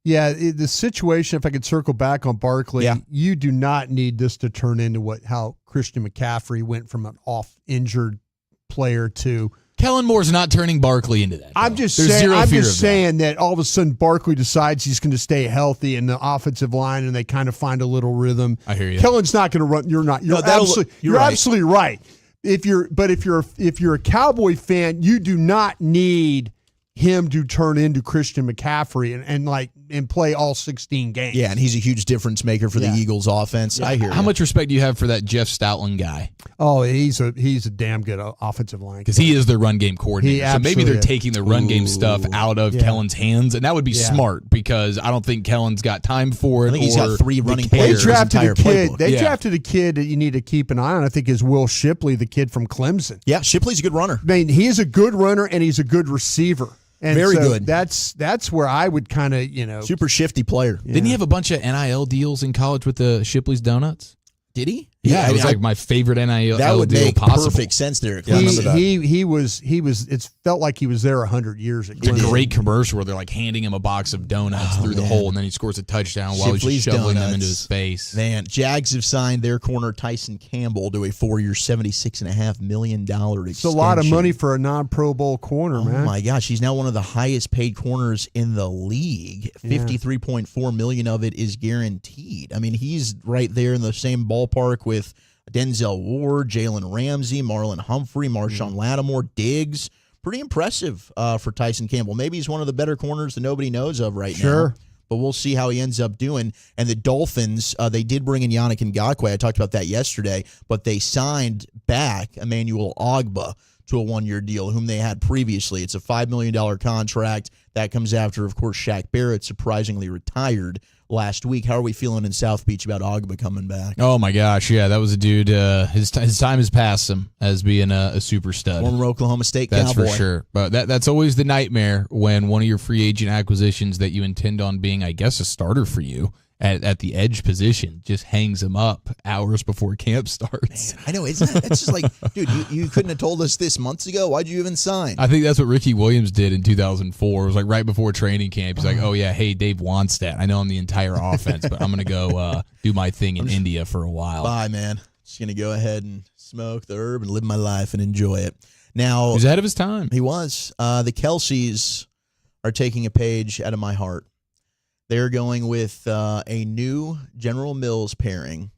Yeah, the situation, if I could circle back on Barkley, you do not need this to turn into how Christian McCaffrey went from an injured player to. Kellen Moore's not turning Barkley into that. I'm just saying that all of a sudden Barkley decides he's going to stay healthy in the offensive line, and they kind of find a little rhythm. I hear you. Kellen's not going to run. You're not. You're absolutely right. If you're a Cowboy fan, you do not need him to turn into Christian McCaffrey and play all 16 games. Yeah, and he's a huge difference maker for the Eagles offense. Yeah. I hear How much respect do you have for that Jeff Stoutland guy? Oh, he's a damn good offensive line. Because he is their run game coordinator. So maybe they're taking the run game stuff out of Kellen's hands, and that would be smart because I don't think Kellen's got time for it. I think he's got 3 running players. They drafted a kid that you need to keep an eye on. I think is Will Shipley, the kid from Clemson. Yeah, Shipley's a good runner. I mean, he is a good runner and he's a good receiver. And very good. That's where I would kind of, super shifty player. Didn't he have a bunch of NIL deals in college with the Shipley's Donuts? Did he? Yeah, it was like my favorite NIL that would deal make possible. Perfect sense there. He was. It felt like he was there 100 years ago. It's a great commercial where they're like handing him a box of donuts through the hole, and then he scores a touchdown while he's just shoveling them into his face. Man, Jags have signed their corner Tyson Campbell to a 4-year, $76.5 million extension. It's a lot of money for a non-Pro Bowl corner, man. Oh my gosh, he's now one of the highest paid corners in the league. $53.4 million of it is guaranteed. I mean, he's right there in the same ballpark with Denzel Ward, Jalen Ramsey, Marlon Humphrey, Marshawn Lattimore, Diggs. Pretty impressive for Tyson Campbell. Maybe he's one of the better corners that nobody knows of right now. But we'll see how he ends up doing. And the Dolphins, they did bring in Yannick Ngakoue. I talked about that yesterday. But they signed back Emmanuel Ogbah to a 1-year deal, whom they had previously. It's a $5 million contract. That comes after, of course, Shaq Barrett surprisingly retired last week. How are we feeling in South Beach about Ogba coming back? Oh, my gosh. Yeah, that was a dude. His time has passed him as being a super stud. Former Oklahoma State That's Cowboy. for sure. But that's always the nightmare when one of your free agent acquisitions that you intend on being, I guess, a starter for you at the edge position just hangs him up hours before camp starts. Man, I know. It's just like, dude, you couldn't have told us this months ago. Why'd you even sign? I think that's what Ricky Williams did in 2004. It was like right before training camp. He's like, oh, yeah, hey, Dave wants that. I know I'm the entire offense, but I'm going to go do my thing in India for a while. Bye, man. Just going to go ahead and smoke the herb and live my life and enjoy it. Now, he's ahead of his time. He was. The Kelceys are taking a page out of my heart. They're going with a new General Mills pairing,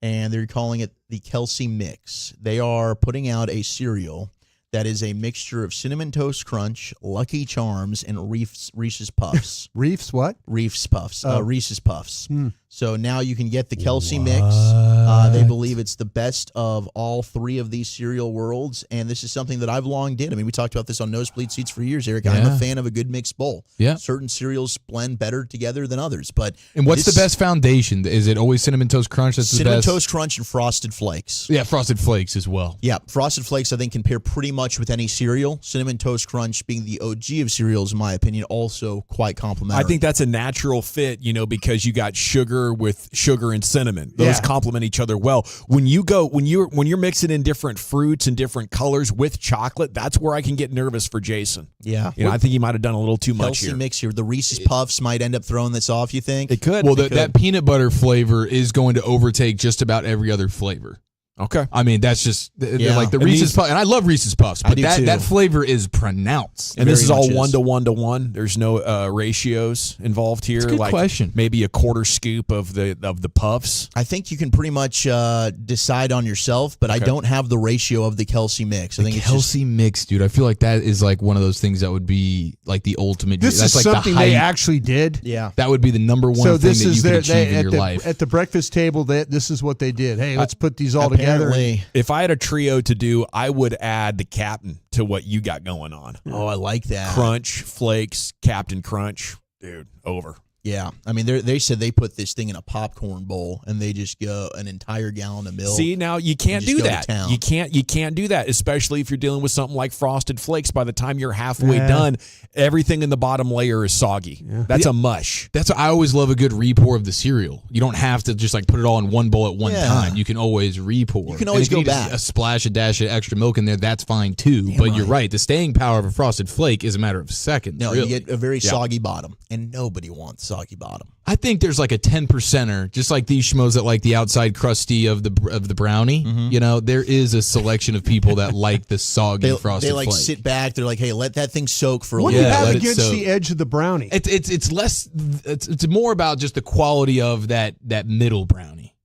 and they're calling it the Kelce Mix. They are putting out a cereal that is a mixture of Cinnamon Toast Crunch, Lucky Charms, and Reese's Puffs. Reese's what? Reese's Puffs. Reese's Puffs. So now you can get the Kelce Mix. They believe it's the best of all three of these cereal worlds, and this is something that I've long did. I mean, we talked about this on Nosebleed Seats for years, Eric. I'm a fan of a good mixed bowl. Yeah. Certain cereals blend better together than others. And what's the best foundation? Is it always Cinnamon Toast Crunch? That's the Cinnamon best? Toast Crunch and Frosted Flakes. Yeah, Frosted Flakes as well. Yeah, Frosted Flakes, I think, can pair pretty much with any cereal. Cinnamon Toast Crunch, being the OG of cereals, in my opinion, also quite complimentary. I think that's a natural fit, because you got sugar with sugar and cinnamon. Those complement each other well. When you're mixing in different fruits and different colors with chocolate, that's where I can get nervous for Jason. Yeah. I think he might have done a little too much here. Mix here. The Reese's Puffs might end up throwing this off, you think? It could. Well, that peanut butter flavor is going to overtake just about every other flavor. Okay. I mean, that's just like the Reese's Puffs. And I love Reese's Puffs, but that flavor is pronounced. And this is all 1-to-1-to-1. There's no ratios involved here. That's a good question. Maybe a quarter scoop of the Puffs. I think you can pretty much decide on yourself, but I don't have the ratio of the Kelce Mix. I think Kelce Mix, dude. I feel like that is like one of those things that would be like the ultimate. This that's is like something they actually did. Yeah. That would be the number one thing that you could achieve in your life. At the breakfast table, this is what they did. Hey, let's put these all together. If I had a trio to do, I would add the Captain to what you got going on. Oh, I like that. Crunch, Flakes, Captain Crunch. Dude, over. Yeah. I mean, they said they put this thing in a popcorn bowl and they just go an entire gallon of milk. See, now you can't do that. You can't do that, especially if you're dealing with something like Frosted Flakes. By the time you're halfway done, everything in the bottom layer is soggy. Yeah. That's a mush. That's I always love a good re-pour of the cereal. You don't have to just like put it all in one bowl at one time. You can always re-pour. You can always go back. A splash, a dash of extra milk in there, that's fine too. But you're right. The staying power of a Frosted Flake is a matter of seconds. No, really. you get a very soggy bottom, and nobody wants soggy bottom. I think there's like a 10%er, just like these schmoes that like the outside crusty of the brownie. Mm-hmm. There is a selection of people that like the soggy Frosted Flake. They sit back. They're like, hey, let that thing soak for a little while. What do you have against the edge of the brownie? It's less. It's more about just the quality of that middle brownie.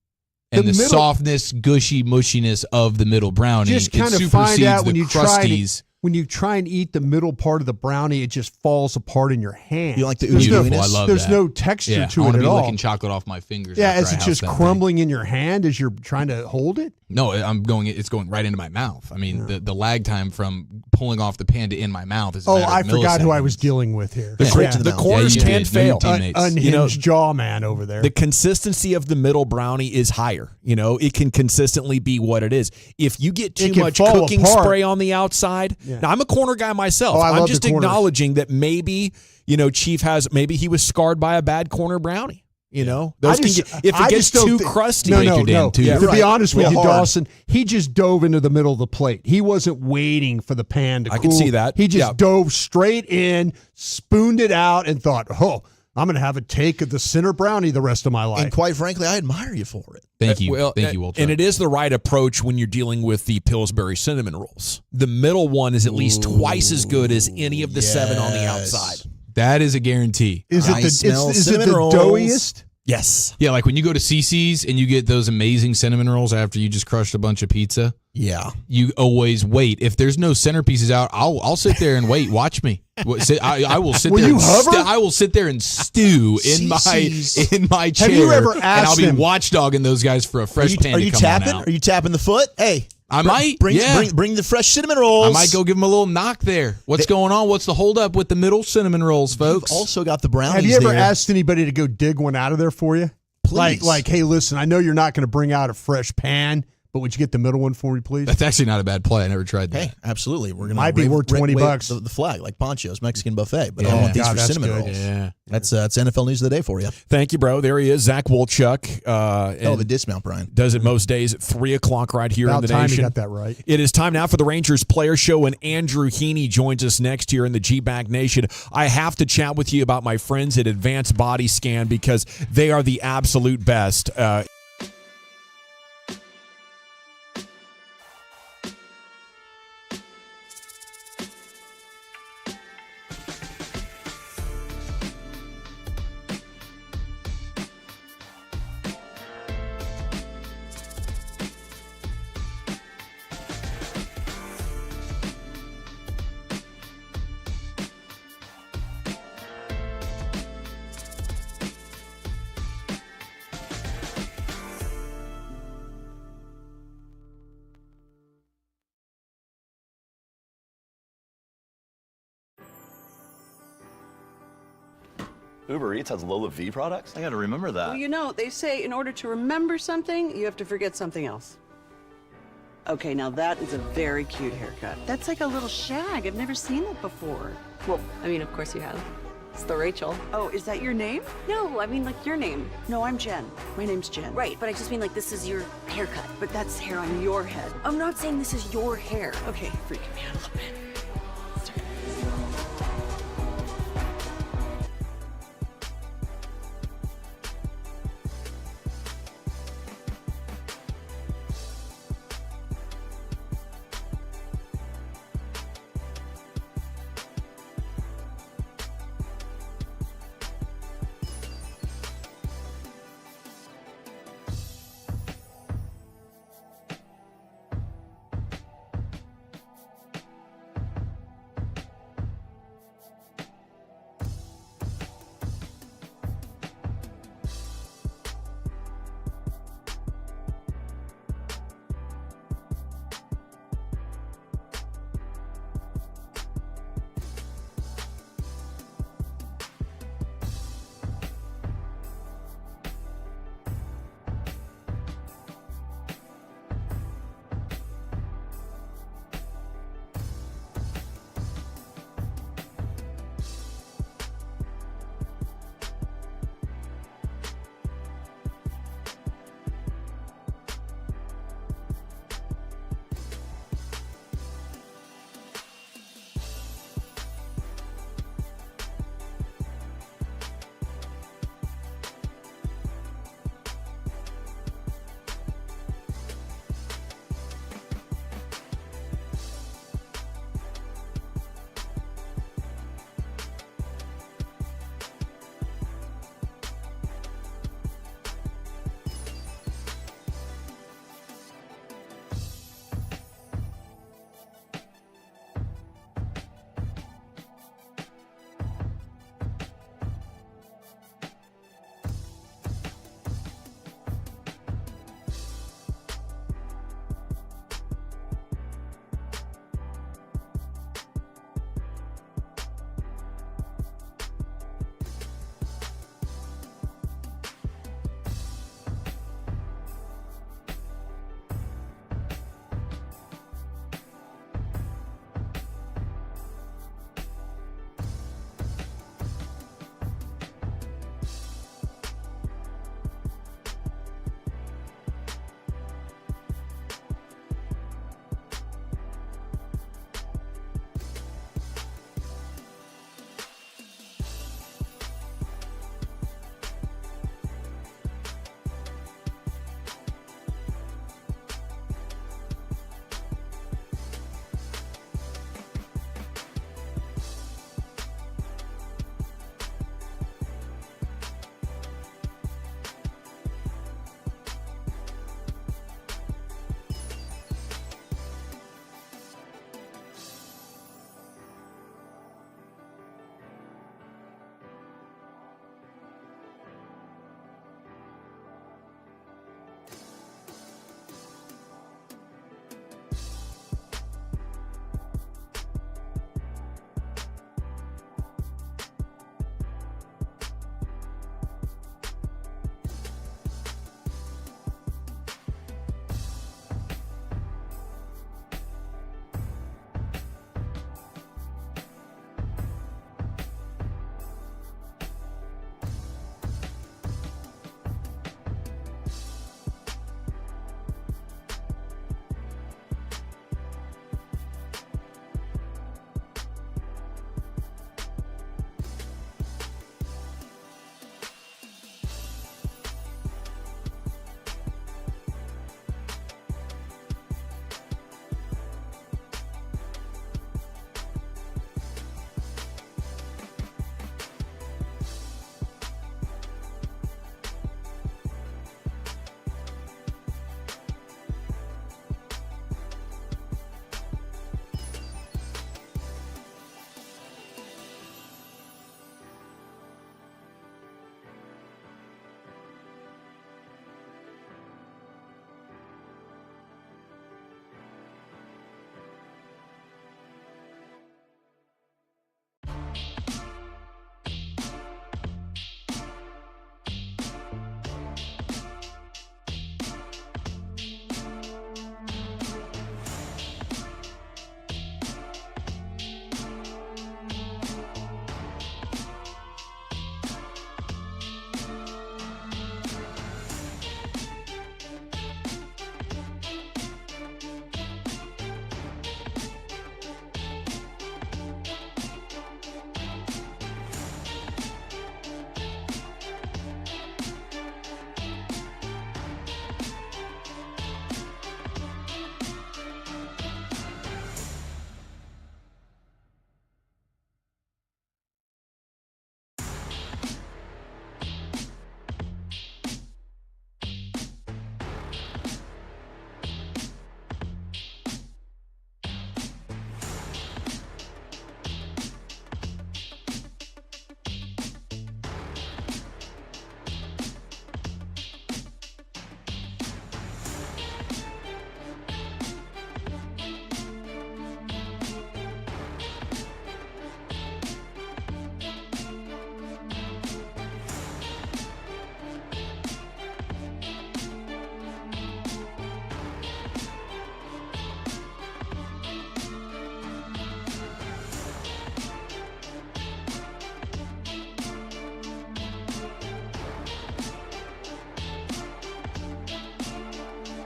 And the softness, gushy mushiness of the middle brownie. Just kind of find out when you try and eat the middle part of the brownie, it just falls apart in your hand. You like the beautiful? I love There's that. no texture to I want it to at be all. licking chocolate off my fingers. Yeah, is it just crumbling in your hand as you're trying to hold it? No, it's going right into my mouth. I mean, the lag time from pulling off the pan to in my mouth is. I forgot who I was dealing with here. The corners can't fail. Unhinged jaw man over there. The consistency of the middle brownie is higher. It can consistently be what it is. If you get too much cooking spray on the outside, now I'm a corner guy myself. I'm just acknowledging that maybe Chief maybe he was scarred by a bad corner brownie. Those if it gets too crusty, no. To be honest with you, Dawson, he just dove into the middle of the plate. He wasn't waiting for the pan to cool. I can see that. He just dove straight in, spooned it out, and thought, I'm going to have a take of the center brownie the rest of my life. And quite frankly, I admire you for it. Thank you. Thank you, Walter. And it is the right approach when you're dealing with the Pillsbury cinnamon rolls. The middle one is at least twice as good as any of the 7 on the outside. That is a guarantee. Is it the doughiest? Yes. Yeah, like when you go to CC's and you get those amazing cinnamon rolls after you just crushed a bunch of pizza. Yeah. You always wait. If there's no centerpieces out, I'll sit there and wait. Watch me. I will sit there. I will sit there and stew in my chair. Have you ever asked and I'll be watchdogging those guys for a fresh pan to come on out. Are you tapping the foot? Hey. I might. Bring the fresh cinnamon rolls. I might go give them a little knock there. What's going on? What's the holdup with the middle cinnamon rolls, folks? You've also got the brownies. Have you ever there. asked anybody to go dig one out of there for you? Please. Like, hey, listen, I know you're not going to bring out a fresh pan, but would you get the middle one for me, please? That's actually not a bad play. I never tried that. Hey, absolutely. We're gonna might be worth $20. The flag, like Poncho's Mexican buffet, but I don't want these for cinnamon good. rolls. Yeah. That's NFL news of the day for you. Thank you, bro. There he is, Zach Wolchuk. Hell of a dismount, Brian. Does it most days at 3 o'clock right here About in the time nation. you got that right. It is time now for the Rangers Player Show, and Andrew Heaney joins us next here in the G-Bag Nation. I have to chat with you about my friends at Advanced Body Scan because they are the absolute best. Uber Eats has Lola V products? I gotta remember that. Well, you know, they say in order to remember something, you have to forget something else. Okay, now that is a very cute haircut. That's like a little shag. I've never seen that before. Well, I mean, of course you have. It's the Rachel. Oh, is that your name? No, I mean, like, your name. No, I'm Jen. My name's Jen. Right, but I just mean, like, this is your haircut. But that's hair on your head. I'm not saying this is your hair. Okay, freaking me out a little bit.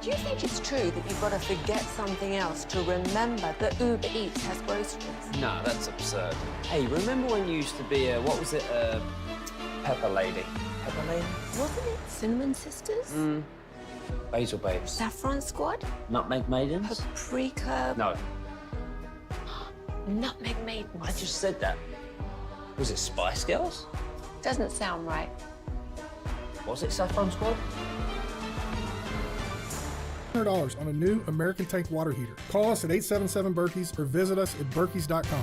Do you think it's true that you've got to forget something else to remember that Uber Eats has groceries? No, that's absurd. Hey, remember when you used to be a, what was it, Pepper Lady? Pepper Lady? Wasn't it Cinnamon Sisters? Basil Babes. Saffron Squad? Nutmeg Maidens? Paprika? No, Nutmeg Maidens. I just said that. Was it Spice Girls? Doesn't sound right. Was it Saffron Squad? $100 on a new American Tank water heater. Call us at 877-BERKEYS or visit us at berkeys.com.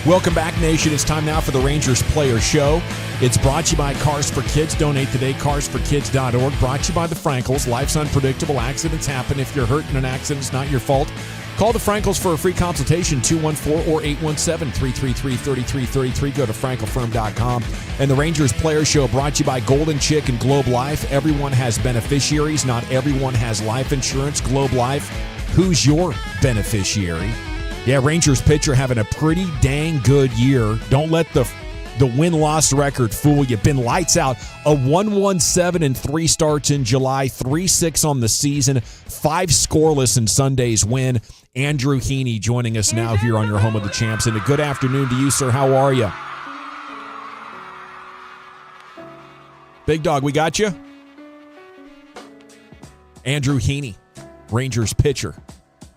Welcome back, Nation. It's time now for the Rangers Player Show. It's brought to you by Cars for Kids. Donate today, carsforkids.org. Brought to you by the Frankels. Life's unpredictable. Accidents happen. If you're hurt in an accident, it's not your fault. Call the Frankels for a free consultation, 214 or 817-333-3333. Go to frankelfirm.com. And the Rangers Player Show brought to you by Golden Chick and Globe Life. Everyone has beneficiaries. Not everyone has life insurance. Globe Life, who's your beneficiary? Yeah, Rangers pitcher having a pretty dang good year. Don't let the win-loss record fool you. Been lights out. A 1-1-7 in 3 starts in July, 3-6 on the season, 5 scoreless in Sunday's win. Andrew Heaney joining us now here on your Home of the Champs. And a good afternoon to you, sir. How are you? Big Dog, we got you? Andrew Heaney, Rangers pitcher,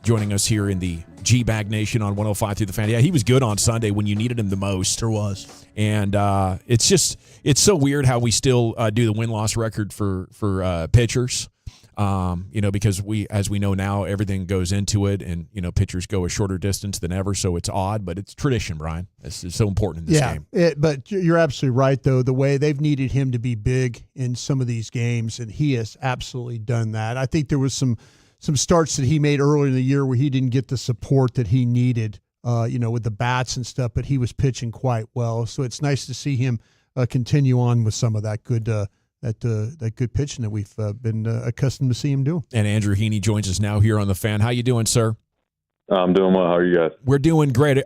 joining us here in the G-Bag Nation on 105 through the Fan. Yeah, he was good on Sunday when you needed him the most. Sure was. And it's so weird how we still do the win-loss record for pitchers. Because as we know now, everything goes into it, and pitchers go a shorter distance than ever, so it's odd, but it's tradition, Brian. It's so important in this game. But you're absolutely right, though. The way they've needed him to be big in some of these games, and he has absolutely done that. I think there was some starts that he made earlier in the year where he didn't get the support that he needed, with the bats and stuff, but he was pitching quite well. So it's nice to see him continue on with some of that good that good pitching that we've been accustomed to see him do. And Andrew Heaney joins us now here on the Fan. How you doing, sir? I'm doing well. How are you guys? We're doing great.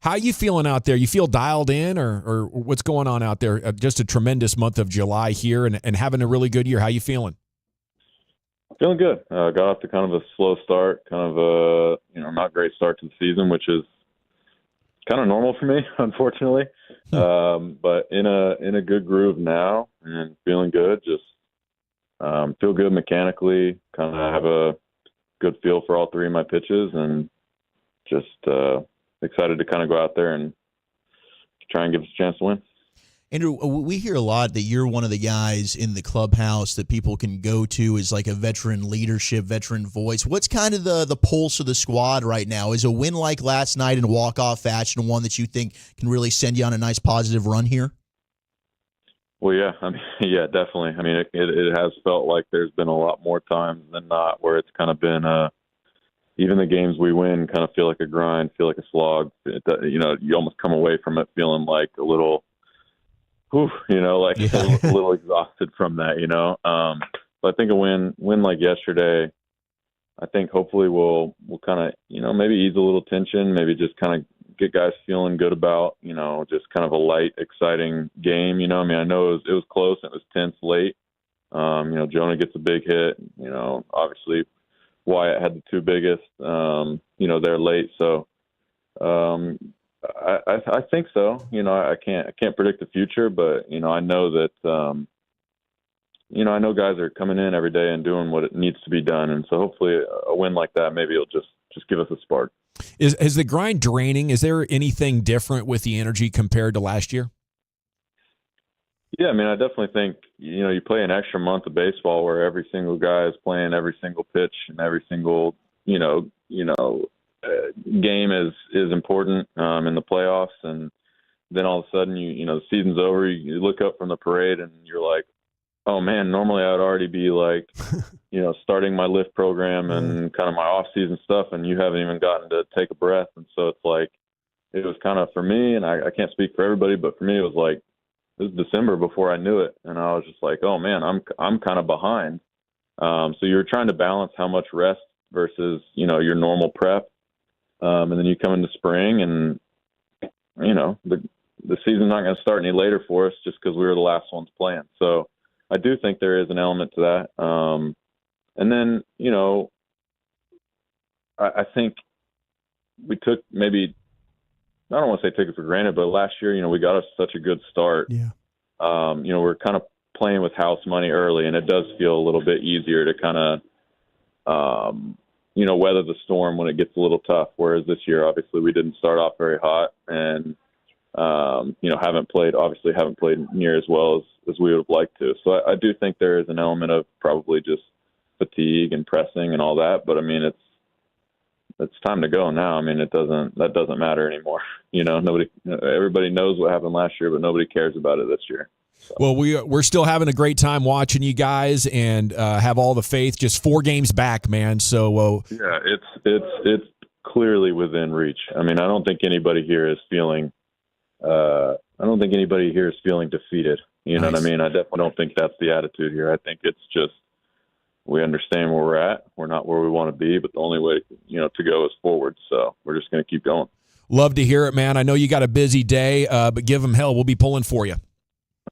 How are you feeling out there? You feel dialed in, or what's going on out there? Just a tremendous month of July here and having a really good year. How you feeling? Feeling good. Got off to kind of a slow start, kind of a not great start to the season, which is kind of normal for me, unfortunately. But in a good groove now and feeling good. Just feel good mechanically. Kind of have a good feel for all 3 of my pitches, and just excited to kind of go out there and try and give us a chance to win. Andrew, we hear a lot that you're one of the guys in the clubhouse that people can go to as like a veteran leadership, veteran voice. What's kind of the pulse of the squad right now? Is a win like last night in walk-off fashion one that you think can really send you on a nice positive run here? Well, yeah. Yeah, definitely. It has felt like there's been a lot more times than not where it's kind of been even the games we win kind of feel like a grind, feel like a slog. You almost come away from it feeling like a little – a little exhausted from that, But I think a win like yesterday, I think hopefully we'll kind of, maybe ease a little tension, maybe just kind of get guys feeling good about, just kind of a light, exciting game. I know it was close and it was tense late. Jonah gets a big hit. Obviously Wyatt had the 2 biggest, they're late. So, I think so. I can't predict the future, but I know that I know guys are coming in every day and doing what it needs to be done, and so hopefully a win like that maybe it'll just give us a spark. Is the grind draining? Is there anything different with the energy compared to last year? Yeah, I definitely think you play an extra month of baseball where every single guy is playing every single pitch and every single game is important in the playoffs, and then all of a sudden the season's over, you look up from the parade and you're like, oh man, normally I would already be like starting my lift program and kind of my off season stuff, and you haven't even gotten to take a breath. And so it's like, it was kind of for me, and I can't speak for everybody, but for me it was like, it was December before I knew it, and I was just like, oh man, I'm kind of behind. So you're trying to balance how much rest versus your normal prep. And then you come into spring and, the season's not going to start any later for us just because we were the last ones playing. So I do think there is an element to that. And then, you know, I think we took maybe, I don't want to say took it for granted, but last year, you know, we got us such a good start. Yeah. You know, we're kind of playing with house money early, and it does feel a little bit easier to kind of, you know, weather the storm when it gets a little tough. Whereas this year, obviously, we didn't start off very hot, and you know, haven't played near as well as we would have liked to. So I do think there is an element of probably just fatigue and pressing and all that. But I mean, it's time to go now. I mean, that doesn't matter anymore. You know, everybody knows what happened last year, but nobody cares about it this year. So. Well, we're still having a great time watching you guys, and have all the faith. Just 4 games back, man. So yeah, it's clearly within reach. I mean, I don't think anybody here is feeling. I don't think anybody here is feeling defeated. You know what I mean? I definitely don't think that's the attitude here. I think it's just we understand where we're at. We're not where we want to be, but the only way, you know, to go is forward. So we're just going to keep going. Love to hear it, man. I know you got a busy day, but give them hell. We'll be pulling for you.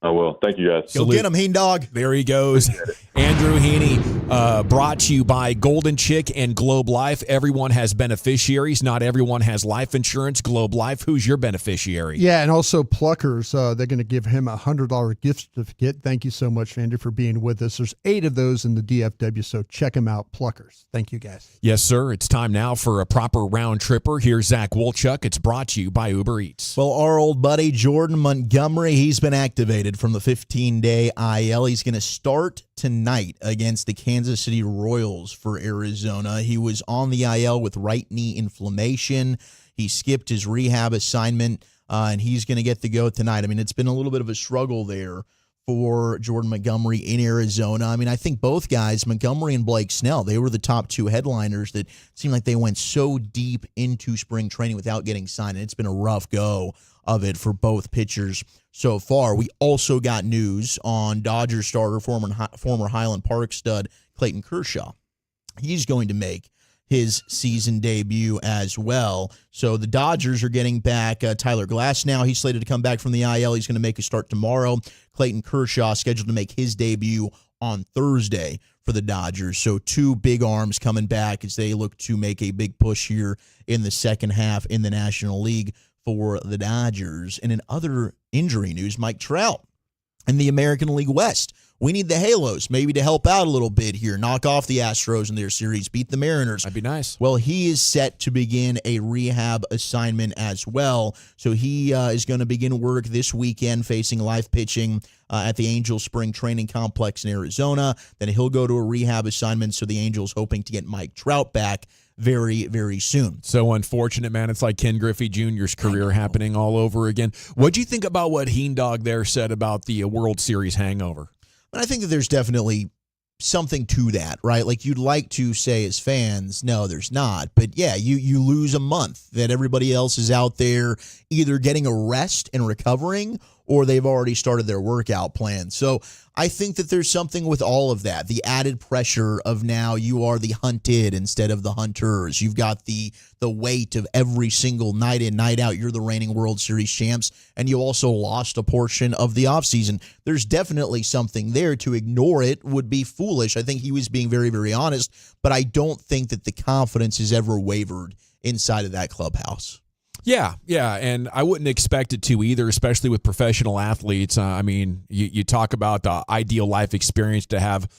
I will. Thank you, guys. Go get him, Heen Dog. There he goes. Andrew Heaney, brought to you by Golden Chick and Globe Life. Everyone has beneficiaries. Not everyone has life insurance. Globe Life, who's your beneficiary? Yeah, and also Pluckers. They're going to give him a $100 gift certificate. Thank you so much, Andrew, for being with us. There's 8 of those in the DFW, so check them out, Pluckers. Thank you, guys. Yes, sir. It's time now for a proper round tripper. Here's Zach Wolchuk. It's brought to you by Uber Eats. Well, our old buddy Jordan Montgomery, he's been activated from the 15-day IL. He's going to start tonight against the Kansas City Royals for Arizona. He was on the IL with right knee inflammation. He skipped his rehab assignment, and he's going to get the go tonight. I mean, it's been a little bit of a struggle there for Jordan Montgomery in Arizona. I mean, I think both guys, Montgomery and Blake Snell, they were the top 2 headliners that seemed like they went so deep into spring training without getting signed, and it's been a rough go of it for both pitchers so far. We also got news on Dodgers starter, former Highland Park stud Clayton Kershaw. He's going to make his season debut as well. So the Dodgers are getting back Tyler Glass now. He's slated to come back from the IL. He's going to make a start tomorrow. Clayton Kershaw scheduled to make his debut on Thursday for the Dodgers. So 2 big arms coming back as they look to make a big push here in the second half in the National League for the Dodgers. And in other injury news, Mike Trout in the American League West. We need the Halos maybe to help out a little bit here, knock off the Astros in their series, beat the Mariners. That'd be nice. Well, he is set to begin a rehab assignment as well. So he is going to begin work this weekend facing live pitching at the Angels Spring Training Complex in Arizona. Then he'll go to a rehab assignment. So the Angels hoping to get Mike Trout back very, very soon. So unfortunate, man. It's like Ken Griffey Jr.'s career happening all over again. What'd you think about what Heen Dog there said about the World Series hangover? I think that there's definitely something to that, right? Like you'd like to say as fans, no, there's not. But yeah, you lose a month that everybody else is out there either getting a rest and recovering or they've already started their workout plan. So I think that there's something with all of that. The added pressure of now you are the hunted instead of the hunters. You've got the weight of every single night in, night out. You're the reigning World Series champs, and you also lost a portion of the offseason. There's definitely something there. To ignore it would be foolish. I think he was being very, very honest, but I don't think that the confidence has ever wavered inside of that clubhouse. Yeah, and I wouldn't expect it to either, especially with professional athletes. I mean, you talk about the ideal life experience to have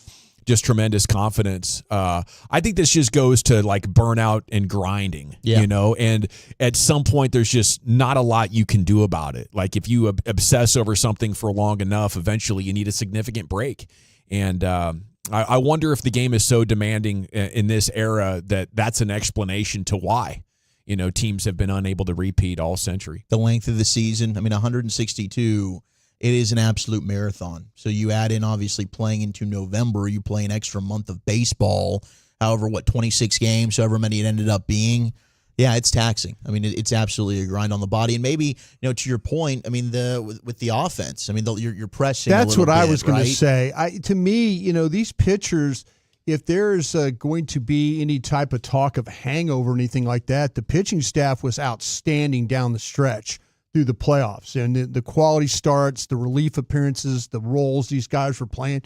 just tremendous confidence. I think this just goes to like burnout and grinding, you know, and at some point there's just not a lot you can do about it. Like if you obsess over something for long enough, eventually you need a significant break. And I wonder if the game is so demanding in this era that that's an explanation to why, you know, teams have been unable to repeat all century. The length of the season, I mean, 162, it is an absolute marathon. So you add in, obviously, playing into November, you play an extra month of baseball, however, 26 games, however many it ended up being. Yeah, it's taxing. I mean, it's absolutely a grind on the body. And maybe, you know, to your point, I mean, with the offense, I mean, you're pressing. That's what I was going to say. To me, you know, these pitchers, if there's going to be any type of talk of hangover or anything like that, the pitching staff was outstanding down the stretch. through the playoffs. And the quality starts, the relief appearances, the roles these guys were playing,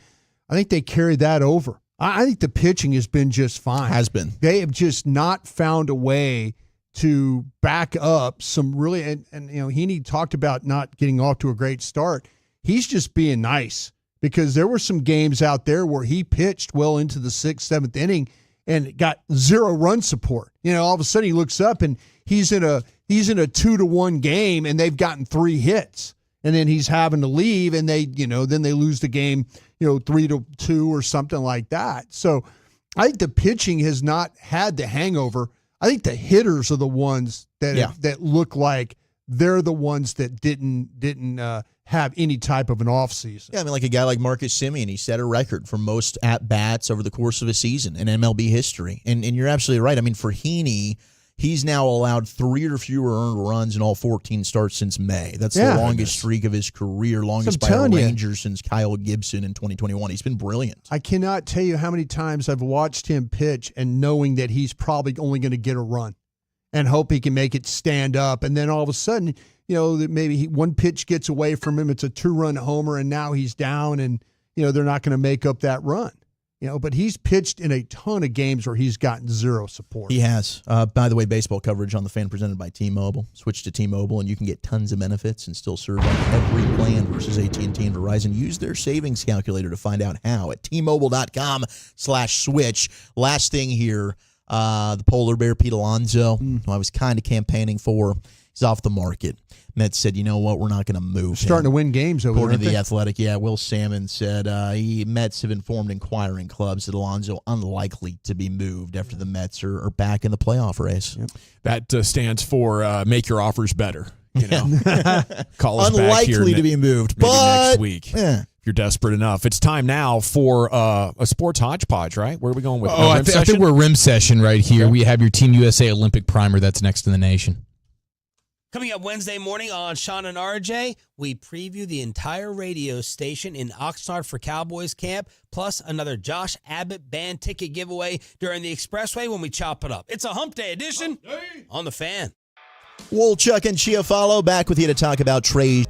I think they carried that over. I think the pitching has been just fine. Has been. They have just not found a way to back up some really, and Heaney talked about not getting off to a great start. He's just being nice, because there were some games out there where he pitched well into the 6th, 7th inning and got 0 run support. All of a sudden he looks up and he's in a 2-1 game and they've gotten 3 hits, and then he's having to leave, and they, then they lose the game, 3-2 or something like that. So I think the pitching has not had the hangover. I think the hitters are the ones that look like they're the ones that didn't have any type of an offseason. Yeah, I mean, like a guy like Marcus Semien, he set a record for most at-bats over the course of a season in MLB history. And you're absolutely right. I mean, for Heaney, he's now allowed 3 or fewer earned runs in all 14 starts since May. That's the longest streak of his career, longest by a Ranger since Kyle Gibson in 2021. He's been brilliant. I cannot tell you how many times I've watched him pitch and knowing that he's probably only going to get a run and hope he can make it stand up. And then all of a sudden, that maybe one pitch gets away from him. It's a 2-run homer, and now he's down, and, they're not going to make up that run. But he's pitched in a ton of games where he's gotten 0 support. He has. By the way, baseball coverage on The Fan presented by T-Mobile. Switch to T-Mobile, and you can get tons of benefits and still serve on every plan versus AT&T and Verizon. Use their savings calculator to find out how at T-Mobile.com/switch. Last thing here, the polar bear, Pete Alonso, who I was kind of campaigning for, he's off the market. Mets said, you know what, we're not going to move Starting to win games over there. According to The Athletic, Will Salmon said Mets have informed inquiring clubs that Alonso unlikely to be moved after the Mets are back in the playoff race. Yep. That stands for make your offers better. Call us unlikely back here to be moved, maybe but next week. If you're desperate enough. It's time now for a sports hodgepodge, right? Where are we going with I think we're rim session right here. Okay. We have your Team USA Olympic primer that's next to the nation. Coming up Wednesday morning on Sean and RJ, we preview the entire radio station in Oxnard for Cowboys camp, plus another Josh Abbott band ticket giveaway during the Expressway when we chop it up. It's a Hump Day edition on The Fan. Wolchuk and Chiafalo back with you to talk about trade.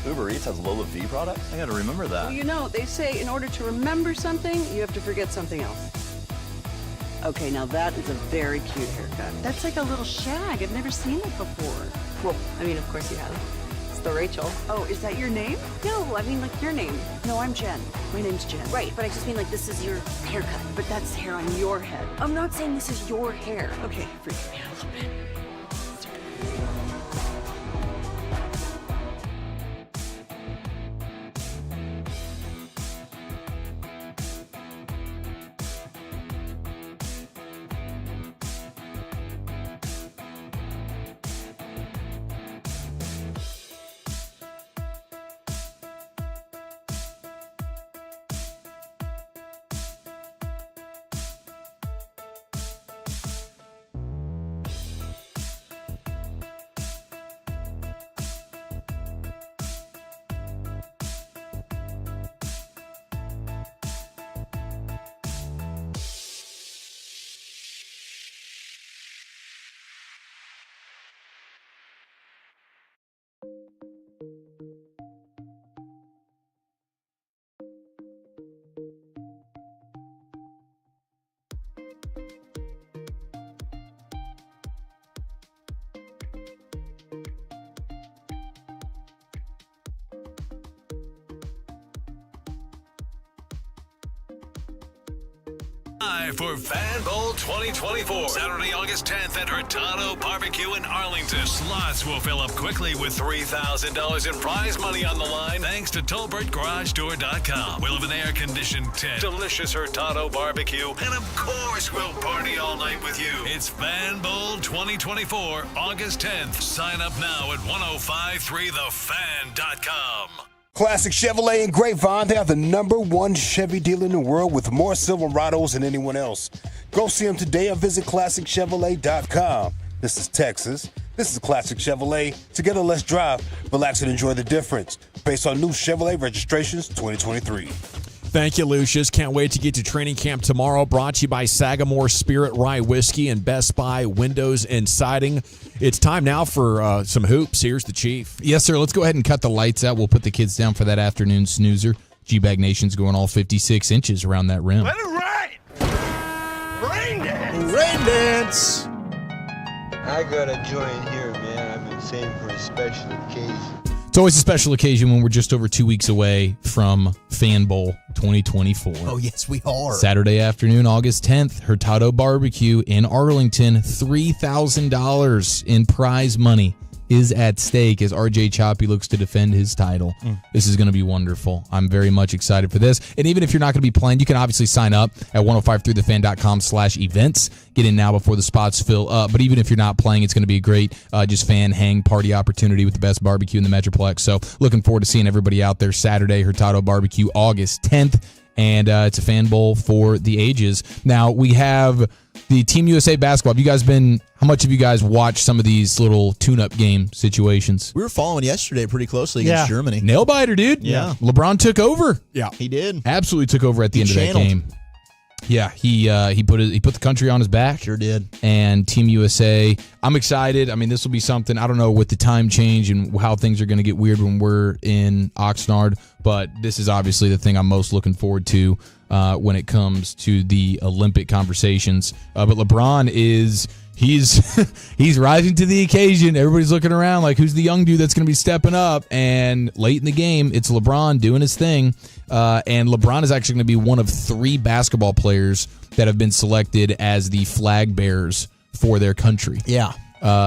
Uber Eats has Lola V products? I gotta remember that. Well, you know, they say in order to remember something, you have to forget something else. Okay, now that is a very cute haircut. That's like a little shag. I've never seen it before. Well, I mean, of course you have. It's the Rachel. Oh, is that your name? No, I mean, like your name. No, I'm Jen. My name's Jen. Right, but I just mean like this is your haircut. But that's hair on your head. I'm not saying this is your hair. Okay, forgive me a little bit. Live for Fan Bowl 2024, Saturday, August 10th at Hurtado Barbecue in Arlington. Slots will fill up quickly with $3,000 in prize money on the line thanks to TolbertGarageDoor.com. We'll have an air-conditioned tent, delicious Hurtado barbecue, and of course we'll party all night with you. It's Fan Bowl 2024, August 10th. Sign up now at 1053thefan.com. Classic Chevrolet in Grapevine. They are the #1 Chevy dealer in the world with more Silverados than anyone else. Go see them today or visit ClassicChevrolet.com. This is Texas. This is Classic Chevrolet. Together, let's drive, relax, and enjoy the difference. Based on new Chevrolet registrations 2023. Thank you, Lucius. Can't wait to get to training camp tomorrow. Brought to you by Sagamore Spirit Rye Whiskey and Best Buy Windows and Siding. It's time now for some hoops. Here's the Chief. Yes, sir. Let's go ahead and cut the lights out. We'll put the kids down for that afternoon snoozer. G-Bag Nation's going all 56 inches around that rim. Let it rain! Rain dance! Rain dance! I got a joint here, man. I've been saving for a special occasion. It's always a special occasion when we're just over 2 weeks away from Fan Bowl 2024. Oh, yes, we are. Saturday afternoon, August 10th, Hurtado Barbecue in Arlington. $3,000 in prize money is at stake as RJ Choppy looks to defend his title. This is going to be wonderful. I'm very much excited for this. And even if you're not going to be playing, you can obviously sign up at 1053thefan.com/events. Get in now before the spots fill up. But even if you're not playing, it's going to be a great just fan hang party opportunity with the best barbecue in the Metroplex. So looking forward to seeing everybody out there Saturday, Hurtado Barbecue, August 10th. And it's a fan bowl for the ages. Now, we have the Team USA basketball. How much have you guys watched some of these little tune-up game situations? We were following yesterday pretty closely against Germany. Nail biter, dude. Yeah. LeBron took over. Yeah. He did. Absolutely took over at the end of that game. Yeah, he put the country on his back. Sure did. And Team USA, I'm excited. I mean, this will be something, I don't know, with the time change and how things are going to get weird when we're in Oxnard, but this is obviously the thing I'm most looking forward to when it comes to the Olympic conversations. But LeBron he's rising to the occasion. Everybody's looking around like, who's the young dude that's going to be stepping up? And late in the game, it's LeBron doing his thing. And LeBron is actually going to be one of 3 basketball players that have been selected as the flag bearers for their country. Yeah.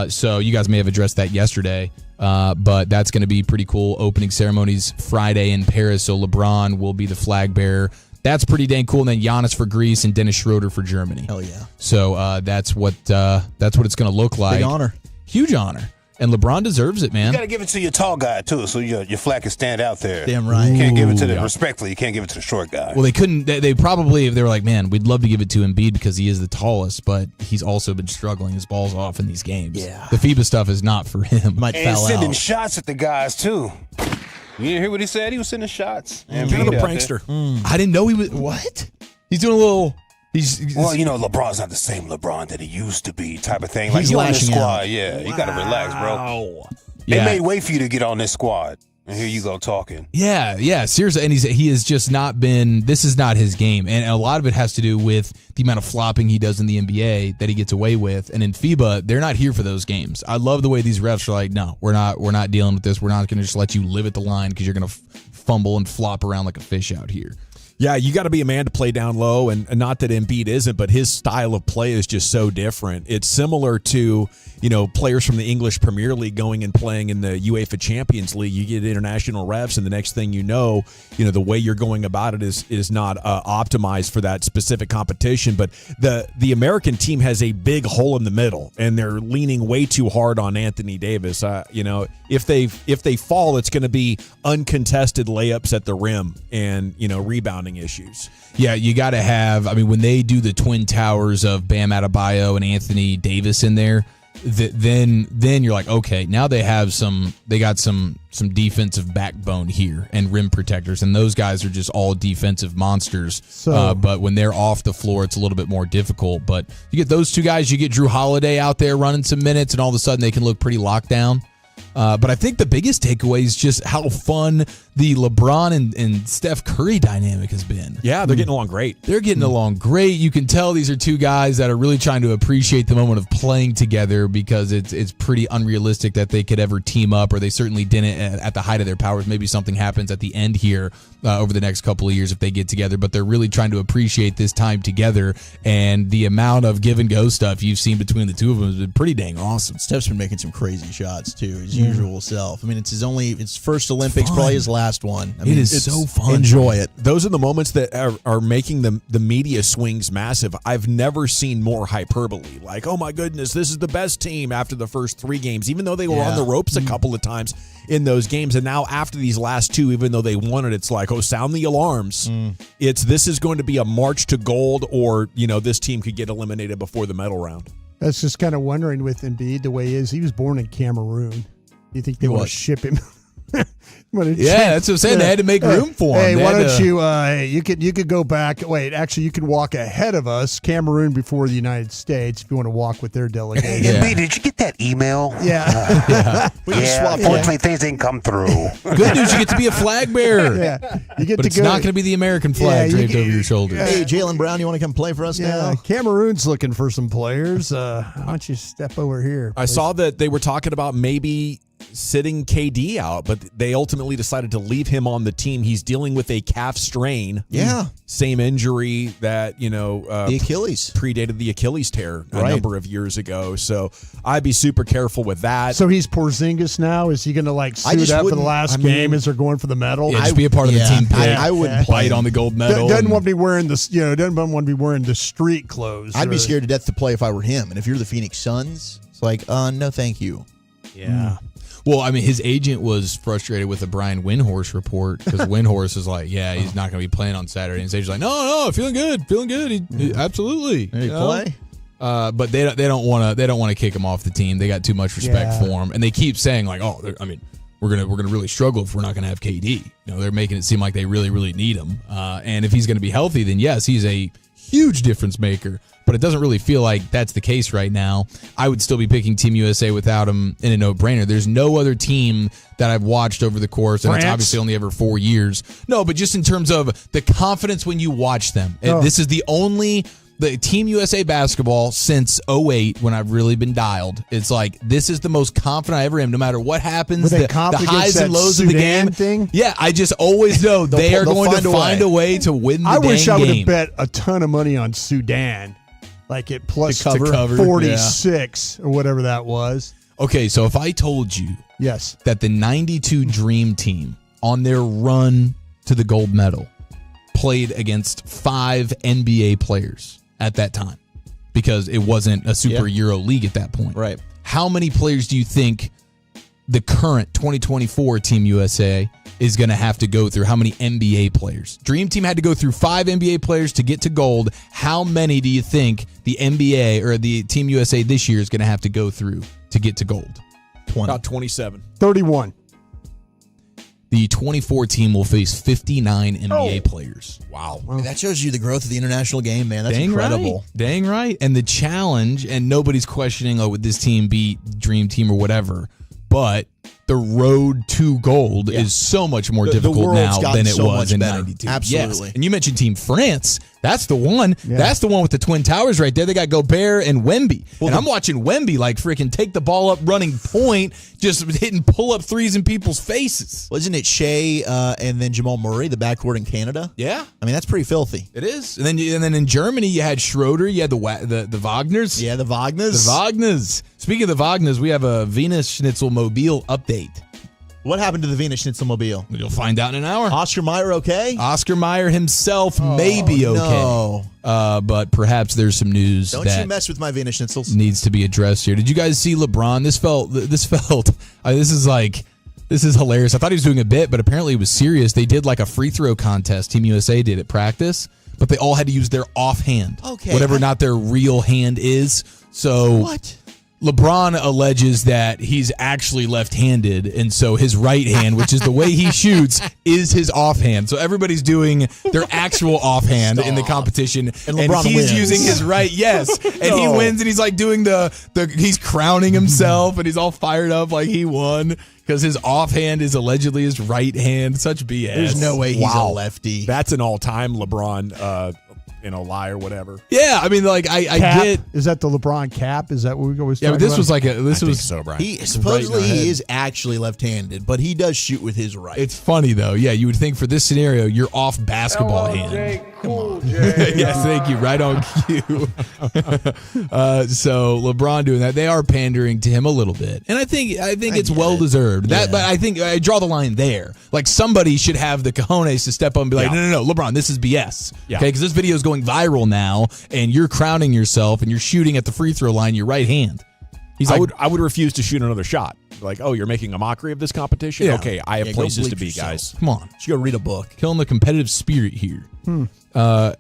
So you guys may have addressed that yesterday, but that's going to be pretty cool. Opening ceremonies Friday in Paris, so LeBron will be the flag bearer. That's pretty dang cool. And then Giannis for Greece and Dennis Schroeder for Germany. Hell yeah. So that's what it's going to look like. Big honor. Huge honor. And LeBron deserves it, man. You got to give it to your tall guy, too, so your flag can stand out there. Damn right. You can't give it to the, respectfully, you can't give it to the short guy. Well, they couldn't. They probably, if they were like, man, we'd love to give it to Embiid because he is the tallest, but he's also been struggling his balls off in these games. Yeah. The FIBA stuff is not for him. Might and foul sending out. shots at the guys, too. You didn't hear what he said? He was sending shots. Kind of a prankster. I didn't know he was. What? He's doing a little. Well, you know, LeBron's not the same LeBron that he used to be, type of thing. Like, He's you on this lashing squad, out. yeah. You got to relax, bro. Yeah. They made way for you to get on this squad. And here you go talking. Yeah, seriously. And he has just not been, this is not his game. And a lot of it has to do with the amount of flopping he does in the NBA that he gets away with. And in FIBA, they're not here for those games. I love the way these refs are like, no, we're not dealing with this. We're not going to just let you live at the line because you're going to fumble and flop around like a fish out here. Yeah, you got to be a man to play down low, and not that Embiid isn't, but his style of play is just so different. It's similar to, players from the English Premier League going and playing in the UEFA Champions League. You get international refs, and the next thing you know, the way you're going about it is not optimized for that specific competition. But the American team has a big hole in the middle, and they're leaning way too hard on Anthony Davis. If they fall, it's going to be uncontested layups at the rim and rebounding issues. Yeah, you got to have, when they do the twin towers of Bam Adebayo and Anthony Davis in there, then you're like, okay, now they got some defensive backbone here and rim protectors, and those guys are just all defensive monsters. But when they're off the floor, it's a little bit more difficult. But you get those two guys, you get Drew Holiday out there running some minutes, and all of a sudden they can look pretty locked down. But I think the biggest takeaway is just how fun the LeBron and Steph Curry dynamic has been. Yeah, they're getting along great. They're getting along great. You can tell these are two guys that are really trying to appreciate the moment of playing together, because it's pretty unrealistic that they could ever team up, or they certainly didn't at the height of their powers. Maybe something happens at the end here over the next couple of years if they get together, but they're really trying to appreciate this time together, and the amount of give and go stuff you've seen between the two of them has been pretty dang awesome. Steph's been making some crazy shots too, his usual self. It's his first Olympics, probably his last one. It is so fun. Enjoy it. Those are the moments that are making the media swings massive. I've never seen more hyperbole. Like, oh my goodness, this is the best team after the first 3 games, even though they were on the ropes a couple of times in those games. And now after these last 2, even though they won it, it's like, oh, sound the alarms. This is going to be a march to gold, or, this team could get eliminated before the medal round. That's just kind of wondering with Embiid, the way he is. He was born in Cameroon. You think they want to ship him? That's what I'm saying. They had to make room for him. Hey, why don't you could go back. Wait, actually, you can walk ahead of us, Cameroon before the United States, if you want to walk with their delegation. Embiid, did you get that email? Yeah. Unfortunately, things didn't come through. Good news, you get to be a flag bearer. You get but to it's not going to be the American flag draped over your shoulders. Hey, Jaylen Brown, you want to come play for us now? Cameroon's looking for some players. Why don't you step over here? I saw that they were talking about maybe sitting KD out, but they ultimately decided to leave him on the team. He's dealing with a calf strain. Yeah. Same injury that, the Achilles. Predated the Achilles tear a number of years ago. So I'd be super careful with that. So he's Porzingis now? Is he going to suit up for the last game as they're going for the medal? Yeah, just be a part of the team pick. I wouldn't bite on the gold medal. Doesn't want to be wearing doesn't want to be wearing the street clothes. I'd be scared to death to play if I were him. And if you're the Phoenix Suns, it's like, no, thank you. Yeah. Well, his agent was frustrated with the Brian Windhorst report, because Windhorst is like, he's not going to be playing on Saturday. And his agent's like, no, feeling good. He absolutely. Did he play? But they don't want to kick him off the team. They got too much respect for him, and they keep saying like, we're gonna really struggle if we're not gonna have KD. They're making it seem like they really, really need him. And if he's gonna be healthy, then yes, he's a huge difference maker. But it doesn't really feel like that's the case right now. I would still be picking Team USA without him in a no-brainer. There's no other team that I've watched over the course, and it's obviously only ever 4 years. No, but just in terms of the confidence when you watch them. This is the Team USA basketball since 2008 when I've really been dialed. It's like, this is the most confident I ever am, no matter what happens, the highs and lows of the game. Thing? Yeah, I just always know they are going to find a way to win the game. I wish I would have bet a ton of money on Sudan. Like at plus 46 or whatever that was. Okay, so if I told you that the 92 Dream Team on their run to the gold medal played against 5 NBA players at that time, because it wasn't a Super Euro League at that point. Right. How many players do you think the current 2024 Team USA is going to have to go through? How many NBA players? Dream Team had to go through 5 NBA players to get to gold. How many do you think the NBA or the Team USA this year is going to have to go through to get to gold? 20. About 27. 31. The 24 team will face 59 NBA players. Wow. That shows you the growth of the international game, man. That's incredible. Right. Dang right. And the challenge, and nobody's questioning, would this team beat Dream Team or whatever, but the road to gold is so much more difficult now than it was in 92. Absolutely. Yes. And you mentioned Team France. That's the one. Yeah. That's the one with the Twin Towers right there. They got Gobert and Wemby. Well, and I'm watching Wemby like freaking take the ball up, running point, just hitting pull-up threes in people's faces. Wasn't it Shea and then Jamal Murray, the backcourt in Canada? Yeah. I mean, that's pretty filthy. It is. And then in Germany, you had Schroeder. You had the Wagners. Yeah, the Wagners. The Wagners. Speaking of the Wagners, we have a Venus Schnitzel Mobile update. What happened to the Venus Schnitzel Mobile? You'll find out in an hour. Oscar Mayer okay? Oscar Mayer himself may be okay. No. But perhaps there's some news Don't that you mess with my Venus Schnitzels. Needs to be addressed here. Did you guys see LeBron? This is hilarious. I thought he was doing a bit, but apparently it was serious. They did like a free throw contest. Team USA did at practice, but they all had to use their offhand. Okay. Whatever not their real hand is. So what? LeBron alleges that he's actually left-handed, and so his right hand, which is the way he shoots, is his offhand. So everybody's doing their actual offhand in the competition, and he's wins. using his right. Yes, and he wins, and he's like doing he's crowning himself, and he's all fired up like he won because his offhand is allegedly his right hand. Such BS. There's no way he's a lefty. That's an all-time LeBron. Lie or whatever. Yeah, I mean, like I get. Is that the LeBron cap? Is that what we always? Yeah, but this was like this was so, Brian. He supposedly he is actually left-handed, but he does shoot with his right. It's funny though. Yeah, you would think for this scenario, you're off basketball hand. Cool, Yes, thank you. Right on cue. So LeBron doing that, they are pandering to him a little bit, and I think it's well deserved. But I think I draw the line there. Like somebody should have the cojones to step up and be like, no, LeBron, this is BS. Yeah. Okay, because this video is going viral now, and you're crowning yourself, and you're shooting at the free throw line, your right hand. I would refuse to shoot another shot. Like, oh, you're making a mockery of this competition? Yeah. Okay, I have places to be, guys. Come on. You go read a book. Killing the competitive spirit here. The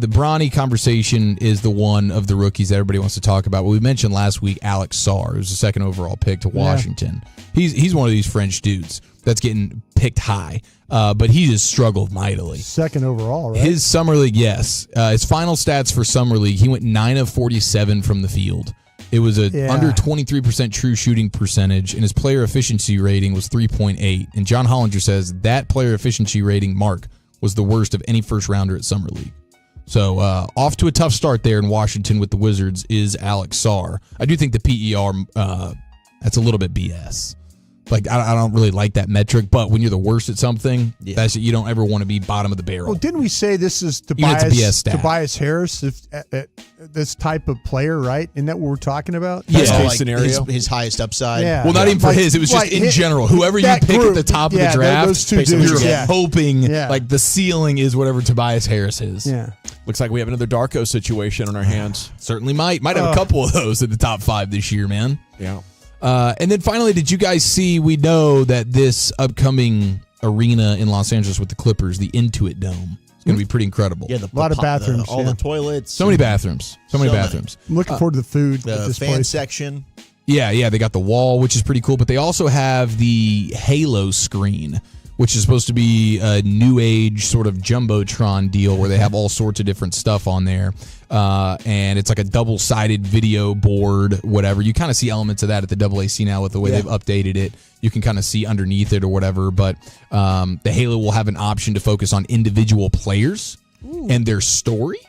Bronny conversation is the one of the rookies that everybody wants to talk about. Well, we mentioned last week Alex Sarr, who's the second overall pick to Washington. Yeah. He's one of these French dudes that's getting picked high, but he just struggled mightily. Second overall, right? His summer league, yes. His final stats for summer league, he went 9 of 47 from the field. It was under 23% true shooting percentage, and his player efficiency rating was 3.8. And John Hollinger says that player efficiency rating mark was the worst of any first rounder at Summer League. So off to a tough start there in Washington with the Wizards is Alex Sarr. I do think the PER, that's a little bit BS. Like, I don't really like that metric, but when you're the worst at something, you don't ever want to be bottom of the barrel. Well, didn't we say this is Tobias Harris, this type of player, right? Isn't that what we're talking about? Yeah, like scenario. His highest upside. Yeah. Well, not even for his. It was just in general. Whoever you pick at the top of the draft, those two dudes, you're hoping like the ceiling is whatever Tobias Harris is. Yeah. Looks like we have another Darko situation on our hands. Certainly might have a couple of those in the top 5 this year, man. Yeah. And then finally, did you guys see, we know that this upcoming arena in Los Angeles with the Clippers, the Intuit Dome, is going to be pretty incredible. Yeah, a lot of bathrooms. All the toilets. So many bathrooms. So many bathrooms. I'm looking forward to the food The at this fan place. section. Yeah, they got the wall, which is pretty cool, but they also have the Halo screen, which is supposed to be a new age sort of Jumbotron deal where they have all sorts of different stuff on there. And it's like a double-sided video board, whatever. You kind of see elements of that at the AAC now with the way they've updated it. You can kind of see underneath it or whatever. But the Halo will have an option to focus on individual players and their story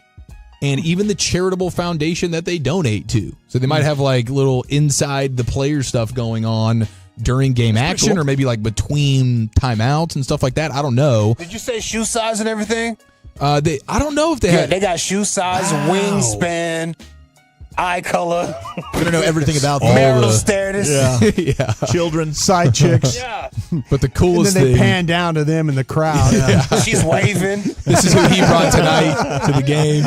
and even the charitable foundation that they donate to. So they might have like little inside the player stuff going on during game action or maybe like between timeouts and stuff like that. I don't know. Did you say shoe size and everything? I don't know if they had. They got shoe size, wingspan, eye color. We don't know everything about marital status. Yeah. Children, side chicks. Yeah. But the coolest and then they thing. pan down to them in the crowd. She's waving. This is who he brought tonight to the game.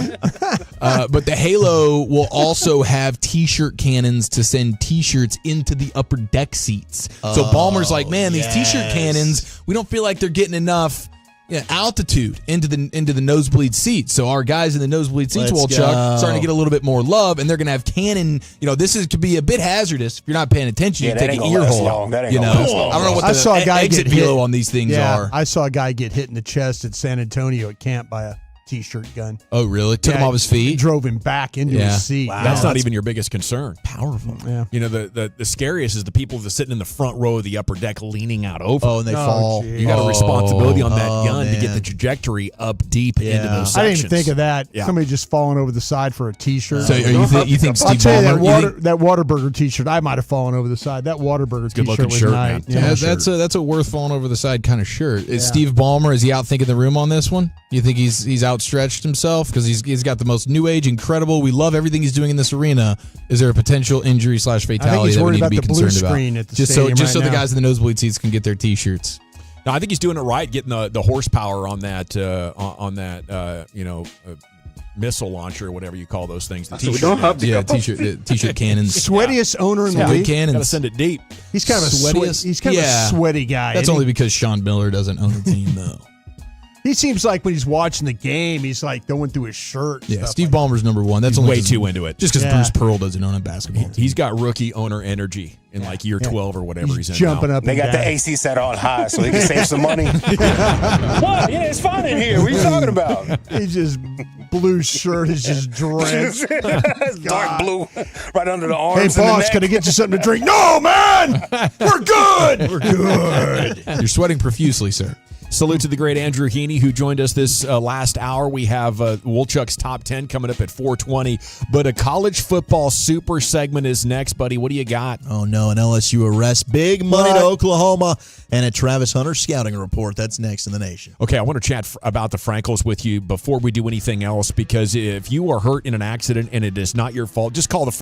But the Halo will also have T-shirt cannons to send T-shirts into the upper deck seats. So Ballmer's like, man, these T-shirt cannons, we don't feel like they're getting enough altitude into the nosebleed seats. So our guys in the nosebleed seats, Chuck, starting to get a little bit more love, and they're going to have cannon. Could be a bit hazardous if you're not paying attention. You take an ear hole. I don't know what the exit velo on these things are. I saw a guy get hit in the chest at San Antonio at camp by T-shirt gun. Oh, really? Took him off his feet? Drove him back into his seat. Wow. That's not even your biggest concern. Powerful. Yeah. You know, the scariest is the people that are sitting in the front row of the upper deck leaning out over. Oh, and they fall. Geez. You got a responsibility on that Oh, gun to get man. the trajectory up deep into those sections. I didn't even think of that. Yeah. Somebody just falling over the side for a T-shirt. So you think I'll Steve tell you Ballmer? that Whataburger T-shirt, I might have fallen over the side. That Whataburger good T-shirt looking was shirt, nice. man. Yeah. That's a worth falling over the side kind of shirt. Is Yeah. Steve Ballmer, is he out thinking the room on this one? You think he's outstretched himself because he's got the most new age, incredible. We love everything he's doing in this arena. Is there a potential injury / fatality he's that we worried need to about be the blue concerned screen about? at the Just stadium so right the now. guys in the nosebleed seats can get their T-shirts. No, I think he's doing it right, getting the horsepower on that missile launcher or whatever you call those things. The So we T-shirt. don't have to T-shirt cannons. Sweatiest owner in the Good league. cannons. Got to send it deep. He's kind of Sweatiest? he's kind of a sweaty guy. That's isn't only he? because Sean Miller doesn't own the team, though. He seems like when he's watching the game, he's like going through his shirt. and Yeah, stuff Steve like Ballmer's number one. That's He's only way 'cause- too into it. Just because Yeah. Bruce Pearl doesn't own a basketball team. He's got rookie owner energy in like year 12 or whatever he's in jumping now. up They and got down. the AC set on high so he can save some money. What? Yeah, it's fine in here. What are you talking about? He's just blue shirt is just drenched. It's dark blue, right under the Hey, arms. and the boss, neck. can I get you something to drink? No, man! We're good! We're good. You're sweating profusely, sir. Salute to the great Andrew Heaney who joined us this last hour. We have Wolchuk's Top 10 coming up at 4:20, but a college football super segment is next, buddy. What do you got? Oh, no, an LSU arrest. Big money to Oklahoma. And a Travis Hunter scouting report. That's next in the nation. Okay, I want to chat about the Frankels with you before we do anything else, because if you are hurt in an accident and it is not your fault, just call the...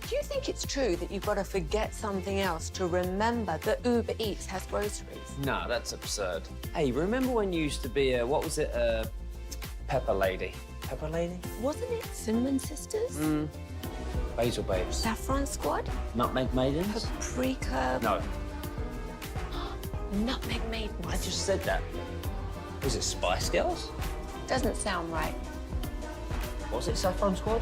Do you think it's true that you've got to forget something else to remember that Uber Eats has groceries? No, that's absurd. Hey, remember when you used to be a, what was it, Pepper Lady? Pepper Lady? Wasn't it Cinnamon Sisters? Basil Babes. Saffron Squad? Nutmeg Maidens? Paprika? No, Nutmeg Maidens. I just said that. Was it Spice Girls? Doesn't sound right. Was it Saffron Squad?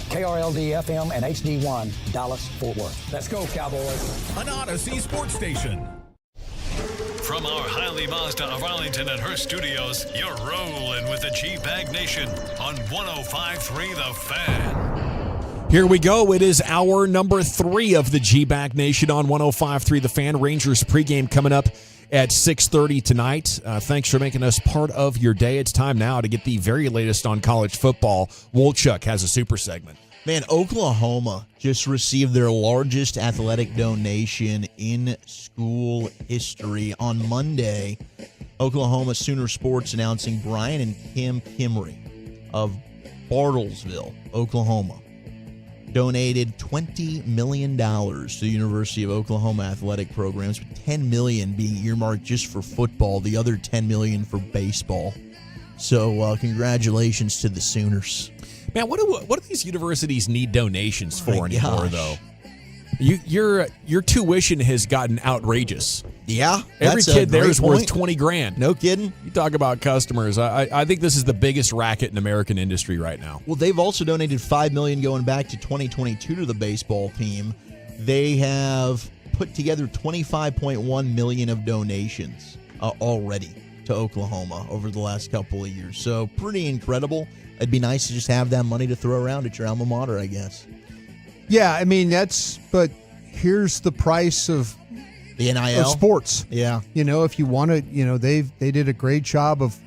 KRLD-FM and HD1, Dallas, Fort Worth. Let's go, Cowboys. An Odyssey sports station. From our Highly Mazda of Arlington and her studios, you're rolling with the G-Bag Nation on 105.3 The Fan. Here we go. It is hour number 3 of the G-Bag Nation on 105.3 The Fan. Rangers pregame coming up at 6:30 tonight. Thanks for making us part of your day. It's time now to get the very latest on college football. Wolchuk has a super segment. Man, Oklahoma just received their largest athletic donation in school history. On Monday, Oklahoma Sooner Sports announcing Brian and Kim Kimry of Bartlesville, Oklahoma, donated $20 million to the University of Oklahoma athletic programs, with $10 million being earmarked just for football, the other $10 million for baseball. So congratulations to the Sooners. Man, what do these universities need donations for anymore, though? Your tuition has gotten outrageous. Yeah, every kid there is worth $20,000. No kidding. You talk about customers. I think this is the biggest racket in American industry right now. Well, they've also donated $5 million going back to 2022 to the baseball team. They have put together $25.1 million of donations already to Oklahoma over the last couple of years. So pretty incredible. It'd be nice to just have that money to throw around at your alma mater, I guess. Yeah, I mean, but here's the price of the NIL of sports. Yeah. If you want to, they did a great job of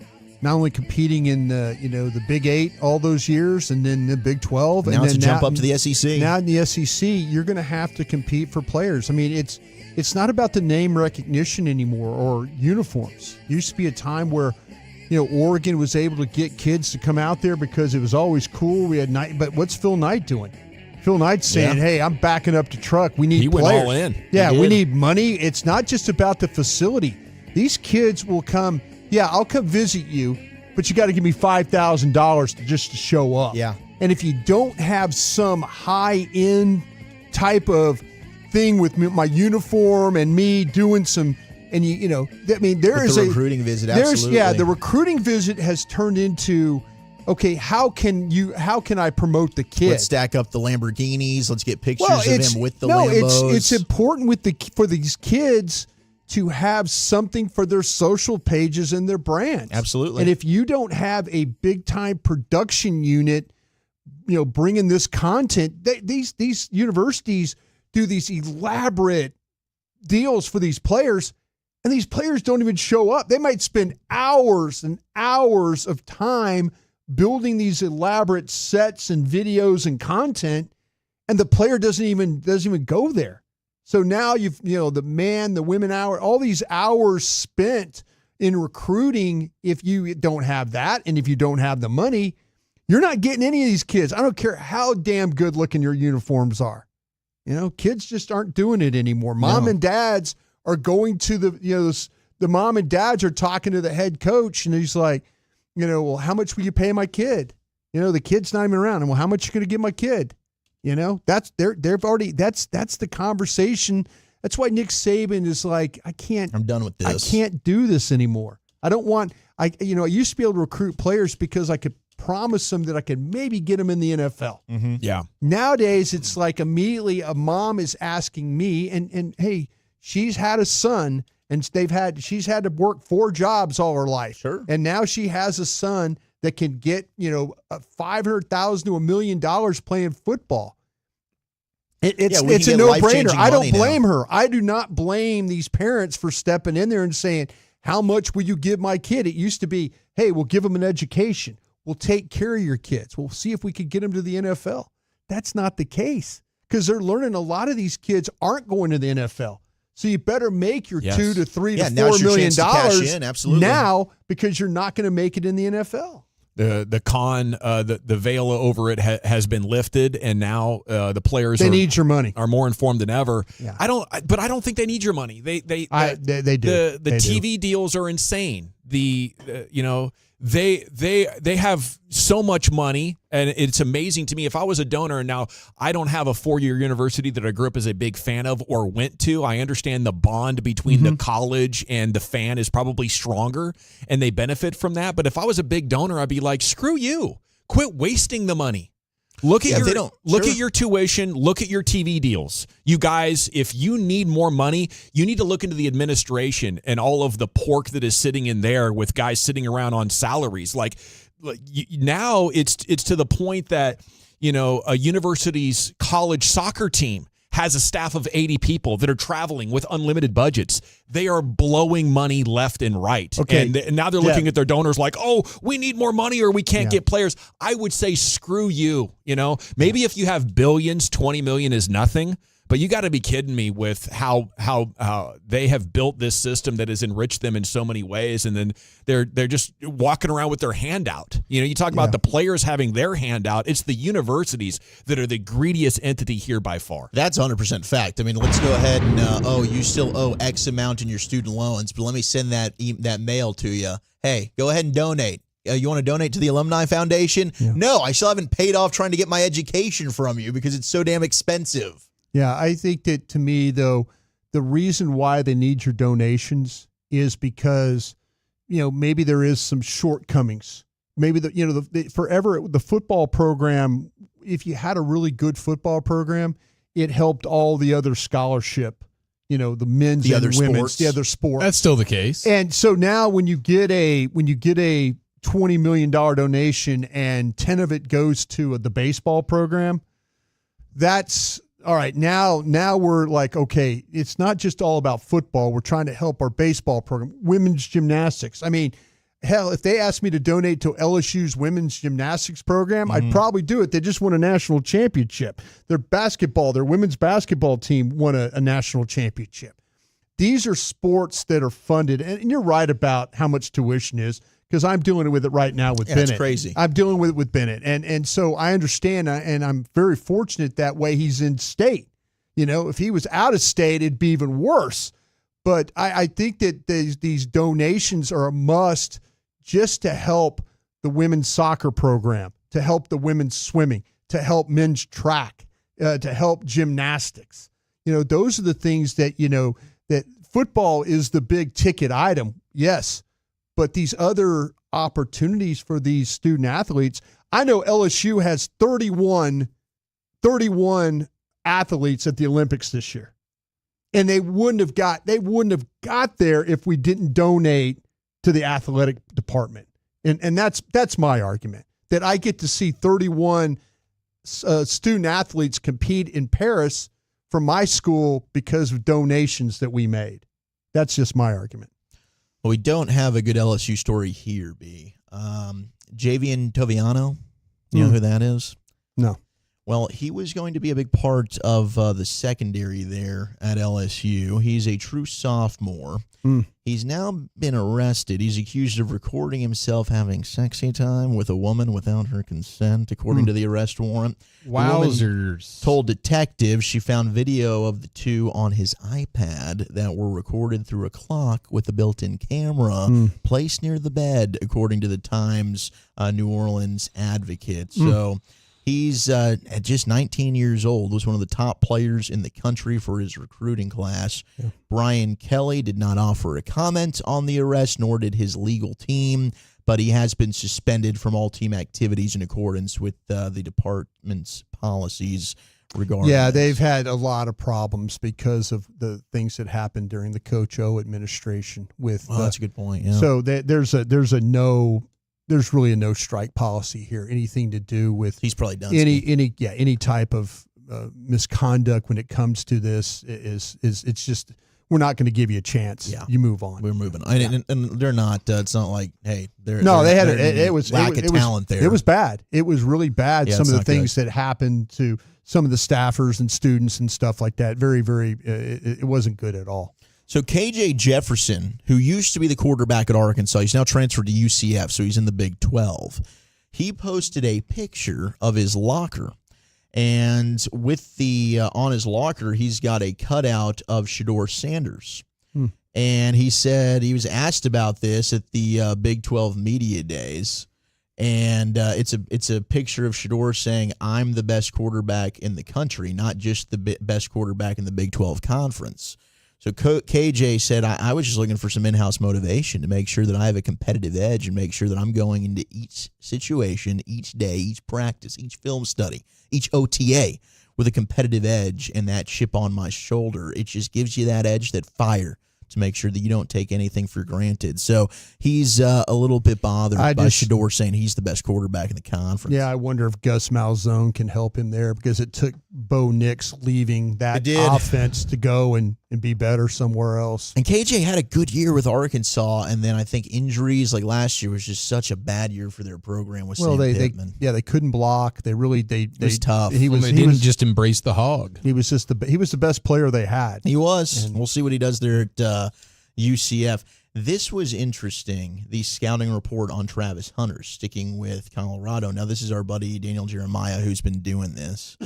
not only competing in the Big 8 all those years and then the Big 12. Now and it's then a jump up to the SEC. Now in the SEC, you're going to have to compete for players. I mean, it's not about the name recognition anymore or uniforms. It used to be a time where Oregon was able to get kids to come out there because it was always cool. We had Knight, but what's Phil Knight doing? Phil Knight's saying, "Hey, I'm backing up the truck. We need players. Went all in. Yeah, we need money. It's not just about the facility. These kids will come. Yeah, I'll come visit you, but you got to give me $5,000 just to show up. Yeah, and if you don't have some high end type of thing with my uniform and me doing some." And there is a recruiting visit. Absolutely. The recruiting visit has turned into, okay, how can I promote the kid? Let's stack up the Lamborghinis. Let's get pictures of him with the Lambos. It's important for these kids to have something for their social pages and their brands. Absolutely. And if you don't have a big time production unit, bringing this content, these universities do these elaborate deals for these players. And these players don't even show up. They might spend hours and hours of time building these elaborate sets and videos and content, and the player doesn't even go there. So now you've the man, the women hour, all these hours spent in recruiting. If you don't have that, and if you don't have the money, you're not getting any of these kids. I don't care how damn good looking your uniforms are. Kids just aren't doing it anymore. Mom and dads are going to the mom and dads are talking to the head coach, and he's like, well, how much will you pay my kid? The kid's not even around. And well, how much are you going to give my kid? You know, that's the conversation. That's why Nick Saban is like, I'm done with this. I can't do this anymore. I don't want. I used to be able to recruit players because I could promise them that I could maybe get them in the NFL. Mm-hmm. Yeah. Nowadays, it's like immediately a mom is asking me, and hey, she's had a son, and she's had to work 4 jobs all her life. Sure. And now she has a son that can get, $500,000 to $1 million playing football. It's a no-brainer. I don't blame her. I do not blame these parents for stepping in there and saying, how much will you give my kid? It used to be, hey, we'll give them an education. We'll take care of your kids. We'll see if we could get them to the NFL. That's not the case, because they're learning a lot of these kids aren't going to the NFL. So you better make your $2 to $3 to $4 million now, because you're not going to make it in the NFL. The veil over it has been lifted, and now the players need your money. Are more informed than ever. Yeah. I don't think they need your money. They do. The TV deals are insane. They have so much money, and it's amazing to me. If I was a donor, and now I don't have a 4-year university that I grew up as a big fan of or went to, I understand the bond between the college and the fan is probably stronger, and they benefit from that. But if I was a big donor, I'd be like, screw you. Quit wasting the money. Look at your tuition. Look at your TV deals. You guys, if you need more money, you need to look into the administration and all of the pork that is sitting in there with guys sitting around on salaries. Now it's to the point that, a university's college soccer team has a staff of 80 people that are traveling with unlimited budgets. They are blowing money left and right. Okay. And now they're looking at their donors like, oh, we need more money or we can't get players. I would say screw you. Maybe if you have billions, 20 million is nothing. But you got to be kidding me with how they have built this system that has enriched them in so many ways, and then they're just walking around with their hand out. You talk about the players having their hand out. It's the universities that are the greediest entity here by far. That's 100% fact. I mean, let's go ahead and you still owe X amount in your student loans, but let me send that mail to you. Hey, go ahead and donate. You want to donate to the Alumni Foundation? Yeah. No, I still haven't paid off trying to get my education from you because it's so damn expensive. Yeah, I think that, to me, though, the reason why they need your donations is because, maybe there is some shortcomings. Maybe the football program, if you had a really good football program, it helped all the other scholarship, the men's and women's, the other sports. That's still the case. And so now when you get a $20 million donation and 10 of it goes to the baseball program, that's all right. Now we're like, okay, it's not just all about football. We're trying to help our baseball program, women's gymnastics. I mean, hell, if they asked me to donate to LSU's women's gymnastics program, I'd probably do it. They just won a national championship. Their women's basketball team won a national championship. These are sports that are funded, and you're right about how much tuition is, because I'm dealing with it right now with Bennett. It's crazy. I'm dealing with it with Bennett. And so I understand, and I'm very fortunate that way he's in state. If he was out of state, it'd be even worse. But I think that these donations are a must just to help the women's soccer program, to help the women's swimming, to help men's track, to help gymnastics. Those are the things that, that football is the big ticket item, yes. But these other opportunities for these student athletes, I know LSU has 31 athletes at the Olympics this year. And they wouldn't have got there if we didn't donate to the athletic department. And that's my argument, that I get to see 31 student athletes compete in Paris from my school because of donations that we made. That's just my argument. Well, we don't have a good LSU story here, B. Javian Toviano, you know who that is? No. Well, he was going to be a big part of the secondary there at LSU. He's a true sophomore. He's now been arrested. He's accused of recording himself having sexy time with a woman without her consent, according to the arrest warrant. Wowzers. Told detectives she found video of the two on his iPad that were recorded through a clock with a built-in camera placed near the bed, according to the Times New Orleans Advocate. So He's at just 19 years old, was one of the top players in the country for his recruiting class. Yeah. Brian Kelly did not offer a comment on the arrest, nor did his legal team, but he has been suspended from all team activities in accordance with the department's policies regarding Yeah, this. they've had a lot of problems because of the things that happened during the Coach O administration. That's a good point. Yeah. So there's really a no strike policy here. Anything to do with he's probably done any type of misconduct when it comes to this is it's just we're not going to give you a chance. Yeah. You move on. We're moving on. And they're not. It's not like it was lack of talent there. It was bad. It was really bad. Yeah, some of the things good. that happened to some of the staffers and students and stuff like that. Very, very. It wasn't good at all. So KJ Jefferson, who used to be the quarterback at Arkansas, he's now transferred to UCF, so he's in the Big 12. He posted a picture of his locker, and with the on his locker, he's got a cutout of Shedeur Sanders. And he said he was asked about this at the Big 12 Media Days, and it's a picture of Shedeur saying, "I'm the best quarterback in the country, not just the best quarterback in the Big 12 Conference." So KJ said, I was just looking for some in-house motivation to make sure that I have a competitive edge and make sure that I'm going into each situation, each day, each practice, each film study, each OTA with a competitive edge and that chip on my shoulder. It just gives you that edge, that fire to make sure that you don't take anything for granted. So he's a little bit bothered by Shedeur saying he's the best quarterback in the conference. Yeah, I wonder if Gus Malzahn can help him there because it took Bo Nix leaving that offense to go and be better somewhere else. And KJ had a good year with Arkansas, and then I think injuries like last year was just such a bad year for their program with Sam Pittman. They couldn't block. They was tough. They didn't just embrace the hog. He was the best player they had. He was. And we'll see what he does there at UCF. This was interesting, the scouting report on Travis Hunter, sticking with Colorado. Now, this is our buddy Daniel Jeremiah who's been doing this.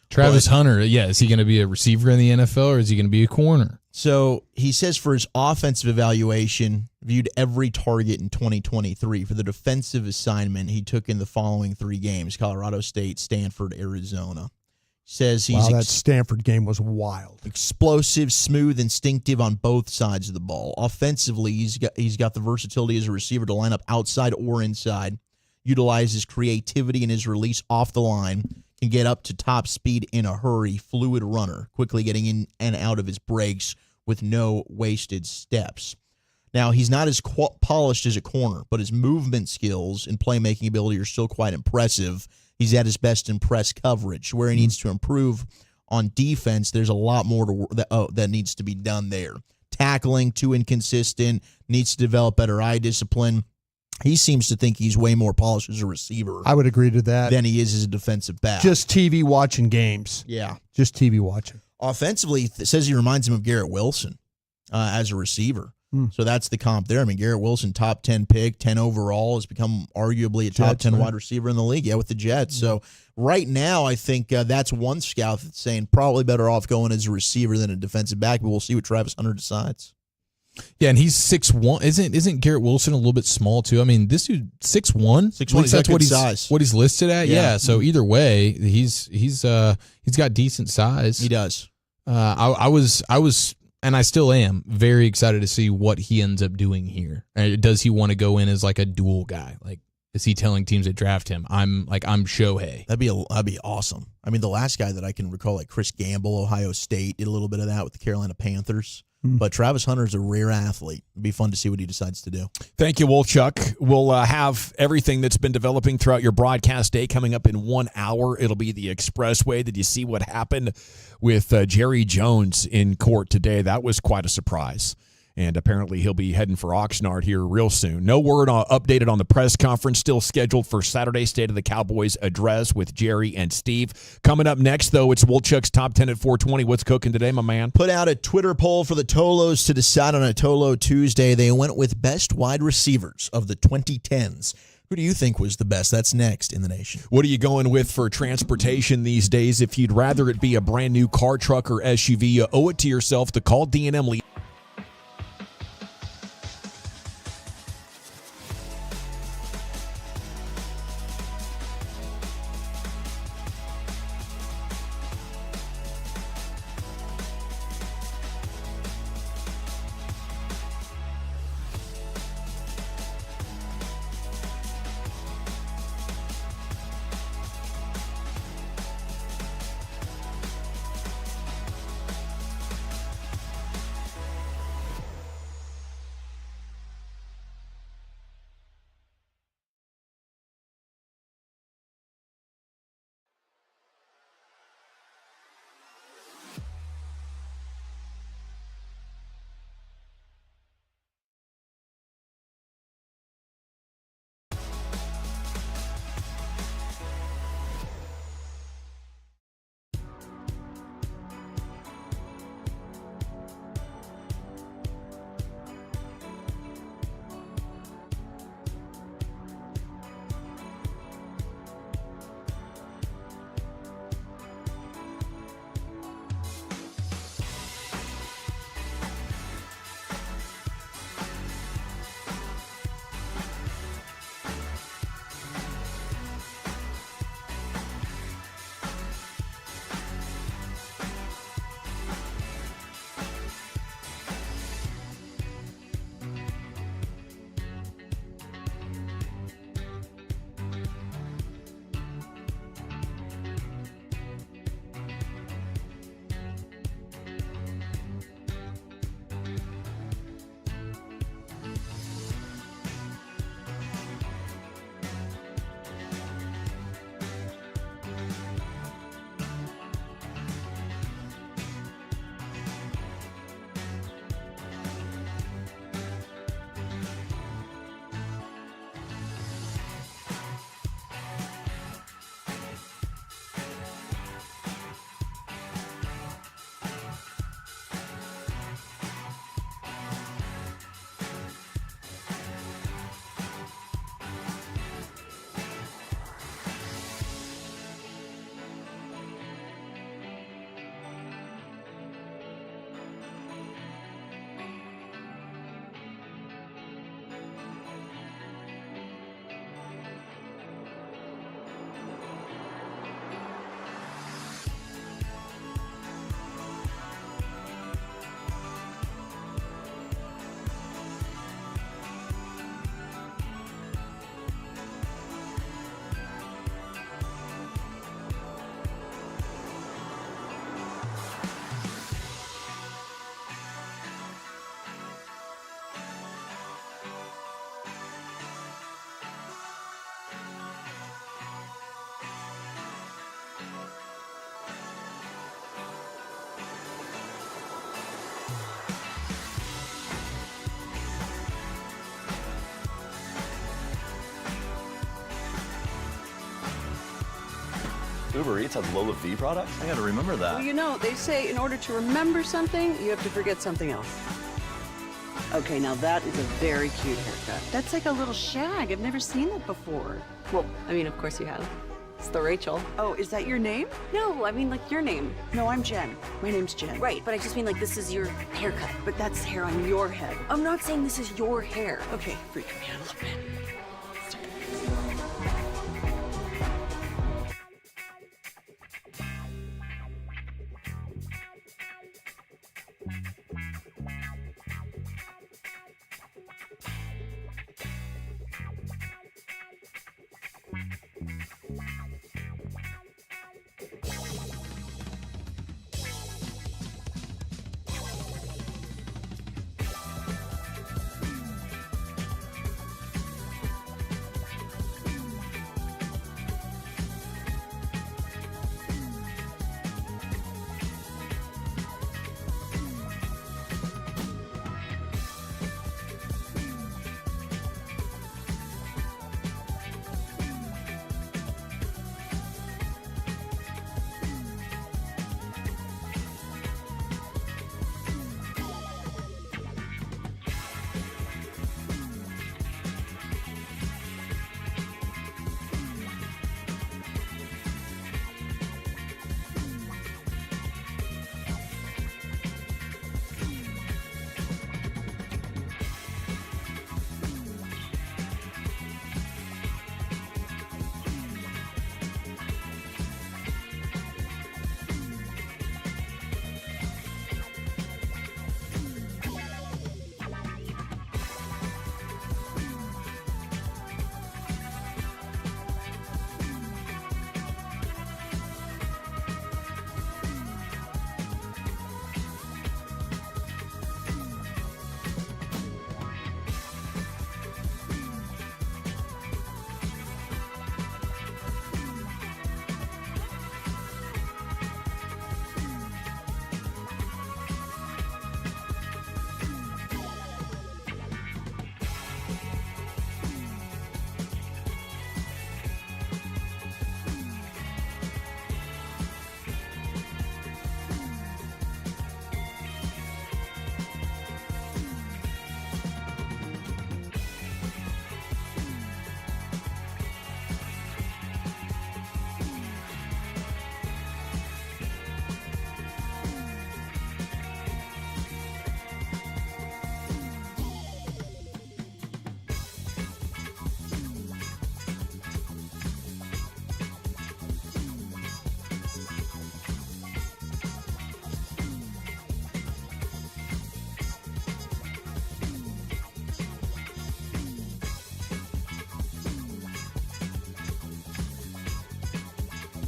Travis Hunter, is he going to be a receiver in the NFL or is he going to be a corner? So he says for his offensive evaluation, viewed every target in 2023. For the defensive assignment, he took in the following 3 games: Colorado State, Stanford, Arizona. Says he's that Stanford game was wild. Explosive, smooth, instinctive on both sides of the ball. Offensively, he's got the versatility as a receiver to line up outside or inside. Utilizes creativity in his release off the line. Can get up to top speed in a hurry. Fluid runner, quickly getting in and out of his breaks with no wasted steps. Now, he's not as polished as a corner, but his movement skills and playmaking ability are still quite impressive. He's at his best in press coverage. Where he needs to improve on defense, there's a lot more that needs to be done there. Tackling, too inconsistent, needs to develop better eye discipline. He seems to think he's way more polished as a receiver. I would agree to that. Than he is as a defensive back. Just TV watching games. Yeah. Just TV watching. Offensively, it says he reminds him of Garrett Wilson as a receiver. So that's the comp there. I mean, Garrett Wilson, top 10 pick, 10 overall, has become arguably a top 10 wide receiver in the league. Yeah, with the Jets. So right now, I think that's one scout that's saying probably better off going as a receiver than a defensive back, but we'll see what Travis Hunter decides. Yeah, and he's 6'1". Isn't Garrett Wilson a little bit small too? I mean, this dude 6'1". 6'1", That's what he's listed at. Yeah. So either way, he's got decent size. He does. I was and I still am very excited to see what he ends up doing here. Does he want to go in as like a dual guy? Like, is he telling teams that draft him, I'm Shohei? That'd be awesome. I mean, the last guy that I can recall, like Chris Gamble, Ohio State, did a little bit of that with the Carolina Panthers. But Travis Hunter's a rare athlete. It'd be fun to see what he decides to do. Thank you, Wolchuk. We'll have everything that's been developing throughout your broadcast day coming up in 1 hour. It'll be the Expressway. Did you see what happened with Jerry Jones in court today? That was quite a surprise. And apparently he'll be heading for Oxnard here real soon. No word updated on the press conference. Still scheduled for Saturday, State of the Cowboys address with Jerry and Steve. Coming up next, though, it's Wolchuk's Top 10 at 420. What's cooking today, my man? Put out a Twitter poll for the Tolos to decide on a Tolo Tuesday. They went with best wide receivers of the 2010s. Who do you think was the best? That's next in the nation. What are you going with for transportation these days? If you'd rather it be a brand new car, truck, or SUV, you owe it to yourself to call D&M Lead. Uber Eats has Lola V products? I gotta remember that. Well, you know, they say in order to remember something, you have to forget something else. Okay, now that is a very cute haircut. That's like a little shag. I've never seen that before. Well, I mean, of course you have. It's the Rachel. Oh, is that your name? No, I mean like your name. No, I'm Jen. My name's Jen. Right, but I just mean like this is your haircut. But that's hair on your head. I'm not saying this is your hair. Okay, freak me out a little bit.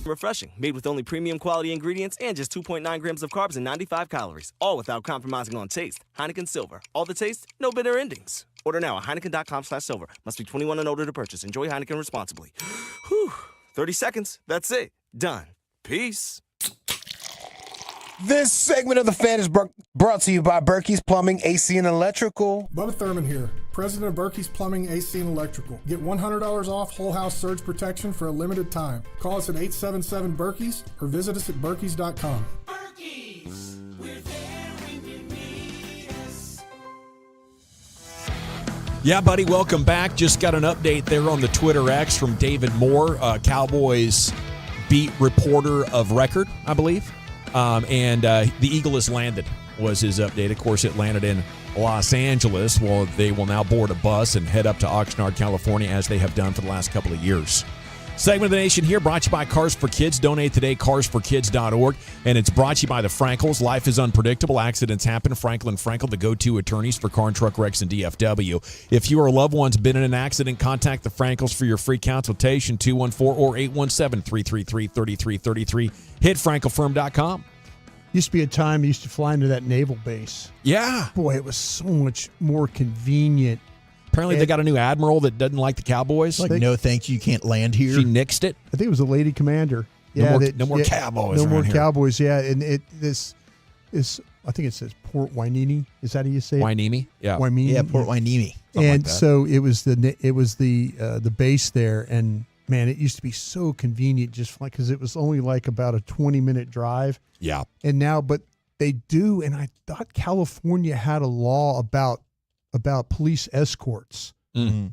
Refreshing, made with only premium quality ingredients and just 2.9 grams of carbs and 95 calories, all without compromising on taste. Heineken Silver, all the taste, no bitter endings. Order now at Heineken.com/silver. Must be 21 and older to purchase. Enjoy Heineken responsibly. Whew, 30 seconds, that's it. Done. Peace. This segment of The Fan is brought to you by Berkey's Plumbing, AC, and Electrical. Bubba Thurman here, president of Berkey's Plumbing, AC, and Electrical. Get $100 off whole house surge protection for a limited time. Call us at 877-BERKEYS or visit us at berkeys.com. Berkey's, we're there when you need us. Yeah, buddy, welcome back. Just got an update there on the Twitter X from David Moore, Cowboys beat reporter of record, I believe. And the Eagle has landed, was his update. Of course, it landed in Los Angeles. Well, they will now board a bus and head up to Oxnard, California, as they have done for the last couple of years. Segment of the Nation here, brought to you by Cars for Kids. Donate today, carsforkids.org. And it's brought to you by the Frankels. Life is unpredictable. Accidents happen. Frankel & Frankel, the go-to attorneys for car and truck wrecks in DFW. If you or a loved one's been in an accident, contact the Frankels for your free consultation, 214 or 817-333-3333. Hit frankelfirm.com. Used to be a time I used to fly into that naval base. Yeah. Boy, it was so much more convenient. Apparently they got a new admiral that doesn't like the Cowboys. Like, no, thank you, can't land here. She nixed it. I think it was a lady commander. No more Cowboys. No more here. Cowboys. Yeah, and this is, I think it says Port Hueneme. Is that how you say it? Hueneme. Yeah. Hueneme. Yeah, Port Hueneme. And so it was the base there, and man, it used to be so convenient just like because it was only like about a 20-minute drive. Yeah. And now, but they do, and I thought California had a law about police escorts. Mm-hmm.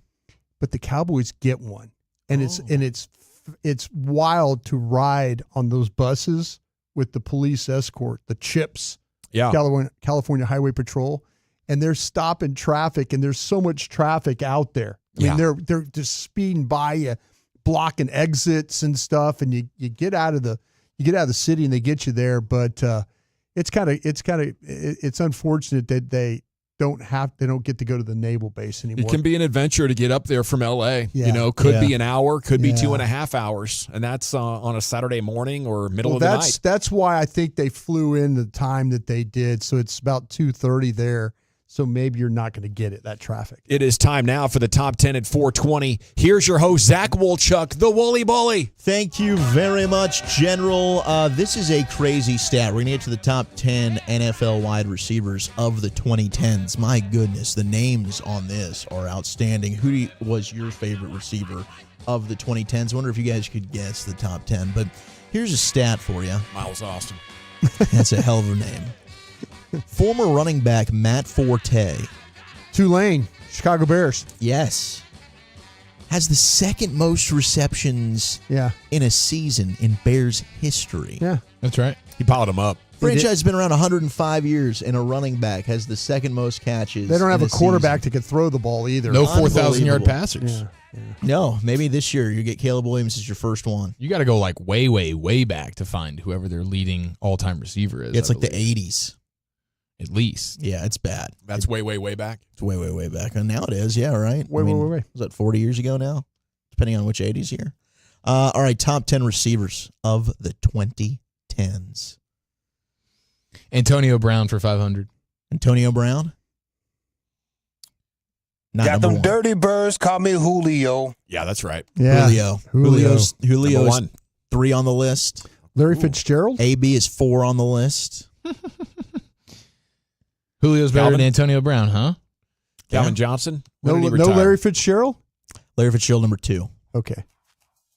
But the Cowboys get one. And it's wild to ride on those buses with the police escort, the CHIPs, California Highway Patrol, and they're stopping traffic, and there's so much traffic out there. I mean, they're just speeding by you, blocking exits and stuff, and you get out of the city and they get you there. But it's unfortunate that they don't get to go to the naval base anymore. It can be an adventure to get up there from LA. Yeah. Could be an hour, could be 2.5 hours, and that's on a Saturday morning or middle of the night. That's why I think they flew in the time that they did. So it's about 2:30 there. So maybe you're not going to get it, that traffic. It is time now for the top 10 at 420. Here's your host, Zach Wolchuk, the Wooly Bully. Thank you very much, General. This is a crazy stat. We're going to get to the top 10 NFL wide receivers of the 2010s. My goodness, the names on this are outstanding. Who was your favorite receiver of the 2010s? I wonder if you guys could guess the top 10. But here's a stat for you. Miles Austin. That's a hell of a name. Former running back Matt Forte. Tulane, Chicago Bears. Yes. Has the second most receptions in a season in Bears history. Yeah. That's right. He piled them up. Franchise has been around 105 years, and a running back has the second most catches. They don't have a quarterback that could throw the ball either. No 4,000-yard passers. Yeah. No, maybe this year you get Caleb Williams as your first one. You got to go like way, way, way back to find whoever their leading all-time receiver is. It's like the 80s. At least. Yeah, it's bad. That's way, way, way back. It's way, way, way back. And now it is, right? Way. Was that 40 years ago now? Depending on which 80s year. All right, top 10 receivers of the 2010s. Antonio Brown for 500. Antonio Brown? Not got number them one. dirty birds, call me Julio. Yeah, that's right. Yeah. Julio's Number one. 3 on the list. Larry Fitzgerald? AB is 4 on the list. Julio's better than Antonio Brown, huh? Calvin Yeah. Johnson? No, When did he no retire? Larry Fitzgerald? Larry Fitzgerald, number 2. Okay.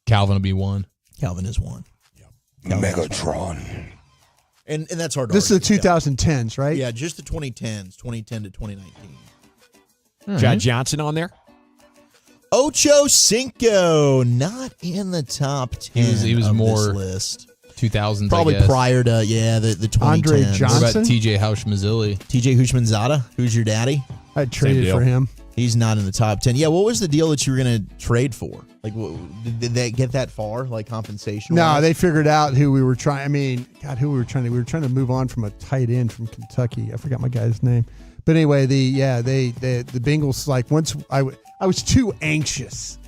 Calvin will be 1. Calvin is 1. Megatron. And that's hard to This is the argue. 2010s, right? Yeah, just the 2010s, 2010 to 2019. Chad Johnson on there? Ocho Cinco, not in the top 10 He was of more this list. 2000s, Probably I guess. prior to, the 2010s. Andre What Johnson? about TJ Houshmandzadeh? TJ Houshmandzadeh, who's your daddy? I traded deal. for him. He's not in the top 10. Yeah, what was the deal that you were going to trade for? Like, did they get that far, like compensation? No, they figured out who we were trying. I mean, God, who we were trying to. We were trying to move on from a tight end from Kentucky. I forgot my guy's name. But anyway, the Bengals, like, once I was too anxious.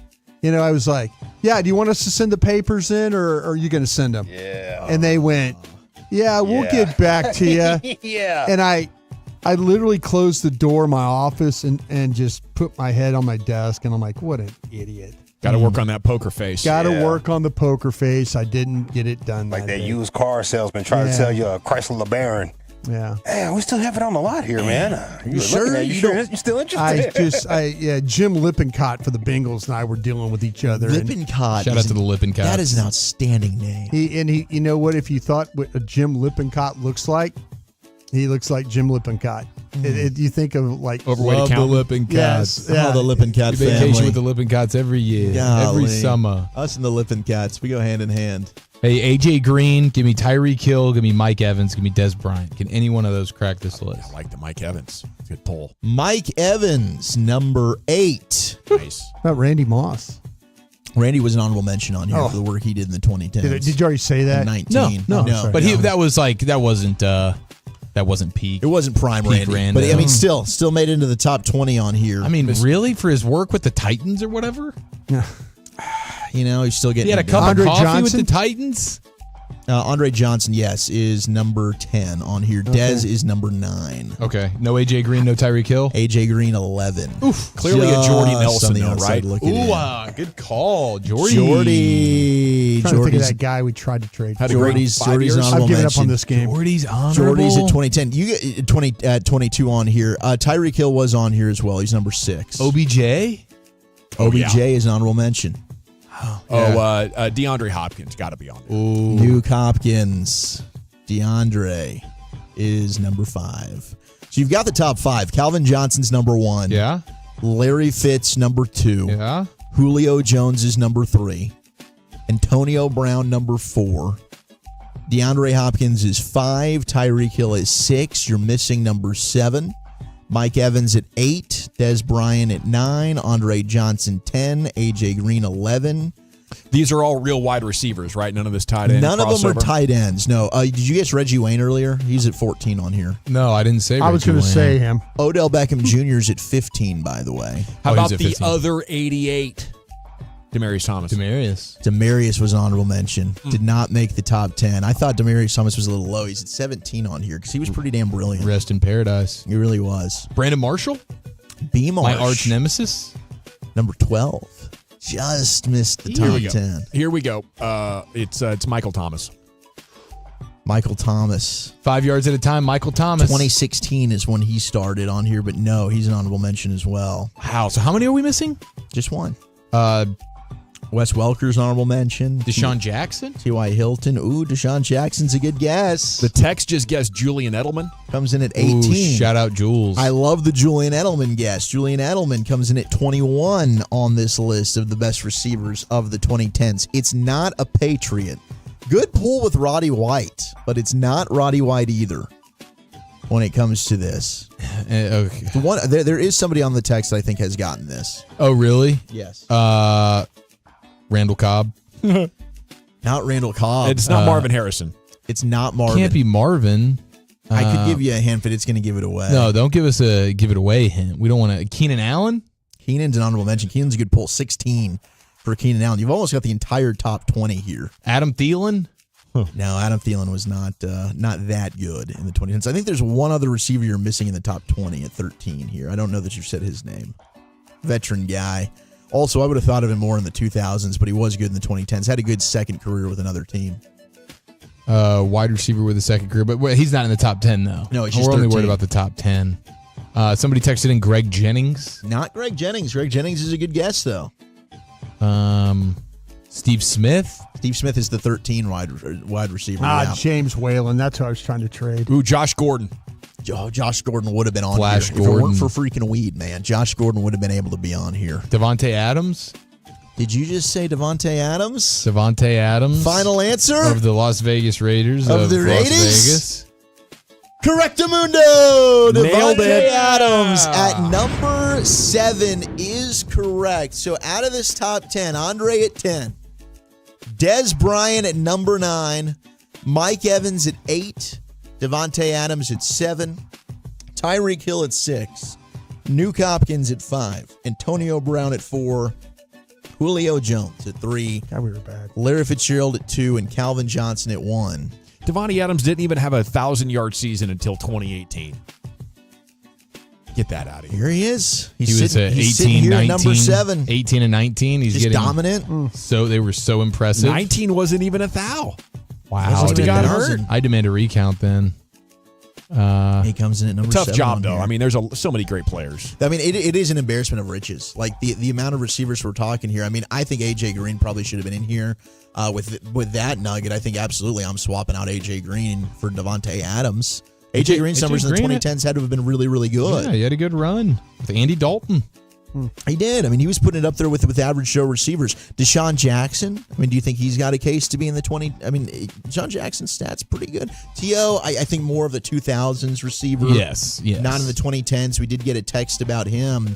I was like, yeah, do you want us to send the papers in, or are you going to send them? Yeah. And they went, yeah, we'll get back to you. Yeah. And I literally closed the door of my office and just put my head on my desk, and I'm like, what an idiot. Got to work on that poker face. Got to work on the poker face. I didn't get it done. Like that day. used car salesman trying to sell you a Chrysler LeBaron. Yeah. Hey, we still have it on the lot here, man. You sure? You still interested? Jim Lippincott for the Bengals and I were dealing with each other. Lippincott. Shout out to the Lippincott. That is an outstanding name. He, you know what? If you thought what a Jim Lippincott looks like, he looks like Jim Lippincott. You think of like Overweight Love accountant. the Lippincotts. Yes, Oh, the Lippincott We vacation family. with the Lippincotts every year, Golly. every summer. Us and the Lippincotts, we go hand in hand. Hey, AJ Green, give me Tyreek Hill, give me Mike Evans, give me Des Bryant. Can any one of those crack this list? I like the Mike Evans. Good pull. Mike Evans, number 8. Nice. How about Randy Moss? Randy was an honorable mention on here Oh. for the work he did in the 2010s. Did you already say that? 19. No. no. But that wasn't peak. It wasn't prime Peak Randy. But I Rando. mean, still made it into the top 20 on here. I mean, really? For his work with the Titans or whatever? Yeah. He's still getting He had a it cup done. of Andre coffee Johnson? with the Titans? Andre Johnson, yes, is number 10 on here. Dez is number 9. Okay. No AJ Green, no Tyreek Hill? AJ Green, 11. Oof. Clearly a Jordy Nelson, though, right? Ooh, good call. Jordy. I'm trying to think of that guy we tried to trade. Had a for. great Jordy's 5 years. honorable I've given mention. up on this game. Jordy's honorable. Jordy's at 2010. You get 22 on here. Tyreek Hill was on here as well. He's number 6. OBJ? OBJ is an honorable mention. DeAndre Hopkins got to be on there. Nuke Hopkins. DeAndre is number 5. So you've got the top 5. Calvin Johnson's number 1. Yeah. Larry Fitz, number 2. Yeah. Julio Jones is number 3. Antonio Brown, number 4. DeAndre Hopkins is 5. Tyreek Hill is 6. You're missing number 7. Mike Evans at 8. Des Bryant at 9. Andre Johnson 10. AJ Green 11. These are all real wide receivers, right? None of this tight end. None of them are crossover? tight ends. No. Did you guess Reggie Wayne earlier? He's at 14 on here. No, I didn't say. I was going to say him. Odell Beckham Jr. is at 15, by the way. How about he's the at 15. other 88? Demarius Thomas. Demarius was an honorable mention. Did not make the top 10. I thought Demarius Thomas was a little low. He's at 17 on here because he was pretty damn brilliant. Rest in paradise. He really was. Brandon Marshall? B. Marsh. My arch nemesis? Number 12. Just missed the top 10. Here we go. It's Michael Thomas. Michael Thomas. 5 yards at a time, Michael Thomas. 2016 is when he started on here, but no, he's an honorable mention as well. Wow. So how many are we missing? Just one. Wes Welker's honorable mention. Deshaun Jackson? T.Y. Hilton. Ooh, Deshaun Jackson's a good guess. The text just guessed Julian Edelman. Comes in at 18. Ooh, shout out Jules. I love the Julian Edelman guess. Julian Edelman comes in at 21 on this list of the best receivers of the 2010s. It's not a Patriot. Good pull with Roddy White, but it's not Roddy White either when it comes to this. Okay. There is somebody on the text that I think has gotten this. Oh, really? Yes. Randall Cobb. Not Randall Cobb. It's not Marvin Harrison. It's not Marvin. Can't be Marvin. I could give you a hint, but it's going to give it away. No, don't give us a give it away hint. We don't want to. Keenan Allen? Keenan's an honorable mention. Keenan's a good pull. 16 for Keenan Allen. You've almost got the entire top 20 here. Adam Thielen? No, Adam Thielen was not that good in the 2010s. I think there's one other receiver you're missing in the top 20 at 13 here. I don't know that you've said his name. Veteran guy. Also, I would have thought of him more in the 2000s, but he was good in the 2010s. Had a good second career with another team. Wide receiver with a second career, but he's not in the top 10 though. No, he's just We're only 13. worried about the top 10. Somebody texted in Greg Jennings. Not Greg Jennings. Greg Jennings is a good guess though. Steve Smith. Steve Smith is the 13 wide receiver. Yeah. James Whalen. That's who I was trying to trade. Ooh, Josh Gordon. Josh Gordon would have been on Flash here. Gordon. If it weren't for freaking weed, man, Josh Gordon would have been able to be on here. Devontae Adams. Did you just say Devontae Adams? Devontae Adams. Final answer? Of the Las Vegas Raiders. Of the Las Raiders? Vegas. Correctamundo! Nailed Devontae it. Adams at number 7 is correct. So out of this top 10, Andre at 10. Des Bryant at number 9. Mike Evans at 8. Devontae Adams at 7. Tyreek Hill at 6. Nuke Hopkins at 5. Antonio Brown at 4. Julio Jones at 3. God, we were bad. Larry Fitzgerald at 2. And Calvin Johnson at 1. Devontae Adams didn't even have a 1,000-yard season until 2018. Get that out of here. Here he is. He was at 18, here 19. Number 7. 18 and 19. He's Just getting dominant. So they were so impressive. 19 wasn't even a thou. Wow. Must have got hurt. I demand a recount then. He comes in at number Tough 7 job, on though. here. I mean, there's so many great players. I mean, it is an embarrassment of riches. Like the amount of receivers we're talking here. I mean, I think AJ Green probably should have been in here. With that nugget, I think absolutely I'm swapping out AJ Green for Devontae Adams. AJ Green's numbers in the 2010s had to have been really, really good. Yeah, he had a good run with Andy Dalton. He did. I mean, he was putting it up there with average Joe receivers. Deshaun Jackson. I mean, do you think he's got a case to be in the 20? I mean, Deshaun Jackson's stats pretty good. T.O., I think more of the 2000s receiver. Yes. Not in the 2010s. We did get a text about him.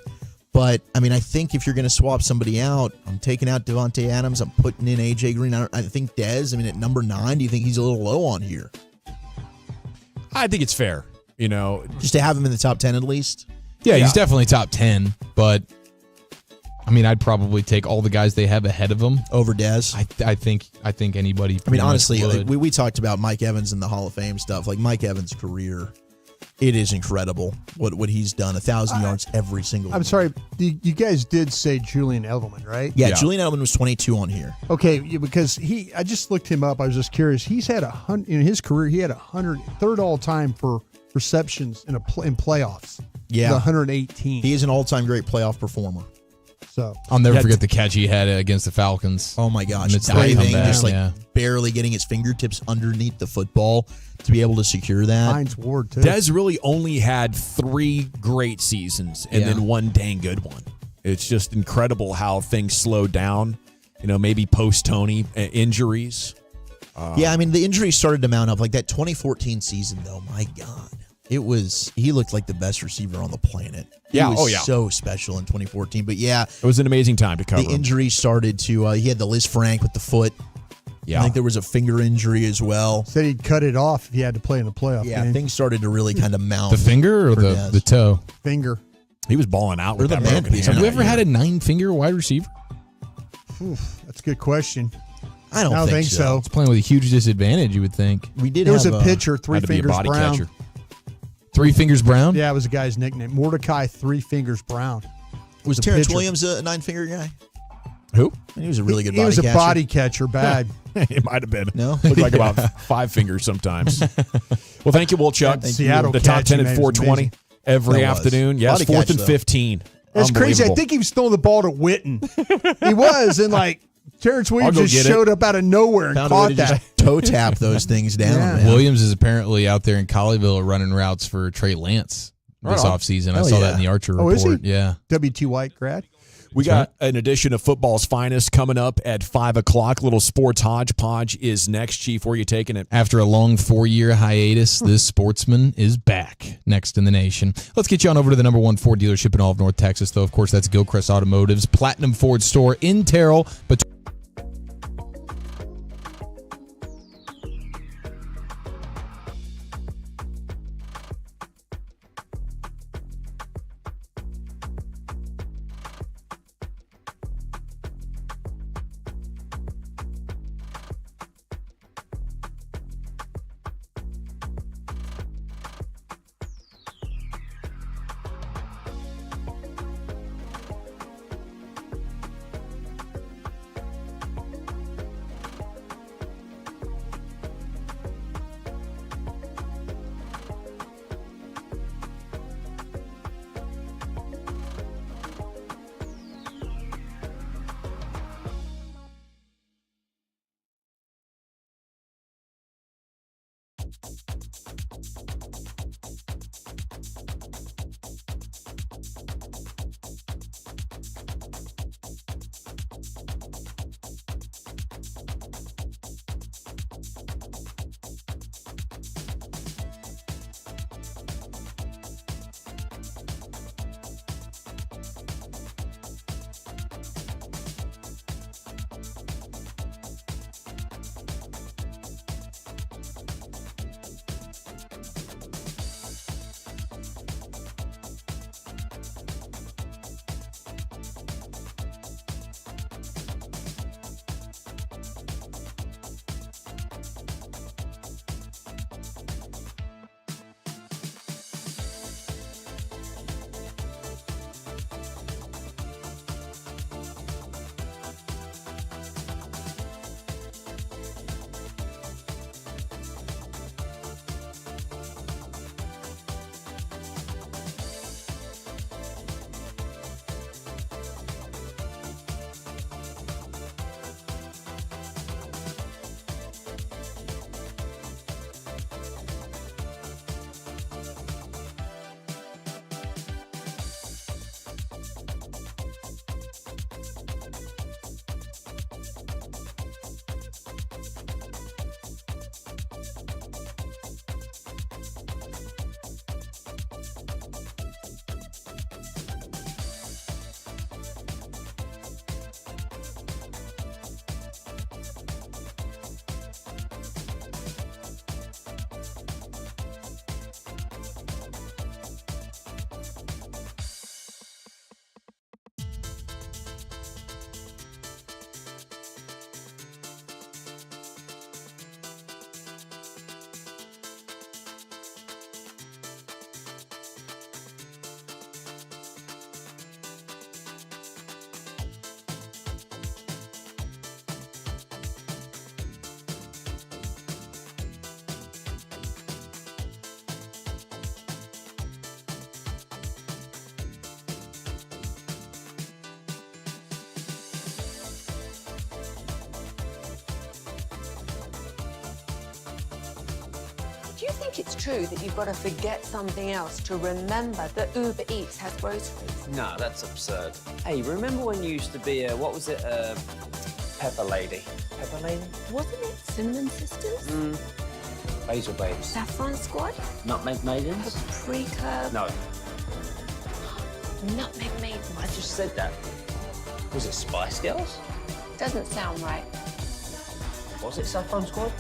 But, I mean, I think if you're going to swap somebody out, I'm taking out Devontae Adams. I'm putting in A.J. Green. I think Dez, I mean, at number 9, do you think he's a little low on here? I think it's fair. You know, just to have him in the top 10 at least? Yeah, he's definitely top 10, but I mean, I'd probably take all the guys they have ahead of him over Dez. I think anybody. I mean, honestly, like, we talked about Mike Evans and the Hall of Fame stuff. Like Mike Evans' career, it is incredible what he's done. 1,000 yards every single. I'm sorry, you guys did say Julian Edelman, right? Yeah, Julian Edelman was 22 on here. Okay, because I just looked him up. I was just curious. He's had 100 in his career. He had 100, third all time for receptions in playoffs. Yeah, 118. He is an all-time great playoff performer. So I'll never forget the catch he had against the Falcons. Oh my gosh, Amidst that diving, comeback, just like yeah. barely getting his fingertips underneath the football to be able to secure that. Hines Ward too. Dez really only had 3 great seasons and then one dang good one. It's just incredible how things slowed down. Maybe post-Tony injuries. Yeah, I mean, the injuries started to mount up. Like that 2014 season, though, my God. He looked like the best receiver on the planet. Yeah, He was so special in 2014. But yeah. It was an amazing time to cover The injuries started to, he had the Liz Frank with the foot. Yeah. I think there was a finger injury as well. Said he'd cut it off if he had to play in a playoff game. Things started to really kind of mount. The finger or for the Dez. toe? Finger. He was balling out with Or that the broken man-piece. hand. Have we ever had a 9-finger wide receiver? That's a good question. I don't think so. It's playing with a huge disadvantage, you would think. We did. There was a pitcher, Three had to be a Fingers body Brown. catcher. 3 Fingers Brown? Yeah, it was a guy's nickname. Mordecai Three Fingers Brown. Was The Terrence pitcher. Williams a 9-finger guy? Who? He was a really good He body was a catcher. body catcher, bad. It might have been. No? Looked like about 5 fingers sometimes. Well, thank you, Wolchuk. Seattle The top catch 10 he at made was 420 amazing. every That was. afternoon. Yes, Body 4th catch, and though. 15. It's crazy. I Unbelievable. think he was throwing the ball to Witten. He was, and like Terrence Williams go just get it. showed up out of nowhere and Found a way caught to that. just toe tap those things down. Yeah. man. Williams is apparently out there in Colleyville running routes for Trey Lance this Right on. offseason. I Oh, saw yeah. that in the Archer Oh, is report. he? Yeah. W.T. White grad. We got an edition of Football's Finest coming up at 5 o'clock. Little sports hodgepodge is next. Chief, where are you taking it? After a long 4-year hiatus, this sportsman is back next in the nation. Let's get you on over to the #1 Ford dealership in all of North Texas, though. Of course, that's Gilchrist Automotive's Platinum Ford store in Terrell. But Do you think it's true that you've got to forget something else to remember that Uber Eats has groceries? No, that's absurd. Hey, remember when you used to be a, what was it, Pepper Lady? Pepper Lady? Wasn't it Cinnamon Sisters? Basil Babes. Saffron Squad? Nutmeg Maidens? Paprika? No, Nutmeg Maidens? I just said that. Was it Spice Girls? Doesn't sound right. Was it Saffron Squad?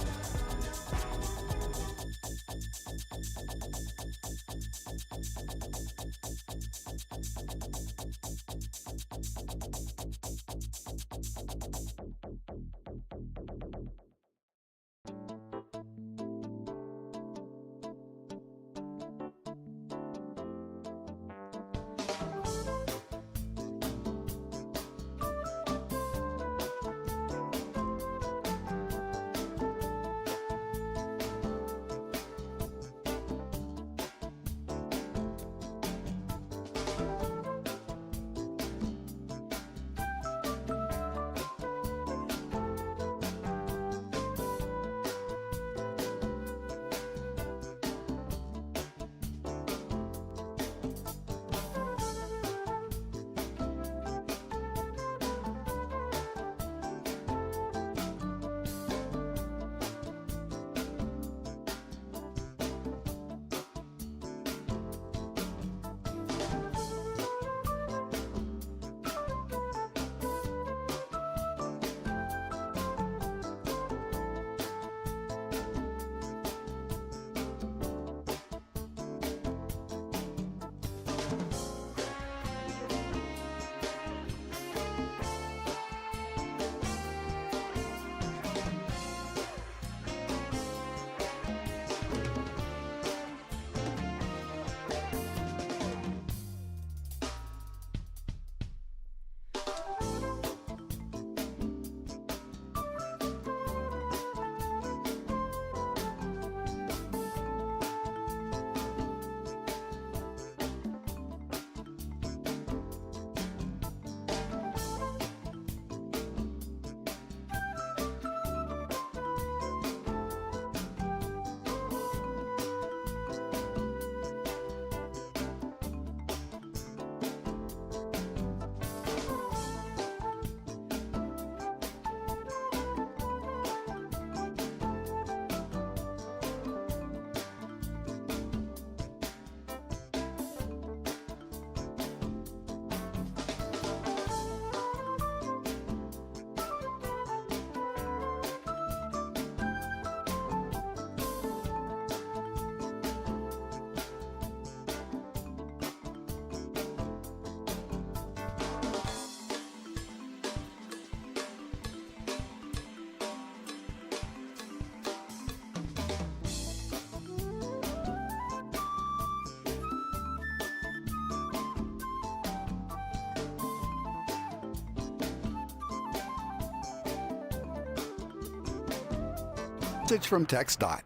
From TxDOT.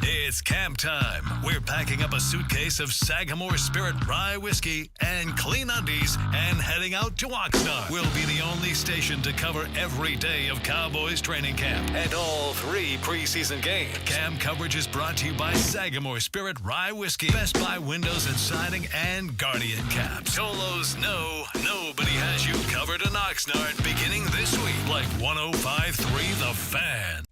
It's camp time. We're packing up a suitcase of Sagamore Spirit Rye Whiskey and clean undies and heading out to Oxnard. We'll be the only station to cover every day of Cowboys training camp and all 3 preseason games. Camp coverage is brought to you by Sagamore Spirit Rye Whiskey, Best Buy Windows and Siding, and Guardian Caps. Tolos know nobody has you covered in Oxnard beginning this week, like 105.3 The Fan.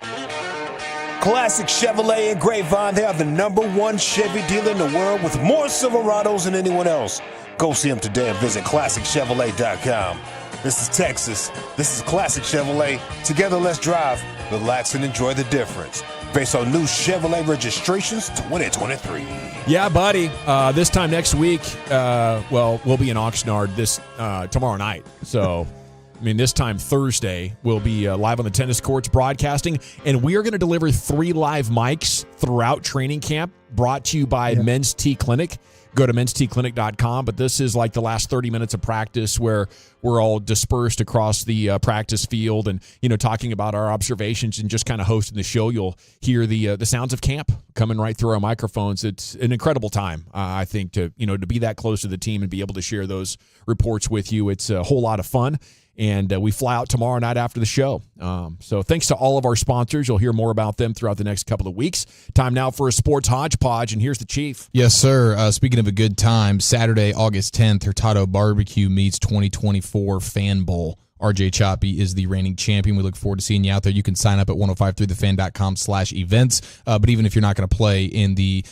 Classic Chevrolet and Grapevine, they are the #1 Chevy dealer in the world with more Silverados than anyone else. Go see them today and visit ClassicChevrolet.com. This is Texas. This is Classic Chevrolet. Together, let's drive, relax, and enjoy the difference. Based on new Chevrolet registrations 2023. Yeah, buddy. This time next week, we'll be in Oxnard tomorrow night. So, I mean, this time Thursday, we'll be live on the tennis courts broadcasting, and we are going to deliver 3 live mics throughout training camp, brought to you by Men's T Clinic. Go to mensteclinic.com, but this is like the last 30 minutes of practice where we're all dispersed across the practice field and, talking about our observations and just kind of hosting the show. You'll hear the sounds of camp coming right through our microphones. It's an incredible time, I think, to be that close to the team and be able to share those reports with you. It's a whole lot of fun. And we fly out tomorrow night after the show. So thanks to all of our sponsors. You'll hear more about them throughout the next couple of weeks. Time now for a sports hodgepodge, and here's the Chief. Yes, sir. Speaking of a good time, Saturday, August 10th, Hurtado Barbecue meets 2024 Fan Bowl. RJ Choppy is the reigning champion. We look forward to seeing you out there. You can sign up at 1053thefan.com/events. But even if you're not going to play in the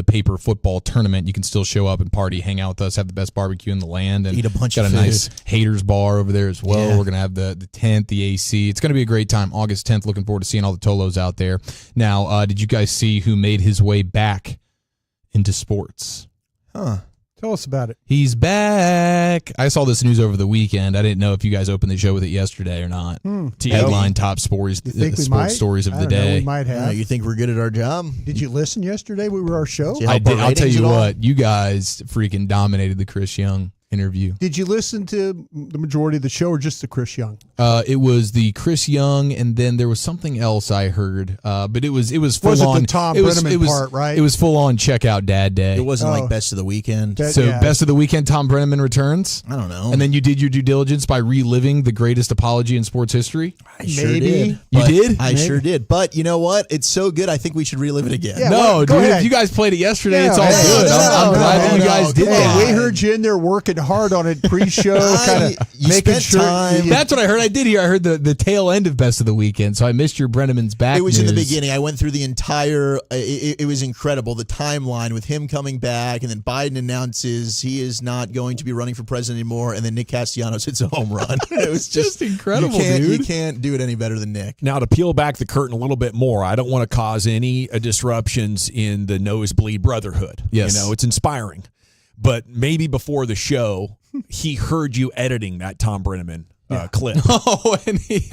paper football tournament, you can still show up and party, hang out with us, have the best barbecue in the land, and eat a bunch got of a food. nice haters bar over there as well. Yeah. We're going to have the tent, the AC. It's going to be a great time. August 10th. Looking forward to seeing all the Tolos out there. Now, did you guys see who made his way back into sports? Huh. Tell us about it. He's back. I saw this news over the weekend. I didn't know if you guys opened the show with it yesterday or not. Headline top stories, sports stories of the day. We might have. You think we're good at our job? Did you listen yesterday? We were our show. I did. I'll tell you what. You guys freaking dominated the Chris Young interview. Did you listen to the majority of the show or just the Chris Young? It was the Chris Young, and then there was something else I heard. But it was full Was it on the Tom Brenneman part, right? It was full on check out Dad Day. It wasn't like best of the weekend. Best of the weekend, Tom Brenneman returns. I don't know. And then you did your due diligence by reliving the greatest apology in sports history. I sure did. You did? I sure did. But you know what? It's so good. I think we should relive it again. Yeah, no, go dude. ahead. If you guys played it yesterday, Yeah, it's all hey, good. I'm glad that you guys did that. We heard you in there working hard on it pre-show, kind of making spent sure. time. That's what I heard. I did hear. I heard the tail end of best of the weekend, so I missed your Brenneman's back. It was in the news. beginning. I went through the entire. It was incredible. The timeline with him coming back, and then Biden announces he is not going to be running for president anymore, and then Nick Castellanos hits a home run. It was just incredible, You dude. can't do it any better than Nick. Now, to peel back the curtain a little bit more, I don't want to cause any disruptions in the Nosebleed Brotherhood. Yes. You know, it's inspiring. But maybe before the show, he heard you editing that Tom Brenneman clip. Oh, and he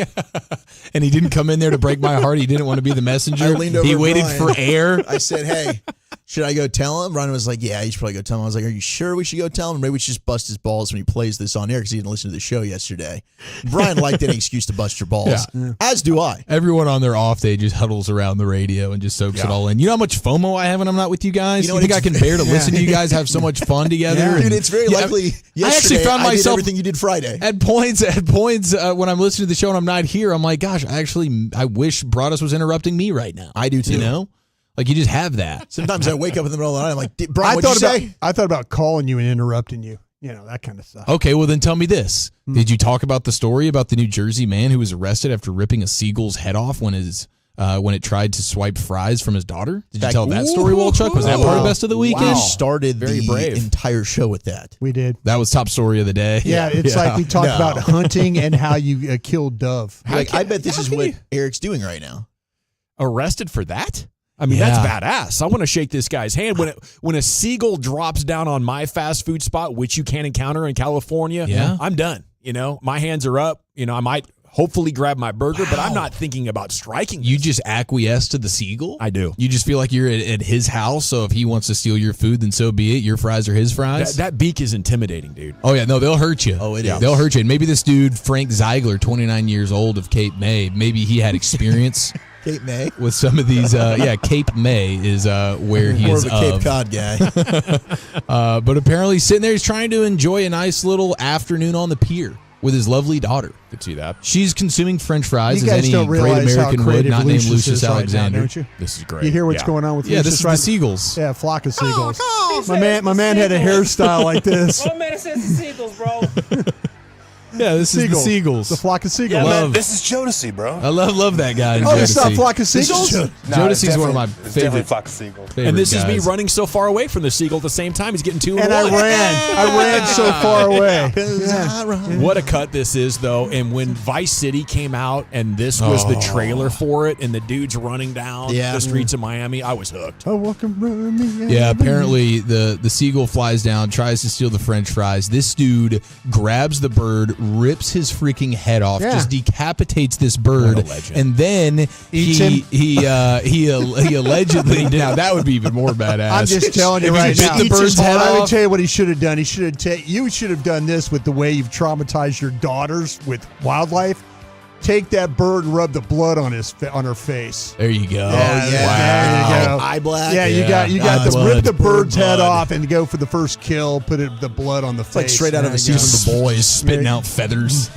didn't come in there to break my heart. He didn't want to be the messenger. I leaned over He to waited Brian. for air. I said, "Hey, should I go tell him?" Brian was like, "Yeah, you should probably go tell him." I was like, "Are you sure we should go tell him? Maybe we should just bust his balls when he plays this on air because he didn't listen to the show yesterday." Brian liked any excuse to bust your balls, as do I. Everyone on their off day just huddles around the radio and just soaks it all in. You know how much FOMO I have when I'm not with you guys? You know You what, think I can bear to listen to you guys have so much fun together? Dude, it's very likely. I actually found I did myself everything you did Friday. At points when I'm listening to the show and I'm not here, I'm like, gosh, I wish Broadus was interrupting me right now. I do too. You know? Like, you just have that. Sometimes I wake up in the middle of the night. I'm like, Brian, what'd you say? I thought about calling you and interrupting you. You know, that kind of stuff. Okay, well then tell me this. Did you talk about the story about the New Jersey man who was arrested after ripping a seagull's head off when it tried to swipe fries from his daughter? Did you tell that story, Wolchuk? Was that part of Best of the Weekend? We started Very the brave. entire show with that. We did. That was top story of the day. Yeah, it's like we talked about hunting and how you killed dove. I bet this is what Eric's doing right now. Arrested for that? I mean, that's badass. I want to shake this guy's hand. When a seagull drops down on my fast food spot, which you can encounter in California, I'm done. You know, my hands are up. You know, I might hopefully grab my burger, but I'm not thinking about striking. You just acquiesce to the seagull? I do. You just feel like you're at his house, so if he wants to steal your food, then so be it. Your fries are his fries. That beak is intimidating, dude. Oh, yeah. No, they'll hurt you. Oh, it is. They'll hurt you. And maybe this dude, Frank Ziegler, 29 years old of Cape May, maybe he had experience Cape May? with some of these. Cape May is where he More is of a Cape Cod guy. But apparently sitting there, he's trying to enjoy a nice little afternoon on the pier with his lovely daughter. Could see that. She's consuming French fries You as guys any don't great realize how American would, creative not named Lucius Lucius is right now, Alexander. don't you? This is great. You hear what's going on with Yeah, Lucius this is right the seagulls. Yeah, flock of seagulls. My man had a hairstyle like this. Oh man, it says the seagulls, bro. Yeah, this is the seagulls. The flock of seagulls. Yeah, man, Love. This is Jodeci, bro. I love that guy. Oh, it's not Jodeci. flock of seagulls? Jodeci's one of my It's definitely favorite. Flock of Seagulls. favorite And this is me guys. running so far away from the seagull at the same time. He's getting 2 And I ran so far away. What a cut this is, though. And when Vice City came out and this was the trailer for it and the dude's running down the streets of Miami, I was hooked. Oh, welcome, run me. Yeah, apparently the seagull flies down, tries to steal the French fries. This dude grabs the bird, rips his freaking head off, just decapitates this bird, What a legend. and then Eats he allegedly. Now that would be even more badass. I'm just telling you If he right bit now. the bird's head I would off. tell you what he should have done. You should have done this with the way you've traumatized your daughters with wildlife. take that bird and rub the blood on her face. There you go. Yeah, there you go. Eye black. Yeah, you got to blood, rip the bird's head blood. off and go for the first kill. Put the blood on the face. Like straight out of a There you season of The Boys. Spitting out feathers.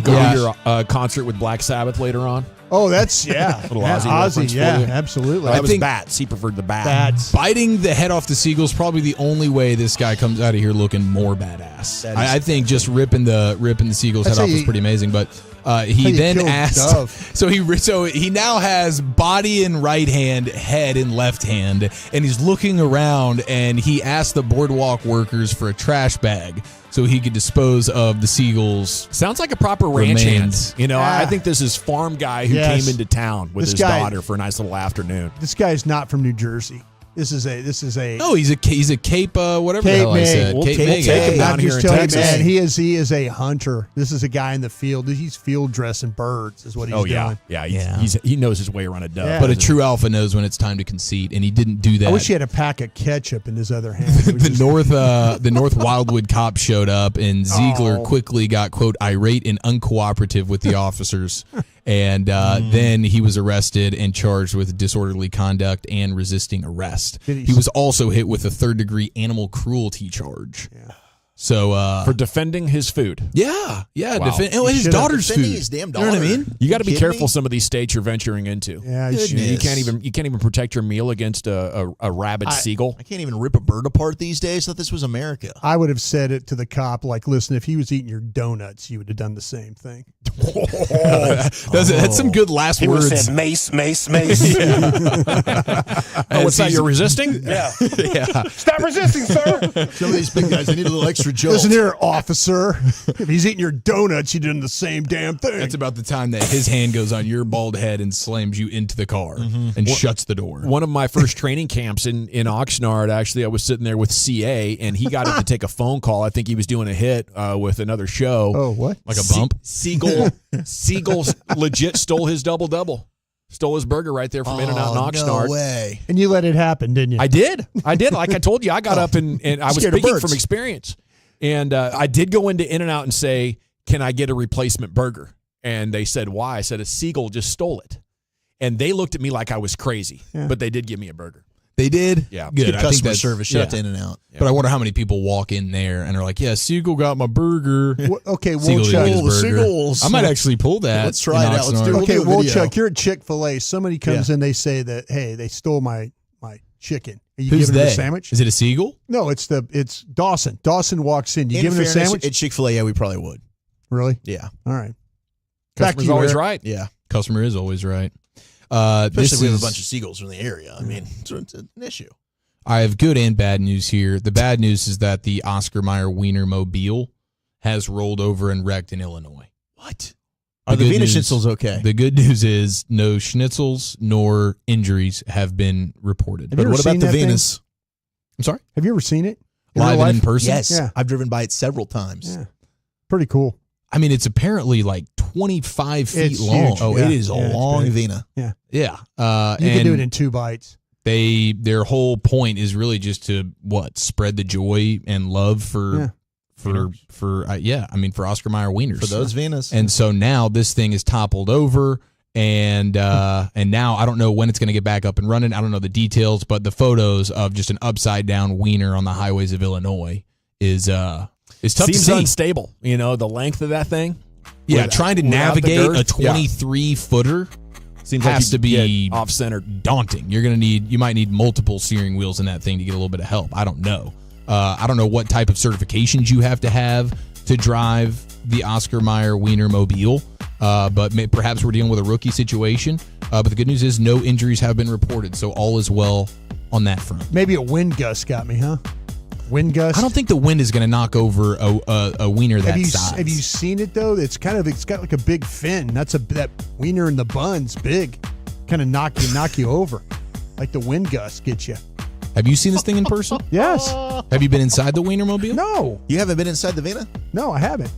Go to your concert with Black Sabbath later on. Oh, that's Little yeah, Ozzy Ozzy, reference yeah, for you. absolutely. That was think- bats. He preferred the bat. Bats. Biting the head off the seagull is probably the only way this guy comes out of here looking more badass. That is- I think just ripping the seagull's That's head how off was you- pretty amazing. But he how you then killed asked. Dove. So he now has body in right hand, head in left hand, and he's looking around. And he asked the boardwalk workers for a trash bag so he could dispose of the seagulls. Sounds like a proper ranch Remains. hand. I think this is farm guy who Yes. came into town with This his guy- daughter for a nice little afternoon. This guy's not from New Jersey. This is a No, he's a Cape whatever the Cape hell I said. May. Cape Cape May. May. guy. down I'm here just in telling you, Texas. man, he is a hunter. This is a guy in the field. He's field dressing birds, is what he's Oh doing. yeah. He knows his way around a dove. Yeah. But a true alpha knows when it's time to concede, and he didn't do that. I wish he had a pack of ketchup in his other hand. the North Wildwood cop showed up, and Ziegler quickly got, quote, irate and uncooperative with the officers. And then he was arrested and charged with disorderly conduct and resisting arrest. He was also hit with a third-degree animal cruelty charge. Yeah. So for defending his food. Yeah. Wow. His daughter's food. Defending his damn You know what I daughter. mean? You got to be kidding careful me? some of these states you're venturing into. Yeah, You Goodness. can't even protect your meal against a rabid seagull. I can't even rip a bird apart these days. I thought this was America. I would have said it to the cop, like, listen, if he was eating your donuts, you would have done the same thing. That's some good last He would words. have said mace, mace, mace. Oh, what's that? You're resisting? Yeah. Yeah. Stop resisting, sir. Some of these big guys, they need a little extra jolt. Listen here, officer. If he's eating your donuts, you did the same damn thing. That's about the time that his hand goes on your bald head and slams you into the car and shuts the door. One of my first training camps in Oxnard, actually, I was sitting there with CA, and he got him to take a phone call. I think he was doing a hit with another show. Oh, what? Like a bump? Seagull legit stole his double-double. Stole his burger right there from In-N-Out in Oxnard. No way. And you let it happen, didn't you? I did. Like I told you, I got up and I was Scared of speaking birds. from experience. And I did go into In-N-Out and say, can I get a replacement burger? And they said, why? I said, a seagull just stole it. And they looked at me like I was crazy, but they did give me a burger. They did? Yeah. Good. Good I think customer that's service. Shout out to In-N-Out. But I wonder how many people walk in there and are like, yeah, Seagull got my burger. Okay, Seagull Woolchuck. didn't get his burger. Seagulls. I might actually pull that. Let's try it in out. Let's Oxnard. do it. Okay, We'll do a video. Woolchuck, you're at Chick-fil-A. Somebody comes in, they say that, hey, they stole my chicken. Are you Who's giving them they? a sandwich? Is it a seagull? No, it's Dawson. Dawson walks in. You In give him a fairness, sandwich? At Chick-fil-A, yeah, we probably would. Really? Yeah. All right. Back to Customer's you, always Eric. right. Yeah. Customer is always right. Especially This if we have is- a bunch of seagulls in the area. I mean, it's an issue. I have good and bad news here. The bad news is that the Oscar Mayer Wiener Mobile has rolled over and wrecked in Illinois. What? Are the good Wiener news- Schnitzels okay? The good news is no schnitzels nor injuries have been reported. Have you But ever what about seen the that thing? Venus? I'm sorry? Have you ever seen it? Live real and in life? person? Yes. Yeah. I've driven by it several times. Yeah. Pretty cool. I mean, it's apparently like 25 feet It's long. huge. Oh, Yeah. it is a Yeah, it's long big. Vena. Yeah. Yeah. You can do and it in 2 bites. their whole point is really just to spread the joy and love for Oscar Mayer Wieners. For those Venas. And so now this thing is toppled over, and now I don't know when it's going to get back up and running. I don't know the details, but the photos of just an upside down wiener on the highways of Illinois is tough Seems to see. unstable. You know, the length of that thing. Yeah, Without- trying to without the navigate a girth. Yeah. 23-footer Seems has to like you be get off-center. daunting. You might need multiple steering wheels in that thing to get a little bit of help. I don't know. I don't know what type of certifications you have to drive the Oscar Mayer Wiener Mobile, but perhaps we're dealing with a rookie situation. But the good news is no injuries have been reported, so all is well on that front. Maybe a wind gust got me, huh? Wind gust. I don't think the wind is going to knock over a wiener that size. Have you seen it though? It's got like a big fin. That wiener in the bun's big. Kind of knock you over. Like the wind gust gets you. Have you seen this thing in person? Yes. Have you been inside the Wienermobile? No. You haven't been inside the Vena? No, I haven't.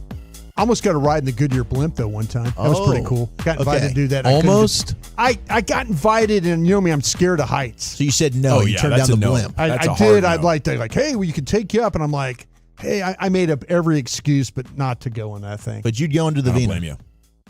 I almost got a ride in the Goodyear blimp though one time. That was pretty cool. Got invited to do that. Almost? I got invited, and you know me, I'm scared of heights. So you said no. You turned down the blimp. I did. I'd like to hey, well, you can take you up, and I'm like, hey, I made up every excuse but not to go on that thing. But you'd go into the I don't Vena. blame you.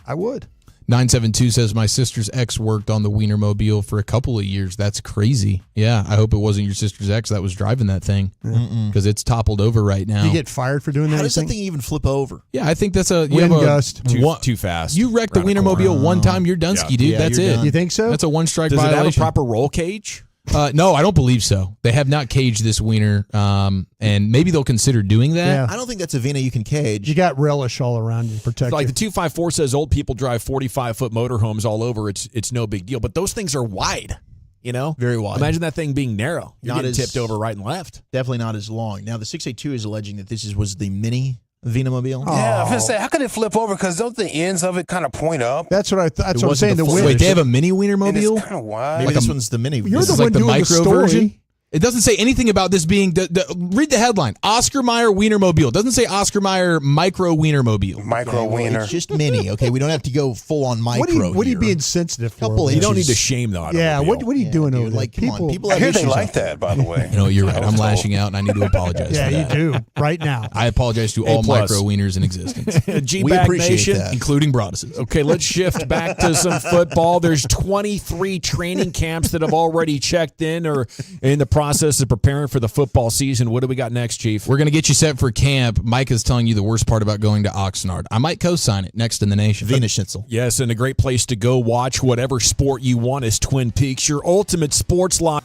I would. 972 says, my sister's ex worked on the Wienermobile for a couple of years. That's crazy. Yeah, I hope it wasn't your sister's ex that was driving that thing because it's toppled over right now. You get fired for doing that? How does that thing even flip over? Yeah, I think that's a wind gust. Too fast. You wrecked the Wienermobile one time, you're Dunsky, dude. Yeah, that's you're it. done. You think so? That's a one-strike Does violation. it have a proper roll cage? No, I don't believe so. They have not caged this wiener, and maybe they'll consider doing that. Yeah. I don't think that's a Vina you can cage. You got relish all around you to protect Like you. the 254 says, old people drive 45-foot motorhomes all over. It's no big deal. But those things are wide, you know? Very wide. Imagine that thing being narrow. You're Not getting as- tipped over right and left. Definitely not as long. Now, the 682 is alleging that this was the mini Wienermobile. Yeah, I was gonna say, how could it flip over? Because don't the ends of it kind of point up? That's what It I'm wasn't saying. The the wind. Wait, they have a mini And Wienermobile? it's kind of wide. Maybe this one's the mini. You're This the is one like the doing the micro story. version? It doesn't say anything about this being read the headline. Oscar Mayer Wienermobile. It doesn't say Oscar Mayer Micro Wienermobile. Micro wiener. It's just mini. Okay, we don't have to go full on micro. What are you here. being sensitive for? Couple You don't need inches. to shame the Yeah, automobile. what are you doing dude, over there? like, come on, people I have hear they issues like out there. that, by the way. You know, you're right. I I'm was told. lashing out, and I need to apologize Yeah, for you that. do right now. I apologize to A+. all micro wieners in existence, We G-Bag appreciate Nation. that. including Broaduses. Okay, let's shift back to some football. There's 23 training camps that have already checked in or in the process of preparing for the football season. What do we got next, Chief? We're going to get you set for camp. Mike is telling you the worst part about going to Oxnard. I might co-sign it. Next in the nation. Vina Schnitzel. Yes, and a great place to go watch whatever sport you want is Twin Peaks, your ultimate sports line.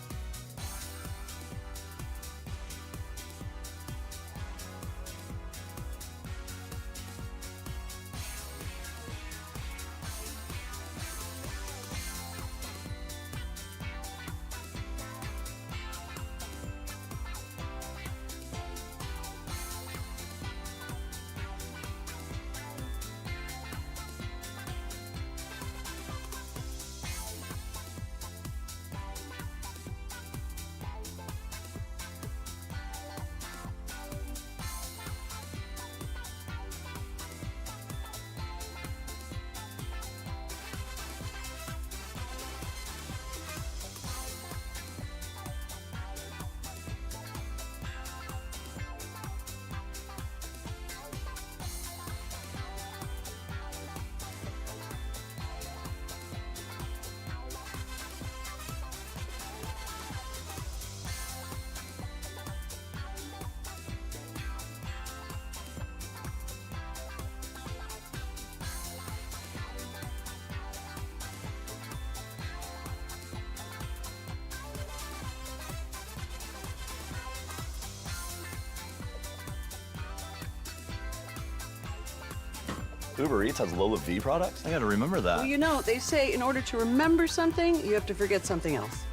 Uber Eats has Lola V products? I gotta remember that. Well, you know, they say in order to remember something, you have to forget something else.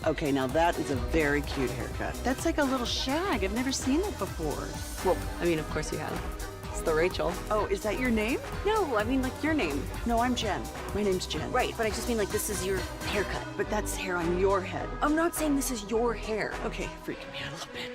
Okay, now that is a very cute haircut. That's like a little shag. I've never seen it before. Well, I mean, of course you have. It's the Rachel. Oh, is that your name? No, I mean, like your name. No, I'm Jen. My name's Jen. Right, but I just mean like this is your haircut. But that's hair on your head. I'm not saying this is your hair. Okay, freaking me out a little bit.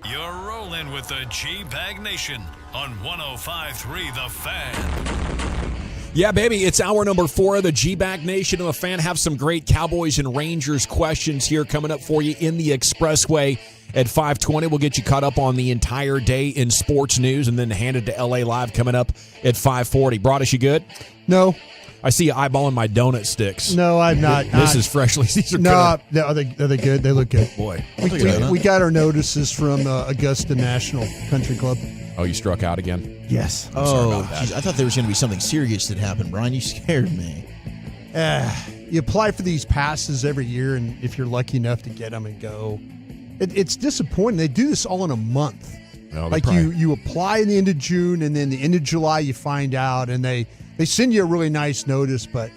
You're rolling with the G-Bag Nation on 105.3 The Fan. Yeah, baby, it's hour number 4 of the G-Bag Nation of the Fan. Have some great Cowboys and Rangers questions here coming up for you in the Expressway at 5:20. We'll get you caught up on the entire day in sports news and then hand it to LA Live coming up at 5:40. Broadus, you good? No. I see you eyeballing my donut sticks. No, I'm not. This is freshly. These are are they good? They look good. Boy, we got our notices from Augusta National Country Club. Oh, you struck out again? Yes. I'm sorry about that. Geez, I thought there was going to be something serious that happened, Brian. You scared me. You apply for these passes every year, and if you're lucky enough to get them and go, it's disappointing. They do this all in a month. Well, like you apply in the end of June, and then the end of July you find out, and they send you a really nice notice, but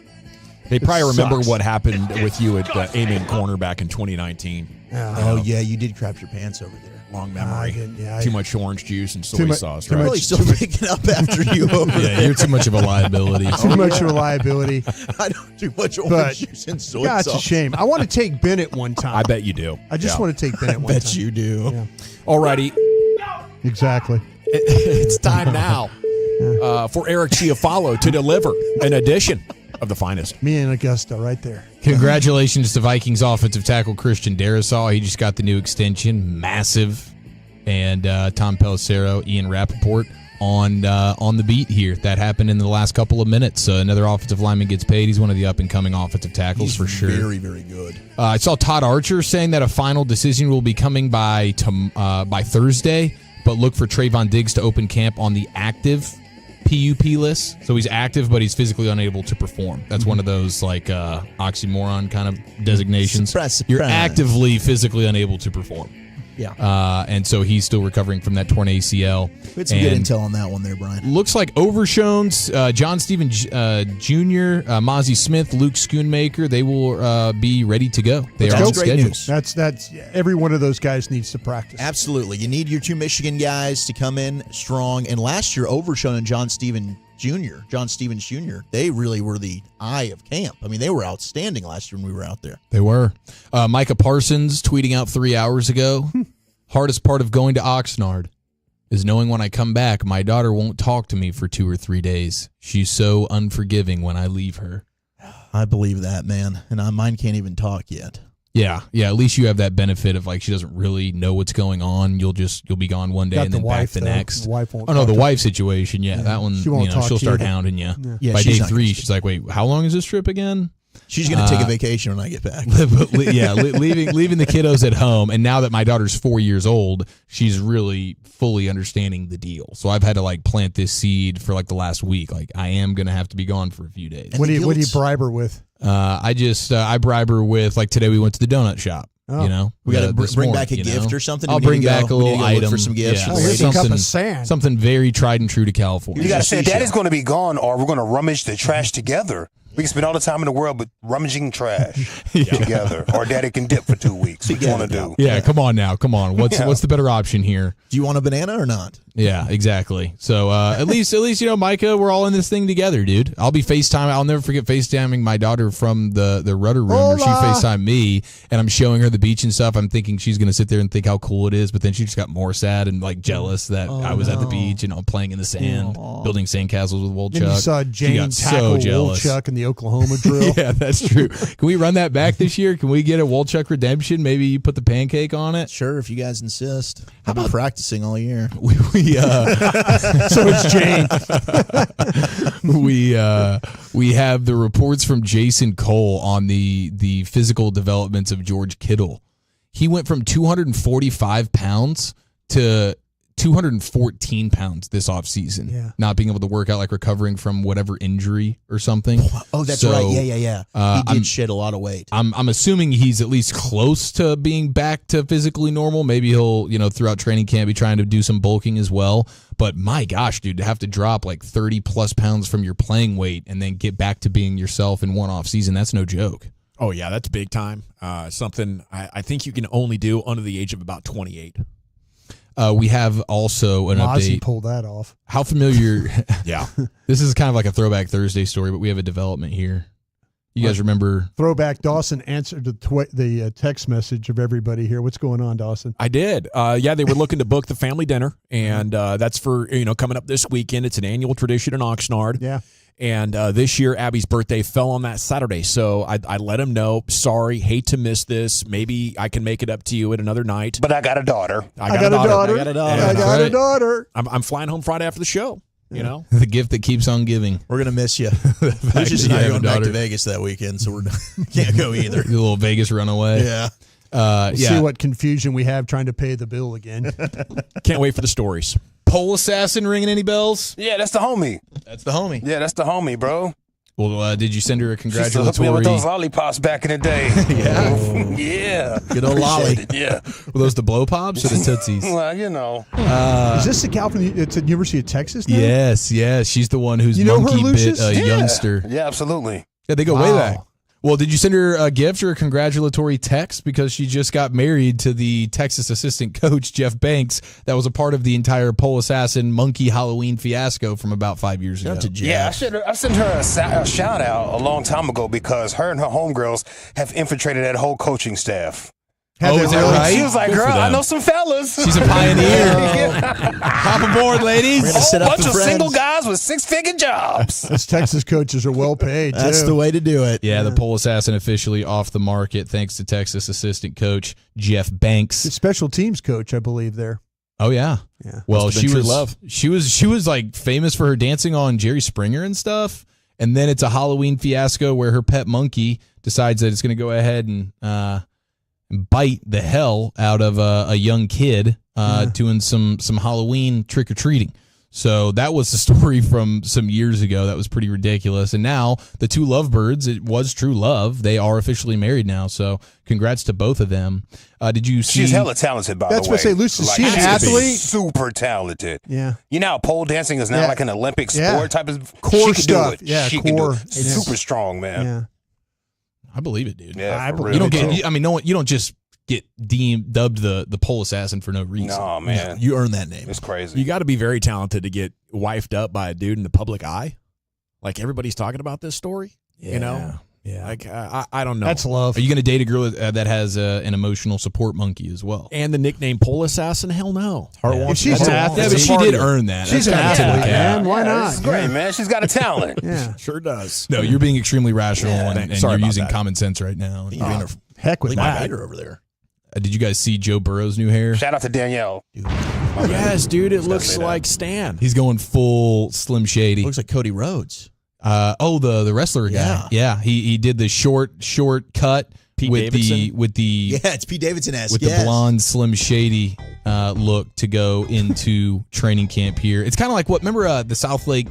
they probably remember sucks. what happened with you at Amen Corner back in 2019. Oh, yeah, you did crap your pants over there. Long memory. I too much orange juice and soy sauce, I'm right? really still picking up after you over Yeah, you're too much of a liability. Too much of a liability. I don't do much orange juice and soy Yeah, sauce. it's a shame. I want to take Bennett one time. I bet you do. I just want to take Bennett one time. Bet you do. Yeah. Alrighty. Exactly. It's time now for Eric Chiafalo to deliver an edition of the finest. Me and Augusta right there. Congratulations to Vikings offensive tackle Christian Darrisaw. He just got the new extension, massive. And Tom Pelissero, Ian Rappaport on the beat here. That happened in the last couple of minutes. Another offensive lineman gets paid. He's one of the up-and-coming offensive tackles for sure. Very, very good. I saw Todd Archer saying that a final decision will be coming by Thursday, but look for Trayvon Diggs to open camp on the active PUP list. So he's active, but he's physically unable to perform. That's one of those like oxymoron kind of designations. Surprise. You're actively physically unable to perform. Yeah. And so he's still recovering from that torn ACL. We had some good intel on that one there, Brian. Looks like Overshones, John Steven Jr., Mozzie Smith, Luke Schoonmaker, they will be ready to go. They are on schedule. News. That's every one of those guys needs to practice. Absolutely. You need your two Michigan guys to come in strong. And last year, Overshown and John Stevens Jr., they really were the eye of camp. I mean, they were outstanding last year when we were out there. They were. Micah Parsons tweeting out 3 hours ago, hardest part of going to Oxnard is knowing when I come back, my daughter won't talk to me for 2 or 3 days. She's so unforgiving when I leave her. I believe that, man. And mine can't even talk yet. Yeah. At least you have that benefit of like she doesn't really know what's going on. You'll be gone one day Got and then the back wife, the though. next. The wife won't oh no, talk the to wife situation. Yeah, that one. She won't talk she'll to start you. hounding you. Yeah, By she's day not 3, gonna- she's like, "Wait, how long is this trip again?" She's going to take a vacation when I get back. Leaving the kiddos at home. And now that my daughter's 4 years old, she's really fully understanding the deal. So I've had to like plant this seed for like the last week. Like I am going to have to be gone for a few days. What do you bribe her with? I bribe her with like today we went to the donut shop. Oh. You know, We got to this bring morning, back a you gift know? or something. I'll We need bring to go- back a we need little to go look item for some gifts. Yeah, for the here's a ladies. cup of sand. Something very tried and true to California. You gotta say, Daddy's going to be gone, or we're going to rummage the trash together. We can spend all the time in the world, but rummaging trash together, or Daddy can dip for 2 weeks. What do you want to do? Yeah, come on now, come on. What's the better option here? Do you want a banana or not? Yeah, exactly. So at least Micah, we're all in this thing together, dude. I'll be FaceTime. I'll never forget FaceTiming my daughter from the rudder room where she FaceTimed me, and I'm showing her the beach and stuff. I'm thinking she's gonna sit there and think how cool it is, but then she just got more sad and like jealous that I was at the beach and playing in the sand, building sandcastles with Woolchuck. Then you saw She got Jane tackle jealous. Woolchuck in the Oklahoma drill. Yeah, that's true. Can we run that back this year? Can we get a Woolchuck redemption? Maybe you put the pancake on it. Sure, if you guys insist. I've been practicing all year. So it's Jane. We have the reports from Jason Cole on the physical developments of George Kittle. He went from 245 pounds to 214 pounds this offseason. Yeah. Not being able to work out, like recovering from whatever injury or something. Oh, that's right. Yeah. He did shed a lot of weight. I'm assuming he's at least close to being back to physically normal. Maybe he'll, throughout training camp be trying to do some bulking as well. But my gosh, dude, to have to drop like 30 plus pounds from your playing weight and then get back to being yourself in one off season, that's no joke. Oh, yeah, that's big time. Something I think you can only do under the age of about 28. We have also an Mozzie update. pulled that off. How familiar? Yeah. This is kind of like a Throwback Thursday story, but we have a development here. You guys remember? Throwback Dawson answered the text message of everybody here. What's going on, Dawson? I did. Yeah, they were looking to book the family dinner, and that's for coming up this weekend. It's an annual tradition in Oxnard. Yeah. And this year, Abby's birthday fell on that Saturday, so I let him know. Sorry, hate to miss this. Maybe I can make it up to you at another night. But I got a daughter. I got a daughter. I got a daughter. I'm flying home Friday after the show. You know, the gift that keeps on giving. We're gonna miss you. Lucius and I are going back to Vegas that weekend, so we can't go either. A little Vegas runaway. Yeah. We'll see what confusion we have trying to pay the bill again. Can't wait for the stories. Pole assassin ringing any bells? Yeah, that's the homie. That's the homie. Yeah, that's the homie, bro. Well, did you send her a She used to hook me up congratulatory? with those lollipops back in the day. Yeah. Yeah. Good old lolly. Yeah. Were those the blow pops or the tootsies? Well, you know. Is this the gal from it's at University of Texas now? Yes. She's the one who's You know her, monkey bit Lucius? a Yeah. youngster. Yeah, absolutely. Yeah, they go way back. Well, did you send her a gift or a congratulatory text? Because she just got married to the Texas assistant coach, Jeff Banks, that was a part of the entire pole assassin monkey Halloween fiasco from from 5 years ago. Yeah, I sent her a shout out a long time ago because her and her homegirls have infiltrated that whole coaching staff. Is that right? She was like, Good for girl, I them. know some fellas. She's a pioneer. Hop aboard, ladies. We're gonna set A up bunch the of friends. single guys with 6-figure jobs. Those Texas coaches are well paid, That's too. the way to do it. Yeah, the pole assassin officially off the market thanks to Texas assistant coach Jeff Banks. The special teams coach, I believe, there. Oh yeah. Yeah. Well, Must have been she true was love. she was like famous for her dancing on Jerry Springer and stuff. And then it's a Halloween fiasco where her pet monkey decides that it's going to go ahead and bite the hell out of a young kid doing some Halloween trick or treating. So that was the story from some years ago. That was pretty ridiculous. And now the two lovebirds, it was true love. They are officially married now. So congrats to both of them. Did you see? She's hella talented, by the way. That's what I say, Lucy. Like, She's an she's athlete. super talented. Yeah. You know how pole dancing is now Yeah. like an Olympic sport Yeah. type of Core she could stuff. Do it. Yeah, she could do core. it. It's Yeah. super strong, man. Yeah. I believe it, dude. Yeah, I for believe real. You don't it. get. I mean, no one. You don't just get dubbed the pole assassin for no reason. No, man. You earn that name. It's crazy. You got to be very talented to get wifed up by a dude in the public eye. Like everybody's talking about this story. You know? Yeah. Like I don't know. That's love. Are you going to date a girl that has an emotional support monkey as well? And the nickname Pole Assassin? Hell no. If she's an athlete, Yeah, but she did earn that. she's an That's kinda athlete, typical. man. Why Yeah, not? This is great, man. She's got a talent. Yeah. Sure does. No, you're being extremely rational and Sorry you're about using that. common sense right now. You're being a Heck with Lee that. Ryder over there. Did you guys see Joe Burrow's new hair? Shout out to Danielle. Yes, dude. It looks say that. like Stan. He's going full Slim Shady. Looks like Cody Rhodes. The wrestler guy. Yeah, he did the short cut Pete with Davidson? the Yeah, it's Pete Davidson-esque. with the blonde Slim Shady look to go into training camp here. It's kind of like remember the South Lake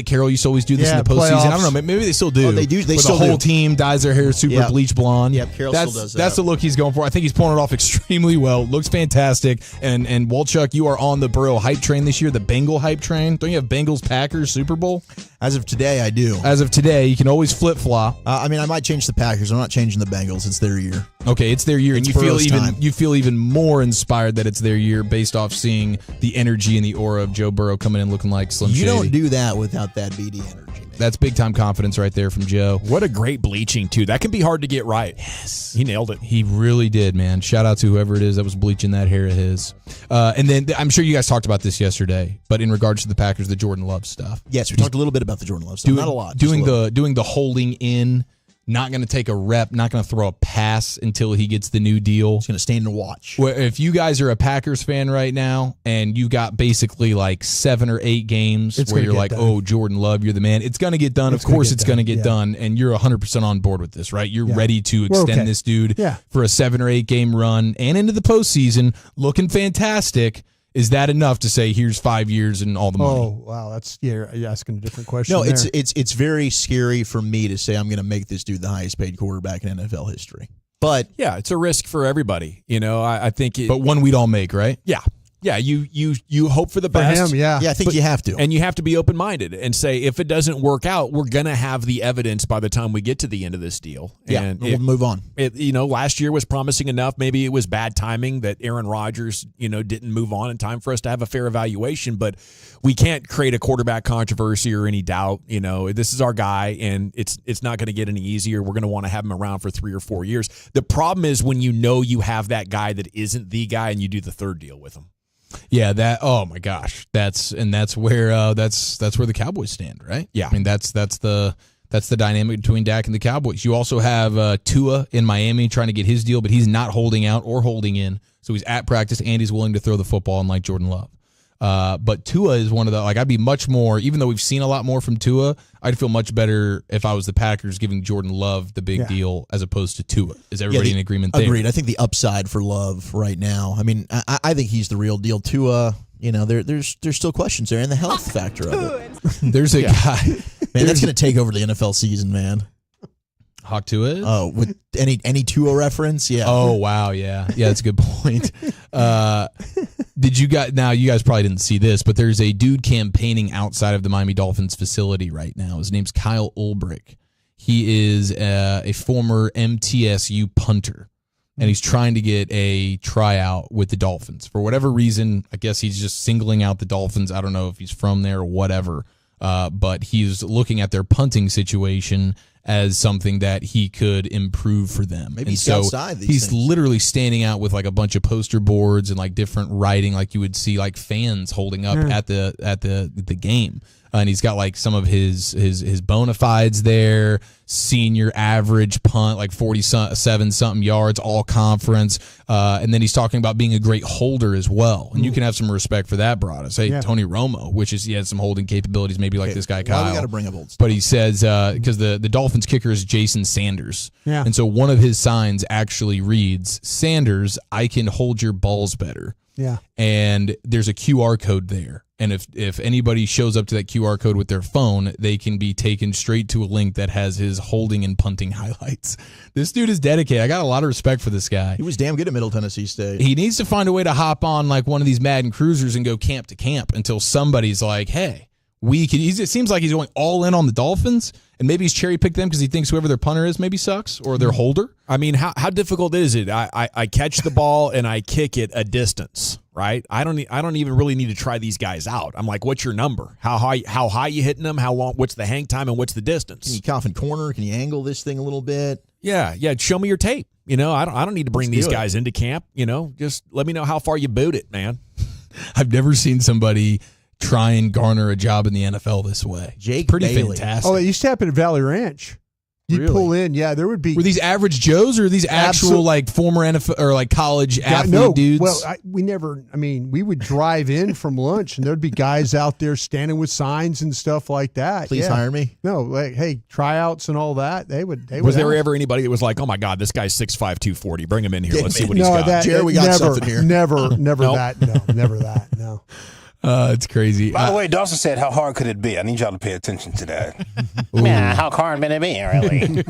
Carroll used to always do this Yeah, in the postseason. playoffs. I don't know, maybe they still do. Oh, they do. They Where still the whole do. team dyes their hair super Yep. bleach blonde. Yep, Carroll still does that. That's the look he's going for. I think he's pulling it off extremely well. Looks fantastic. And Walchuk, you are on the Burrow hype train this year, the Bengal hype train. Don't you have Bengals Packers Super Bowl? As of today, I do. As of today, you can always flip flop. I mean, I might change the Packers. I'm not changing the Bengals. It's their year. Okay, it's their year, It's and Burrow's time. you feel even more inspired that it's their year based off seeing the energy and the aura of Joe Burrow coming in looking like Slim You Shady. don't do that without that BD energy. Man. That's big time confidence right there from Joe. What a great bleaching, too. That can be hard to get right. Yes. He nailed it. He really did, man. Shout out to whoever it is that was bleaching that hair of his. And then I'm sure you guys talked about this yesterday, but in regards to the Packers, the Jordan Love stuff. Yes, we talked a little bit about the Jordan Love stuff. Not a lot. just a Doing little. the holding in, not going to take a rep, not going to throw a pass until he gets the new deal. He's going to stand and watch. Well, if you guys are a Packers fan right now and you've got basically like 7 or 8 games It's where gonna you're get like, done. oh, Jordan Love, you're the man, it's going to get done. It's of course gonna get it's going to done. get Yeah. done. And you're 100% on board with this, right? You're Yeah. ready to We're extend okay. this dude Yeah. for a 7 or 8 game run and into the postseason looking fantastic. Is that enough to say here's 5 years and all the money? Oh, wow. That's you're asking a different question. No, there. it's very scary for me to say I'm going to make this dude the highest paid quarterback in NFL history. But Yeah, it's a risk for everybody. You know, I think it. But one we'd all make, right? Yeah. Yeah, you hope for the best. him, yeah. Yeah, I think you have to. And you have to be open-minded and say, if it doesn't work out, we're going to have the evidence by the time we get to the end of this deal. Yeah, and we'll move on. Last year was promising enough. Maybe it was bad timing that Aaron Rodgers, didn't move on in time for us to have a fair evaluation, but we can't create a quarterback controversy or any doubt. This is our guy, and it's not going to get any easier. We're going to want to have him around for 3 or 4 years. The problem is when you have that guy that isn't the guy and you do the third deal with him. Yeah, oh my gosh, that's where the Cowboys stand, right? Yeah, I mean that's the dynamic between Dak and the Cowboys. You also have Tua in Miami trying to get his deal, but he's not holding out or holding in, so he's at practice and he's willing to throw the football, unlike Jordan Love. But Tua is one of the, I'd be much more, even though we've seen a lot more from Tua, I'd feel much better if I was the Packers giving Jordan Love the big deal as opposed to Tua. Is everybody in agreement there? Agreed. I think the upside for Love right now, I mean, I think he's the real deal. Tua, there's still questions there, and the health factor of it. There's a guy. Man, that's going to take over the NFL season, man. Hawk Tua is? Oh, with any Tua reference? Yeah. Oh, wow, yeah. Yeah, that's a good point. You guys probably didn't see this, but there's a dude campaigning outside of the Miami Dolphins facility right now. His name's Kyle Ulbrich. He is a former MTSU punter, and he's trying to get a tryout with the Dolphins. For whatever reason, I guess he's just singling out the Dolphins. I don't know if he's from there or whatever, but he's looking at their punting situation as something that he could improve for them. Maybe he's outside these he's things. literally standing out with a bunch of poster boards and different writing like you would see fans holding up at the game. And he's got some of his bona fides there, senior average punt, 47 something yards, all conference. And then he's talking about being a great holder as well. And you can have some respect for that, Broadus. Hey, Tony Romo, which is, he has some holding capabilities, maybe this guy Kyle. Why we got to bring up old stuff? But he says, because the Dolphins kicker is Jason Sanders. Yeah. And so one of his signs actually reads, Sanders, I can hold your balls better. Yeah. And there's a QR code there. And if anybody shows up to that QR code with their phone, they can be taken straight to a link that has his holding and punting highlights. This dude is dedicated. I got a lot of respect for this guy. He was damn good at Middle Tennessee State. He needs to find a way to hop on one of these Madden cruisers and go camp to camp until somebody's like, hey, we could. It seems like he's going all in on the Dolphins, and maybe he's cherry picked them because he thinks whoever their punter is maybe sucks or their holder. I mean, how difficult is it? I catch the ball and I kick it a distance, right? I don't even really need to try these guys out. I'm like, what's your number? How high you hitting them? How long? What's the hang time and what's the distance? Can you cough in corner? Can you angle this thing a little bit? Yeah. Show me your tape. I don't need to bring these guys into camp. Just let me know how far you boot it, man. I've never seen somebody try and garner a job in the NFL this way. Jake Pretty Bailey. fantastic. Oh, it used to happen at Valley Ranch. You'd Really? pull in, there would be. Were these average Joes or these actual former NFL or college athlete dudes? Well, we would drive in from lunch and there'd be guys out there standing with signs and stuff like that. Please hire me. No, hey, tryouts and all that. They would. Was there ever anybody that was like, oh my God, this guy's 6'5", 240. Bring him in here. Let's see what he's got. Jared, we got something here. Never Nope. that. No, never that. No. It's crazy. By the way, Dawson said, how hard could it be? I need y'all to pay attention to that. Man, how hard can it be, really?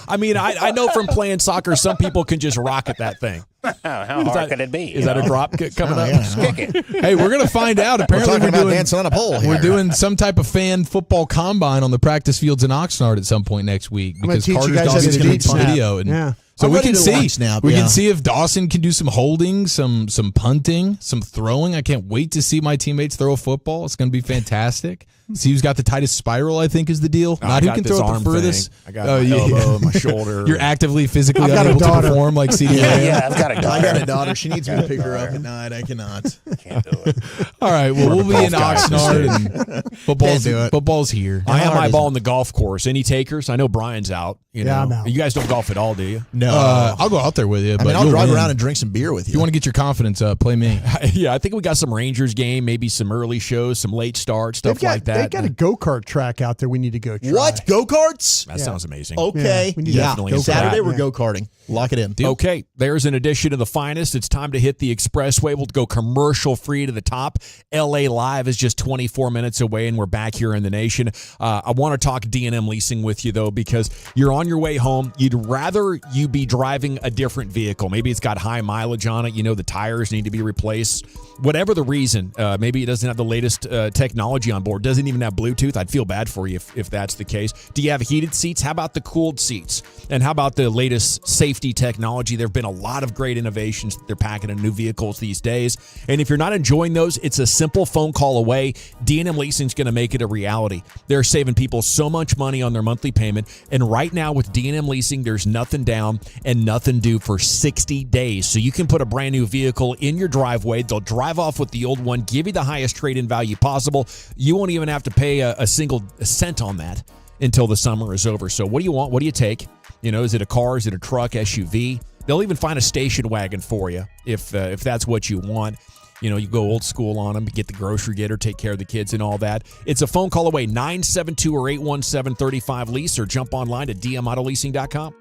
I mean, I know from playing soccer, some people can just rocket that thing. How hard could it be? Is that a drop coming up? Just kick it. Hey, we're gonna find out. Apparently, We're talking about dancing on a pole here. We're doing some type of fan football combine on the practice fields in Oxnard at some point next week I'm gonna because teach you Carter's guys how Dawson's to going to deep be snap. video, and Yeah. so I'm we ready can to see. launch snap, We yeah. can see if Dawson can do some holding, some punting, some throwing. I can't wait to see my teammates throw a football. It's going to be fantastic. See who's got the tightest spiral, I think, is the deal. I Not who got can this throw it arm the furthest. thing. I got my elbow, my shoulder. You're actively, physically I've got a unable to daughter. perform like CD Lamb. Yeah, I've got a daughter. I got a daughter. She needs me to pick her up at night. I cannot. Can't do it. All right, well, we'll be in golf guy. Oxnard, and football's here. I am hard is eyeballing the golf course. Any takers? I know Brian's out. Yeah, I'm out. You guys don't golf at all, do you? No. I'll go out there with you. I But mean, I'll you'll drive win. around and drink some beer with If you. you want to get your confidence up, play me. Yeah, I think we got some Rangers game, maybe some early shows, some late starts, stuff They've got, like that. that. They got a go-kart track out there we need to go try. What? Go-karts? That sounds amazing. Okay. we need Yeah. to Saturday go-kart. we're go-karting. Lock it in. Okay, there's an edition of the finest. It's time to hit the expressway. We'll go commercial free to the top. LA Live is just 24 minutes away, and we're back here in the nation. I want to talk D&M leasing with you, though, because you're on your way home. You'd rather you be driving a different vehicle. Maybe it's got high mileage on it. You know, the tires need to be replaced. Whatever the reason, maybe it doesn't have the latest technology on board, doesn't even have Bluetooth. I'd feel bad for you if that's the case. Do you have heated seats? How about the cooled seats? And how about the latest safety technology? There have been a lot of great innovations that they're packing in new vehicles these days. And if you're not enjoying those, it's a simple phone call away. D&M Leasing is going to make it a reality. They're saving people so much money on their monthly payment. And right now with D&M Leasing, there's nothing down and nothing due for 60 days. So you can put a brand new vehicle in your driveway. They'll drive off with the old one, give you the highest trade-in value possible. You won't even have to pay a single cent on that until the summer is over. So what do you want? What do you take? You know, is it a car? Is it a truck, SUV? They'll even find a station wagon for you if that's what you want. You know, you go old school on them, get the grocery getter, take care of the kids and all that. It's a phone call away, 972 or 817-35-LEASE, or jump online to dmautoleasing.com.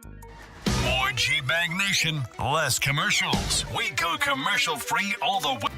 More G-Bag Nation, less commercials. We go commercial free all the way.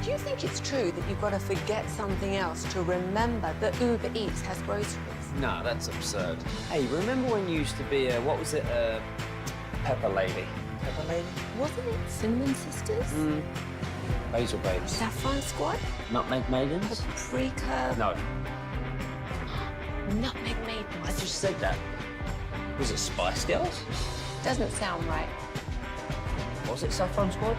Do you think it's true that you've got to forget something else to remember that Uber Eats has groceries? No, that's absurd. Hey, remember when you used to be a, what was it, Pepper Lady? Pepper Lady? Wasn't it Cinnamon Sisters? Basil Babes. Saffron Squad? Nutmeg Maidens? Paprika? No. Nutmeg Maidens. I just said that. Was it Spice Girls? Doesn't sound right. Was it Saffron Squad?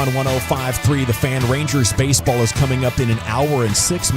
on 105.3 The Fan. Rangers baseball is coming up in an hour and 6 minutes.